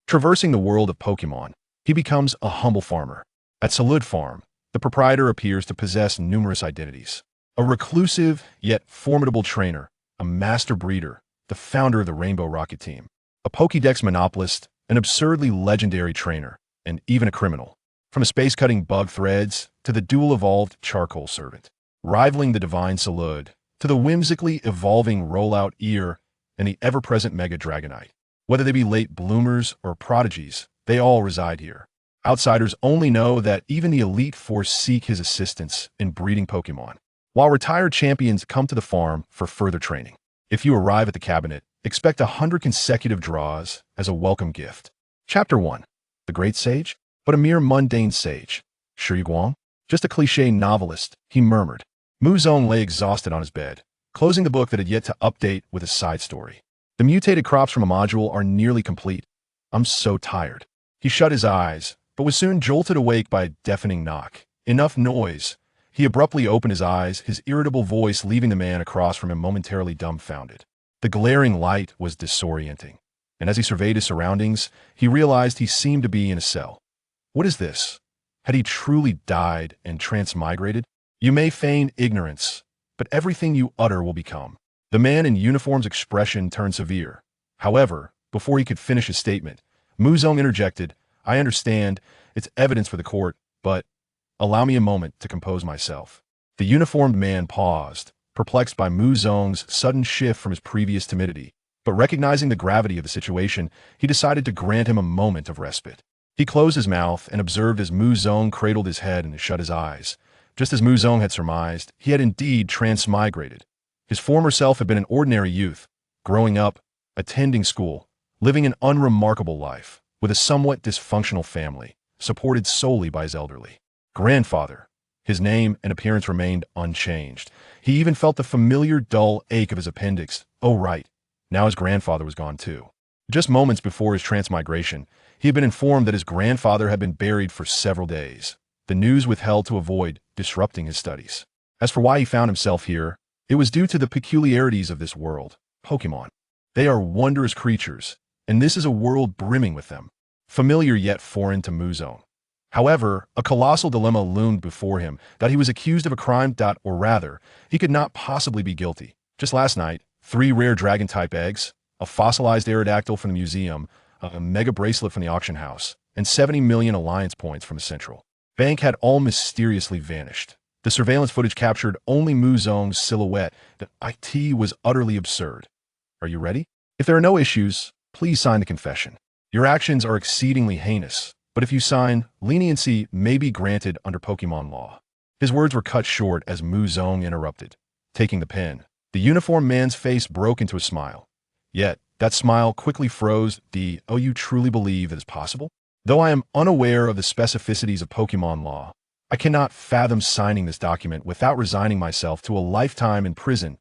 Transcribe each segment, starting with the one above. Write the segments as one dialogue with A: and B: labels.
A: Traversing the world of Pokemon, he becomes a humble farmer. At Zarude Farm, the proprietor appears to possess numerous identities. A reclusive yet formidable trainer, a master breeder, the founder of the Rainbow Rocket Team, a Pokédex monopolist, an absurdly legendary trainer, and even a criminal. From space-cutting bug threads to the dual-evolved charcoal servant, rivaling the divine Zarude, to the whimsically evolving rollout ear and the ever-present Mega Dragonite. Whether they be late bloomers or prodigies, they all reside here. Outsiders only know that even the elite force seek his assistance in breeding Pokemon, while retired champions come to the farm for further training. If you arrive at the cabinet, expect 100 consecutive draws as a welcome gift. Chapter 1. The Great Sage? But a mere mundane sage. Shi Guang? Just a cliché novelist, he murmured. Muzong lay exhausted on his bed, closing the book that had yet to update with a side story. The mutated crops from a module are nearly complete. I'm so tired. He shut his eyes, but was soon jolted awake by a deafening knock. Enough noise. He abruptly opened his eyes, his irritable voice leaving the man across from him momentarily dumbfounded. The glaring light was disorienting, and as he surveyed his surroundings, he realized he seemed to be in a cell. What is this? Had he truly died and transmigrated? You may feign ignorance, but everything you utter will become. The man in uniform's expression turned severe. However, before he could finish his statement, Muzong interjected, I understand, it's evidence for the court, but allow me a moment to compose myself. The uniformed man paused, perplexed by Muzong's sudden shift from his previous timidity, but recognizing the gravity of the situation, he decided to grant him a moment of respite. He closed his mouth and observed as Muzong cradled his head and shut his eyes. Just as Muzong had surmised, he had indeed transmigrated. His former self had been an ordinary youth, growing up, attending school, living an unremarkable life, with a somewhat dysfunctional family, supported solely by his elderly grandfather. His name and appearance remained unchanged. He even felt the familiar dull ache of his appendix. Oh right, now his grandfather was gone too. Just moments before his transmigration, he had been informed that his grandfather had been buried for several days. The news withheld to avoid disrupting his studies. As for why he found himself here, it was due to the peculiarities of this world, Pokemon. They are wondrous creatures, and this is a world brimming with them, familiar yet foreign to Muzong. However, a colossal dilemma loomed before him, that he was accused of a crime or rather, he could not possibly be guilty. Just last night, 3 rare dragon-type eggs, a fossilized Aerodactyl from the museum, a mega bracelet from the auction house, and 70 million alliance points from a central bank had all mysteriously vanished. The surveillance footage captured only Muzong's silhouette. The IT was utterly absurd. Are you ready? If there are no issues, please sign the confession. Your actions are exceedingly heinous, but if you sign, leniency may be granted under Pokemon law. His words were cut short as Muzong interrupted. Taking the pen, the uniformed man's face broke into a smile. Yet, that smile quickly froze. Oh, you truly believe it is possible? Though I am unaware of the specificities of Pokemon law, I cannot fathom signing this document without resigning myself to a lifetime in prison.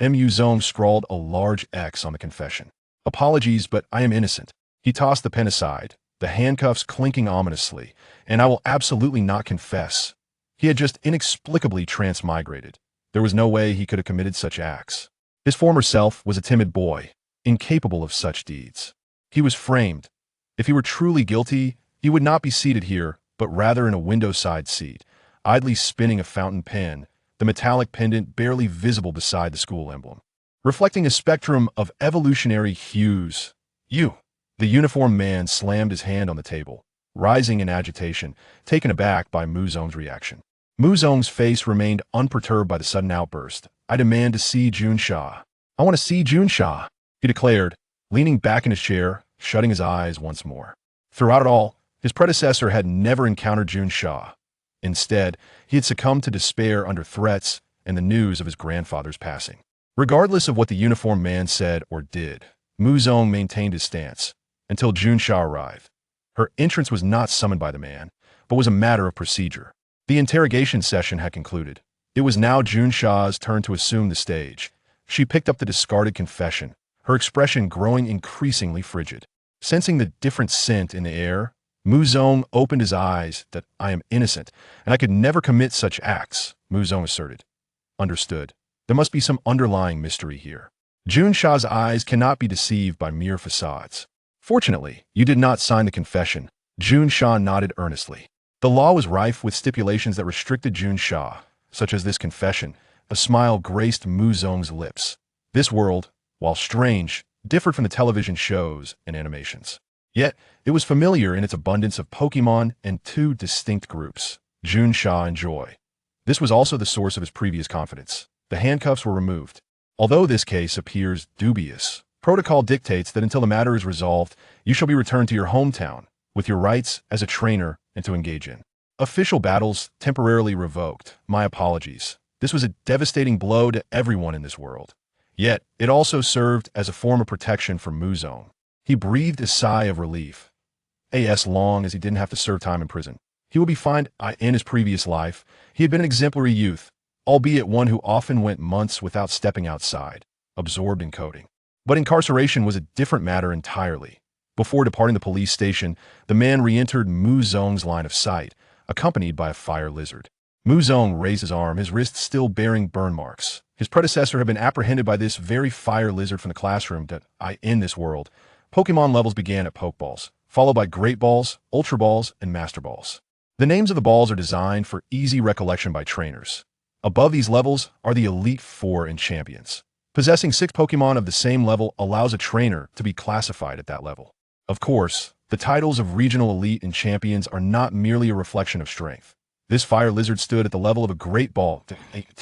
A: Muzong scrawled a large X on the confession. Apologies, but I am innocent. He tossed the pen aside, the handcuffs clinking ominously, and I will absolutely not confess. He had just inexplicably transmigrated. There was no way he could have committed such acts. His former self was a timid boy, incapable of such deeds. He was framed. If he were truly guilty, he would not be seated here, but rather in a window-side seat, idly spinning a fountain pen, the metallic pendant barely visible beside the school emblem, reflecting a spectrum of evolutionary hues. You! The uniformed man slammed his hand on the table, rising in agitation, taken aback by Muzong's reaction. Muzong's face remained unperturbed by the sudden outburst. I demand to see Junsha. I want to see Junsha, he declared, leaning back in his chair, shutting his eyes once more. Throughout it all, his predecessor had never encountered Junsha. Instead, he had succumbed to despair under threats and the news of his grandfather's passing. Regardless of what the uniformed man said or did, Muzong maintained his stance until Junsha arrived. Her entrance was not summoned by the man, but was a matter of procedure. The interrogation session had concluded. It was now Junsha's turn to assume the stage. She picked up the discarded confession, her expression growing increasingly frigid. Sensing the different scent in the air, Muzong opened his eyes. That I am innocent, and I could never commit such acts, Muzong asserted. Understood. There must be some underlying mystery here. Junsha's eyes cannot be deceived by mere facades. Fortunately, you did not sign the confession. Jun Sha nodded earnestly. The law was rife with stipulations that restricted Jun Sha, such as this confession. A smile graced Mu Zong's lips. This world, while strange, differed from the television shows and animations. Yet, it was familiar in its abundance of Pokemon and two distinct groups, Jun Sha and Joy. This was also the source of his previous confidence. The handcuffs were removed. Although this case appears dubious, protocol dictates that until the matter is resolved, you shall be returned to your hometown, with your rights as a trainer and to engage in official battles temporarily revoked. My apologies. This was a devastating blow to everyone in this world. Yet, it also served as a form of protection for Mu Zong. He breathed a sigh of relief. As long as he didn't have to serve time in prison. He would be fine. In his previous life, he had been an exemplary youth, albeit one who often went months without stepping outside, absorbed in coding. But incarceration was a different matter entirely. Before departing the police station, the man re-entered Mu Zong's line of sight, accompanied by a fire lizard. Mu Zong raised his arm, his wrist still bearing burn marks. His predecessor had been apprehended by this very fire lizard from the classroom that in this world, Pokemon levels began at Pokeballs, followed by Great Balls, Ultra Balls, and Master Balls. The names of the balls are designed for easy recollection by trainers. Above these levels are the Elite Four and Champions. Possessing 6 Pokemon of the same level allows a trainer to be classified at that level. Of course, the titles of Regional Elite and Champions are not merely a reflection of strength. This fire lizard stood at the level of a Great Ball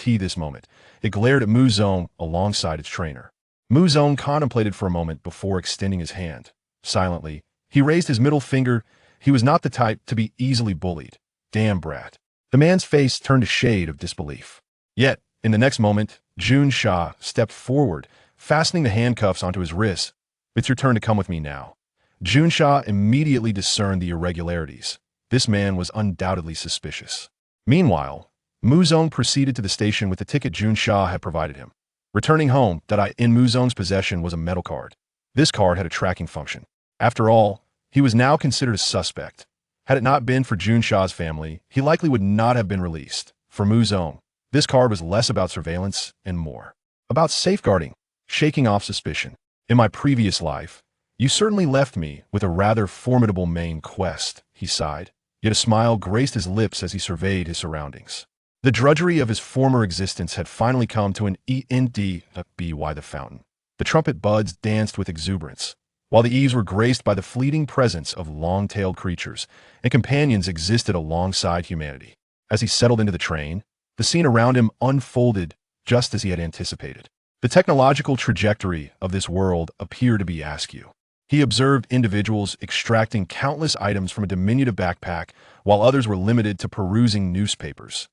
A: this moment. It glared at Mu Zong alongside its trainer. Mu Zong contemplated for a moment before extending his hand. Silently, he raised his middle finger. He was not the type to be easily bullied. Damn brat. The man's face turned a shade of disbelief. Yet, in the next moment, Jun Sha stepped forward, fastening the handcuffs onto his wrists. It's your turn to come with me now. Jun Sha immediately discerned the irregularities. This man was undoubtedly suspicious. Meanwhile, Mu Zong proceeded to the station with the ticket Jun Sha had provided him. Returning home, in Mu Zong's possession was a metal card. This card had a tracking function. After all, he was now considered a suspect. Had it not been for Jun Sha's family, he likely would not have been released. For Mu Zong, this card was less about surveillance and more about safeguarding, shaking off suspicion. In my previous life, you certainly left me with a rather formidable main quest, he sighed. Yet a smile graced his lips as he surveyed his surroundings. The drudgery of his former existence had finally come to an end. By the fountain. The trumpet buds danced with exuberance, while the eaves were graced by the fleeting presence of long-tailed creatures, and companions existed alongside humanity. As he settled into the train, the scene around him unfolded just as he had anticipated. The technological trajectory of this world appeared to be askew. He observed individuals extracting countless items from a diminutive backpack, while others were limited to perusing newspapers.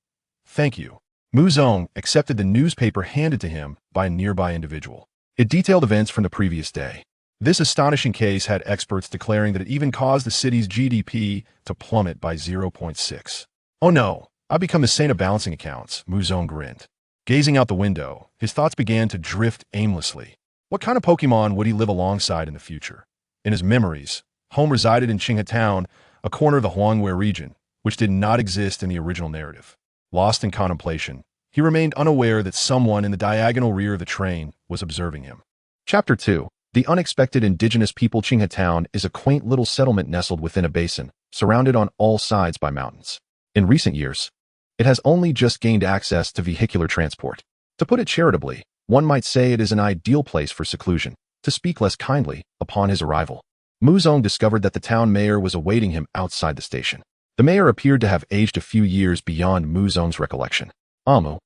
A: Thank you. Mu Zong accepted the newspaper handed to him by a nearby individual. It detailed events from the previous day. This astonishing case had experts declaring that it even caused the city's GDP to plummet by 0.6. Oh no, I've become the saint of balancing accounts, Mu Zong grinned. Gazing out the window, his thoughts began to drift aimlessly. What kind of Pokemon would he live alongside in the future? In his memories, home resided in Qinghe Town, a corner of the Huangwei region, which did not exist in the original narrative. Lost in contemplation, he remained unaware that someone in the diagonal rear of the train was observing him. Chapter 2. The unexpected indigenous people. Qinghe Town is a quaint little settlement nestled within a basin, surrounded on all sides by mountains. In recent years, it has only just gained access to vehicular transport. To put it charitably, one might say it is an ideal place for seclusion. To speak less kindly, upon his arrival, Mu Zong discovered that the town mayor was awaiting him outside the station. The mayor appeared to have aged a few years beyond Mu Zong's recollection. Amu,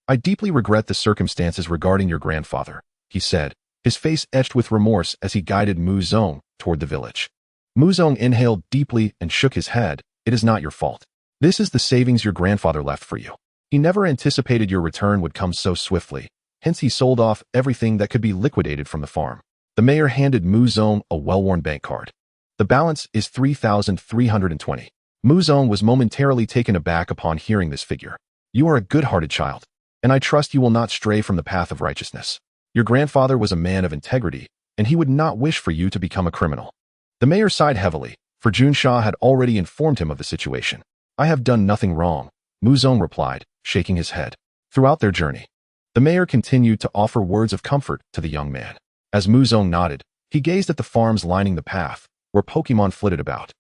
A: I deeply regret the circumstances regarding your grandfather, he said, his face etched with remorse as he guided Mu Zong toward the village. Mu Zong inhaled deeply and shook his head. It is not your fault. This is the savings your grandfather left for you. He never anticipated your return would come so swiftly, hence he sold off everything that could be liquidated from the farm. The mayor handed Mu Zong a well-worn bank card. The balance is 3,320. Mu Zong was momentarily taken aback upon hearing this figure. You are a good-hearted child, and I trust you will not stray from the path of righteousness. Your grandfather was a man of integrity, and he would not wish for you to become a criminal. The mayor sighed heavily, for Jun Sha had already informed him of the situation. I have done nothing wrong, Mu Zong replied, shaking his head. Throughout their journey, the mayor continued to offer words of comfort to the young man. As Mu Zong nodded, he gazed at the farms lining the path, where Pokemon flitted about,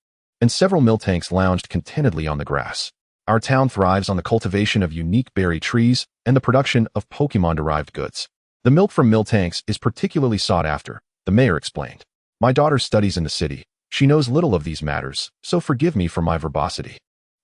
A: and several Miltanks lounged contentedly on the grass. Our town thrives on the cultivation of unique berry trees and the production of Pokemon-derived goods. The milk from Miltanks is particularly sought after, the mayor explained. My daughter studies in the city. She knows little of these matters, so forgive me for my verbosity.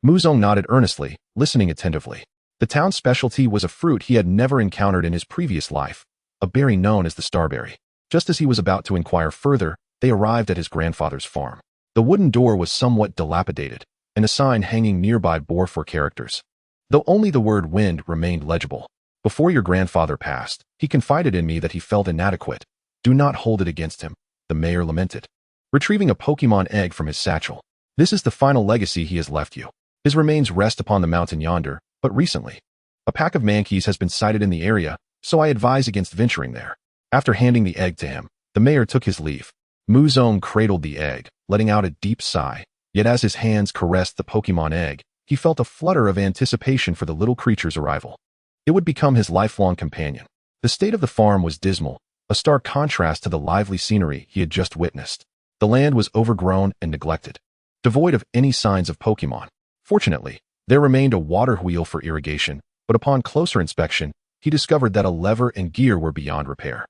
A: Muzong nodded earnestly, listening attentively. The town's specialty was a fruit he had never encountered in his previous life, a berry known as the starberry. Just as he was about to inquire further, they arrived at his grandfather's farm. The wooden door was somewhat dilapidated, and a sign hanging nearby bore 4 characters, though only the word wind remained legible. Before your grandfather passed, he confided in me that he felt inadequate. Do not hold it against him, the mayor lamented, retrieving a Pokemon egg from his satchel. This is the final legacy he has left you. His remains rest upon the mountain yonder, but recently, a pack of mankeys has been sighted in the area, so I advise against venturing there. After handing the egg to him, the mayor took his leave. Muzong cradled the egg, letting out a deep sigh. Yet as his hands caressed the Pokemon egg, he felt a flutter of anticipation for the little creature's arrival. It would become his lifelong companion. The state of the farm was dismal, a stark contrast to the lively scenery he had just witnessed. The land was overgrown and neglected, devoid of any signs of Pokemon. Fortunately, there remained a water wheel for irrigation, but upon closer inspection, he discovered that a lever and gear were beyond repair.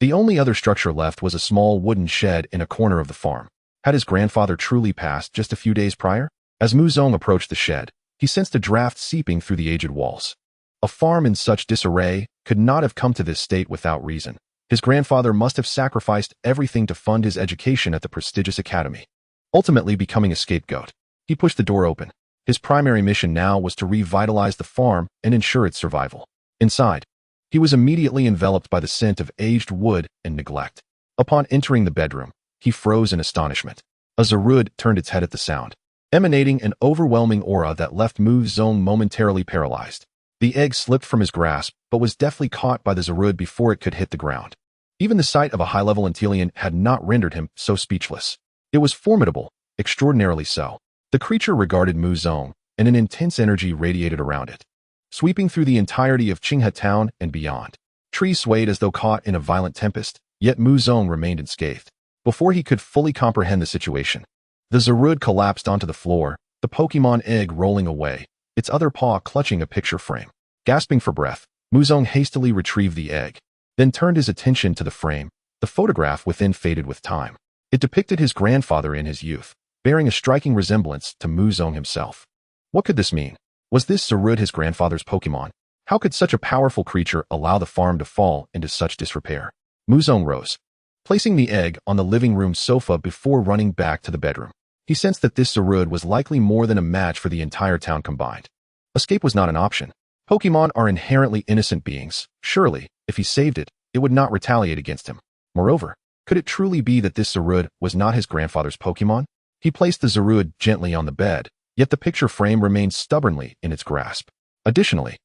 A: The only other structure left was a small wooden shed in a corner of the farm. Had his grandfather truly passed just a few days prior? As Muzong approached the shed, he sensed a draft seeping through the aged walls. A farm in such disarray could not have come to this state without reason. His grandfather must have sacrificed everything to fund his education at the prestigious academy, ultimately becoming a scapegoat. He pushed the door open. His primary mission now was to revitalize the farm and ensure its survival. Inside, he was immediately enveloped by the scent of aged wood and neglect. Upon entering the bedroom, he froze in astonishment. A Zarude turned its head at the sound, emanating an overwhelming aura that left Muzong momentarily paralyzed. The egg slipped from his grasp, but was deftly caught by the Zarude before it could hit the ground. Even the sight of a high-level Antillean had not rendered him so speechless. It was formidable, extraordinarily so. The creature regarded Muzong, and an intense energy radiated around it, sweeping through the entirety of Qinghe town and beyond. Trees swayed as though caught in a violent tempest, yet Muzong remained unscathed. Before he could fully comprehend the situation, the Zarude collapsed onto the floor, the Pokemon egg rolling away, its other paw clutching a picture frame. Gasping for breath, Muzong hastily retrieved the egg, then turned his attention to the frame. The photograph within faded with time. It depicted his grandfather in his youth, bearing a striking resemblance to Muzong himself. What could this mean? Was this Zarude his grandfather's Pokemon? How could such a powerful creature allow the farm to fall into such disrepair? Muzong rose, placing the egg on the living room sofa before running back to the bedroom. He sensed that this Zarude was likely more than a match for the entire town combined. Escape was not an option. Pokemon are inherently innocent beings. Surely, if he saved it, it would not retaliate against him. Moreover, could it truly be that this Zarude was not his grandfather's Pokemon? He placed the Zarude gently on the bed, yet the picture frame remained stubbornly in its grasp. Additionally,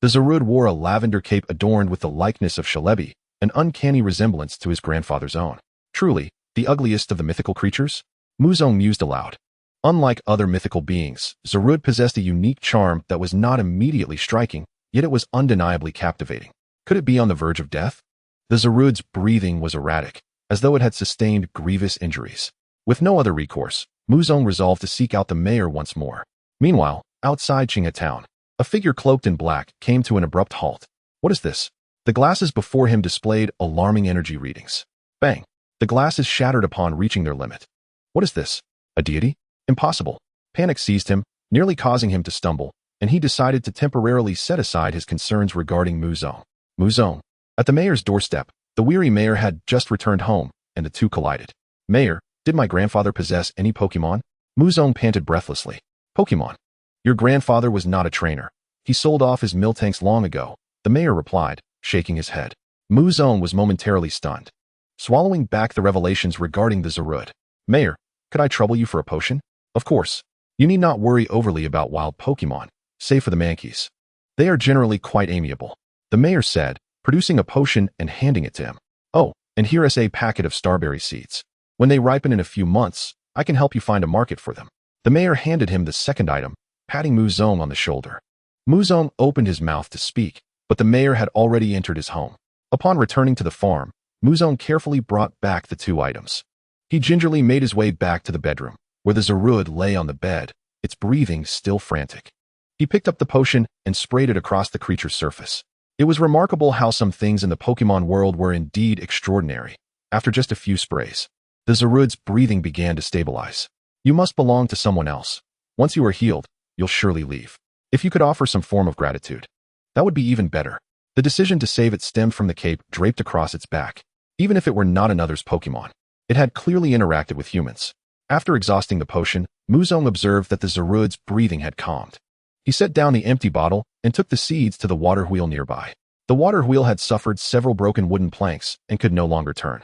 A: the Zarude wore a lavender cape adorned with the likeness of Shalebi, an uncanny resemblance to his grandfather's own. Truly, the ugliest of the mythical creatures? Muzong mused aloud. Unlike other mythical beings, Zarude possessed a unique charm that was not immediately striking, yet it was undeniably captivating. Could it be on the verge of death? The Zarude's breathing was erratic, as though it had sustained grievous injuries. With no other recourse, Muzong resolved to seek out the mayor once more. Meanwhile, outside Qinghe town, a figure cloaked in black came to an abrupt halt. What is this? The glasses before him displayed alarming energy readings. Bang! The glasses shattered upon reaching their limit. What is this? A deity? Impossible. Panic seized him, nearly causing him to stumble, and he decided to temporarily set aside his concerns regarding Muzong. Muzong. At the mayor's doorstep, the weary mayor had just returned home, and the two collided. Mayor, did my grandfather possess any Pokemon? Muzong panted breathlessly. Pokemon? Your grandfather was not a trainer. He sold off his Miltanks long ago, the mayor replied, shaking his head. Muzong was momentarily stunned, swallowing back the revelations regarding the Zarude. Mayor, could I trouble you for a potion? Of course. You need not worry overly about wild Pokemon, save for the mankeys. They are generally quite amiable, the mayor said, producing a potion and handing it to him. Oh, and here is a packet of starberry seeds. When they ripen in a few months, I can help you find a market for them. The mayor handed him the second item, patting Muzong on the shoulder. Muzong opened his mouth to speak, but the mayor had already entered his home. Upon returning to the farm, Muzong carefully brought back the two items. He gingerly made his way back to the bedroom, where the Zarude lay on the bed, its breathing still frantic. He picked up the potion and sprayed it across the creature's surface. It was remarkable how some things in the Pokemon world were indeed extraordinary. After just a few sprays, the Zarude's breathing began to stabilize. You must belong to someone else. Once you are healed, you'll surely leave. If you could offer some form of gratitude, that would be even better. The decision to save it stemmed from the cape draped across its back. Even if it were not another's Pokemon, it had clearly interacted with humans. After exhausting the potion, Muzong observed that the Zarude's breathing had calmed. He set down the empty bottle and took the seeds to the water wheel nearby. The water wheel had suffered several broken wooden planks and could no longer turn.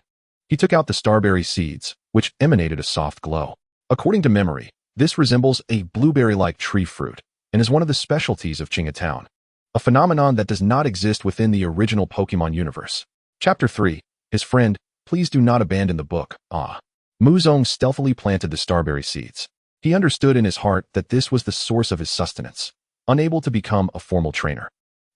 A: He took out the starberry seeds, which emanated a soft glow. According to memory, this resembles a blueberry-like tree fruit and is one of the specialties of Town, a phenomenon that does not exist within the original Pokemon universe. Chapter 3. His friend, please do not abandon the book. Muzong stealthily planted the starberry seeds. He understood in his heart that this was the source of his sustenance. Unable to become a formal trainer,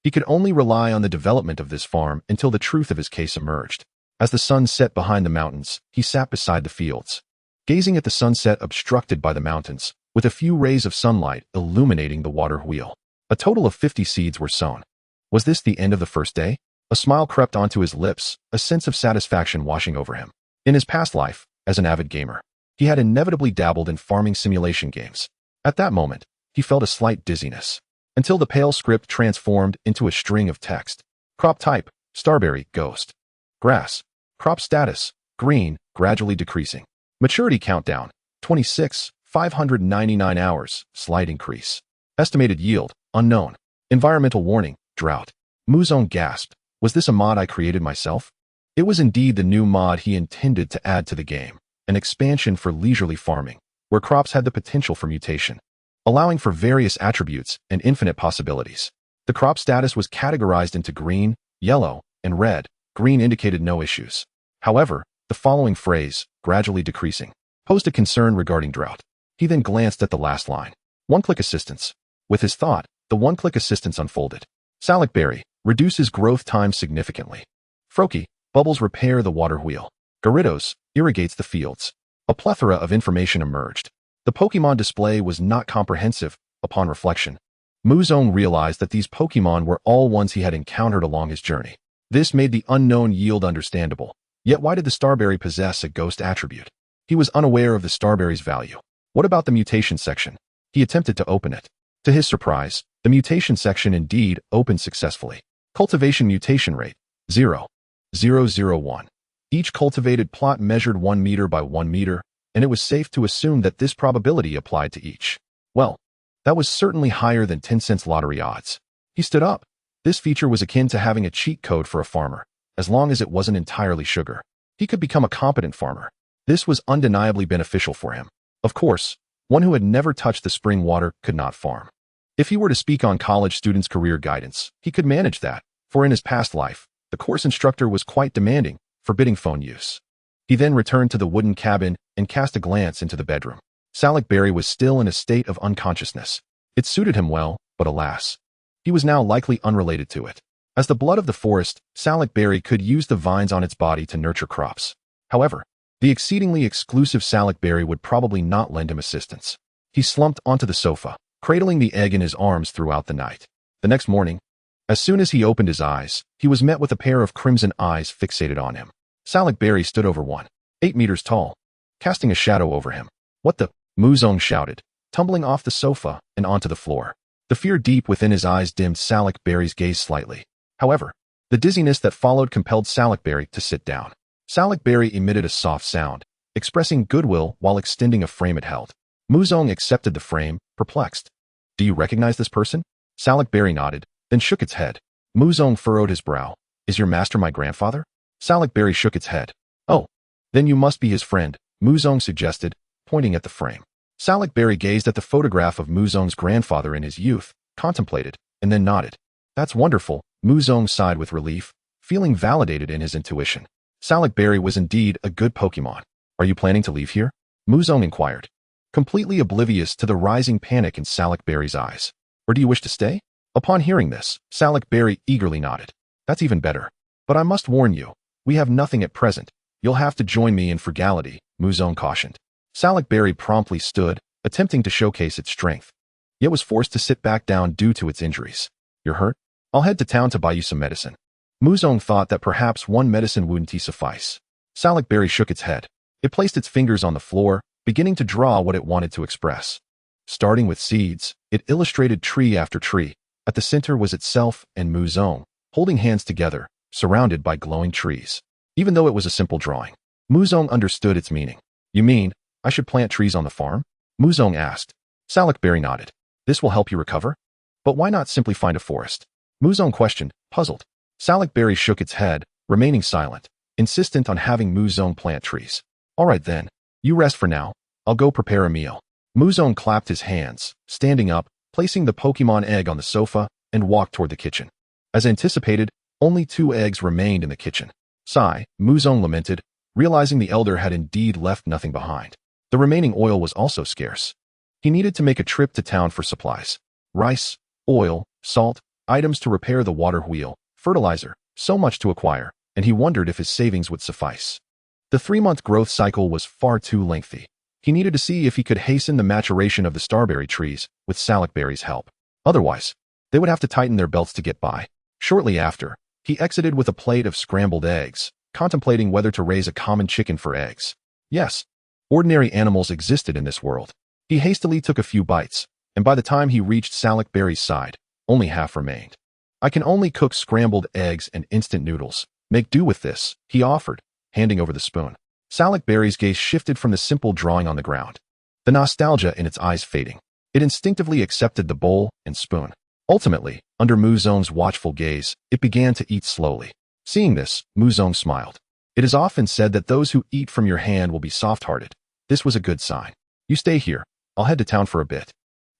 A: he could only rely on the development of this farm until the truth of his case emerged. As the sun set behind the mountains, he sat beside the fields, gazing at the sunset obstructed by the mountains, with a few rays of sunlight illuminating the water wheel. A total of 50 seeds were sown. Was this the end of the first day? A smile crept onto his lips, a sense of satisfaction washing over him. In his past life, as an avid gamer, he had inevitably dabbled in farming simulation games. At that moment, he felt a slight dizziness, until the pale script transformed into a string of text. Crop type, starberry, ghost. Grass. Crop status, green, gradually decreasing. Maturity countdown, 26, 599 hours, slight increase. Estimated yield, unknown. Environmental warning, drought. Muzong gasped. Was this a mod I created myself? It was indeed the new mod he intended to add to the game, an expansion for leisurely farming, where crops had the potential for mutation, allowing for various attributes and infinite possibilities. The crop status was categorized into green, yellow, and red. Green indicated no issues. However, the following phrase, gradually decreasing, posed a concern regarding drought. He then glanced at the last line. One-click assistance. With his thought, the one-click assistance unfolded. Salicberry, reduces growth time significantly. Froakie, bubbles repair the water wheel. Gyarados, irrigates the fields. A plethora of information emerged. The Pokemon display was not comprehensive. Upon reflection, Muzong realized that these Pokemon were all ones he had encountered along his journey. This made the unknown yield understandable. Yet why did the starberry possess a ghost attribute? He was unaware of the starberry's value. What about the mutation section? He attempted to open it. To his surprise, the mutation section indeed opened successfully. Cultivation mutation rate, 0.001. Each cultivated plot measured 1 meter by 1 meter, and it was safe to assume that this probability applied to each. Well, that was certainly higher than 10 cents lottery odds. He stood up. This feature was akin to having a cheat code for a farmer. As long as it wasn't entirely sugar, he could become a competent farmer. This was undeniably beneficial for him. Of course, one who had never touched the spring water could not farm. If he were to speak on college students' career guidance, he could manage that, for in his past life, the course instructor was quite demanding, forbidding phone use. He then returned to the wooden cabin and cast a glance into the bedroom. Salicberry was still in a state of unconsciousness. It suited him well, but alas, he was now likely unrelated to it. As the blood of the forest, Salicberry could use the vines on its body to nurture crops. However, the exceedingly exclusive Salicberry would probably not lend him assistance. He slumped onto the sofa, cradling the egg in his arms throughout the night. The next morning, as soon as he opened his eyes, he was met with a pair of crimson eyes fixated on him. Salicberry stood over 1.8 meters tall, casting a shadow over him. What the? Muzong shouted, tumbling off the sofa and onto the floor. The fear deep within his eyes dimmed Salicberry's gaze slightly. However, the dizziness that followed compelled Salicberry to sit down. Salicberry emitted a soft sound, expressing goodwill while extending a frame it held. Muzong accepted the frame, perplexed. Do you recognize this person? Salicberry nodded, then shook its head. Muzong furrowed his brow. Is your master my grandfather? Salicberry shook its head. Oh, then you must be his friend, Muzong suggested, pointing at the frame. Salicberry gazed at the photograph of Muzong's grandfather in his youth, contemplated, and then nodded. That's wonderful, Muzong sighed with relief, feeling validated in his intuition. Salicberry was indeed a good Pokemon. Are you planning to leave here? Muzong inquired, completely oblivious to the rising panic in Salicberry's eyes. Or do you wish to stay? Upon hearing this, Salicberry eagerly nodded. That's even better. But I must warn you, we have nothing at present. You'll have to join me in frugality, Muzong cautioned. Salak Berry promptly stood, attempting to showcase its strength, yet was forced to sit back down due to its injuries. You're hurt? I'll head to town to buy you some medicine. Muzong thought that perhaps one medicine wouldn't suffice. Salak Berry shook its head. It placed its fingers on the floor, beginning to draw what it wanted to express. Starting with seeds, it illustrated tree after tree. At the center was itself and Muzong, holding hands together, surrounded by glowing trees. Even though it was a simple drawing, Muzong understood its meaning. You mean, I should plant trees on the farm? Muzong asked. Salak Berry nodded. This will help you recover? But why not simply find a forest? Muzong questioned, puzzled. Salak Berry shook its head, remaining silent, insistent on having Muzong plant trees. All right then, you rest for now. I'll go prepare a meal. Muzong clapped his hands, standing up, placing the Pokemon egg on the sofa, and walked toward the kitchen. As anticipated, only 2 eggs remained in the kitchen. Sigh, Muzong lamented, realizing the elder had indeed left nothing behind. The remaining oil was also scarce. He needed to make a trip to town for supplies. Rice, oil, salt, items to repair the water wheel, fertilizer, so much to acquire, and he wondered if his savings would suffice. The 3-month growth cycle was far too lengthy. He needed to see if he could hasten the maturation of the starberry trees with Salak Berry's help. Otherwise, they would have to tighten their belts to get by. Shortly after, he exited with a plate of scrambled eggs, contemplating whether to raise a common chicken for eggs. Yes, ordinary animals existed in this world. He hastily took a few bites, and by the time he reached Salak Berry's side, only half remained. I can only cook scrambled eggs and instant noodles. Make do with this, he offered, handing over the spoon. Salak Berry's gaze shifted from the simple drawing on the ground, the nostalgia in its eyes fading. It instinctively accepted the bowl and spoon. Ultimately, under Muzong's watchful gaze, it began to eat slowly. Seeing this, Muzong smiled. It is often said that those who eat from your hand will be soft-hearted. This was a good sign. You stay here. I'll head to town for a bit.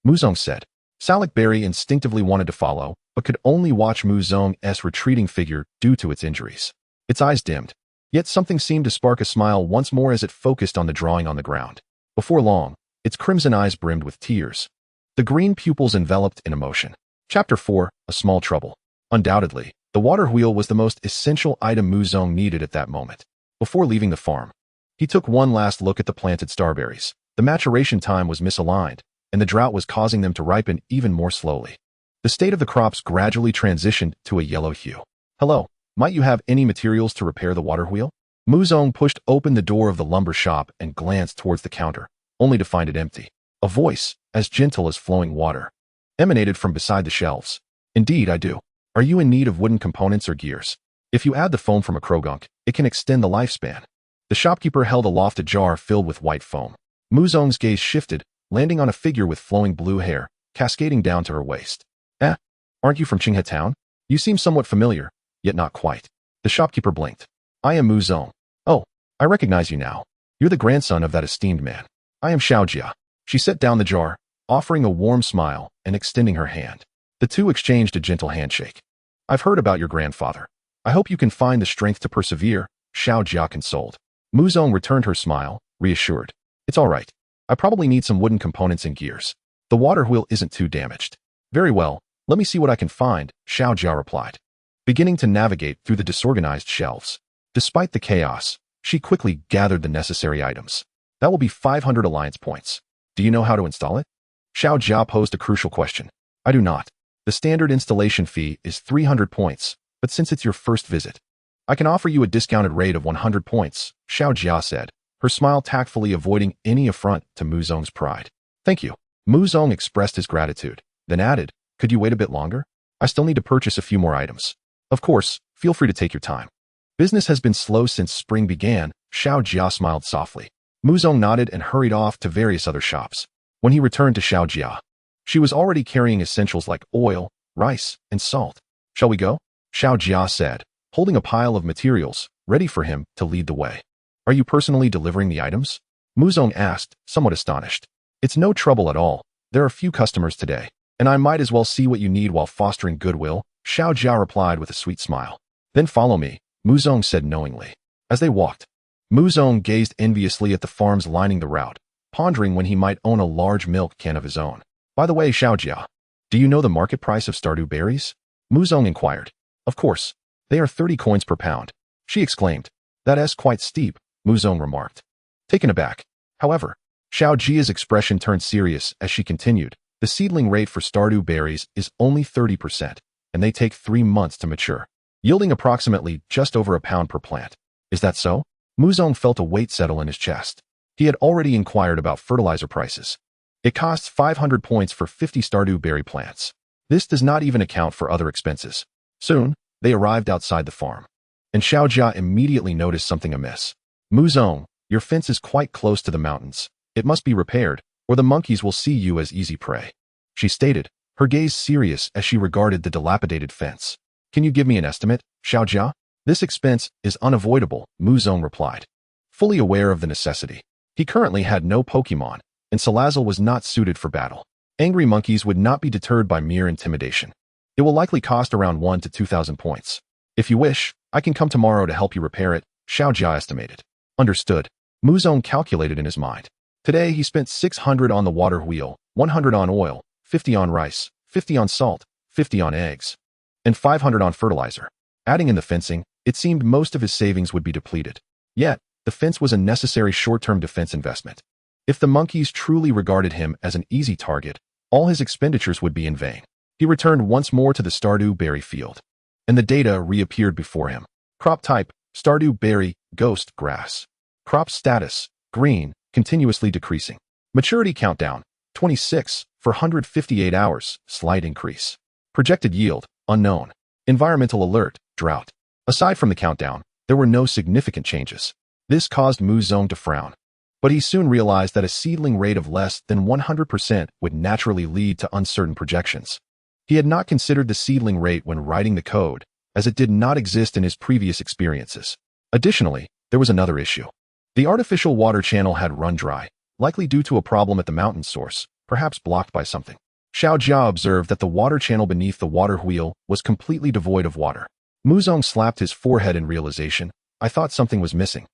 A: Muzong said. Salak Berry instinctively wanted to follow, but could only watch Muzong's retreating figure due to its injuries. Its eyes dimmed. Yet something seemed to spark a smile once more as it focused on the drawing on the ground. Before long, its crimson eyes brimmed with tears. The green pupils enveloped in emotion. Chapter 4, A Small Trouble. Undoubtedly, the water wheel was the most essential item Muzong needed at that moment. Before leaving the farm, he took one last look at the planted starberries. The maturation time was misaligned, and the drought was causing them to ripen even more slowly. The state of the crops gradually transitioned to a yellow hue. Hello. Might you have any materials to repair the water wheel? Muzong pushed open the door of the lumber shop and glanced towards the counter, only to find it empty. A voice, as gentle as flowing water, emanated from beside the shelves. Indeed, I do. Are you in need of wooden components or gears? If you add the foam from a krogunk, it can extend the lifespan. The shopkeeper held aloft a jar filled with white foam. Muzong's gaze shifted, landing on a figure with flowing blue hair, cascading down to her waist. Aren't you from Qinghe Town? You seem somewhat familiar. Yet not quite. The shopkeeper blinked. I am Muzong. Oh, I recognize you now. You're the grandson of that esteemed man. I am Xiaojia. She set down the jar, offering a warm smile and extending her hand. The two exchanged a gentle handshake. I've heard about your grandfather. I hope you can find the strength to persevere, Xiaojia consoled. Muzong returned her smile, reassured. It's all right. I probably need some wooden components and gears. The water wheel isn't too damaged. Very well, let me see what I can find, Xiaojia replied, beginning to navigate through the disorganized shelves. Despite the chaos, she quickly gathered the necessary items. That will be 500 alliance points. Do you know how to install it? Xiaojia posed a crucial question. I do not. The standard installation fee is 300 points, but since it's your first visit, I can offer you a discounted rate of 100 points, Xiaojia said, her smile tactfully avoiding any affront to Muzong's pride. Thank you. Muzong expressed his gratitude, then added, could you wait a bit longer? I still need to purchase a few more items. Of course, feel free to take your time. Business has been slow since spring began, Xiaojia smiled softly. Muzong nodded and hurried off to various other shops. When he returned to Xiaojia, she was already carrying essentials like oil, rice, and salt. Shall we go? Xiaojia said, holding a pile of materials, ready for him to lead the way. Are you personally delivering the items? Muzong asked, somewhat astonished. It's no trouble at all. There are few customers today, and I might as well see what you need while fostering goodwill, Xiaojia replied with a sweet smile. Then follow me, Muzong said knowingly. As they walked, Muzong gazed enviously at the farms lining the route, pondering when he might own a large milk can of his own. By the way, Xiaojia, do you know the market price of Stardew berries? Muzong inquired. Of course. They are 30 coins per pound. She exclaimed. That is quite steep, Muzong remarked. taken aback. However, Xiao Jia's expression turned serious as she continued. The seedling rate for Stardew berries is only 30%, and they take 3 months to mature, yielding approximately just over a pound per plant. Is that so? Muzong felt a weight settle in his chest. He had already inquired about fertilizer prices. It costs 500 points for 50 Stardew berry plants. This does not even account for other expenses. Soon, they arrived outside the farm, and Xiao Jia immediately noticed something amiss. Muzong, your fence is quite close to the mountains. It must be repaired, or the monkeys will see you as easy prey, she stated, her gaze serious as she regarded the dilapidated fence. Can you give me an estimate, Xiao Jia? This expense is unavoidable, Muzong replied, fully aware of the necessity. He currently had no Pokémon, and Salazzle was not suited for battle. Angry monkeys would not be deterred by mere intimidation. It will likely cost around 1,000 to 2,000 points. If you wish, I can come tomorrow to help you repair it, Xiao Jia estimated. Understood. Muzong calculated in his mind. Today he spent 600 on the water wheel, 100 on oil, 50 on rice, 50 on salt, 50 on eggs, and 500 on fertilizer. Adding in the fencing, it seemed most of his savings would be depleted. Yet, the fence was a necessary short-term defense investment. If the monkeys truly regarded him as an easy target, all his expenditures would be in vain. He returned once more to the Stardew berry field, and the data reappeared before him. Crop type, Stardew berry, ghost grass. Crop status, green, continuously decreasing. Maturity countdown, 26 for 158 hours, slight increase. Projected yield, unknown. Environmental alert, drought. Aside from the countdown, there were no significant changes. This caused Muzong to frown. But he soon realized that a seedling rate of less than 100% would naturally lead to uncertain projections. He had not considered the seedling rate when writing the code, as it did not exist in his previous experiences. Additionally, there was another issue. The artificial water channel had run dry, likely due to a problem at the mountain source, perhaps blocked by something. Xiao Jia observed that the water channel beneath the water wheel was completely devoid of water. Muzong slapped his forehead in realization. I thought something was missing.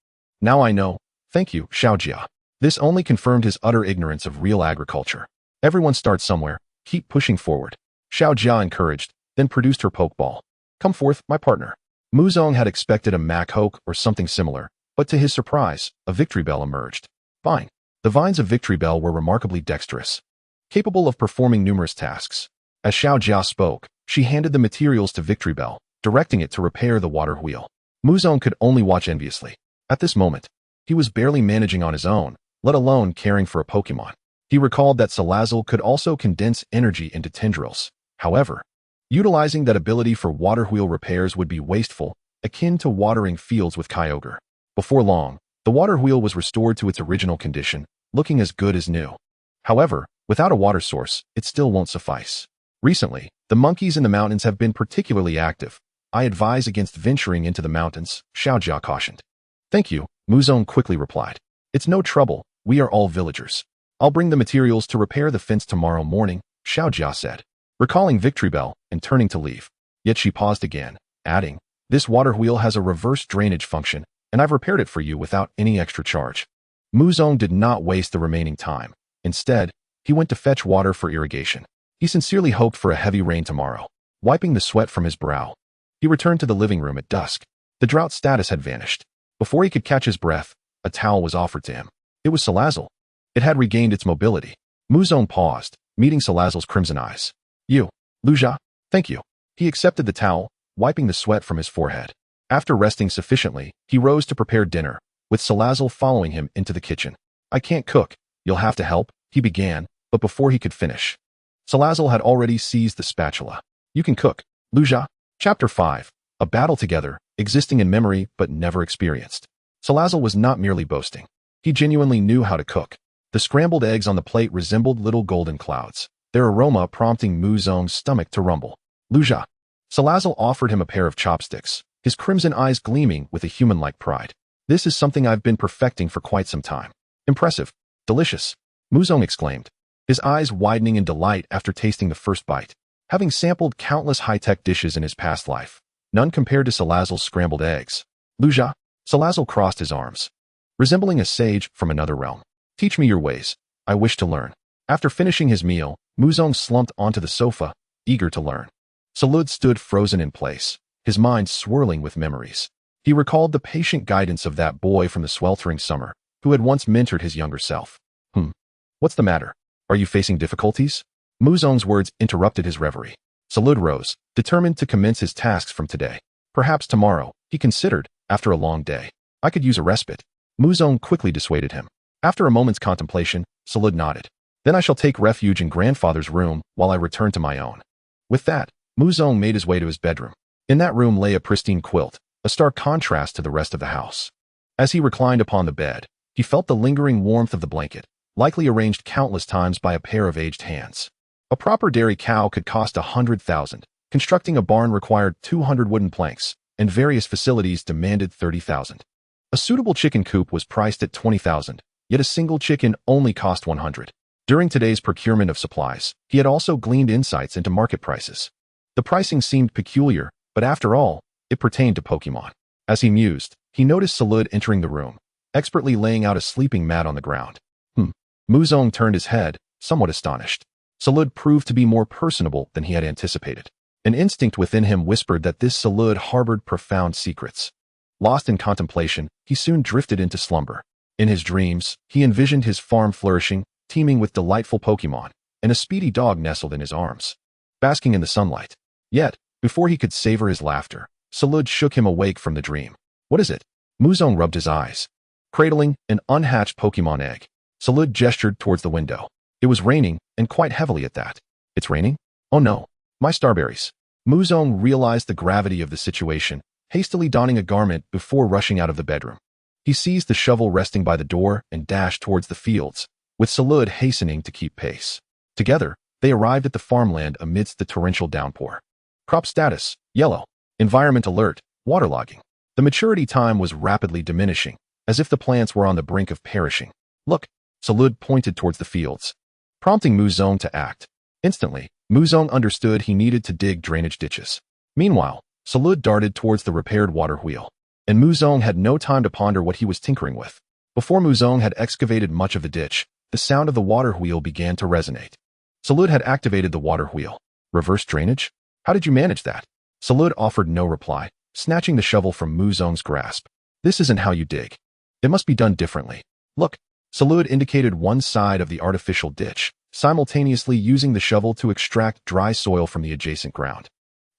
A: Now I know. Thank you, Xiao Jia. This only confirmed his utter ignorance of real agriculture. Everyone starts somewhere. Keep pushing forward. Xiao Jia encouraged, then produced her Pokeball. Come forth, my partner. Muzong had expected a Machoke or something similar, but to his surprise, a Victory Bell emerged. Fine. The vines of Victory Bell were remarkably dexterous, capable of performing numerous tasks. As Xiao Jia spoke, she handed the materials to Victory Bell, directing it to repair the water wheel. Muzong could only watch enviously. At this moment, he was barely managing on his own, let alone caring for a Pokemon. He recalled that Salazzle could also condense energy into tendrils. However, utilizing that ability for water wheel repairs would be wasteful, akin to watering fields with Kyogre. Before long, the water wheel was restored to its original condition, looking as good as new. However, without a water source, it still won't suffice. Recently, the monkeys in the mountains have been particularly active. I advise against venturing into the mountains, Xiao Jia cautioned. Thank you, Muzong quickly replied. It's no trouble, we are all villagers. I'll bring the materials to repair the fence tomorrow morning, Xiao Jia said, recalling Victory Bell and turning to leave. Yet she paused again, adding, this water wheel has a reverse drainage function, and I've repaired it for you without any extra charge. Muzong did not waste the remaining time. Instead, he went to fetch water for irrigation. He sincerely hoped for a heavy rain tomorrow. Wiping the sweat from his brow, he returned to the living room at dusk. The drought status had vanished. Before he could catch his breath, a towel was offered to him. It was Salazzle. It had regained its mobility. Muzong paused, meeting Salazzle's crimson eyes. You, Luja, thank you. He accepted the towel, wiping the sweat from his forehead. After resting sufficiently, he rose to prepare dinner, with Salazzle following him into the kitchen. I can't cook. You'll have to help, he began, but before he could finish, Salazzle had already seized the spatula. You can cook, Luja. Chapter 5. A battle together, existing in memory but never experienced. Salazzle was not merely boasting. He genuinely knew how to cook. The scrambled eggs on the plate resembled little golden clouds, their aroma prompting Muzong's stomach to rumble. Luja. Salazzle offered him a pair of chopsticks, his crimson eyes gleaming with a human-like pride. This is something I've been perfecting for quite some time. Impressive. Delicious. Muzong exclaimed, his eyes widening in delight after tasting the first bite. Having sampled countless high-tech dishes in his past life, none compared to Salazzle's scrambled eggs. Luja. Salazzle crossed his arms, resembling a sage from another realm. Teach me your ways. I wish to learn. After finishing his meal, Muzong slumped onto the sofa, eager to learn. Salud stood frozen in place, his mind swirling with memories. He recalled the patient guidance of that boy from the sweltering summer, who had once mentored his younger self. What's the matter? Are you facing difficulties? Muzong's words interrupted his reverie. Zarude rose, determined to commence his tasks from today. Perhaps tomorrow, he considered, after a long day. I could use a respite. Muzong quickly dissuaded him. After a moment's contemplation, Zarude nodded. Then I shall take refuge in grandfather's room while I return to my own. With that, Muzong made his way to his bedroom. In that room lay a pristine quilt, a stark contrast to the rest of the house. As he reclined upon the bed, he felt the lingering warmth of the blanket, likely arranged countless times by a pair of aged hands. A proper dairy cow could cost 100,000. Constructing a barn required 200 wooden planks, and various facilities demanded 30,000. A suitable chicken coop was priced at 20,000, yet a single chicken only cost 100. During today's procurement of supplies, he had also gleaned insights into market prices. The pricing seemed peculiar, but after all, it pertained to Pokemon. As he mused, he noticed Zarude entering the room, expertly laying out a sleeping mat on the ground. Muzong turned his head, somewhat astonished. Zarude proved to be more personable than he had anticipated. An instinct within him whispered that this Zarude harbored profound secrets. Lost in contemplation, he soon drifted into slumber. In his dreams, he envisioned his farm flourishing, teeming with delightful Pokemon, and a speedy dog nestled in his arms, basking in the sunlight. Yet, before he could savor his laughter, Zarude shook him awake from the dream. What is it? Muzong rubbed his eyes. Cradling an unhatched Pokemon egg, Zarude gestured towards the window. It was raining, and quite heavily at that. It's raining? Oh no. My starberries. Muzong realized the gravity of the situation, hastily donning a garment before rushing out of the bedroom. He seized the shovel resting by the door and dashed towards the fields, with Zarude hastening to keep pace. Together, they arrived at the farmland amidst the torrential downpour. Crop status, yellow. Environment alert, waterlogging. The maturity time was rapidly diminishing, as if the plants were on the brink of perishing. Look, Zarude pointed towards the fields, prompting Muzong to act. Instantly, Muzong understood he needed to dig drainage ditches. Meanwhile, Zarude darted towards the repaired water wheel, and Muzong had no time to ponder what he was tinkering with. Before Muzong had excavated much of the ditch, the sound of the water wheel began to resonate. Zarude had activated the water wheel. Reverse drainage? How did you manage that? Zarude offered no reply, snatching the shovel from Muzong's grasp. This isn't how you dig. It must be done differently. Look. Zarude indicated one side of the artificial ditch, simultaneously using the shovel to extract dry soil from the adjacent ground,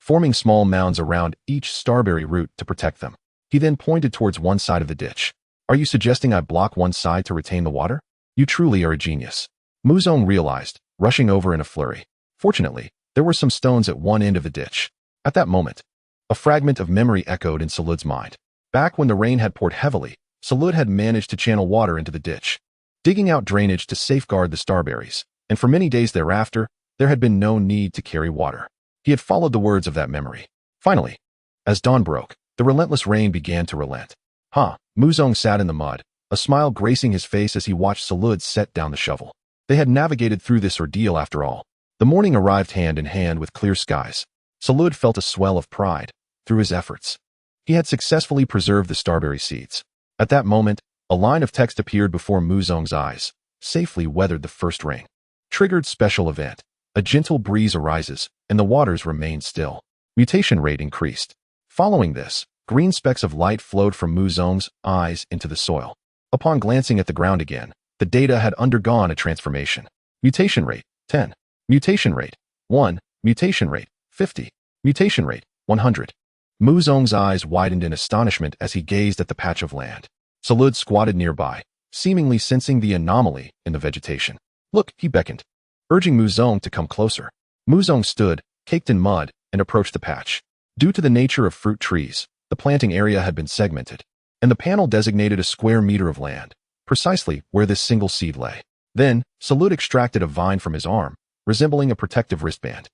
A: forming small mounds around each starberry root to protect them. He then pointed towards one side of the ditch. Are you suggesting I block one side to retain the water? You truly are a genius. Muzong realized, rushing over in a flurry. Fortunately, there were some stones at one end of the ditch. At that moment, a fragment of memory echoed in Zarude's mind. Back when the rain had poured heavily, Zarude had managed to channel water into the ditch, digging out drainage to safeguard the starberries, and for many days thereafter, there had been no need to carry water. He had followed the words of that memory. Finally, as dawn broke, the relentless rain began to relent. Muzong sat in the mud, a smile gracing his face as he watched Zarude set down the shovel. They had navigated through this ordeal after all. The morning arrived hand in hand with clear skies. Zarude felt a swell of pride through his efforts. He had successfully preserved the starberry seeds. At that moment, a line of text appeared before Muzong's eyes. Safely weathered the first rain. Triggered special event. A gentle breeze arises, and the waters remain still. Mutation rate increased. Following this, green specks of light flowed from Muzong's eyes into the soil. Upon glancing at the ground again, the data had undergone a transformation. Mutation rate, 10. Mutation rate, 1. Mutation rate, 50. Mutation rate, 100. Muzong's eyes widened in astonishment as he gazed at the patch of land. Zarude squatted nearby, seemingly sensing the anomaly in the vegetation. Look, he beckoned, urging Muzong to come closer. Muzong stood, caked in mud, and approached the patch. Due to the nature of fruit trees, the planting area had been segmented, and the panel designated a square meter of land, precisely where this single seed lay. Then, Zarude extracted a vine from his arm, resembling a protective wristband.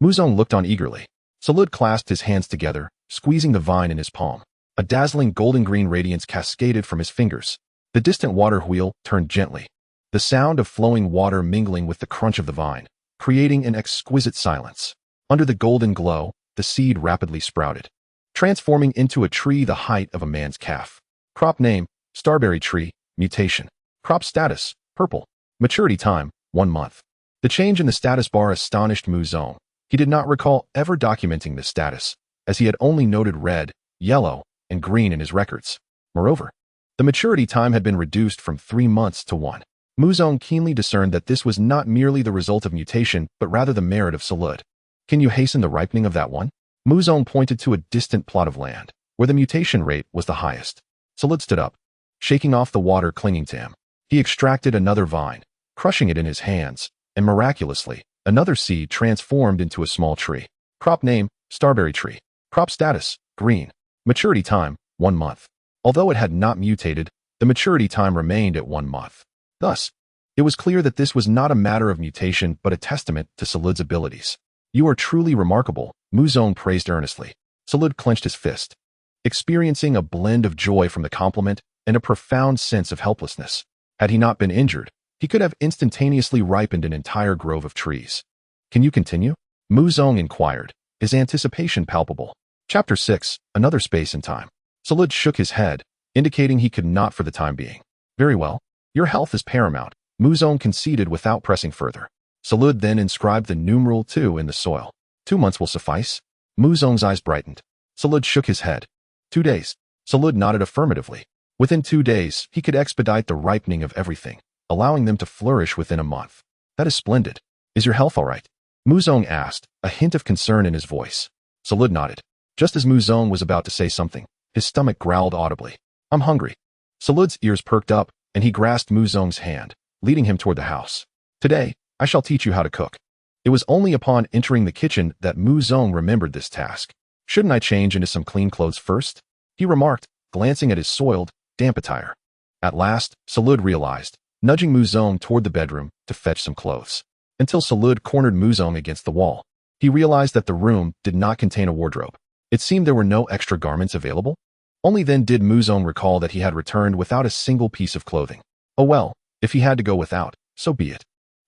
A: Muzong looked on eagerly. Zarude clasped his hands together, squeezing the vine in his palm. A dazzling golden-green radiance cascaded from his fingers. The distant water wheel turned gently, the sound of flowing water mingling with the crunch of the vine, creating an exquisite silence. Under the golden glow, the seed rapidly sprouted, transforming into a tree the height of a man's calf. Crop name, starberry tree, mutation. Crop status, purple. Maturity time, 1 month. The change in the status bar astonished Muzong. He did not recall ever documenting this status, as he had only noted red, yellow, and green in his records. Moreover, The maturity time had been reduced from 3 months to 1. Muzong keenly discerned that this was not merely the result of mutation, but rather the merit of Zarude. Can you hasten the ripening of that one? Muzong pointed to a distant plot of land, where the mutation rate was the highest. Zarude stood up, shaking off the water clinging to him. He extracted another vine, crushing it in his hands, and miraculously, another seed transformed into a small tree. Crop name, Starberry Tree. Crop status, green. Maturity time, 1 month. Although it had not mutated, the maturity time remained at 1 month. Thus, it was clear that this was not a matter of mutation but a testament to Zarude's abilities. You are truly remarkable, Muzong praised earnestly. Zarude clenched his fist, experiencing a blend of joy from the compliment and a profound sense of helplessness. Had he not been injured, he could have instantaneously ripened an entire grove of trees. Can you continue? Muzong inquired, his anticipation palpable. Chapter 6, Another Space and Time. Zarude shook his head, indicating he could not for the time being. Very well. Your health is paramount, Muzong conceded without pressing further. Zarude then inscribed the numeral 2 in the soil. 2 months will suffice? Muzong's eyes brightened. Zarude shook his head. 2 days. Zarude nodded affirmatively. Within 2 days, he could expedite the ripening of everything, allowing them to flourish within a month. That is splendid. Is your health all right? Muzong asked, a hint of concern in his voice. Zarude nodded. Just as Muzong was about to say something, his stomach growled audibly. I'm hungry. Zarude's ears perked up, and he grasped Muzong's hand, leading him toward the house. Today, I shall teach you how to cook. It was only upon entering the kitchen that Muzong remembered this task. Shouldn't I change into some clean clothes first? He remarked, glancing at his soiled, damp attire. At last, Zarude realized, nudging Muzong toward the bedroom to fetch some clothes. Until Zarude cornered Muzong against the wall. He realized that the room did not contain a wardrobe. It seemed there were no extra garments available. Only then did Muzong recall that he had returned without a single piece of clothing. Oh well, if he had to go without, so be it.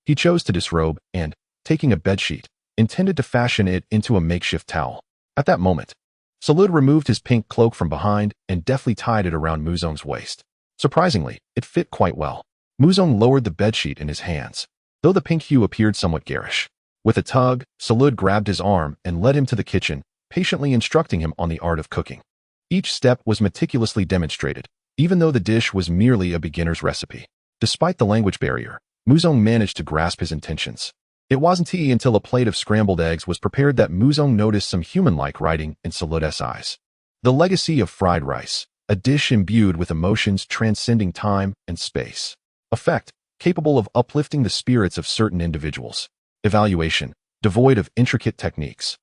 A: He chose to disrobe and, taking a bedsheet, intended to fashion it into a makeshift towel. At that moment, Zarude removed his pink cloak from behind and deftly tied it around Muzong's waist. Surprisingly, it fit quite well. Muzong lowered the bedsheet in his hands, though the pink hue appeared somewhat garish. With a tug, Zarude grabbed his arm and led him to the kitchen, patiently instructing him on the art of cooking. Each step was meticulously demonstrated, even though the dish was merely a beginner's recipe. Despite the language barrier, Muzong managed to grasp his intentions. It wasn't until a plate of scrambled eggs was prepared that Muzong noticed some human-like writing in Zarude's eyes. The legacy of fried rice, a dish imbued with emotions transcending time and space. Effect, capable of uplifting the spirits of certain individuals. Evaluation, devoid of intricate techniques.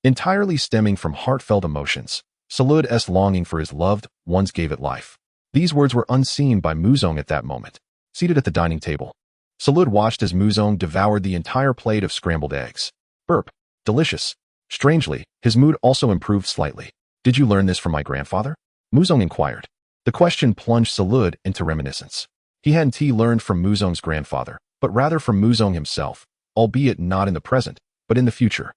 A: Entirely stemming from heartfelt emotions, Zarude's longing for his loved ones gave it life. These words were unseen by Muzong at that moment. Seated at the dining table, Zarude watched as Muzong devoured the entire plate of scrambled eggs. Burp. Delicious. Strangely, his mood also improved slightly. Did you learn this from my grandfather? Muzong inquired. The question plunged Zarude into reminiscence. He hadn't learned from Muzong's grandfather, but rather from Muzong himself, albeit not in the present, but in the future.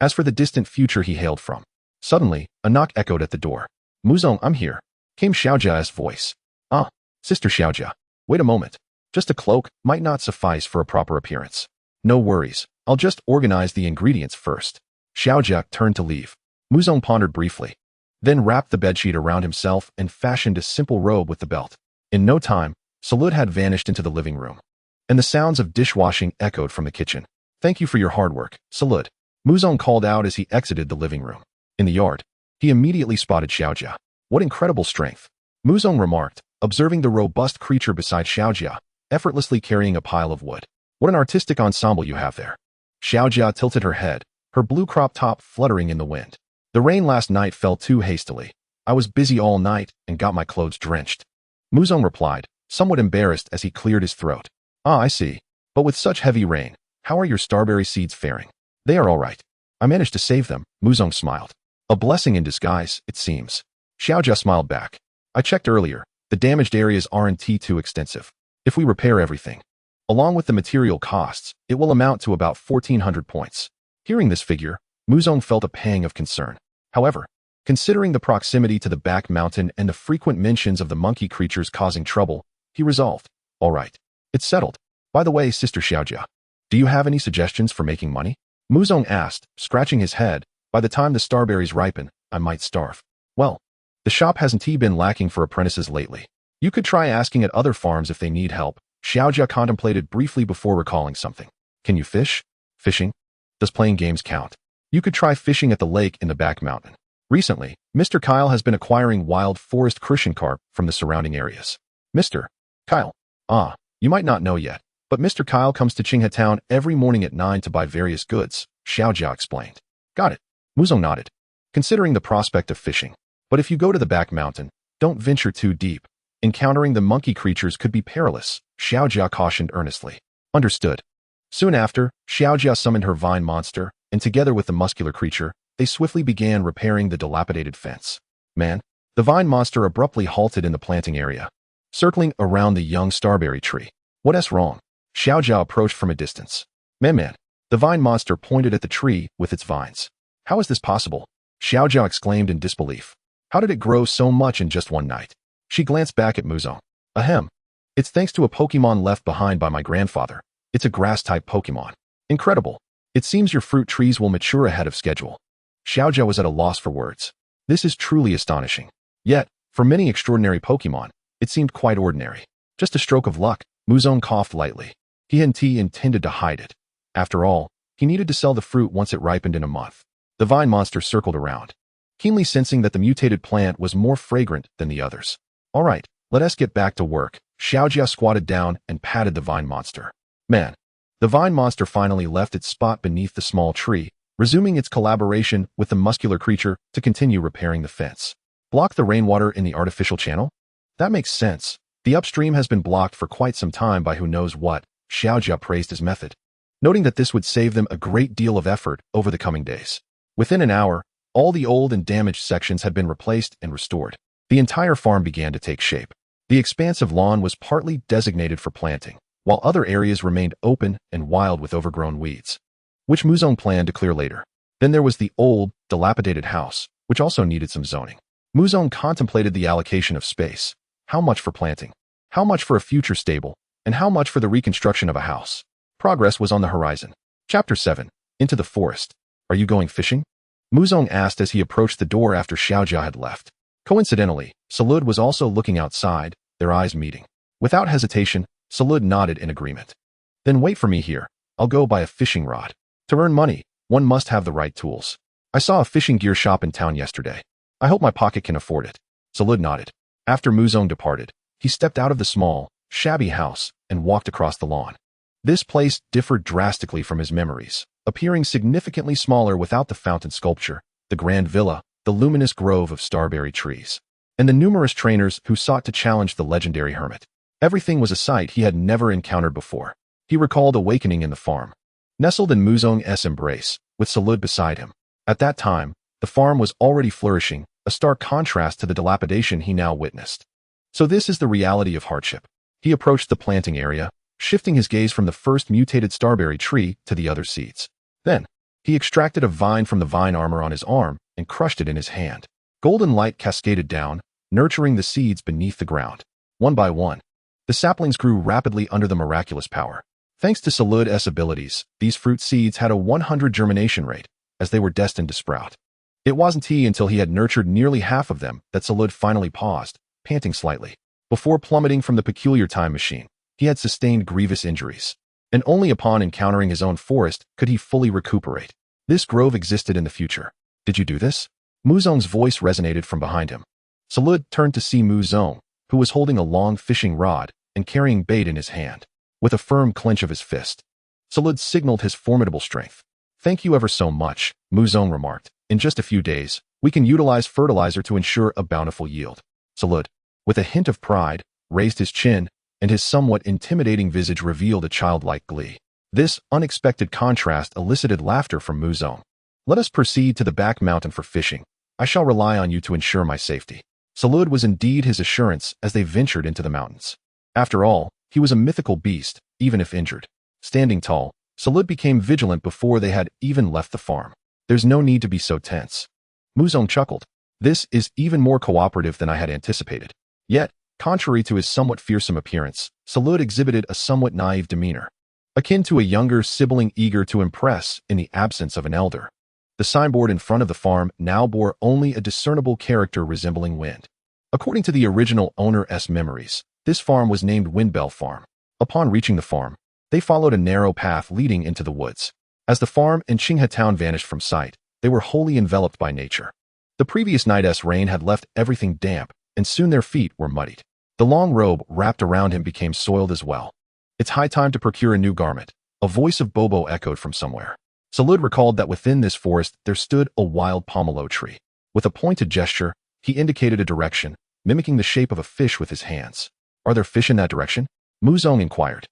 A: As for the distant future he hailed from. Suddenly, a knock echoed at the door. Muzong, I'm here, came Xiaojia's voice. Ah, Sister Xiaojia. Wait a moment. Just a cloak might not suffice for a proper appearance. No worries, I'll just organize the ingredients first. Xiaojia turned to leave. Muzong pondered briefly, then wrapped the bedsheet around himself and fashioned a simple robe with the belt. In no time, Zarude had vanished into the living room, and the sounds of dishwashing echoed from the kitchen. Thank you for your hard work, Zarude, Muzong called out as he exited the living room. In the yard, he immediately spotted Xiaojia. What incredible strength, Muzong remarked, observing the robust creature beside Xiaojia, effortlessly carrying a pile of wood. What an artistic ensemble you have there. Xiaojia tilted her head, her blue crop top fluttering in the wind. The rain last night fell too hastily. I was busy all night and got my clothes drenched. Muzong replied, somewhat embarrassed as he cleared his throat. Ah, I see. But with such heavy rain, how are your starberry seeds faring? They are all right. I managed to save them, Muzong smiled. A blessing in disguise, it seems. Xiaojia smiled back. I checked earlier. The damaged areas aren't too extensive. If we repair everything, along with the material costs, it will amount to about 1,400 points. Hearing this figure, Muzong felt a pang of concern. However, considering the proximity to the back mountain and the frequent mentions of the monkey creatures causing trouble, he resolved, all right, it's settled. By the way, Sister Xiaojia, do you have any suggestions for making money? Muzong asked, scratching his head. By the time the starberries ripen, I might starve. Well, the shop hasn't been lacking for apprentices lately. You could try asking at other farms if they need help. Xiaojia contemplated briefly before recalling something. Can you fish? Fishing? Does playing games count? You could try fishing at the lake in the back mountain. Recently, Mr. Kyle has been acquiring wild forest Christian carp from the surrounding areas. Mr. Kyle. You might not know yet, but Mr. Kyle comes to Qinghe Town every morning at 9 to buy various goods, Xiaojia explained. Got it. Muzong nodded, considering the prospect of fishing. But if you go to the back mountain, don't venture too deep. Encountering the monkey creatures could be perilous, Xiaojia cautioned earnestly. Understood. Soon after, Xiaojia summoned her vine monster, and together with the muscular creature, they swiftly began repairing the dilapidated fence. Man, the vine monster abruptly halted in the planting area, circling around the young starberry tree. What's wrong? Xiaojia approached from a distance. Man, the vine monster pointed at the tree with its vines. How is this possible? Xiaojia exclaimed in disbelief. How did it grow so much in just one night? She glanced back at Muzong. Ahem. It's thanks to a Pokemon left behind by my grandfather. It's a grass-type Pokemon. Incredible. It seems your fruit trees will mature ahead of schedule. Xiaojia was at a loss for words. This is truly astonishing. Yet, for many extraordinary Pokemon, it seemed quite ordinary. Just a stroke of luck, Muzong coughed lightly. He intended to hide it. After all, he needed to sell the fruit once it ripened in a month. The vine monster circled around, keenly sensing that the mutated plant was more fragrant than the others. All right, let us get back to work. Xiaojia squatted down and patted the vine monster. Man, the vine monster finally left its spot beneath the small tree, resuming its collaboration with the muscular creature to continue repairing the fence. Block the rainwater in the artificial channel? That makes sense. The upstream has been blocked for quite some time by who knows what. Xiaojia praised his method, noting that this would save them a great deal of effort over the coming days. Within an hour, all the old and damaged sections had been replaced and restored. The entire farm began to take shape. The expansive lawn was partly designated for planting, while other areas remained open and wild with overgrown weeds, which Muzong planned to clear later. Then there was the old, dilapidated house, which also needed some zoning. Muzong contemplated the allocation of space. How much for planting? How much for a future stable? And how much for the reconstruction of a house? Progress was on the horizon. Chapter 7. Into the forest. Are you going fishing? Muzong asked as he approached the door after Xiaojia had left. Coincidentally, Zarude was also looking outside, their eyes meeting. Without hesitation, Zarude nodded in agreement. Then wait for me here. I'll go buy a fishing rod. To earn money, one must have the right tools. I saw a fishing gear shop in town yesterday. I hope my pocket can afford it. Zarude nodded. After Muzong departed, he stepped out of the small, shabby house and walked across the lawn. This place differed drastically from his memories, appearing significantly smaller without the fountain sculpture, the grand villa, the luminous grove of starberry trees, and the numerous trainers who sought to challenge the legendary hermit. Everything was a sight he had never encountered before. He recalled awakening in the farm, nestled in Muzong's embrace, with Zarude beside him. At that time, the farm was already flourishing, a stark contrast to the dilapidation he now witnessed. So this is the reality of hardship. He approached the planting area, shifting his gaze from the first mutated starberry tree to the other seeds. Then, he extracted a vine from the vine armor on his arm and crushed it in his hand. Golden light cascaded down, nurturing the seeds beneath the ground. One by one, the saplings grew rapidly under the miraculous power. Thanks to Zarude's abilities, these fruit seeds had a 100 germination rate, as they were destined to sprout. It wasn't until he had nurtured nearly half of them that Zarude finally paused, panting slightly. Before plummeting from the peculiar time machine, he had sustained grievous injuries, and only upon encountering his own forest could he fully recuperate. This grove existed in the future. Did you do this? Muzong's voice resonated from behind him. Zarude turned to see Muzong, who was holding a long fishing rod and carrying bait in his hand. With a firm clench of his fist, Zarude signaled his formidable strength. Thank you ever so much, Muzong remarked. In just a few days, we can utilize fertilizer to ensure a bountiful yield. Zarude, with a hint of pride, raised his chin, and his somewhat intimidating visage revealed a childlike glee. This unexpected contrast elicited laughter from Muzong. Let us proceed to the back mountain for fishing. I shall rely on you to ensure my safety. Zarude was indeed his assurance as they ventured into the mountains. After all, he was a mythical beast, even if injured. Standing tall, Zarude became vigilant before they had even left the farm. There's no need to be so tense. Muzong chuckled. This is even more cooperative than I had anticipated. Yet, contrary to his somewhat fearsome appearance, Zarude exhibited a somewhat naive demeanor, akin to a younger sibling eager to impress in the absence of an elder. The signboard in front of the farm now bore only a discernible character resembling wind. According to the original owner's memories, this farm was named Windbell Farm. Upon reaching the farm, they followed a narrow path leading into the woods. As the farm and Qinghe town vanished from sight, they were wholly enveloped by nature. The previous night's rain had left everything damp, and soon their feet were muddied. The long robe wrapped around him became soiled as well. It's high time to procure a new garment, a voice of Bobo echoed from somewhere. Zarude recalled that within this forest there stood a wild pomelo tree. With a pointed gesture, he indicated a direction, mimicking the shape of a fish with his hands. Are there fish in that direction? Muzong inquired.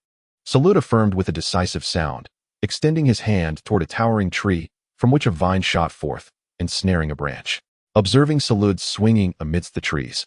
A: Zarude affirmed with a decisive sound, extending his hand toward a towering tree from which a vine shot forth, ensnaring a branch. Observing Zarude swinging amidst the trees,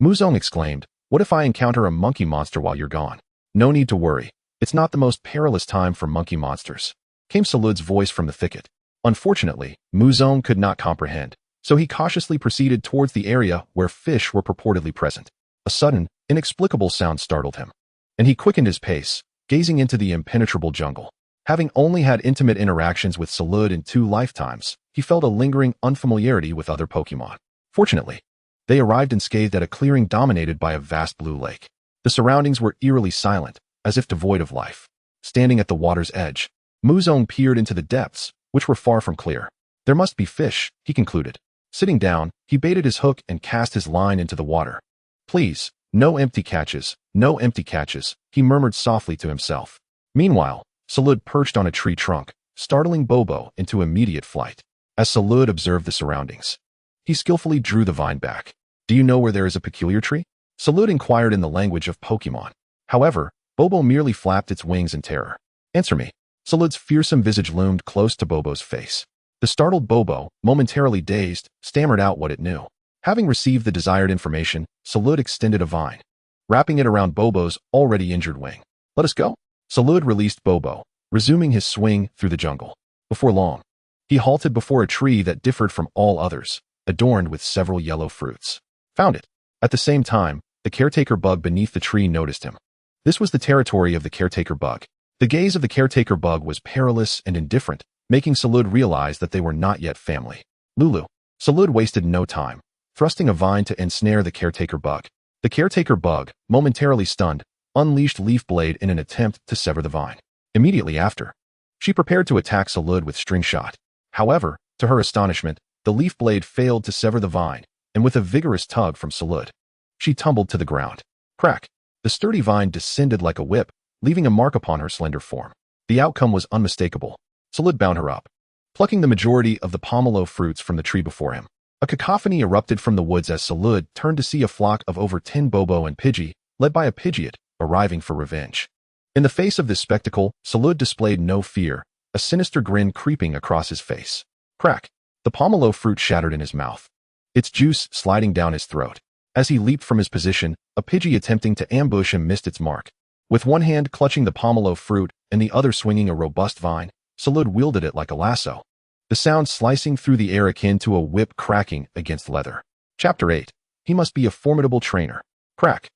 A: Muzong exclaimed, "What if I encounter a monkey monster while you're gone?" "No need to worry. It's not the most perilous time for monkey monsters," came Zarude's voice from the thicket. Unfortunately, Muzong could not comprehend, so he cautiously proceeded towards the area where fish were purportedly present. A sudden, inexplicable sound startled him, and he quickened his pace, gazing into the impenetrable jungle. Having only had intimate interactions with Zarude in 2 lifetimes, he felt a lingering unfamiliarity with other Pokemon. Fortunately, they arrived unscathed at a clearing dominated by a vast blue lake. The surroundings were eerily silent, as if devoid of life. Standing at the water's edge, Muzong peered into the depths, which were far from clear. There must be fish, he concluded. Sitting down, he baited his hook and cast his line into the water. "Please, no empty catches, no empty catches," he murmured softly to himself. Meanwhile, Zarude perched on a tree trunk, startling Bobo into immediate flight. As Zarude observed the surroundings, he skillfully drew the vine back. "Do you know where there is a peculiar tree?" Zarude inquired in the language of Pokemon. However, Bobo merely flapped its wings in terror. "Answer me." Zarude's fearsome visage loomed close to Bobo's face. The startled Bobo, momentarily dazed, stammered out what it knew. Having received the desired information, Zarude extended a vine, wrapping it around Bobo's already injured wing. "Let us go." Zarude released Bobo, resuming his swing through the jungle. Before long, he halted before a tree that differed from all others, adorned with several yellow fruits. "Found it." At the same time, the caretaker bug beneath the tree noticed him. This was the territory of the caretaker bug. The gaze of the caretaker bug was perilous and indifferent, making Zarude realize that they were not yet family. "Lulu." Zarude wasted no time, thrusting a vine to ensnare the caretaker bug. The caretaker bug, momentarily stunned, unleashed Leaf Blade in an attempt to sever the vine. Immediately after, she prepared to attack Zarude with String Shot. However, to her astonishment, the Leaf Blade failed to sever the vine, and with a vigorous tug from Zarude, she tumbled to the ground. Crack! The sturdy vine descended like a whip, leaving a mark upon her slender form. The outcome was unmistakable. Zarude bound her up, plucking the majority of the pomelo fruits from the tree before him. A cacophony erupted from the woods as Zarude turned to see a flock of over 10 Bobo and Pidgey, led by a Pidgeot, arriving for revenge. In the face of this spectacle, Zarude displayed no fear, a sinister grin creeping across his face. Crack! The pomelo fruit shattered in his mouth, its juice sliding down his throat. As he leaped from his position, a Pidgey attempting to ambush him missed its mark. With one hand clutching the pomelo fruit and the other swinging a robust vine, Zarude wielded it like a lasso, the sound slicing through the air akin to a whip cracking against leather. Chapter 8. He must be a formidable trainer. Crack!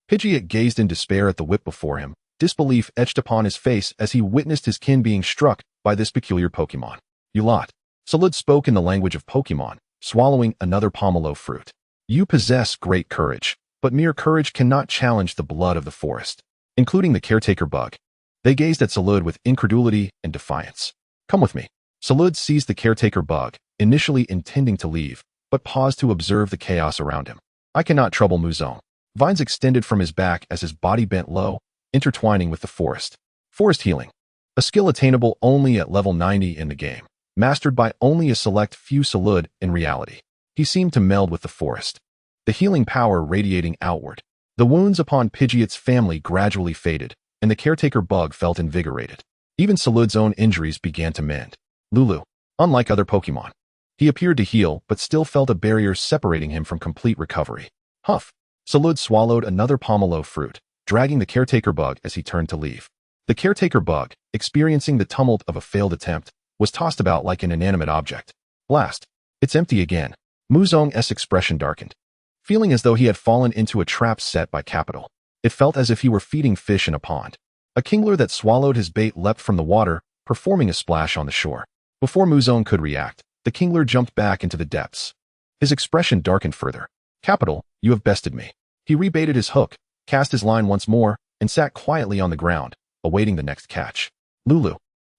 A: Pidgeot gazed in despair at the whip before him, disbelief etched upon his face as he witnessed his kin being struck by this peculiar Pokemon. "You lot." Zarude spoke in the language of Pokemon, swallowing another pomelo fruit. "You possess great courage, but mere courage cannot challenge the blood of the forest, including the caretaker bug." They gazed at Zarude with incredulity and defiance. "Come with me." Zarude seized the caretaker bug, initially intending to leave, but paused to observe the chaos around him. "I cannot trouble Muzong." Vines extended from his back as his body bent low, intertwining with the forest. Forest healing, a skill attainable only at level 90 in the game, mastered by only a select few. Zarude in reality, he seemed to meld with the forest, the healing power radiating outward. The wounds upon Pidgeot's family gradually faded, and the caretaker bug felt invigorated. Even Zarude's own injuries began to mend. Lulu, unlike other Pokemon, he appeared to heal but still felt a barrier separating him from complete recovery. Huff! Zarude swallowed another pomelo fruit, dragging the caretaker bug as he turned to leave. The caretaker bug, experiencing the tumult of a failed attempt, was tossed about like an inanimate object. Blast! It's empty again. Muzong's expression darkened, feeling as though he had fallen into a trap set by Capital. It felt as if he were feeding fish in a pond. A kingler that swallowed his bait leapt from the water, performing a splash on the shore. Before Muzong could react, the kingler jumped back into the depths. His expression darkened further. Capital, you have bested me. He rebaited his hook, cast his line once more, and sat quietly on the ground, awaiting the next catch. Lulu.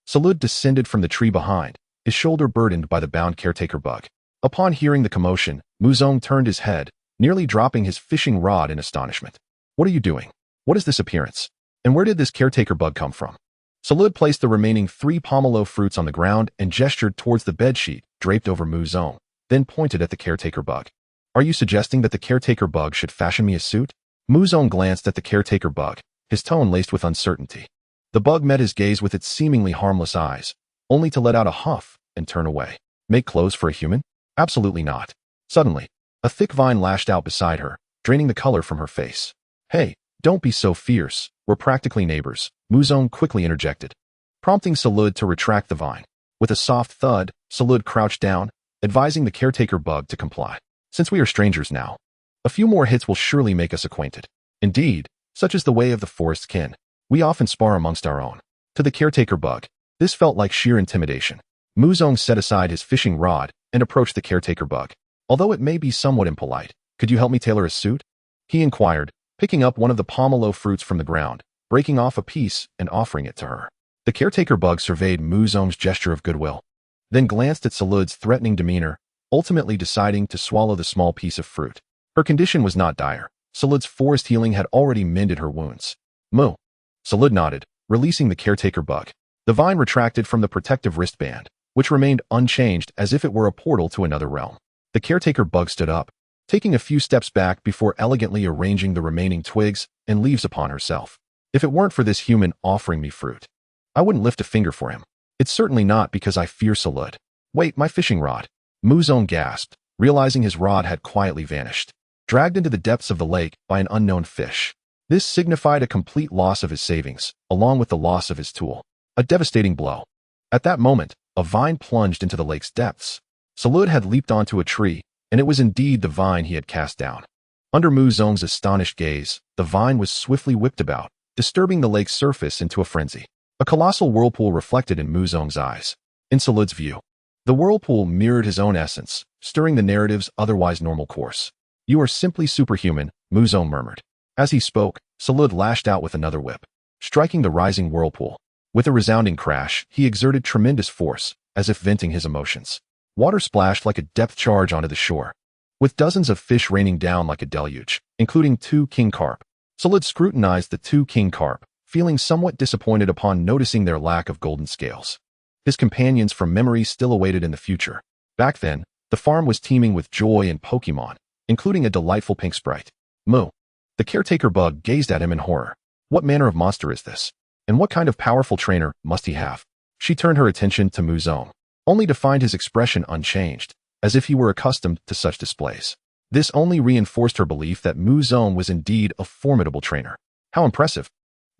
A: Zarude descended from the tree behind, his shoulder burdened by the bound caretaker bug. Upon hearing the commotion, Muzong turned his head, nearly dropping his fishing rod in astonishment. What are you doing? What is this appearance? And where did this caretaker bug come from? Zarude placed the remaining 3 pomelo fruits on the ground and gestured towards the bedsheet draped over Muzong, then pointed at the caretaker bug. Are you suggesting that the caretaker bug should fashion me a suit? Muzong glanced at the caretaker bug, his tone laced with uncertainty. The bug met his gaze with its seemingly harmless eyes, only to let out a huff and turn away. Make clothes for a human? Absolutely not. Suddenly, a thick vine lashed out beside her, draining the color from her face. Hey, don't be so fierce. We're practically neighbors, Muzong quickly interjected, prompting Zarude to retract the vine. With a soft thud, Zarude crouched down, advising the caretaker bug to comply. Since we are strangers now, a few more hits will surely make us acquainted. Indeed, such is the way of the forest's kin. We often spar amongst our own. To the caretaker bug, this felt like sheer intimidation. Muzong set aside his fishing rod and approached the caretaker bug. Although it may be somewhat impolite, could you help me tailor a suit? He inquired, picking up one of the pomelo fruits from the ground, breaking off a piece and offering it to her. The caretaker bug surveyed Muzong's gesture of goodwill, then glanced at Zarude's threatening demeanor, ultimately deciding to swallow the small piece of fruit. Her condition was not dire. Zarude's forest healing had already mended her wounds. Moo. Zarude nodded, releasing the caretaker bug. The vine retracted from the protective wristband, which remained unchanged as if it were a portal to another realm. The caretaker bug stood up, taking a few steps back before elegantly arranging the remaining twigs and leaves upon herself. If it weren't for this human offering me fruit, I wouldn't lift a finger for him. It's certainly not because I fear Zarude. Wait, my fishing rod. Muzong gasped, realizing his rod had quietly vanished, dragged into the depths of the lake by an unknown fish. This signified a complete loss of his savings, along with the loss of his tool. A devastating blow. At that moment, a vine plunged into the lake's depths. Zarude had leaped onto a tree, and it was indeed the vine he had cast down. Under Muzong's astonished gaze, the vine was swiftly whipped about, disturbing the lake's surface into a frenzy. A colossal whirlpool reflected in Muzong's eyes. In Zarude's view, the whirlpool mirrored his own essence, stirring the narrative's otherwise normal course. You are simply superhuman, Muzong murmured. As he spoke, Zarude lashed out with another whip, striking the rising whirlpool. With a resounding crash, he exerted tremendous force, as if venting his emotions. Water splashed like a depth charge onto the shore, with dozens of fish raining down like a deluge, including 2 king carp. Zarude scrutinized the 2 king carp, feeling somewhat disappointed upon noticing their lack of golden scales. His companions from memory still awaited in the future. Back then, the farm was teeming with joy and Pokémon, including a delightful pink sprite. Moo. The caretaker bug gazed at him in horror. What manner of monster is this? And what kind of powerful trainer must he have? She turned her attention to Muzong, only to find his expression unchanged, as if he were accustomed to such displays. This only reinforced her belief that Muzong was indeed a formidable trainer. How impressive!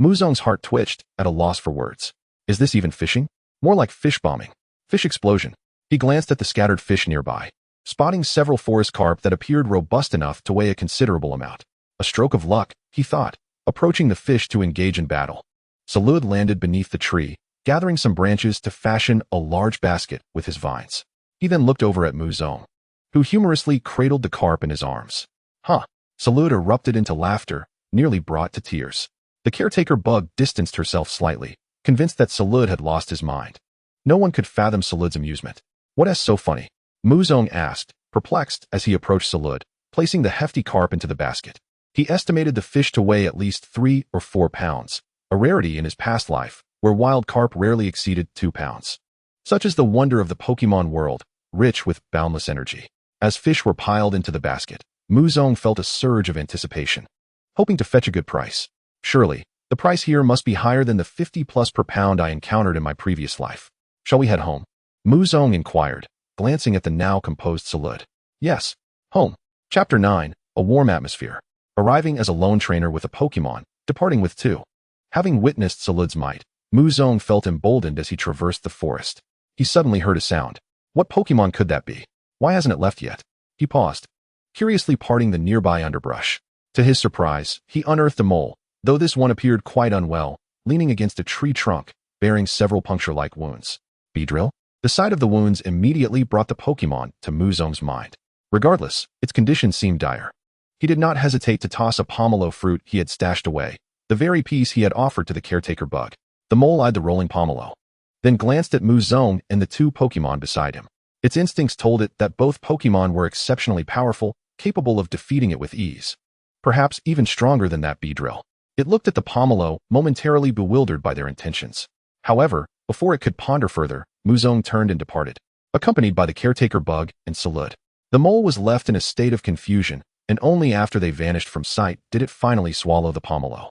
A: Muzong's heart twitched, at a loss for words. Is this even fishing? More like fish bombing. Fish explosion. He glanced at the scattered fish nearby, spotting several forest carp that appeared robust enough to weigh a considerable amount. A stroke of luck, he thought, approaching the fish to engage in battle. Zarude landed beneath the tree, gathering some branches to fashion a large basket with his vines. He then looked over at Muzong, who humorously cradled the carp in his arms. Huh! Zarude erupted into laughter, nearly brought to tears. The caretaker bug distanced herself slightly, convinced that Zarude had lost his mind. No one could fathom Zarude's amusement. What is so funny? Muzong asked, perplexed as he approached Zarude, placing the hefty carp into the basket. He estimated the fish to weigh at least 3 or 4 pounds, a rarity in his past life, where wild carp rarely exceeded 2 pounds. Such is the wonder of the Pokemon world, rich with boundless energy. As fish were piled into the basket, Muzong felt a surge of anticipation, hoping to fetch a good price. Surely, the price here must be higher than the 50+ per pound I encountered in my previous life. Shall we head home? Muzong inquired, glancing at the now composed Zarude. Yes, home. Chapter 9, A Warm Atmosphere. Arriving as a lone trainer with a Pokemon, departing with 2. Having witnessed Zarude's might, Muzong felt emboldened as he traversed the forest. He suddenly heard a sound. What Pokemon could that be? Why hasn't it left yet? He paused, curiously parting the nearby underbrush. To his surprise, he unearthed a mole, though this one appeared quite unwell, leaning against a tree trunk, bearing several puncture-like wounds. Beedrill? The sight of the wounds immediately brought the Pokemon to Muzong's mind. Regardless, its condition seemed dire. He did not hesitate to toss a pomelo fruit he had stashed away, the very piece he had offered to the caretaker bug. The mole eyed the rolling pomelo, then glanced at Muzong and the two Pokemon beside him. Its instincts told it that both Pokemon were exceptionally powerful, capable of defeating it with ease. Perhaps even stronger than that Beedrill. It looked at the pomelo, momentarily bewildered by their intentions. However, before it could ponder further, Muzong turned and departed, accompanied by the caretaker bug and Zarude. The mole was left in a state of confusion, and only after they vanished from sight did it finally swallow the pomelo.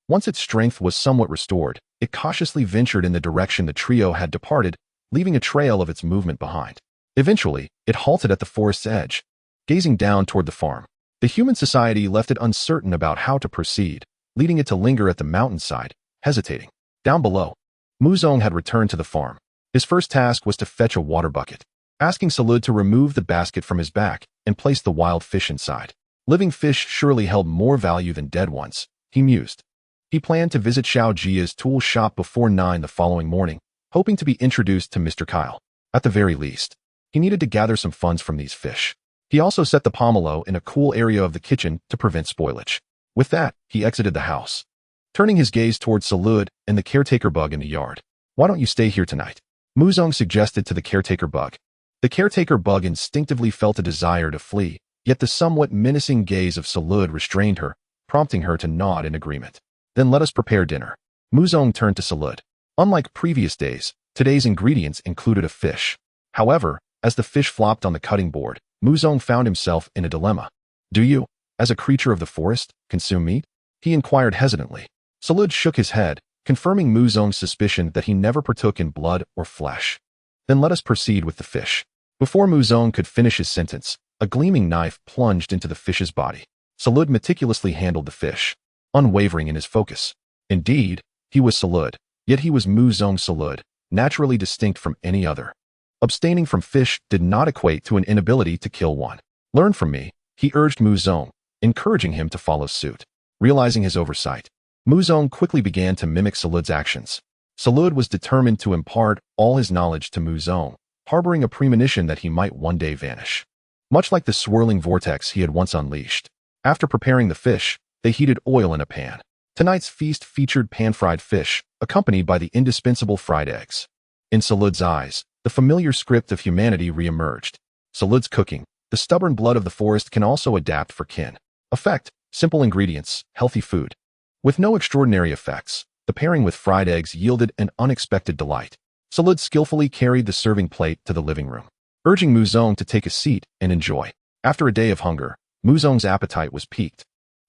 A: Once its strength was somewhat restored, it cautiously ventured in the direction the trio had departed, leaving a trail of its movement behind. Eventually, it halted at the forest's edge, gazing down toward the farm. The human society left it uncertain about how to proceed, leading it to linger at the mountainside, hesitating. Down below, Muzong had returned to the farm. His first task was to fetch a water bucket, asking Zarude to remove the basket from his back and place the wild fish inside. Living fish surely held more value than dead ones, he mused. He planned to visit Xiao Jia's tool shop before 9 the following morning, hoping to be introduced to Mr. Kyle. At the very least, he needed to gather some funds from these fish. He also set the pomelo in a cool area of the kitchen to prevent spoilage. With that, he exited the house, turning his gaze towards Zarude and the caretaker bug in the yard. Why don't you stay here tonight? Muzong suggested to the caretaker bug. The caretaker bug instinctively felt a desire to flee, yet the somewhat menacing gaze of Zarude restrained her, prompting her to nod in agreement. Then let us prepare dinner. Muzong turned to Zarude. Unlike previous days, today's ingredients included a fish. However, as the fish flopped on the cutting board, Muzong found himself in a dilemma. Do you, as a creature of the forest, consume meat? He inquired hesitantly. Zarude shook his head, confirming Muzong's suspicion that he never partook in blood or flesh. Then let us proceed with the fish. Before Muzong could finish his sentence, a gleaming knife plunged into the fish's body. Zarude meticulously handled the fish, unwavering in his focus. Indeed, he was Zarude, yet he was Muzong's Zarude, naturally distinct from any other. Abstaining from fish did not equate to an inability to kill one. Learn from me, he urged Muzong, encouraging him to follow suit. Realizing his oversight, Muzong quickly began to mimic Zarude's actions. Zarude was determined to impart all his knowledge to Muzong, harboring a premonition that he might one day vanish. Much like the swirling vortex he had once unleashed. After preparing the fish, they heated oil in a pan. Tonight's feast featured pan-fried fish, accompanied by the indispensable fried eggs. In Zarude's eyes, the familiar script of humanity re-emerged. Zarude's cooking, the stubborn blood of the forest can also adapt for kin. Effect, simple ingredients, healthy food. With no extraordinary effects, the pairing with fried eggs yielded an unexpected delight. Zarude skillfully carried the serving plate to the living room, urging Muzong to take a seat and enjoy. After a day of hunger, Muzong's appetite was piqued,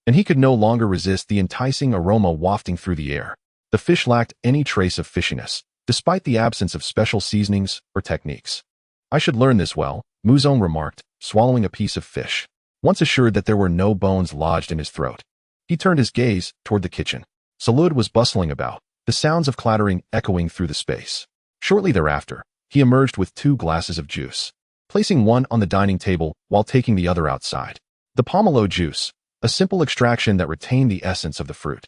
A: and he could no longer resist the enticing aroma wafting through the air. The fish lacked any trace of fishiness, despite the absence of special seasonings or techniques. I should learn this well, Muzong remarked, swallowing a piece of fish. Once assured that there were no bones lodged in his throat, he turned his gaze toward the kitchen. Zarude was bustling about, the sounds of clattering echoing through the space. Shortly thereafter, he emerged with 2 glasses of juice, placing one on the dining table while taking the other outside. The pomelo juice, a simple extraction that retained the essence of the fruit.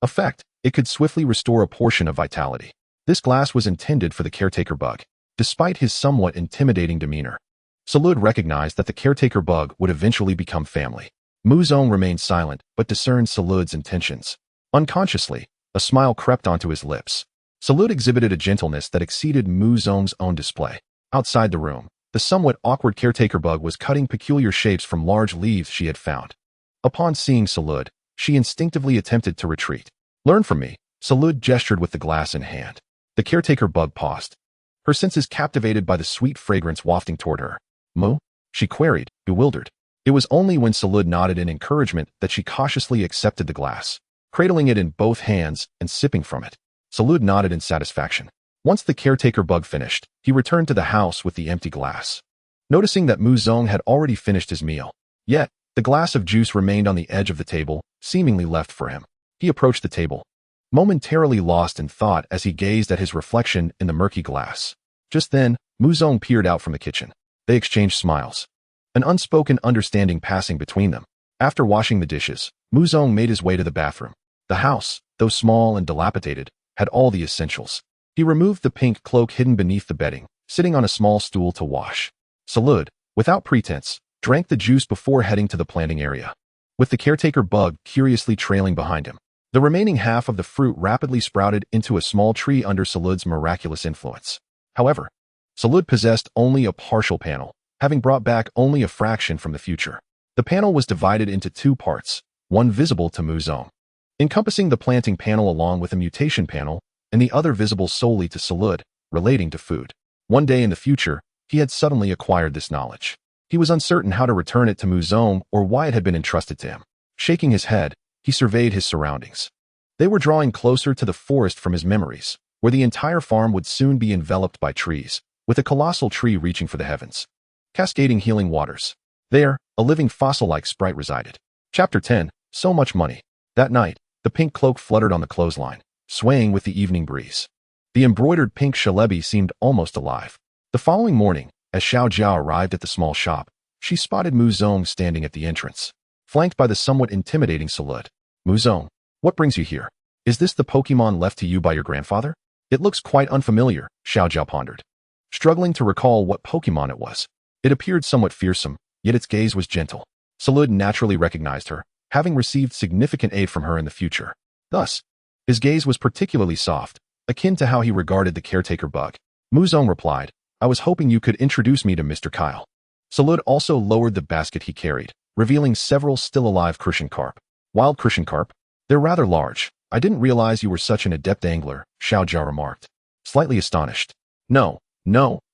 A: Effect, it could swiftly restore a portion of vitality. This glass was intended for the caretaker bug. Despite his somewhat intimidating demeanor, Zarude recognized that the caretaker bug would eventually become family. Muzong remained silent, but discerned Zarude's intentions. Unconsciously, a smile crept onto his lips. Zarude exhibited a gentleness that exceeded Muzong's own display. Outside the room, the somewhat awkward caretaker bug was cutting peculiar shapes from large leaves she had found. Upon seeing Zarude, she instinctively attempted to retreat. Learn from me, Zarude gestured with the glass in hand. The caretaker bug paused, her senses captivated by the sweet fragrance wafting toward her. Moo? She queried, bewildered. It was only when Zarude nodded in encouragement that she cautiously accepted the glass, cradling it in both hands and sipping from it. Zarude nodded in satisfaction. Once the caretaker bug finished, he returned to the house with the empty glass, noticing that Muzong had already finished his meal. Yet, the glass of juice remained on the edge of the table, seemingly left for him. He approached the table, momentarily lost in thought as he gazed at his reflection in the murky glass. Just then, Muzong peered out from the kitchen. They exchanged smiles, an unspoken understanding passing between them. After washing the dishes, Muzong made his way to the bathroom. The house, though small and dilapidated, had all the essentials. He removed the pink cloak hidden beneath the bedding, sitting on a small stool to wash. Zarude, without pretense, drank the juice before heading to the planting area. with the caretaker bug curiously trailing behind him. The remaining half of the fruit rapidly sprouted into a small tree under Salude's miraculous influence. However, Zarude possessed only a partial panel, having brought back only a fraction from the future. The panel was divided into two parts, one visible to Muzong, encompassing the planting panel along with a mutation panel, and the other visible solely to Zarude, relating to food. One day in the future, he had suddenly acquired this knowledge. He was uncertain how to return it to Muzong or why it had been entrusted to him. Shaking his head, he surveyed his surroundings. They were drawing closer to the forest from his memories, where the entire farm would soon be enveloped by trees, with a colossal tree reaching for the heavens. Cascading healing waters. There, a living fossil-like sprite resided. Chapter 10, So Much Money. That night, the pink cloak fluttered on the clothesline, swaying with the evening breeze. The embroidered pink shalebi seemed almost alive. The following morning, as Xiao Jiao arrived at the small shop, she spotted Muzong standing at the entrance, flanked by the somewhat intimidating Zarude. Muzong, what brings you here? Is this the Pokemon left to you by your grandfather? It looks quite unfamiliar, Xiao Jiao pondered, struggling to recall what Pokemon it was. It appeared somewhat fearsome, yet its gaze was gentle. Zarude naturally recognized her, having received significant aid from her in the future. Thus, his gaze was particularly soft, akin to how he regarded the caretaker bug. Muzong replied, I was hoping you could introduce me to Mr. Kyle. Zarude also lowered the basket he carried, revealing several still-alive Crucian carp. Wild Crucian carp? They're rather large. I didn't realize you were such an adept angler, Xiao Jiao remarked, slightly astonished. No,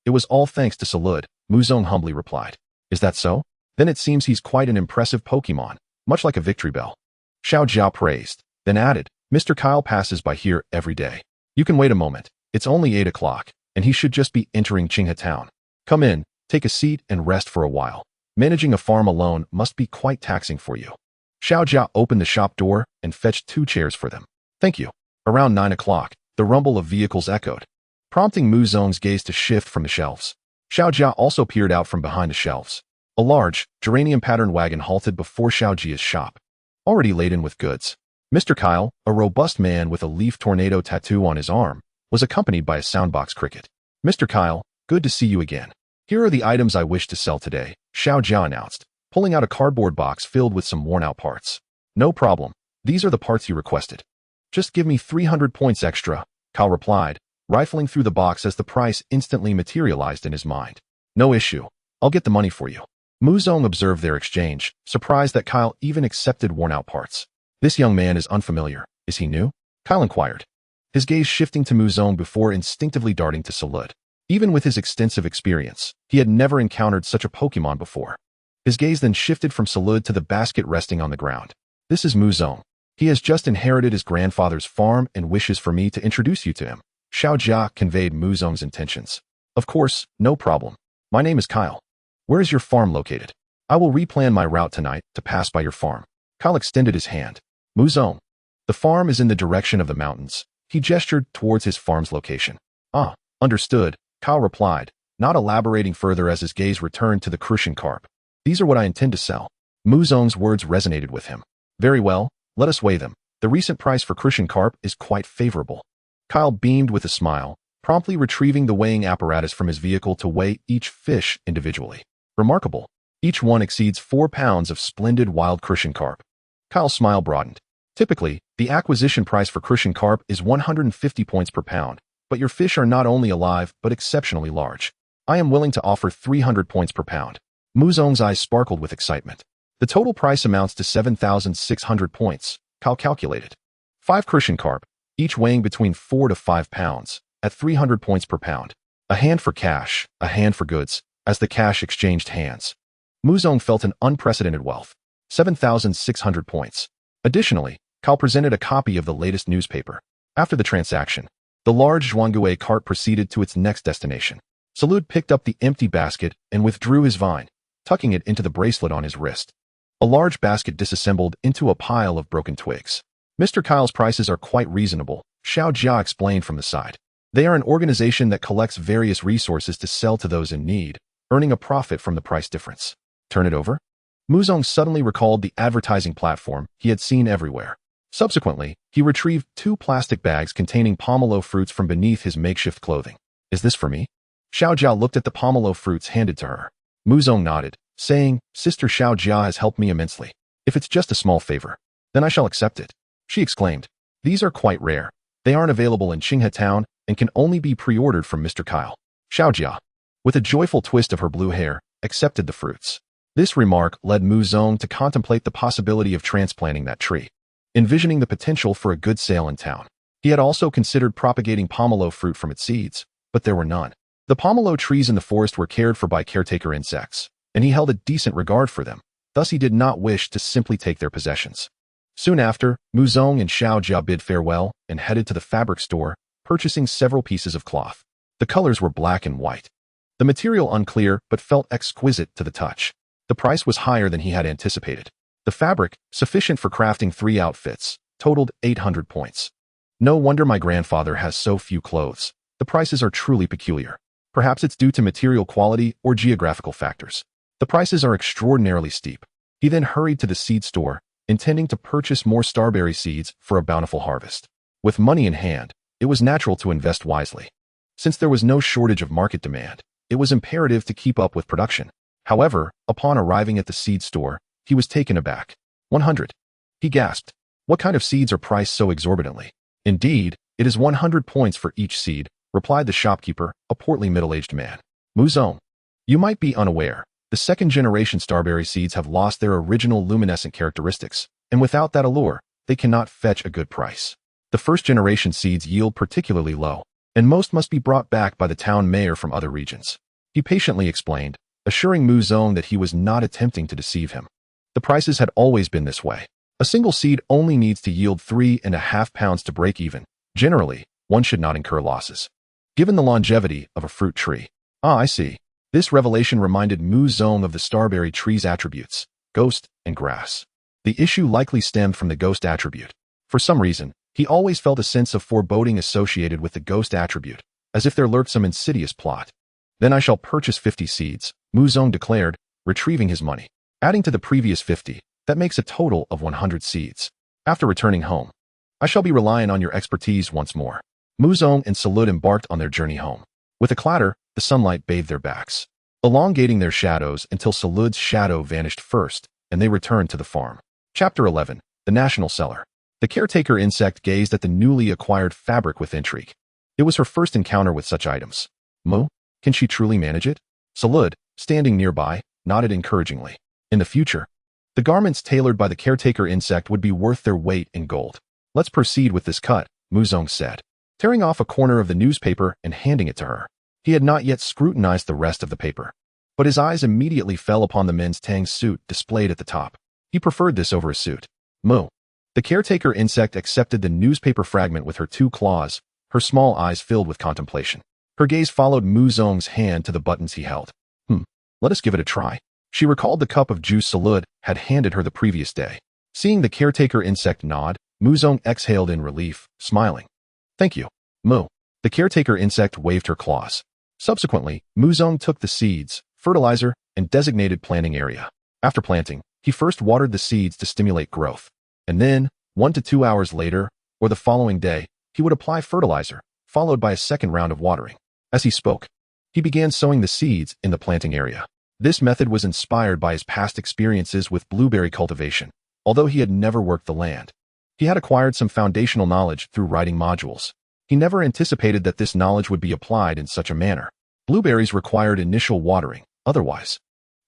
A: it was all thanks to Zarude, Muzong humbly replied. Is that so? Then it seems he's quite an impressive Pokemon, much like a victory bell. Xiao Jiao praised, then added, Mr. Kyle passes by here every day. You can wait a moment. It's only 8 o'clock, and he should just be entering Qinghe town. Come in, take a seat and rest for a while. Managing a farm alone must be quite taxing for you. Xiao Jiao opened the shop door and fetched 2 chairs for them. Thank you. Around 9 o'clock, the rumble of vehicles echoed, prompting Muzong's gaze to shift from the shelves. Xiao Jiao also peered out from behind the shelves. A large, geranium-patterned wagon halted before Xiao Jia's shop, already laden with goods. Mr. Kyle, a robust man with a leaf tornado tattoo on his arm, was accompanied by a soundbox cricket. Mr. Kyle, good to see you again. Here are the items I wish to sell today, Xiao Jiao announced, pulling out a cardboard box filled with some worn-out parts. No problem. These are the parts you requested. Just give me 300 points extra, Kyle replied, rifling through the box as the price instantly materialized in his mind. No issue. I'll get the money for you. Muzong observed their exchange, surprised that Kyle even accepted worn-out parts. This young man is unfamiliar. Is he new? Kyle inquired, his gaze shifting to Muzong before instinctively darting to Zarude. Even with his extensive experience, he had never encountered such a Pokemon before. His gaze then shifted from Zarude to the basket resting on the ground. This is Muzong. He has just inherited his grandfather's farm and wishes for me to introduce you to him. Xiao Jia conveyed Muzong's intentions. Of course, no problem. My name is Kyle. Where is your farm located? I will replan my route tonight to pass by your farm. Kyle extended his hand. Muzong. The farm is in the direction of the mountains. He gestured towards his farm's location. Ah, understood, Kyle replied, not elaborating further as his gaze returned to the Crucian carp. These are what I intend to sell. Muzong's words resonated with him. Very well, let us weigh them. The recent price for Crucian carp is quite favorable. Kyle beamed with a smile, promptly retrieving the weighing apparatus from his vehicle to weigh each fish individually. Remarkable. Each one exceeds 4 pounds of splendid wild Crucian carp. Kyle's smile broadened. Typically, the acquisition price for Crucian carp is 150 points per pound, but your fish are not only alive but exceptionally large. I am willing to offer 300 points per pound. Muzong's eyes sparkled with excitement. The total price amounts to 7,600 points, Kyle calculated. 5 Crucian carp, each weighing between 4 to 5 pounds, at 300 points per pound. A hand for cash, a hand for goods, as the cash exchanged hands. Muzong felt an unprecedented wealth. 7,600 points. Additionally, Kyle presented a copy of the latest newspaper. After the transaction, the large Zhuangguo cart proceeded to its next destination. Zarude picked up the empty basket and withdrew his vine, tucking it into the bracelet on his wrist. A large basket disassembled into a pile of broken twigs. Mr. Kyle's prices are quite reasonable, Xiao Jia explained from the side. They are an organization that collects various resources to sell to those in need, earning a profit from the price difference. Turn it over? Muzong suddenly recalled the advertising platform he had seen everywhere. Subsequently, he retrieved 2 plastic bags containing pomelo fruits from beneath his makeshift clothing. Is this for me? Xiao Jia looked at the pomelo fruits handed to her. Muzong nodded, saying, Sister Xiao Jia has helped me immensely. If it's just a small favor, then I shall accept it, she exclaimed. These are quite rare. They aren't available in Qinghe Town and can only be pre-ordered from Mr. Kyle. Xiaojia, with a joyful twist of her blue hair, accepted the fruits. This remark led Mu Zong to contemplate the possibility of transplanting that tree, envisioning the potential for a good sale in town. He had also considered propagating pomelo fruit from its seeds, but there were none. The pomelo trees in the forest were cared for by caretaker insects, and he held a decent regard for them. Thus he did not wish to simply take their possessions. Soon after, Mu Zong and Xiaojia bid farewell and headed to the fabric store, purchasing several pieces of cloth. The colors were black and white. The material unclear but felt exquisite to the touch. The price was higher than he had anticipated. The fabric, sufficient for crafting 3 outfits, totaled 800 points. No wonder my grandfather has so few clothes. The prices are truly peculiar. Perhaps it's due to material quality or geographical factors. The prices are extraordinarily steep. He then hurried to the seed store, intending to purchase more starberry seeds for a bountiful harvest. With money in hand, it was natural to invest wisely. Since there was no shortage of market demand, it was imperative to keep up with production. However, upon arriving at the seed store, he was taken aback. 100. He gasped. What kind of seeds are priced so exorbitantly? Indeed, it is 100 points for each seed, replied the shopkeeper, a portly middle-aged man. Mu Zong, you might be unaware. The second-generation starberry seeds have lost their original luminescent characteristics, and without that allure, they cannot fetch a good price. The first-generation seeds yield particularly low, and most must be brought back by the town mayor from other regions. He patiently explained, assuring Mu Zong that he was not attempting to deceive him. The prices had always been this way. A single seed only needs to yield 3.5 pounds to break even. Generally, one should not incur losses. Given the longevity of a fruit tree. Ah, I see. This revelation reminded Mu Zong of the starberry tree's attributes, ghost and grass. The issue likely stemmed from the ghost attribute. For some reason, he always felt a sense of foreboding associated with the ghost attribute, as if there lurked some insidious plot. Then I shall purchase 50 seeds, Mu Zong declared, retrieving his money. Adding to the previous 50, that makes a total of 100 seeds. After returning home, I shall be relying on your expertise once more. Mu Zong and Zarude embarked on their journey home. With a clatter, the sunlight bathed their backs, elongating their shadows until Zarude's shadow vanished first, and they returned to the farm. Chapter 11. The National Cellar. The caretaker insect gazed at the newly acquired fabric with intrigue. It was her first encounter with such items. Mu, can she truly manage it? Zarude, standing nearby, nodded encouragingly. In the future, the garments tailored by the caretaker insect would be worth their weight in gold. Let's proceed with this cut, Mu Zong said, tearing off a corner of the newspaper and handing it to her. He had not yet scrutinized the rest of the paper, but his eyes immediately fell upon the men's tang suit displayed at the top. He preferred this over a suit. Mu. The caretaker insect accepted the newspaper fragment with her 2 claws, her small eyes filled with contemplation. Her gaze followed Mu Zong's hand to the buttons he held. Let us give it a try. She recalled the cup of juice Zarude had handed her the previous day. Seeing the caretaker insect nod, Mu Zong exhaled in relief, smiling. Thank you, Mu. The caretaker insect waved her claws. Subsequently, Mu Zong took the seeds, fertilizer, and designated planting area. After planting, he first watered the seeds to stimulate growth, and then, 1 to 2 hours later, or the following day, he would apply fertilizer, followed by a second round of watering. As he spoke, he began sowing the seeds in the planting area. This method was inspired by his past experiences with blueberry cultivation. Although he had never worked the land, he had acquired some foundational knowledge through writing modules. He never anticipated that this knowledge would be applied in such a manner. Blueberries required initial watering, otherwise,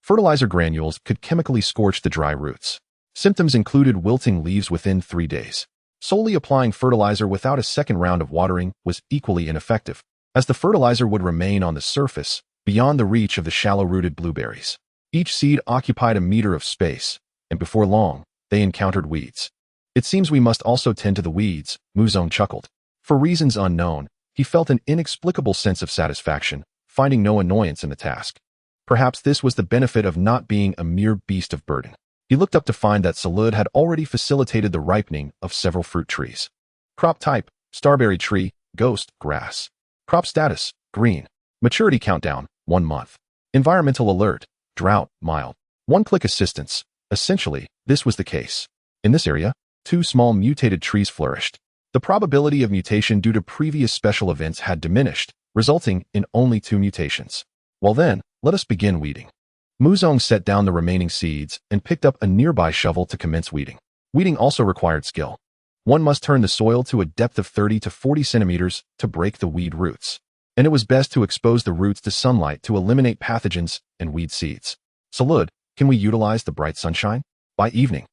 A: fertilizer granules could chemically scorch the dry roots. Symptoms included wilting leaves within 3 days. Solely applying fertilizer without a second round of watering was equally ineffective, as the fertilizer would remain on the surface, beyond the reach of the shallow-rooted blueberries. Each seed occupied a meter of space, and before long, they encountered weeds. It seems we must also tend to the weeds, Mu Zong chuckled. For reasons unknown, he felt an inexplicable sense of satisfaction, finding no annoyance in the task. Perhaps this was the benefit of not being a mere beast of burden. He looked up to find that Zarude had already facilitated the ripening of several fruit trees. Crop type, starberry tree, ghost, grass. Crop status, green. Maturity countdown, 1 month. Environmental alert, drought, mild. One-click assistance. Essentially, this was the case. In this area, 2 small mutated trees flourished. The probability of mutation due to previous special events had diminished, resulting in only 2 mutations. Well then, let us begin weeding. Muzong set down the remaining seeds and picked up a nearby shovel to commence weeding. Weeding also required skill. One must turn the soil to a depth of 30 to 40 centimeters to break the weed roots. And it was best to expose the roots to sunlight to eliminate pathogens and weed seeds. Zarude, can we utilize the bright sunshine? By evening,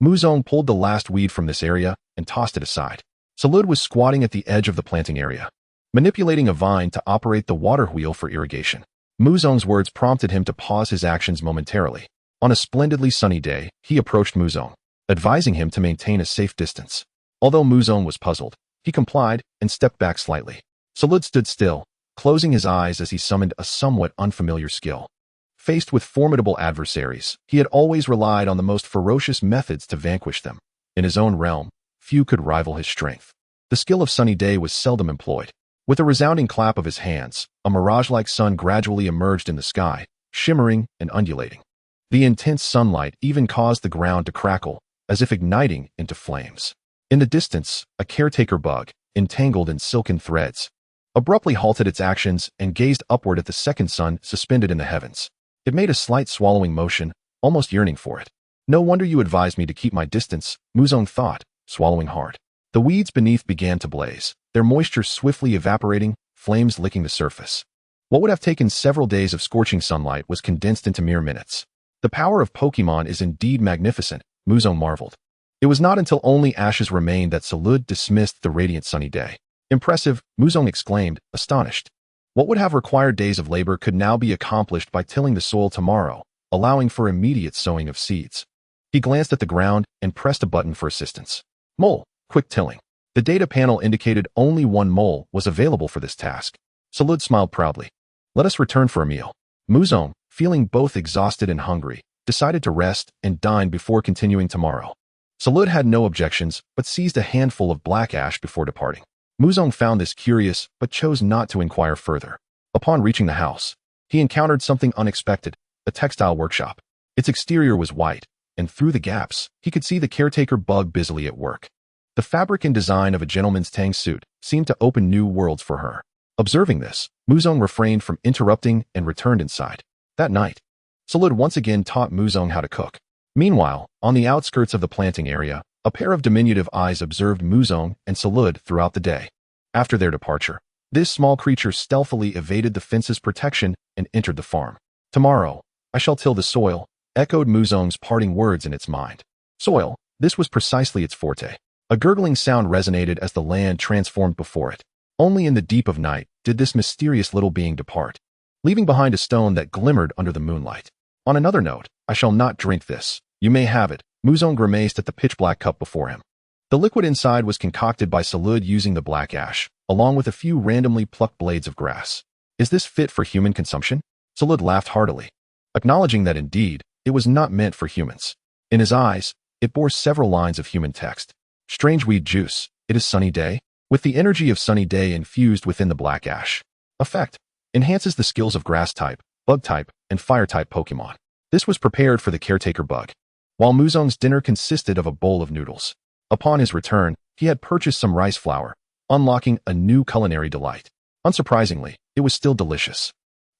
A: Muzong pulled the last weed from this area and tossed it aside. Zarude was squatting at the edge of the planting area, manipulating a vine to operate the water wheel for irrigation. Muzong's words prompted him to pause his actions momentarily. On a splendidly sunny day, he approached Muzong, advising him to maintain a safe distance. Although Muzong was puzzled, he complied and stepped back slightly. Zarude stood still, closing his eyes as he summoned a somewhat unfamiliar skill. Faced with formidable adversaries, he had always relied on the most ferocious methods to vanquish them. In his own realm, few could rival his strength. The skill of Sunny Day was seldom employed. With a resounding clap of his hands, a mirage-like sun gradually emerged in the sky, shimmering and undulating. The intense sunlight even caused the ground to crackle, as if igniting into flames. In the distance, a caretaker bug, entangled in silken threads, abruptly halted its actions and gazed upward at the second sun suspended in the heavens. It made a slight swallowing motion, almost yearning for it. No wonder you advised me to keep my distance, Muzong thought, swallowing hard. The weeds beneath began to blaze, their moisture swiftly evaporating, flames licking the surface. What would have taken several days of scorching sunlight was condensed into mere minutes. The power of Pokemon is indeed magnificent, Muzong marveled. It was not until only ashes remained that Zarude dismissed the radiant sunny day. Impressive, Muzong exclaimed, astonished. What would have required days of labor could now be accomplished by tilling the soil tomorrow, allowing for immediate sowing of seeds. He glanced at the ground and pressed a button for assistance. Mole, quick tilling. The data panel indicated only one mole was available for this task. Zarude smiled proudly. Let us return for a meal. Muzong, feeling both exhausted and hungry, decided to rest and dine before continuing tomorrow. Zarude had no objections, but seized a handful of black ash before departing. Muzong found this curious, but chose not to inquire further. Upon reaching the house, he encountered something unexpected, a textile workshop. Its exterior was white, and through the gaps, he could see the caretaker bug busily at work. The fabric and design of a gentleman's tang suit seemed to open new worlds for her. Observing this, Muzong refrained from interrupting and returned inside. That night, Zarude once again taught Muzong how to cook. Meanwhile, on the outskirts of the planting area, a pair of diminutive eyes observed Muzong and Zarude throughout the day. After their departure, this small creature stealthily evaded the fence's protection and entered the farm. Tomorrow, I shall till the soil, echoed Muzong's parting words in its mind. Soil, this was precisely its forte. A gurgling sound resonated as the land transformed before it. Only in the deep of night did this mysterious little being depart, leaving behind a stone that glimmered under the moonlight. On another note, I shall not drink this. You may have it. Muzong grimaced at the pitch-black cup before him. The liquid inside was concocted by Zarude using the black ash, along with a few randomly plucked blades of grass. Is this fit for human consumption? Zarude laughed heartily, acknowledging that indeed, it was not meant for humans. In his eyes, it bore several lines of human text. Strange weed juice. It is Sunny Day, with the energy of Sunny Day infused within the black ash. Effect. Enhances the skills of grass type, bug type, and fire type Pokemon. This was prepared for the caretaker bug, while Muzong's dinner consisted of a bowl of noodles. Upon his return, he had purchased some rice flour, unlocking a new culinary delight. Unsurprisingly, it was still delicious.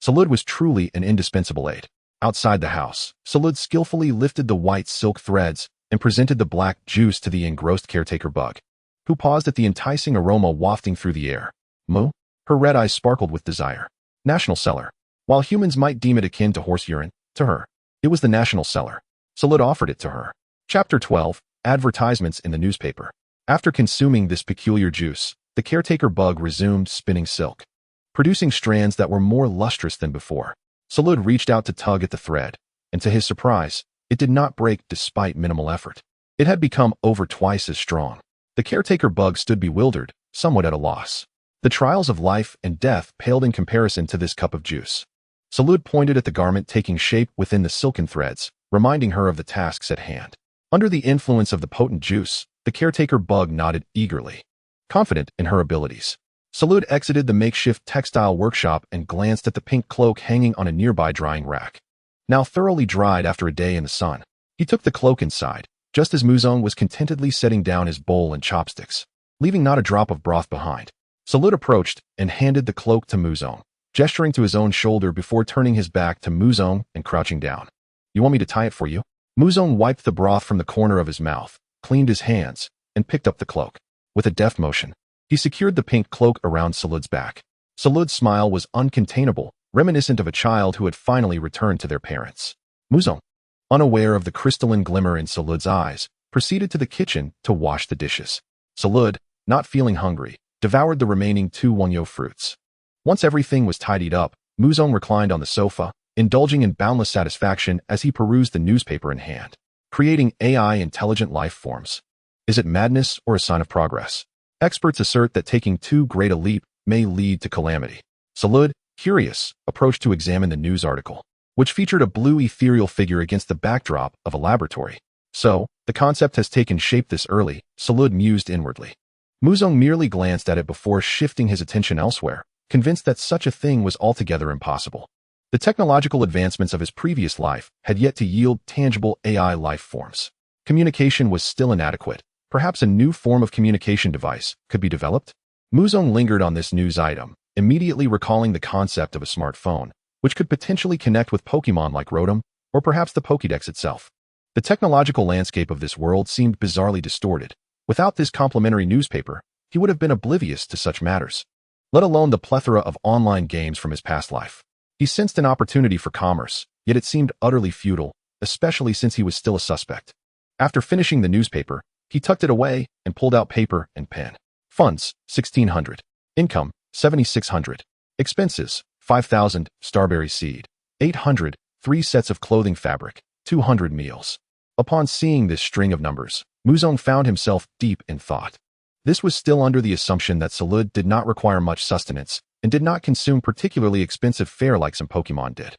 A: Zarude was truly an indispensable aid. Outside the house, Zarude skillfully lifted the white silk threads and presented the black juice to the engrossed caretaker bug, who paused at the enticing aroma wafting through the air. Moo? Her red eyes sparkled with desire. National seller. While humans might deem it akin to horse urine, to her, it was the national seller. Zarude offered it to her. Chapter 12. Advertisements in the newspaper. After consuming this peculiar juice, the caretaker bug resumed spinning silk, producing strands that were more lustrous than before. Zarude reached out to tug at the thread, and to his surprise, it did not break despite minimal effort. It had become over twice as strong. The caretaker bug stood bewildered, somewhat at a loss. The trials of life and death paled in comparison to this cup of juice. Zarude pointed at the garment taking shape within the silken threads, reminding her of the tasks at hand. Under the influence of the potent juice, the caretaker bug nodded eagerly, confident in her abilities. Zarude exited the makeshift textile workshop and glanced at the pink cloak hanging on a nearby drying rack. Now thoroughly dried after a day in the sun, he took the cloak inside, just as Muzong was contentedly setting down his bowl and chopsticks, leaving not a drop of broth behind. Zarude approached and handed the cloak to Muzong. gesturing to his own shoulder before turning his back to Muzong and crouching down. You want me to tie it for you? Muzong wiped the broth from the corner of his mouth, cleaned his hands, and picked up the cloak. With a deft motion, he secured the pink cloak around Salude's back. Salude's smile was uncontainable, reminiscent of a child who had finally returned to their parents. Muzong, unaware of the crystalline glimmer in Salude's eyes, proceeded to the kitchen to wash the dishes. Zarude, not feeling hungry, devoured the remaining 2 wonyo fruits. Once everything was tidied up, Muzong reclined on the sofa, indulging in boundless satisfaction as he perused the newspaper in hand. Creating AI intelligent life forms. Is it madness or a sign of progress? Experts assert that taking too great a leap may lead to calamity. Zarude, curious, approached to examine the news article, which featured a blue ethereal figure against the backdrop of a laboratory. So, the concept has taken shape this early, Zarude mused inwardly. Muzong merely glanced at it before shifting his attention elsewhere, convinced that such a thing was altogether impossible. The technological advancements of his previous life had yet to yield tangible AI life forms. Communication was still inadequate. Perhaps a new form of communication device could be developed? Muzong lingered on this news item, immediately recalling the concept of a smartphone, which could potentially connect with Pokemon like Rotom, or perhaps the Pokédex itself. The technological landscape of this world seemed bizarrely distorted. Without this complimentary newspaper, he would have been oblivious to such matters, let alone the plethora of online games from his past life. He sensed an opportunity for commerce, yet it seemed utterly futile, especially since he was still a suspect. After finishing the newspaper, he tucked it away and pulled out paper and pen. Funds, 1,600. Income, 7,600. Expenses, 5,000, starberry seed. 800, 3 sets of clothing fabric, 200 meals. Upon seeing this string of numbers, Muzong found himself deep in thought. This was still under the assumption that Zarude did not require much sustenance and did not consume particularly expensive fare like some Pokemon did.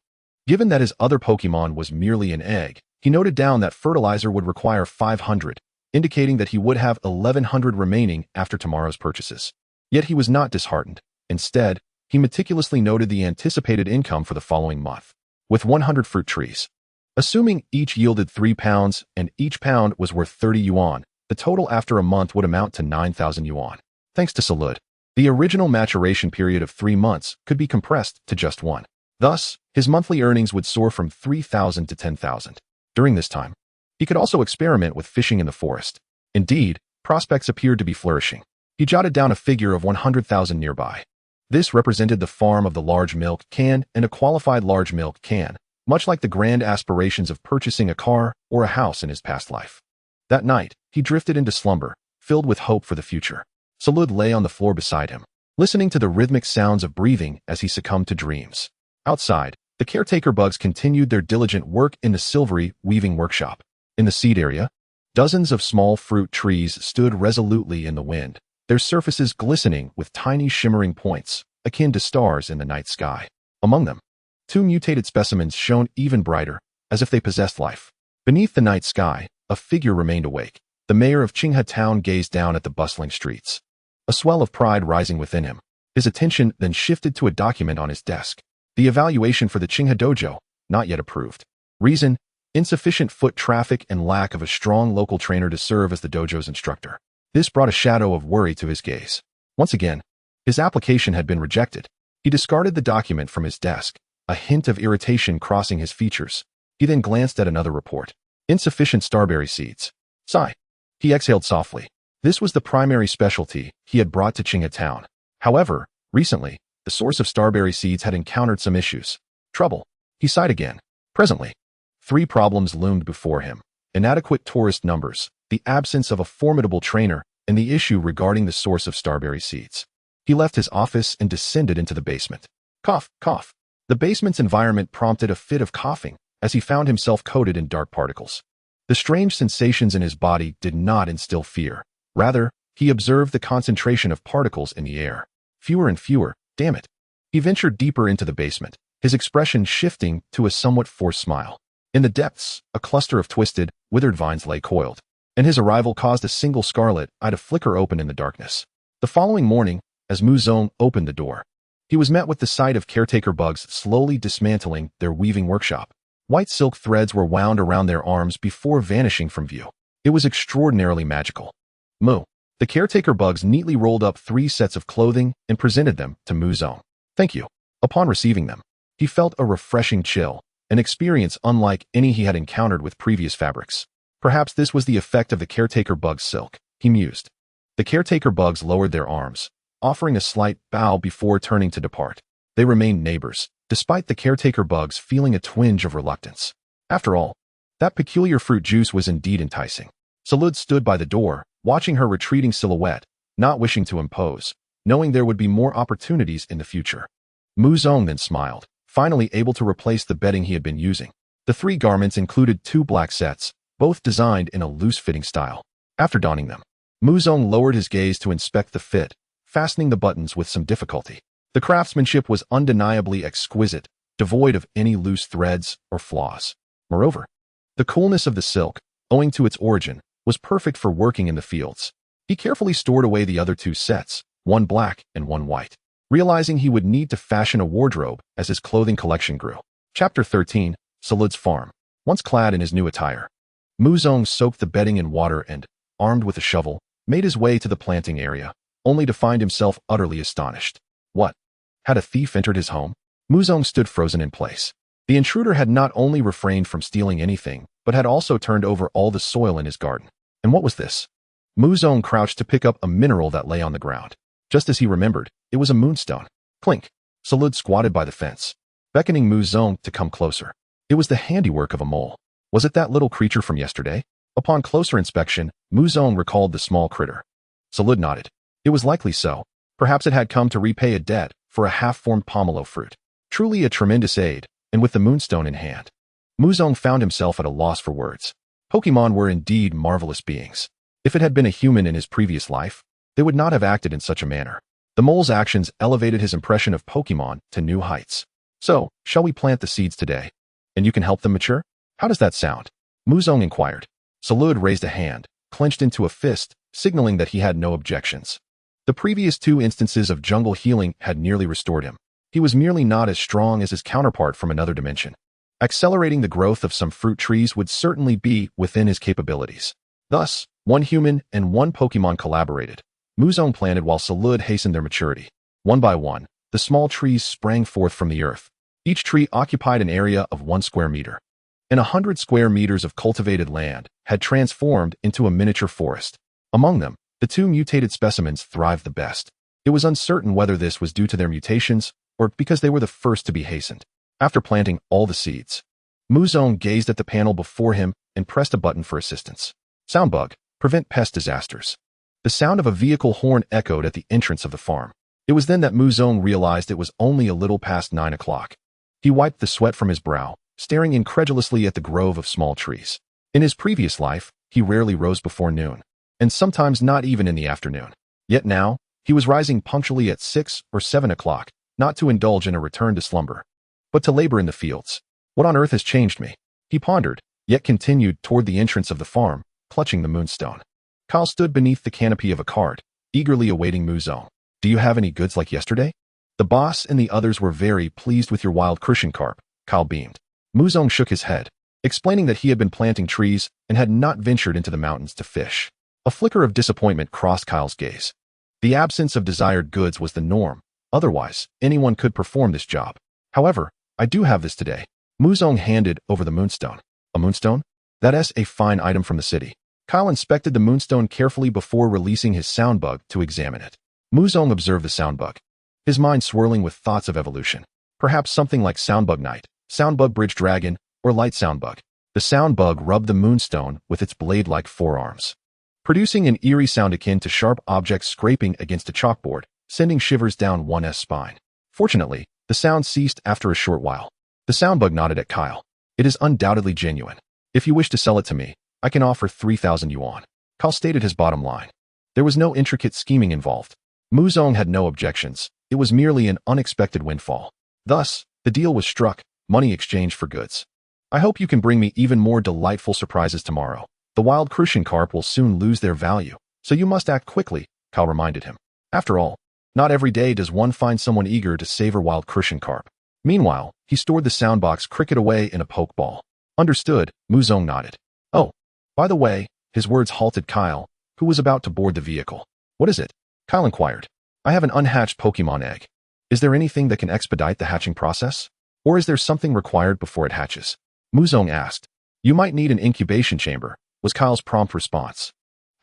A: Given that his other Pokemon was merely an egg, he noted down that fertilizer would require 500, indicating that he would have 1,100 remaining after tomorrow's purchases. Yet he was not disheartened. Instead, he meticulously noted the anticipated income for the following month. With 100 fruit trees, assuming each yielded 3 pounds and each pound was worth 30 yuan, the total after a month would amount to 9,000 yuan. Thanks to Zarude, the original maturation period of 3 months could be compressed to just 1. Thus, his monthly earnings would soar from 3,000 to 10,000. During this time, he could also experiment with fishing in the forest. Indeed, prospects appeared to be flourishing. He jotted down a figure of 100,000 nearby. This represented the farm of the large milk can and a qualified large milk can, much like the grand aspirations of purchasing a car or a house in his past life. That night, he drifted into slumber, filled with hope for the future. Zarude lay on the floor beside him, listening to the rhythmic sounds of breathing as he succumbed to dreams. Outside, the caretaker bugs continued their diligent work in the silvery weaving workshop. In the seed area, dozens of small fruit trees stood resolutely in the wind, their surfaces glistening with tiny shimmering points, akin to stars in the night sky. Among them, 2 mutated specimens shone even brighter, as if they possessed life. Beneath the night sky, a figure remained awake. The mayor of Qinghe Town gazed down at the bustling streets, a swell of pride rising within him. His attention then shifted to a document on his desk. The evaluation for the Qinghe Dojo, not yet approved. Reason: insufficient foot traffic and lack of a strong local trainer to serve as the dojo's instructor. This brought a shadow of worry to his gaze. Once again, his application had been rejected. He discarded the document from his desk, a hint of irritation crossing his features. He then glanced at another report. Insufficient starberry seeds. Sigh. He exhaled softly. This was the primary specialty he had brought to Qinghe Town. However, recently, the source of starberry seeds had encountered some issues. Trouble. He sighed again. Presently, 3 problems loomed before him: inadequate tourist numbers, the absence of a formidable trainer, and the issue regarding the source of starberry seeds. He left his office and descended into the basement. Cough, cough. The basement's environment prompted a fit of coughing as he found himself coated in dark particles. The strange sensations in his body did not instill fear. Rather, he observed the concentration of particles in the air. Fewer and fewer, damn it. He ventured deeper into the basement, his expression shifting to a somewhat forced smile. In the depths, a cluster of twisted, withered vines lay coiled, and his arrival caused a single scarlet eye to flicker open in the darkness. The following morning, as Muzong opened the door, he was met with the sight of caretaker bugs slowly dismantling their weaving workshop. White silk threads were wound around their arms before vanishing from view. It was extraordinarily magical. Moo. The caretaker bugs neatly rolled up 3 sets of clothing and presented them to Muzong. Thank you. Upon receiving them, he felt a refreshing chill, an experience unlike any he had encountered with previous fabrics. Perhaps this was the effect of the caretaker bug's silk, he mused. The caretaker bugs lowered their arms, offering a slight bow before turning to depart. They remained neighbors, despite the caretaker bugs feeling a twinge of reluctance. After all, that peculiar fruit juice was indeed enticing. Zarude stood by the door, watching her retreating silhouette, not wishing to impose, knowing there would be more opportunities in the future. Muzong then smiled, finally able to replace the bedding he had been using. The 3 garments included 2 black sets, both designed in a loose-fitting style. After donning them, Muzong lowered his gaze to inspect the fit, fastening the buttons with some difficulty. The craftsmanship was undeniably exquisite, devoid of any loose threads or flaws. Moreover, the coolness of the silk, owing to its origin, was perfect for working in the fields. He carefully stored away the other 2 sets, one black and one white, realizing he would need to fashion a wardrobe as his clothing collection grew. Chapter 13, Zarude's Farm. Once clad in his new attire, Muzong soaked the bedding in water and, armed with a shovel, made his way to the planting area, only to find himself utterly astonished. What? Had a thief entered his home? Muzong stood frozen in place. The intruder had not only refrained from stealing anything, but had also turned over all the soil in his garden. And what was this? Muzong crouched to pick up a mineral that lay on the ground. Just as he remembered, it was a moonstone. Clink! Zarude squatted by the fence, beckoning Muzong to come closer. It was the handiwork of a mole. Was it that little creature from yesterday? Upon closer inspection, Muzong recalled the small critter. Zarude nodded. It was likely so. Perhaps it had come to repay a debt for a half-formed pomelo fruit. Truly a tremendous aid, and with the moonstone in hand, Muzong found himself at a loss for words. Pokemon were indeed marvelous beings. If it had been a human in his previous life, they would not have acted in such a manner. The mole's actions elevated his impression of Pokemon to new heights. So, shall we plant the seeds today? And you can help them mature? How does that sound? Muzong inquired. Zarude raised a hand, clenched into a fist, signaling that he had no objections. The previous 2 instances of jungle healing had nearly restored him. He was merely not as strong as his counterpart from another dimension. Accelerating the growth of some fruit trees would certainly be within his capabilities. Thus, 1 human and 1 Pokemon collaborated. Muzong planted while Zarude hastened their maturity. One by one, the small trees sprang forth from the earth. Each tree occupied an area of 1 square meter. And 100 square meters of cultivated land had transformed into a miniature forest. Among them, the 2 mutated specimens thrived the best. It was uncertain whether this was due to their mutations or because they were the first to be hastened. After planting all the seeds, Muzong gazed at the panel before him and pressed a button for assistance. Soundbug, prevent pest disasters. The sound of a vehicle horn echoed at the entrance of the farm. It was then that Muzong realized it was only a little past 9 o'clock. He wiped the sweat from his brow, staring incredulously at the grove of small trees. In his previous life, he rarely rose before noon, and sometimes not even in the afternoon. Yet now, he was rising punctually at 6 or 7 o'clock, not to indulge in a return to slumber, but to labor in the fields. What on earth has changed me? He pondered, yet continued toward the entrance of the farm, clutching the moonstone. Kyle stood beneath the canopy of a cart, eagerly awaiting Muzong. Do you have any goods like yesterday? The boss and the others were very pleased with your wild crucian carp, Kyle beamed. Muzong shook his head, explaining that he had been planting trees and had not ventured into the mountains to fish. A flicker of disappointment crossed Kyle's gaze. The absence of desired goods was the norm. Otherwise, anyone could perform this job. However, I do have this today. Muzong handed over the moonstone. A moonstone? That's a fine item from the city. Kyle inspected the moonstone carefully before releasing his soundbug to examine it. Muzong observed the soundbug, his mind swirling with thoughts of evolution. Perhaps something like Soundbug Knight, Soundbug Bridge Dragon, or Light Soundbug. The soundbug rubbed the moonstone with its blade-like forearms, producing an eerie sound akin to sharp objects scraping against a chalkboard, sending shivers down one's spine. Fortunately, the sound ceased after a short while. The soundbug nodded at Kyle. It is undoubtedly genuine. If you wish to sell it to me, I can offer 3,000 yuan. Kyle stated his bottom line. There was no intricate scheming involved. Muzong had no objections. It was merely an unexpected windfall. Thus, the deal was struck, money exchanged for goods. I hope you can bring me even more delightful surprises tomorrow. The wild crucian carp will soon lose their value, so you must act quickly, Kyle reminded him. After all, not every day does one find someone eager to savor wild crucian carp. Meanwhile, he stored the soundbox cricket away in a pokeball. Understood, Muzong nodded. Oh, by the way, his words halted Kyle, who was about to board the vehicle. What is it? Kyle inquired. I have an unhatched Pokemon egg. Is there anything that can expedite the hatching process? Or is there something required before it hatches? Muzong asked. You might need an incubation chamber, was Kyle's prompt response.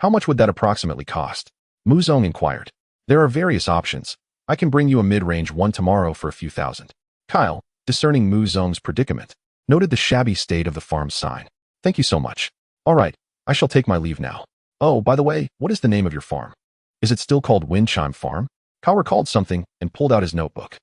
A: How much would that approximately cost? Muzong inquired. There are various options. I can bring you a mid-range one tomorrow for a few thousand. Kyle, discerning Muzong's predicament, noted the shabby state of the farm's sign. Thank you so much. All right, I shall take my leave now. Oh, by the way, what is the name of your farm? Is it still called Wind Chime Farm? Kyle recalled something and pulled out his notebook.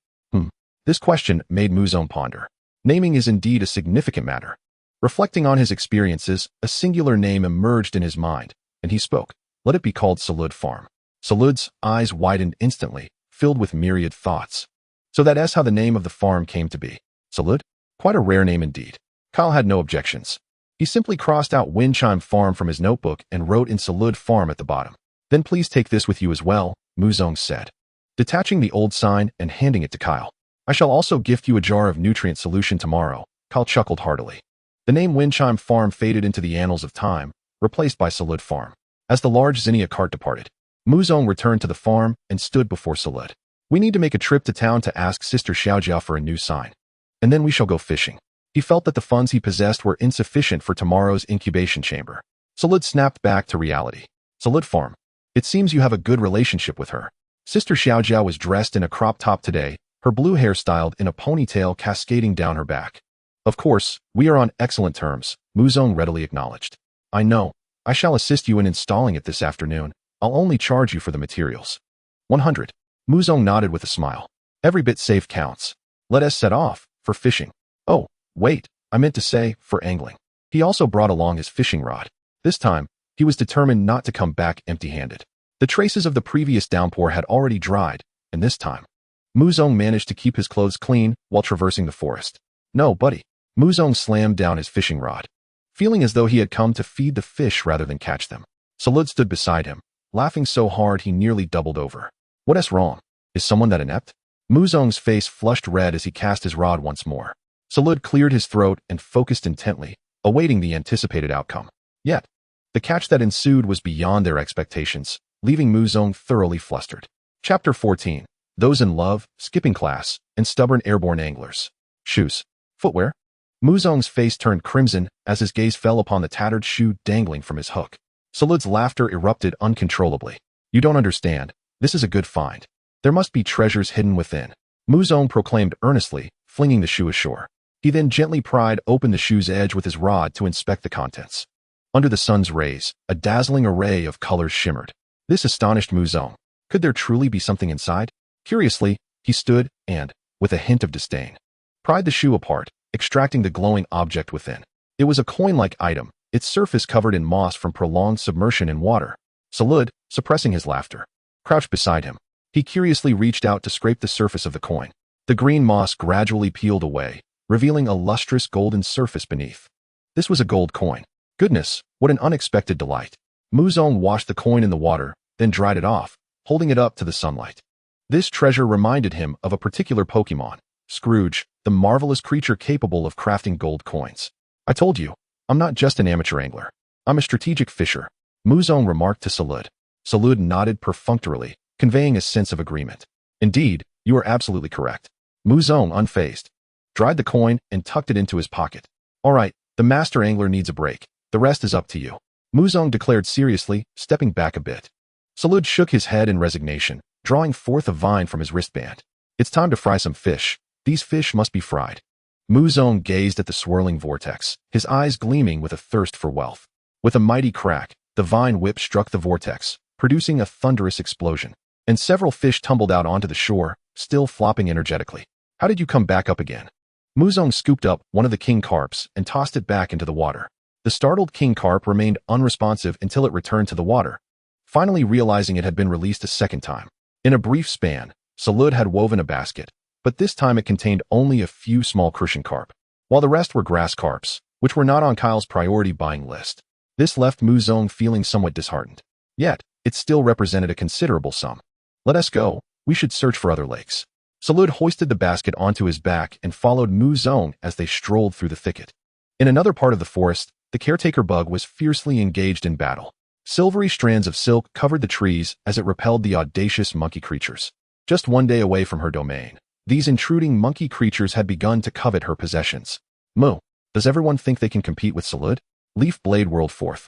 A: This question made Muzong ponder. Naming is indeed a significant matter. Reflecting on his experiences, a singular name emerged in his mind, and he spoke. Let it be called Zarude Farm. Zarude's eyes widened instantly, filled with myriad thoughts. So that's how the name of the farm came to be. Zarude? Quite a rare name indeed. Kyle had no objections. He simply crossed out Wind Chime Farm from his notebook and wrote in Zarude Farm at the bottom. Then please take this with you as well, Muzong said, detaching the old sign and handing it to Kyle. I shall also gift you a jar of nutrient solution tomorrow. Kyle chuckled heartily. The name Wind Chime Farm faded into the annals of time, replaced by Zarude Farm. As the large zinnia cart departed, Muzong returned to the farm and stood before Zarude. We need to make a trip to town to ask Sister Xiaojia for a new sign. And then we shall go fishing. He felt that the funds he possessed were insufficient for tomorrow's incubation chamber. Zarude snapped back to reality. Zarude Farm. It seems you have a good relationship with her. Sister Xiaojia was dressed in a crop top today, her blue hair styled in a ponytail cascading down her back. Of course, we are on excellent terms, Muzong readily acknowledged. I know. I shall assist you in installing it this afternoon. I'll only charge you for the materials. 100. Muzong nodded with a smile. Every bit saved counts. Let us set off, for fishing. Oh, wait, I meant to say, for angling. He also brought along his fishing rod. This time, he was determined not to come back empty-handed. The traces of the previous downpour had already dried, and this time, Muzong managed to keep his clothes clean while traversing the forest. No, buddy. Muzong slammed down his fishing rod, feeling as though he had come to feed the fish rather than catch them. Zarude stood beside him, laughing so hard he nearly doubled over. What's wrong? Is someone that inept? Muzong's face flushed red as he cast his rod once more. Zarude cleared his throat and focused intently, awaiting the anticipated outcome. Yet, the catch that ensued was beyond their expectations, leaving Muzong thoroughly flustered. Chapter 14. Those in love, skipping class, and stubborn airborne anglers. Shoes. Footwear. Muzong's face turned crimson as his gaze fell upon the tattered shoe dangling from his hook. Zarude's laughter erupted uncontrollably. You don't understand. This is a good find. There must be treasures hidden within. Muzong proclaimed earnestly, flinging the shoe ashore. He then gently pried open the shoe's edge with his rod to inspect the contents. Under the sun's rays, a dazzling array of colors shimmered. This astonished Muzong. Could there truly be something inside? Curiously, he stood and, with a hint of disdain, pried the shoe apart, extracting the glowing object within. It was a coin-like item, its surface covered in moss from prolonged submersion in water. Zarude, suppressing his laughter, crouched beside him. He curiously reached out to scrape the surface of the coin. The green moss gradually peeled away, revealing a lustrous golden surface beneath. This was a gold coin. Goodness, what an unexpected delight. Muzong washed the coin in the water, then dried it off, holding it up to the sunlight. This treasure reminded him of a particular Pokémon, Scrooge, the marvelous creature capable of crafting gold coins. I told you, I'm not just an amateur angler. I'm a strategic fisher, Muzong remarked to Zarude. Zarude nodded perfunctorily, conveying a sense of agreement. Indeed, you are absolutely correct. Muzong, unfazed, dried the coin and tucked it into his pocket. All right, the master angler needs a break. The rest is up to you, Muzong declared seriously, stepping back a bit. Zarude shook his head in resignation, drawing forth a vine from his wristband. It's time to fry some fish. These fish must be fried. Muzong gazed at the swirling vortex, his eyes gleaming with a thirst for wealth. With a mighty crack, the vine whip struck the vortex, producing a thunderous explosion, and several fish tumbled out onto the shore, still flopping energetically. How did you come back up again? Muzong scooped up one of the king carps and tossed it back into the water. The startled king carp remained unresponsive until it returned to the water, finally realizing it had been released a second time. In a brief span, Zarude had woven a basket, but this time it contained only a few small crucian carp, while the rest were grass carps, which were not on Kyle's priority buying list. This left Muzong feeling somewhat disheartened. Yet, it still represented a considerable sum. Let us go. We should search for other lakes. Zarude hoisted the basket onto his back and followed Muzong as they strolled through the thicket. In another part of the forest, the caretaker bug was fiercely engaged in battle. Silvery strands of silk covered the trees as it repelled the audacious monkey creatures. Just one day away from her domain, these intruding monkey creatures had begun to covet her possessions. Moo, does everyone think they can compete with Zarude? Leaf Blade whirled forth,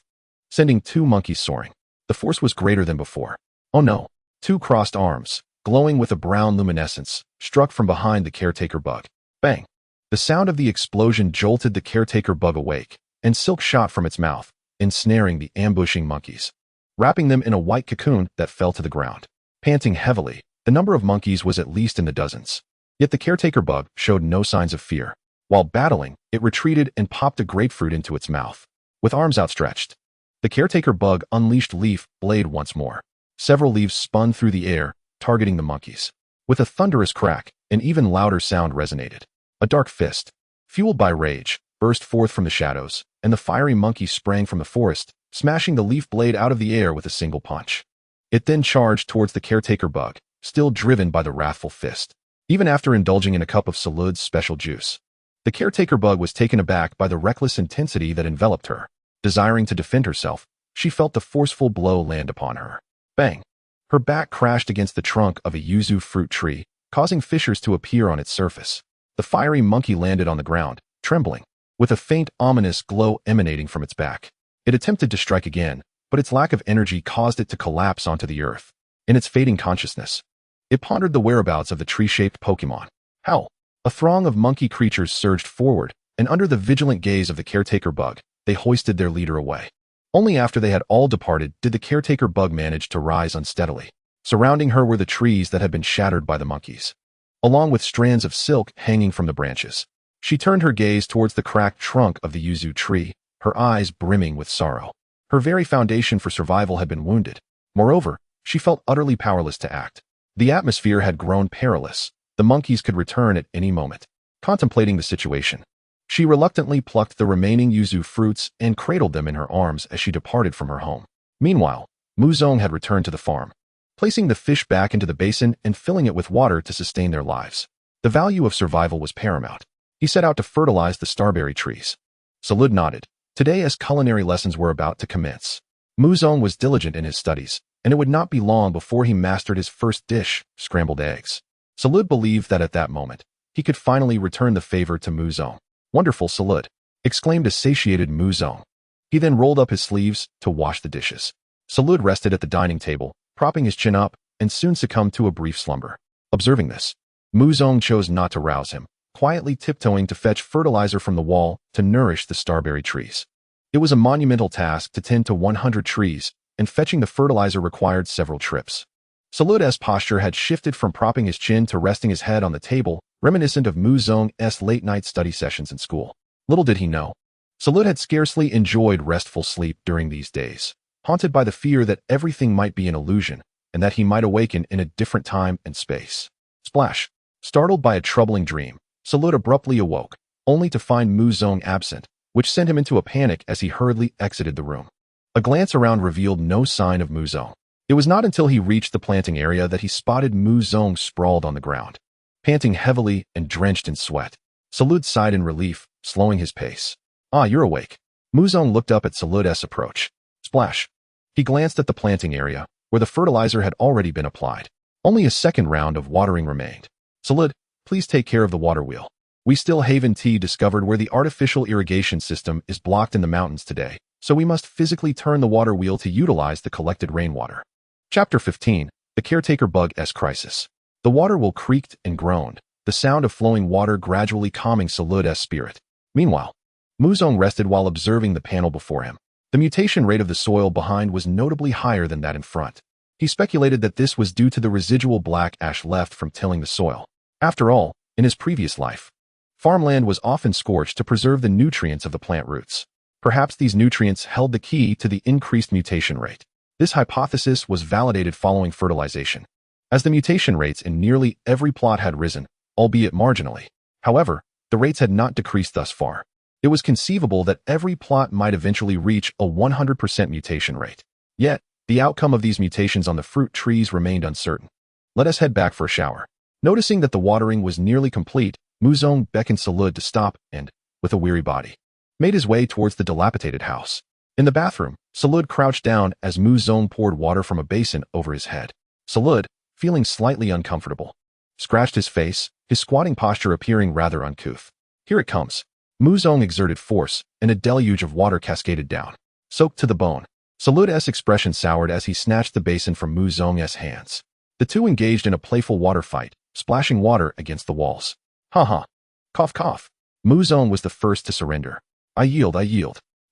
A: sending 2 monkeys soaring. The force was greater than before. Oh no! 2 crossed arms, glowing with a brown luminescence, struck from behind the caretaker bug. Bang! The sound of the explosion jolted the caretaker bug awake, and silk shot from its mouth, ensnaring the ambushing monkeys, wrapping them in a white cocoon that fell to the ground. Panting heavily, the number of monkeys was at least in the dozens. Yet the caretaker bug showed no signs of fear. While battling, it retreated and popped a grapefruit into its mouth. With arms outstretched, the caretaker bug unleashed Leaf Blade once more. Several leaves spun through the air, targeting the monkeys. With a thunderous crack, an even louder sound resonated. A dark fist, fueled by rage, burst forth from the shadows, and the fiery monkey sprang from the forest, smashing the leaf blade out of the air with a single punch. It then charged towards the caretaker bug, still driven by the wrathful fist. Even after indulging in a cup of Zarude's special juice, the caretaker bug was taken aback by the reckless intensity that enveloped her. Desiring to defend herself, she felt the forceful blow land upon her. Bang! Her back crashed against the trunk of a yuzu fruit tree, causing fissures to appear on its surface. The fiery monkey landed on the ground, trembling, with a faint, ominous glow emanating from its back. It attempted to strike again, but its lack of energy caused it to collapse onto the earth. In its fading consciousness, it pondered the whereabouts of the tree-shaped Pokémon. Howl! A throng of monkey creatures surged forward, and under the vigilant gaze of the caretaker bug, they hoisted their leader away. Only after they had all departed did the caretaker bug manage to rise unsteadily. Surrounding her were the trees that had been shattered by the monkeys, along with strands of silk hanging from the branches. She turned her gaze towards the cracked trunk of the yuzu tree, her eyes brimming with sorrow. Her very foundation for survival had been wounded. Moreover, she felt utterly powerless to act. The atmosphere had grown perilous. The monkeys could return at any moment. Contemplating the situation, she reluctantly plucked the remaining yuzu fruits and cradled them in her arms as she departed from her home. Meanwhile, Muzong had returned to the farm, placing the fish back into the basin and filling it with water to sustain their lives. The value of survival was paramount. He set out to fertilize the starberry trees. Zarude nodded. Today, as culinary lessons were about to commence, Muzong was diligent in his studies, and it would not be long before he mastered his first dish, scrambled eggs. Zarude believed that at that moment, he could finally return the favor to Muzong. Wonderful, Zarude, exclaimed a satiated Muzong. He then rolled up his sleeves to wash the dishes. Zarude rested at the dining table, propping his chin up, and soon succumbed to a brief slumber. Observing this, Muzong chose not to rouse him, quietly tiptoeing to fetch fertilizer from the wall to nourish the starberry trees. It was a monumental task to tend to 100 trees, and fetching the fertilizer required several trips. Zarude's posture had shifted from propping his chin to resting his head on the table, reminiscent of Muzong's late-night study sessions in school. Little did he know, Zarude had scarcely enjoyed restful sleep during these days, haunted by the fear that everything might be an illusion, and that he might awaken in a different time and space. Splash! Startled by a troubling dream, Zarude abruptly awoke, only to find Muzong absent, which sent him into a panic as he hurriedly exited the room. A glance around revealed no sign of Muzong. It was not until he reached the planting area that he spotted Muzong sprawled on the ground, panting heavily and drenched in sweat. Zarude sighed in relief, slowing his pace. Ah, you're awake. Muzong looked up at Zarude's approach. Splash! He glanced at the planting area, where the fertilizer had already been applied. Only a second round of watering remained. Zarude, please take care of the water wheel. We still haven't discovered where the artificial irrigation system is blocked in the mountains today, so we must physically turn the water wheel to utilize the collected rainwater. Chapter 15. The Caretaker Bug's Crisis. The water wheel creaked and groaned, the sound of flowing water gradually calming Zarude's spirit. Meanwhile, Muzong rested while observing the panel before him. The mutation rate of the soil behind was notably higher than that in front. He speculated that this was due to the residual black ash left from tilling the soil. After all, in his previous life, farmland was often scorched to preserve the nutrients of the plant roots. Perhaps these nutrients held the key to the increased mutation rate. This hypothesis was validated following fertilization, as the mutation rates in nearly every plot had risen, albeit marginally. However, the rates had not decreased thus far. It was conceivable that every plot might eventually reach a 100% mutation rate. Yet, the outcome of these mutations on the fruit trees remained uncertain. Let us head back for a shower. Noticing that the watering was nearly complete, Muzong beckoned Zarude to stop and, with a weary body, made his way towards the dilapidated house. In the bathroom, Zarude crouched down as Muzong poured water from a basin over his head. Zarude, feeling slightly uncomfortable. Scratched his face, his squatting posture appearing rather uncouth. Here it comes. Muzong exerted force, and a deluge of water cascaded down. Soaked to the bone. Zarude's expression soured as he snatched the basin from Muzong's hands. The two engaged in a playful water fight, splashing water against the walls. Ha. Cough cough. Muzong was the first to surrender. I yield.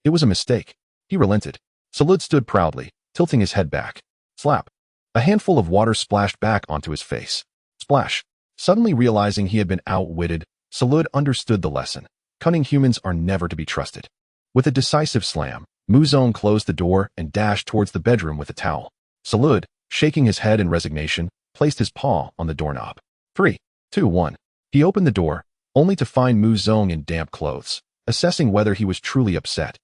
A: It was a mistake. He relented. Zarude stood proudly, tilting his head back. Slap. A handful of water splashed back onto his face. Splash. Suddenly realizing he had been outwitted, Zarude understood the lesson. Cunning humans are never to be trusted. With a decisive slam, Muzong closed the door and dashed towards the bedroom with a towel. Zarude, shaking his head in resignation, placed his paw on the doorknob. 3, 2, 1. He opened the door, only to find Muzong in damp clothes, assessing whether he was truly upset.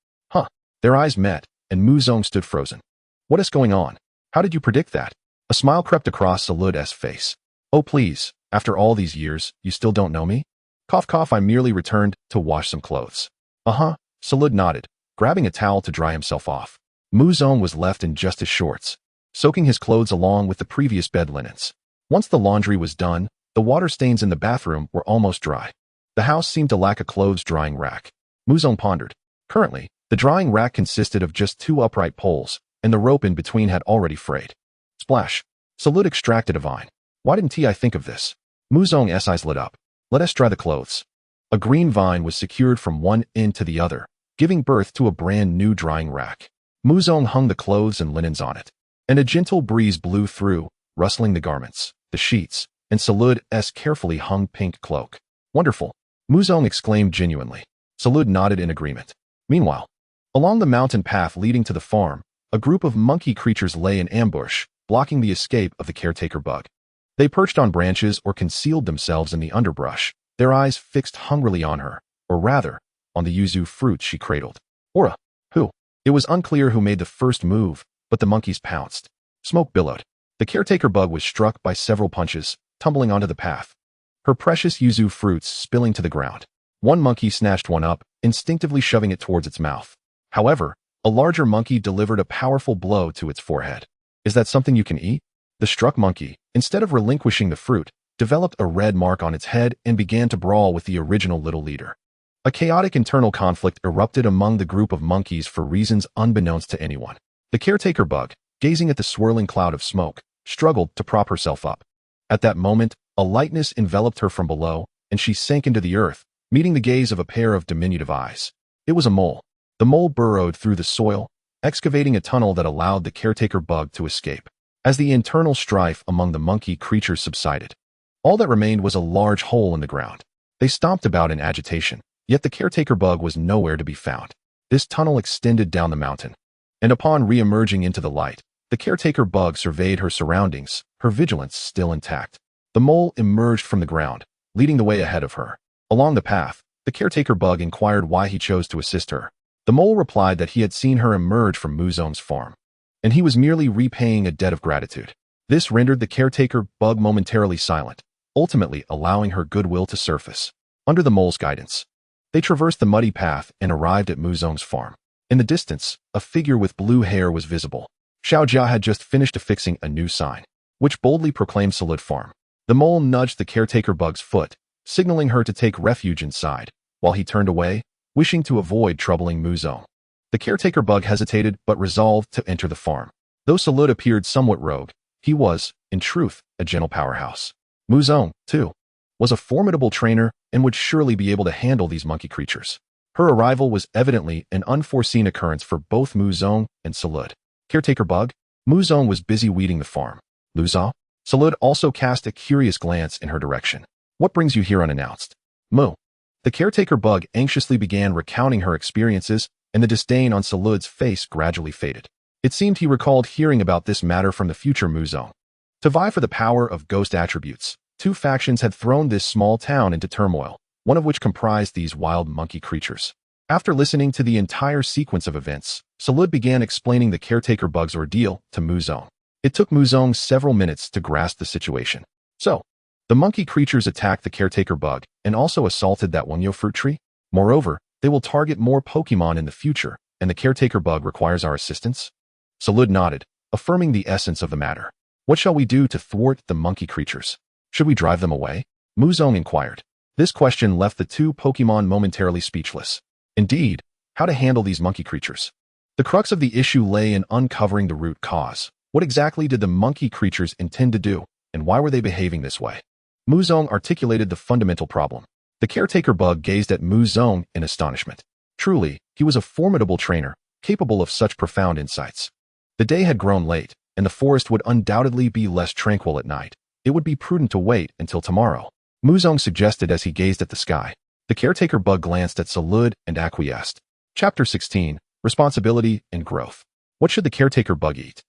A: Their eyes met, and Muzong stood frozen. What is going on? How did you predict that? A smile crept across Zarude's face. Oh please, after all these years, you still don't know me? Cough cough, I merely returned to wash some clothes. Zarude nodded, grabbing a towel to dry himself off. Muzong was left in just his shorts, soaking his clothes along with the previous bed linens. Once the laundry was done, the water stains in the bathroom were almost dry. The house seemed to lack a clothes drying rack. Muzong pondered. Currently, the drying rack consisted of just 2 upright poles, and the rope in between had already frayed. Splash. Zarude extracted a vine. Why didn't I think of this? Muzong's eyes lit up. Let us dry the clothes. A green vine was secured from one end to the other, giving birth to a brand new drying rack. Muzong hung the clothes and linens on it, and a gentle breeze blew through, rustling the garments, the sheets, and Zarude's carefully hung pink cloak. Wonderful. Muzong exclaimed genuinely. Zarude nodded in agreement. Meanwhile, along the mountain path leading to the farm, a group of monkey creatures lay in ambush, blocking the escape of the caretaker bug. They perched on branches or concealed themselves in the underbrush, their eyes fixed hungrily on her, or rather, on the yuzu fruit she cradled. Aura. Who? It was unclear who made the first move, but the monkeys pounced. Smoke billowed. The caretaker bug was struck by several punches, tumbling onto the path. Her precious yuzu fruits spilling to the ground. One monkey snatched one up, instinctively shoving it towards its mouth. However, a larger monkey delivered a powerful blow to its forehead. Is that something you can eat? The struck monkey, instead of relinquishing the fruit, developed a red mark on its head and began to brawl with the original little leader. A chaotic internal conflict erupted among the group of monkeys for reasons unbeknownst to anyone. The caretaker bug, gazing at the swirling cloud of smoke, struggled to prop herself up. At that moment, a lightness enveloped her from below, and she sank into the earth, meeting the gaze of a pair of diminutive eyes. It was a mole. The mole burrowed through the soil, excavating a tunnel that allowed the caretaker bug to escape. As the internal strife among the monkey creatures subsided, all that remained was a large hole in the ground. They stomped about in agitation, yet the caretaker bug was nowhere to be found. This tunnel extended down the mountain, and upon re-emerging into the light, the caretaker bug surveyed her surroundings, her vigilance still intact. The mole emerged from the ground, leading the way ahead of her. Along the path, the caretaker bug inquired why he chose to assist her. The mole replied that he had seen her emerge from Muzong's farm, and he was merely repaying a debt of gratitude. This rendered the caretaker bug momentarily silent, ultimately allowing her goodwill to surface. Under the mole's guidance, they traversed the muddy path and arrived at Muzong's farm. In the distance, a figure with blue hair was visible. Xiaojia had just finished affixing a new sign, which boldly proclaimed Zarude Farm. The mole nudged the caretaker bug's foot, signaling her to take refuge inside, while he turned away, wishing to avoid troubling Muzong. The caretaker bug hesitated but resolved to enter the farm. Though Zarude appeared somewhat rogue, he was, in truth, a gentle powerhouse. Muzong, too, was a formidable trainer and would surely be able to handle these monkey creatures. Her arrival was evidently an unforeseen occurrence for both Muzong and Zarude. Caretaker bug? Muzong was busy weeding the farm. Luza? Zarude also cast a curious glance in her direction. What brings you here unannounced? Moo. The caretaker bug anxiously began recounting her experiences, and the disdain on Zarude's face gradually faded. It seemed he recalled hearing about this matter from the future Muzong. To vie for the power of ghost attributes, 2 factions had thrown this small town into turmoil, one of which comprised these wild monkey creatures. After listening to the entire sequence of events, Zarude began explaining the caretaker bug's ordeal to Muzong. It took Muzong several minutes to grasp the situation. So, the monkey creatures attacked the caretaker bug and also assaulted that Wonyo fruit tree? Moreover, they will target more Pokemon in the future, and the caretaker bug requires our assistance? Zarude nodded, affirming the essence of the matter. What shall we do to thwart the monkey creatures? Should we drive them away? Muzong inquired. This question left the two Pokemon momentarily speechless. Indeed, how to handle these monkey creatures? The crux of the issue lay in uncovering the root cause. What exactly did the monkey creatures intend to do, and why were they behaving this way? Muzong articulated the fundamental problem. The caretaker bug gazed at Muzong in astonishment. Truly, he was a formidable trainer, capable of such profound insights. The day had grown late, and the forest would undoubtedly be less tranquil at night. It would be prudent to wait until tomorrow, Muzong suggested as he gazed at the sky. The caretaker bug glanced at Zarude and acquiesced. Chapter 16, Responsibility and Growth. What should the caretaker bug eat?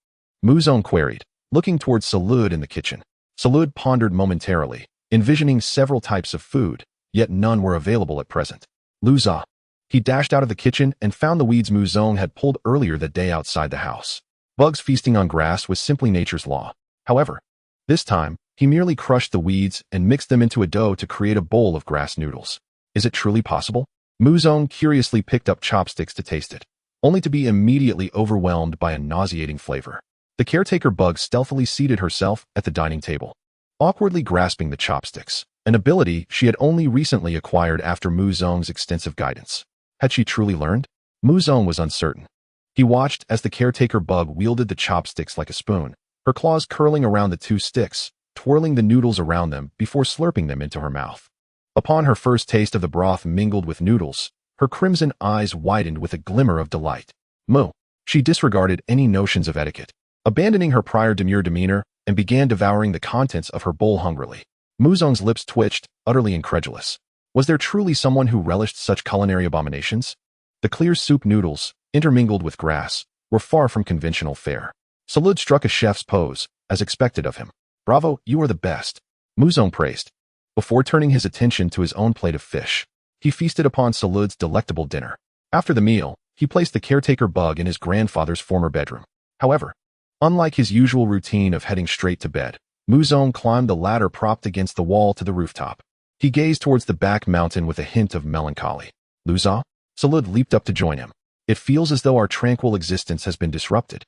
A: Muzong queried, looking towards Zarude in the kitchen. Zarude pondered momentarily, envisioning several types of food, yet none were available at present. Luza. He dashed out of the kitchen and found the weeds Muzong had pulled earlier that day outside the house. Bugs feasting on grass was simply nature's law. However, this time, he merely crushed the weeds and mixed them into a dough to create a bowl of grass noodles. Is it truly possible? Muzong curiously picked up chopsticks to taste it, only to be immediately overwhelmed by a nauseating flavor. The caretaker bug stealthily seated herself at the dining table, awkwardly grasping the chopsticks, an ability she had only recently acquired after Muzong's extensive guidance. Had she truly learned? Muzong was uncertain. He watched as the caretaker bug wielded the chopsticks like a spoon, her claws curling around the two sticks, twirling the noodles around them before slurping them into her mouth. Upon her first taste of the broth mingled with noodles, her crimson eyes widened with a glimmer of delight. Moo! She disregarded any notions of etiquette, abandoning her prior demure demeanor, and began devouring the contents of her bowl hungrily. Muzong's lips twitched, utterly incredulous. Was there truly someone who relished such culinary abominations? The clear soup noodles, intermingled with grass, were far from conventional fare. Zarude struck a chef's pose, as expected of him. Bravo, you are the best, Muzong praised. Before turning his attention to his own plate of fish, he feasted upon Zarude's delectable dinner. After the meal, he placed the caretaker bug in his grandfather's former bedroom. However, unlike his usual routine of heading straight to bed, Muzong climbed the ladder propped against the wall to the rooftop. He gazed towards the back mountain with a hint of melancholy. Luza? Zarude leaped up to join him. It feels as though our tranquil existence has been disrupted,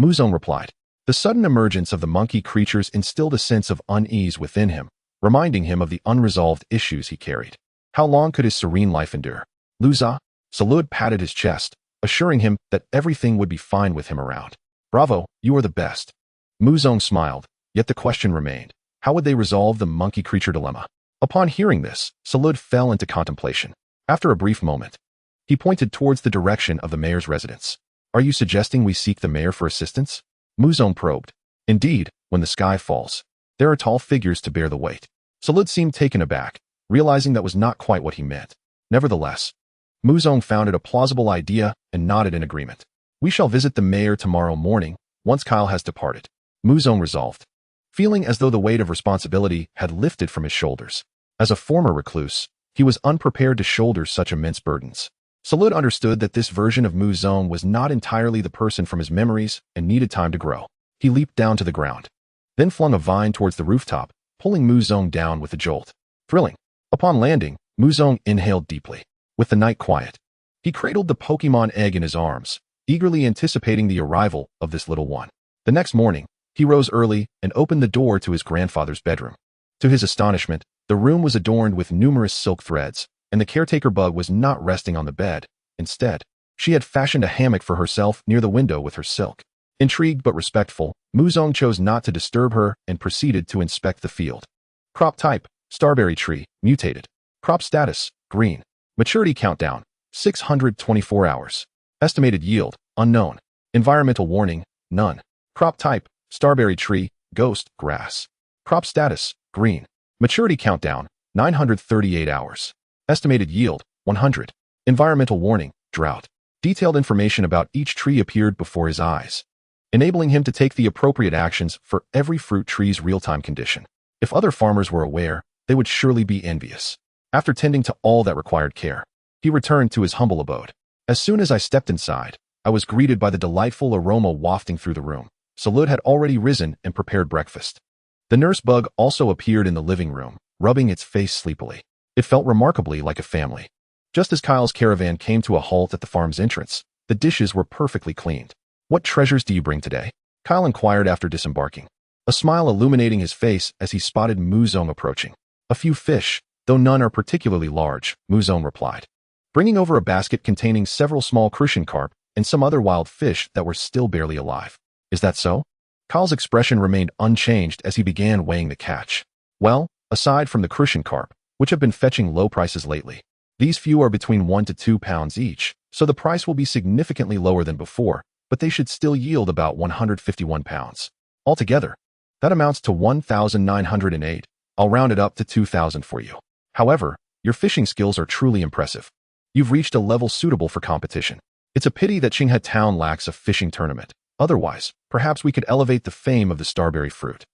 A: Muzong replied. The sudden emergence of the monkey creatures instilled a sense of unease within him, reminding him of the unresolved issues he carried. How long could his serene life endure? Luza? Zarude patted his chest, assuring him that everything would be fine with him around. Bravo, you are the best. Muzong smiled, yet the question remained. How would they resolve the monkey creature dilemma? Upon hearing this, Zarude fell into contemplation. After a brief moment, he pointed towards the direction of the mayor's residence. Are you suggesting we seek the mayor for assistance? Muzong probed. Indeed, when the sky falls, there are tall figures to bear the weight. Zarude seemed taken aback, realizing that was not quite what he meant. Nevertheless, Muzong found it a plausible idea and nodded in agreement. We shall visit the mayor tomorrow morning, once Kyle has departed, Muzong resolved, feeling as though the weight of responsibility had lifted from his shoulders. As a former recluse, he was unprepared to shoulder such immense burdens. Zarude understood that this version of Muzong was not entirely the person from his memories and needed time to grow. He leaped down to the ground, then flung a vine towards the rooftop, pulling Muzong down with a jolt. Thrilling. Upon landing, Muzong inhaled deeply. With the night quiet, he cradled the Pokemon egg in his arms, eagerly anticipating the arrival of this little one. The next morning, he rose early and opened the door to his grandfather's bedroom. To his astonishment, the room was adorned with numerous silk threads, and the caretaker bug was not resting on the bed. Instead, she had fashioned a hammock for herself near the window with her silk. Intrigued but respectful, Muzong chose not to disturb her and proceeded to inspect the field. Crop type, starberry tree, mutated. Crop status, green. Maturity countdown, 624 hours. Estimated yield, unknown. Environmental warning, none. Crop type, starberry tree, ghost, grass. Crop status, green. Maturity countdown, 938 hours. Estimated yield, 100. Environmental warning, drought. Detailed information about each tree appeared before his eyes, enabling him to take the appropriate actions for every fruit tree's real-time condition. If other farmers were aware, they would surely be envious. After tending to all that required care, he returned to his humble abode. As soon as I stepped inside, I was greeted by the delightful aroma wafting through the room. Zarude had already risen and prepared breakfast. The nurse bug also appeared in the living room, rubbing its face sleepily. It felt remarkably like a family. Just as Kyle's caravan came to a halt at the farm's entrance, the dishes were perfectly cleaned. What treasures do you bring today? Kyle inquired after disembarking. a smile illuminating his face as he spotted Muzong approaching. A few fish, though none are particularly large, Muzong replied, bringing over a basket containing several small crucian carp and some other wild fish that were still barely alive. Is that so? Kyle's expression remained unchanged as he began weighing the catch. Well, aside from the crucian carp, which have been fetching low prices lately, these few are between 1 to 2 pounds each, so the price will be significantly lower than before, but they should still yield about 151 pounds. Altogether, that amounts to 1,908. I'll round it up to 2,000 for you. However, your fishing skills are truly impressive. You've reached a level suitable for competition. It's a pity that Qinghe Town lacks a fishing tournament. Otherwise, perhaps we could elevate the fame of the starberry fruit.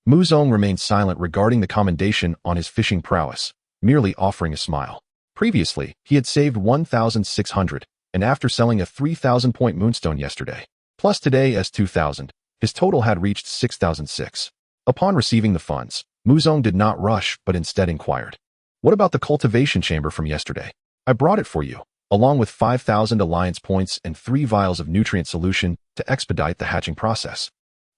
A: Muzong remained silent regarding the commendation on his fishing prowess, merely offering a smile. Previously, he had saved 1,600, and after selling a 3,000-point moonstone yesterday, plus today as 2,000, his total had reached 6,006. Upon receiving the funds, Muzong did not rush but instead inquired, "What about the cultivation chamber from yesterday? I brought it for you, along with 5,000 alliance points and 3 vials of nutrient solution to expedite the hatching process."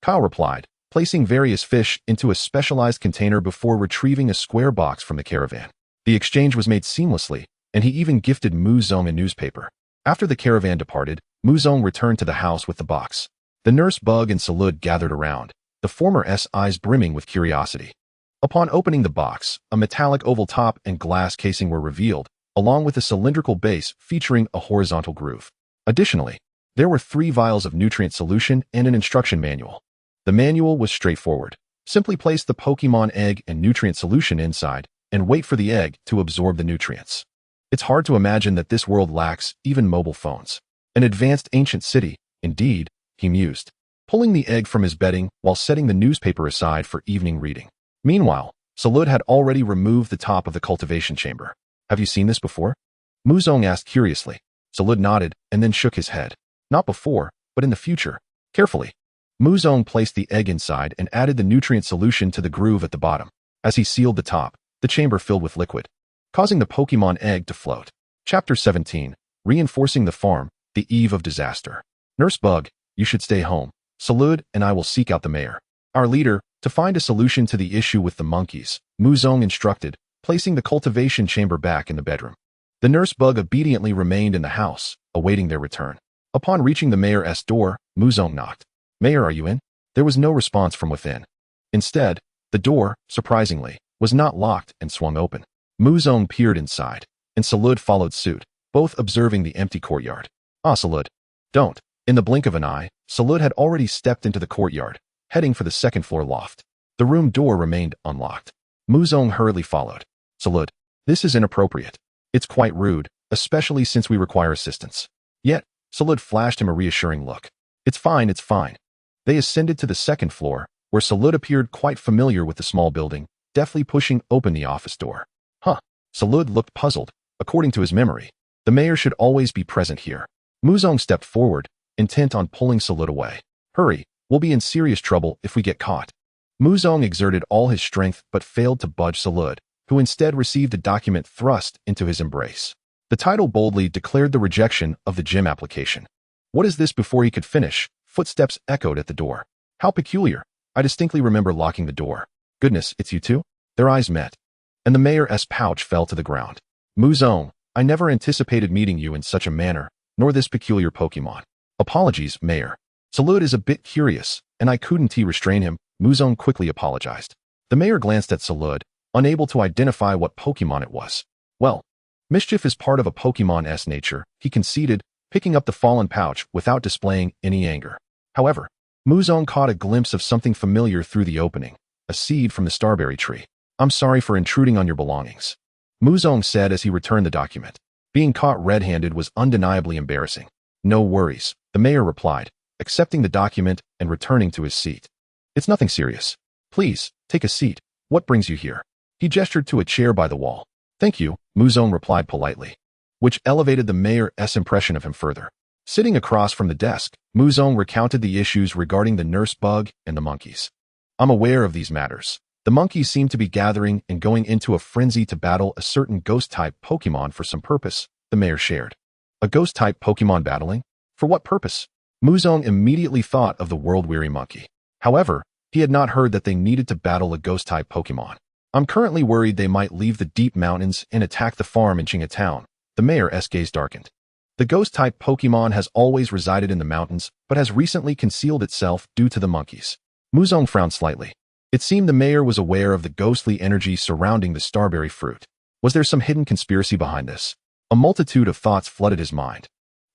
A: Kyle replied, placing various fish into a specialized container before retrieving a square box from the caravan. The exchange was made seamlessly, and he even gifted Muzong a newspaper. After the caravan departed, Muzong returned to the house with the box. The nurse Bug and Zarude gathered around, the former's eyes brimming with curiosity. Upon opening the box, a metallic oval top and glass casing were revealed, along with a cylindrical base featuring a horizontal groove. Additionally, there were 3 vials of nutrient solution and an instruction manual. The manual was straightforward. Simply place the Pokemon egg and nutrient solution inside, and wait for the egg to absorb the nutrients. It's hard to imagine that this world lacks even mobile phones. An advanced ancient city, indeed, he mused, pulling the egg from his bedding while setting the newspaper aside for evening reading. Meanwhile, Zarude had already removed the top of the cultivation chamber. "Have you seen this before?" Muzong asked curiously. Zarude nodded and then shook his head. "Not before, but in the future." Carefully, Muzong placed the egg inside and added the nutrient solution to the groove at the bottom. As he sealed the top, the chamber filled with liquid, causing the Pokemon egg to float. Chapter 17, Reinforcing the Farm, the Eve of Disaster. "Nurse Bug, you should stay home. Zarude and I will seek out the mayor, our leader, to find a solution to the issue with the monkeys," Muzong instructed, placing the cultivation chamber back in the bedroom. The nurse Bug obediently remained in the house, awaiting their return. Upon reaching the mayor's door, Muzong knocked. "Mayor, are you in?" There was no response from within. Instead, the door, surprisingly, was not locked and swung open. Muzong peered inside, and Zarude followed suit, both observing the empty courtyard. "Ah, Zarude, don't." In the blink of an eye, Zarude had already stepped into the courtyard, heading for the second-floor loft. The room door remained unlocked. Muzong hurriedly followed. "Zarude, this is inappropriate. It's quite rude, especially since we require assistance." Yet, Zarude flashed him a reassuring look. It's fine. They ascended to the second floor, where Zarude appeared quite familiar with the small building, deftly pushing open the office door. Zarude looked puzzled. According to his memory, the mayor should always be present here. Muzong stepped forward, intent on pulling Zarude away. "Hurry, we'll be in serious trouble if we get caught." Muzong exerted all his strength but failed to budge Zarude, who instead received a document thrust into his embrace. The title boldly declared the rejection of the gym application. "What is this?" Before he could finish, footsteps echoed at the door. "How peculiar. I distinctly remember locking the door. Goodness, it's you two?" Their eyes met, and the mayor's pouch fell to the ground. "Muzong, I never anticipated meeting you in such a manner, nor this peculiar Pokemon." "Apologies, Mayor. Zarude is a bit curious, and I couldn't restrain him," Muzong quickly apologized. The mayor glanced at Zarude, unable to identify what Pokemon it was. "Well, mischief is part of a Pokemon's nature," he conceded, picking up the fallen pouch without displaying any anger. However, Muzong caught a glimpse of something familiar through the opening, a seed from the starberry tree. "I'm sorry for intruding on your belongings," Muzong said as he returned the document. Being caught red-handed was undeniably embarrassing. "No worries," the mayor replied, accepting the document and returning to his seat. "It's nothing serious. Please, take a seat. What brings you here?" He gestured to a chair by the wall. "Thank you," Muzong replied politely, which elevated the mayor's impression of him further. Sitting across from the desk, Muzong recounted the issues regarding the nurse Bug and the monkeys. "I'm aware of these matters. The monkeys seem to be gathering and going into a frenzy to battle a certain ghost-type Pokemon for some purpose," the mayor shared. "A ghost-type Pokemon battling? For what purpose?" Muzong immediately thought of the world-weary monkey. However, He had not heard that they needed to battle a ghost-type Pokemon. I'm currently worried they might leave the deep mountains and attack the farm in Town. The mayor's gaze darkened. The ghost-type Pokemon has always resided in the mountains, but has recently concealed itself due to the monkeys. Muzong frowned slightly. It seemed the mayor was aware of the ghostly energy surrounding the starberry fruit. Was there some hidden conspiracy behind this? A multitude of thoughts flooded his mind.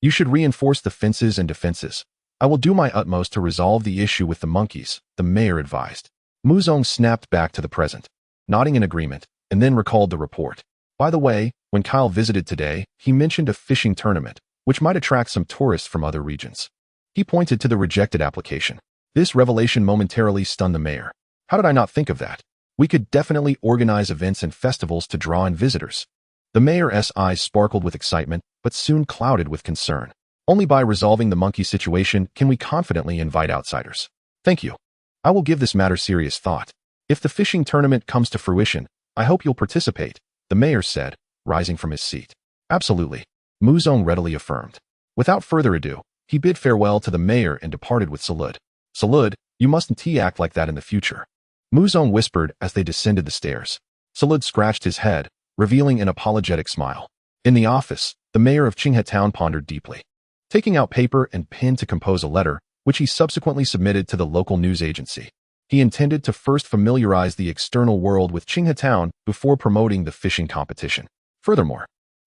A: You should reinforce the fences and defenses. I will do my utmost to resolve the issue with the monkeys, the mayor advised. Muzong snapped back to the present, nodding in agreement, and then recalled the report. By the way, when Kyle visited today, he mentioned a fishing tournament, which might attract some tourists from other regions. He pointed to the rejected application. This revelation momentarily stunned the mayor. How did I not think of that? We could definitely organize events and festivals to draw in visitors. The mayor's eyes sparkled with excitement, but soon clouded with concern. Only by resolving the monkey situation can we confidently invite outsiders. Thank you. I will give this matter serious thought. If the fishing tournament comes to fruition, I hope you'll participate, the mayor said, rising from his seat. Absolutely, Muzong readily affirmed. Without further ado, he bid farewell to the mayor and departed with Zarude. Zarude, you mustn't act like that in the future, Muzong whispered as they descended the stairs. Zarude scratched his head, revealing an apologetic smile. In the office, the mayor of Town pondered deeply. Taking out paper and pen to compose a letter, which he subsequently submitted to the local news agency. He intended to first familiarize the external world with Town before promoting the fishing competition. Furthermore,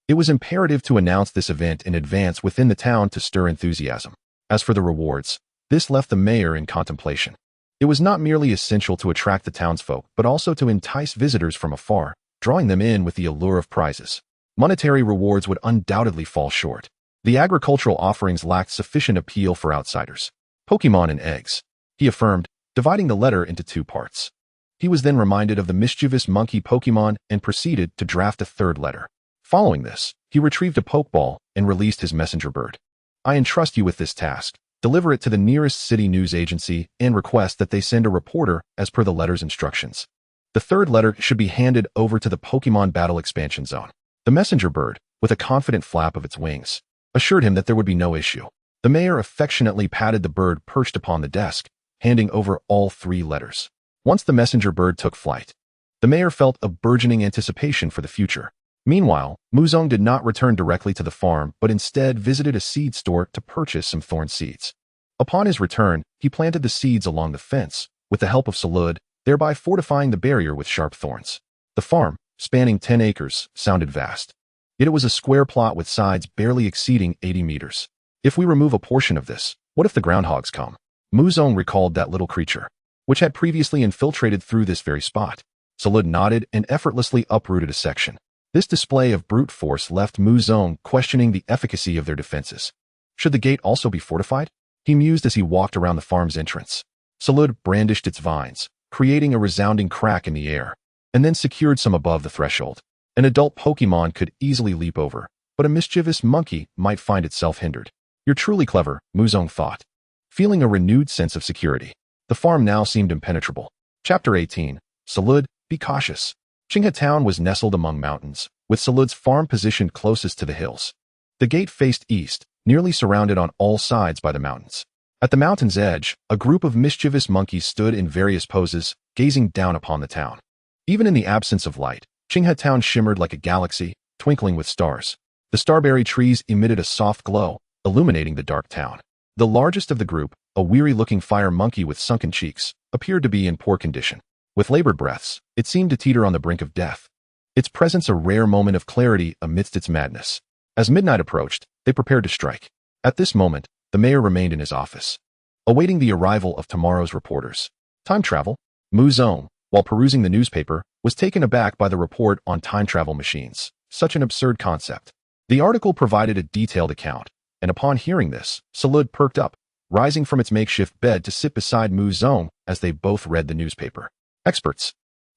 A: it was imperative to announce this event in advance within the town to stir enthusiasm. As for the rewards, this left the mayor in contemplation. It was not merely essential to attract the townsfolk, but also to entice visitors from afar, drawing them in with the allure of prizes. Monetary rewards would undoubtedly fall short. The agricultural offerings lacked sufficient appeal for outsiders. Pokemon and eggs, he affirmed, dividing the letter into two parts. He was then reminded of the mischievous monkey Pokemon and proceeded to draft a third letter. Following this, he retrieved a Pokeball and released his messenger bird. I entrust you with this task. Deliver it to the nearest city news agency and request that they send a reporter as per the letter's instructions. The third letter should be handed over to the Pokemon Battle Expansion Zone. The messenger bird, with a confident flap of its wings, assured him that there would be no issue. The mayor affectionately patted the bird perched upon the desk, handing over all three letters. Once the messenger bird took flight, the mayor felt a burgeoning anticipation for the future. Meanwhile, Muzong did not return directly to the farm, but instead visited a seed store to purchase some thorn seeds. Upon his return, he planted the seeds along the fence, with the help of Zarude, thereby fortifying the barrier with sharp thorns. The farm, spanning 10 acres, sounded vast. Yet it was a square plot with sides barely exceeding 80 meters. If we remove a portion of this, what if the groundhogs come? Muzong recalled that little creature, which had previously infiltrated through this very spot. Zarude nodded and effortlessly uprooted a section. This display of brute force left Muzong questioning the efficacy of their defenses. Should the gate also be fortified? He mused as he walked around the farm's entrance. Zarude brandished its vines, creating a resounding crack in the air, and then secured some above the threshold. An adult Pokemon could easily leap over, but a mischievous monkey might find itself hindered. You're truly clever, Muzong thought. Feeling a renewed sense of security, the farm now seemed impenetrable. Chapter 18. Zarude, be cautious. Town was nestled among mountains, with Zarude's farm positioned closest to the hills. The gate faced east, nearly surrounded on all sides by the mountains. At the mountain's edge, a group of mischievous monkeys stood in various poses, gazing down upon the town. Even in the absence of light, Town shimmered like a galaxy, twinkling with stars. The starberry trees emitted a soft glow, illuminating the dark town. The largest of the group, a weary-looking fire monkey with sunken cheeks, appeared to be in poor condition. With labored breaths, it seemed to teeter on the brink of death. Its presence a rare moment of clarity amidst its madness. As midnight approached, they prepared to strike. At this moment, the mayor remained in his office, awaiting the arrival of tomorrow's reporters. Time travel? Muzong, while perusing the newspaper, was taken aback by the report on time travel machines. Such an absurd concept. The article provided a detailed account, and upon hearing this, Zarude perked up, rising from its makeshift bed to sit beside Muzong as they both read the newspaper. Experts,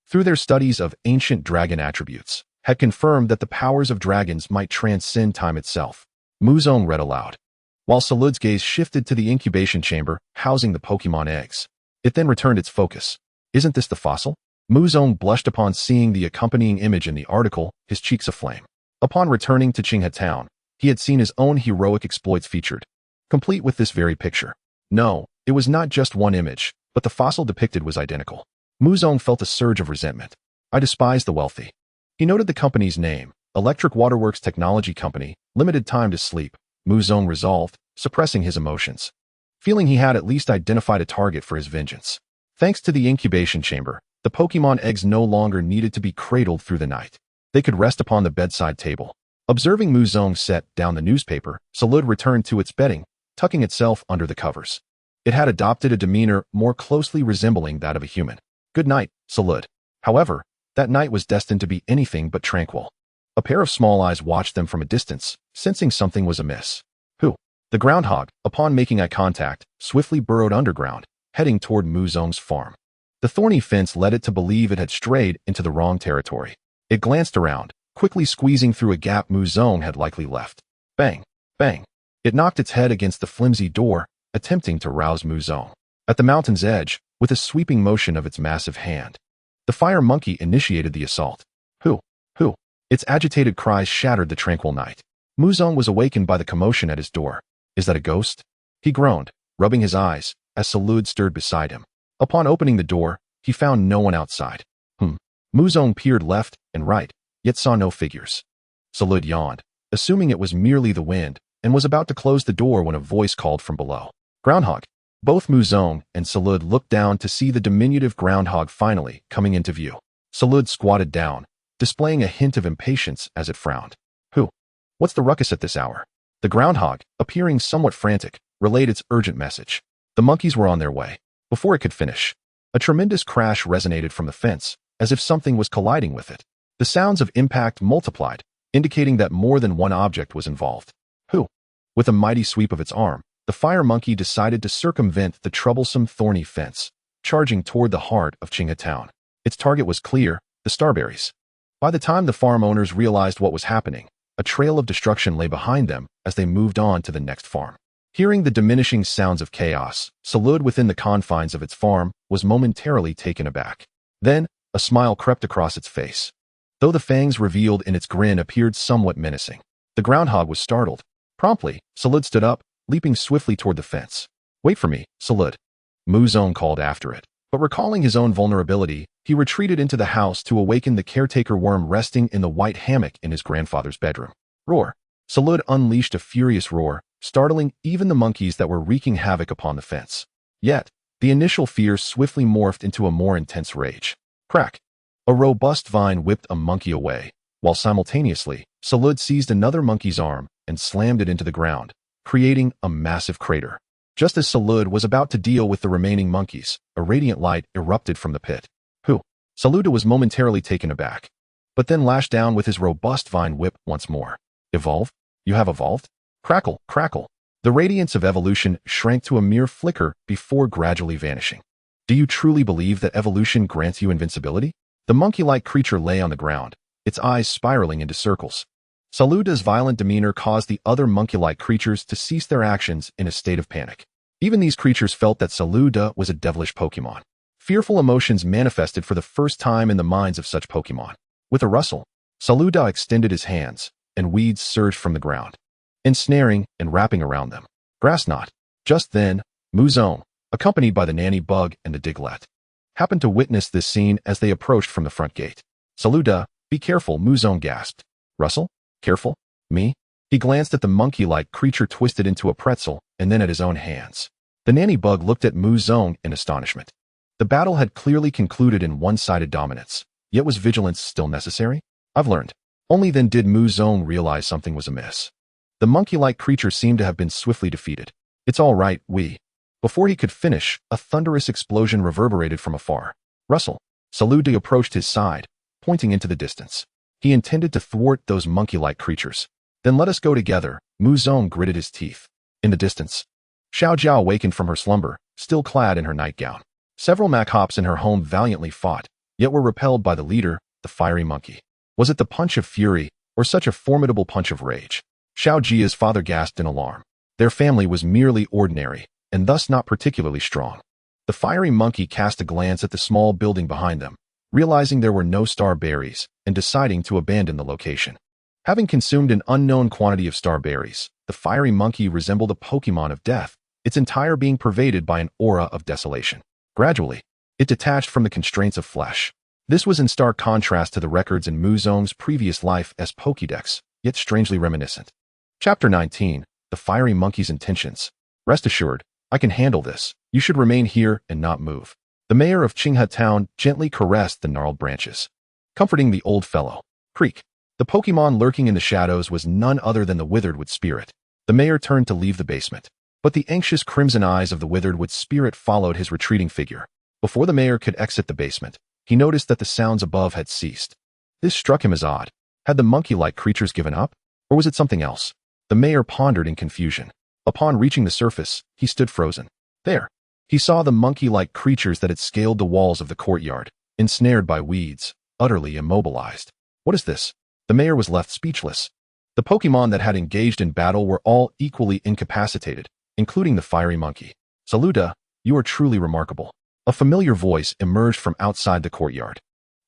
A: through their studies of ancient dragon attributes, had confirmed that the powers of dragons might transcend time itself. Muzong read aloud, while Zarude's gaze shifted to the incubation chamber housing the Pokemon eggs. It then returned its focus. Isn't this the fossil? Muzong blushed upon seeing the accompanying image in the article, his cheeks aflame. Upon returning to Town, he had seen his own heroic exploits featured, complete with this very picture. No, it was not just one image, but the fossil depicted was identical. Muzong felt a surge of resentment. I despise the wealthy. He noted the company's name, Electric Waterworks Technology Company, limited time to sleep. Muzong resolved, suppressing his emotions, feeling he had at least identified a target for his vengeance. Thanks to the incubation chamber, the Pokemon eggs no longer needed to be cradled through the night. They could rest upon the bedside table. Observing Muzong set down the newspaper, Zarude returned to its bedding, tucking itself under the covers. It had adopted a demeanor more closely resembling that of a human. Good night, Zarude. However, that night was destined to be anything but tranquil. A pair of small eyes watched them from a distance, sensing something was amiss. Who? The groundhog, upon making eye contact, swiftly burrowed underground, heading toward Muzong's farm. The thorny fence led it to believe it had strayed into the wrong territory. It glanced around, quickly squeezing through a gap Muzong had likely left. Bang! Bang! It knocked its head against the flimsy door, attempting to rouse Muzong. At the mountain's edge, with a sweeping motion of its massive hand, the fire monkey initiated the assault. Who? Who? Its agitated cries shattered the tranquil night. Muzong was awakened by the commotion at his door. Is that a ghost? He groaned, rubbing his eyes, as Zarude stirred beside him. Upon opening the door, he found no one outside. Muzong peered left and right, yet saw no figures. Zarude yawned, assuming it was merely the wind, and was about to close the door when a voice called from below. Groundhog. Both Muzong and Zarude looked down to see the diminutive groundhog finally coming into view. Zarude squatted down, displaying a hint of impatience as it frowned. Who? What's the ruckus at this hour? The groundhog, appearing somewhat frantic, relayed its urgent message. The monkeys were on their way. Before it could finish, a tremendous crash resonated from the fence, as if something was colliding with it. The sounds of impact multiplied, indicating that more than one object was involved. Who? With a mighty sweep of its arm, the fire monkey decided to circumvent the troublesome thorny fence, charging toward the heart of Qinghe Town. Its target was clear, the starberries. By the time the farm owners realized what was happening, a trail of destruction lay behind them as they moved on to the next farm. Hearing the diminishing sounds of chaos, Zarude within the confines of its farm was momentarily taken aback. Then, a smile crept across its face. Though the fangs revealed in its grin appeared somewhat menacing, the groundhog was startled. Promptly, Zarude stood up, leaping swiftly toward the fence. Wait for me, Zarude. Muzong called after it, but recalling his own vulnerability, he retreated into the house to awaken the caretaker worm resting in the white hammock in his grandfather's bedroom. Roar! Zarude unleashed a furious roar, startling even the monkeys that were wreaking havoc upon the fence. Yet, the initial fear swiftly morphed into a more intense rage. Crack! A robust vine whipped a monkey away, while simultaneously, Zarude seized another monkey's arm and slammed it into the ground, creating a massive crater. Just as Zarude was about to deal with the remaining monkeys, a radiant light erupted from the pit. Who? Zarude was momentarily taken aback, but then lashed down with his robust vine whip once more. Evolve? You have evolved? Crackle, crackle. The radiance of evolution shrank to a mere flicker before gradually vanishing. Do you truly believe that evolution grants you invincibility? The monkey-like creature lay on the ground, its eyes spiraling into circles. Zarude's violent demeanor caused the other monkey-like creatures to cease their actions in a state of panic. Even these creatures felt that Zarude was a devilish Pokemon. Fearful emotions manifested for the first time in the minds of such Pokemon. With a rustle, Zarude extended his hands, and weeds surged from the ground, ensnaring and wrapping around them. Grass knot. Just then, Muzong, accompanied by the nanny bug and the Diglett, happened to witness this scene as they approached from the front gate. Zarude, be careful, Muzong gasped. Russell? Careful? Me? He glanced at the monkey-like creature twisted into a pretzel and then at his own hands. The nanny bug looked at Muzong in astonishment. The battle had clearly concluded in one-sided dominance, yet was vigilance still necessary? I've learned. Only then did Muzong realize something was amiss. The monkey-like creature seemed to have been swiftly defeated. It's all right, we. Before he could finish, a thunderous explosion reverberated from afar. Russell. Zarude approached his side, pointing into the distance. He intended to thwart those monkey-like creatures. Then let us go together, Muzong gritted his teeth. In the distance, Xiao Jiao awakened from her slumber, still clad in her nightgown. Several Machops in her home valiantly fought, yet were repelled by the leader, the fiery monkey. Was it the punch of fury, or such a formidable punch of rage? Xiao Jia's father gasped in alarm. Their family was merely ordinary, and thus not particularly strong. The fiery monkey cast a glance at the small building behind them, realizing there were no star berries, and deciding to abandon the location. Having consumed an unknown quantity of star berries, the fiery monkey resembled a Pokemon of death, its entire being pervaded by an aura of desolation. Gradually, it detached from the constraints of flesh. This was in stark contrast to the records in Muzong's previous life as Pokédex, yet strangely reminiscent. Chapter 19, The Fiery Monkey's Intentions. Rest assured, I can handle this. You should remain here and not move. The mayor of Qinghe Town gently caressed the gnarled branches, comforting the old fellow. Creak. The Pokemon lurking in the shadows was none other than the Witheredwood Spirit. The mayor turned to leave the basement, but the anxious crimson eyes of the Witheredwood Spirit followed his retreating figure. Before the mayor could exit the basement, he noticed that the sounds above had ceased. This struck him as odd. Had the monkey-like creatures given up? Or was it something else? The mayor pondered in confusion. Upon reaching the surface, he stood frozen. There, he saw the monkey-like creatures that had scaled the walls of the courtyard, ensnared by weeds, utterly immobilized. What is this? The mayor was left speechless. The Pokemon that had engaged in battle were all equally incapacitated, including the fiery monkey. Saluda, you are truly remarkable. A familiar voice emerged from outside the courtyard.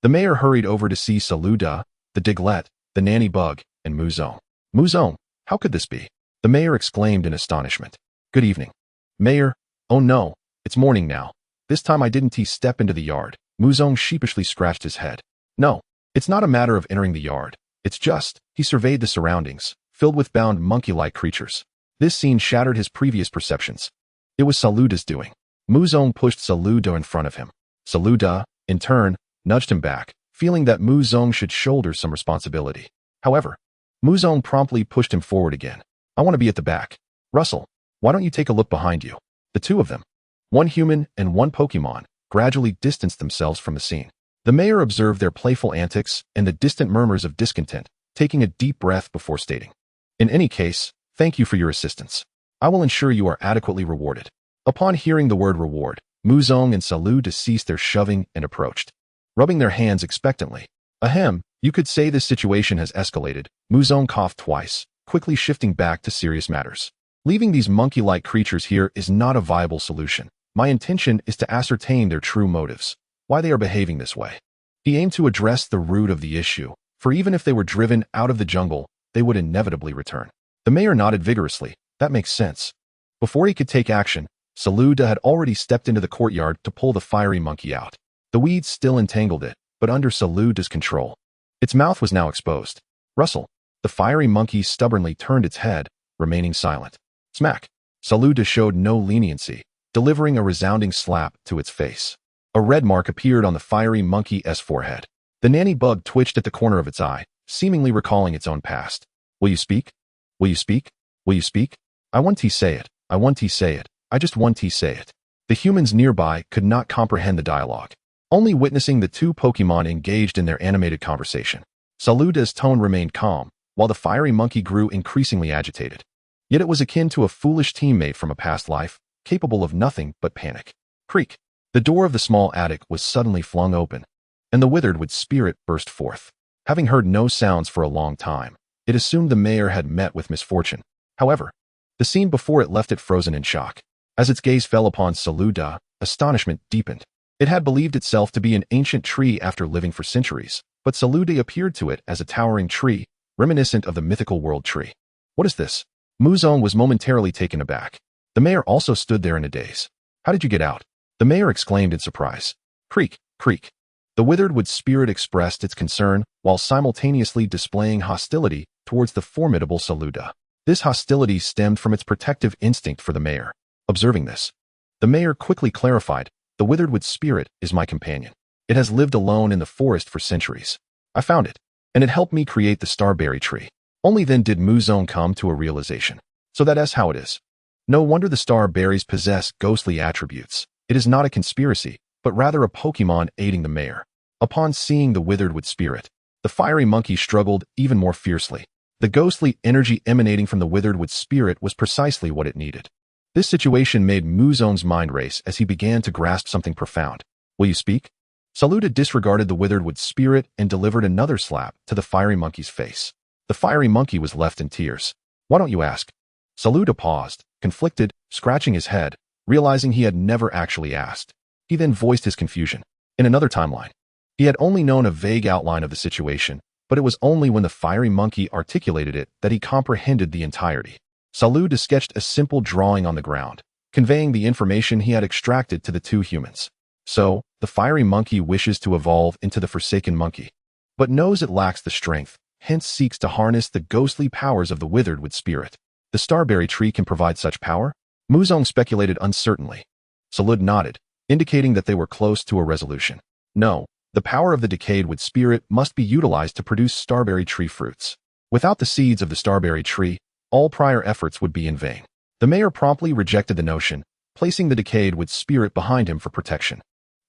A: The mayor hurried over to see Saluda, the Diglett, the Nanny Bug, and Muzong. Muzong, how could this be? The mayor exclaimed in astonishment. Good evening. Mayor, oh no, it's morning now. This time I didn't step into the yard. Muzong sheepishly scratched his head. No, it's not a matter of entering the yard. It's just, he surveyed the surroundings, filled with bound monkey-like creatures. This scene shattered his previous perceptions. It was Saluda's doing. Muzong pushed Saluda in front of him. Saluda, in turn, nudged him back, feeling that Muzong should shoulder some responsibility. However, Muzong promptly pushed him forward again. I want to be at the back. Russell, why don't you take a look behind you? The two of them, one human and one Pokemon, gradually distanced themselves from the scene. The mayor observed their playful antics and the distant murmurs of discontent, taking a deep breath before stating, in any case, thank you for your assistance. I will ensure you are adequately rewarded. Upon hearing the word reward, Muzong and Saluda ceased their shoving and approached, rubbing their hands expectantly. Ahem, you could say this situation has escalated. Muzong coughed twice, quickly shifting back to serious matters. Leaving these monkey-like creatures here is not a viable solution. My intention is to ascertain their true motives, why they are behaving this way. He aimed to address the root of the issue, for even if they were driven out of the jungle, they would inevitably return. The mayor nodded vigorously. That makes sense. Before he could take action, Saluda had already stepped into the courtyard to pull the fiery monkey out. The weeds still entangled it, but under Saluda's control. Its mouth was now exposed. Russell. The fiery monkey stubbornly turned its head, remaining silent. Smack. Saluda showed no leniency, delivering a resounding slap to its face. A red mark appeared on the fiery monkey's forehead. The nanny bug twitched at the corner of its eye, seemingly recalling its own past. Will you speak? Will you speak? Will you speak? I want to say it. I want to say it. I just want to say it. The humans nearby could not comprehend the dialogue, only witnessing the two Pokemon engaged in their animated conversation. Saluda's tone remained calm, while the fiery monkey grew increasingly agitated. Yet it was akin to a foolish teammate from a past life, capable of nothing but panic. Creak. The door of the small attic was suddenly flung open, and the Witheredwood Spirit burst forth. Having heard no sounds for a long time, it assumed the mayor had met with misfortune. However, the scene before it left it frozen in shock. As its gaze fell upon Saluda, astonishment deepened. It had believed itself to be an ancient tree after living for centuries, but Saluda appeared to it as a towering tree, reminiscent of the mythical world tree. What is this? Muzong was momentarily taken aback. The mayor also stood there in a daze. How did you get out? The mayor exclaimed in surprise. Creak, creak. The Witheredwood Spirit expressed its concern while simultaneously displaying hostility towards the formidable Saluda. This hostility stemmed from its protective instinct for the mayor. Observing this, the mayor quickly clarified, the Witheredwood Spirit is my companion. It has lived alone in the forest for centuries. I found it, and it helped me create the Starberry tree. Only then did Muzong come to a realization. So that's how it is. No wonder the Starberries possess ghostly attributes. It is not a conspiracy, but rather a Pokemon aiding the mayor. Upon seeing the Witheredwood Spirit, the fiery monkey struggled even more fiercely. The ghostly energy emanating from the Witheredwood Spirit was precisely what it needed. This situation made Muzong's mind race as he began to grasp something profound. Will you speak? Saluda disregarded the Witheredwood Spirit and delivered another slap to the fiery monkey's face. The fiery monkey was left in tears. Why don't you ask? Saluda paused, conflicted, scratching his head, realizing he had never actually asked. He then voiced his confusion. In another timeline, he had only known a vague outline of the situation, but it was only when the fiery monkey articulated it that he comprehended the entirety. Saluda sketched a simple drawing on the ground, conveying the information he had extracted to the two humans. So, the fiery monkey wishes to evolve into the Forsaken Monkey, but knows it lacks the strength, hence seeks to harness the ghostly powers of the withered with spirit. The starberry tree can provide such power? Muzong speculated uncertainly. Salud nodded, indicating that they were close to a resolution. No, the power of the decayed wood spirit must be utilized to produce starberry tree fruits. Without the seeds of the starberry tree, all prior efforts would be in vain. The mayor promptly rejected the notion, placing the decayed wood spirit behind him for protection.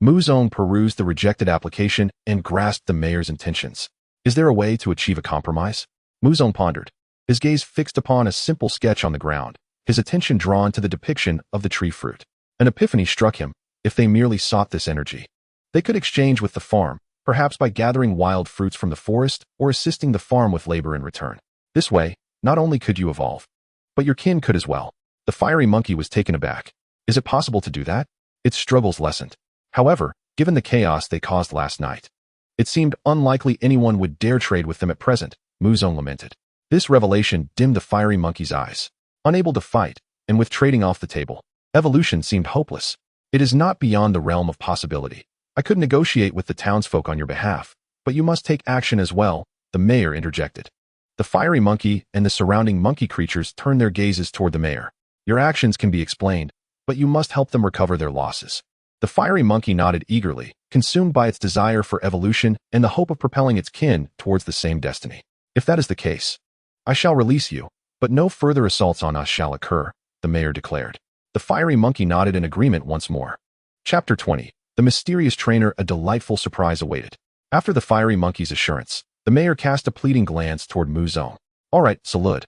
A: Muzong perused the rejected application and grasped the mayor's intentions. Is there a way to achieve a compromise? Muzong pondered, his gaze fixed upon a simple sketch on the ground, his attention drawn to the depiction of the tree fruit. An epiphany struck him. If they merely sought this energy, they could exchange with the farm, perhaps by gathering wild fruits from the forest or assisting the farm with labor in return. This way, not only could you evolve, but your kin could as well. The fiery monkey was taken aback. Is it possible to do that? Its struggles lessened. However, given the chaos they caused last night, it seemed unlikely anyone would dare trade with them at present, Muzong lamented. This revelation dimmed the fiery monkey's eyes. Unable to fight, and with trading off the table, evolution seemed hopeless. It is not beyond the realm of possibility. I could negotiate with the townsfolk on your behalf, but you must take action as well, the mayor interjected. The fiery monkey and the surrounding monkey creatures turned their gazes toward the mayor. Your actions can be explained, but you must help them recover their losses. The fiery monkey nodded eagerly, consumed by its desire for evolution and the hope of propelling its kin towards the same destiny. If that is the case, I shall release you, but no further assaults on us shall occur, the mayor declared. The fiery monkey nodded in agreement once more. Chapter 20. The mysterious trainer. A delightful surprise awaited. After the fiery monkey's assurance, the mayor cast a pleading glance toward Muzong. All right, Salud.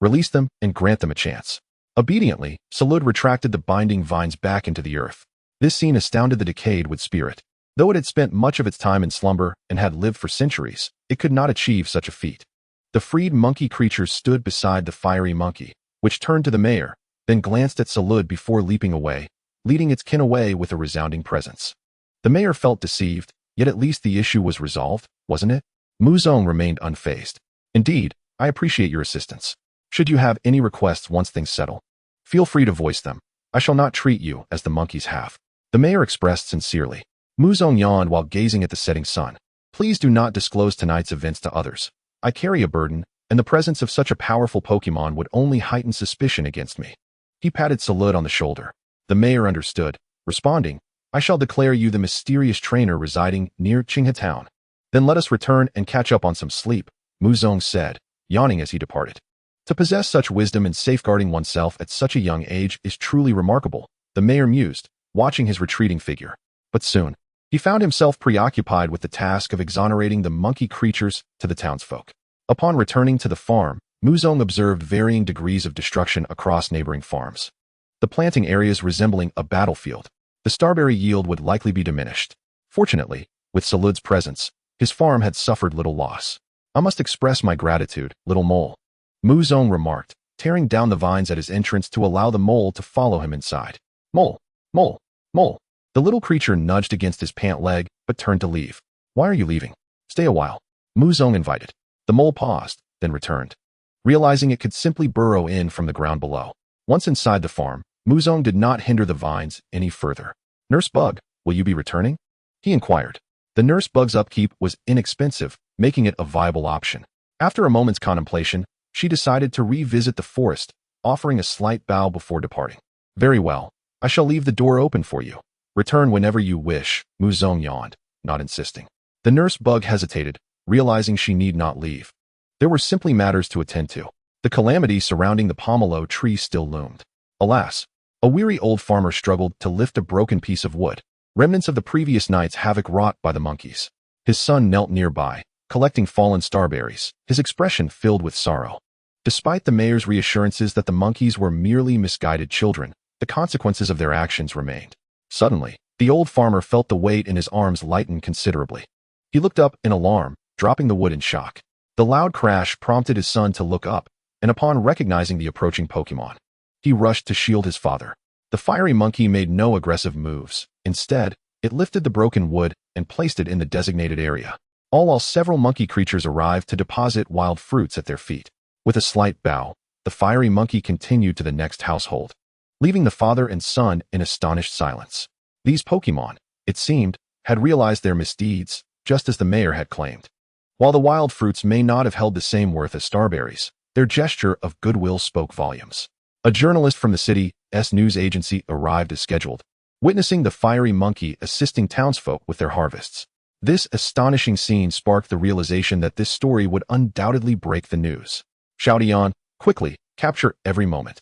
A: Release them and grant them a chance. Obediently, Salud retracted the binding vines back into the earth. This scene astounded the decayed wood spirit. Though it had spent much of its time in slumber and had lived for centuries, it could not achieve such a feat. The freed monkey creature stood beside the fiery monkey, which turned to the mayor, then glanced at Salud before leaping away, leading its kin away with a resounding presence. The mayor felt deceived, yet at least the issue was resolved, wasn't it? Muzong remained unfazed. Indeed, I appreciate your assistance. Should you have any requests once things settle, feel free to voice them. I shall not treat you as the monkeys have. The mayor expressed sincerely. Muzong yawned while gazing at the setting sun. Please do not disclose tonight's events to others. I carry a burden, and the presence of such a powerful Pokemon would only heighten suspicion against me. He patted Salud on the shoulder. The mayor understood, responding, I shall declare you the mysterious trainer residing near Qinghe Town. Then let us return and catch up on some sleep, Muzong said, yawning as he departed. To possess such wisdom in safeguarding oneself at such a young age is truly remarkable, the mayor mused, watching his retreating figure. But soon, he found himself preoccupied with the task of exonerating the monkey creatures to the townsfolk. Upon returning to the farm, Muzong observed varying degrees of destruction across neighboring farms. The planting areas resembling a battlefield. The starberry yield would likely be diminished. Fortunately, with Salud's presence, his farm had suffered little loss. I must express my gratitude, little mole, Muzong remarked, tearing down the vines at his entrance to allow the mole to follow him inside. Mole, mole, mole. The little creature nudged against his pant leg, but turned to leave. Why are you leaving? Stay a while, Muzong invited. The mole paused, then returned, realizing it could simply burrow in from the ground below. Once inside the farm, Muzong did not hinder the vines any further. Nurse Bug, will you be returning? He inquired. The nurse bug's upkeep was inexpensive, making it a viable option. After a moment's contemplation, she decided to revisit the forest, offering a slight bow before departing. Very well, I shall leave the door open for you. Return whenever you wish, Muzong yawned, not insisting. The nurse bug hesitated, realizing she need not leave. There were simply matters to attend to. The calamity surrounding the pomelo tree still loomed. Alas, a weary old farmer struggled to lift a broken piece of wood, remnants of the previous night's havoc wrought by the monkeys. His son knelt nearby, collecting fallen starberries, his expression filled with sorrow. Despite the mayor's reassurances that the monkeys were merely misguided children, the consequences of their actions remained. Suddenly, the old farmer felt the weight in his arms lighten considerably. He looked up in alarm, dropping the wood in shock. The loud crash prompted his son to look up, and upon recognizing the approaching Pokemon, he rushed to shield his father. The fiery monkey made no aggressive moves. Instead, it lifted the broken wood and placed it in the designated area, all while several monkey creatures arrived to deposit wild fruits at their feet. With a slight bow, the fiery monkey continued to the next household, leaving the father and son in astonished silence. These Pokemon, it seemed, had realized their misdeeds, just as the mayor had claimed. While the wild fruits may not have held the same worth as starberries, their gesture of goodwill spoke volumes. A journalist from the city's news agency arrived as scheduled, witnessing the fiery monkey assisting townsfolk with their harvests. This astonishing scene sparked the realization that this story would undoubtedly break the news. Shouting on, quickly, capture every moment.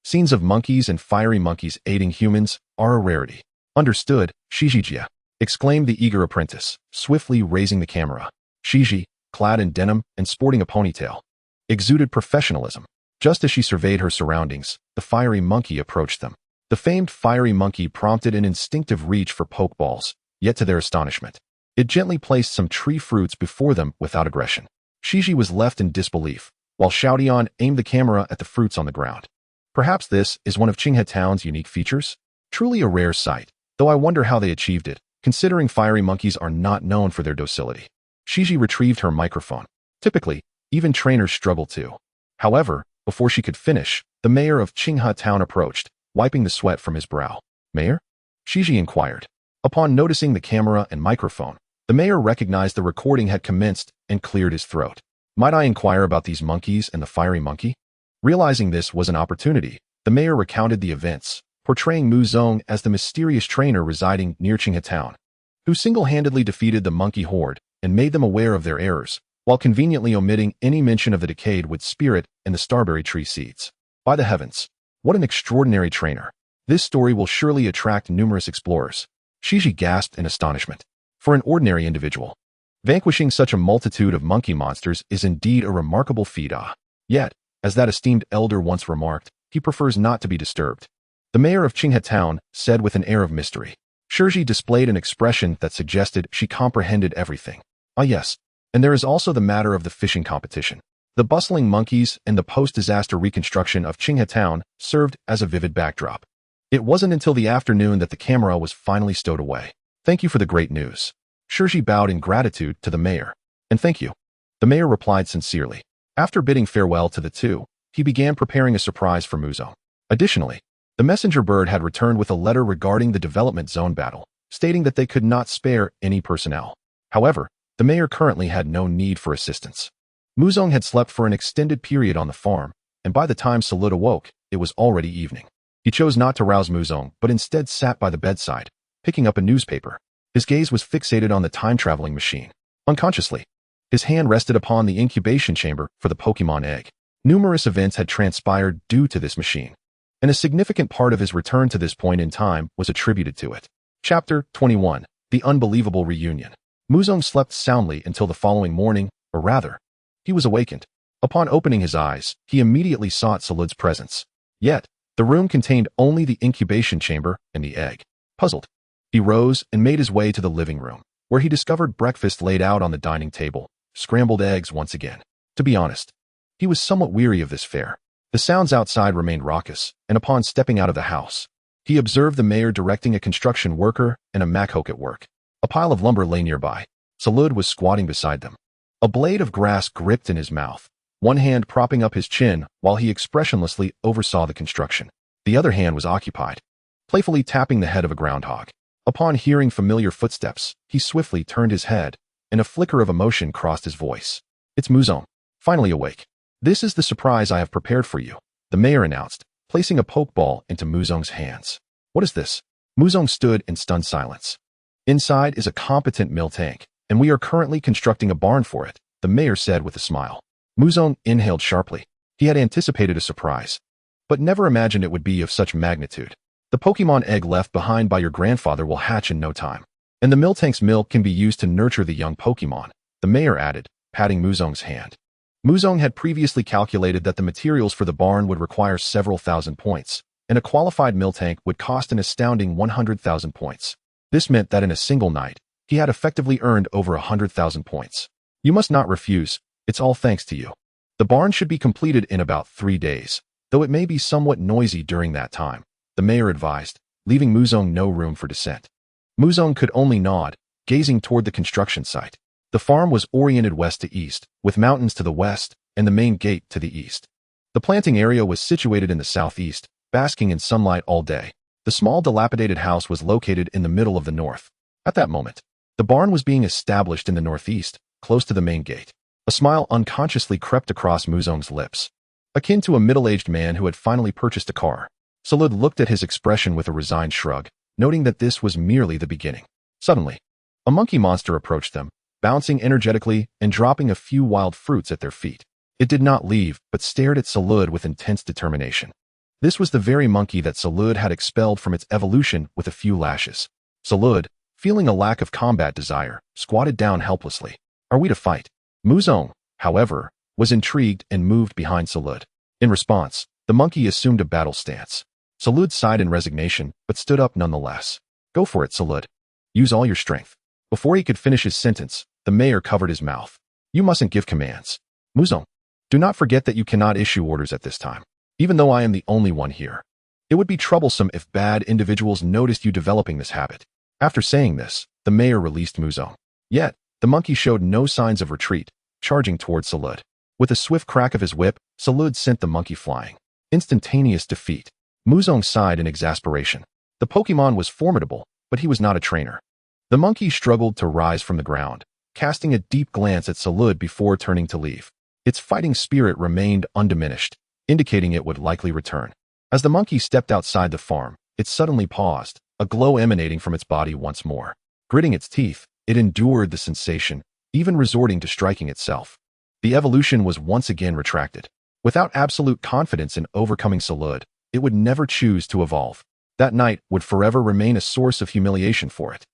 A: Scenes of monkeys and fiery monkeys aiding humans are a rarity. Understood, Shijijia, exclaimed the eager apprentice, swiftly raising the camera. Shiji, clad in denim and sporting a ponytail, exuded professionalism. Just as she surveyed her surroundings, the fiery monkey approached them. The famed fiery monkey prompted an instinctive reach for pokeballs, yet to their astonishment, it gently placed some tree fruits before them without aggression. Shiji was left in disbelief, while Xiaodian aimed the camera at the fruits on the ground. Perhaps this is one of Qinghe Town's unique features? Truly a rare sight, though I wonder how they achieved it, considering fiery monkeys are not known for their docility. Shiji retrieved her microphone. Typically, even trainers struggle too. However, before she could finish, the mayor of Qinghe Town approached, wiping the sweat from his brow. Mayor? Shiji inquired. Upon noticing the camera and microphone, the mayor recognized the recording had commenced and cleared his throat. Might I inquire about these monkeys and the fiery monkey? Realizing this was an opportunity, the mayor recounted the events, portraying Mu Zong as the mysterious trainer residing near Qinghe Town, who single-handedly defeated the monkey horde and made them aware of their errors, while conveniently omitting any mention of the decayed wood spirit and the starberry tree seeds. By the heavens, what an extraordinary trainer! This story will surely attract numerous explorers. Shiji gasped in astonishment. For an ordinary individual, vanquishing such a multitude of monkey monsters is indeed a remarkable feat. Yet, as that esteemed elder once remarked, he prefers not to be disturbed. The mayor of Qinghe Town said with an air of mystery. Shiji displayed an expression that suggested she comprehended everything. Ah yes, and there is also the matter of the fishing competition. The bustling monkeys and the post-disaster reconstruction of Qinghe Town served as a vivid backdrop. It wasn't until the afternoon that the camera was finally stowed away. Thank you for the great news. Shiji bowed in gratitude to the mayor. And thank you. The mayor replied sincerely. After bidding farewell to the two, he began preparing a surprise for Mu Zong. Additionally, the messenger bird had returned with a letter regarding the development zone battle, stating that they could not spare any personnel. However, the mayor currently had no need for assistance. Mu Zong had slept for an extended period on the farm, and by the time Zarude awoke, it was already evening. He chose not to rouse Mu Zong, but instead sat by the bedside, picking up a newspaper. His gaze was fixated on the time-traveling machine. Unconsciously, his hand rested upon the incubation chamber for the Pokemon egg. Numerous events had transpired due to this machine, and a significant part of his return to this point in time was attributed to it. Chapter 21. The Unbelievable Reunion. Mu Zong slept soundly until the following morning, or rather, he was awakened. Upon opening his eyes, he immediately sought Zarude's presence. Yet, the room contained only the incubation chamber and the egg. Puzzled, he rose and made his way to the living room, where he discovered breakfast laid out on the dining table, scrambled eggs once again. To be honest, he was somewhat weary of this fare. The sounds outside remained raucous, and upon stepping out of the house, he observed the mayor directing a construction worker and a Makhok at work. A pile of lumber lay nearby. Zarude was squatting beside them. A blade of grass gripped in his mouth, one hand propping up his chin while he expressionlessly oversaw the construction. The other hand was occupied, playfully tapping the head of a groundhog. Upon hearing familiar footsteps, he swiftly turned his head, and a flicker of emotion crossed his voice. It's Mu Zong, finally awake. This is the surprise I have prepared for you, the mayor announced, placing a pokeball into Mu Zong's hands. What is this? Mu Zong stood in stunned silence. Inside is a competent mill tank, and we are currently constructing a barn for it, the mayor said with a smile. Mu Zong inhaled sharply. He had anticipated a surprise, but never imagined it would be of such magnitude. The Pokemon egg left behind by your grandfather will hatch in no time, and the mill tank's milk can be used to nurture the young Pokemon, the mayor added, patting Mu Zong's hand. Mu Zong had previously calculated that the materials for the barn would require several thousand points, and a qualified mill tank would cost an astounding 100,000 points. This meant that in a single night, he had effectively earned over 100,000 points. You must not refuse, it's all thanks to you. The barn should be completed in about 3 days, though it may be somewhat noisy during that time, the mayor advised, leaving Mu Zong no room for dissent. Mu Zong could only nod, gazing toward the construction site. The farm was oriented west to east, with mountains to the west and the main gate to the east. The planting area was situated in the southeast, basking in sunlight all day. The small dilapidated house was located in the middle of the north. At that moment, the barn was being established in the northeast, close to the main gate. A smile unconsciously crept across Muzong's lips, akin to a middle-aged man who had finally purchased a car. Zarude looked at his expression with a resigned shrug, noting that this was merely the beginning. Suddenly, a monkey monster approached them, bouncing energetically and dropping a few wild fruits at their feet. It did not leave, but stared at Zarude with intense determination. This was the very monkey that Zarude had expelled from its evolution with a few lashes. Zarude, feeling a lack of combat desire, squatted down helplessly. Are we to fight? Muzong, however, was intrigued and moved behind Zarude. In response, the monkey assumed a battle stance. Zarude sighed in resignation, but stood up nonetheless. Go for it, Zarude. Use all your strength. Before he could finish his sentence, the mayor covered his mouth. You mustn't give commands. Muzong, do not forget that you cannot issue orders at this time, even though I am the only one here. It would be troublesome if bad individuals noticed you developing this habit. After saying this, the mayor released Muzong. Yet, the monkey showed no signs of retreat, charging towards Zarude. With a swift crack of his whip, Zarude sent the monkey flying. Instantaneous defeat. Muzong sighed in exasperation. The Pokemon was formidable, but he was not a trainer. The monkey struggled to rise from the ground, casting a deep glance at Zarude before turning to leave. Its fighting spirit remained undiminished, indicating it would likely return. As the monkey stepped outside the farm, it suddenly paused, a glow emanating from its body once more. Gritting its teeth, it endured the sensation, even resorting to striking itself. The evolution was once again retracted. Without absolute confidence in overcoming Zarude, it would never choose to evolve. That night would forever remain a source of humiliation for it.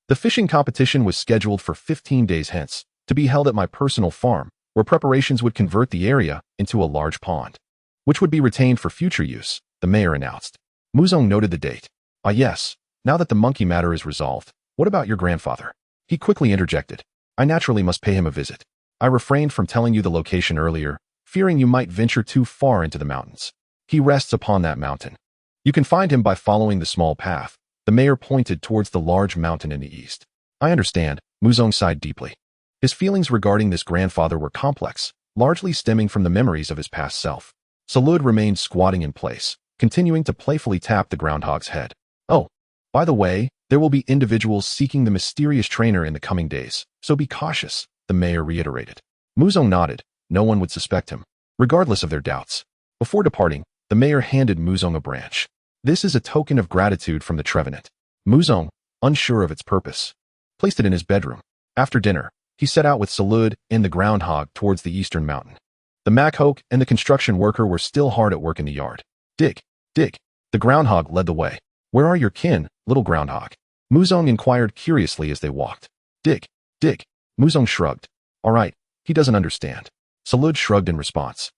A: The fishing competition was scheduled for 15 days hence, to be held at my personal farm, where preparations would convert the area into a large pond, which would be retained for future use, the mayor announced. Muzong noted the date. Ah yes, now that the monkey matter is resolved, what about your grandfather? He quickly interjected. I naturally must pay him a visit. I refrained from telling you the location earlier, fearing you might venture too far into the mountains. He rests upon that mountain. You can find him by following the small path. The mayor pointed towards the large mountain in the east. I understand, Muzong sighed deeply. His feelings regarding this grandfather were complex, largely stemming from the memories of his past self. Zarude remained squatting in place, continuing to playfully tap the groundhog's head. Oh, by the way, there will be individuals seeking the mysterious trainer in the coming days, so be cautious, the mayor reiterated. Muzong nodded. No one would suspect him, regardless of their doubts. Before departing, the mayor handed Muzong a branch. This is a token of gratitude from the Trevenant. Muzong, unsure of its purpose, placed it in his bedroom. After dinner, he set out with Zarude and the groundhog towards the eastern mountain. The Machoke and the construction worker were still hard at work in the yard. Dig, dig. The groundhog led the way. Where are your kin, little groundhog? Muzong inquired curiously as they walked. Dig, dig. Muzong shrugged. All right, he doesn't understand. Zarude shrugged in response,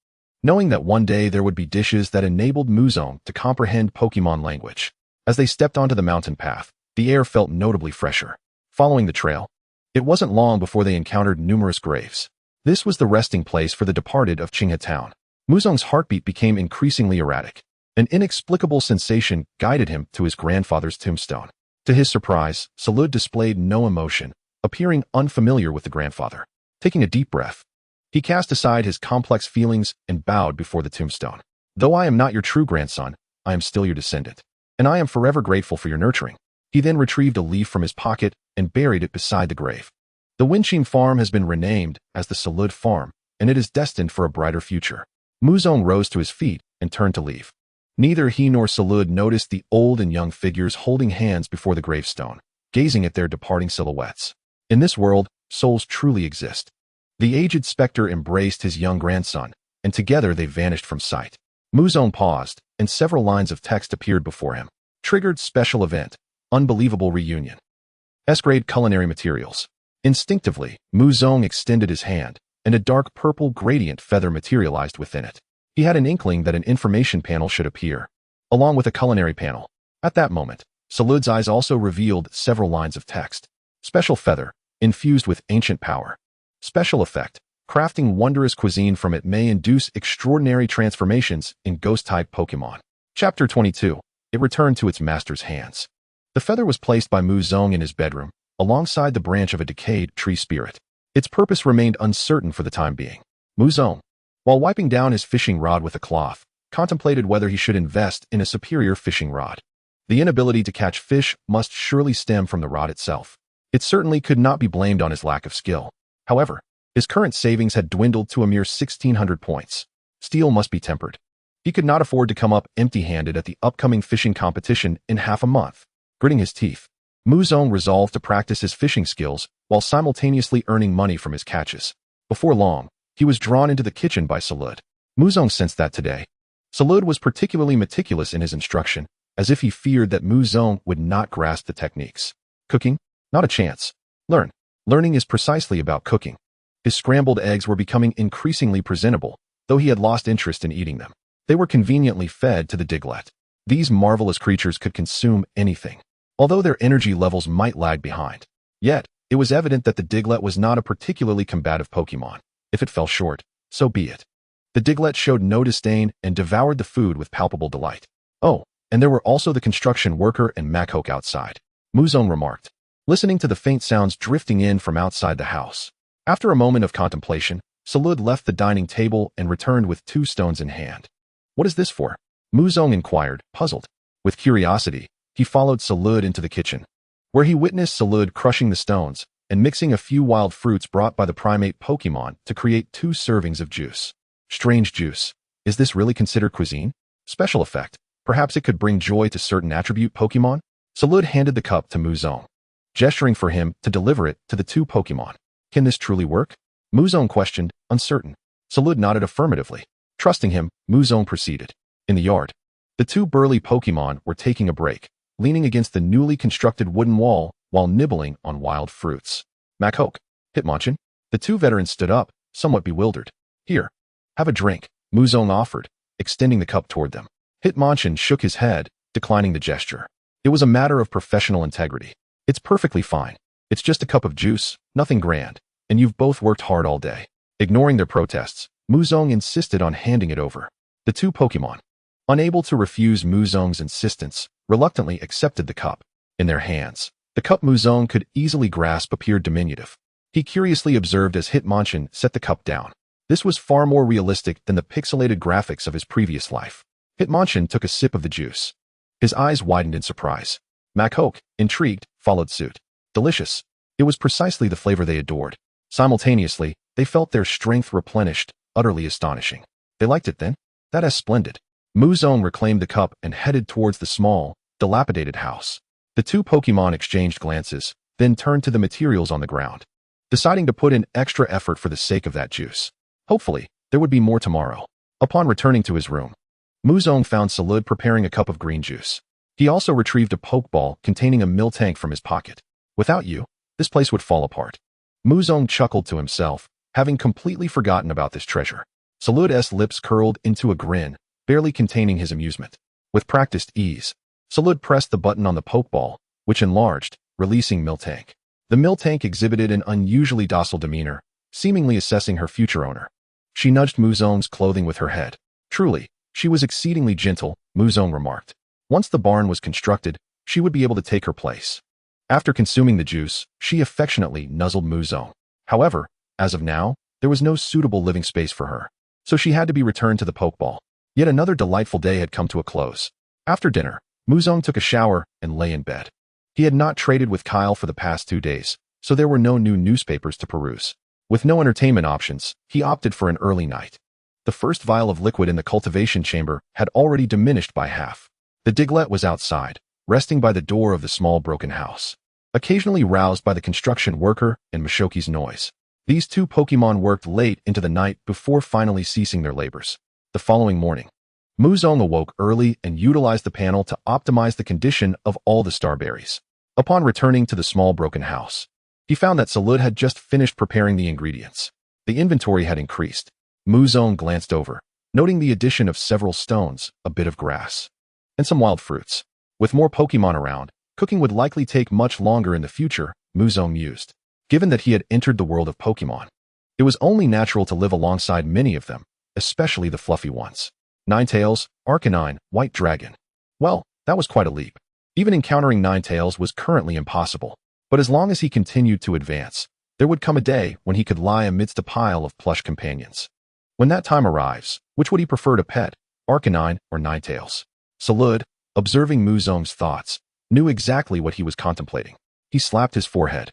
A: knowing that one day there would be dishes that enabled Muzong to comprehend Pokemon language. As they stepped onto the mountain path, the air felt notably fresher. Following the trail, it wasn't long before they encountered numerous graves. This was the resting place for the departed of Qinghe Town. Muzong's heartbeat became increasingly erratic. An inexplicable sensation guided him to his grandfather's tombstone. To his surprise, Zarude displayed no emotion, appearing unfamiliar with the grandfather. Taking a deep breath, he cast aside his complex feelings and bowed before the tombstone. Though I am not your true grandson, I am still your descendant, and I am forever grateful for your nurturing. He then retrieved a leaf from his pocket and buried it beside the grave. The Winchim farm has been renamed as the Zarude Farm, and it is destined for a brighter future. Muzong rose to his feet and turned to leave. Neither he nor Zarude noticed the old and young figures holding hands before the gravestone, gazing at their departing silhouettes. In this world, souls truly exist. The aged specter embraced his young grandson, and together they vanished from sight. Muzong paused, and several lines of text appeared before him. Triggered special event. Unbelievable reunion. S-grade culinary materials. Instinctively, Muzong extended his hand, and a dark purple gradient feather materialized within it. He had an inkling that an information panel should appear, along with a culinary panel. At that moment, Zarude's eyes also revealed several lines of text. Special feather, infused with ancient power. Special effect. Crafting wondrous cuisine from it may induce extraordinary transformations in ghost-type Pokemon. Chapter 22. It returned to its master's hands. The feather was placed by Muzong in his bedroom, alongside the branch of a decayed tree spirit. Its purpose remained uncertain for the time being. Muzong, while wiping down his fishing rod with a cloth, contemplated whether he should invest in a superior fishing rod. The inability to catch fish must surely stem from the rod itself. It certainly could not be blamed on his lack of skill. However, his current savings had dwindled to a mere 1,600 points. Steel must be tempered. He could not afford to come up empty-handed at the upcoming fishing competition in half a month. Gritting his teeth, Muzong resolved to practice his fishing skills while simultaneously earning money from his catches. Before long, he was drawn into the kitchen by Zarude. Muzong sensed that today. Zarude was particularly meticulous in his instruction, as if he feared that Muzong would not grasp the techniques. Cooking? Not a chance. Learning is precisely about cooking. His scrambled eggs were becoming increasingly presentable, though he had lost interest in eating them. They were conveniently fed to the Diglett. These marvelous creatures could consume anything, although their energy levels might lag behind. Yet, it was evident that the Diglett was not a particularly combative Pokemon. If it fell short, so be it. The Diglett showed no disdain and devoured the food with palpable delight. Oh, and there were also the construction worker and Machoke outside, Muzong remarked, listening to the faint sounds drifting in from outside the house. After a moment of contemplation, Zarude left the dining table and returned with 2 stones in hand. What is this for? Muzong inquired, puzzled. With curiosity, he followed Zarude into the kitchen, where he witnessed Zarude crushing the stones and mixing a few wild fruits brought by the primate Pokemon to create 2 servings of juice. Strange juice. Is this really considered cuisine? Special effect. Perhaps it could bring joy to certain attribute Pokemon? Zarude handed the cup to Muzong, gesturing for him to deliver it to the 2 Pokemon. Can this truly work? Muzong questioned, uncertain. Zarude nodded affirmatively. Trusting him, Muzong proceeded. In the yard, the 2 burly Pokemon were taking a break, leaning against the newly constructed wooden wall while nibbling on wild fruits. Machoke, Hitmonchan. The 2 veterans stood up, somewhat bewildered. Here, have a drink, Muzong offered, extending the cup toward them. Hitmonchan shook his head, declining the gesture. It was a matter of professional integrity. It's perfectly fine. It's just a cup of juice, nothing grand, and you've both worked hard all day. Ignoring their protests, Muzong insisted on handing it over. The 2 Pokemon, unable to refuse Muzong's insistence, reluctantly accepted the cup. In their hands, the cup Muzong could easily grasp appeared diminutive. He curiously observed as Hitmonchan set the cup down. This was far more realistic than the pixelated graphics of his previous life. Hitmonchan took a sip of the juice. His eyes widened in surprise. Machoke, intrigued, followed suit. Delicious. It was precisely the flavor they adored. Simultaneously, they felt their strength replenished, utterly astonishing. They liked it then? That is splendid. Muzong reclaimed the cup and headed towards the small, dilapidated house. The 2 Pokemon exchanged glances, then turned to the materials on the ground, deciding to put in extra effort for the sake of that juice. Hopefully, there would be more tomorrow. Upon returning to his room, Muzong found Zarude preparing a cup of green juice. He also retrieved a Pokeball containing a Miltank from his pocket. Without you, this place would fall apart. Muzong chuckled to himself, having completely forgotten about this treasure. Zarude's lips curled into a grin, barely containing his amusement. With practiced ease, Zarude pressed the button on the Pokeball, which enlarged, releasing Miltank. The Miltank exhibited an unusually docile demeanor, seemingly assessing her future owner. She nudged Muzong's clothing with her head. Truly, she was exceedingly gentle, Muzong remarked. Once the barn was constructed, she would be able to take her place. After consuming the juice, she affectionately nuzzled Muzong. However, as of now, there was no suitable living space for her, so she had to be returned to the Pokeball. Yet another delightful day had come to a close. After dinner, Muzong took a shower and lay in bed. He had not traded with Kyle for the past 2 days, so there were no new newspapers to peruse. With no entertainment options, he opted for an early night. The first vial of liquid in the cultivation chamber had already diminished by half. The Diglett was outside, resting by the door of the small broken house, occasionally roused by the construction worker and Mashoki's noise. These 2 Pokemon worked late into the night before finally ceasing their labors. The following morning, Muzong awoke early and utilized the panel to optimize the condition of all the starberries. Upon returning to the small broken house, he found that Zarude had just finished preparing the ingredients. The inventory had increased. Muzong glanced over, noting the addition of several stones, a bit of grass, and some wild fruits. With more Pokemon around, cooking would likely take much longer in the future, Muzong mused. Given that he had entered the world of Pokemon, it was only natural to live alongside many of them, especially the fluffy ones. Ninetales, Arcanine, White Dragon. Well, that was quite a leap. Even encountering Ninetales was currently impossible. But as long as he continued to advance, there would come a day when he could lie amidst a pile of plush companions. When that time arrives, which would he prefer to pet, Arcanine or Ninetales? Zarude, observing Muzong's thoughts, knew exactly what he was contemplating. He slapped his forehead.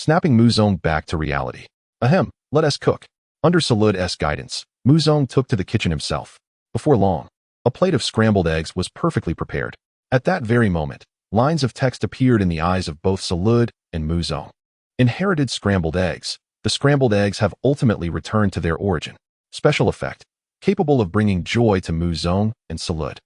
A: snapping Muzong back to reality. Ahem, let us cook. Under Salude's guidance, Muzong took to the kitchen himself. Before long, a plate of scrambled eggs was perfectly prepared. At that very moment, lines of text appeared in the eyes of both Zarude and Muzong. Inherited scrambled eggs. The scrambled eggs have ultimately returned to their origin. Special effect, capable of bringing joy to Muzong and Zarude.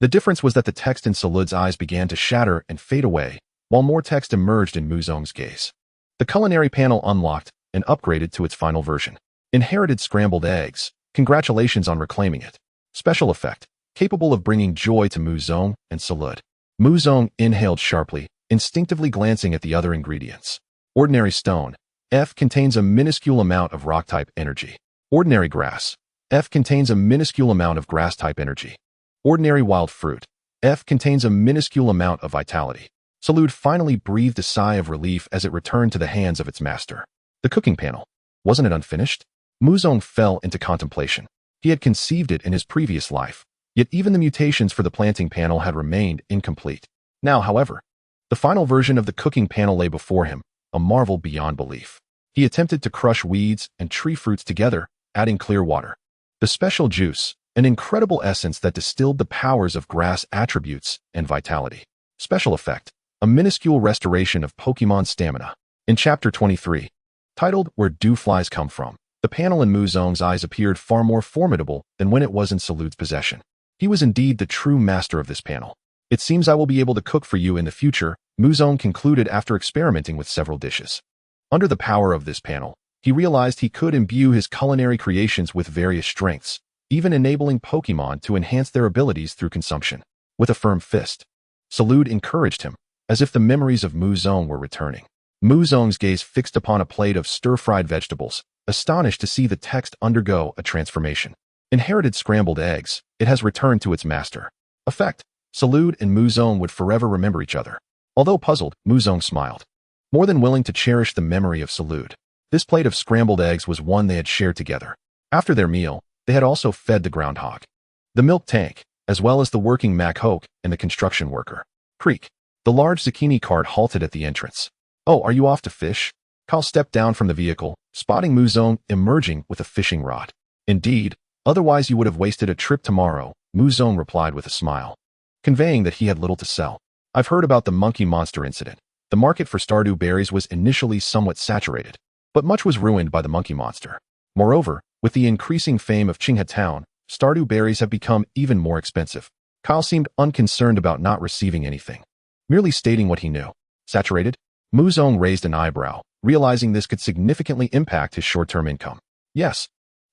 A: The difference was that the text in Salude's eyes began to shatter and fade away, while more text emerged in Muzong's gaze. The culinary panel unlocked and upgraded to its final version. Inherited scrambled eggs. Congratulations on reclaiming it. Special effect, capable of bringing joy to Muzong and Zarude. Muzong inhaled sharply, instinctively glancing at the other ingredients. Ordinary stone. F contains a minuscule amount of rock-type energy. Ordinary grass. F contains a minuscule amount of grass-type energy. Ordinary wild fruit. F contains a minuscule amount of vitality. Zarude finally breathed a sigh of relief as it returned to the hands of its master. The cooking panel. Wasn't it unfinished? Muzong fell into contemplation. He had conceived it in his previous life, yet even the mutations for the planting panel had remained incomplete. Now, however, the final version of the cooking panel lay before him, a marvel beyond belief. He attempted to crush weeds and tree fruits together, adding clear water. The special juice, an incredible essence that distilled the powers of grass attributes and vitality. Special effect, a minuscule restoration of Pokemon stamina. In Chapter 23, titled Where Do Flies Come From, the panel in Muzong's eyes appeared far more formidable than when it was in Salude's possession. He was indeed the true master of this panel. It seems I will be able to cook for you in the future, Muzong concluded after experimenting with several dishes. Under the power of this panel, he realized he could imbue his culinary creations with various strengths, even enabling Pokemon to enhance their abilities through consumption. With a firm fist, Zarude encouraged him, as if the memories of Muzong were returning. Muzong's gaze fixed upon a plate of stir-fried vegetables, astonished to see the text undergo a transformation. Inherited scrambled eggs, it has returned to its master. Effect, Zarude and Muzong would forever remember each other. Although puzzled, Muzong smiled. More than willing to cherish the memory of Zarude, this plate of scrambled eggs was one they had shared together. After their meal, they had also fed the groundhog, the milk tank, as well as the working Machoke and the construction worker. Creak. The large zucchini cart halted at the entrance. Oh, are you off to fish? Kyle stepped down from the vehicle, spotting Muzong emerging with a fishing rod. Indeed, otherwise you would have wasted a trip tomorrow, Muzong replied with a smile, conveying that he had little to sell. I've heard about the monkey monster incident. The market for Stardew berries was initially somewhat saturated, but much was ruined by the monkey monster. Moreover, with the increasing fame of Qinghe Town, Stardew berries have become even more expensive. Kyle seemed unconcerned about not receiving anything, merely stating what he knew. Saturated? Muzong raised an eyebrow, realizing this could significantly impact his short-term income. Yes,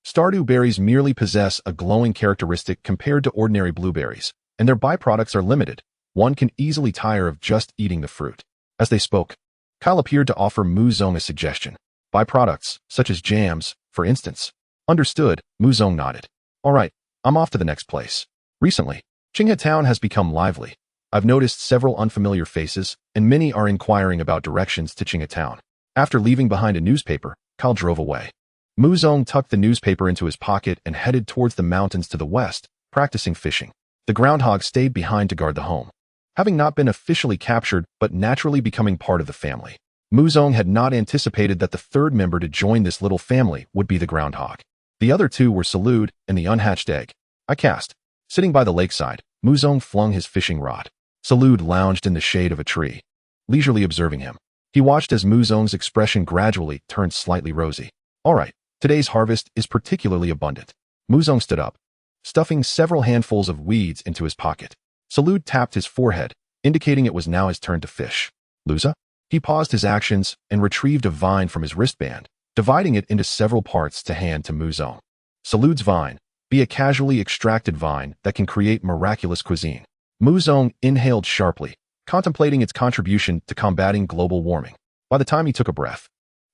A: Stardew berries merely possess a glowing characteristic compared to ordinary blueberries, and their byproducts are limited. One can easily tire of just eating the fruit. As they spoke, Kyle appeared to offer Muzong a suggestion. Byproducts, such as jams, for instance. Understood, Muzong nodded. All right, I'm off to the next place. Recently, Qinghe Town has become lively. I've noticed several unfamiliar faces, and many are inquiring about directions to Qinghe Town. After leaving behind a newspaper, Kyle drove away. Muzong tucked the newspaper into his pocket and headed towards the mountains to the west, practicing fishing. The groundhog stayed behind to guard the home. Having not been officially captured but naturally becoming part of the family, Muzong had not anticipated that the third member to join this little family would be the groundhog. The other two were Zarude and the unhatched egg. I cast. Sitting by the lakeside, Muzong flung his fishing rod. Zarude lounged in the shade of a tree, leisurely observing him. He watched as Muzong's expression gradually turned slightly rosy. All right, today's harvest is particularly abundant. Muzong stood up, stuffing several handfuls of weeds into his pocket. Zarude tapped his forehead, indicating it was now his turn to fish. Luza? He paused his actions and retrieved a vine from his wristband, dividing it into several parts to hand to Muzong. Zarude's vine, be a casually extracted vine that can create miraculous cuisine. Muzong inhaled sharply, contemplating its contribution to combating global warming. By the time he took a breath,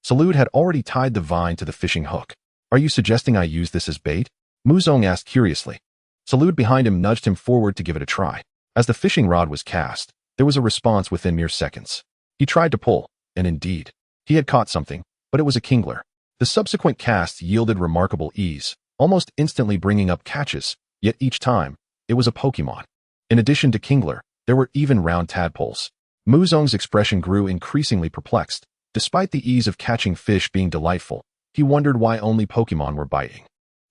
A: Zarude had already tied the vine to the fishing hook. Are you suggesting I use this as bait? Muzong asked curiously. Zarude behind him nudged him forward to give it a try. As the fishing rod was cast, there was a response within mere seconds. He tried to pull, and indeed, he had caught something, but it was a kingler. The subsequent casts yielded remarkable ease, almost instantly bringing up catches, yet each time, it was a Pokemon. In addition to kingler, there were even round tadpoles. Muzong's expression grew increasingly perplexed. Despite the ease of catching fish being delightful, he wondered why only Pokemon were biting.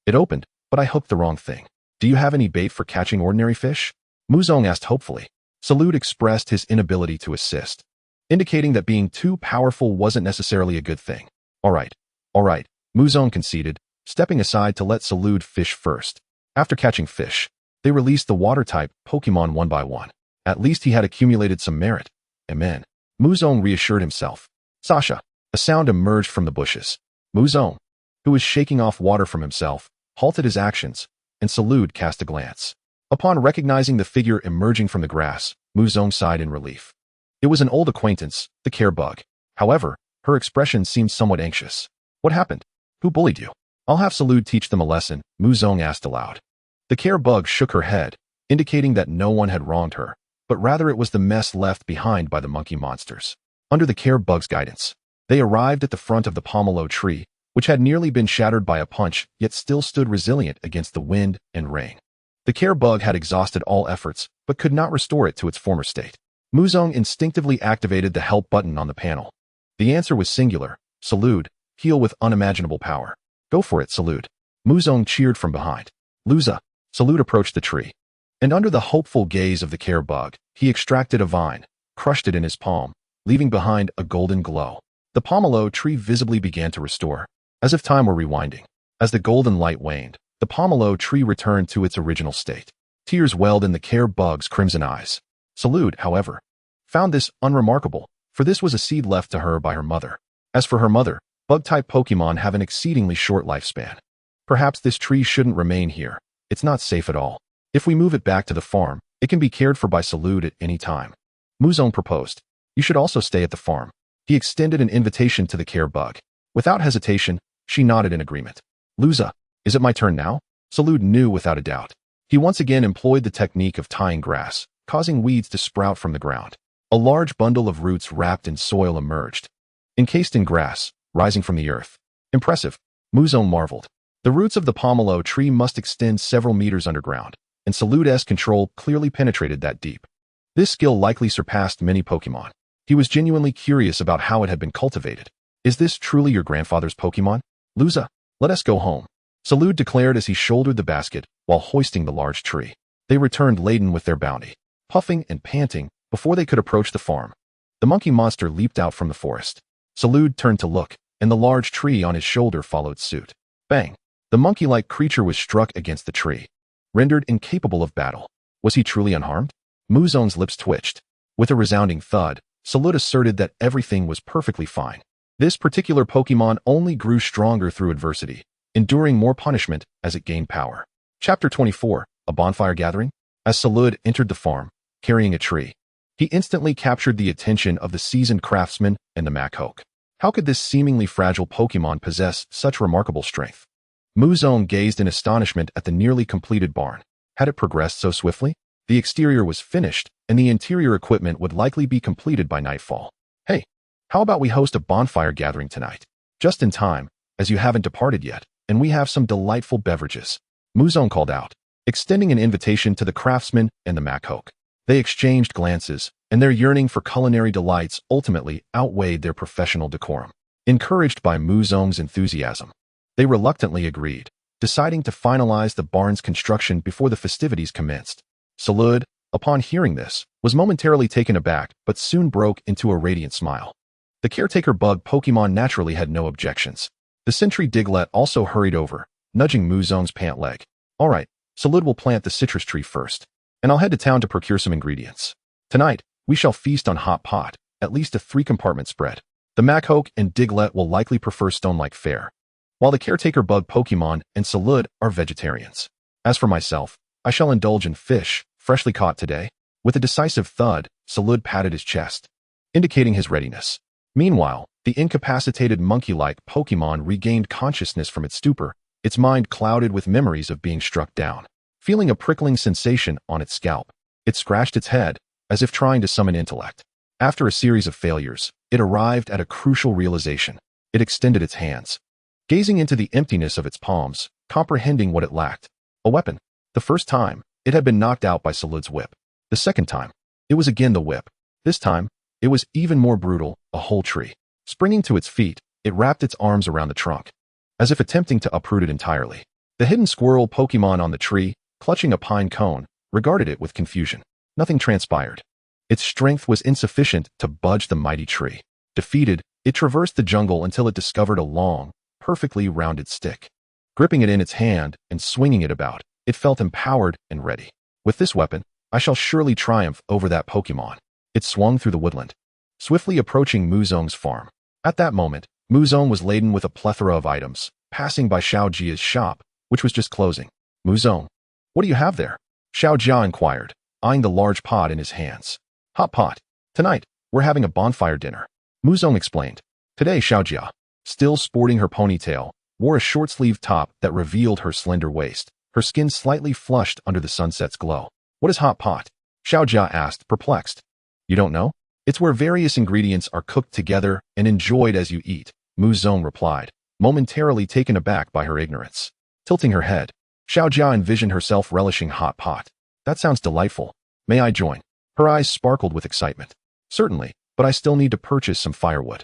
A: It opened, but I hooked the wrong thing. Do you have any bait for catching ordinary fish? Muzong asked hopefully. Zarude expressed his inability to assist, indicating that being too powerful wasn't necessarily a good thing. All right, Muzong conceded, stepping aside to let Zarude fish first. After catching fish, they released the water-type Pokemon one by one. At least he had accumulated some merit. Amen. Muzong reassured himself. Sasha. A sound emerged from the bushes. Muzong, who was shaking off water from himself, halted his actions, and Zarude cast a glance. Upon recognizing the figure emerging from the grass, Muzong sighed in relief. It was an old acquaintance, the care bug. However, her expression seemed somewhat anxious. What happened? Who bullied you? I'll have Zarude teach them a lesson, Muzong asked aloud. The care bug shook her head, indicating that no one had wronged her, but rather it was the mess left behind by the monkey monsters. Under the care bug's guidance, they arrived at the front of the pomelo tree, which had nearly been shattered by a punch, yet still stood resilient against the wind and rain. The care bug had exhausted all efforts, but could not restore it to its former state. Muzong instinctively activated the help button on the panel. The answer was singular. Zarude, heal with unimaginable power. Go for it, Zarude. Muzong cheered from behind. Luza. Zarude approached the tree, and under the hopeful gaze of the care bug, he extracted a vine, crushed it in his palm, leaving behind a golden glow. The pomelo tree visibly began to restore, as if time were rewinding. As the golden light waned, the pomelo tree returned to its original state. Tears welled in the care bug's crimson eyes. Zarude, however, found this unremarkable, for this was a seed left to her by her mother. As for her mother, bug-type Pokemon have an exceedingly short lifespan. Perhaps this tree shouldn't remain here. It's not safe at all. If we move it back to the farm, it can be cared for by Zarude at any time. Muzong proposed. You should also stay at the farm. He extended an invitation to the care bug. Without hesitation, she nodded in agreement. Luza, is it my turn now? Zarude knew without a doubt. He once again employed the technique of tying grass, causing weeds to sprout from the ground. A large bundle of roots wrapped in soil emerged, encased in grass, rising from the earth. Impressive, Muzong marveled. The roots of the pomelo tree must extend several meters underground, and Zarude's control clearly penetrated that deep. This skill likely surpassed many Pokemon. He was genuinely curious about how it had been cultivated. Is this truly your grandfather's Pokemon? Luza, let us go home, Zarude declared as he shouldered the basket while hoisting the large tree. They returned laden with their bounty, puffing and panting before they could approach the farm. The monkey monster leaped out from the forest. Zarude turned to look, and the large tree on his shoulder followed suit. Bang! The monkey-like creature was struck against the tree, rendered incapable of battle. Was he truly unharmed? Muzong's lips twitched. With a resounding thud, Zarude asserted that everything was perfectly fine. This particular Pokemon only grew stronger through adversity, enduring more punishment as it gained power. Chapter 24, A Bonfire Gathering? As Zarude entered the farm, carrying a tree, he instantly captured the attention of the seasoned craftsman and the Machoke. How could this seemingly fragile Pokemon possess such remarkable strength? Muzong gazed in astonishment at the nearly completed barn. Had it progressed so swiftly? The exterior was finished, and the interior equipment would likely be completed by nightfall. Hey, how about we host a bonfire gathering tonight? Just in time, as you haven't departed yet, and we have some delightful beverages. Muzong called out, extending an invitation to the craftsman and the Machoke. They exchanged glances, and their yearning for culinary delights ultimately outweighed their professional decorum. Encouraged by Muzong's enthusiasm, they reluctantly agreed, deciding to finalize the barn's construction before the festivities commenced. Zarude, upon hearing this, was momentarily taken aback but soon broke into a radiant smile. The caretaker bug Pokemon naturally had no objections. The sentry Diglett also hurried over, nudging Muzong's pant leg. All right, Zarude will plant the citrus tree first, and I'll head to town to procure some ingredients. Tonight, we shall feast on hot pot, at least a 3-compartment spread. The Machoke and Diglett will likely prefer stone-like fare, while the caretaker bug Pokemon and Zarude are vegetarians. As for myself, I shall indulge in fish, freshly caught today. With a decisive thud, Zarude patted his chest, indicating his readiness. Meanwhile, the incapacitated monkey-like Pokemon regained consciousness from its stupor, its mind clouded with memories of being struck down. Feeling a prickling sensation on its scalp, it scratched its head, as if trying to summon intellect. After a series of failures, it arrived at a crucial realization. It extended its hands, gazing into the emptiness of its palms, comprehending what it lacked. A weapon. The first time, it had been knocked out by Zarude's whip. The second time, it was again the whip. This time, it was even more brutal, a whole tree. Springing to its feet, it wrapped its arms around the trunk, as if attempting to uproot it entirely. The hidden squirrel Pokemon on the tree, clutching a pine cone, regarded it with confusion. Nothing transpired. Its strength was insufficient to budge the mighty tree. Defeated, it traversed the jungle until it discovered a long, perfectly rounded stick. Gripping it in its hand and swinging it about, it felt empowered and ready. With this weapon, I shall surely triumph over that Pokemon. It swung through the woodland, swiftly approaching Muzong's farm. At that moment, Muzong was laden with a plethora of items, passing by Xiao Jia's shop, which was just closing. Muzong, what do you have there? Xiao Jia inquired, eyeing the large pot in his hands. Hot pot. Tonight, we're having a bonfire dinner. Muzong explained. Today, Xiao Jia, still sporting her ponytail, wore a short-sleeved top that revealed her slender waist, her skin slightly flushed under the sunset's glow. What is hot pot? Xiao Jia asked, perplexed. You don't know? It's where various ingredients are cooked together and enjoyed as you eat, Muzong replied, momentarily taken aback by her ignorance. Tilting her head, Xiao Jia envisioned herself relishing hot pot. That sounds delightful. May I join? Her eyes sparkled with excitement. Certainly, but I still need to purchase some firewood.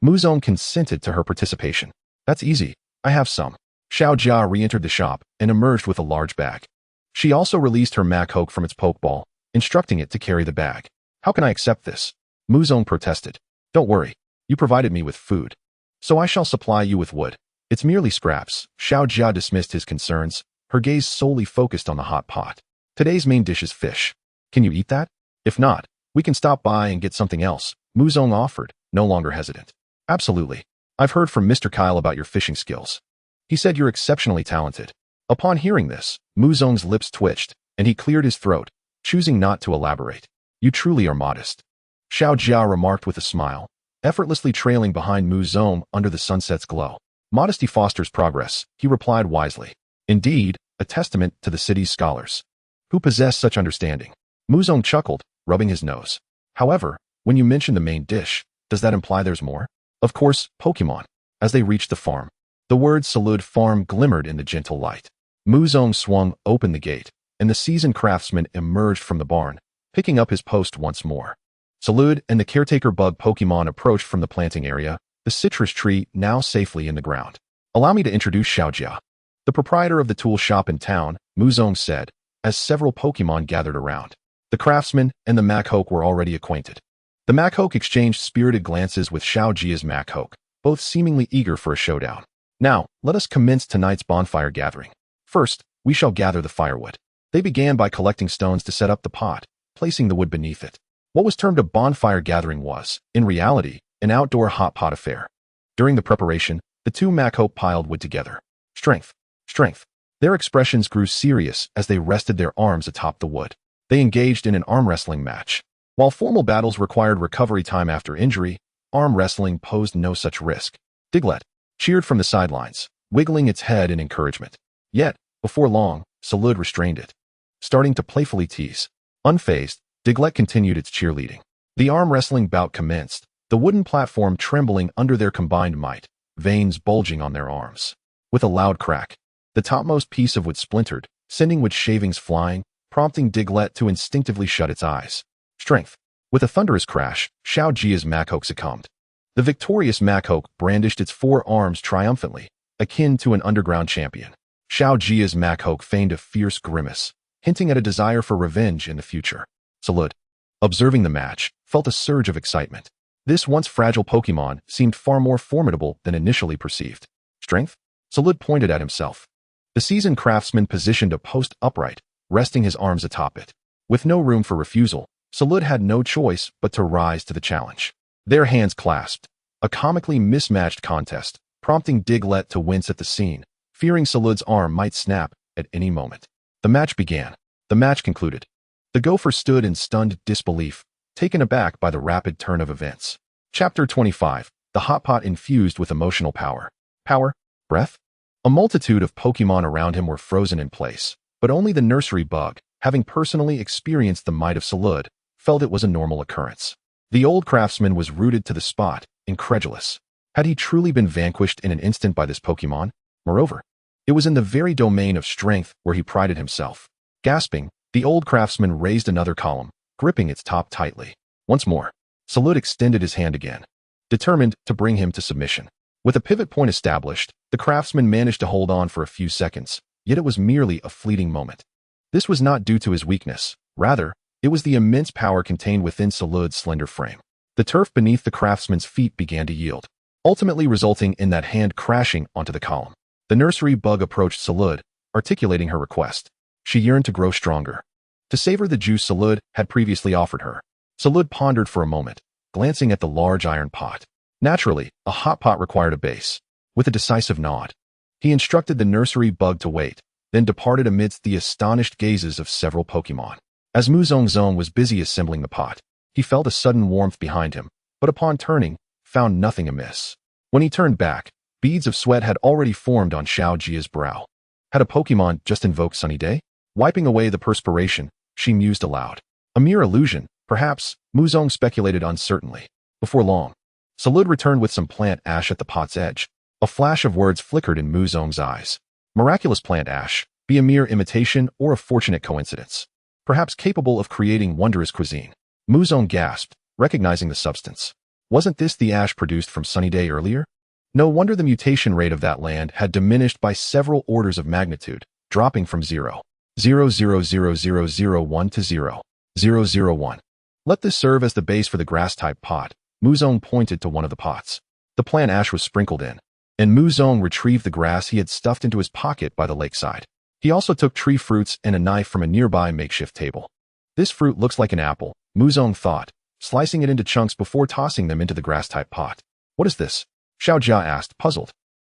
A: Muzong consented to her participation. That's easy. I have some. Xiao Jia re-entered the shop and emerged with a large bag. She also released her Machoke from its pokeball, instructing it to carry the bag. How can I accept this? Muzong protested. Don't worry. You provided me with food, so I shall supply you with wood. It's merely scraps. Xiao Jia dismissed his concerns, her gaze solely focused on the hot pot. Today's main dish is fish. Can you eat that? If not, we can stop by and get something else, Muzong offered, no longer hesitant. Absolutely. I've heard from Mr. Kyle about your fishing skills. He said you're exceptionally talented. Upon hearing this, Muzong's lips twitched, and he cleared his throat, choosing not to elaborate. You truly are modest. Xiao Jia remarked with a smile, effortlessly trailing behind Muzong under the sunset's glow. Modesty fosters progress, he replied wisely. Indeed, a testament to the city's scholars, who possess such understanding. Muzong chuckled, rubbing his nose. However, when you mention the main dish, does that imply there's more? Of course, Pokemon. As they reached the farm, the word Zarude Farm glimmered in the gentle light. Muzong swung open the gate, and the seasoned craftsman emerged from the barn, picking up his post once more. Zarude and the caretaker bug Pokemon approached from the planting area, the citrus tree now safely in the ground. Allow me to introduce Xiao Jia, the proprietor of the tool shop in town, Muzong said, as several Pokemon gathered around. The craftsman and the Machoke were already acquainted. The Machoke exchanged spirited glances with Xiao Jia's Machoke, both seemingly eager for a showdown. Now, let us commence tonight's bonfire gathering. First, we shall gather the firewood. They began by collecting stones to set up the pot, placing the wood beneath it. What was termed a bonfire gathering was, in reality, an outdoor hot pot affair. During the preparation, the two Machoke piled wood together. Strength. Strength. Their expressions grew serious as they rested their arms atop the wood. They engaged in an arm wrestling match. While formal battles required recovery time after injury, arm wrestling posed no such risk. Diglett cheered from the sidelines, wiggling its head in encouragement. Yet, before long, Zarude restrained it, starting to playfully tease. Unfazed, Diglett continued its cheerleading. The arm wrestling bout commenced, the wooden platform trembling under their combined might, veins bulging on their arms. With a loud crack, the topmost piece of wood splintered, sending wood shavings flying, prompting Diglett to instinctively shut its eyes. Strength. With a thunderous crash, Xiao Jia's Machoke succumbed. The victorious Machoke brandished its four arms triumphantly, akin to an underground champion. Xiao Jia's Machoke feigned a fierce grimace, hinting at a desire for revenge in the future. Zarude, observing the match, felt a surge of excitement. This once fragile Pokemon seemed far more formidable than initially perceived. Strength? Zarude pointed at himself. The seasoned craftsman positioned a post upright, resting his arms atop it. With no room for refusal, Zarude had no choice but to rise to the challenge. Their hands clasped, a comically mismatched contest, prompting Diglett to wince at the scene, fearing Zarude's arm might snap at any moment. The match began. The match concluded. The Gopher stood in stunned disbelief, taken aback by the rapid turn of events. Chapter 25. The Hot Pot infused with emotional power. Power? Breath? A multitude of Pokemon around him were frozen in place, but only the nursery bug, having personally experienced the might of Zarude, felt it was a normal occurrence. The old craftsman was rooted to the spot, incredulous. Had he truly been vanquished in an instant by this Pokemon? Moreover, it was in the very domain of strength where he prided himself. Gasping, the old craftsman raised another column, gripping its top tightly. Once more, Zarude extended his hand again. determined to bring him to submission. With a pivot point established, the craftsman managed to hold on for a few seconds, yet it was merely a fleeting moment. This was not due to his weakness. Rather, it was the immense power contained within Zarude's slender frame. The turf beneath the craftsman's feet began to yield, ultimately resulting in that hand crashing onto the column. The nursery bug approached Zarude, articulating her request. She yearned to grow stronger, to savor the juice Zarude had previously offered her. Zarude pondered for a moment, glancing at the large iron pot. Naturally, a hot pot required a base. With a decisive nod, he instructed the nursery bug to wait, then departed amidst the astonished gazes of several Pokémon. As Muzong was busy assembling the pot, he felt a sudden warmth behind him, but upon turning, found nothing amiss. When he turned back, beads of sweat had already formed on Xiao Jia's brow. Had a Pokémon just invoked Sunny Day? Wiping away the perspiration, she mused aloud. A mere illusion, perhaps, Muzong speculated uncertainly. Before long, Zarude returned with some plant ash at the pot's edge. A flash of words flickered in Muzong's eyes. Miraculous plant ash, be a mere imitation or a fortunate coincidence. Perhaps capable of creating wondrous cuisine. Muzong gasped, recognizing the substance. Wasn't this the ash produced from Sunny Day earlier? No wonder the mutation rate of that land had diminished by several orders of magnitude, dropping from 0.0000001 to 0.001. Let this serve as the base for the grass-type pot. Muzong pointed to one of the pots. The plant ash was sprinkled in, and Muzong retrieved the grass he had stuffed into his pocket by the lakeside. He also took tree fruits and a knife from a nearby makeshift table. This fruit looks like an apple, Muzong thought, slicing it into chunks before tossing them into the grass-type pot. What is this? Xiao Jia asked, puzzled.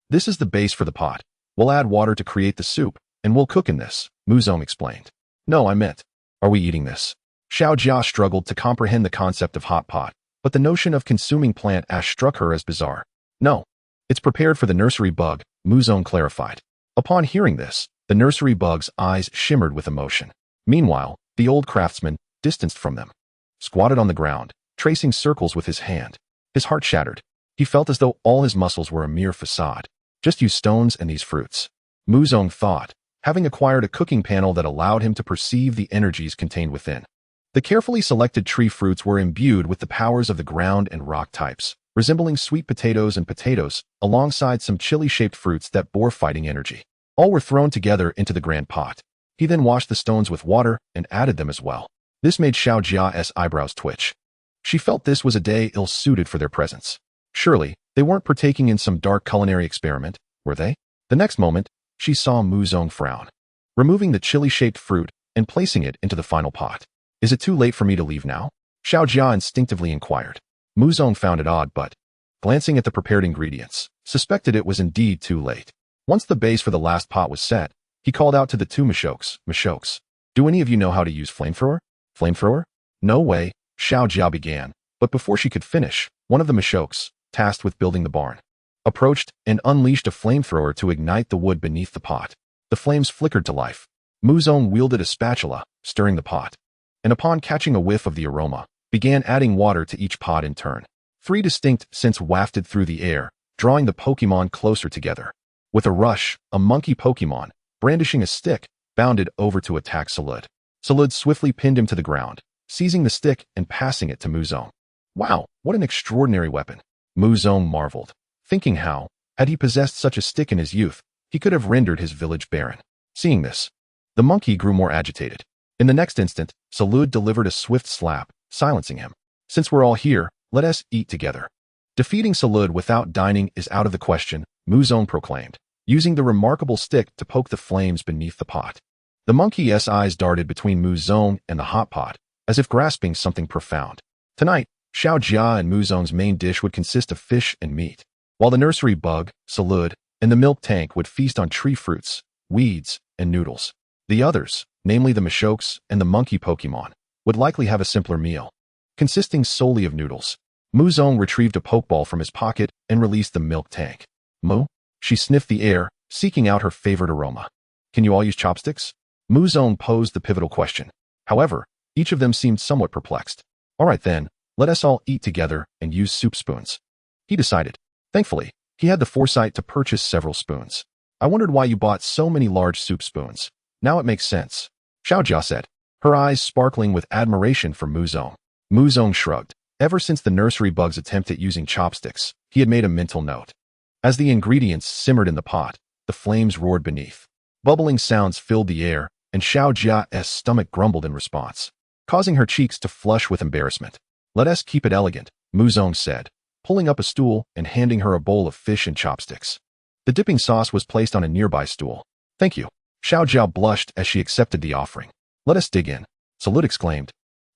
A: This is the base for the pot. We'll add water to create the soup, and we'll cook in this, Muzong explained. No, I meant, are we eating this? Xiao Jia struggled to comprehend the concept of hot pot, but the notion of consuming plant ash struck her as bizarre. No, it's prepared for the nursery bug, Muzong clarified. Upon hearing this, the nursery bug's eyes shimmered with emotion. Meanwhile, the old craftsman, distanced from them, squatted on the ground, tracing circles with his hand. His heart shattered. He felt as though all his muscles were a mere facade. Just use stones and these fruits. Muzong thought, having acquired a cooking panel that allowed him to perceive the energies contained within. The carefully selected tree fruits were imbued with the powers of the ground and rock types, resembling sweet potatoes and potatoes, alongside some chili-shaped fruits that bore fighting energy. All were thrown together into the grand pot. He then washed the stones with water and added them as well. This made Xiao Jia's eyebrows twitch. She felt this was a day ill-suited for their presence. Surely, they weren't partaking in some dark culinary experiment, were they? The next moment, she saw Muzong frown, removing the chili-shaped fruit and placing it into the final pot. Is it too late for me to leave now? Xiao Jia instinctively inquired. Muzong found it odd but, glancing at the prepared ingredients, suspected it was indeed too late. Once the base for the last pot was set, he called out to the two Mashokes. Do any of you know how to use flamethrower? Flamethrower? No way, Xiao Jia began, but before she could finish, one of the Mashokes, tasked with building the barn, approached and unleashed a flamethrower to ignite the wood beneath the pot. The flames flickered to life. Muzong wielded a spatula, stirring the pot, and upon catching a whiff of the aroma, began adding water to each pot in turn. 3 distinct scents wafted through the air, drawing the Pokémon closer together. With a rush, a monkey Pokémon, brandishing a stick, bounded over to attack Zarude. Zarude swiftly pinned him to the ground, seizing the stick and passing it to Muzong. Wow, what an extraordinary weapon! Muzong marveled, thinking how, had he possessed such a stick in his youth, he could have rendered his village barren. Seeing this, the monkey grew more agitated. In the next instant, Zarude delivered a swift slap, silencing him. Since we're all here, let us eat together. Defeating Zarude without dining is out of the question, Muzong proclaimed, using the remarkable stick to poke the flames beneath the pot. The monkey's eyes darted between Muzong and the hot pot, as if grasping something profound. Tonight, Xiao Jia and Muzong's main dish would consist of fish and meat, while the nursery bug, Zarude, and the milk tank would feast on tree fruits, weeds, and noodles. The others, namely the Mashokes and the monkey Pokémon, would likely have a simpler meal, consisting solely of noodles. Muzong retrieved a pokeball from his pocket and released the milk tank. Moo? She sniffed the air, seeking out her favorite aroma. Can you all use chopsticks? Muzong posed the pivotal question. However, each of them seemed somewhat perplexed. All right then, let us all eat together and use soup spoons, he decided. Thankfully, he had the foresight to purchase several spoons. I wondered why you bought so many large soup spoons. Now it makes sense, Xiao Jia said, her eyes sparkling with admiration for Muzong. Muzong shrugged. Ever since the nursery bug's attempt at using chopsticks, he had made a mental note. As the ingredients simmered in the pot, the flames roared beneath. Bubbling sounds filled the air, and Xiao Jia's stomach grumbled in response, causing her cheeks to flush with embarrassment. "Let us keep it elegant," Muzong said, pulling up a stool and handing her a bowl of fish and chopsticks. The dipping sauce was placed on a nearby stool. "Thank you." Xiao Jia blushed as she accepted the offering. "Let us dig in," Zarude exclaimed,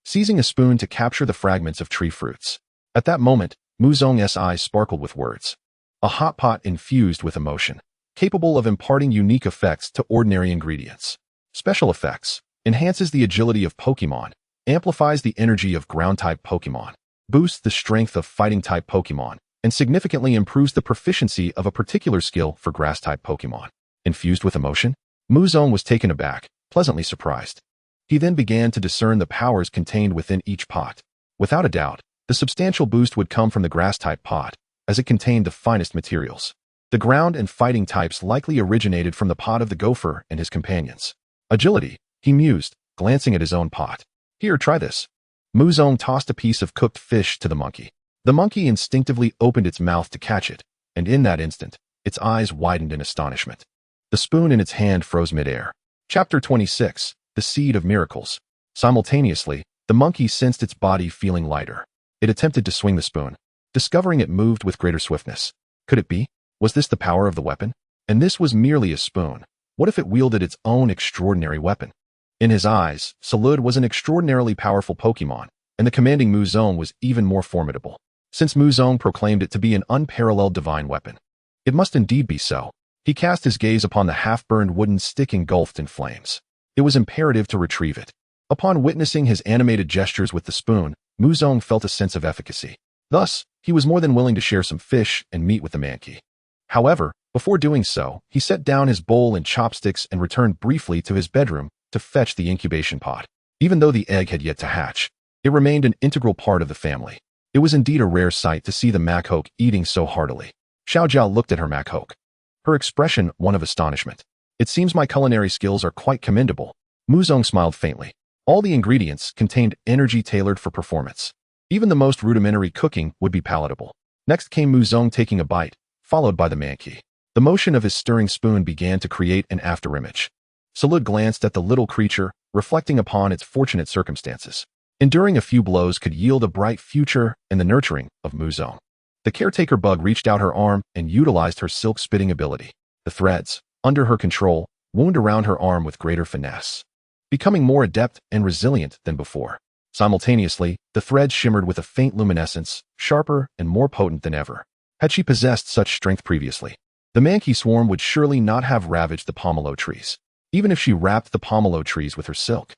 A: seizing a spoon to capture the fragments of tree fruits. At that moment, Muzong's eyes sparkled with words. A hot pot infused with emotion, capable of imparting unique effects to ordinary ingredients. Special effects: enhances the agility of Pokémon, amplifies the energy of ground-type Pokémon, boosts the strength of fighting-type Pokémon, and significantly improves the proficiency of a particular skill for grass-type Pokémon. Infused with emotion? Muzong was taken aback, pleasantly surprised. He then began to discern the powers contained within each pot. Without a doubt, the substantial boost would come from the grass-type pot, as it contained the finest materials. The ground and fighting types likely originated from the pot of the gopher and his companions. Agility, he mused, glancing at his own pot. "Here, try this." Muzong tossed a piece of cooked fish to the monkey. The monkey instinctively opened its mouth to catch it, and in that instant, its eyes widened in astonishment. The spoon in its hand froze midair. Chapter 26, The Seed of Miracles. Simultaneously, the monkey sensed its body feeling lighter. It attempted to swing the spoon, discovering it moved with greater swiftness. Could it be? Was this the power of the weapon? And this was merely a spoon. What if it wielded its own extraordinary weapon? In his eyes, Zarude was an extraordinarily powerful Pokémon, and the commanding Muzong was even more formidable, since Muzong proclaimed it to be an unparalleled divine weapon. It must indeed be so. He cast his gaze upon the half-burned wooden stick engulfed in flames. It was imperative to retrieve it. Upon witnessing his animated gestures with the spoon, Muzong felt a sense of efficacy. Thus, he was more than willing to share some fish and meat with the monkey. However, before doing so, he set down his bowl and chopsticks and returned briefly to his bedroom to fetch the incubation pod. Even though the egg had yet to hatch, it remained an integral part of the family. It was indeed a rare sight to see the Machoke eating so heartily. Xiao Jia looked at her Machoke, her expression one of astonishment. "It seems my culinary skills are quite commendable." Muzong smiled faintly. All the ingredients contained energy tailored for performance. Even the most rudimentary cooking would be palatable. Next came Muzong taking a bite, followed by the monkey. The motion of his stirring spoon began to create an afterimage. Zarude glanced at the little creature, reflecting upon its fortunate circumstances. Enduring a few blows could yield a bright future and the nurturing of Muzong. The caretaker bug reached out her arm and utilized her silk-spitting ability. The threads, under her control, wound around her arm with greater finesse, becoming more adept and resilient than before. Simultaneously, the threads shimmered with a faint luminescence, sharper and more potent than ever. Had she possessed such strength previously, the monkey swarm would surely not have ravaged the pomelo trees. Even if she wrapped the pomelo trees with her silk,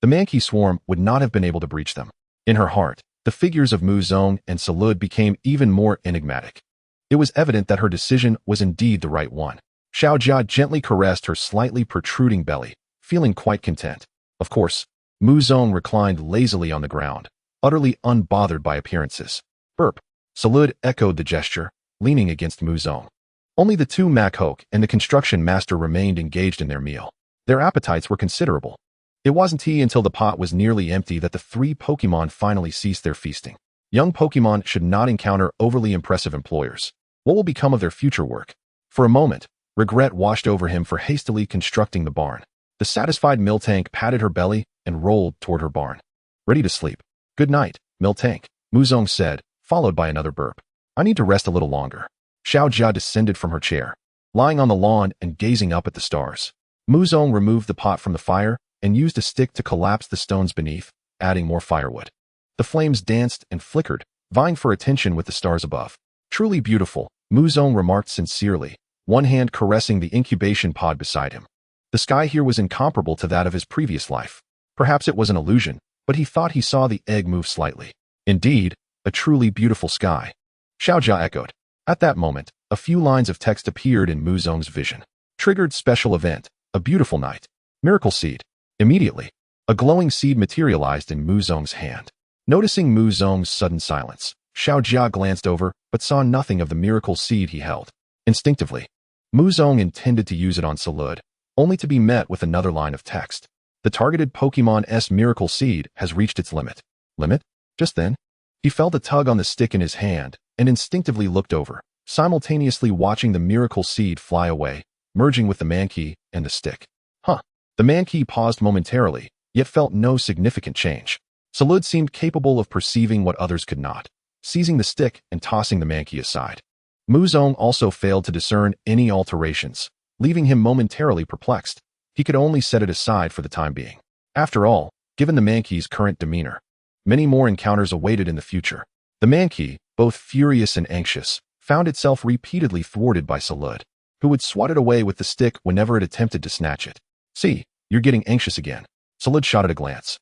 A: the monkey swarm would not have been able to breach them. In her heart, the figures of Muzong and Zarude became even more enigmatic. It was evident that her decision was indeed the right one. Xiao Jia gently caressed her slightly protruding belly, feeling quite content. Of course, Muzong reclined lazily on the ground, utterly unbothered by appearances. Burp. Zarude echoed the gesture, leaning against Muzong. Only the two Machoke and the construction master remained engaged in their meal. Their appetites were considerable. It wasn't until the pot was nearly empty that the three Pokémon finally ceased their feasting. Young Pokémon should not encounter overly impressive employers. What will become of their future work? For a moment, regret washed over him for hastily constructing the barn. The satisfied Miltank patted her belly and rolled toward her barn. "Ready to sleep. Good night, Miltank," Muzong said, followed by another burp. "I need to rest a little longer." Xiao Jia descended from her chair, lying on the lawn and gazing up at the stars. Muzong removed the pot from the fire and used a stick to collapse the stones beneath, adding more firewood. The flames danced and flickered, vying for attention with the stars above. "Truly beautiful," Muzong remarked sincerely, one hand caressing the incubation pod beside him. The sky here was incomparable to that of his previous life. Perhaps it was an illusion, but he thought he saw the egg move slightly. Indeed, a truly beautiful sky. Xiao Jia echoed. At that moment, a few lines of text appeared in Muzong's vision. Triggered special event, a beautiful night. Miracle seed. Immediately, a glowing seed materialized in Muzong's hand. Noticing Muzong's sudden silence, Xiao Jia glanced over but saw nothing of the miracle seed he held. Instinctively, Muzong intended to use it on Zarude, only to be met with another line of text. The targeted Pokémon's miracle seed has reached its limit. Limit? Just then, He felt a tug on the stick in his hand and instinctively looked over, simultaneously watching the miracle seed fly away, merging with the mankey and the stick. Huh. The mankey paused momentarily, yet felt no significant change. Zarude seemed capable of perceiving what others could not, seizing the stick and tossing the mankey aside. Muzong also failed to discern any alterations, leaving him momentarily perplexed. He could only set it aside for the time being. After all, given the mankey's current demeanor, many more encounters awaited in the future. The mankey, both furious and anxious, found itself repeatedly thwarted by Zarude, who would swat it away with the stick whenever it attempted to snatch it. "See, you're getting anxious again." Zarude shot at a glance,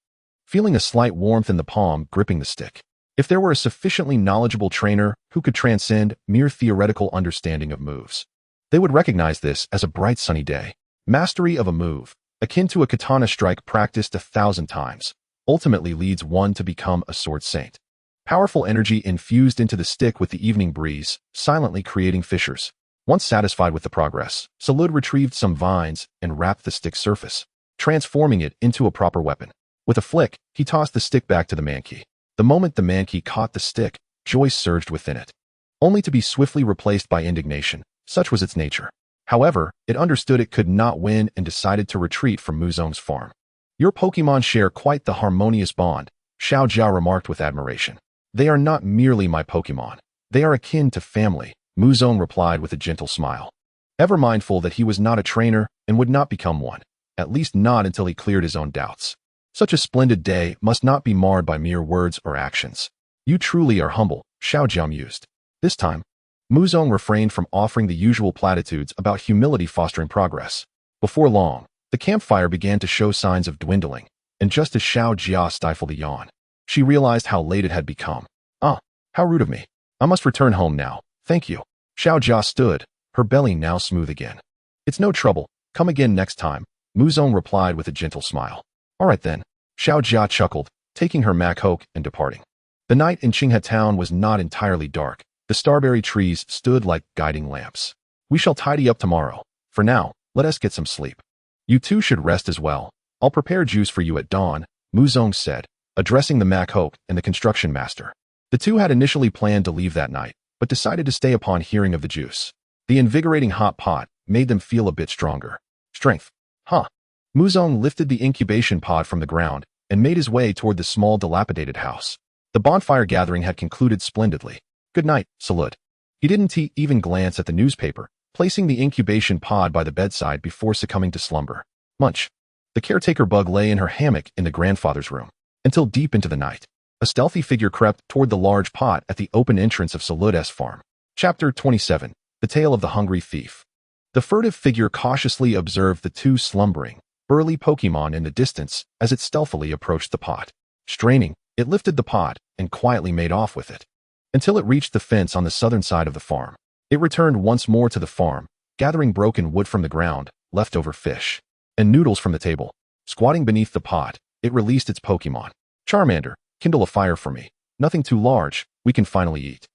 A: feeling a slight warmth in the palm gripping the stick. If there were a sufficiently knowledgeable trainer who could transcend mere theoretical understanding of moves, they would recognize this as a bright sunny day. Mastery of a move, akin to a katana strike practiced 1,000 times, ultimately leads one to become a sword saint. Powerful energy infused into the stick with the evening breeze, silently creating fissures. Once satisfied with the progress, Zarude retrieved some vines and wrapped the stick's surface, transforming it into a proper weapon. With a flick, he tossed the stick back to the mankey. The moment the mankey caught the stick, joy surged within it, only to be swiftly replaced by indignation. Such was its nature. However, it understood it could not win and decided to retreat from Muzong's farm. "Your Pokemon share quite the harmonious bond," Xiao Jia remarked with admiration. "They are not merely my Pokemon. They are akin to family," Muzong replied with a gentle smile, ever mindful that he was not a trainer and would not become one, at least not until he cleared his own doubts. Such a splendid day must not be marred by mere words or actions. "You truly are humble," Xiao Jia mused. This time, Muzong refrained from offering the usual platitudes about humility fostering progress. Before long, the campfire began to show signs of dwindling, and just as Xiao Jia stifled a yawn, she realized how late it had become. "Ah, how rude of me. I must return home now, thank you." Xiao Jia stood, her belly now smooth again. "It's no trouble, come again next time," Muzong replied with a gentle smile. "All right then," Xiao Jia chuckled, taking her Machoke and departing. The night in Qinghe town was not entirely dark. The starberry trees stood like guiding lamps. "We shall tidy up tomorrow. For now, let us get some sleep. You two should rest as well. I'll prepare juice for you at dawn," Muzong said, addressing the Machoke and the construction master. The two had initially planned to leave that night, but decided to stay upon hearing of the juice. The invigorating hot pot made them feel a bit stronger. Strength. Huh. Muzong lifted the incubation pod from the ground and made his way toward the small dilapidated house. The bonfire gathering had concluded splendidly. "Good night, Zarude." He didn't even glance at the newspaper, placing the incubation pod by the bedside before succumbing to slumber. Munch. The caretaker bug lay in her hammock in the grandfather's room until deep into the night. A stealthy figure crept toward the large pot at the open entrance of Zarude's farm. Chapter 27. The Tale of the Hungry Thief. The furtive figure cautiously observed the two slumbering, burly Pokemon in the distance as it stealthily approached the pot. Straining, it lifted the pot and quietly made off with it, until it reached the fence on the southern side of the farm. It returned once more to the farm, gathering broken wood from the ground, leftover fish, and noodles from the table. Squatting beneath the pot, it released its Pokemon. "Charmander, kindle a fire for me. Nothing too large, we can finally eat."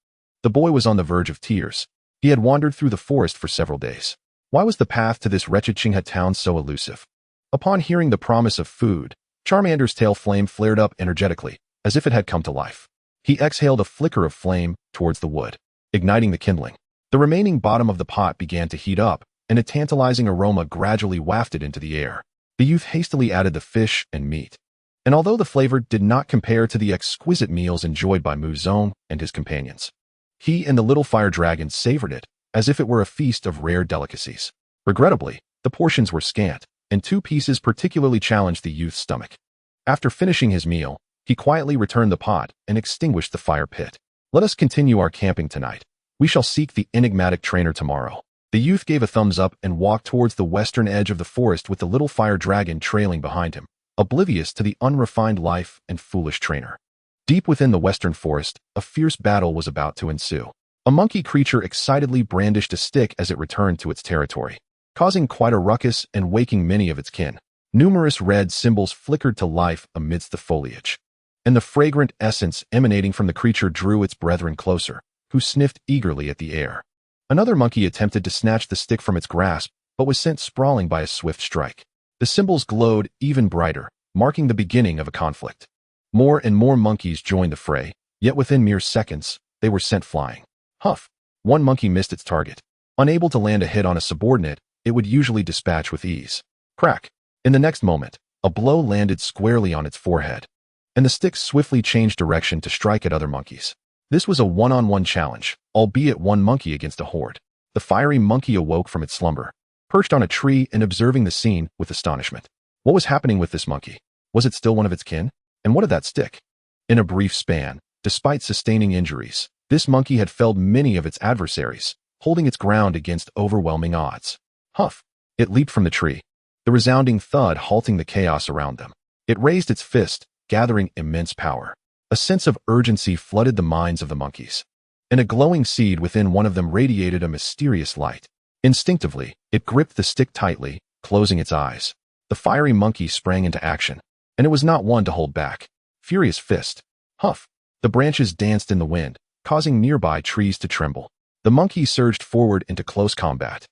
A: The boy was on the verge of tears. He had wandered through the forest for several days. Why was the path to this wretched Qinghe town so elusive? Upon hearing the promise of food, Charmander's tail flame flared up energetically, as if it had come to life. He exhaled a flicker of flame towards the wood, igniting the kindling. The remaining bottom of the pot began to heat up, and a tantalizing aroma gradually wafted into the air. The youth hastily added the fish and meat, and although the flavor did not compare to the exquisite meals enjoyed by Muzong and his companions, he and the little fire dragon savored it as if it were a feast of rare delicacies. Regrettably, the portions were scant, and two pieces particularly challenged the youth's stomach. After finishing his meal, he quietly returned the pot and extinguished the fire pit. "Let us continue our camping tonight. We shall seek the enigmatic trainer tomorrow." The youth gave a thumbs up and walked towards the western edge of the forest with the little fire dragon trailing behind him, oblivious to the unrefined life and foolish trainer. Deep within the western forest, a fierce battle was about to ensue. A monkey creature excitedly brandished a stick as it returned to its territory, causing quite a ruckus and waking many of its kin. Numerous red symbols flickered to life amidst the foliage, and the fragrant essence emanating from the creature drew its brethren closer, who sniffed eagerly at the air. Another monkey attempted to snatch the stick from its grasp, but was sent sprawling by a swift strike. The symbols glowed even brighter, marking the beginning of a conflict. More and more monkeys joined the fray, Yet within mere seconds, they were sent flying. Huff! One monkey missed its target. Unable to land a hit on a subordinate, it would usually dispatch with ease. Crack! In the next moment, a blow landed squarely on its forehead, and the stick swiftly changed direction to strike at other monkeys. This was a one-on-one challenge, albeit one monkey against a horde. The fiery monkey awoke from its slumber, perched on a tree and observing the scene with astonishment. What was happening with this monkey? Was it still one of its kin? And what of that stick? In a brief span, despite sustaining injuries, this monkey had felled many of its adversaries, holding its ground against overwhelming odds. Huff! It leaped from the tree, the resounding thud halting the chaos around them. It raised its fist, gathering immense power. A sense of urgency flooded the minds of the monkeys, and a glowing seed within one of them radiated a mysterious light. Instinctively, it gripped the stick tightly, closing its eyes. The fiery monkey sprang into action, and it was not one to hold back. Furious fist. Huff! The branches danced in the wind, causing nearby trees to tremble. The monkey surged forward into close combat.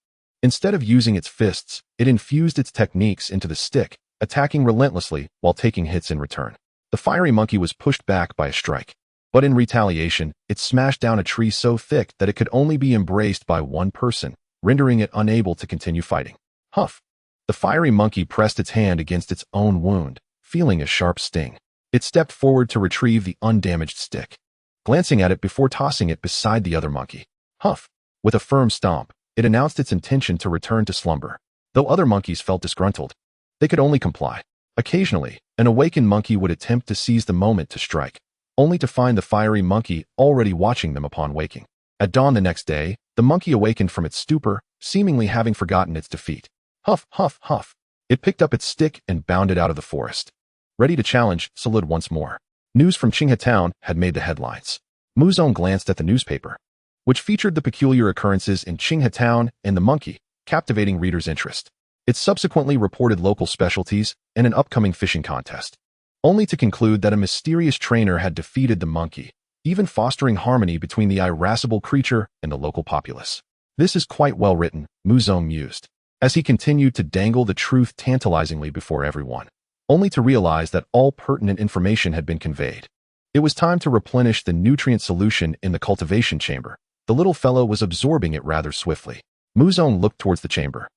A: Instead of using its fists, it infused its techniques into the stick, attacking relentlessly while taking hits in return. The fiery monkey was pushed back by a strike, but in retaliation, it smashed down a tree so thick that it could only be embraced by one person, rendering it unable to continue fighting. Huff! The fiery monkey pressed its hand against its own wound, feeling a sharp sting. It stepped forward to retrieve the undamaged stick, glancing at it before tossing it beside the other monkey. Huff! With a firm stomp, it announced its intention to return to slumber. Though other monkeys felt disgruntled, they could only comply. Occasionally, an awakened monkey would attempt to seize the moment to strike, only to find the fiery monkey already watching them upon waking. At dawn the next day, the monkey awakened from its stupor, seemingly having forgotten its defeat. Huff, huff, huff. It picked up its stick and bounded out of the forest, ready to challenge Zarude once more. News from Qinghe Town had made the headlines. Muzong glanced at the newspaper, which featured the peculiar occurrences in Qinghe Town and the monkey, captivating readers' interest. It subsequently reported local specialties and an upcoming fishing contest, only to conclude that a mysterious trainer had defeated the monkey, even fostering harmony between the irascible creature and the local populace. This is quite well written, Muzong mused, as he continued to dangle the truth tantalizingly before everyone, only to realize that all pertinent information had been conveyed. It was time to replenish the nutrient solution in the cultivation chamber. The little fellow was absorbing it rather swiftly. Muzong looked towards the chamber,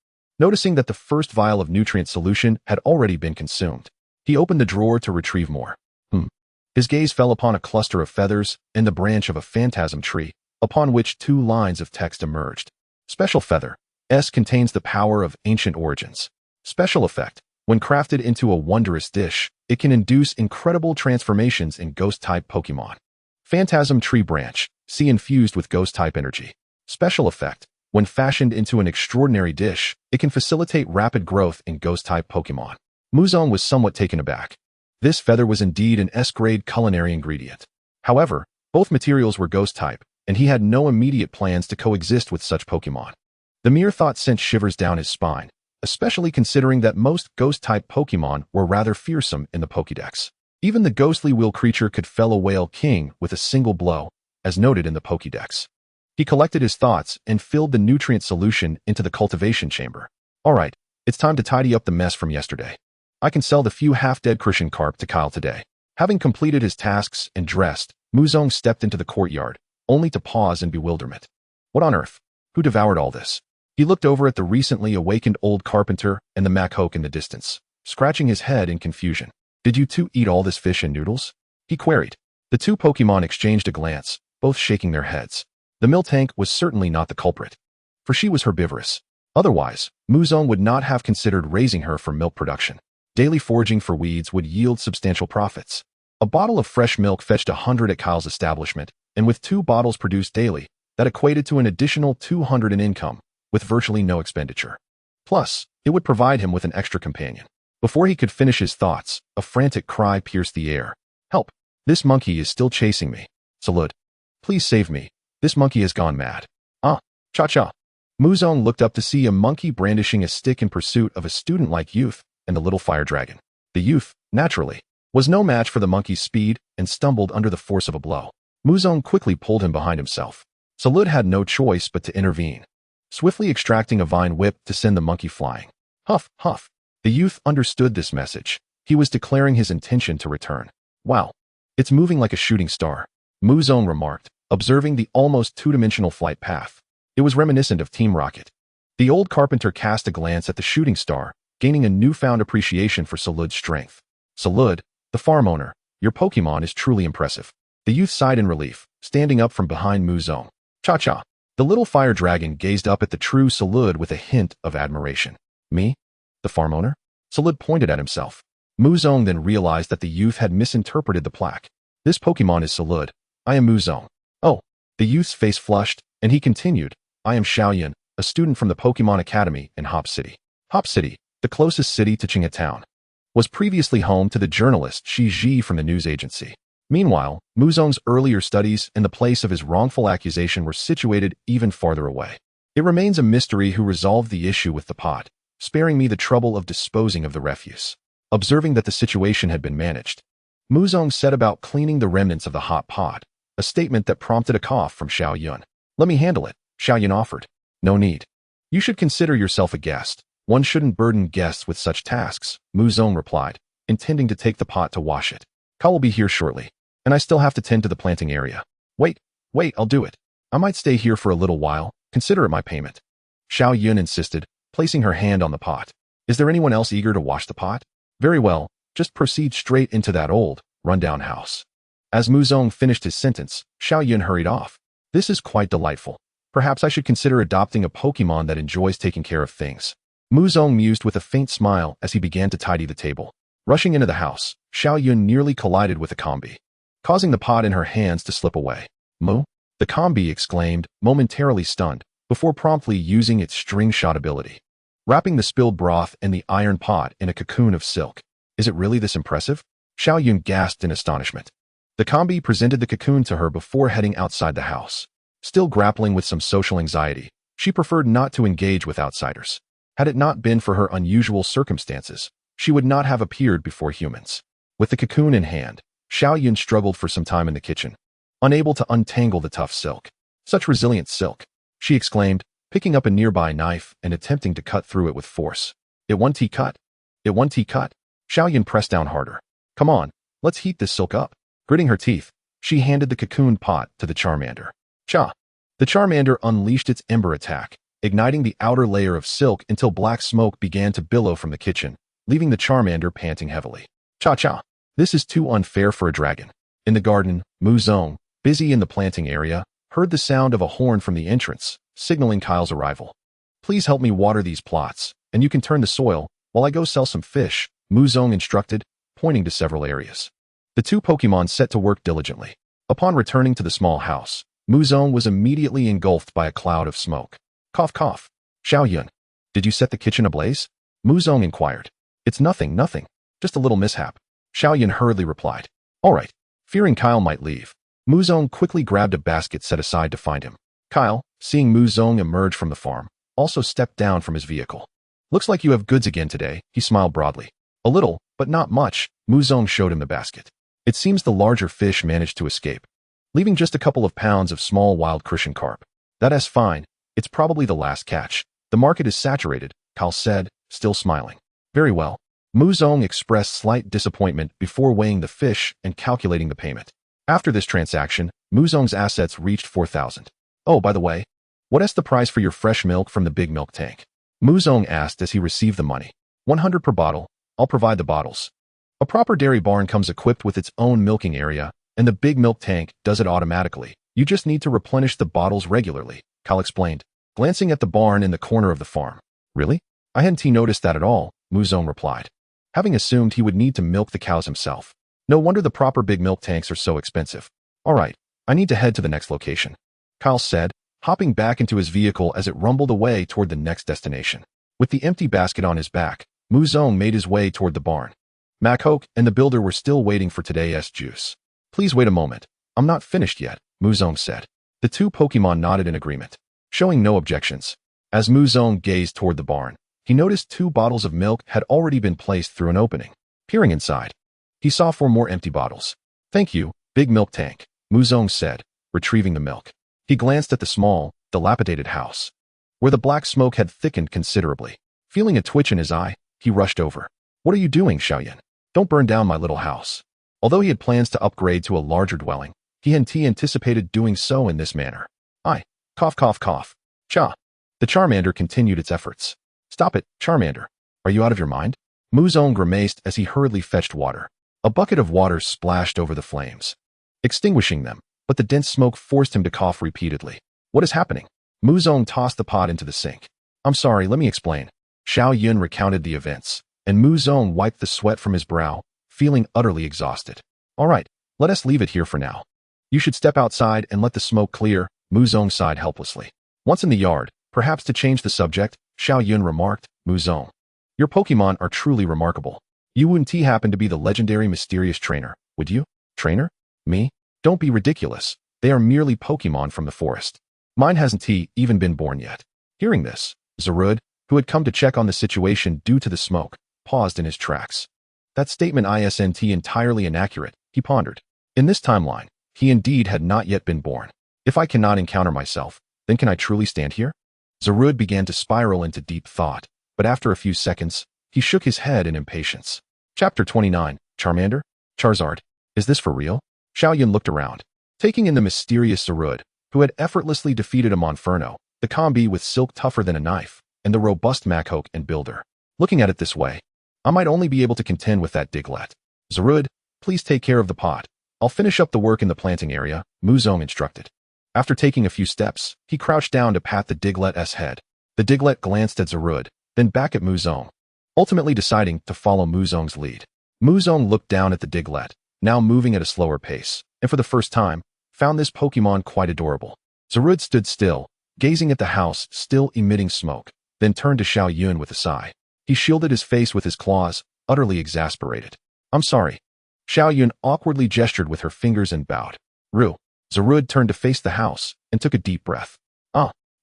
A: noticing that the first vial of nutrient solution had already been consumed. He opened the drawer to retrieve more. His gaze fell upon a cluster of feathers and the branch of a phantasm tree, upon which 2 lines of text emerged. Special feather. S contains the power of ancient origins. Special effect. When crafted into a wondrous dish, it can induce incredible transformations in ghost-type Pokemon. Phantasm tree branch. C infused with ghost-type energy. Special effect. When fashioned into an extraordinary dish, it can facilitate rapid growth in ghost-type Pokemon. Muzong was somewhat taken aback. This feather was indeed an S-grade culinary ingredient. However, both materials were ghost-type, and he had no immediate plans to coexist with such Pokemon. The mere thought sent shivers down his spine, especially considering that most ghost-type Pokemon were rather fearsome in the Pokédex. Even the ghostly wheel creature could fell a whale king with a single blow, as noted in the Pokédex. He collected his thoughts and filled the nutrient solution into the cultivation chamber. All right, it's time to tidy up the mess from yesterday. I can sell the few half-dead Christian carp to Kyle today. Having completed his tasks and dressed, Muzong stepped into the courtyard, only to pause in bewilderment. What on earth? Who devoured all this? He looked over at the recently awakened old carpenter and the Machoke in the distance, scratching his head in confusion. Did you two eat all this fish and noodles? He queried. The 2 Pokemon exchanged a glance, both shaking their heads. The Miltank was certainly not the culprit, for she was herbivorous. Otherwise, Muzong would not have considered raising her for milk production. Daily foraging for weeds would yield substantial profits. A bottle of fresh milk fetched 100 at Kyle's establishment, and with 2 bottles produced daily, that equated to an additional 200 in income, with virtually no expenditure. Plus, it would provide him with an extra companion. Before he could finish his thoughts, a frantic cry pierced the air. Help! This monkey is still chasing me. Zarude, please save me. This monkey has gone mad. Cha-cha. Muzong looked up to see a monkey brandishing a stick in pursuit of a student-like youth and the little fire dragon. The youth, naturally, was no match for the monkey's speed and stumbled under the force of a blow. Muzong quickly pulled him behind himself. Zarude had no choice but to intervene, swiftly extracting a vine whip to send the monkey flying. Huff, huff. The youth understood this message. He was declaring his intention to return. Wow. It's moving like a shooting star. Muzong remarked, observing the almost two-dimensional flight path. It was reminiscent of Team Rocket. The old carpenter cast a glance at the shooting star, gaining a newfound appreciation for Zarude's strength. Zarude, the farm owner, your Pokemon is truly impressive. The youth sighed in relief, standing up from behind Muzong. Cha-cha. The little fire dragon gazed up at the true Zarude with a hint of admiration. Me? The farm owner? Zarude pointed at himself. Muzong then realized that the youth had misinterpreted the plaque. This Pokemon is Zarude. I am Muzong. Oh. The youth's face flushed, and he continued. I am Xiaoyun, a student from the Pokemon Academy in Hop City. Hop City, the closest city to Qinghetown, was previously home to the journalist Shi Ji from the news agency. Meanwhile, Muzong's earlier studies and the place of his wrongful accusation were situated even farther away. It remains a mystery who resolved the issue with the pot, sparing me the trouble of disposing of the refuse. Observing that the situation had been managed, Muzong set about cleaning the remnants of the hot pot, a statement that prompted a cough from Xiaoyun. Let me handle it, Xiaoyun offered. No need. You should consider yourself a guest. One shouldn't burden guests with such tasks, Muzong replied, intending to take the pot to wash it. Kyle will be here shortly, and I still have to tend to the planting area. Wait, I'll do it. I might stay here for a little while, consider it my payment. Xiaoyun insisted, placing her hand on the pot. Is there anyone else eager to wash the pot? Very well, just proceed straight into that old, rundown house. As Muzong finished his sentence, Xiaoyun hurried off. This is quite delightful. Perhaps I should consider adopting a Pokemon that enjoys taking care of things. Muzong mused with a faint smile as he began to tidy the table. Rushing into the house, Xiaoyun nearly collided with a combi, causing the pot in her hands to slip away. Moo? The combi exclaimed, momentarily stunned, before promptly using its string shot ability, wrapping the spilled broth and the iron pot in a cocoon of silk. Is it really this impressive? Xiaoyun gasped in astonishment. The combi presented the cocoon to her before heading outside the house. Still grappling with some social anxiety, she preferred not to engage with outsiders. Had it not been for her unusual circumstances, she would not have appeared before humans. With the cocoon in hand, Xiaoyun struggled for some time in the kitchen, unable to untangle the tough silk. Such resilient silk, she exclaimed, picking up a nearby knife and attempting to cut through it with force. It one tea cut? It one tea cut? Xiaoyun pressed down harder. Come on, let's heat this silk up. Gritting her teeth, she handed the cocoon pot to the Charmander. Cha! The Charmander unleashed its ember attack, igniting the outer layer of silk until black smoke began to billow from the kitchen, leaving the Charmander panting heavily. Cha-cha! This is too unfair for a dragon. In the garden, Muzong, busy in the planting area, heard the sound of a horn from the entrance, signaling Kyle's arrival. Please help me water these plots, and you can turn the soil, while I go sell some fish, Muzong instructed, pointing to several areas. The two Pokemon set to work diligently. Upon returning to the small house, Muzong was immediately engulfed by a cloud of smoke. Cough, cough. Xiaoyun, did you set the kitchen ablaze? Muzong inquired. It's nothing. Just a little mishap. Xiaoyun hurriedly replied. All right. Fearing Kyle might leave, Muzong quickly grabbed a basket set aside to find him. Kyle, seeing Muzong emerge from the farm, also stepped down from his vehicle. Looks like you have goods again today, he smiled broadly. A little, but not much, Muzong showed him the basket. It seems the larger fish managed to escape, leaving just a couple of pounds of small wild crucian carp. That's fine. It's probably the last catch. The market is saturated, Kyle said, still smiling. Very well. Muzong expressed slight disappointment before weighing the fish and calculating the payment. After this transaction, Muzong's assets reached 4,000. Oh, by the way, what's the price for your fresh milk from the big milk tank? Muzong asked as he received the money. 100 per bottle. I'll provide the bottles. A proper dairy barn comes equipped with its own milking area, and the big milk tank does it automatically. You just need to replenish the bottles regularly, Kyle explained, glancing at the barn in the corner of the farm. Really? I hadn't noticed that at all, Muzong replied, having assumed he would need to milk the cows himself. No wonder the proper big milk tanks are so expensive. All right, I need to head to the next location, Kyle said, hopping back into his vehicle as it rumbled away toward the next destination. With the empty basket on his back, Muzong made his way toward the barn. Makhoke and the builder were still waiting for today's juice. Please wait a moment. I'm not finished yet, Muzong said. The two Pokemon nodded in agreement, showing no objections. As Muzong gazed toward the barn, he noticed 2 bottles of milk had already been placed through an opening. Peering inside, he saw 4 more empty bottles. Thank you, big milk tank, Muzong said, retrieving the milk. He glanced at the small, dilapidated house, where the black smoke had thickened considerably. Feeling a twitch in his eye, he rushed over. What are you doing, Xiaoyun? Don't burn down my little house. Although he had plans to upgrade to a larger dwelling, He hadn't anticipated doing so in this manner. I. Cough, cough, cough. Cha. The Charmander continued its efforts. Stop it, Charmander. Are you out of your mind? Muzong grimaced as he hurriedly fetched water. A bucket of water splashed over the flames, extinguishing them, but the dense smoke forced him to cough repeatedly. What is happening? Muzong tossed the pot into the sink. I'm sorry, let me explain. Xiao Yun recounted the events, and Muzong wiped the sweat from his brow, feeling utterly exhausted. All right, let us leave it here for now. You should step outside and let the smoke clear, Muzong sighed helplessly. Once in the yard, perhaps to change the subject, Xiao Yun remarked, Muzong. Your Pokemon are truly remarkable. You wouldn't happen to be the legendary mysterious trainer, would you? Trainer? Me? Don't be ridiculous. They are merely Pokemon from the forest. Mine hasn't even been born yet. Hearing this, Zarude, who had come to check on the situation due to the smoke, paused in his tracks. That statement isn't entirely inaccurate, he pondered. In this timeline, he indeed had not yet been born. If I cannot encounter myself, then can I truly stand here? Zarude began to spiral into deep thought, but after a few seconds, he shook his head in impatience. Chapter 29, Charmander? Charizard? Is this for real? Xiao Yun looked around, taking in the mysterious Zarude, who had effortlessly defeated a Monferno, the combi with silk tougher than a knife, and the robust Machoke and Builder. Looking at it this way, I might only be able to contend with that Diglett. Zarude, please take care of the pot. I'll finish up the work in the planting area, Muzong instructed. After taking a few steps, he crouched down to pat the Diglett's head. The Diglett glanced at Zarude, then back at Muzong, ultimately deciding to follow Muzong's lead. Muzong looked down at the Diglett, now moving at a slower pace, and for the first time, found this Pokemon quite adorable. Zarude stood still, gazing at the house still emitting smoke, then turned to Xiao Yun with a sigh. He shielded his face with his claws, utterly exasperated. I'm sorry. Xiao Yun awkwardly gestured with her fingers and bowed. Ru. Zarude turned to face the house and took a deep breath.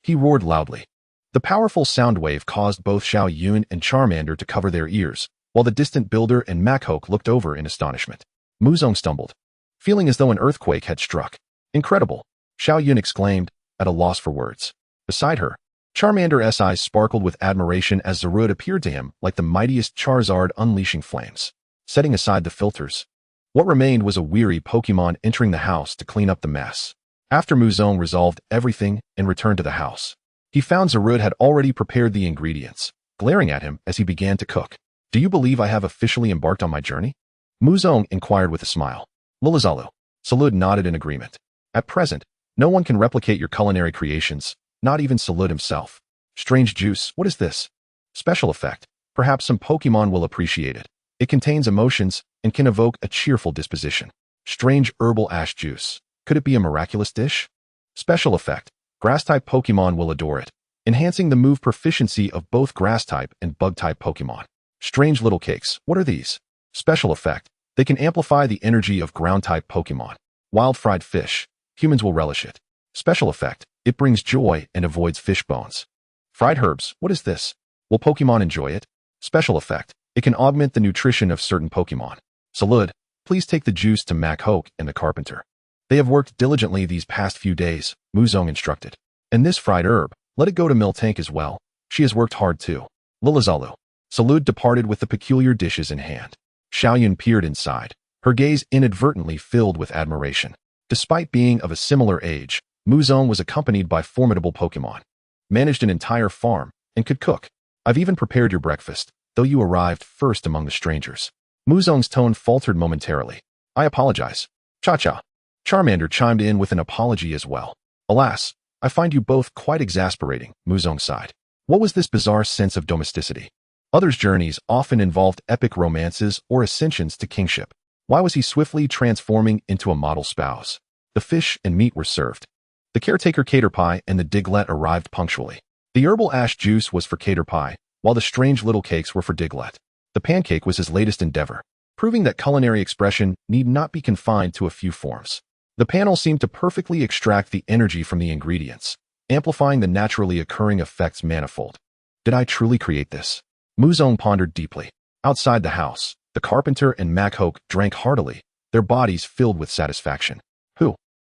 A: He roared loudly. The powerful sound wave caused both Xiao Yun and Charmander to cover their ears, while the distant Builder and Machoke looked over in astonishment. Muzong stumbled, feeling as though an earthquake had struck. Incredible, Xiao Yun exclaimed, at a loss for words. Beside her, Charmander's eyes sparkled with admiration as Zarude appeared to him like the mightiest Charizard unleashing flames. Setting aside the filters, what remained was a weary Pokemon entering the house to clean up the mess. After Muzong resolved everything and returned to the house, he found Zarude had already prepared the ingredients, glaring at him as he began to cook. Do you believe I have officially embarked on my journey? Muzong inquired with a smile. Lulazalu. Zarude nodded in agreement. At present, no one can replicate your culinary creations, not even Zarude himself. Strange juice, what is this? Special effect. Perhaps some Pokemon will appreciate it. It contains emotions and can evoke a cheerful disposition. Strange herbal ash juice. Could it be a miraculous dish? Special effect. Grass-type Pokemon will adore it, enhancing the move proficiency of both Grass-type and Bug-type Pokemon. Strange little cakes. What are these? Special effect. They can amplify the energy of Ground-type Pokemon. Wild fried fish. Humans will relish it. Special effect. It brings joy and avoids fish bones. Fried herbs. What is this? Will Pokemon enjoy it? Special effect. It can augment the nutrition of certain Pokemon. Zarude, please take the juice to Machoke and the carpenter. They have worked diligently these past few days, Muzong instructed. And this fried herb, let it go to Miltank as well. She has worked hard too. Lulazalu. Zarude departed with the peculiar dishes in hand. Xiao Yun peered inside, her gaze inadvertently filled with admiration. Despite being of a similar age, Muzong was accompanied by formidable Pokemon, managed an entire farm, and could cook. I've even prepared your breakfast, though you arrived first among the strangers. Muzong's tone faltered momentarily. I apologize. Cha-cha. Charmander chimed in with an apology as well. Alas, I find you both quite exasperating, Muzong sighed. What was this bizarre sense of domesticity? Others' journeys often involved epic romances or ascensions to kingship. Why was he swiftly transforming into a model spouse? The fish and meat were served. The caretaker Caterpie and the Diglett arrived punctually. The herbal ash juice was for Caterpie, while the strange little cakes were for Diglett. The pancake was his latest endeavor, proving that culinary expression need not be confined to a few forms. The panel seemed to perfectly extract the energy from the ingredients, amplifying the naturally occurring effects manifold. Did I truly create this? Muzong pondered deeply. Outside the house, the carpenter and Machoke drank heartily, their bodies filled with satisfaction.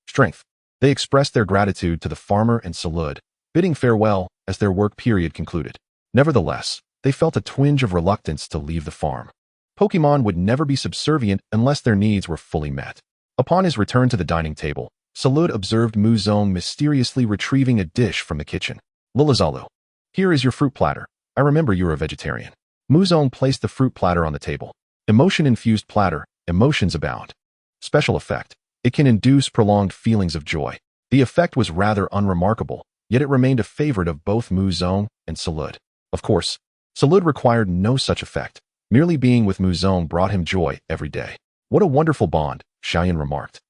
A: Strength. They expressed their gratitude to the farmer and Zarude, bidding farewell as their work period concluded. Nevertheless, they felt a twinge of reluctance to leave the farm. Pokemon would never be subservient unless their needs were fully met. Upon his return to the dining table, Zarude observed Muzong mysteriously retrieving a dish from the kitchen. Lilizalu, here is your fruit platter. I remember you're a vegetarian. Muzong placed the fruit platter on the table. Emotion-infused platter, emotions abound. Special effect. It can induce prolonged feelings of joy. The effect was rather unremarkable, yet it remained a favorite of both Muzong and Zarude. Of course, Zarude required no such effect. Merely being with Muzong brought him joy every day. What a wonderful bond, Xiaoyan remarked.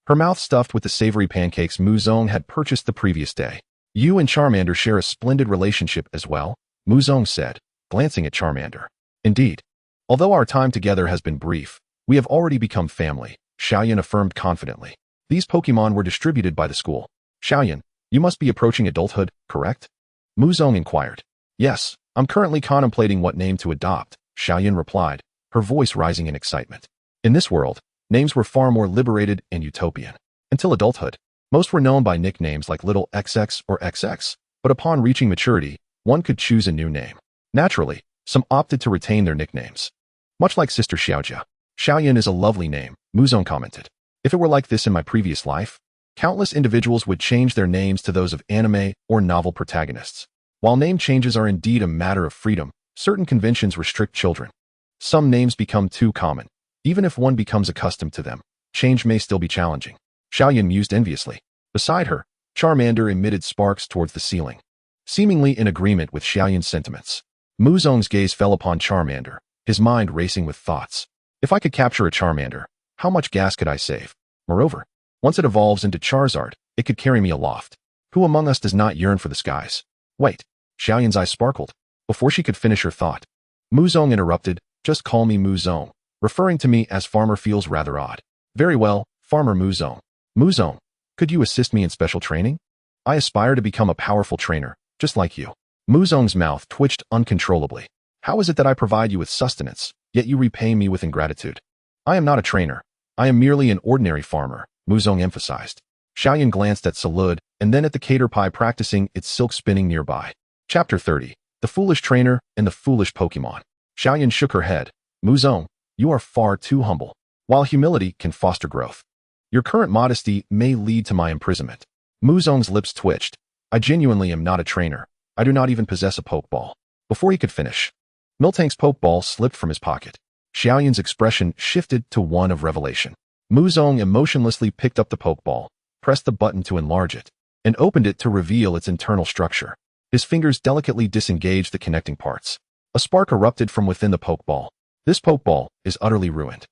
A: Her mouth stuffed with the savory pancakes Muzong had purchased the previous day. You and Charmander share a splendid relationship as well, Muzong said, glancing at Charmander. Indeed. Although our time together has been brief, we have already become family, Xiaoyan affirmed confidently. These Pokemon were distributed by the school. Xiaoyan, you must be approaching adulthood, correct? Muzong inquired. Yes, I'm currently contemplating what name to adopt, Xiaoyan replied, her voice rising in excitement. In this world, names were far more liberated and utopian. Until adulthood, most were known by nicknames like Little XX or XX, but upon reaching maturity, one could choose a new name. Naturally, some opted to retain their nicknames. Much like Sister Xiaojia. Xiaoyan is a lovely name, Muzong commented. If it were like this in my previous life, countless individuals would change their names to those of anime or novel protagonists. While name changes are indeed a matter of freedom, certain conventions restrict children. Some names become too common. Even if one becomes accustomed to them, change may still be challenging. Xiaoyan mused enviously. Beside her, Charmander emitted sparks towards the ceiling. Seemingly in agreement with Xiaoyan's sentiments, Muzong's gaze fell upon Charmander, his mind racing with thoughts. If I could capture a Charmander, how much gas could I save? Moreover, once it evolves into Charizard, it could carry me aloft. Who among us does not yearn for the skies? Wait, Xiaoyan's eyes sparkled. Before she could finish her thought, Muzong interrupted, just call me Muzong. Referring to me as farmer feels rather odd. Very well, Farmer Muzong. Muzong, could you assist me in special training? I aspire to become a powerful trainer, just like you. Muzong's mouth twitched uncontrollably. How is it that I provide you with sustenance, yet you repay me with ingratitude? I am not a trainer. I am merely an ordinary farmer, Muzong emphasized. Xiaoyan glanced at Zarude and then at the caterpie practicing its silk spinning nearby. Chapter 30. The Foolish Trainer and the Foolish Pokemon. Xiaoyan shook her head. Muzong, you are far too humble. While humility can foster growth, your current modesty may lead to my imprisonment. Muzong's lips twitched. I genuinely am not a trainer. I do not even possess a Pokeball. Before he could finish, Miltank's Pokeball slipped from his pocket. Xiaoyan's expression shifted to one of revelation. Muzong emotionlessly picked up the Pokeball, pressed the button to enlarge it, and opened it to reveal its internal structure. His fingers delicately disengaged the connecting parts. A spark erupted from within the Pokeball. This Pokeball is utterly ruined.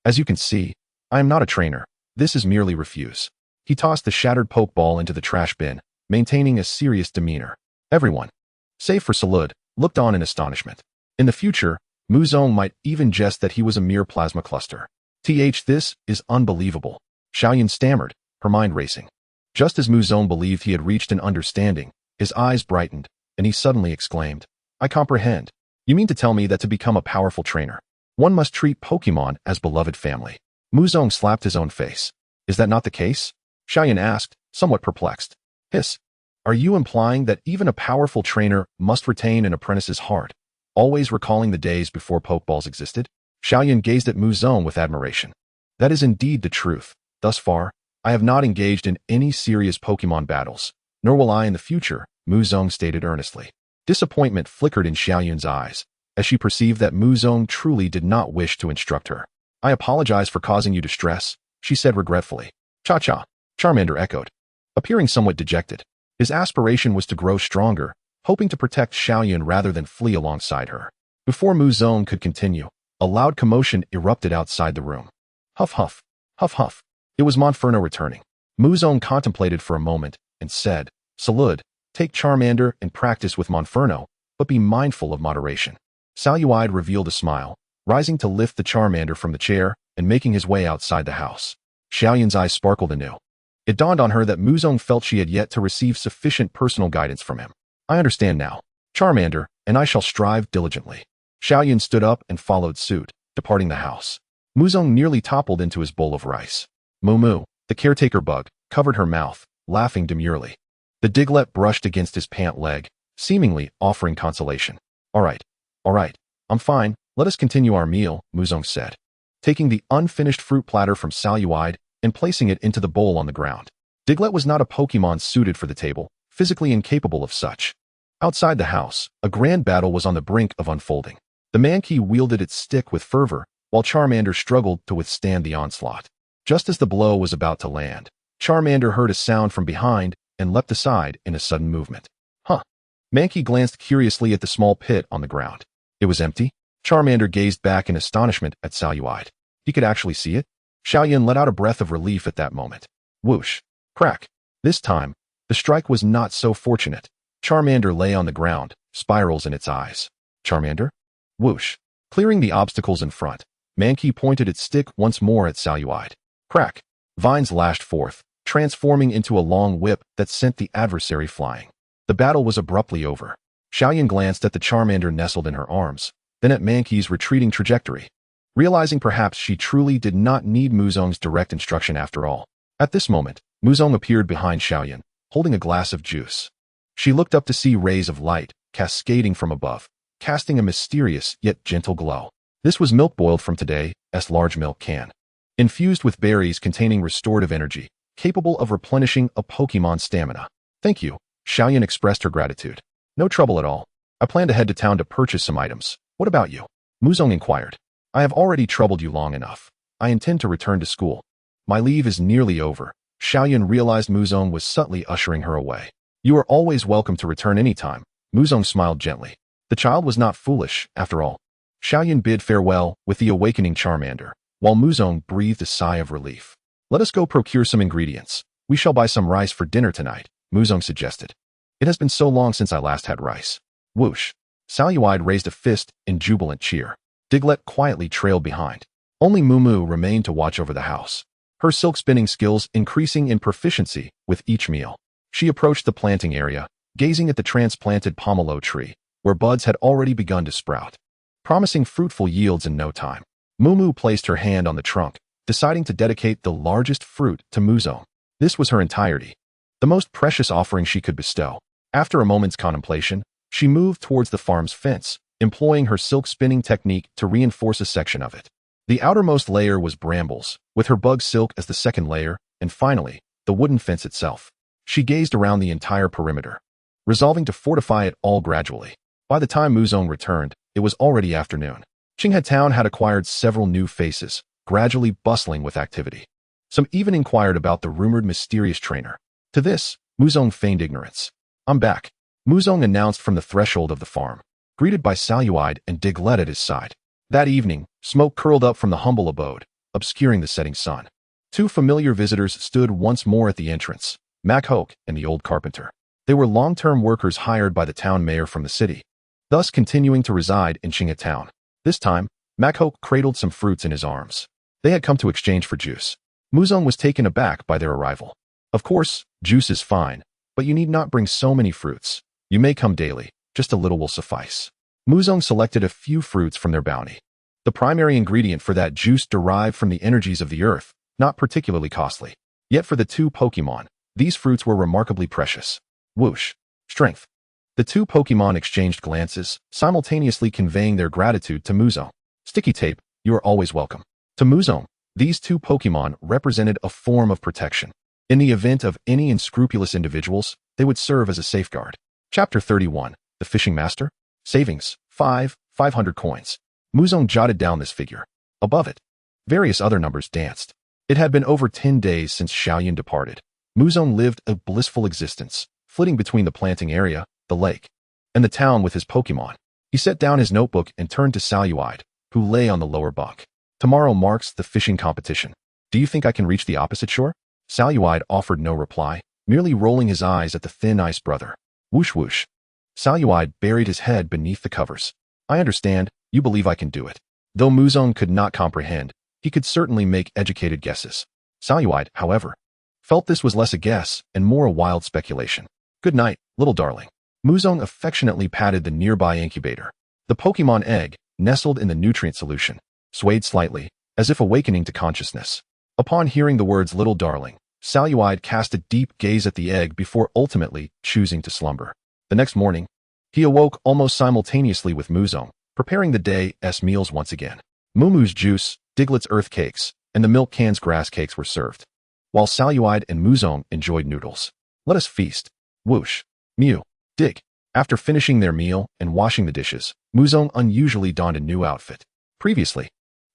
A: As you can see, I am not a trainer. This is merely refuse. He tossed the shattered Pokeball into the trash bin, maintaining a serious demeanor. Everyone, save for Zarude, looked on in astonishment. In the future, Muzong might even jest that he was a mere plasma cluster. This is unbelievable. Xiaoyan stammered, her mind racing. Just as Muzong believed he had reached an understanding, his eyes brightened, and he suddenly exclaimed, I comprehend. You mean to tell me that to become a powerful trainer, one must treat Pokemon as beloved family? Muzong slapped his own face. Is that not the case? Xiaoyan asked, somewhat perplexed. Hiss. Are you implying that even a powerful trainer must retain an apprentice's heart, always recalling the days before Pokeballs existed? Xiaoyan gazed at Muzong with admiration. That is indeed the truth. Thus far, I have not engaged in any serious Pokemon battles, nor will I in the future, Muzong stated earnestly. Disappointment flickered in Xiaoyan's eyes, as she perceived that Muzong truly did not wish to instruct her. I apologize for causing you distress, she said regretfully. Cha-cha, Charmander echoed, appearing somewhat dejected. His aspiration was to grow stronger, hoping to protect Xiaoyan rather than flee alongside her. Before Muzong could continue, a loud commotion erupted outside the room. Huff huff, huff huff. It was Monferno returning. Muzong contemplated for a moment and said, Zarude, take Charmander and practice with Monferno, but be mindful of moderation. Zarude revealed a smile, rising to lift the Charmander from the chair and making his way outside the house. Xiaoyan's eyes sparkled anew. It dawned on her that Muzong felt she had yet to receive sufficient personal guidance from him. I understand now, Charmander, and I shall strive diligently. Xiaoyan stood up and followed suit, departing the house. Muzong nearly toppled into his bowl of rice. Moo Moo, the caretaker bug, covered her mouth, laughing demurely. The Diglett brushed against his pant leg, seemingly offering consolation. All right, I'm fine, let us continue our meal, Muzong said. Taking the unfinished fruit platter from Zarude, and placing it into the bowl on the ground. Diglett was not a Pokemon suited for the table, physically incapable of such. Outside the house, a grand battle was on the brink of unfolding. The Mankey wielded its stick with fervor, while Charmander struggled to withstand the onslaught. Just as the blow was about to land, Charmander heard a sound from behind and leapt aside in a sudden movement. Huh. Mankey glanced curiously at the small pit on the ground. It was empty. Charmander gazed back in astonishment at Saluide. He could actually see it? Xiaoyan let out a breath of relief at that moment. Whoosh. Crack. This time, the strike was not so fortunate. Charmander lay on the ground, spirals in its eyes. Charmander? Whoosh. Clearing the obstacles in front, Mankey pointed its stick once more at Saluide. Crack. Vines lashed forth, transforming into a long whip that sent the adversary flying. The battle was abruptly over. Xiaoyan glanced at the Charmander nestled in her arms, then at Mankey's retreating trajectory, realizing perhaps she truly did not need Muzong's direct instruction after all. At this moment, Muzong appeared behind Xiaoyan, holding a glass of juice. She looked up to see rays of light cascading from above, casting a mysterious yet gentle glow. This was milk boiled from today's large milk can, infused with berries containing restorative energy, capable of replenishing a Pokemon's stamina. Thank you, Xiaoyan expressed her gratitude. No trouble at all. I plan to head to town to purchase some items. What about you? Muzong inquired. I have already troubled you long enough. I intend to return to school. My leave is nearly over. Xiaoyan realized Muzong was subtly ushering her away. You are always welcome to return any time. Muzong smiled gently. The child was not foolish, after all. Xiaoyan bid farewell with the awakening Charmander, while Muzong breathed a sigh of relief. Let us go procure some ingredients. We shall buy some rice for dinner tonight, Muzong suggested. It has been so long since I last had rice. Whoosh. Saluide raised a fist in jubilant cheer. Diglett quietly trailed behind. Only Mumu remained to watch over the house, her silk spinning skills increasing in proficiency with each meal. She approached the planting area, gazing at the transplanted pomelo tree, where buds had already begun to sprout, promising fruitful yields in no time. Mumu placed her hand on the trunk, deciding to dedicate the largest fruit to Muzong. This was her entirety, the most precious offering she could bestow. After a moment's contemplation, she moved towards the farm's fence, employing her silk spinning technique to reinforce a section of it. The outermost layer was brambles, with her bug silk as the second layer, and finally, the wooden fence itself. She gazed around the entire perimeter, resolving to fortify it all gradually. By the time Muzong returned, it was already afternoon. Qinghe Town had acquired several new faces, gradually bustling with activity. Some even inquired about the rumored mysterious trainer. To this, Muzong feigned ignorance. I'm back, Muzong announced from the threshold of the farm, greeted by Saluide and Diglett at his side. That evening, smoke curled up from the humble abode, obscuring the setting sun. Two familiar visitors stood once more at the entrance, Machoke and the old carpenter. They were long-term workers hired by the town mayor from the city, thus continuing to reside in Qinghe Town. This time, Machoke cradled some fruits in his arms. They had come to exchange for juice. Muzong was taken aback by their arrival. Of course, juice is fine, but you need not bring so many fruits. You may come daily, just a little will suffice. Muzong selected a few fruits from their bounty. The primary ingredient for that juice derived from the energies of the earth, not particularly costly. Yet for the two Pokemon, these fruits were remarkably precious. Whoosh. Strength. The two Pokemon exchanged glances, simultaneously conveying their gratitude to Muzong. Sticky tape, you are always welcome. To Muzong, these two Pokemon represented a form of protection. In the event of any unscrupulous individuals, they would serve as a safeguard. Chapter 31, The Fishing Master. Savings, 500 coins. Muzong jotted down this figure. Above it, various other numbers danced. It had been over 10 days since Xiaoyan departed. Muzong lived a blissful existence, flitting between the planting area, the lake, and the town with his Pokemon. He set down his notebook and turned to Saluide, who lay on the lower bunk. Tomorrow marks the fishing competition. Do you think I can reach the opposite shore? Saluide offered no reply, merely rolling his eyes at the thin ice brother. Whoosh whoosh. Saluide buried his head beneath the covers. I understand, you believe I can do it. Though Muzong could not comprehend, he could certainly make educated guesses. Saluide, however, felt this was less a guess and more a wild speculation. Good night, little darling. Muzong affectionately patted the nearby incubator. The Pokemon egg, nestled in the nutrient solution, swayed slightly, as if awakening to consciousness. Upon hearing the words little darling, Saluide cast a deep gaze at the egg before ultimately choosing to slumber. The next morning, he awoke almost simultaneously with Muzong, preparing the day's meals once again. Mumu's juice, Diglett's earth cakes, and the milk can's grass cakes were served. while Saluide and Muzong enjoyed noodles. Let us feast. Whoosh. Mew. Dig. After finishing their meal and washing the dishes, Muzong unusually donned a new outfit. Previously,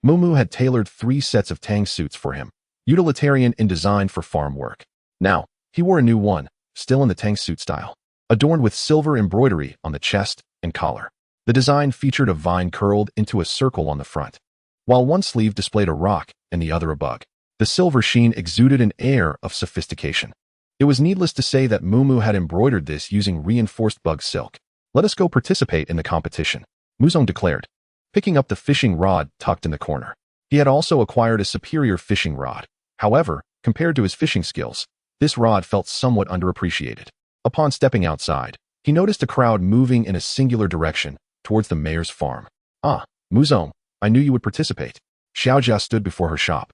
A: Mumu had tailored 3 sets of tang suits for him, utilitarian in design for farm work. Now, he wore a new one, still in the tang suit style, adorned with silver embroidery on the chest and collar. The design featured a vine curled into a circle on the front, while one sleeve displayed a rock and the other a bug. The silver sheen exuded an air of sophistication. It was needless to say that Mumu had embroidered this using reinforced bug silk. Let us go participate in the competition, Muzong declared, picking up the fishing rod tucked in the corner. He had also acquired a superior fishing rod. However, compared to his fishing skills, this rod felt somewhat underappreciated. Upon stepping outside, he noticed a crowd moving in a singular direction towards the mayor's farm. Ah, Muzong, I knew you would participate. Xiaojia stood before her shop,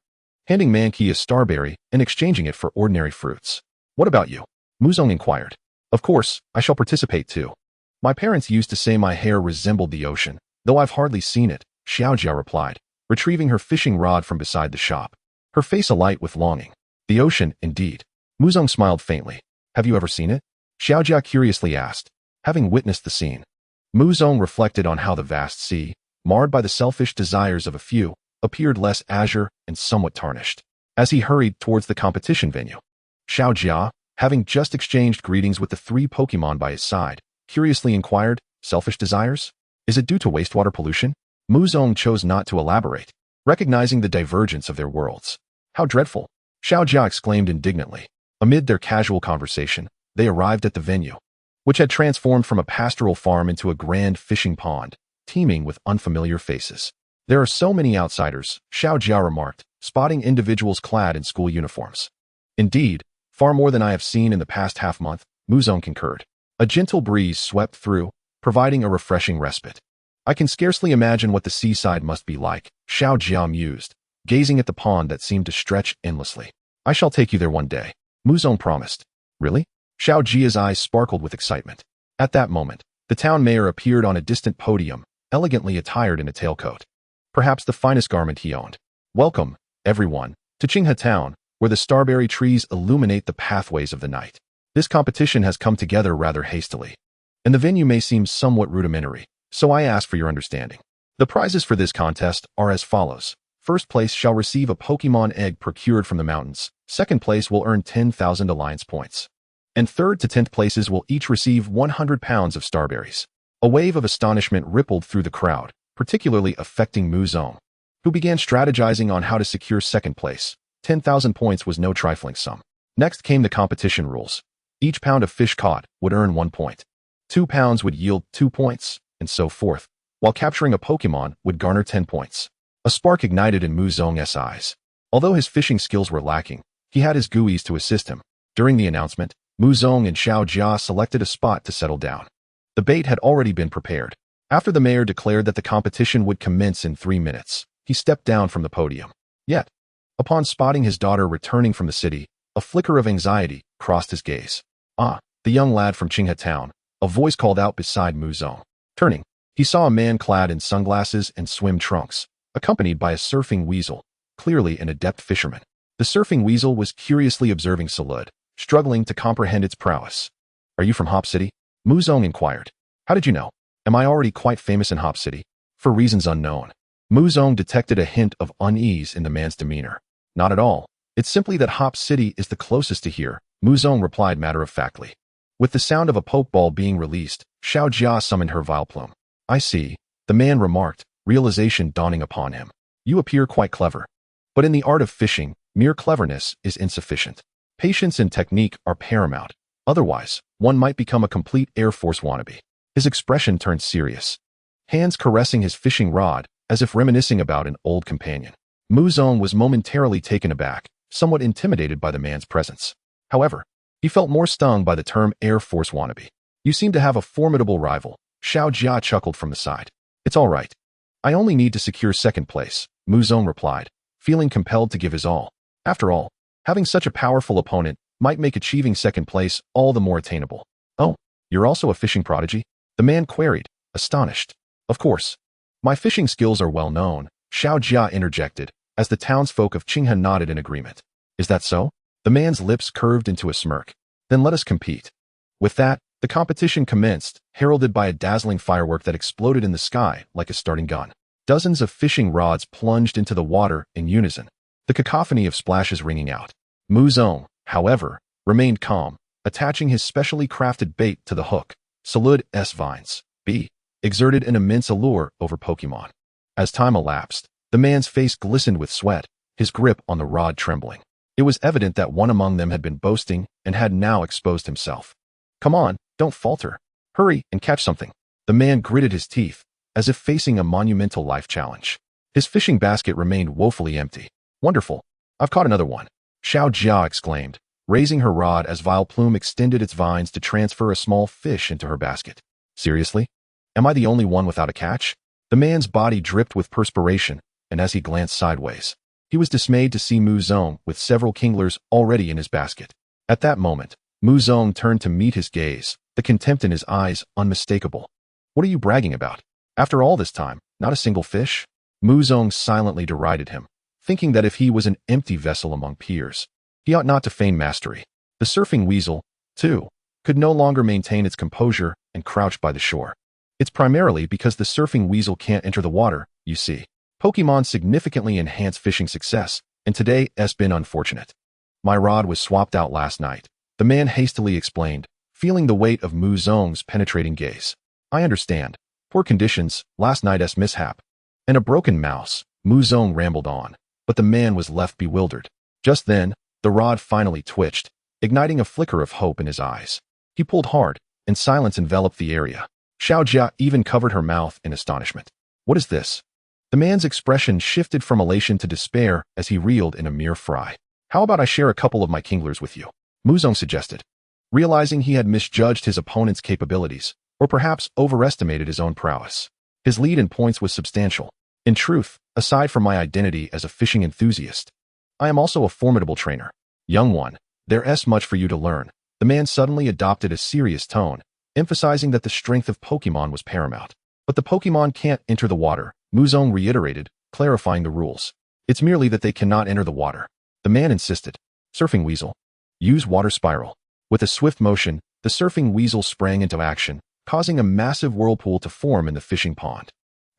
A: handing Mankey a starberry and exchanging it for ordinary fruits. What about you? Muzong inquired. Of course, I shall participate too. My parents used to say my hair resembled the ocean, though I've hardly seen it, Xiaojia replied, retrieving her fishing rod from beside the shop, her face alight with longing. The ocean, indeed. Muzong smiled faintly. Have you ever seen it? Xiaojia curiously asked, having witnessed the scene. Muzong reflected on how the vast sea, marred by the selfish desires of a few, appeared less azure and somewhat tarnished, as he hurried towards the competition venue. Xiaojia, having just exchanged greetings with the 3 Pokemon by his side, curiously inquired, selfish desires? Is it due to wastewater pollution? Muzong chose not to elaborate, recognizing the divergence of their worlds. How dreadful! Xiaojia exclaimed indignantly. Amid their casual conversation, they arrived at the venue, which had transformed from a pastoral farm into a grand fishing pond, teeming with unfamiliar faces. There are so many outsiders, Xiaojia remarked, spotting individuals clad in school uniforms. Indeed, far more than I have seen in the past half-month, Muzong concurred. A gentle breeze swept through, providing a refreshing respite. I can scarcely imagine what the seaside must be like, Xiaojia mused, gazing at the pond that seemed to stretch endlessly. I shall take you there one day, Muzong promised. Really? Xiaojia's eyes sparkled with excitement. At that moment, the town mayor appeared on a distant podium, elegantly attired in a tailcoat, perhaps the finest garment he owned. Welcome, everyone, to Qinghe Town, where the starberry trees illuminate the pathways of the night. This competition has come together rather hastily, and the venue may seem somewhat rudimentary, so I ask for your understanding. The prizes for this contest are as follows. First place shall receive a Pokemon egg procured from the mountains. Second place will earn 10,000 alliance points. And third to 10th places will each receive 100 pounds of starberries. A wave of astonishment rippled through the crowd, particularly affecting Muzong, who began strategizing on how to secure second place. 10,000 points was no trifling sum. Next came the competition rules. Each pound of fish caught would earn 1 point. 2 pounds would yield 2 points, and so forth, while capturing a Pokemon would garner 10 points. A spark ignited in Muzong's eyes. Although his fishing skills were lacking, he had his Guis to assist him. During the announcement, Muzong and Xiaojia selected a spot to settle down. The bait had already been prepared. After the mayor declared that the competition would commence in 3 minutes, he stepped down from the podium. Yet, upon spotting his daughter returning from the city, a flicker of anxiety crossed his gaze. Ah, the young lad from Qinghe Town, a voice called out beside Muzong. Turning, he saw a man clad in sunglasses and swim trunks, accompanied by a surfing weasel, clearly an adept fisherman. The surfing weasel was curiously observing Zarude, struggling to comprehend its prowess. Are you from Hop City? Muzong inquired. How did you know? Am I already quite famous in Hop City? For reasons unknown. Muzong detected a hint of unease in the man's demeanor. Not at all. It's simply that Hop City is the closest to here, Muzong replied matter-of-factly. With the sound of a pokeball being released, Xiaojia summoned her Vileplume. I see, the man remarked, realization dawning upon him. You appear quite clever. But in the art of fishing, mere cleverness is insufficient. Patience and technique are paramount. Otherwise, one might become a complete Air Force wannabe. His expression turned serious, hands caressing his fishing rod, as if reminiscing about an old companion. Muzong was momentarily taken aback, somewhat intimidated by the man's presence. However, he felt more stung by the term Air Force wannabe. You seem to have a formidable rival, Xiaojia chuckled from the side. It's all right. I only need to secure second place, Muzong replied, feeling compelled to give his all. After all, having such a powerful opponent might make achieving second place all the more attainable. Oh, you're also a fishing prodigy? The man queried, astonished. Of course. My fishing skills are well known, Xiaojia interjected, as the townsfolk of Qinghe nodded in agreement. Is that so? The man's lips curved into a smirk. Then let us compete. With that, the competition commenced, heralded by a dazzling firework that exploded in the sky like a starting gun. Dozens of fishing rods plunged into the water in unison, the cacophony of splashes ringing out. Muzong, however, remained calm, attaching his specially crafted bait to the hook. Zarude's vines, B, exerted an immense allure over Pokemon. As time elapsed, the man's face glistened with sweat, his grip on the rod trembling. It was evident that one among them had been boasting and had now exposed himself. Come on, don't falter. Hurry and catch something. The man gritted his teeth, as if facing a monumental life challenge. His fishing basket remained woefully empty. Wonderful. I've caught another one. Xiao Jia exclaimed, raising her rod as Vileplume extended its vines to transfer a small fish into her basket. Seriously? Am I the only one without a catch? The man's body dripped with perspiration, and as he glanced sideways, he was dismayed to see Muzong with several kinglers already in his basket. At that moment, Muzong turned to meet his gaze, the contempt in his eyes unmistakable. What are you bragging about? After all this time, not a single fish? Muzong silently derided him, thinking that if he was an empty vessel among peers, he ought not to feign mastery. The surfing weasel, too, could no longer maintain its composure and crouched by the shore. It's primarily because the surfing weasel can't enter the water, you see. Pokemon significantly enhance fishing success, and today has been unfortunate. My rod was swapped out last night, the man hastily explained, feeling the weight of Muzong's penetrating gaze. I understand. Poor conditions, last night's mishap. And a broken mouse, Muzong rambled on, but the man was left bewildered. Just then, the rod finally twitched, igniting a flicker of hope in his eyes. He pulled hard, and silence enveloped the area. Xiao Jia even covered her mouth in astonishment. What is this? The man's expression shifted from elation to despair as he reeled in a mere fry. How about I share a couple of my kinglers with you? Muzong suggested, realizing he had misjudged his opponent's capabilities, or perhaps overestimated his own prowess. His lead in points was substantial. In truth, aside from my identity as a fishing enthusiast, I am also a formidable trainer. Young one, there's much for you to learn. The man suddenly adopted a serious tone, emphasizing that the strength of Pokemon was paramount. But the Pokemon can't enter the water, Muzong reiterated, clarifying the rules. It's merely that they cannot enter the water. The man insisted. Surfing Weasel. Use Water Spiral. With a swift motion, the Surfing Weasel sprang into action, causing a massive whirlpool to form in the fishing pond.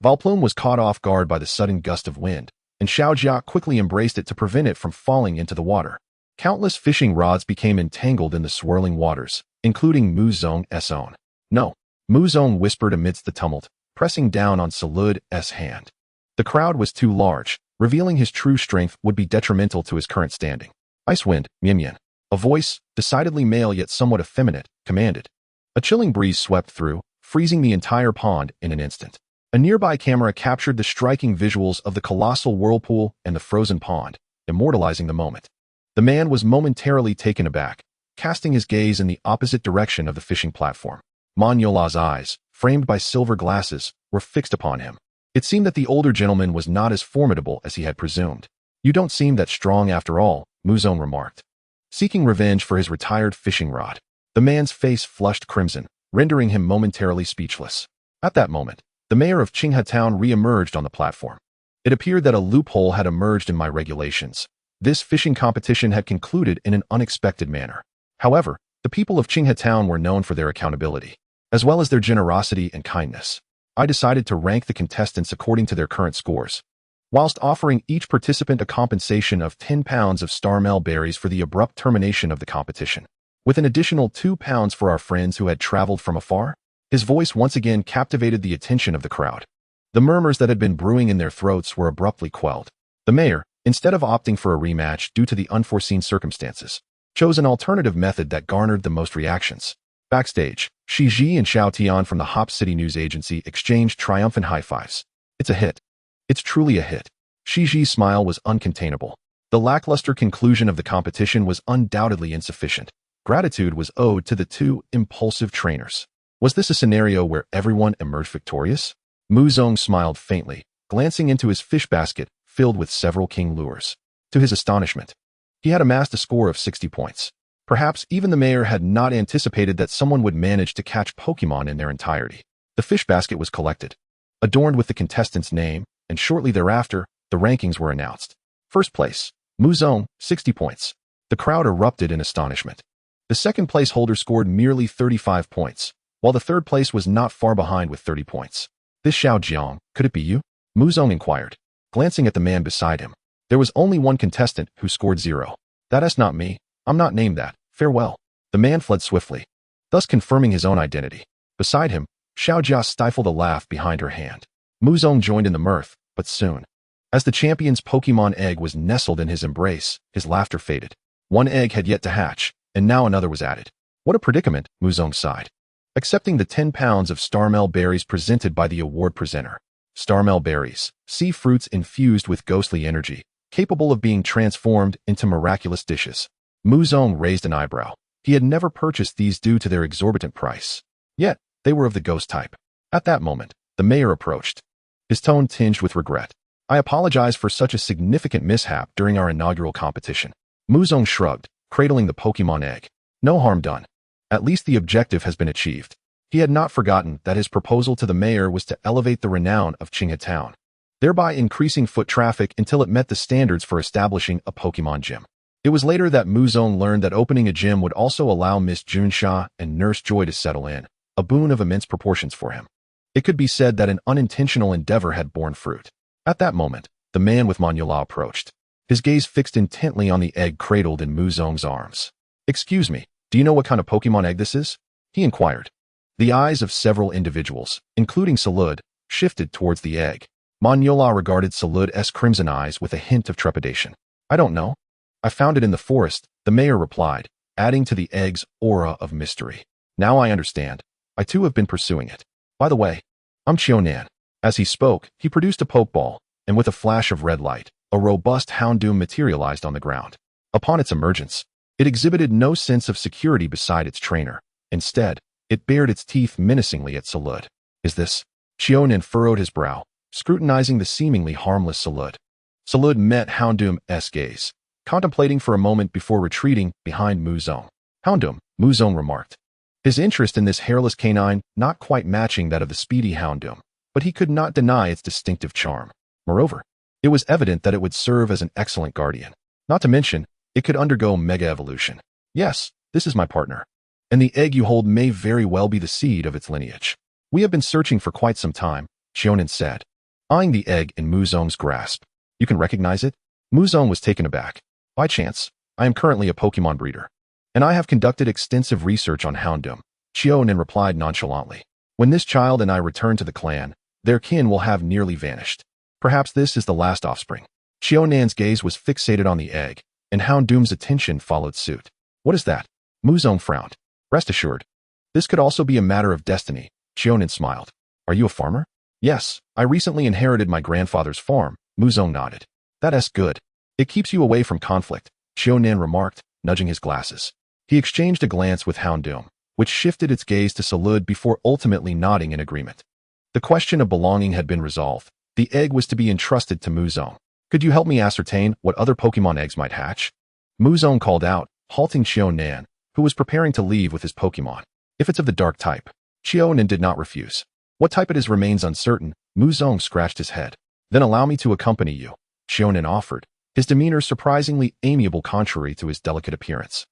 A: Vileplume was caught off guard by the sudden gust of wind, and Xiao Jia quickly embraced it to prevent it from falling into the water. Countless fishing rods became entangled in the swirling waters, including Muzong's own. No, Muzong whispered amidst the tumult, pressing down on Zarude's hand. The crowd was too large, revealing his true strength would be detrimental to his current standing. Icewind, Mimyan. A voice, decidedly male yet somewhat effeminate, commanded. A chilling breeze swept through, freezing the entire pond in an instant. A nearby camera captured the striking visuals of the colossal whirlpool and the frozen pond, immortalizing the moment. The man was momentarily taken aback, casting his gaze in the opposite direction of the fishing platform. Monyola's eyes, framed by silver glasses, were fixed upon him. It seemed that the older gentleman was not as formidable as he had presumed. You don't seem that strong after all, Muzong remarked, seeking revenge for his retired fishing rod. The man's face flushed crimson, rendering him momentarily speechless. At that moment, the mayor of Qinghe Town re-emerged on the platform. It appeared that a loophole had emerged in my regulations. This fishing competition had concluded in an unexpected manner. However, the people of Qinghe Town were known for their accountability, as well as their generosity and kindness. I decided to rank the contestants according to their current scores, whilst offering each participant a compensation of 10 pounds of starmel berries for the abrupt termination of the competition, with an additional 2 pounds for our friends who had traveled from afar. His voice once again captivated the attention of the crowd. The murmurs that had been brewing in their throats were abruptly quelled. The mayor, instead of opting for a rematch due to the unforeseen circumstances, chose an alternative method that garnered the most reactions. Backstage, Shi Ji and Xiao Tian from the Hop City News Agency exchanged triumphant high fives. It's a hit. It's truly a hit. Shi Ji's smile was uncontainable. The lackluster conclusion of the competition was undoubtedly insufficient. Gratitude was owed to the two impulsive trainers. Was this a scenario where everyone emerged victorious? Muzong smiled faintly, glancing into his fish basket filled with several king lures. To his astonishment, he had amassed a score of 60 points. Perhaps even the mayor had not anticipated that someone would manage to catch Pokemon in their entirety. The fish basket was collected, adorned with the contestant's name, and shortly thereafter, the rankings were announced. First place, Muzong, 60 points. The crowd erupted in astonishment. The second place holder scored merely 35 points, while the third place was not far behind with 30 points. This Xiao Jiang, could it be you? Muzong inquired, glancing at the man beside him. There was only one contestant who scored 0. That's not me. I'm not named that. Farewell. The man fled swiftly, thus confirming his own identity. Beside him, Xiao Jia stifled a laugh behind her hand. Muzong joined in the mirth, but soon, as the champion's Pokemon egg was nestled in his embrace, his laughter faded. One egg had yet to hatch, and now another was added. What a predicament, Muzong sighed, accepting the 10 pounds of Starmel berries presented by the award presenter. Starmel berries, sea fruits infused with ghostly energy, capable of being transformed into miraculous dishes. Muzong raised an eyebrow. He had never purchased these due to their exorbitant price. Yet, they were of the ghost type. At that moment, the mayor approached, his tone tinged with regret. I apologize for such a significant mishap during our inaugural competition. Muzong shrugged, cradling the Pokemon egg. No harm done. At least the objective has been achieved. He had not forgotten that his proposal to the mayor was to elevate the renown of Qinghe Town, thereby increasing foot traffic until it met the standards for establishing a Pokemon gym. It was later that Muzong learned that opening a gym would also allow Miss Junsha and Nurse Joy to settle in, a boon of immense proportions for him. It could be said that an unintentional endeavor had borne fruit. At that moment, the man with Manula approached, his gaze fixed intently on the egg cradled in Muzong's arms. Excuse me, do you know what kind of Pokemon egg this is? He inquired. The eyes of several individuals, including Zarude, shifted towards the egg. Manula regarded Zarude's crimson eyes with a hint of trepidation. I don't know. I found it in the forest, the mayor replied, adding to the egg's aura of mystery. Now I understand. I too have been pursuing it. By the way, I'm Qiaonan. As he spoke, he produced a Pokeball, and with a flash of red light, a robust Houndoom materialized on the ground. Upon its emergence, it exhibited no sense of security beside its trainer. Instead, it bared its teeth menacingly at Zarude. Is this? Qiaonan furrowed his brow, scrutinizing the seemingly harmless Zarude. Zarude met Houndoom's gaze, contemplating for a moment before retreating behind Muzong. Houndoom, Muzong remarked, his interest in this hairless canine not quite matching that of the speedy Houndoom, but he could not deny its distinctive charm. Moreover, it was evident that it would serve as an excellent guardian. Not to mention, it could undergo mega evolution. Yes, this is my partner, and the egg you hold may very well be the seed of its lineage. We have been searching for quite some time, Qiaonan said, eyeing the egg in Muzong's grasp. You can recognize it? Muzong was taken aback. By chance, I am currently a Pokemon breeder, and I have conducted extensive research on Houndoom, Qiaonan replied nonchalantly. When this child and I return to the clan, their kin will have nearly vanished. Perhaps this is the last offspring. Qiaonan's gaze was fixated on the egg, and Houndoom's attention followed suit. What is that? Muzong frowned. Rest assured, this could also be a matter of destiny, Qiaonan smiled. Are you a farmer? Yes, I recently inherited my grandfather's farm, Muzong nodded. That's good. It keeps you away from conflict, Qiaonan remarked, nudging his glasses. He exchanged a glance with Houndoom, which shifted its gaze to Zarude before ultimately nodding in agreement. The question of belonging had been resolved. The egg was to be entrusted to Muzong. Could you help me ascertain what other Pokemon eggs might hatch? Muzong called out, halting Qiaonan, who was preparing to leave with his Pokemon. If it's of the dark type, Qiaonan did not refuse. What type it is remains uncertain, Muzong scratched his head. Then allow me to accompany you, Qiaonan offered, his demeanor surprisingly amiable contrary to his delicate appearance.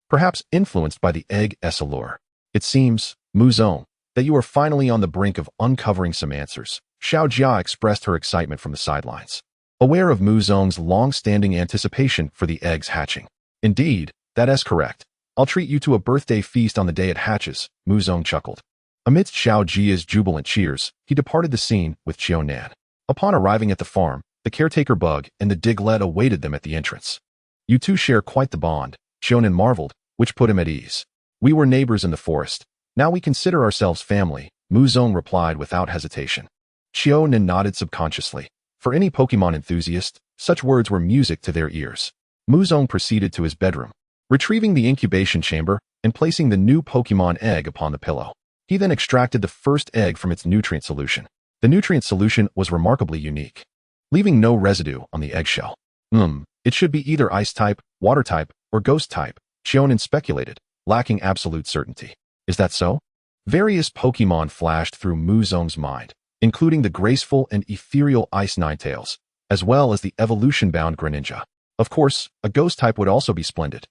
A: Perhaps influenced by the egg's allure. It seems, Muzong, that you are finally on the brink of uncovering some answers. Xiao Jia expressed her excitement from the sidelines, aware of Muzong's long-standing anticipation for the egg's hatching. Indeed, that is correct. I'll treat you to a birthday feast on the day it hatches, Muzong chuckled. Amidst Xiao Jia's jubilant cheers, he departed the scene with Qiaonan. Upon arriving at the farm, the caretaker bug and the Diglett awaited them at the entrance. You two share quite the bond, Qiaonan marveled, which put him at ease. We were neighbors in the forest. Now we consider ourselves family, Muzong replied without hesitation. Qiaonan nodded subconsciously. For any Pokemon enthusiast, such words were music to their ears. Muzong proceeded to his bedroom, retrieving the incubation chamber and placing the new Pokemon egg upon the pillow. He then extracted the first egg from its nutrient solution. The nutrient solution was remarkably unique, leaving no residue on the eggshell. It should be either ice type, water type, or ghost type, Qiaonan speculated, lacking absolute certainty. Is that so? Various Pokemon flashed through Muzong's mind, including the graceful and ethereal Ice Ninetales, as well as the evolution-bound Greninja. Of course, a ghost type would also be splendid.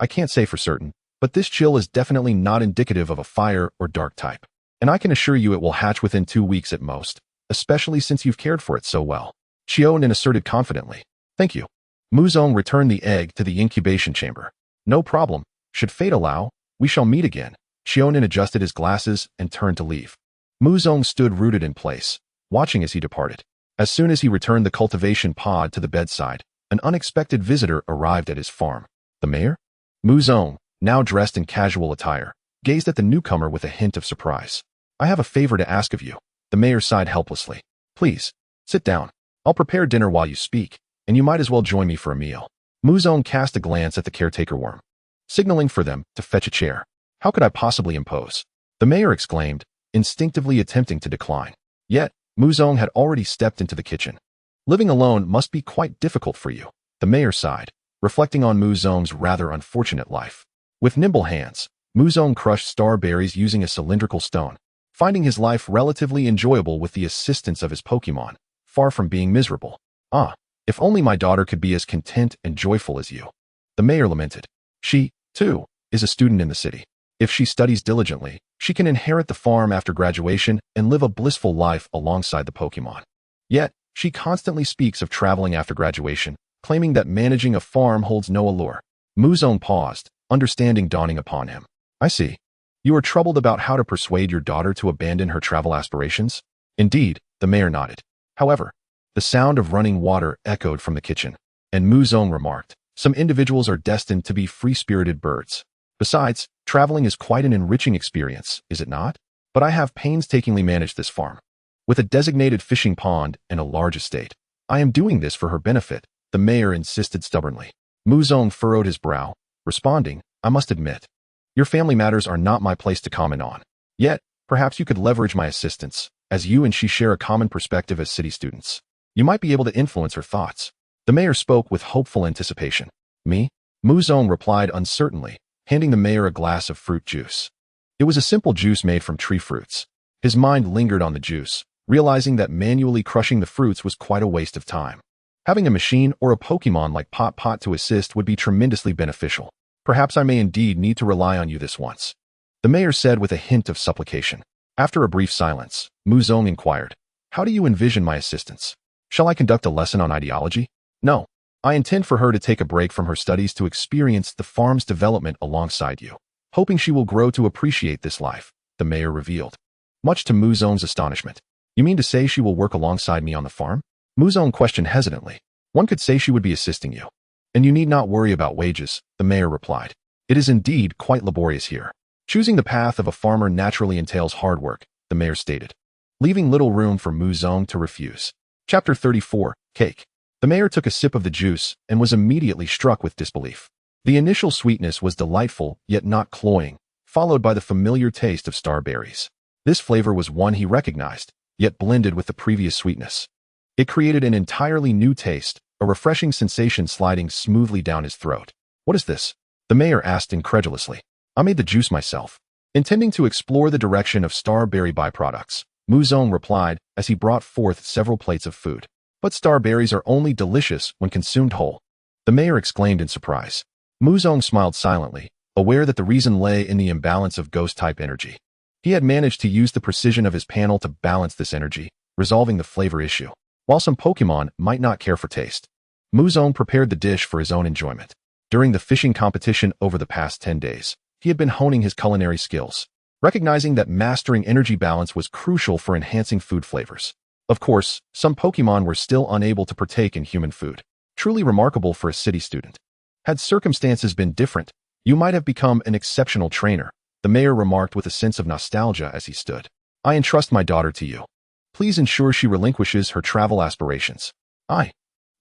A: I can't say for certain, but this chill is definitely not indicative of a fire or dark type. And I can assure you it will hatch within 2 weeks at most, especially since you've cared for it so well. Xiaonan asserted confidently. Thank you. Muzong returned the egg to the incubation chamber. No problem. Should fate allow, we shall meet again. Xiaonan adjusted his glasses and turned to leave. Muzong stood rooted in place, watching as he departed. As soon as he returned the cultivation pod to the bedside, an unexpected visitor arrived at his farm. The mayor? Muzong, now dressed in casual attire, gazed at the newcomer with a hint of surprise. I have a favor to ask of you. The mayor sighed helplessly. Please, sit down. I'll prepare dinner while you speak, and you might as well join me for a meal. Muzong cast a glance at the caretaker worm, signaling for them to fetch a chair. How could I possibly impose? The mayor exclaimed, instinctively attempting to decline. Yet, Muzong had already stepped into the kitchen. Living alone must be quite difficult for you. The mayor sighed, reflecting on Muzong's rather unfortunate life. With nimble hands, Muzong crushed star berries using a cylindrical stone, finding his life relatively enjoyable with the assistance of his Pokemon, far from being miserable. Ah, if only my daughter could be as content and joyful as you. The mayor lamented. She, too, is a student in the city. If she studies diligently, she can inherit the farm after graduation and live a blissful life alongside the Pokemon. Yet, she constantly speaks of traveling after graduation, claiming that managing a farm holds no allure. Muzong paused, understanding dawning upon him. I see. You are troubled about how to persuade your daughter to abandon her travel aspirations? Indeed, the mayor nodded. However, the sound of running water echoed from the kitchen, and Muzong remarked, some individuals are destined to be free-spirited birds. Besides, traveling is quite an enriching experience, is it not? But I have painstakingly managed this farm. With a designated fishing pond and a large estate. I am doing this for her benefit, the mayor insisted stubbornly. Muzong furrowed his brow, responding, I must admit, your family matters are not my place to comment on. Yet, perhaps you could leverage my assistance, as you and she share a common perspective as city students. You might be able to influence her thoughts. The mayor spoke with hopeful anticipation. Me? Muzong replied uncertainly, handing the mayor a glass of fruit juice. It was a simple juice made from tree fruits. His mind lingered on the juice, realizing that manually crushing the fruits was quite a waste of time. Having a machine or a Pokemon like Pot to assist would be tremendously beneficial. Perhaps I may indeed need to rely on you this once. The mayor said with a hint of supplication. After a brief silence, Muzong inquired, how do you envision my assistance? Shall I conduct a lesson on ideology? No. I intend for her to take a break from her studies to experience the farm's development alongside you, hoping she will grow to appreciate this life, the mayor revealed. Much to Muzong's astonishment. You mean to say she will work alongside me on the farm? Muzong questioned hesitantly. One could say she would be assisting you. And you need not worry about wages, the mayor replied. It is indeed quite laborious here. Choosing the path of a farmer naturally entails hard work, the mayor stated, leaving little room for Muzong to refuse. Chapter 34, Cake. The mayor took a sip of the juice and was immediately struck with disbelief. The initial sweetness was delightful, yet not cloying, followed by the familiar taste of star berries. This flavor was one he recognized, yet blended with the previous sweetness. It created an entirely new taste, a refreshing sensation sliding smoothly down his throat. What is this? The mayor asked incredulously. I made the juice myself. Intending to explore the direction of star berry byproducts, Muzong replied as he brought forth several plates of food. But star berries are only delicious when consumed whole. The mayor exclaimed in surprise. Muzong smiled silently, aware that the reason lay in the imbalance of ghost-type energy. He had managed to use the precision of his panel to balance this energy, resolving the flavor issue. While some Pokemon might not care for taste, Muzong prepared the dish for his own enjoyment. During the fishing competition over the past 10 days, he had been honing his culinary skills, recognizing that mastering energy balance was crucial for enhancing food flavors. Of course, some Pokemon were still unable to partake in human food, truly remarkable for a city student. Had circumstances been different, you might have become an exceptional trainer, the mayor remarked with a sense of nostalgia as he stood. I entrust my daughter to you. Please ensure she relinquishes her travel aspirations.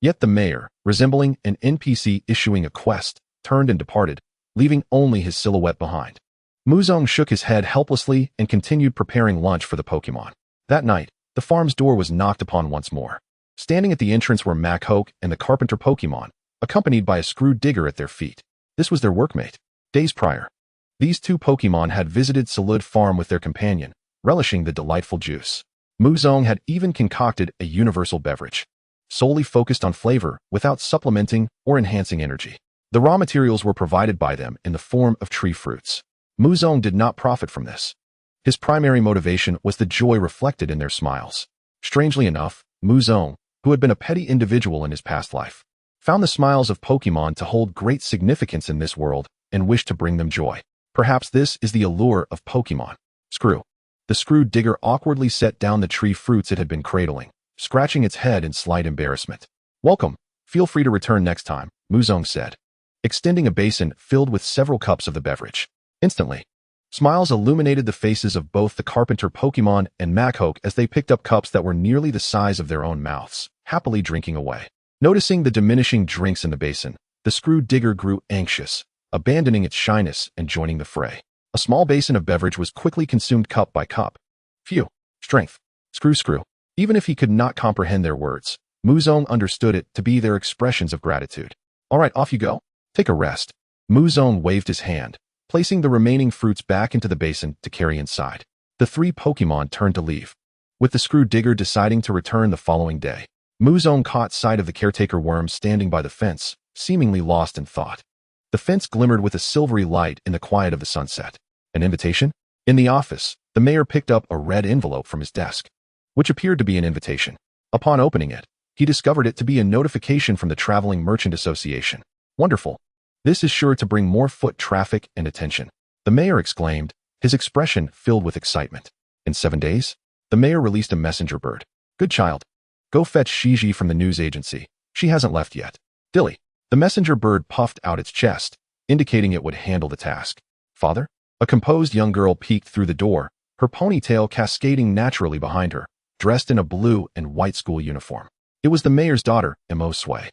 A: Yet the mayor, resembling an NPC issuing a quest, turned and departed, leaving only his silhouette behind. Muzong shook his head helplessly and continued preparing lunch for the Pokemon. That night, the farm's door was knocked upon once more. Standing at the entrance were Machoke and the carpenter Pokemon, accompanied by a screw digger at their feet. This was their workmate. Days prior, these two Pokemon had visited Zarude Farm with their companion, relishing the delightful juice. Muzong had even concocted a universal beverage, solely focused on flavor without supplementing or enhancing energy. The raw materials were provided by them in the form of tree fruits. Muzong did not profit from this. His primary motivation was the joy reflected in their smiles. Strangely enough, Muzong, who had been a petty individual in his past life, found the smiles of Pokemon to hold great significance in this world and wished to bring them joy. Perhaps this is the allure of Pokemon. Screw. The screw digger awkwardly set down the tree fruits it had been cradling, scratching its head in slight embarrassment. Welcome. Feel free to return next time, Muzong said, extending a basin filled with several cups of the beverage. Instantly, smiles illuminated the faces of both the carpenter Pokemon and Machoke as they picked up cups that were nearly the size of their own mouths, happily drinking away. Noticing the diminishing drinks in the basin, the screw digger grew anxious, abandoning its shyness and joining the fray. A small basin of beverage was quickly consumed cup by cup. Phew. Strength. Screw. Even if he could not comprehend their words, Muzong understood it to be their expressions of gratitude. All right, off you go. Take a rest. Muzong waved his hand, placing the remaining fruits back into the basin to carry inside. The three Pokemon turned to leave, with the screw digger deciding to return the following day. Muzong caught sight of the caretaker worm standing by the fence, seemingly lost in thought. The fence glimmered with a silvery light in the quiet of the sunset. An invitation? In the office, the mayor picked up a red envelope from his desk, which appeared to be an invitation. Upon opening it, he discovered it to be a notification from the Traveling Merchant Association. Wonderful. This is sure to bring more foot traffic and attention, the mayor exclaimed, his expression filled with excitement. In 7 days, the mayor released a messenger bird. Good child. Go fetch Shiji from the news agency. She hasn't left yet. Dilly. The messenger bird puffed out its chest, indicating it would handle the task. Father? A composed young girl peeked through the door, her ponytail cascading naturally behind her, dressed in a blue and white school uniform. It was the mayor's daughter, Emo Sway.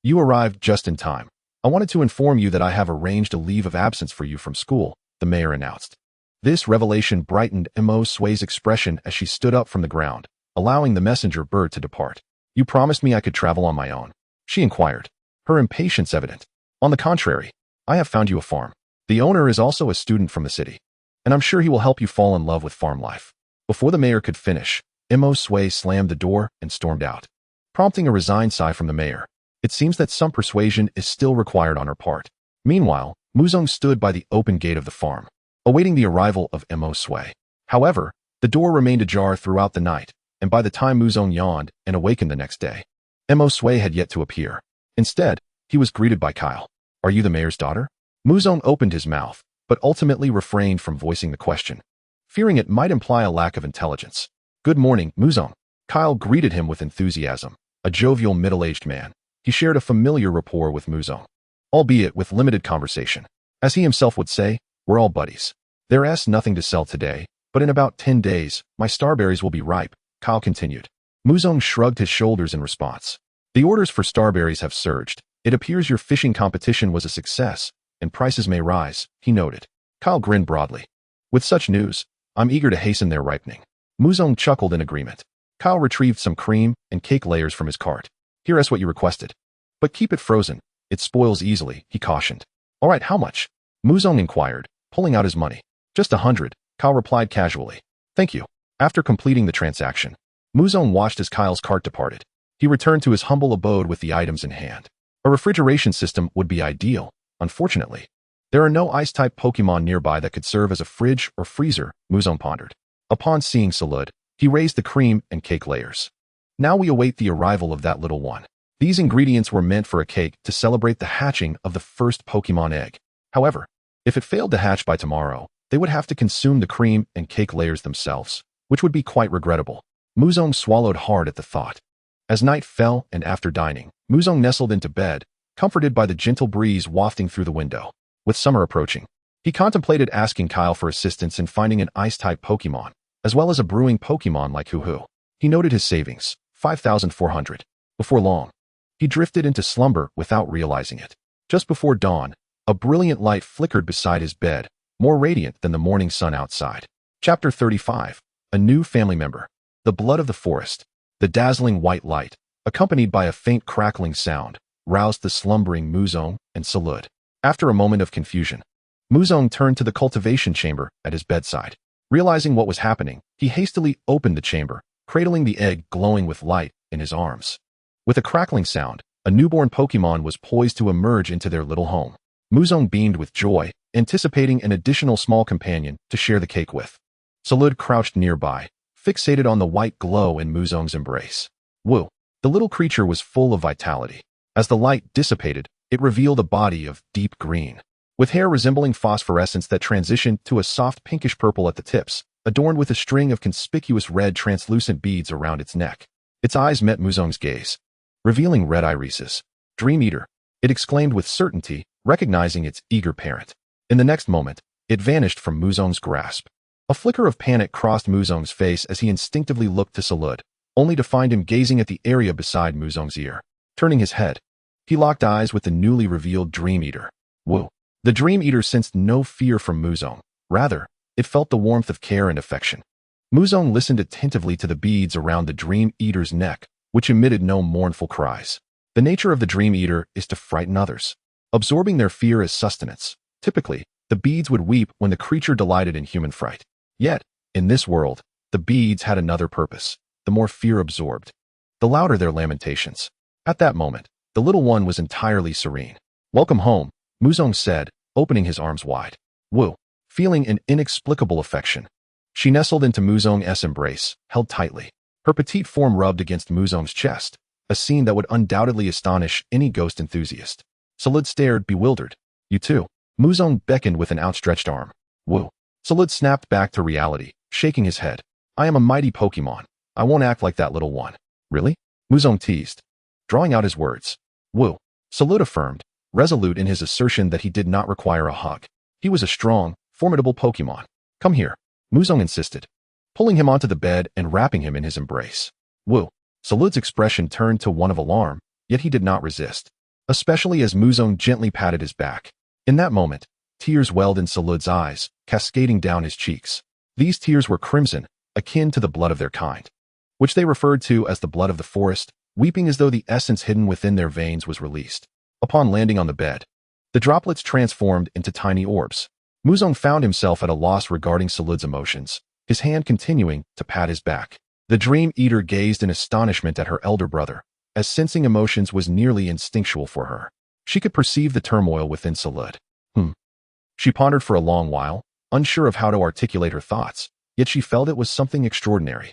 A: You arrived just in time. I wanted to inform you that I have arranged a leave of absence for you from school, the mayor announced. This revelation brightened Emo Sway's expression as she stood up from the ground, allowing the messenger bird to depart. You promised me I could travel on my own, she inquired, her impatience evident. On the contrary, I have found you a farm. The owner is also a student from the city, and I'm sure he will help you fall in love with farm life. Before the mayor could finish, Emo Sway slammed the door and stormed out, prompting a resigned sigh from the mayor. It seems that some persuasion is still required on her part. Meanwhile, Muzong stood by the open gate of the farm, awaiting the arrival of Emo Sway. However, the door remained ajar throughout the night, and by the time Muzong yawned and awakened the next day, Emo Sway had yet to appear. Instead, he was greeted by Kyle. Are you the mayor's daughter? Muzong opened his mouth, but ultimately refrained from voicing the question, fearing it might imply a lack of intelligence. Good morning, Muzong. Kyle greeted him with enthusiasm, a jovial middle-aged man. He shared a familiar rapport with Muzong, albeit with limited conversation. As he himself would say, we're all buddies. There's nothing to sell today, but in about 10 days, my starberries will be ripe, Kyle continued. Muzong shrugged his shoulders in response. The orders for starberries have surged. It appears your fishing competition was a success, and prices may rise, he noted. Kyle grinned broadly. With such news, I'm eager to hasten their ripening. Muzong chuckled in agreement. Kyle retrieved some cream and cake layers from his cart. Here is what you requested. But keep it frozen. It spoils easily, he cautioned. All right, how much? Muzong inquired, pulling out his money. Just 100, Kyle replied casually. Thank you. After completing the transaction, Muzong watched as Kyle's cart departed. He returned to his humble abode with the items in hand. A refrigeration system would be ideal. Unfortunately, there are no ice-type Pokemon nearby that could serve as a fridge or freezer, Muzong pondered. Upon seeing Zarude, he raised the cream and cake layers. Now we await the arrival of that little one. These ingredients were meant for a cake to celebrate the hatching of the first Pokemon egg. However, if it failed to hatch by tomorrow, they would have to consume the cream and cake layers themselves, which would be quite regrettable. Muzong swallowed hard at the thought. As night fell and after dining, Muzong nestled into bed, comforted by the gentle breeze wafting through the window. With summer approaching, he contemplated asking Kyle for assistance in finding an ice-type Pokemon, as well as a brewing Pokemon like Hoo-Hoo. He noted his savings, 5,400. Before long, he drifted into slumber without realizing it. Just before dawn, a brilliant light flickered beside his bed, more radiant than the morning sun outside. Chapter 35. A new family member. The blood of the forest. The dazzling white light, accompanied by a faint crackling sound, roused the slumbering Muzong and Zarude. After a moment of confusion, Muzong turned to the cultivation chamber at his bedside. Realizing what was happening, he hastily opened the chamber, cradling the egg glowing with light in his arms. With a crackling sound, A newborn Pokemon was poised to emerge into their little home. Muzong beamed with joy, anticipating an additional small companion to share the cake with. Salud crouched nearby, fixated on the white glow in Muzong's embrace. Woo! The little creature was full of vitality. As the light dissipated, it revealed a body of deep green, with hair resembling phosphorescence that transitioned to a soft pinkish purple at the tips, adorned with a string of conspicuous red translucent beads around its neck. Its eyes met Muzong's gaze, revealing red irises. Dream Eater, it exclaimed with certainty, recognizing its eager parent. In the next moment, it vanished from Muzong's grasp. A flicker of panic crossed Muzong's face as he instinctively looked to Salud, only to find him gazing at the area beside Muzong's ear. Turning his head, he locked eyes with the newly revealed Dream Eater. Woo! The Dream Eater sensed no fear from Muzong. Rather, it felt the warmth of care and affection. Muzong listened attentively to the beads around the Dream Eater's neck, which emitted no mournful cries. The nature of the Dream Eater is to frighten others, absorbing their fear as sustenance. Typically, the beads would weep when the creature delighted in human fright. Yet, in this world, the beads had another purpose. The more fear absorbed, the louder their lamentations. At that moment, the little one was entirely serene. Welcome home, Muzong said, opening his arms wide. Woo! Feeling an inexplicable affection, she nestled into Muzong's embrace, held tightly. Her petite form rubbed against Muzong's chest, a scene that would undoubtedly astonish any ghost enthusiast. Salud stared, bewildered. You too. Muzong beckoned with an outstretched arm. Woo! Salud snapped back to reality, shaking his head. I am a mighty Pokemon. I won't act like that little one. Really? Muzong teased, drawing out his words. Woo! Salud affirmed, resolute in his assertion that he did not require a hug. He was a strong, formidable Pokemon. Come here, Muzong insisted, pulling him onto the bed and wrapping him in his embrace. Woo! Salud's expression turned to one of alarm, yet he did not resist, especially as Muzong gently patted his back. In that moment, tears welled in Salud's eyes, cascading down his cheeks. These tears were crimson, akin to the blood of their kind, which they referred to as the blood of the forest, weeping as though the essence hidden within their veins was released. Upon landing on the bed, the droplets transformed into tiny orbs. Muzong found himself at a loss regarding Salud's emotions, his hand continuing to pat his back. The Dream Eater gazed in astonishment at her elder brother, as sensing emotions was nearly instinctual for her. She could perceive the turmoil within Salud. She pondered for a long while, unsure of how to articulate her thoughts, yet she felt it was something extraordinary.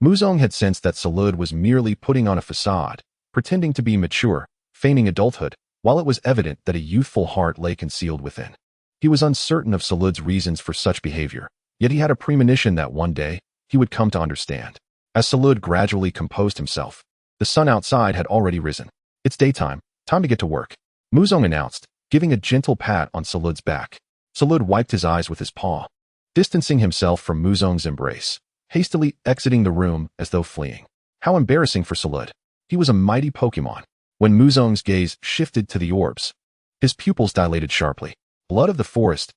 A: Muzong had sensed that Salud was merely putting on a facade, pretending to be mature, feigning adulthood, while it was evident that a youthful heart lay concealed within. He was uncertain of Salud's reasons for such behavior, yet he had a premonition that one day, he would come to understand. As Salud gradually composed himself, the sun outside had already risen. It's daytime, time to get to work, Muzong announced, giving a gentle pat on Salud's back. Salud wiped his eyes with his paw, distancing himself from Muzong's embrace, hastily exiting the room as though fleeing. How embarrassing for Salud. He was a mighty Pokemon. When Muzong's gaze shifted to the orbs, his pupils dilated sharply. Blood of the forest,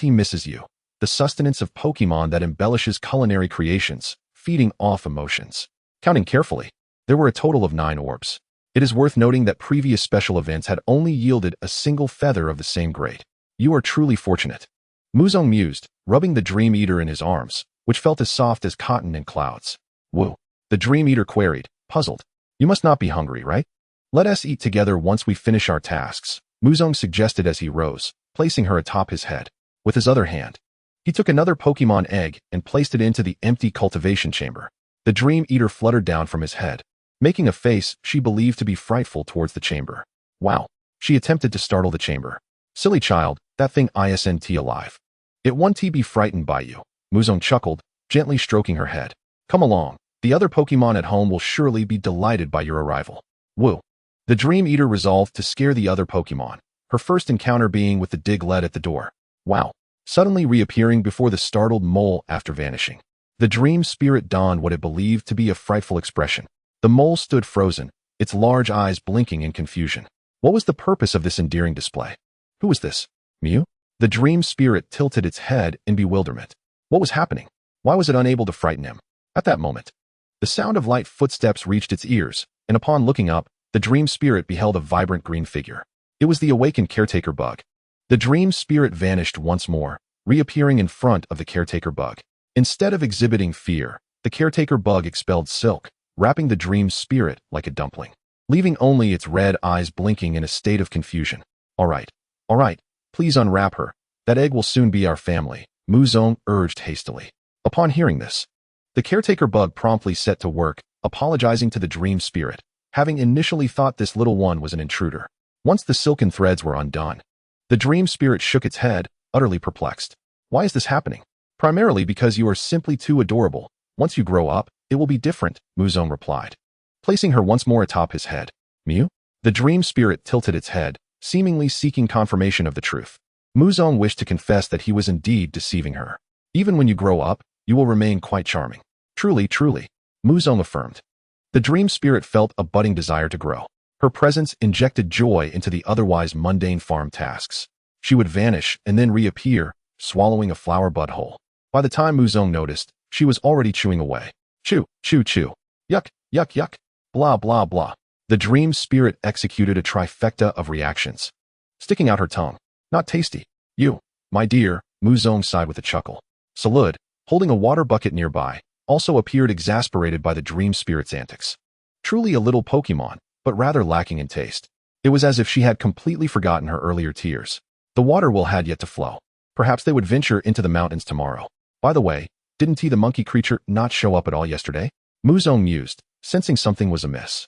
A: he misses you. The sustenance of Pokemon that embellishes culinary creations, feeding off emotions. Counting carefully, there were a total of 9 orbs. It is worth noting that previous special events had only yielded a single feather of the same grade. You are truly fortunate, Muzong mused, rubbing the Dream Eater in his arms, which felt as soft as cotton in clouds. Woo! The Dream Eater queried, puzzled. You must not be hungry, right? Let us eat together once we finish our tasks, Muzong suggested as he rose, placing her atop his head. With his other hand, he took another Pokemon egg and placed it into the empty cultivation chamber. The Dream Eater fluttered down from his head, making a face she believed to be frightful towards the chamber. Wow! She attempted to startle the chamber. Silly child, that thing isn't alive. It won't be frightened by you, Muzong chuckled, gently stroking her head. Come along, the other Pokemon at home will surely be delighted by your arrival. Woo! The Dream Eater resolved to scare the other Pokemon, her first encounter being with the Diglett at the door. Wow! Suddenly reappearing before the startled mole after vanishing. The Dream Spirit donned what it believed to be a frightful expression. The mole stood frozen, its large eyes blinking in confusion. What was the purpose of this endearing display? Who was this? Mew? The Dream Spirit tilted its head in bewilderment. What was happening? Why was it unable to frighten him? At that moment, the sound of light footsteps reached its ears, and upon looking up, the Dream Spirit beheld a vibrant green figure. It was the awakened Caretaker Bug. The Dream Spirit vanished once more, reappearing in front of the Caretaker Bug. Instead of exhibiting fear, the Caretaker Bug expelled silk, wrapping the Dream Spirit like a dumpling. leaving only its red eyes blinking in a state of confusion. All right, please unwrap her. That egg will soon be our family, Muzong urged hastily. Upon hearing this, the caretaker bug promptly set to work, apologizing to the dream spirit, having initially thought this little one was an intruder. Once the silken threads were undone, the dream spirit shook its head, utterly perplexed. Why is this happening? Primarily because you are simply too adorable. Once you grow up, it will be different, Muzong replied, placing her once more atop his head. Mew? The dream spirit tilted its head, seemingly seeking confirmation of the truth. Muzong wished to confess that he was indeed deceiving her. Even when you grow up, you will remain quite charming. Truly, Muzong affirmed. The dream spirit felt a budding desire to grow. Her presence injected joy into the otherwise mundane farm tasks. She would vanish and then reappear, swallowing a flower bud whole. By the time Muzong noticed, she was already chewing away. Chew. Yuck. Blah, blah, blah. The dream spirit executed a trifecta of reactions, sticking out her tongue. Not tasty. You, my dear, Muzong sighed with a chuckle. Zarude, holding a water bucket nearby, also appeared exasperated by the dream spirit's antics. Truly a little Pokemon, but rather lacking in taste. It was as if she had completely forgotten her earlier tears. The water will had yet to flow. Perhaps they would venture into the mountains tomorrow. By the way, didn't the monkey creature not show up at all yesterday? Muzong mused, sensing something was amiss.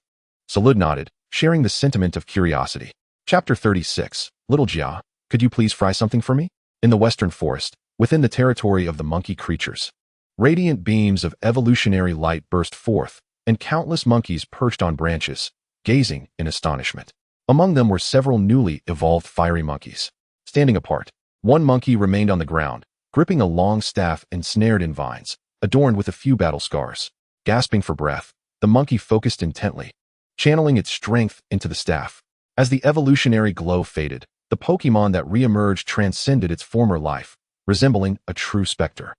A: Zarude nodded, sharing the sentiment of curiosity. Chapter 36. Little Jia, could you please fry something for me? In the western forest, within the territory of the monkey creatures, radiant beams of evolutionary light burst forth, and countless monkeys perched on branches, gazing in astonishment. Among them were several newly evolved fiery monkeys. Standing apart, one monkey remained on the ground, gripping a long staff ensnared in vines, adorned with a few battle scars. Gasping for breath, the monkey focused intently, channeling its strength into the staff. As the evolutionary glow faded, the Pokemon that re-emerged transcended its former life, resembling a true specter.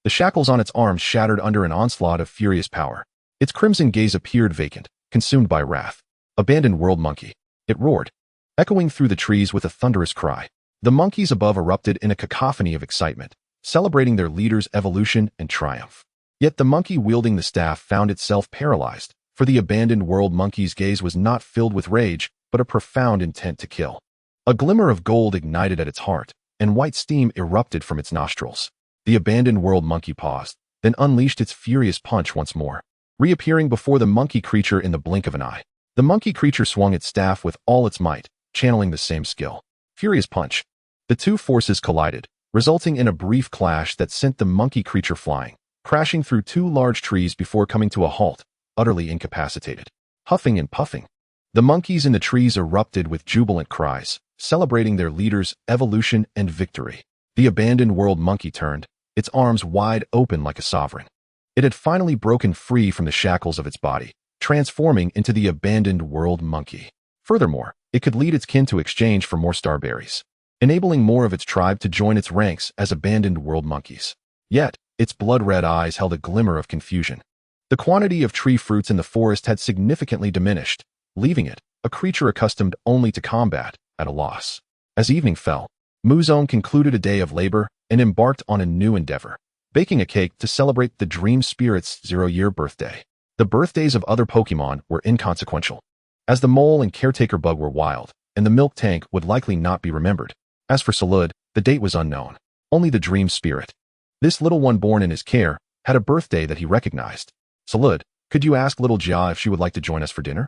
A: The shackles on its arms shattered under an onslaught of furious power. Its crimson gaze appeared vacant, consumed by wrath. Abandoned world monkey. It roared, echoing through the trees with a thunderous cry. The monkeys above erupted in a cacophony of excitement, celebrating their leader's evolution and triumph. Yet the monkey wielding the staff found itself paralyzed, for the abandoned world monkey's gaze was not filled with rage, but a profound intent to kill. A glimmer of gold ignited at its heart, and white steam erupted from its nostrils. The abandoned world monkey paused, then unleashed its furious punch once more, reappearing before the monkey creature in the blink of an eye. The monkey creature swung its staff with all its might, channeling the same skill. Furious punch. The two forces collided, resulting in a brief clash that sent the monkey creature flying, crashing through two large trees before coming to a halt, utterly incapacitated. Huffing and puffing, the monkeys in the trees erupted with jubilant cries, celebrating their leader's evolution and victory. The abandoned world monkey turned, its arms wide open like a sovereign. It had finally broken free from the shackles of its body, transforming into the abandoned world monkey. Furthermore, it could lead its kin to exchange for more starberries, enabling more of its tribe to join its ranks as abandoned world monkeys. Yet, its blood-red eyes held a glimmer of confusion. The quantity of tree fruits in the forest had significantly diminished, leaving it, a creature accustomed only to combat, at a loss. As evening fell, Muzong concluded a day of labor and embarked on a new endeavor, baking a cake to celebrate the dream spirit's 0-year birthday. The birthdays of other Pokemon were inconsequential, as the mole and caretaker bug were wild, and the milk tank would likely not be remembered. As for Zarude, the date was unknown. Only the dream spirit, this little one born in his care, had a birthday that he recognized. Zarude, could you ask little Jia if she would like to join us for dinner?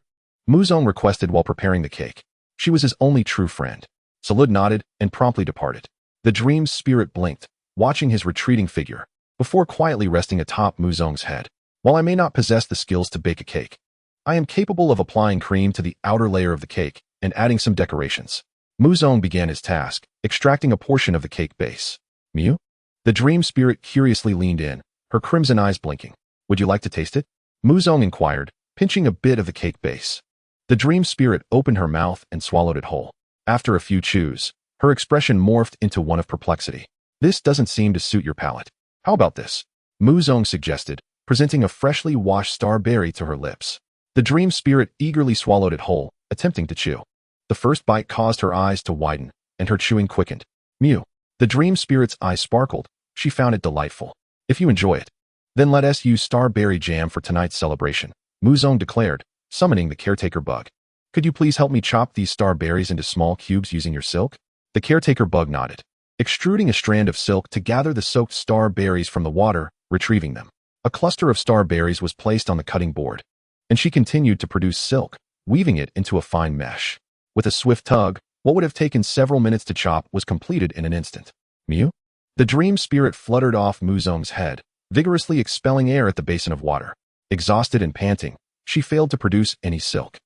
A: Muzong requested while preparing the cake. She was his only true friend. Zarude nodded and promptly departed. The dream spirit blinked, watching his retreating figure, before quietly resting atop Muzong's head. While I may not possess the skills to bake a cake, I am capable of applying cream to the outer layer of the cake and adding some decorations. Muzong began his task, extracting a portion of the cake base. Mew? The dream spirit curiously leaned in, her crimson eyes blinking. Would you like to taste it? Muzong inquired, pinching a bit of the cake base. The dream spirit opened her mouth and swallowed it whole. After a few chews, her expression morphed into one of perplexity. This doesn't seem to suit your palate. How about this? Muzong suggested, presenting a freshly washed starberry to her lips. The dream spirit eagerly swallowed it whole, attempting to chew. The first bite caused her eyes to widen, and her chewing quickened. Mew. The dream spirit's eyes sparkled. She found it delightful. If you enjoy it, then let us use starberry jam for tonight's celebration, Muzong declared, summoning the caretaker bug. Could you please help me chop these star berries into small cubes using your silk? The caretaker bug nodded, extruding a strand of silk to gather the soaked star berries from the water, retrieving them. A cluster of star berries was placed on the cutting board, and she continued to produce silk, weaving it into a fine mesh. With a swift tug, what would have taken several minutes to chop was completed in an instant. Mew? The dream spirit fluttered off Muzong's head, vigorously expelling air at the basin of water. Exhausted and panting, she failed to produce any silk.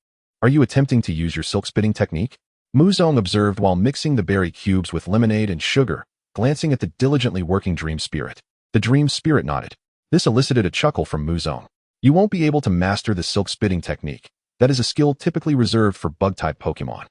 A: Are you attempting to use your silk-spitting technique? Muzong observed while mixing the berry cubes with lemonade and sugar, glancing at the diligently working dream spirit. The dream spirit nodded. This elicited a chuckle from Muzong. You won't be able to master the silk-spitting technique. That is a skill typically reserved for bug-type Pokemon.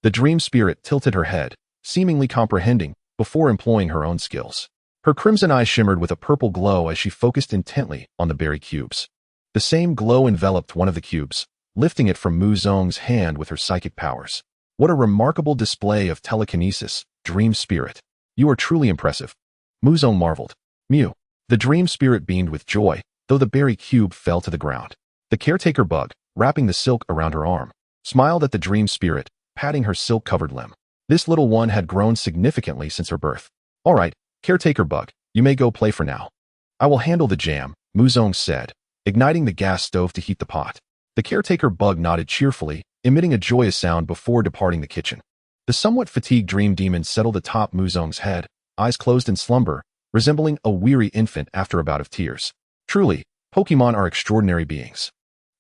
A: The dream spirit tilted her head, seemingly comprehending, before employing her own skills. Her crimson eyes shimmered with a purple glow as she focused intently on the berry cubes. The same glow enveloped one of the cubes, lifting it from Muzong's hand with her psychic powers. What a remarkable display of telekinesis, dream spirit. You are truly impressive. Muzong marveled. Mew. The dream spirit beamed with joy, though the berry cube fell to the ground. The caretaker bug, wrapping the silk around her arm, smiled at the dream spirit, patting her silk-covered limb. This little one had grown significantly since her birth. All right, caretaker bug, you may go play for now. I will handle the jam, Muzong said, igniting the gas stove to heat the pot. The caretaker bug nodded cheerfully, emitting a joyous sound before departing the kitchen. The somewhat fatigued dream demon settled atop Muzong's head, eyes closed in slumber, resembling a weary infant after a bout of tears. Truly, Pokemon are extraordinary beings.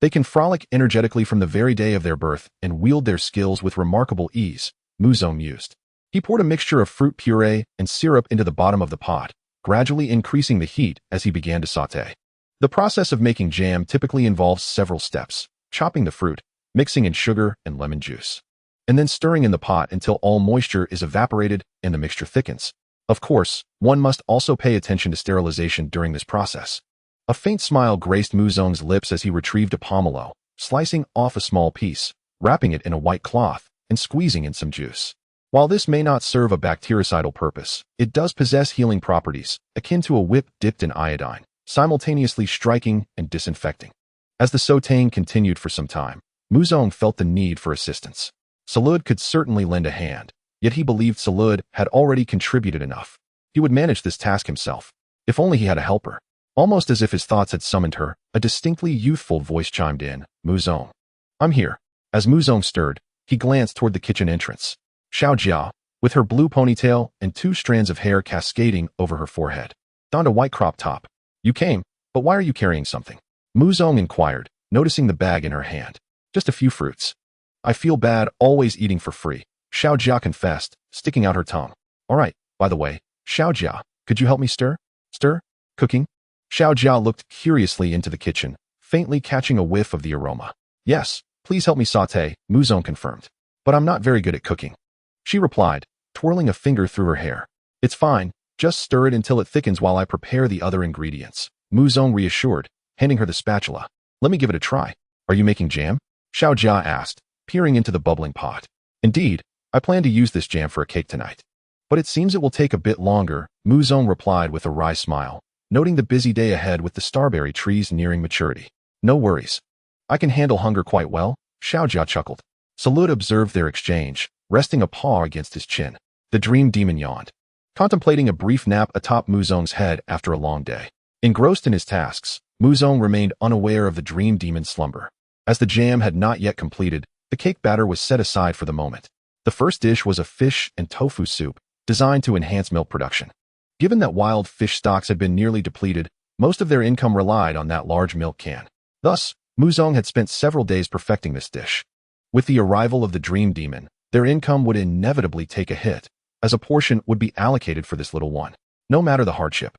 A: They can frolic energetically from the very day of their birth and wield their skills with remarkable ease, Muzong mused. He poured a mixture of fruit puree and syrup into the bottom of the pot, gradually increasing the heat as he began to sauté. The process of making jam typically involves several steps: chopping the fruit, mixing in sugar and lemon juice, and then stirring in the pot until all moisture is evaporated and the mixture thickens. Of course, one must also pay attention to sterilization during this process. A faint smile graced Muzong's lips as he retrieved a pomelo, slicing off a small piece, wrapping it in a white cloth, and squeezing in some juice. While this may not serve a bactericidal purpose, it does possess healing properties, akin to a whip dipped in iodine, simultaneously striking and disinfecting. As the sautéing continued for some time, Muzong felt the need for assistance. Zarude could certainly lend a hand, yet he believed Zarude had already contributed enough. He would manage this task himself, if only he had a helper. Almost as if his thoughts had summoned her, a distinctly youthful voice chimed in, Muzong. I'm here. As Muzong stirred, he glanced toward the kitchen entrance. Xiaojia, with her blue ponytail and 2 strands of hair cascading over her forehead, donned a white crop top. You came, but why are you carrying something? Muzong inquired, noticing the bag in her hand. Just a few fruits. I feel bad always eating for free, Xiaojia confessed, sticking out her tongue. All right, by the way, Xiaojia, could you help me stir? Stir? Cooking? Xiaojia looked curiously into the kitchen, faintly catching a whiff of the aroma. Yes, please help me sauté, Muzong confirmed. But I'm not very good at cooking. She replied, twirling a finger through her hair. It's fine, just stir it until it thickens while I prepare the other ingredients, Muzong reassured, handing her the spatula. Let me give it a try. Are you making jam? Xiaojia asked, peering into the bubbling pot. Indeed, I plan to use this jam for a cake tonight. But it seems it will take a bit longer, Muzong replied with a wry smile, noting the busy day ahead with the starberry trees nearing maturity. No worries. I can handle hunger quite well, Xiaojia chuckled. Zarude observed their exchange, resting a paw against his chin. The dream demon yawned, contemplating a brief nap atop Muzong's head after a long day. Engrossed in his tasks, Muzong remained unaware of the dream demon's slumber. As the jam had not yet completed, the cake batter was set aside for the moment. The first dish was a fish and tofu soup, designed to enhance milk production. Given that wild fish stocks had been nearly depleted, most of their income relied on that large milk can. Thus, Muzong had spent several days perfecting this dish. With the arrival of the dream demon, their income would inevitably take a hit, as a portion would be allocated for this little one. No matter the hardship,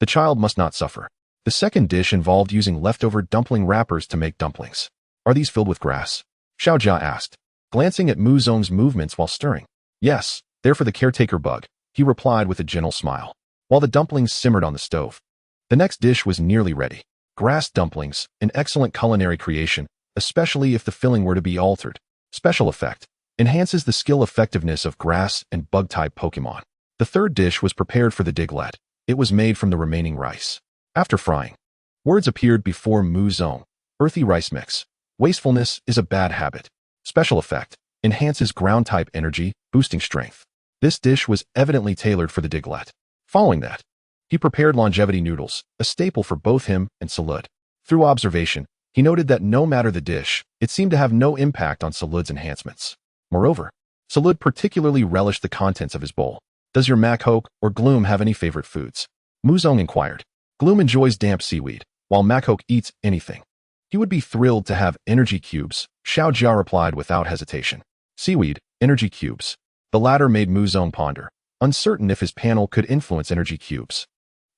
A: the child must not suffer. The second dish involved using leftover dumpling wrappers to make dumplings. Are these filled with grass? Xiaojia asked, glancing at Muzong's movements while stirring. Yes, they're for the caretaker bug, he replied with a gentle smile, while the dumplings simmered on the stove. The next dish was nearly ready. Grass dumplings, an excellent culinary creation, especially if the filling were to be altered. Special effect. Enhances the skill effectiveness of grass and bug-type Pokemon. The third dish was prepared for the Diglett. It was made from the remaining rice. After frying, words appeared before Muzong. Earthy rice mix. Wastefulness is a bad habit. Special effect. Enhances ground-type energy, boosting strength. This dish was evidently tailored for the Diglett. Following that, he prepared longevity noodles, a staple for both him and Zarude. Through observation, he noted that no matter the dish, it seemed to have no impact on Zarude's enhancements. Moreover, Zarude particularly relished the contents of his bowl. Does your Machoke or Gloom have any favorite foods? Muzong inquired. Gloom enjoys damp seaweed, while Machoke eats anything. He would be thrilled to have energy cubes, Xiaojia replied without hesitation. Seaweed, energy cubes. The latter made Muzong ponder, uncertain if his panel could influence energy cubes.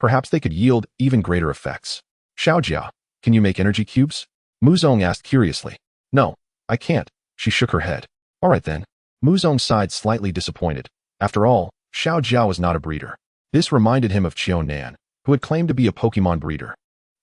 A: Perhaps they could yield even greater effects. Xiaojia, can you make energy cubes? Muzong asked curiously. No, I can't. She shook her head. All right then. Muzong sighed, slightly disappointed. After all, Xiaojia was not a breeder. This reminded him of Qiunan, who had claimed to be a Pokemon breeder.